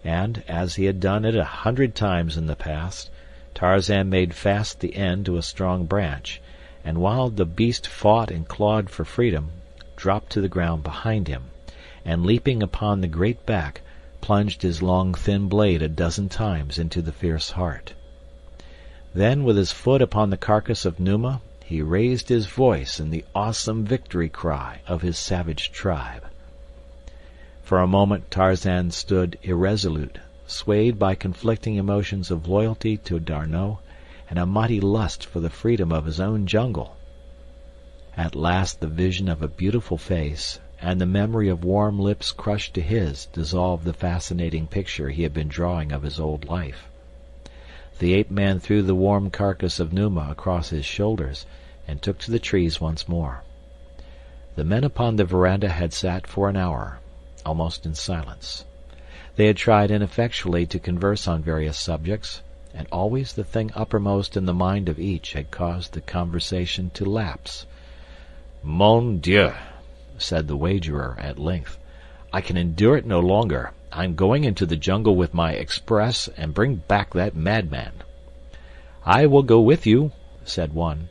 and, as he had done it 100 times in the past, Tarzan made fast the end to a strong branch, and while the beast fought and clawed for freedom, dropped to the ground behind him, and leaping upon the great back, plunged his long thin blade a dozen times into the fierce heart. Then, with his foot upon the carcass of Numa, he raised his voice in the awesome victory cry of his savage tribe. For a moment Tarzan stood irresolute, swayed by conflicting emotions of loyalty to D'Arnot and a mighty lust for the freedom of his own jungle. At last the vision of a beautiful face and the memory of warm lips crushed to his dissolved the fascinating picture he had been drawing of his old life. The ape-man threw the warm carcass of Numa across his shoulders and took to the trees once more. The men upon the veranda had sat for an hour, almost in silence. They had tried ineffectually to converse on various subjects, and always the thing uppermost in the mind of each had caused the conversation to lapse. "Mon Dieu," said the wagerer at length, "I can endure it no longer. I'm going into the jungle with my express and bring back that madman." "I will go with you," said one.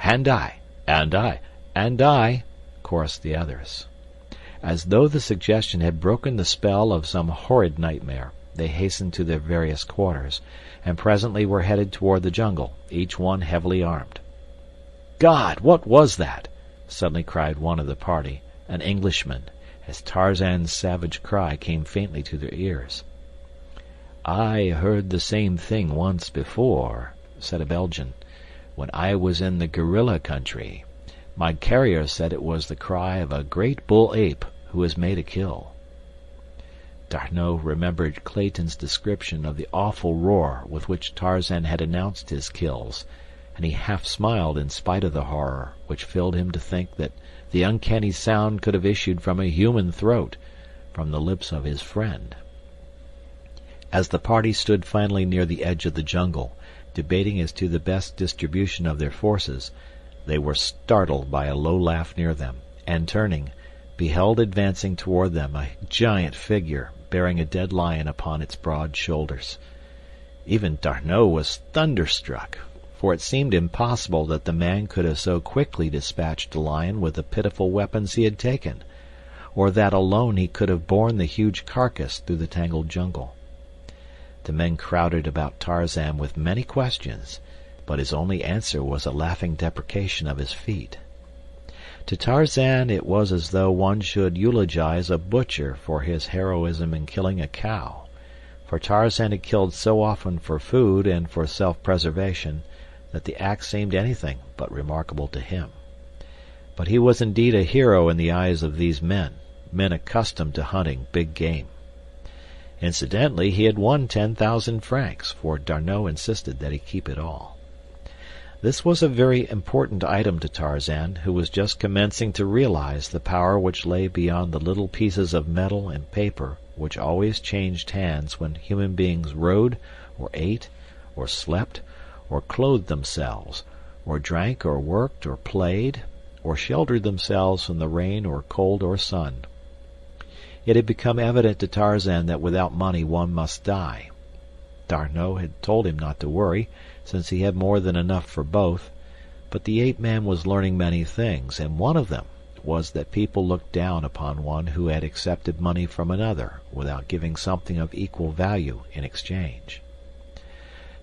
"And I, and I, and I," chorused the others. As though the suggestion had broken the spell of some horrid nightmare, they hastened to their various quarters, and presently were headed toward the jungle, each one heavily armed. "God, what was that?" suddenly cried one of the party, an Englishman, as Tarzan's savage cry came faintly to their ears. "I heard the same thing once before," said a Belgian, "when I was in the gorilla country. My carrier said it was the cry of a great bull ape who has made a kill." D'Arnot remembered Clayton's description of the awful roar with which Tarzan had announced his kills, and he half smiled in spite of the horror which filled him to think that the uncanny sound could have issued from a human throat, from the lips of his friend. As the party stood finally near the edge of the jungle, debating as to the best distribution of their forces, they were startled by a low laugh near them, and turning, beheld advancing toward them a giant figure bearing a dead lion upon its broad shoulders. Even D'Arnot was thunderstruck, for it seemed impossible that the man could have so quickly dispatched a lion with the pitiful weapons he had taken, or that alone he could have borne the huge carcass through the tangled jungle. The men crowded about Tarzan with many questions, but his only answer was a laughing deprecation of his feat. To Tarzan it was as though one should eulogize a butcher for his heroism in killing a cow, for Tarzan had killed so often for food and for self-preservation that the act seemed anything but remarkable to him. But he was indeed a hero in the eyes of these men accustomed to hunting big game. Incidentally, he had won 10,000 francs, for D'Arnot insisted that he keep it all. This was a very important item to Tarzan, who was just commencing to realize the power which lay beyond the little pieces of metal and paper which always changed hands when human beings rode, or ate, or slept, or clothed themselves, or drank, or worked, or played, or sheltered themselves from the rain or cold or sun. It had become evident to Tarzan that without money one must die. D'Arnot had told him not to worry, since he had more than enough for both, but the ape-man was learning many things, and one of them was that people looked down upon one who had accepted money from another without giving something of equal value in exchange.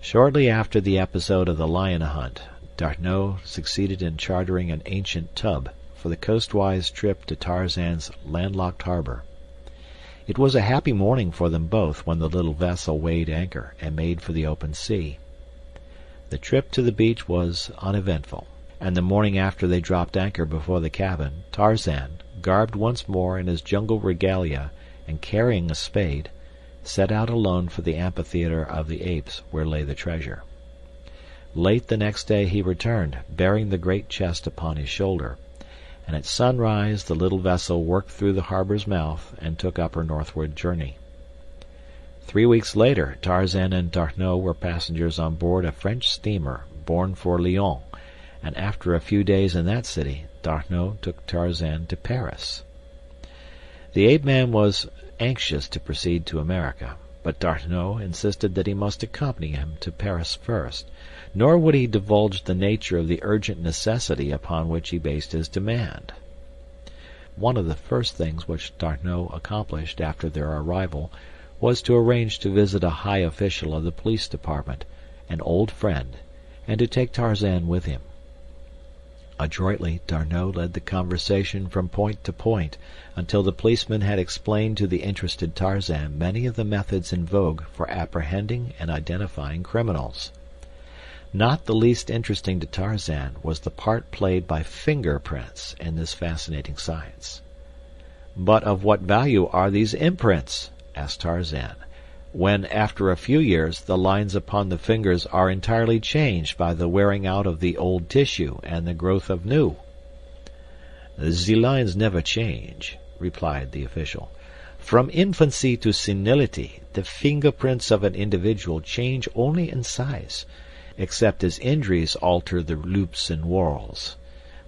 Shortly after the episode of the lion hunt, D'Arnot succeeded in chartering an ancient tub for the coastwise trip to Tarzan's landlocked harbor. It was a happy morning for them both when the little vessel weighed anchor and made for the open sea. The trip to the beach was uneventful, and the morning after they dropped anchor before the cabin, Tarzan, garbed once more in his jungle regalia and carrying a spade, set out alone for the amphitheater of the apes where lay the treasure. Late the next day he returned, bearing the great chest upon his shoulder, and at sunrise the little vessel worked through the harbor's mouth and took up her northward journey. 3 weeks later Tarzan and D'Arnot were passengers on board a French steamer born for Lyon, and after a few days in that city D'Arnot took Tarzan to Paris. The ape-man was anxious to proceed to America, but D'Arnot insisted that he must accompany him to Paris first, nor would he divulge the nature of the urgent necessity upon which he based his demand. One of the first things which D'Arnot accomplished after their arrival was to arrange to visit a high official of the police department, an old friend, and to take Tarzan with him. Adroitly, D'Arnot led the conversation from point to point until the policeman had explained to the interested Tarzan many of the methods in vogue for apprehending and identifying criminals. Not the least interesting to Tarzan was the part played by fingerprints in this fascinating science. "But of what value are these imprints?" asked Tarzan, "when, after a few years, the lines upon the fingers are entirely changed by the wearing out of the old tissue and the growth of new?" "The lines never change," replied the official. "From infancy to senility, the fingerprints of an individual change only in size, except as injuries alter the loops and whorls.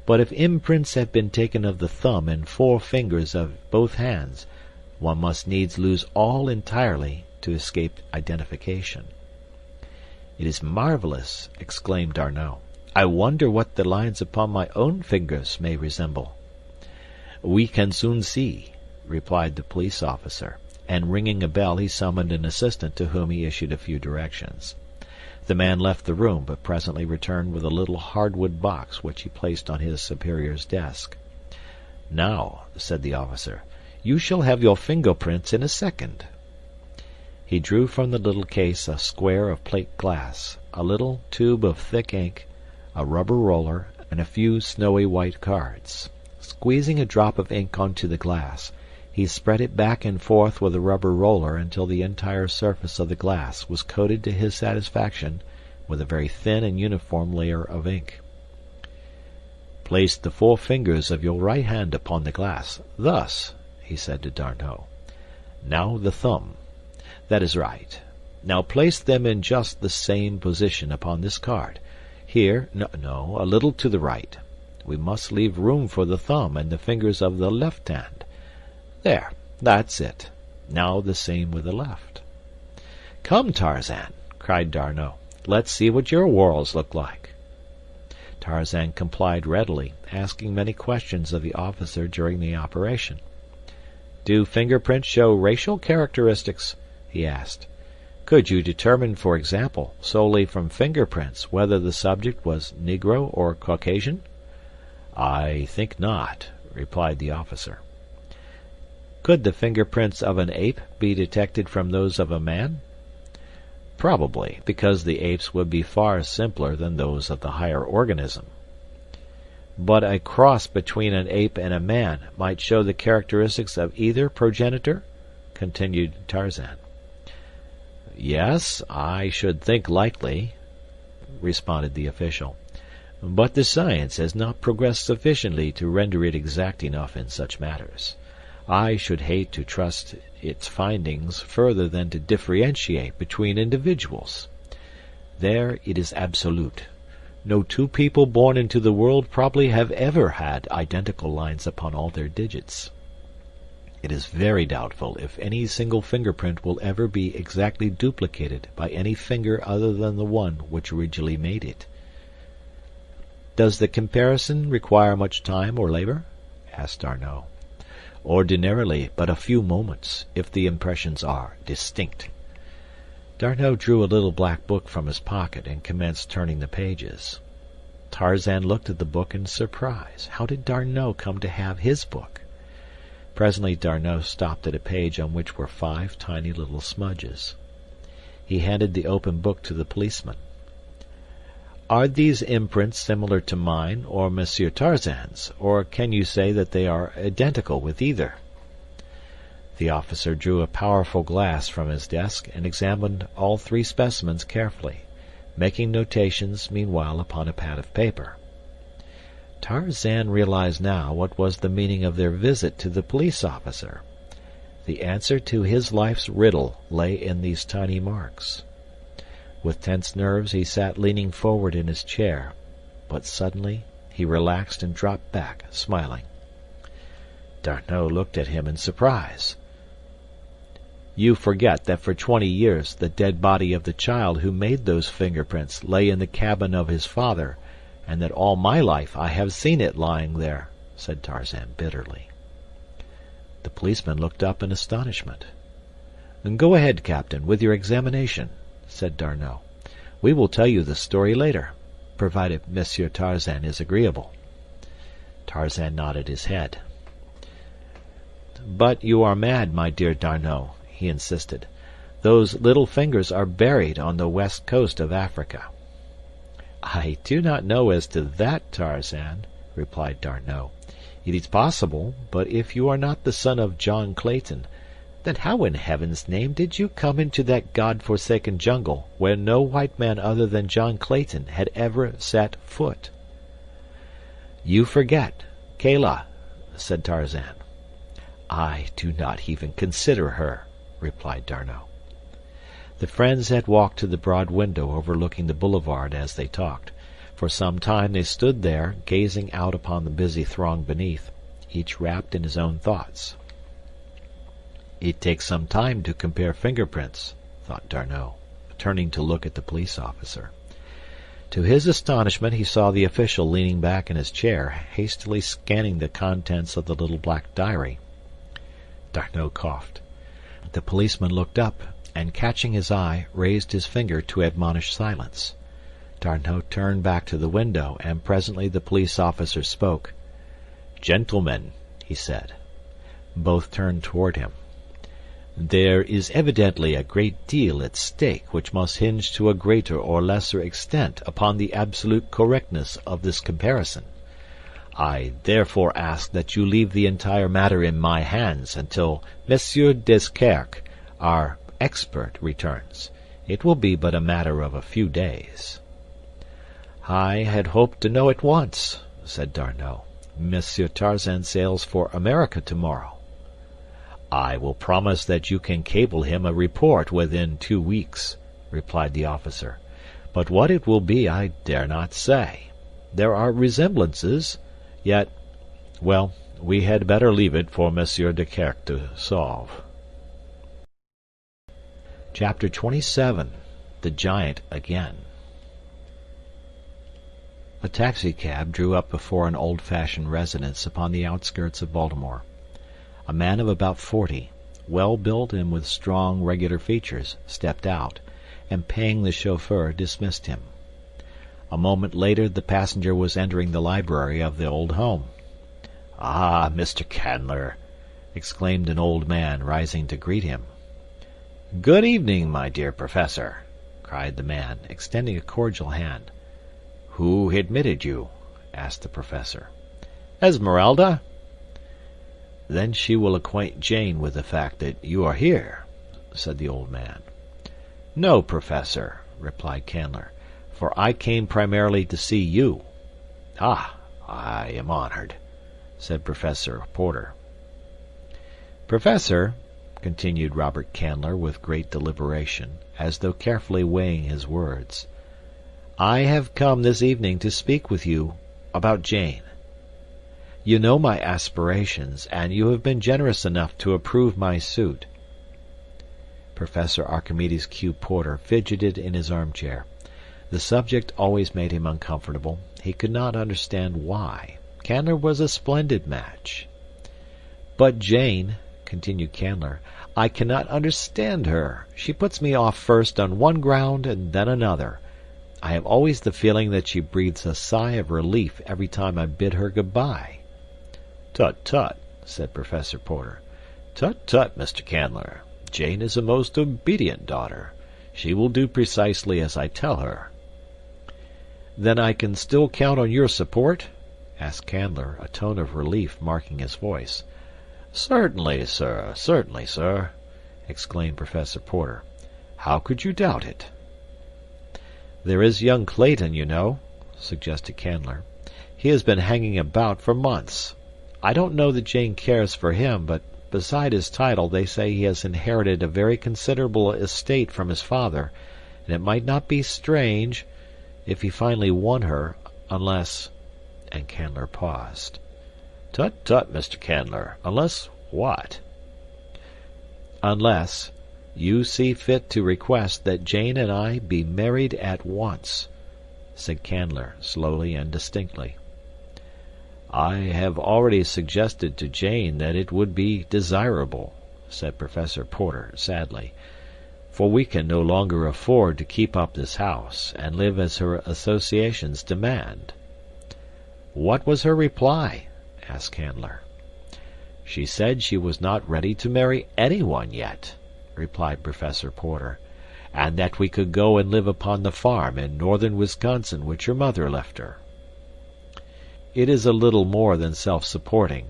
But if imprints have been taken of the thumb and 4 fingers of both hands, one must needs lose all entirely to escape identification." "It is marvelous," exclaimed D'Arnot. "I wonder what the lines upon my own fingers may resemble." "We can soon see," replied the police officer, and ringing a bell he summoned an assistant to whom he issued a few directions. The man left the room, but presently returned with a little hardwood box which he placed on his superior's desk. "Now," said the officer, "you shall have your fingerprints in a second." He drew from the little case a square of plate glass, a little tube of thick ink, a rubber roller, and a few snowy white cards. Squeezing a drop of ink onto the glass, he spread it back and forth with a rubber roller until the entire surface of the glass was coated to his satisfaction with a very thin and uniform layer of ink. "Place the 4 fingers of your right hand upon the glass, thus," he said to D'Arnot. "Now the thumb. That is right. Now place them in just the same position upon this card. Here, no, a little to the right. We must leave room for the thumb and the fingers of the left hand. There, that's it. Now the same with the left." "Come, Tarzan," cried D'Arnot. "Let's see what your whorls look like." Tarzan complied readily, asking many questions of the officer during the operation. "Do fingerprints show racial characteristics?" he asked. "Could you determine, for example, solely from fingerprints whether the subject was Negro or Caucasian?" "I think not," replied the officer. "Could the fingerprints of an ape be detected from those of a man?" "Probably, because the apes would be far simpler than those of the higher organism." "But a cross between an ape and a man might show the characteristics of either progenitor?" continued Tarzan. "Yes, I should think likely," responded the official. "But the science has not progressed sufficiently to render it exact enough in such matters. I should hate to trust its findings further than to differentiate between individuals. There it is absolute. No 2 people born into the world probably have ever had identical lines upon all their digits. It is very doubtful if any single fingerprint will ever be exactly duplicated by any finger other than the one which originally made it." "Does the comparison require much time or labor?" asked D'Arnot. "Ordinarily but a few moments, if the impressions are distinct." D'Arnot drew a little black book from his pocket and commenced turning the pages. Tarzan looked at the book in surprise. How did D'Arnot come to have his book? Presently D'Arnot stopped at a page on which were 5 tiny little smudges. He handed the open book to the policeman. "Are these imprints similar to mine or Monsieur Tarzan's, or can you say that they are identical with either?" The officer drew a powerful glass from his desk and examined all 3 specimens carefully, making notations meanwhile upon a pad of paper. Tarzan realized now what was the meaning of their visit to the police officer. The answer to his life's riddle lay in these tiny marks. With tense nerves he sat leaning forward in his chair, but suddenly he relaxed and dropped back, smiling. D'Arnot looked at him in surprise. "You forget that for 20 years the dead body of the child who made those fingerprints lay in the cabin of his father, and that all my life I have seen it lying there," said Tarzan bitterly. The policeman looked up in astonishment. "Go ahead, Captain, with your examination," said D'Arnot. "We will tell you the story later, provided Monsieur Tarzan is agreeable." Tarzan nodded his head. "But you are mad, my dear D'Arnot," he insisted. "Those little fingers are buried on the west coast of Africa." "I do not know as to that, Tarzan," replied D'Arnot. "It is possible, but if you are not the son of John Clayton, then how in heaven's name did you come into that God-forsaken jungle where no white man other than John Clayton had ever set foot?" "You forget Kala," said Tarzan. "I do not even consider her," replied D'Arnot. The friends had walked to the broad window overlooking the boulevard as they talked. For some time they stood there, gazing out upon the busy throng beneath, each wrapped in his own thoughts. "It takes some time to compare fingerprints," thought D'Arnot, turning to look at the police officer. To his astonishment he saw the official leaning back in his chair, hastily scanning the contents of the little black diary. D'Arnot coughed. The policeman looked up, and catching his eye, raised his finger to admonish silence. D'Arnot turned back to the window, and presently the police officer spoke. "Gentlemen," he said. Both turned toward him. "There is evidently a great deal at stake which must hinge to a greater or lesser extent upon the absolute correctness of this comparison. I therefore ask that you leave the entire matter in my hands until Monsieur Desquerque, our expert, returns. It will be but a matter of a few days." "I had hoped to know at once," said D'Arnot. "Monsieur Tarzan sails for America tomorrow." "I will promise that you can cable him a report within 2 weeks," replied the officer. "But what it will be I dare not say. There are resemblances, yet... Well, we had better leave it for Monsieur Desquerque to solve." Chapter 27. The Giant Again. A taxicab drew up before an old-fashioned residence upon the outskirts of Baltimore. A man of about 40, well-built and with strong, regular features, stepped out, and paying the chauffeur, dismissed him. A moment later the passenger was entering the library of the old home. "Ah, Mr. Candler!" exclaimed an old man, rising to greet him. "Good evening, my dear Professor," cried the man, extending a cordial hand. "Who admitted you?" asked the Professor. "Esmeralda." "Then she will acquaint Jane with the fact that you are here," said the old man. "No, Professor," replied Candler, "for I came primarily to see you." "Ah, I am honored," said Professor Porter. "Professor," continued Robert Candler with great deliberation, as though carefully weighing his words, "I have come this evening to speak with you about Jane. You know my aspirations, and you have been generous enough to approve my suit." Professor Archimedes Q. Porter fidgeted in his armchair. The subject always made him uncomfortable. He could not understand why. Candler was a splendid match. "But Jane," continued Candler, "I cannot understand her. She puts me off first on one ground and then another. I have always the feeling that she breathes a sigh of relief every time I bid her good-bye." "Tut, tut," said Professor Porter. "Tut, tut, Mr. Candler. Jane is a most obedient daughter. She will do precisely as I tell her." "Then I can still count on your support?" asked Candler, a tone of relief marking his voice. "Certainly, sir, certainly, sir," exclaimed Professor Porter. "How could you doubt it?" "There is young Clayton, you know," suggested Candler. "He has been hanging about for months. I don't know that Jane cares for him, but beside his title they say he has inherited a very considerable estate from his father, and it might not be strange if he finally won her, unless—" and Candler paused. "Tut, tut, Mr. Candler. Unless what?" "Unless you see fit to request that Jane and I be married at once," said Candler, slowly and distinctly. "I have already suggested to Jane that it would be desirable," said Professor Porter, sadly, "for we can no longer afford to keep up this house and live as her associations demand." "What was her reply?" asked Candler. "She said she was not ready to marry anyone yet," replied Professor Porter, "and that we could go and live upon the farm in northern Wisconsin which her mother left her. It is a little more than self-supporting.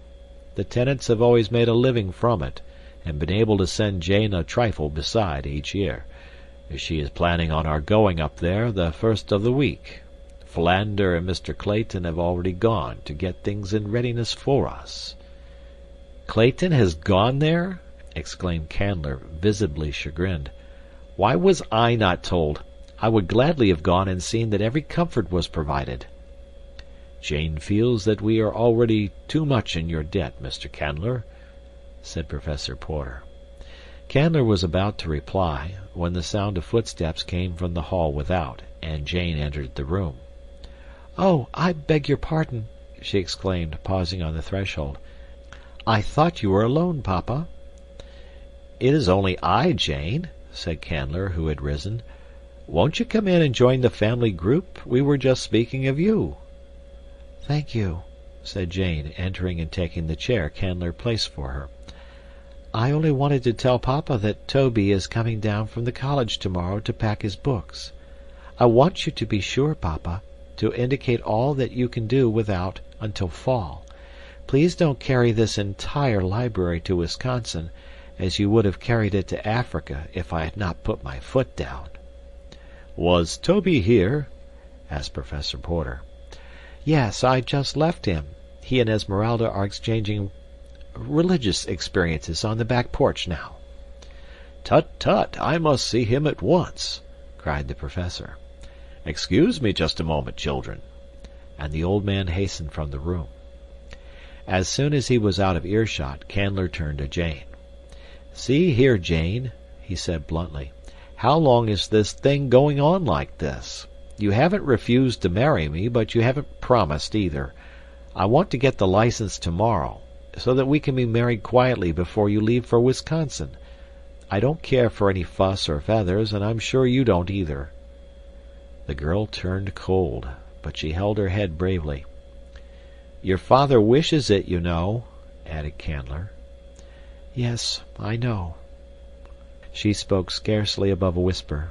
The tenants have always made a living from it, and been able to send Jane a trifle beside each year. She is planning on our going up there the first of the week. Philander and Mr. Clayton have already gone to get things in readiness for us." "Clayton has gone there?" exclaimed Candler, visibly chagrined. "Why was I not told? I would gladly have gone and seen that every comfort was provided." "Jane feels that we are already too much in your debt, Mr. Candler," said Professor Porter. Candler was about to reply when the sound of footsteps came from the hall without, and Jane entered the room. "Oh, I beg your pardon," she exclaimed, pausing on the threshold. "I thought you were alone, Papa." "It is only I, Jane," said Candler, who had risen. "Won't you come in and join the family group? We were just speaking of you." "Thank you," said Jane, entering and taking the chair Candler placed for her. "I only wanted to tell Papa that Toby is coming down from the college tomorrow to pack his books. I want you to be sure, Papa, to indicate all that you can do without until fall. Please don't carry this entire library to Wisconsin, as you would have carried it to Africa if I had not put my foot down." "Was Toby here?" asked Professor Porter. "Yes, I just left him. He and Esmeralda are exchanging religious experiences on the back porch now." "Tut, tut! I must see him at once," cried the professor. "Excuse me just a moment, children." And the old man hastened from the room. As soon as he was out of earshot, Candler turned to Jane. "See here, Jane," he said bluntly, "how long is this thing going on like this? You haven't refused to marry me, but you haven't promised either. I want to get the license tomorrow, so that we can be married quietly before you leave for Wisconsin. I don't care for any fuss or feathers, and I'm sure you don't either." The girl turned cold, but she held her head bravely. "Your father wishes it, you know," added Candler. "Yes, I know." She spoke scarcely above a whisper.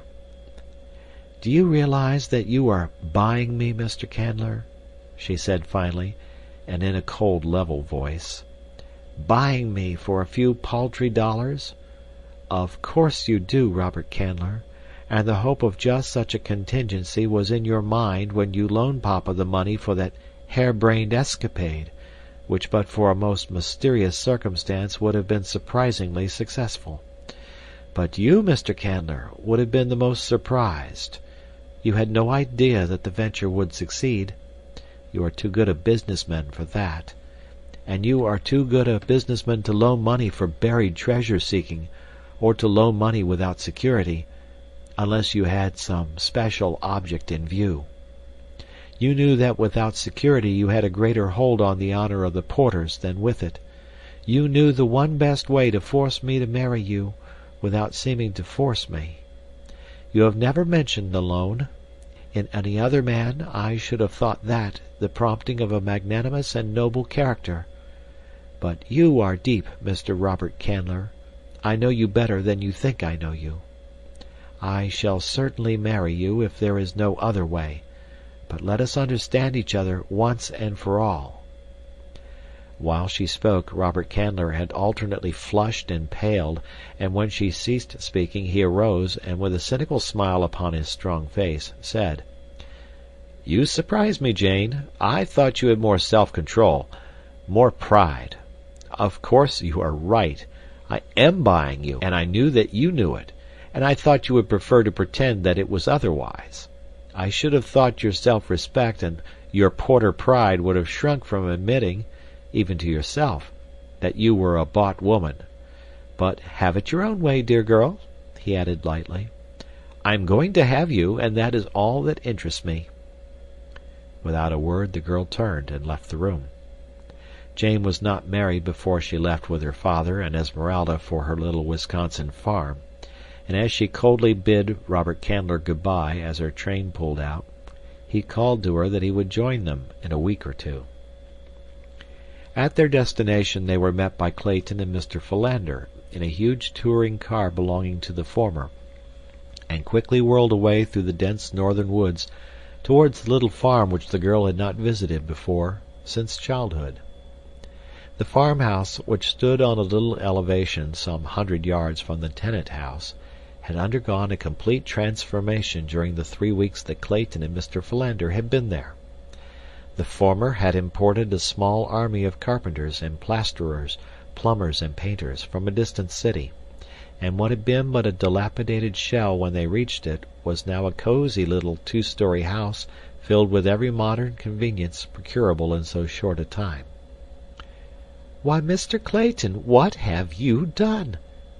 "Do you realize that you are buying me, Mr. Candler?" she said finally, and in a cold, level voice. "Buying me for a few paltry dollars? Of course you do, Robert Candler, and the hope of just such a contingency was in your mind when you loaned Papa the money for that hair-brained escapade, which but for a most mysterious circumstance would have been surprisingly successful. But you, Mr. Candler, would have been the most surprised. You had no idea that the venture would succeed. You are too good a businessman for that. And you are too good a businessman to loan money for buried treasure-seeking, or to loan money without security, unless you had some special object in view. You knew that without security you had a greater hold on the honor of the Porters than with it. You knew the one best way to force me to marry you without seeming to force me. You have never mentioned the loan. In any other man I should have thought that the prompting of a magnanimous and noble character. But you are deep, Mr. Robert Candler. I know you better than you think I know you. I shall certainly marry you if there is no other way, but let us understand each other once and for all." While she spoke, Robert Candler had alternately flushed and paled, and when she ceased speaking he arose, and with a cynical smile upon his strong face, said, "You surprise me, Jane. I thought you had more self-control, more pride. Of course you are right. I am buying you, and I knew that you knew it, and I thought you would prefer to pretend that it was otherwise. I should have thought your self-respect and your Porter pride would have shrunk from admitting, even to yourself, that you were a bought woman. But have it your own way, dear girl," he added lightly. "I am going to have you, and that is all that interests me." Without a word the girl turned and left the room. Jane was not married before she left with her father and Esmeralda for her little Wisconsin farm, and as she coldly bid Robert Candler good-bye as her train pulled out, he called to her that he would join them in a week or two. At their destination they were met by Clayton and Mr. Philander in a huge touring car belonging to the former, and quickly whirled away through the dense northern woods towards the little farm which the girl had not visited before since childhood. The farmhouse, which stood on a little elevation some 100 yards from the tenant house, had undergone a complete transformation during the 3 weeks that Clayton and Mr. Philander had been there. The former had imported a small army of carpenters and plasterers, plumbers and painters from a distant city, and what had been but a dilapidated shell when they reached it was now a cozy little 2-story house filled with every modern convenience procurable in so short a time. "Why, Mr. Clayton, what have you done?"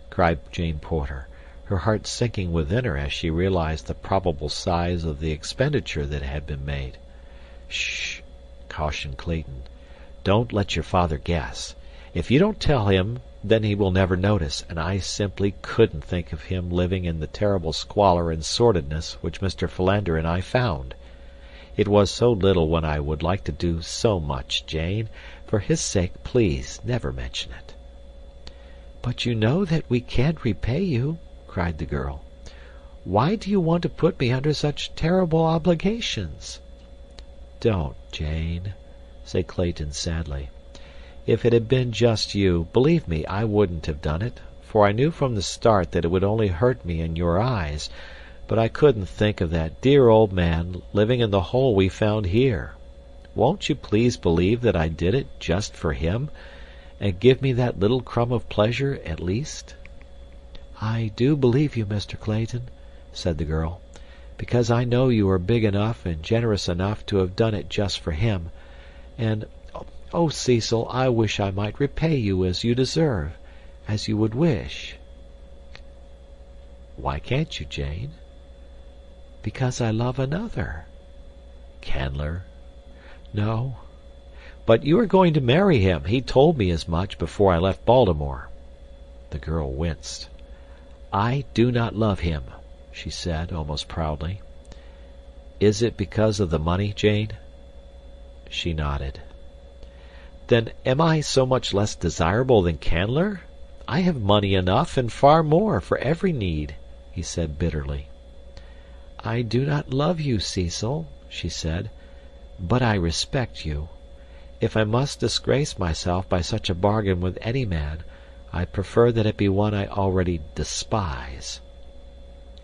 cried Jane Porter, her heart sinking within her as she realized the probable size of the expenditure that had been made. "Shh!" cautioned Clayton. "Don't let your father guess. If you don't tell him, then he will never notice, and I simply couldn't think of him living in the terrible squalor and sordidness which Mr. Philander and I found. It was so little when I would like to do so much, Jane. For his sake, please never mention it." "But you know that we can't repay you," cried the girl. "Why do you want to put me under such terrible obligations?" "Don't, Jane," said Clayton sadly. "If it had been just you, believe me, I wouldn't have done it, for I knew from the start that it would only hurt me in your eyes, but I couldn't think of that dear old man living in the hole we found here. Won't you please believe that I did it just for him, and give me that little crumb of pleasure at least?" "I do believe you, Mr. Clayton," said the girl, "because I know you are big enough and generous enough to have done it just for him. And, oh, Cecil, I wish I might repay you as you deserve, as you would wish." "Why can't you, Jane?" "Because I love another." "Candler?" "No." "But you are going to marry him. He told me as much before I left Baltimore." The girl winced. "I do not love him," she said, almost proudly. "Is it because of the money, Jane?" She nodded. "Then am I so much less desirable than Candler? I have money enough and far more for every need," he said bitterly. "I do not love you, Cecil," she said, "but I respect you. If I must disgrace myself by such a bargain with any man, I prefer that it be one I already despise.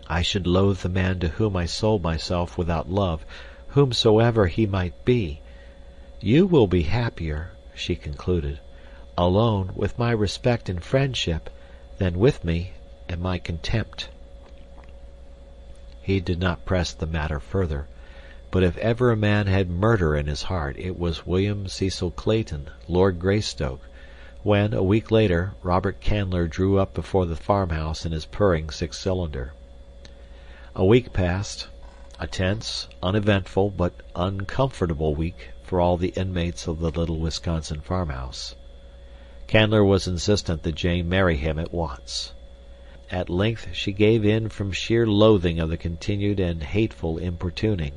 I should loathe the man to whom I sold myself without love, whomsoever he might be. You will be happier," she concluded, "alone, with my respect and friendship, than with me and my contempt." He did not press the matter further, but if ever a man had murder in his heart, it was William Cecil Clayton, Lord Greystoke, when, a week later, Robert Candler drew up before the farmhouse in his purring 6-cylinder. A week passed, a tense, uneventful, but uncomfortable week for all the inmates of the little Wisconsin farmhouse. Candler was insistent that Jane marry him at once. At length she gave in from sheer loathing of the continued and hateful importuning.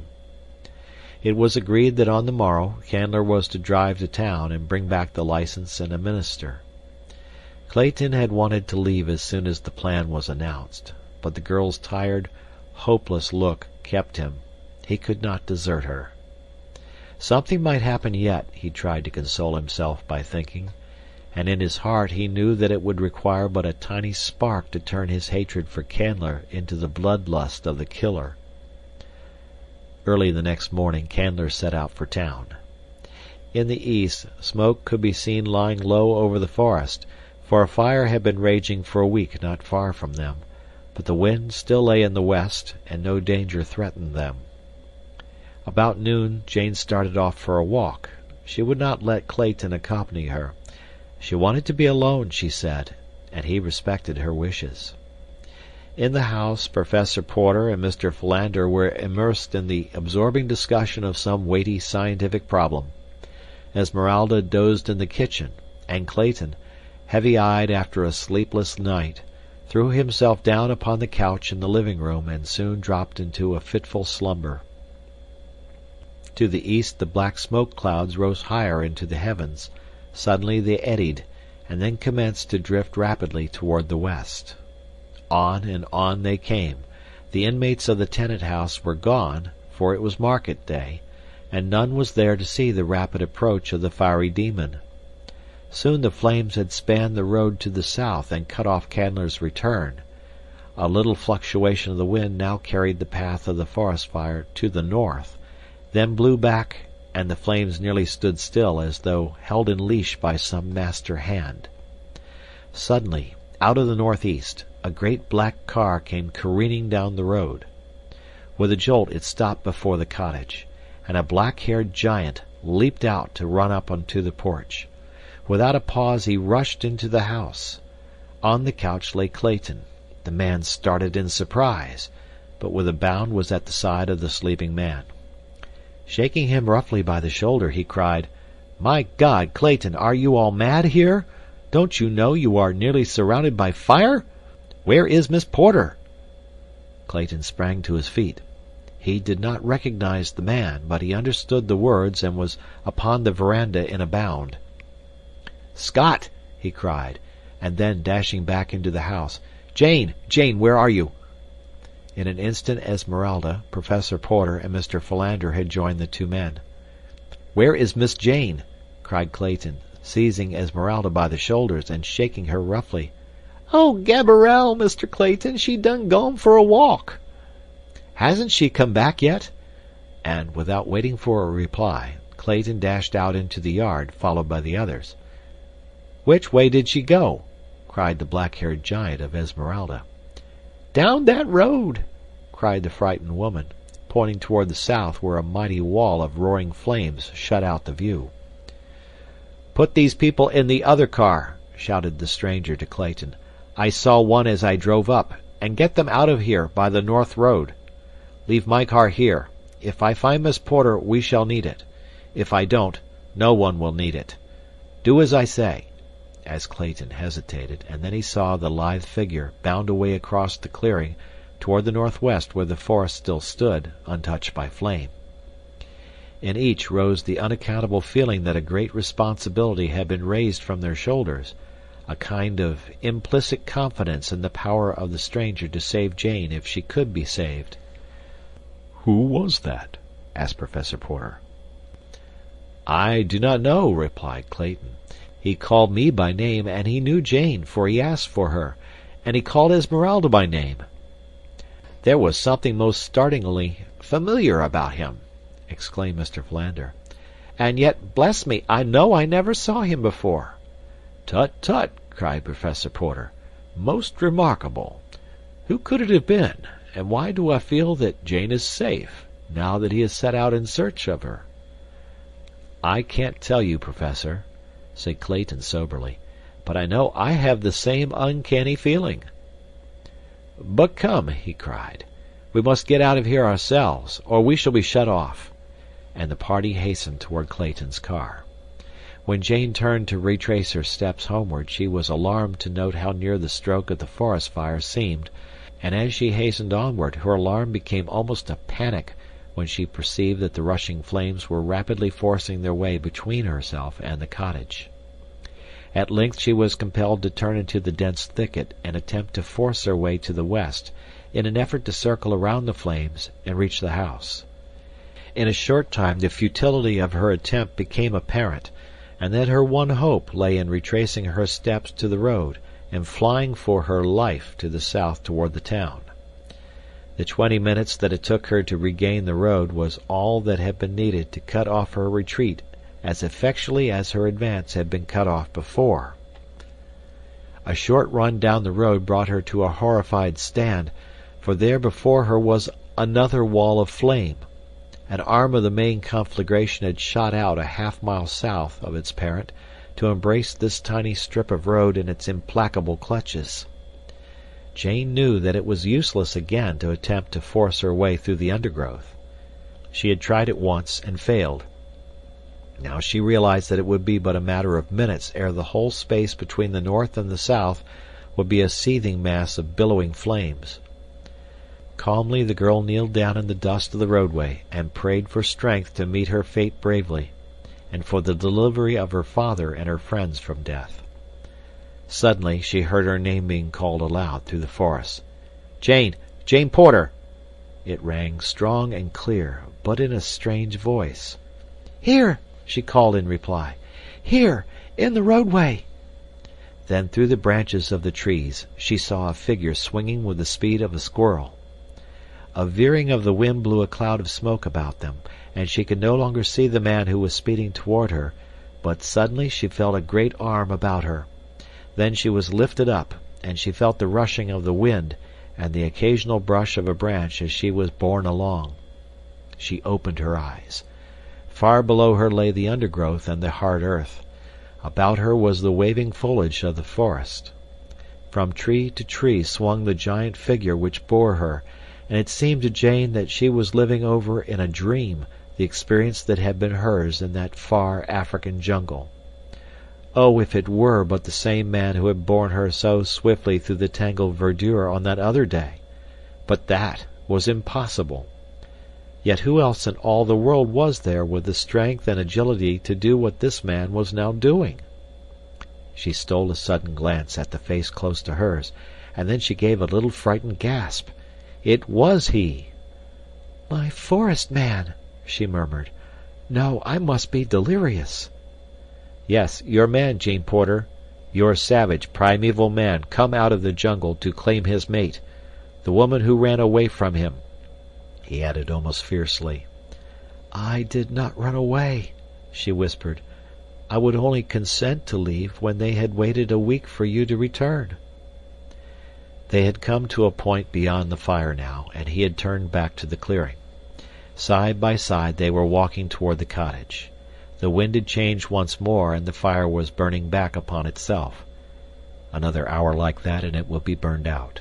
It was agreed that on the morrow Candler was to drive to town and bring back the license and a minister. Clayton had wanted to leave as soon as the plan was announced, but the girl's tired, hopeless look kept him. He could not desert her. Something might happen yet, he tried to console himself by thinking, and in his heart he knew that it would require but a tiny spark to turn his hatred for Candler into the bloodlust of the killer. Early the next morning Candler set out for town. In the east, smoke could be seen lying low over the forest, for a fire had been raging for a week not far from them, but the wind still lay in the west, and no danger threatened them. About noon Jane started off for a walk. She would not let Clayton accompany her. She wanted to be alone, she said, and he respected her wishes. In the house, Professor Porter and Mr. Philander were immersed in the absorbing discussion of some weighty scientific problem. Esmeralda dozed in the kitchen, and Clayton, heavy-eyed after a sleepless night, threw himself down upon the couch in the living-room and soon dropped into a fitful slumber. To the east the black smoke clouds rose higher into the heavens, Suddenly they eddied, and then commenced to drift rapidly toward the west. On and on they came. The inmates of the tenant house were gone, for it was market day, and none was there to see the rapid approach of the fiery demon. Soon the flames had spanned the road to the south and cut off Candler's return. A little fluctuation of the wind now carried the path of the forest fire to the north, then blew back, and the flames nearly stood still as though held in leash by some master hand. Suddenly, out of the northeast, a great black car came careening down the road. With a jolt it stopped before the cottage, and a black-haired giant leaped out to run up onto the porch. Without a pause he rushed into the house. On the couch lay Clayton. The man started in surprise, but with a bound was at the side of the sleeping man. Shaking him roughly by the shoulder, he cried, "My God, Clayton, are you all mad here? Don't you know you are nearly surrounded by fire? Where is Miss Porter?" Clayton sprang to his feet. He did not recognize the man, but he understood the words and was upon the veranda in a bound. "Scott!" he cried, and then, dashing back into the house, "Jane! Jane, where are you?" In an instant Esmeralda, Professor Porter, and Mr. Philander had joined the two men. "Where is Miss Jane?" cried Clayton, seizing Esmeralda by the shoulders and shaking her roughly. "Oh, Gaberelle, Mr. Clayton, she done gone for a walk." "Hasn't she come back yet?" And, without waiting for a reply, Clayton dashed out into the yard, followed by the others. "Which way did she go?" cried the black-haired giant of Esmeralda. "Down that road," cried the frightened woman, pointing toward the south where a mighty wall of roaring flames shut out the view. "Put these people in the other car," shouted the stranger to Clayton. "I saw one as I drove up, and get them out of here by the north road. Leave my car here. If I find Miss Porter, we shall need it. If I don't, no one will need it. Do as I say." As Clayton hesitated, and then he saw the lithe figure bound away across the clearing toward the northwest where the forest still stood, untouched by flame. In each rose the unaccountable feeling that a great responsibility had been raised from their shoulders, a kind of implicit confidence in the power of the stranger to save Jane if she could be saved. "Who was that?" asked Professor Porter. "I do not know," replied Clayton. "He called me by name, and he knew Jane, for he asked for her, and he called Esmeralda by name. There was something most startlingly familiar about him," exclaimed Mr. Philander. "And yet, bless me, I know I never saw him before." "Tut, tut!" cried Professor Porter. "Most remarkable. Who could it have been, and why do I feel that Jane is safe, now that he has set out in search of her?" "I can't tell you, Professor," said Clayton soberly, "but I know I have the same uncanny feeling." "But come," he cried, "we must get out of here ourselves, or we shall be shut off." And the party hastened toward Clayton's car. When Jane turned to retrace her steps homeward, she was alarmed to note how near the stroke of the forest fire seemed, and as she hastened onward, her alarm became almost a panic when she perceived that the rushing flames were rapidly forcing their way between herself and the cottage. At length she was compelled to turn into the dense thicket and attempt to force her way to the west, in an effort to circle around the flames and reach the house. In a short time the futility of her attempt became apparent, and that her one hope lay in retracing her steps to the road and flying for her life to the south toward the town. The 20 minutes that it took her to regain the road was all that had been needed to cut off her retreat as effectually as her advance had been cut off before. A short run down the road brought her to a horrified stand, for there before her was another wall of flame. An arm of the main conflagration had shot out a half-mile south of its parent to embrace this tiny strip of road in its implacable clutches. Jane knew that it was useless again to attempt to force her way through the undergrowth. She had tried it once and failed. Now she realized that it would be but a matter of minutes ere the whole space between the north and the south would be a seething mass of billowing flames. Calmly the girl kneeled down in the dust of the roadway and prayed for strength to meet her fate bravely, and for the delivery of her father and her friends from death. Suddenly she heard her name being called aloud through the forest. "Jane! Jane Porter!" It rang strong and clear, but in a strange voice. "Here!" she called in reply. "Here, in the roadway." Then through the branches of the trees she saw a figure swinging with the speed of a squirrel. A veering of the wind blew a cloud of smoke about them, and she could no longer see the man who was speeding toward her, but suddenly she felt a great arm about her. Then she was lifted up, and she felt the rushing of the wind and the occasional brush of a branch as she was borne along. She opened her eyes. Far below her lay the undergrowth and the hard earth. About her was the waving foliage of the forest. From tree to tree swung the giant figure which bore her, and it seemed to Jane that she was living over in a dream the experience that had been hers in that far African jungle. Oh, if it were but the same man who had borne her so swiftly through the tangled verdure on that other day! But that was impossible. Yet who else in all the world was there with the strength and agility to do what this man was now doing? She stole a sudden glance at the face close to hers, and then she gave a little frightened gasp. It was he! "My forest man!" she murmured. "No, I must be delirious." "Yes, your man, Jane Porter. Your savage, primeval man come out of the jungle to claim his mate, the woman who ran away from him," he added almost fiercely. "I did not run away," she whispered. "I would only consent to leave when they had waited a week for you to return." They had come to a point beyond the fire now, and he had turned back to the clearing. Side by side they were walking toward the cottage. The wind had changed once more, and the fire was burning back upon itself. Another hour like that and it will be burned out.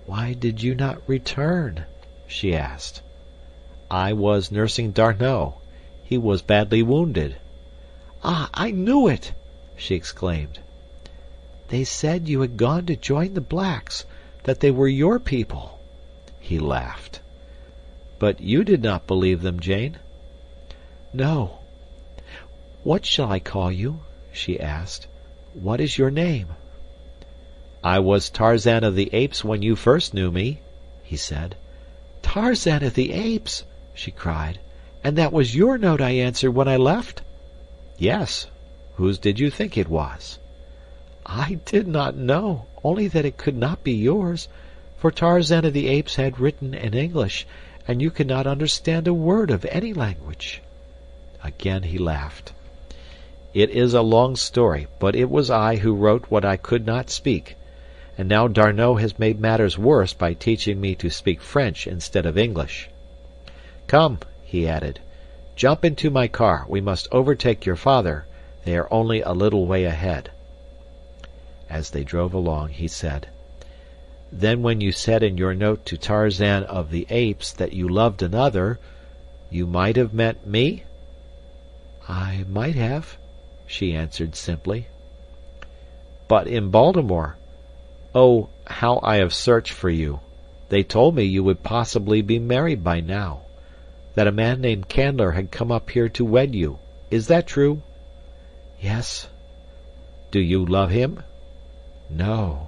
"Why did you not return?" she asked. "I was nursing D'Arnot. He was badly wounded." "Ah, I knew it!" she exclaimed. "They said you had gone to join the blacks, that they were your people." He laughed. "But you did not believe them, Jane?" "No." "What shall I call you?" she asked. "What is your name?" "I was Tarzan of the Apes when you first knew me," he said. "Tarzan of the Apes!" she cried. "And that was your note I answered when I left?" "Yes. Whose did you think it was?" "I did not know, only that it could not be yours, for Tarzan of the Apes had written in English, and you could not understand a word of any language." Again he laughed. "It is a long story, but it was I who wrote what I could not speak, and now D'Arnot has made matters worse by teaching me to speak French instead of English. Come," he added, "jump into my car. We must overtake your father. They are only a little way ahead." As they drove along, he said, "Then when you said in your note to Tarzan of the Apes that you loved another, you might have meant me?" "I might have," she answered simply. "But in Baltimore? Oh, how I have searched for you! They told me you would possibly be married by now, that a man named Candler had come up here to wed you. Is that true?" "Yes." "Do you love him?" "No."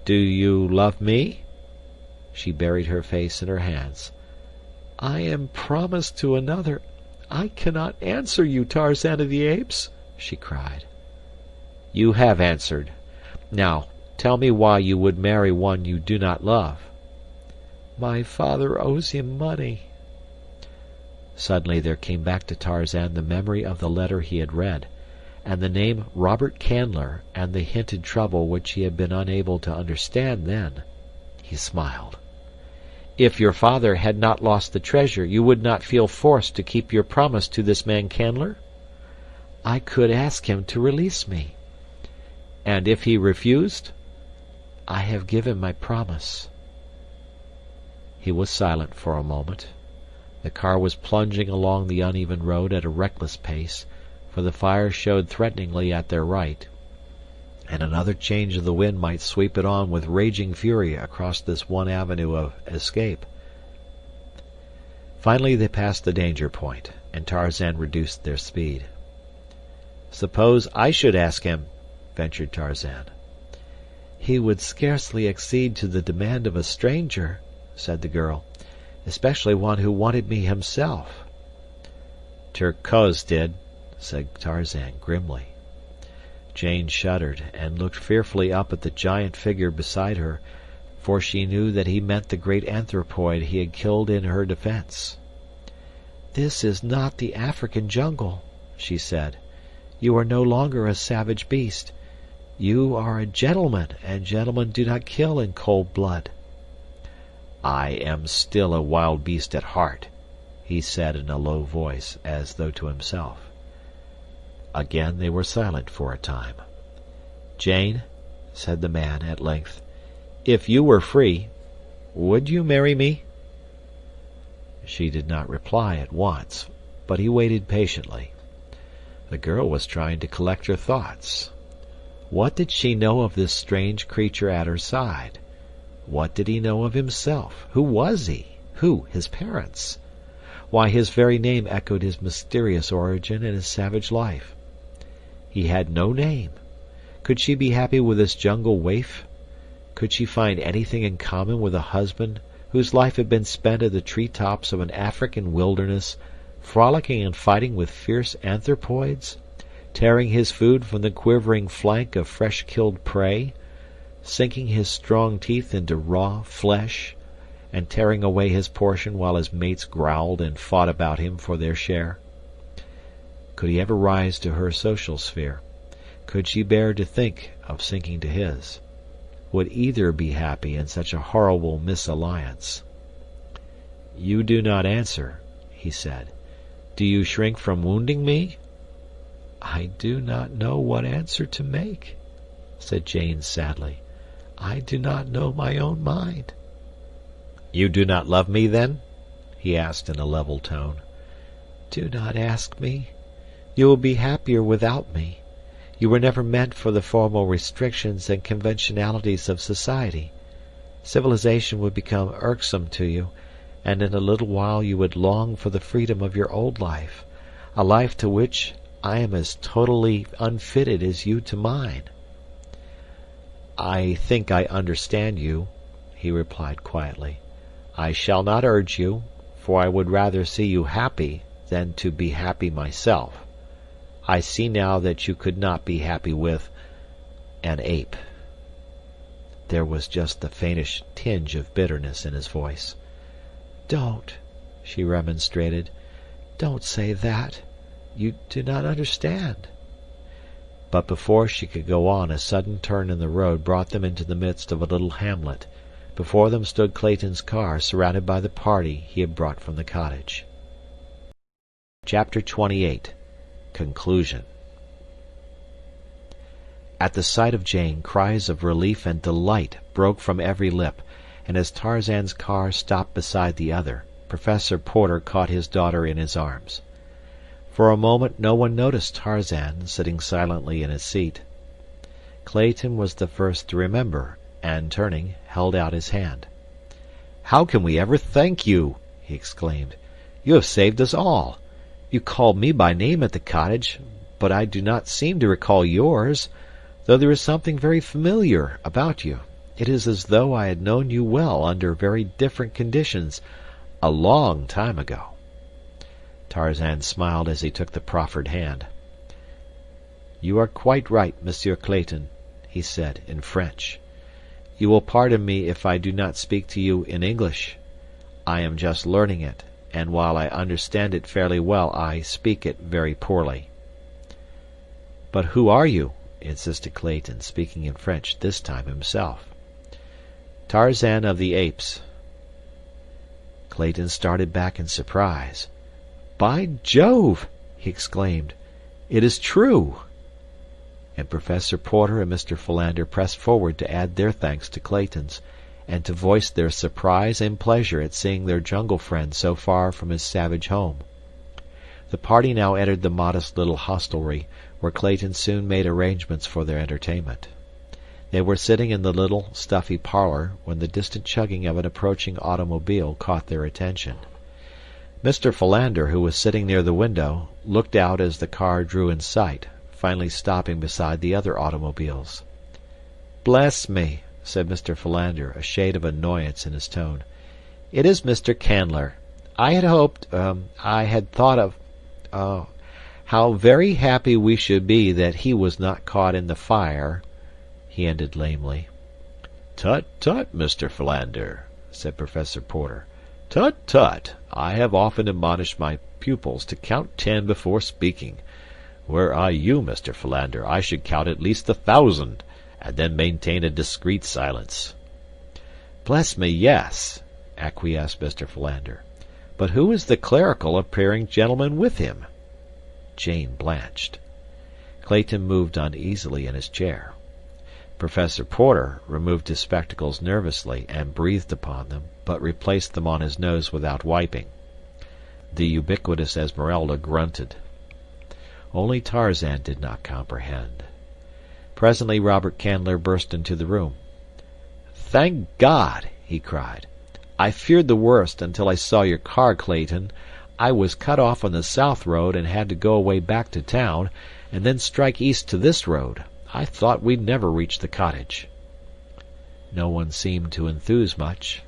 "Do you love me?" She buried her face in her hands. "I am promised to another. I cannot answer you, Tarzan of the Apes," she cried. "You have answered. Now, tell me why you would marry one you do not love." "My father owes him money." Suddenly there came back to Tarzan the memory of the letter he had read, and the name Robert Candler, and the hinted trouble which he had been unable to understand then. He smiled. "If your father had not lost the treasure, you would not feel forced to keep your promise to this man Candler?" "I could ask him to release me." "And if he refused?" "I have given my promise." He was silent for a moment. The car was plunging along the uneven road at a reckless pace, for the fire showed threateningly at their right, and another change of the wind might sweep it on with raging fury across this one avenue of escape. Finally they passed the danger point, and Tarzan reduced their speed. "Suppose I should ask him," ventured Tarzan. "He would scarcely accede to the demand of a stranger," said the girl, "especially one who wanted me himself." "Terkoz did," said Tarzan grimly. Jane shuddered and looked fearfully up at the giant figure beside her, for she knew that he meant the great anthropoid he had killed in her defense. "This is not the African jungle," she said. "You are no longer a savage beast. You are a gentleman, and gentlemen do not kill in cold blood." "I am still a wild beast at heart," he said in a low voice, as though to himself. Again they were silent for a time. "Jane," said the man at length, "if you were free, would you marry me?" She did not reply at once, but he waited patiently. The girl was trying to collect her thoughts. What did she know of this strange creature at her side? What did he know of himself? Who was he? Who his parents? Why, his very name echoed his mysterious origin and his savage life. He had no name. Could she be happy with this jungle waif? Could she find anything in common with a husband whose life had been spent at the tree-tops of an African wilderness, frolicking and fighting with fierce anthropoids, tearing his food from the quivering flank of fresh-killed prey, sinking his strong teeth into raw flesh, and tearing away his portion while his mates growled and fought about him for their share? Could he ever rise to her social sphere? Could she bear to think of sinking to his? Would either be happy in such a horrible misalliance? "You do not answer," he said. "Do you shrink from wounding me?" "I do not know what answer to make," said Jane sadly. "I do not know my own mind." "You do not love me, then?" he asked in a level tone. "Do not ask me. You will be happier without me. You were never meant for the formal restrictions and conventionalities of society. Civilization would become irksome to you, and in a little while you would long for the freedom of your old life, a life to which I am as totally unfitted as you to mine." "I think I understand you," he replied quietly. "I shall not urge you, for I would rather see you happy than to be happy myself. I see now that you could not be happy with an ape." There was just the faintest tinge of bitterness in his voice. "Don't," she remonstrated. "Don't say that. You do not understand." But before she could go on, a sudden turn in the road brought them into the midst of a little hamlet. Before them stood Clayton's car, surrounded by the party he had brought from the cottage. Chapter 28. Conclusion. At the sight of Jane, cries of relief and delight broke from every lip, and as Tarzan's car stopped beside the other, Professor Porter caught his daughter in his arms. For a moment no one noticed Tarzan sitting silently in his seat. Clayton was the first to remember, and turning, held out his hand. "How can we ever thank you?" he exclaimed. "You have saved us all. You called me by name at the cottage, but I do not seem to recall yours, though there is something very familiar about you. It is as though I had known you well under very different conditions, a long time ago." Tarzan smiled as he took the proffered hand. "You are quite right, Monsieur Clayton," he said in French. "You will pardon me if I do not speak to you in English. I am just learning it, and while I understand it fairly well, I speak it very poorly." "But who are you?" insisted Clayton, speaking in French this time himself. "Tarzan of the Apes." Clayton started back in surprise. "By Jove!" he exclaimed. "It is true!" And Professor Porter and Mr. Philander pressed forward to add their thanks to Clayton's, and to voice their surprise and pleasure at seeing their jungle friend so far from his savage home. The party now entered the modest little hostelry, where Clayton soon made arrangements for their entertainment. They were sitting in the little, stuffy parlor when the distant chugging of an approaching automobile caught their attention. Mr. Philander, who was sitting near the window, looked out as the car drew in sight, finally stopping beside the other automobiles. "Bless me," said Mr. Philander, a shade of annoyance in his tone. "It is Mr. Canler. I had hoped, I had thought of, how very happy we should be that he was not caught in the fire," he ended lamely. "Tut, tut, Mr. Philander," said Professor Porter. "Tut, tut! I have often admonished my pupils to count 10 before speaking. Were I you, Mr. Philander, I should count at least 1,000, and then maintain a discreet silence." "Bless me, yes," acquiesced Mr. Philander. "But who is the clerical appearing gentleman with him?" Jane blanched. Clayton moved uneasily in his chair. Professor Porter removed his spectacles nervously and breathed upon them, but replaced them on his nose without wiping. The ubiquitous Esmeralda grunted. Only Tarzan did not comprehend. Presently Robert Canler burst into the room. "Thank God!" he cried. "I feared the worst until I saw your car, Clayton. I was cut off on the south road and had to go away back to town, and then strike east to this road. I thought we'd never reach the cottage." No one seemed to enthuse much.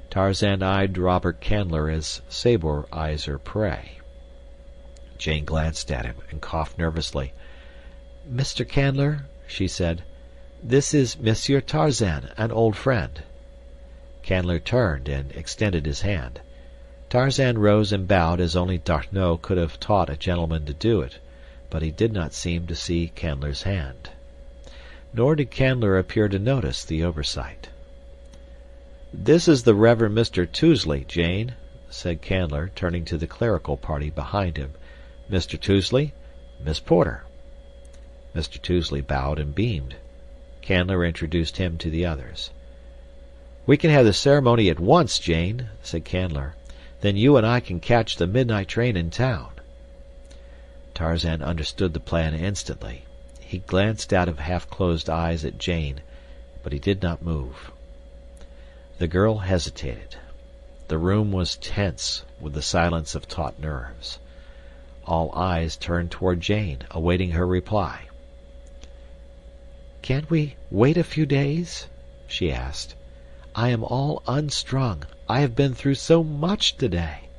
Tarzan eyed Robert Canler as Sabor eyes her prey. Jane glanced at him and coughed nervously. "Mr. Canler," she said, "this is Monsieur Tarzan, an old friend." Canler turned and extended his hand. Tarzan rose and bowed as only D'Arnot could have taught a gentleman to do it, but he did not seem to see Canler's hand. Nor did Canler appear to notice the oversight. "This is the Reverend Mr. Tousley, Jane," said Canler, turning to the clerical party behind him. "Mr. Tousley, Miss Porter." Mr. Tousley bowed and beamed. Canler introduced him to the others. "We can have the ceremony at once, Jane," said Canler. "Then you and I can catch the midnight train in town." Tarzan understood the plan instantly. He glanced out of half-closed eyes at Jane, but he did not move. The girl hesitated. The room was tense with the silence of taut nerves. All eyes turned toward Jane, awaiting her reply. "Can't we wait a few days?" she asked. "I am all unstrung. I have been through so much today."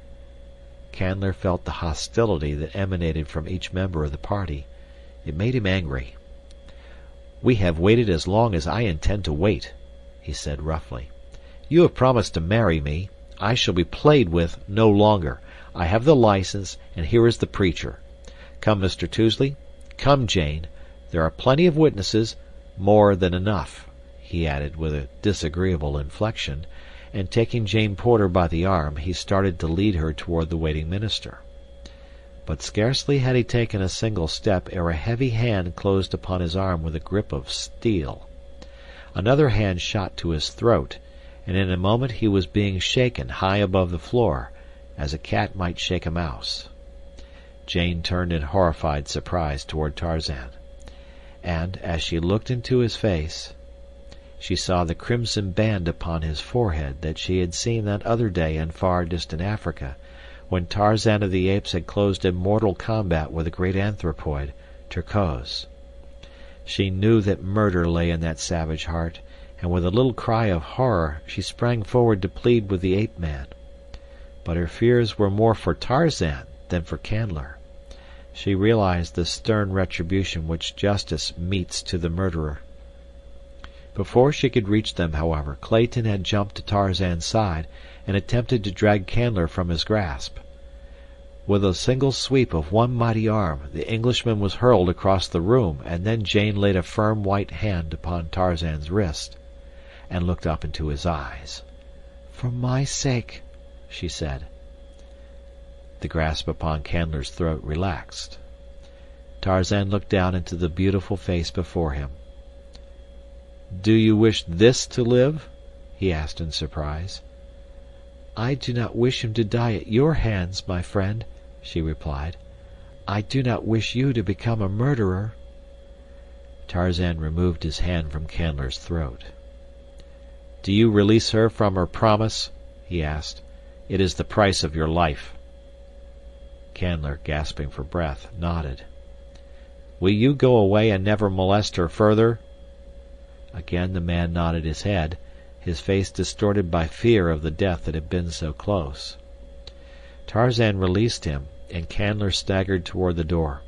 Canler felt the hostility that emanated from each member of the party. It made him angry. "We have waited as long as I intend to wait," he said roughly. "You have promised to marry me. I shall be played with no longer. I have the license, and here is the preacher. Come, Mr. Tousley. Come, Jane. There are plenty of witnesses, more than enough," he added with a disagreeable inflection, and taking Jane Porter by the arm, he started to lead her toward the waiting minister. But scarcely had he taken a single step ere a heavy hand closed upon his arm with a grip of steel. Another hand shot to his throat, and in a moment he was being shaken high above the floor, as a cat might shake a mouse. Jane turned in horrified surprise toward Tarzan, and, as she looked into his face, she saw the crimson band upon his forehead that she had seen that other day in far distant Africa, when Tarzan of the Apes had closed in mortal combat with a great anthropoid, Terkoz. She knew that murder lay in that savage heart, and with a little cry of horror she sprang forward to plead with the ape-man. But her fears were more for Tarzan than for Canler. She realized the stern retribution which justice metes to the murderer. Before she could reach them, however, Clayton had jumped to Tarzan's side and attempted to drag Canler from his grasp. With a single sweep of one mighty arm, the Englishman was hurled across the room, and then Jane laid a firm white hand upon Tarzan's wrist and looked up into his eyes. "For my sake," she said. The grasp upon Canler's throat relaxed. Tarzan looked down into the beautiful face before him. "Do you wish this to live?" he asked in surprise. "I do not wish him to die at your hands, my friend," she replied. "I do not wish you to become a murderer." Tarzan removed his hand from Canler's throat. "Do you release her from her promise?" he asked. "It is the price of your life." Canler, gasping for breath, nodded. "Will you go away and never molest her further?" Again the man nodded his head, his face distorted by fear of the death that had been so close. Tarzan released him, and Canler staggered toward the door.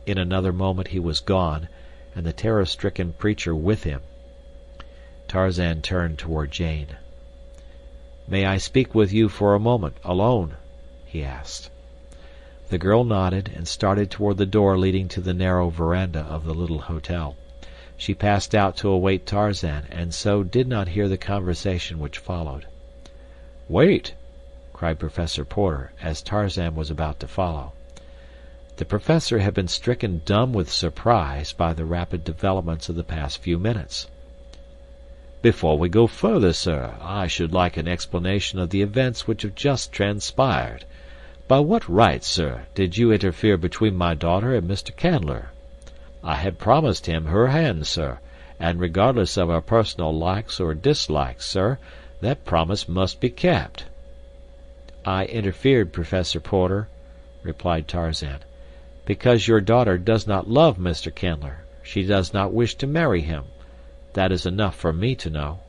In another moment he was gone, and the terror-stricken preacher with him. Tarzan turned toward Jane. "May I speak with you for a moment, alone?" he asked. The girl nodded and started toward the door leading to the narrow veranda of the little hotel. She passed out to await Tarzan, and so did not hear the conversation which followed. "Wait!" cried Professor Porter, as Tarzan was about to follow. The professor had been stricken dumb with surprise by the rapid developments of the past few minutes. "Before we go further, sir, I should like an explanation of the events which have just transpired. By what right, sir, did you interfere between my daughter and Mr. Canler? I had promised him her hand, sir, and regardless of our personal likes or dislikes, sir, that promise must be kept." "I interfered, Professor Porter," replied Tarzan, "because your daughter does not love Mr. Canler. She does not wish to marry him. That is enough for me to know."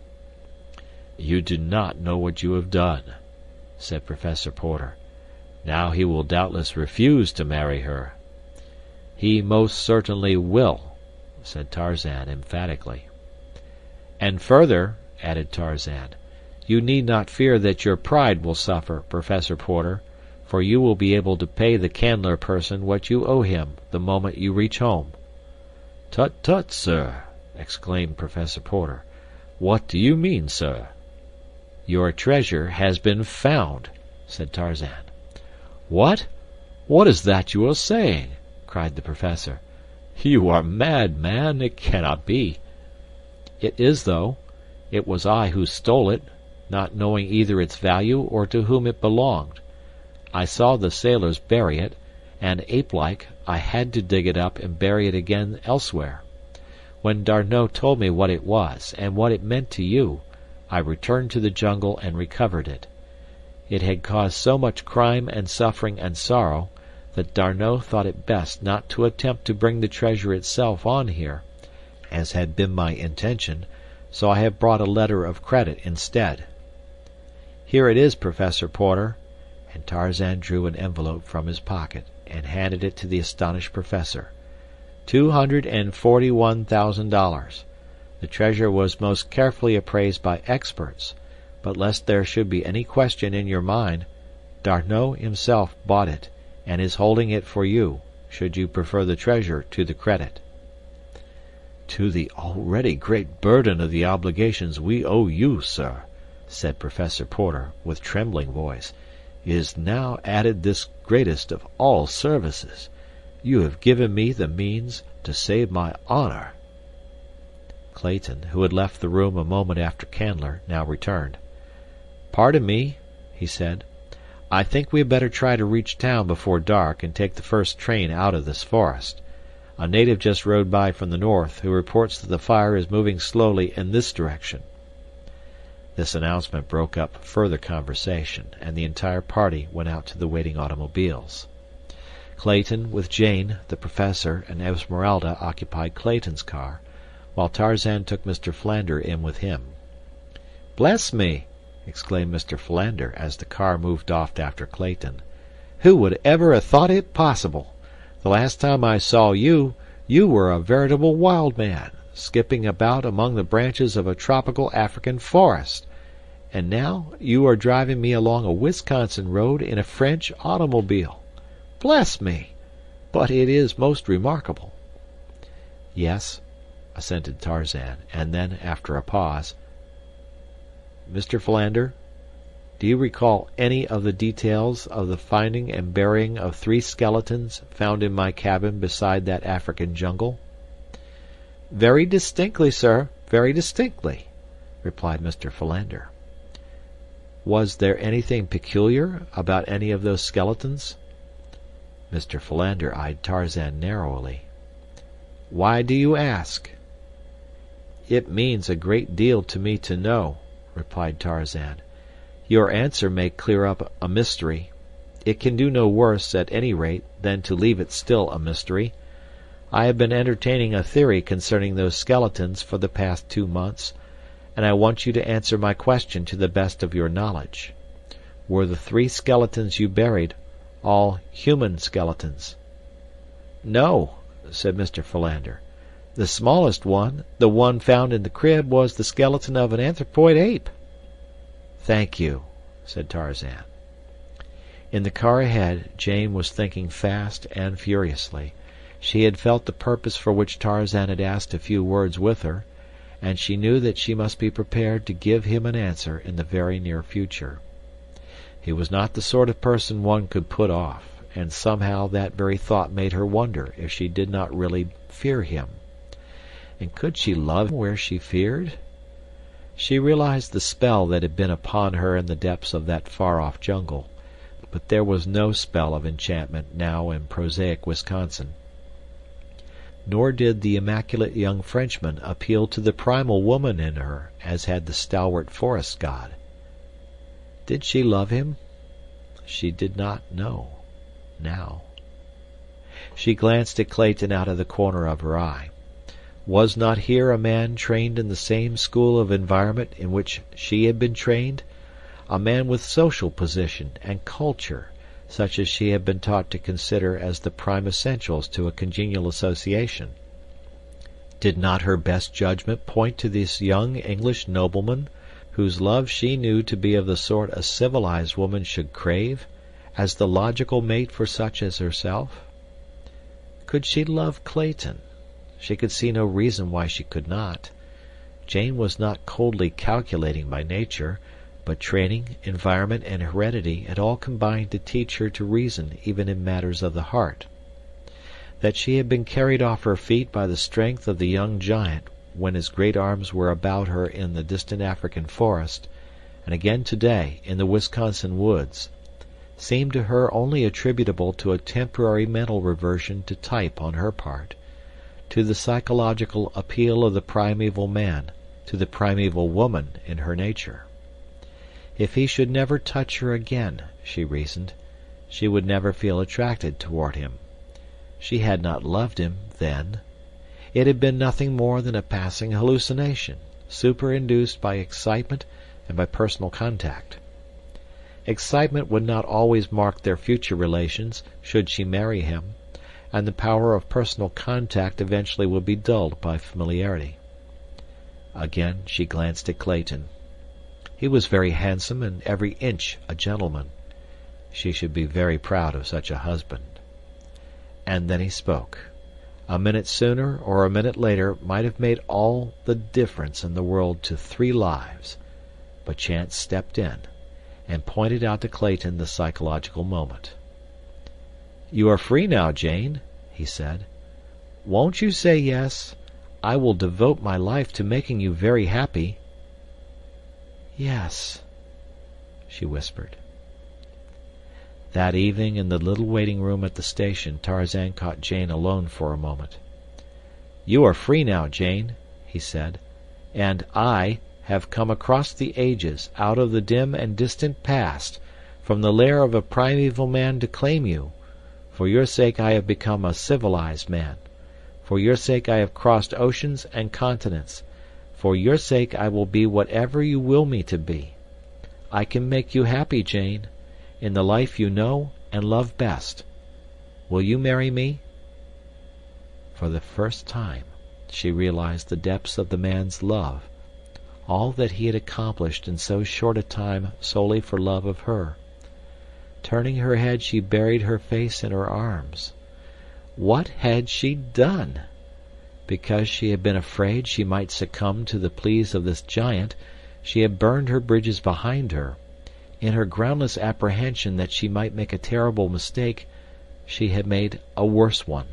"You do not know what you have done," said Professor Porter. "Now he will doubtless refuse to marry her." "He most certainly will," said Tarzan emphatically. "And further," added Tarzan, "you need not fear that your pride will suffer, Professor Porter, for you will be able to pay the Canler person what you owe him the moment you reach home." "Tut, tut, sir!" exclaimed Professor Porter. "What do you mean, sir?" "Your treasure has been found," said Tarzan. "What? What is that you are saying?" cried the professor. "You are mad, man. It cannot be." "It is, though. It was I who stole it, not knowing either its value or to whom it belonged. I saw the sailors bury it, and, ape-like, I had to dig it up and bury it again elsewhere. When D'Arnot told me what it was, and what it meant to you, I returned to the jungle and recovered it. It had caused so much crime and suffering and sorrow that D'Arnot thought it best not to attempt to bring the treasure itself on here, as had been my intention, so I have brought a letter of credit instead. Here it is, Professor Porter," and Tarzan drew an envelope from his pocket and handed it to the astonished professor. $241,000. The treasure was most carefully appraised by experts, but lest there should be any question in your mind, D'Arnot himself bought it, and is holding it for you, should you prefer the treasure to the credit." "To the already great burden of the obligations we owe you, sir," said Professor Porter, with trembling voice, "is now added this greatest of all services. You have given me the means to save my honor." Clayton, who had left the room a moment after Canler, now returned. "Pardon me," he said. "I think we had better try to reach town before dark and take the first train out of this forest. A native just rode by from the north, who reports that the fire is moving slowly in this direction." This announcement broke up further conversation, and the entire party went out to the waiting automobiles. Clayton, with Jane, the professor, and Esmeralda occupied Clayton's car, while Tarzan took Mr. Philander in with him. "Bless me!" exclaimed Mr. Philander as the car moved off after Clayton. "Who would ever have thought it possible? The last time I saw you, you were a veritable wild man, skipping about among the branches of a tropical African forest. And now you are driving me along a Wisconsin road in a French automobile. Bless me! But it is most remarkable." "Yes," assented Tarzan, and then, after a pause, "Mr. Philander, do you recall any of the details of the finding and burying of 3 skeletons found in my cabin beside that African jungle?" "Very distinctly, sir, very distinctly," replied Mr. Philander. "Was there anything peculiar about any of those skeletons?" Mr. Philander eyed Tarzan narrowly. "Why do you ask?" "It means a great deal to me to know," replied Tarzan. "Your answer may clear up a mystery. It can do no worse, at any rate, than to leave it still a mystery. I have been entertaining a theory concerning those skeletons for the past 2 months, and I want you to answer my question to the best of your knowledge. Were the 3 skeletons you buried all human skeletons?" "No," said Mr. Philander. "The smallest one, the one found in the crib, was the skeleton of an anthropoid ape." "Thank you," said Tarzan. In the car ahead, Jane was thinking fast and furiously. She had felt the purpose for which Tarzan had asked a few words with her, and she knew that she must be prepared to give him an answer in the very near future. He was not the sort of person one could put off, and somehow that very thought made her wonder if she did not really fear him. And could she love him where she feared? She realized the spell that had been upon her in the depths of that far-off jungle, but there was no spell of enchantment now in prosaic Wisconsin. Nor did the immaculate young Frenchman appeal to the primal woman in her as had the stalwart forest god. Did she love him? She did not know now. She glanced at Clayton out of the corner of her eye. Was not here a man trained in the same school of environment in which she had been trained? A man with social position and culture, such as she had been taught to consider as the prime essentials to a congenial association. Did not her best judgment point to this young English nobleman, whose love she knew to be of the sort a civilized woman should crave, as the logical mate for such as herself? Could she love Clayton? She could see no reason why she could not. Jane was not coldly calculating by nature, but training, environment, and heredity had all combined to teach her to reason even in matters of the heart. That she had been carried off her feet by the strength of the young giant when his great arms were about her in the distant African forest, and again today in the Wisconsin woods, seemed to her only attributable to a temporary mental reversion to type on her part, to the psychological appeal of the primeval man to the primeval woman in her nature. If he should never touch her again, she reasoned, she would never feel attracted toward him. She had not loved him then. It had been nothing more than a passing hallucination, superinduced by excitement and by personal contact. Excitement would not always mark their future relations, should she marry him, and the power of personal contact eventually would be dulled by familiarity. Again she glanced at Clayton. He was very handsome and every inch a gentleman. She should be very proud of such a husband. And then he spoke. A minute sooner or a minute later might have made all the difference in the world to 3 lives, but chance stepped in and pointed out to Clayton the psychological moment. "You are free now, Jane," he said. "Won't you say yes? I will devote my life to making you very happy." "Yes," she whispered. That evening in the little waiting room at the station, Tarzan caught Jane alone for a moment. "You are free now, Jane," he said, "and I have come across the ages, out of the dim and distant past, from the lair of a primeval man to claim you. For your sake I have become a civilized man. For your sake I have crossed oceans and continents. For your sake I will be whatever you will me to be. I can make you happy, Jane, in the life you know and love best. Will you marry me?" For the first time she realized the depths of the man's love, all that he had accomplished in so short a time solely for love of her. Turning her head, she buried her face in her arms. What had she done? Because she had been afraid she might succumb to the pleas of this giant, she had burned her bridges behind her. In her groundless apprehension that she might make a terrible mistake, she had made a worse one.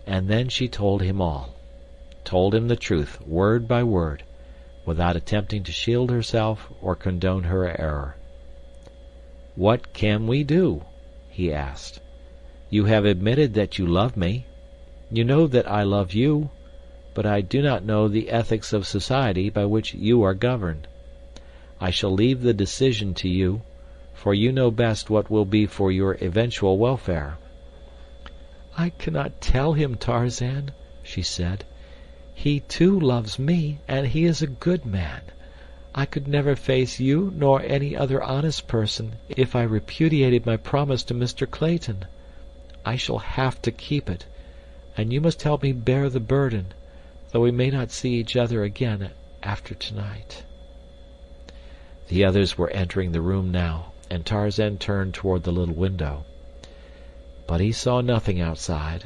And then she told him all, told him the truth, word by word, without attempting to shield herself or condone her error. "What can we do?" he asked. "You have admitted that you love me. You know that I love you, but I do not know the ethics of society by which you are governed. I shall leave the decision to you, for you know best what will be for your eventual welfare." "I cannot tell him, Tarzan," she said. "He, too, loves me, and he is a good man. I could never face you nor any other honest person if I repudiated my promise to Mr. Clayton. I shall have to keep it, and you must help me bear the burden, though we may not see each other again after tonight." The others were entering the room now, and Tarzan turned toward the little window. But he saw nothing outside.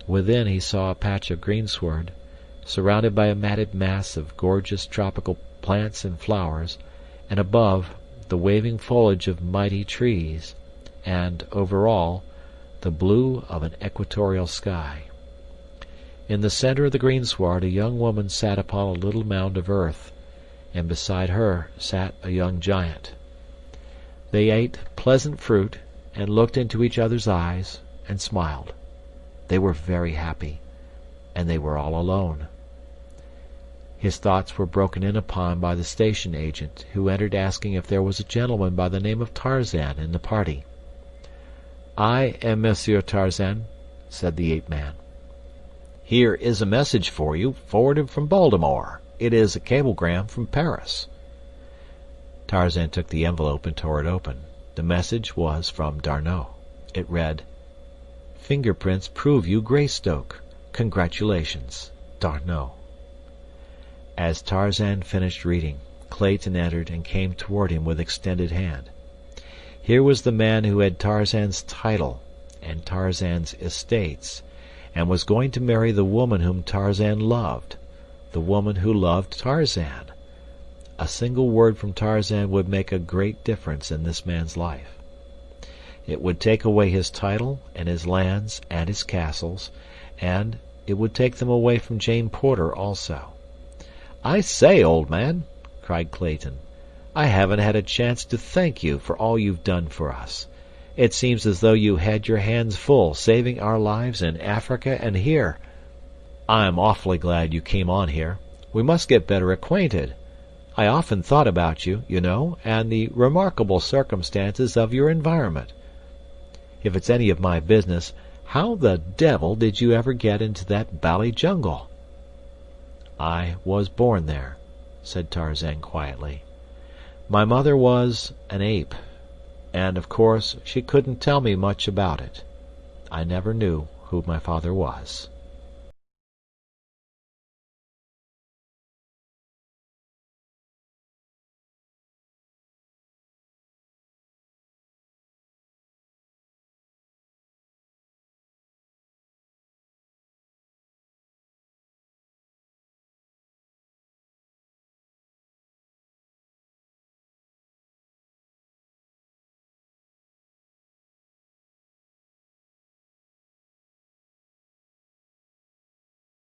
Within he saw a patch of greensward, surrounded by a matted mass of gorgeous tropical plants and flowers, and above, the waving foliage of mighty trees, and, over all, the blue of an equatorial sky. In the center of the greensward a young woman sat upon a little mound of earth, and beside her sat a young giant. They ate pleasant fruit, and looked into each other's eyes, and smiled. They were very happy, and they were all alone. His thoughts were broken in upon by the station agent, who entered asking if there was a gentleman by the name of Tarzan in the party. "I am Monsieur Tarzan," said the ape-man. "Here is a message for you, forwarded from Baltimore. It is a cablegram from Paris." Tarzan took the envelope and tore it open. The message was from D'Arnot. It read, "Fingerprints prove you Greystoke. Congratulations, D'Arnot." As Tarzan finished reading, Clayton entered and came toward him with extended hand. Here was the man who had Tarzan's title and Tarzan's estates, and was going to marry the woman whom Tarzan loved, the woman who loved Tarzan. A single word from Tarzan would make a great difference in this man's life. It would take away his title and his lands and his castles, and it would take them away from Jane Porter also. "I say, old man," cried Clayton, "I haven't had a chance to thank you for all you've done for us. It seems as though you had your hands full saving our lives in Africa and here. I'm awfully glad you came on here. We must get better acquainted. I often thought about you, you know, and the remarkable circumstances of your environment. If it's any of my business, how the devil did you ever get into that bally jungle?" "I was born there," said Tarzan quietly. "My mother was an ape, and of course she couldn't tell me much about it. I never knew who my father was."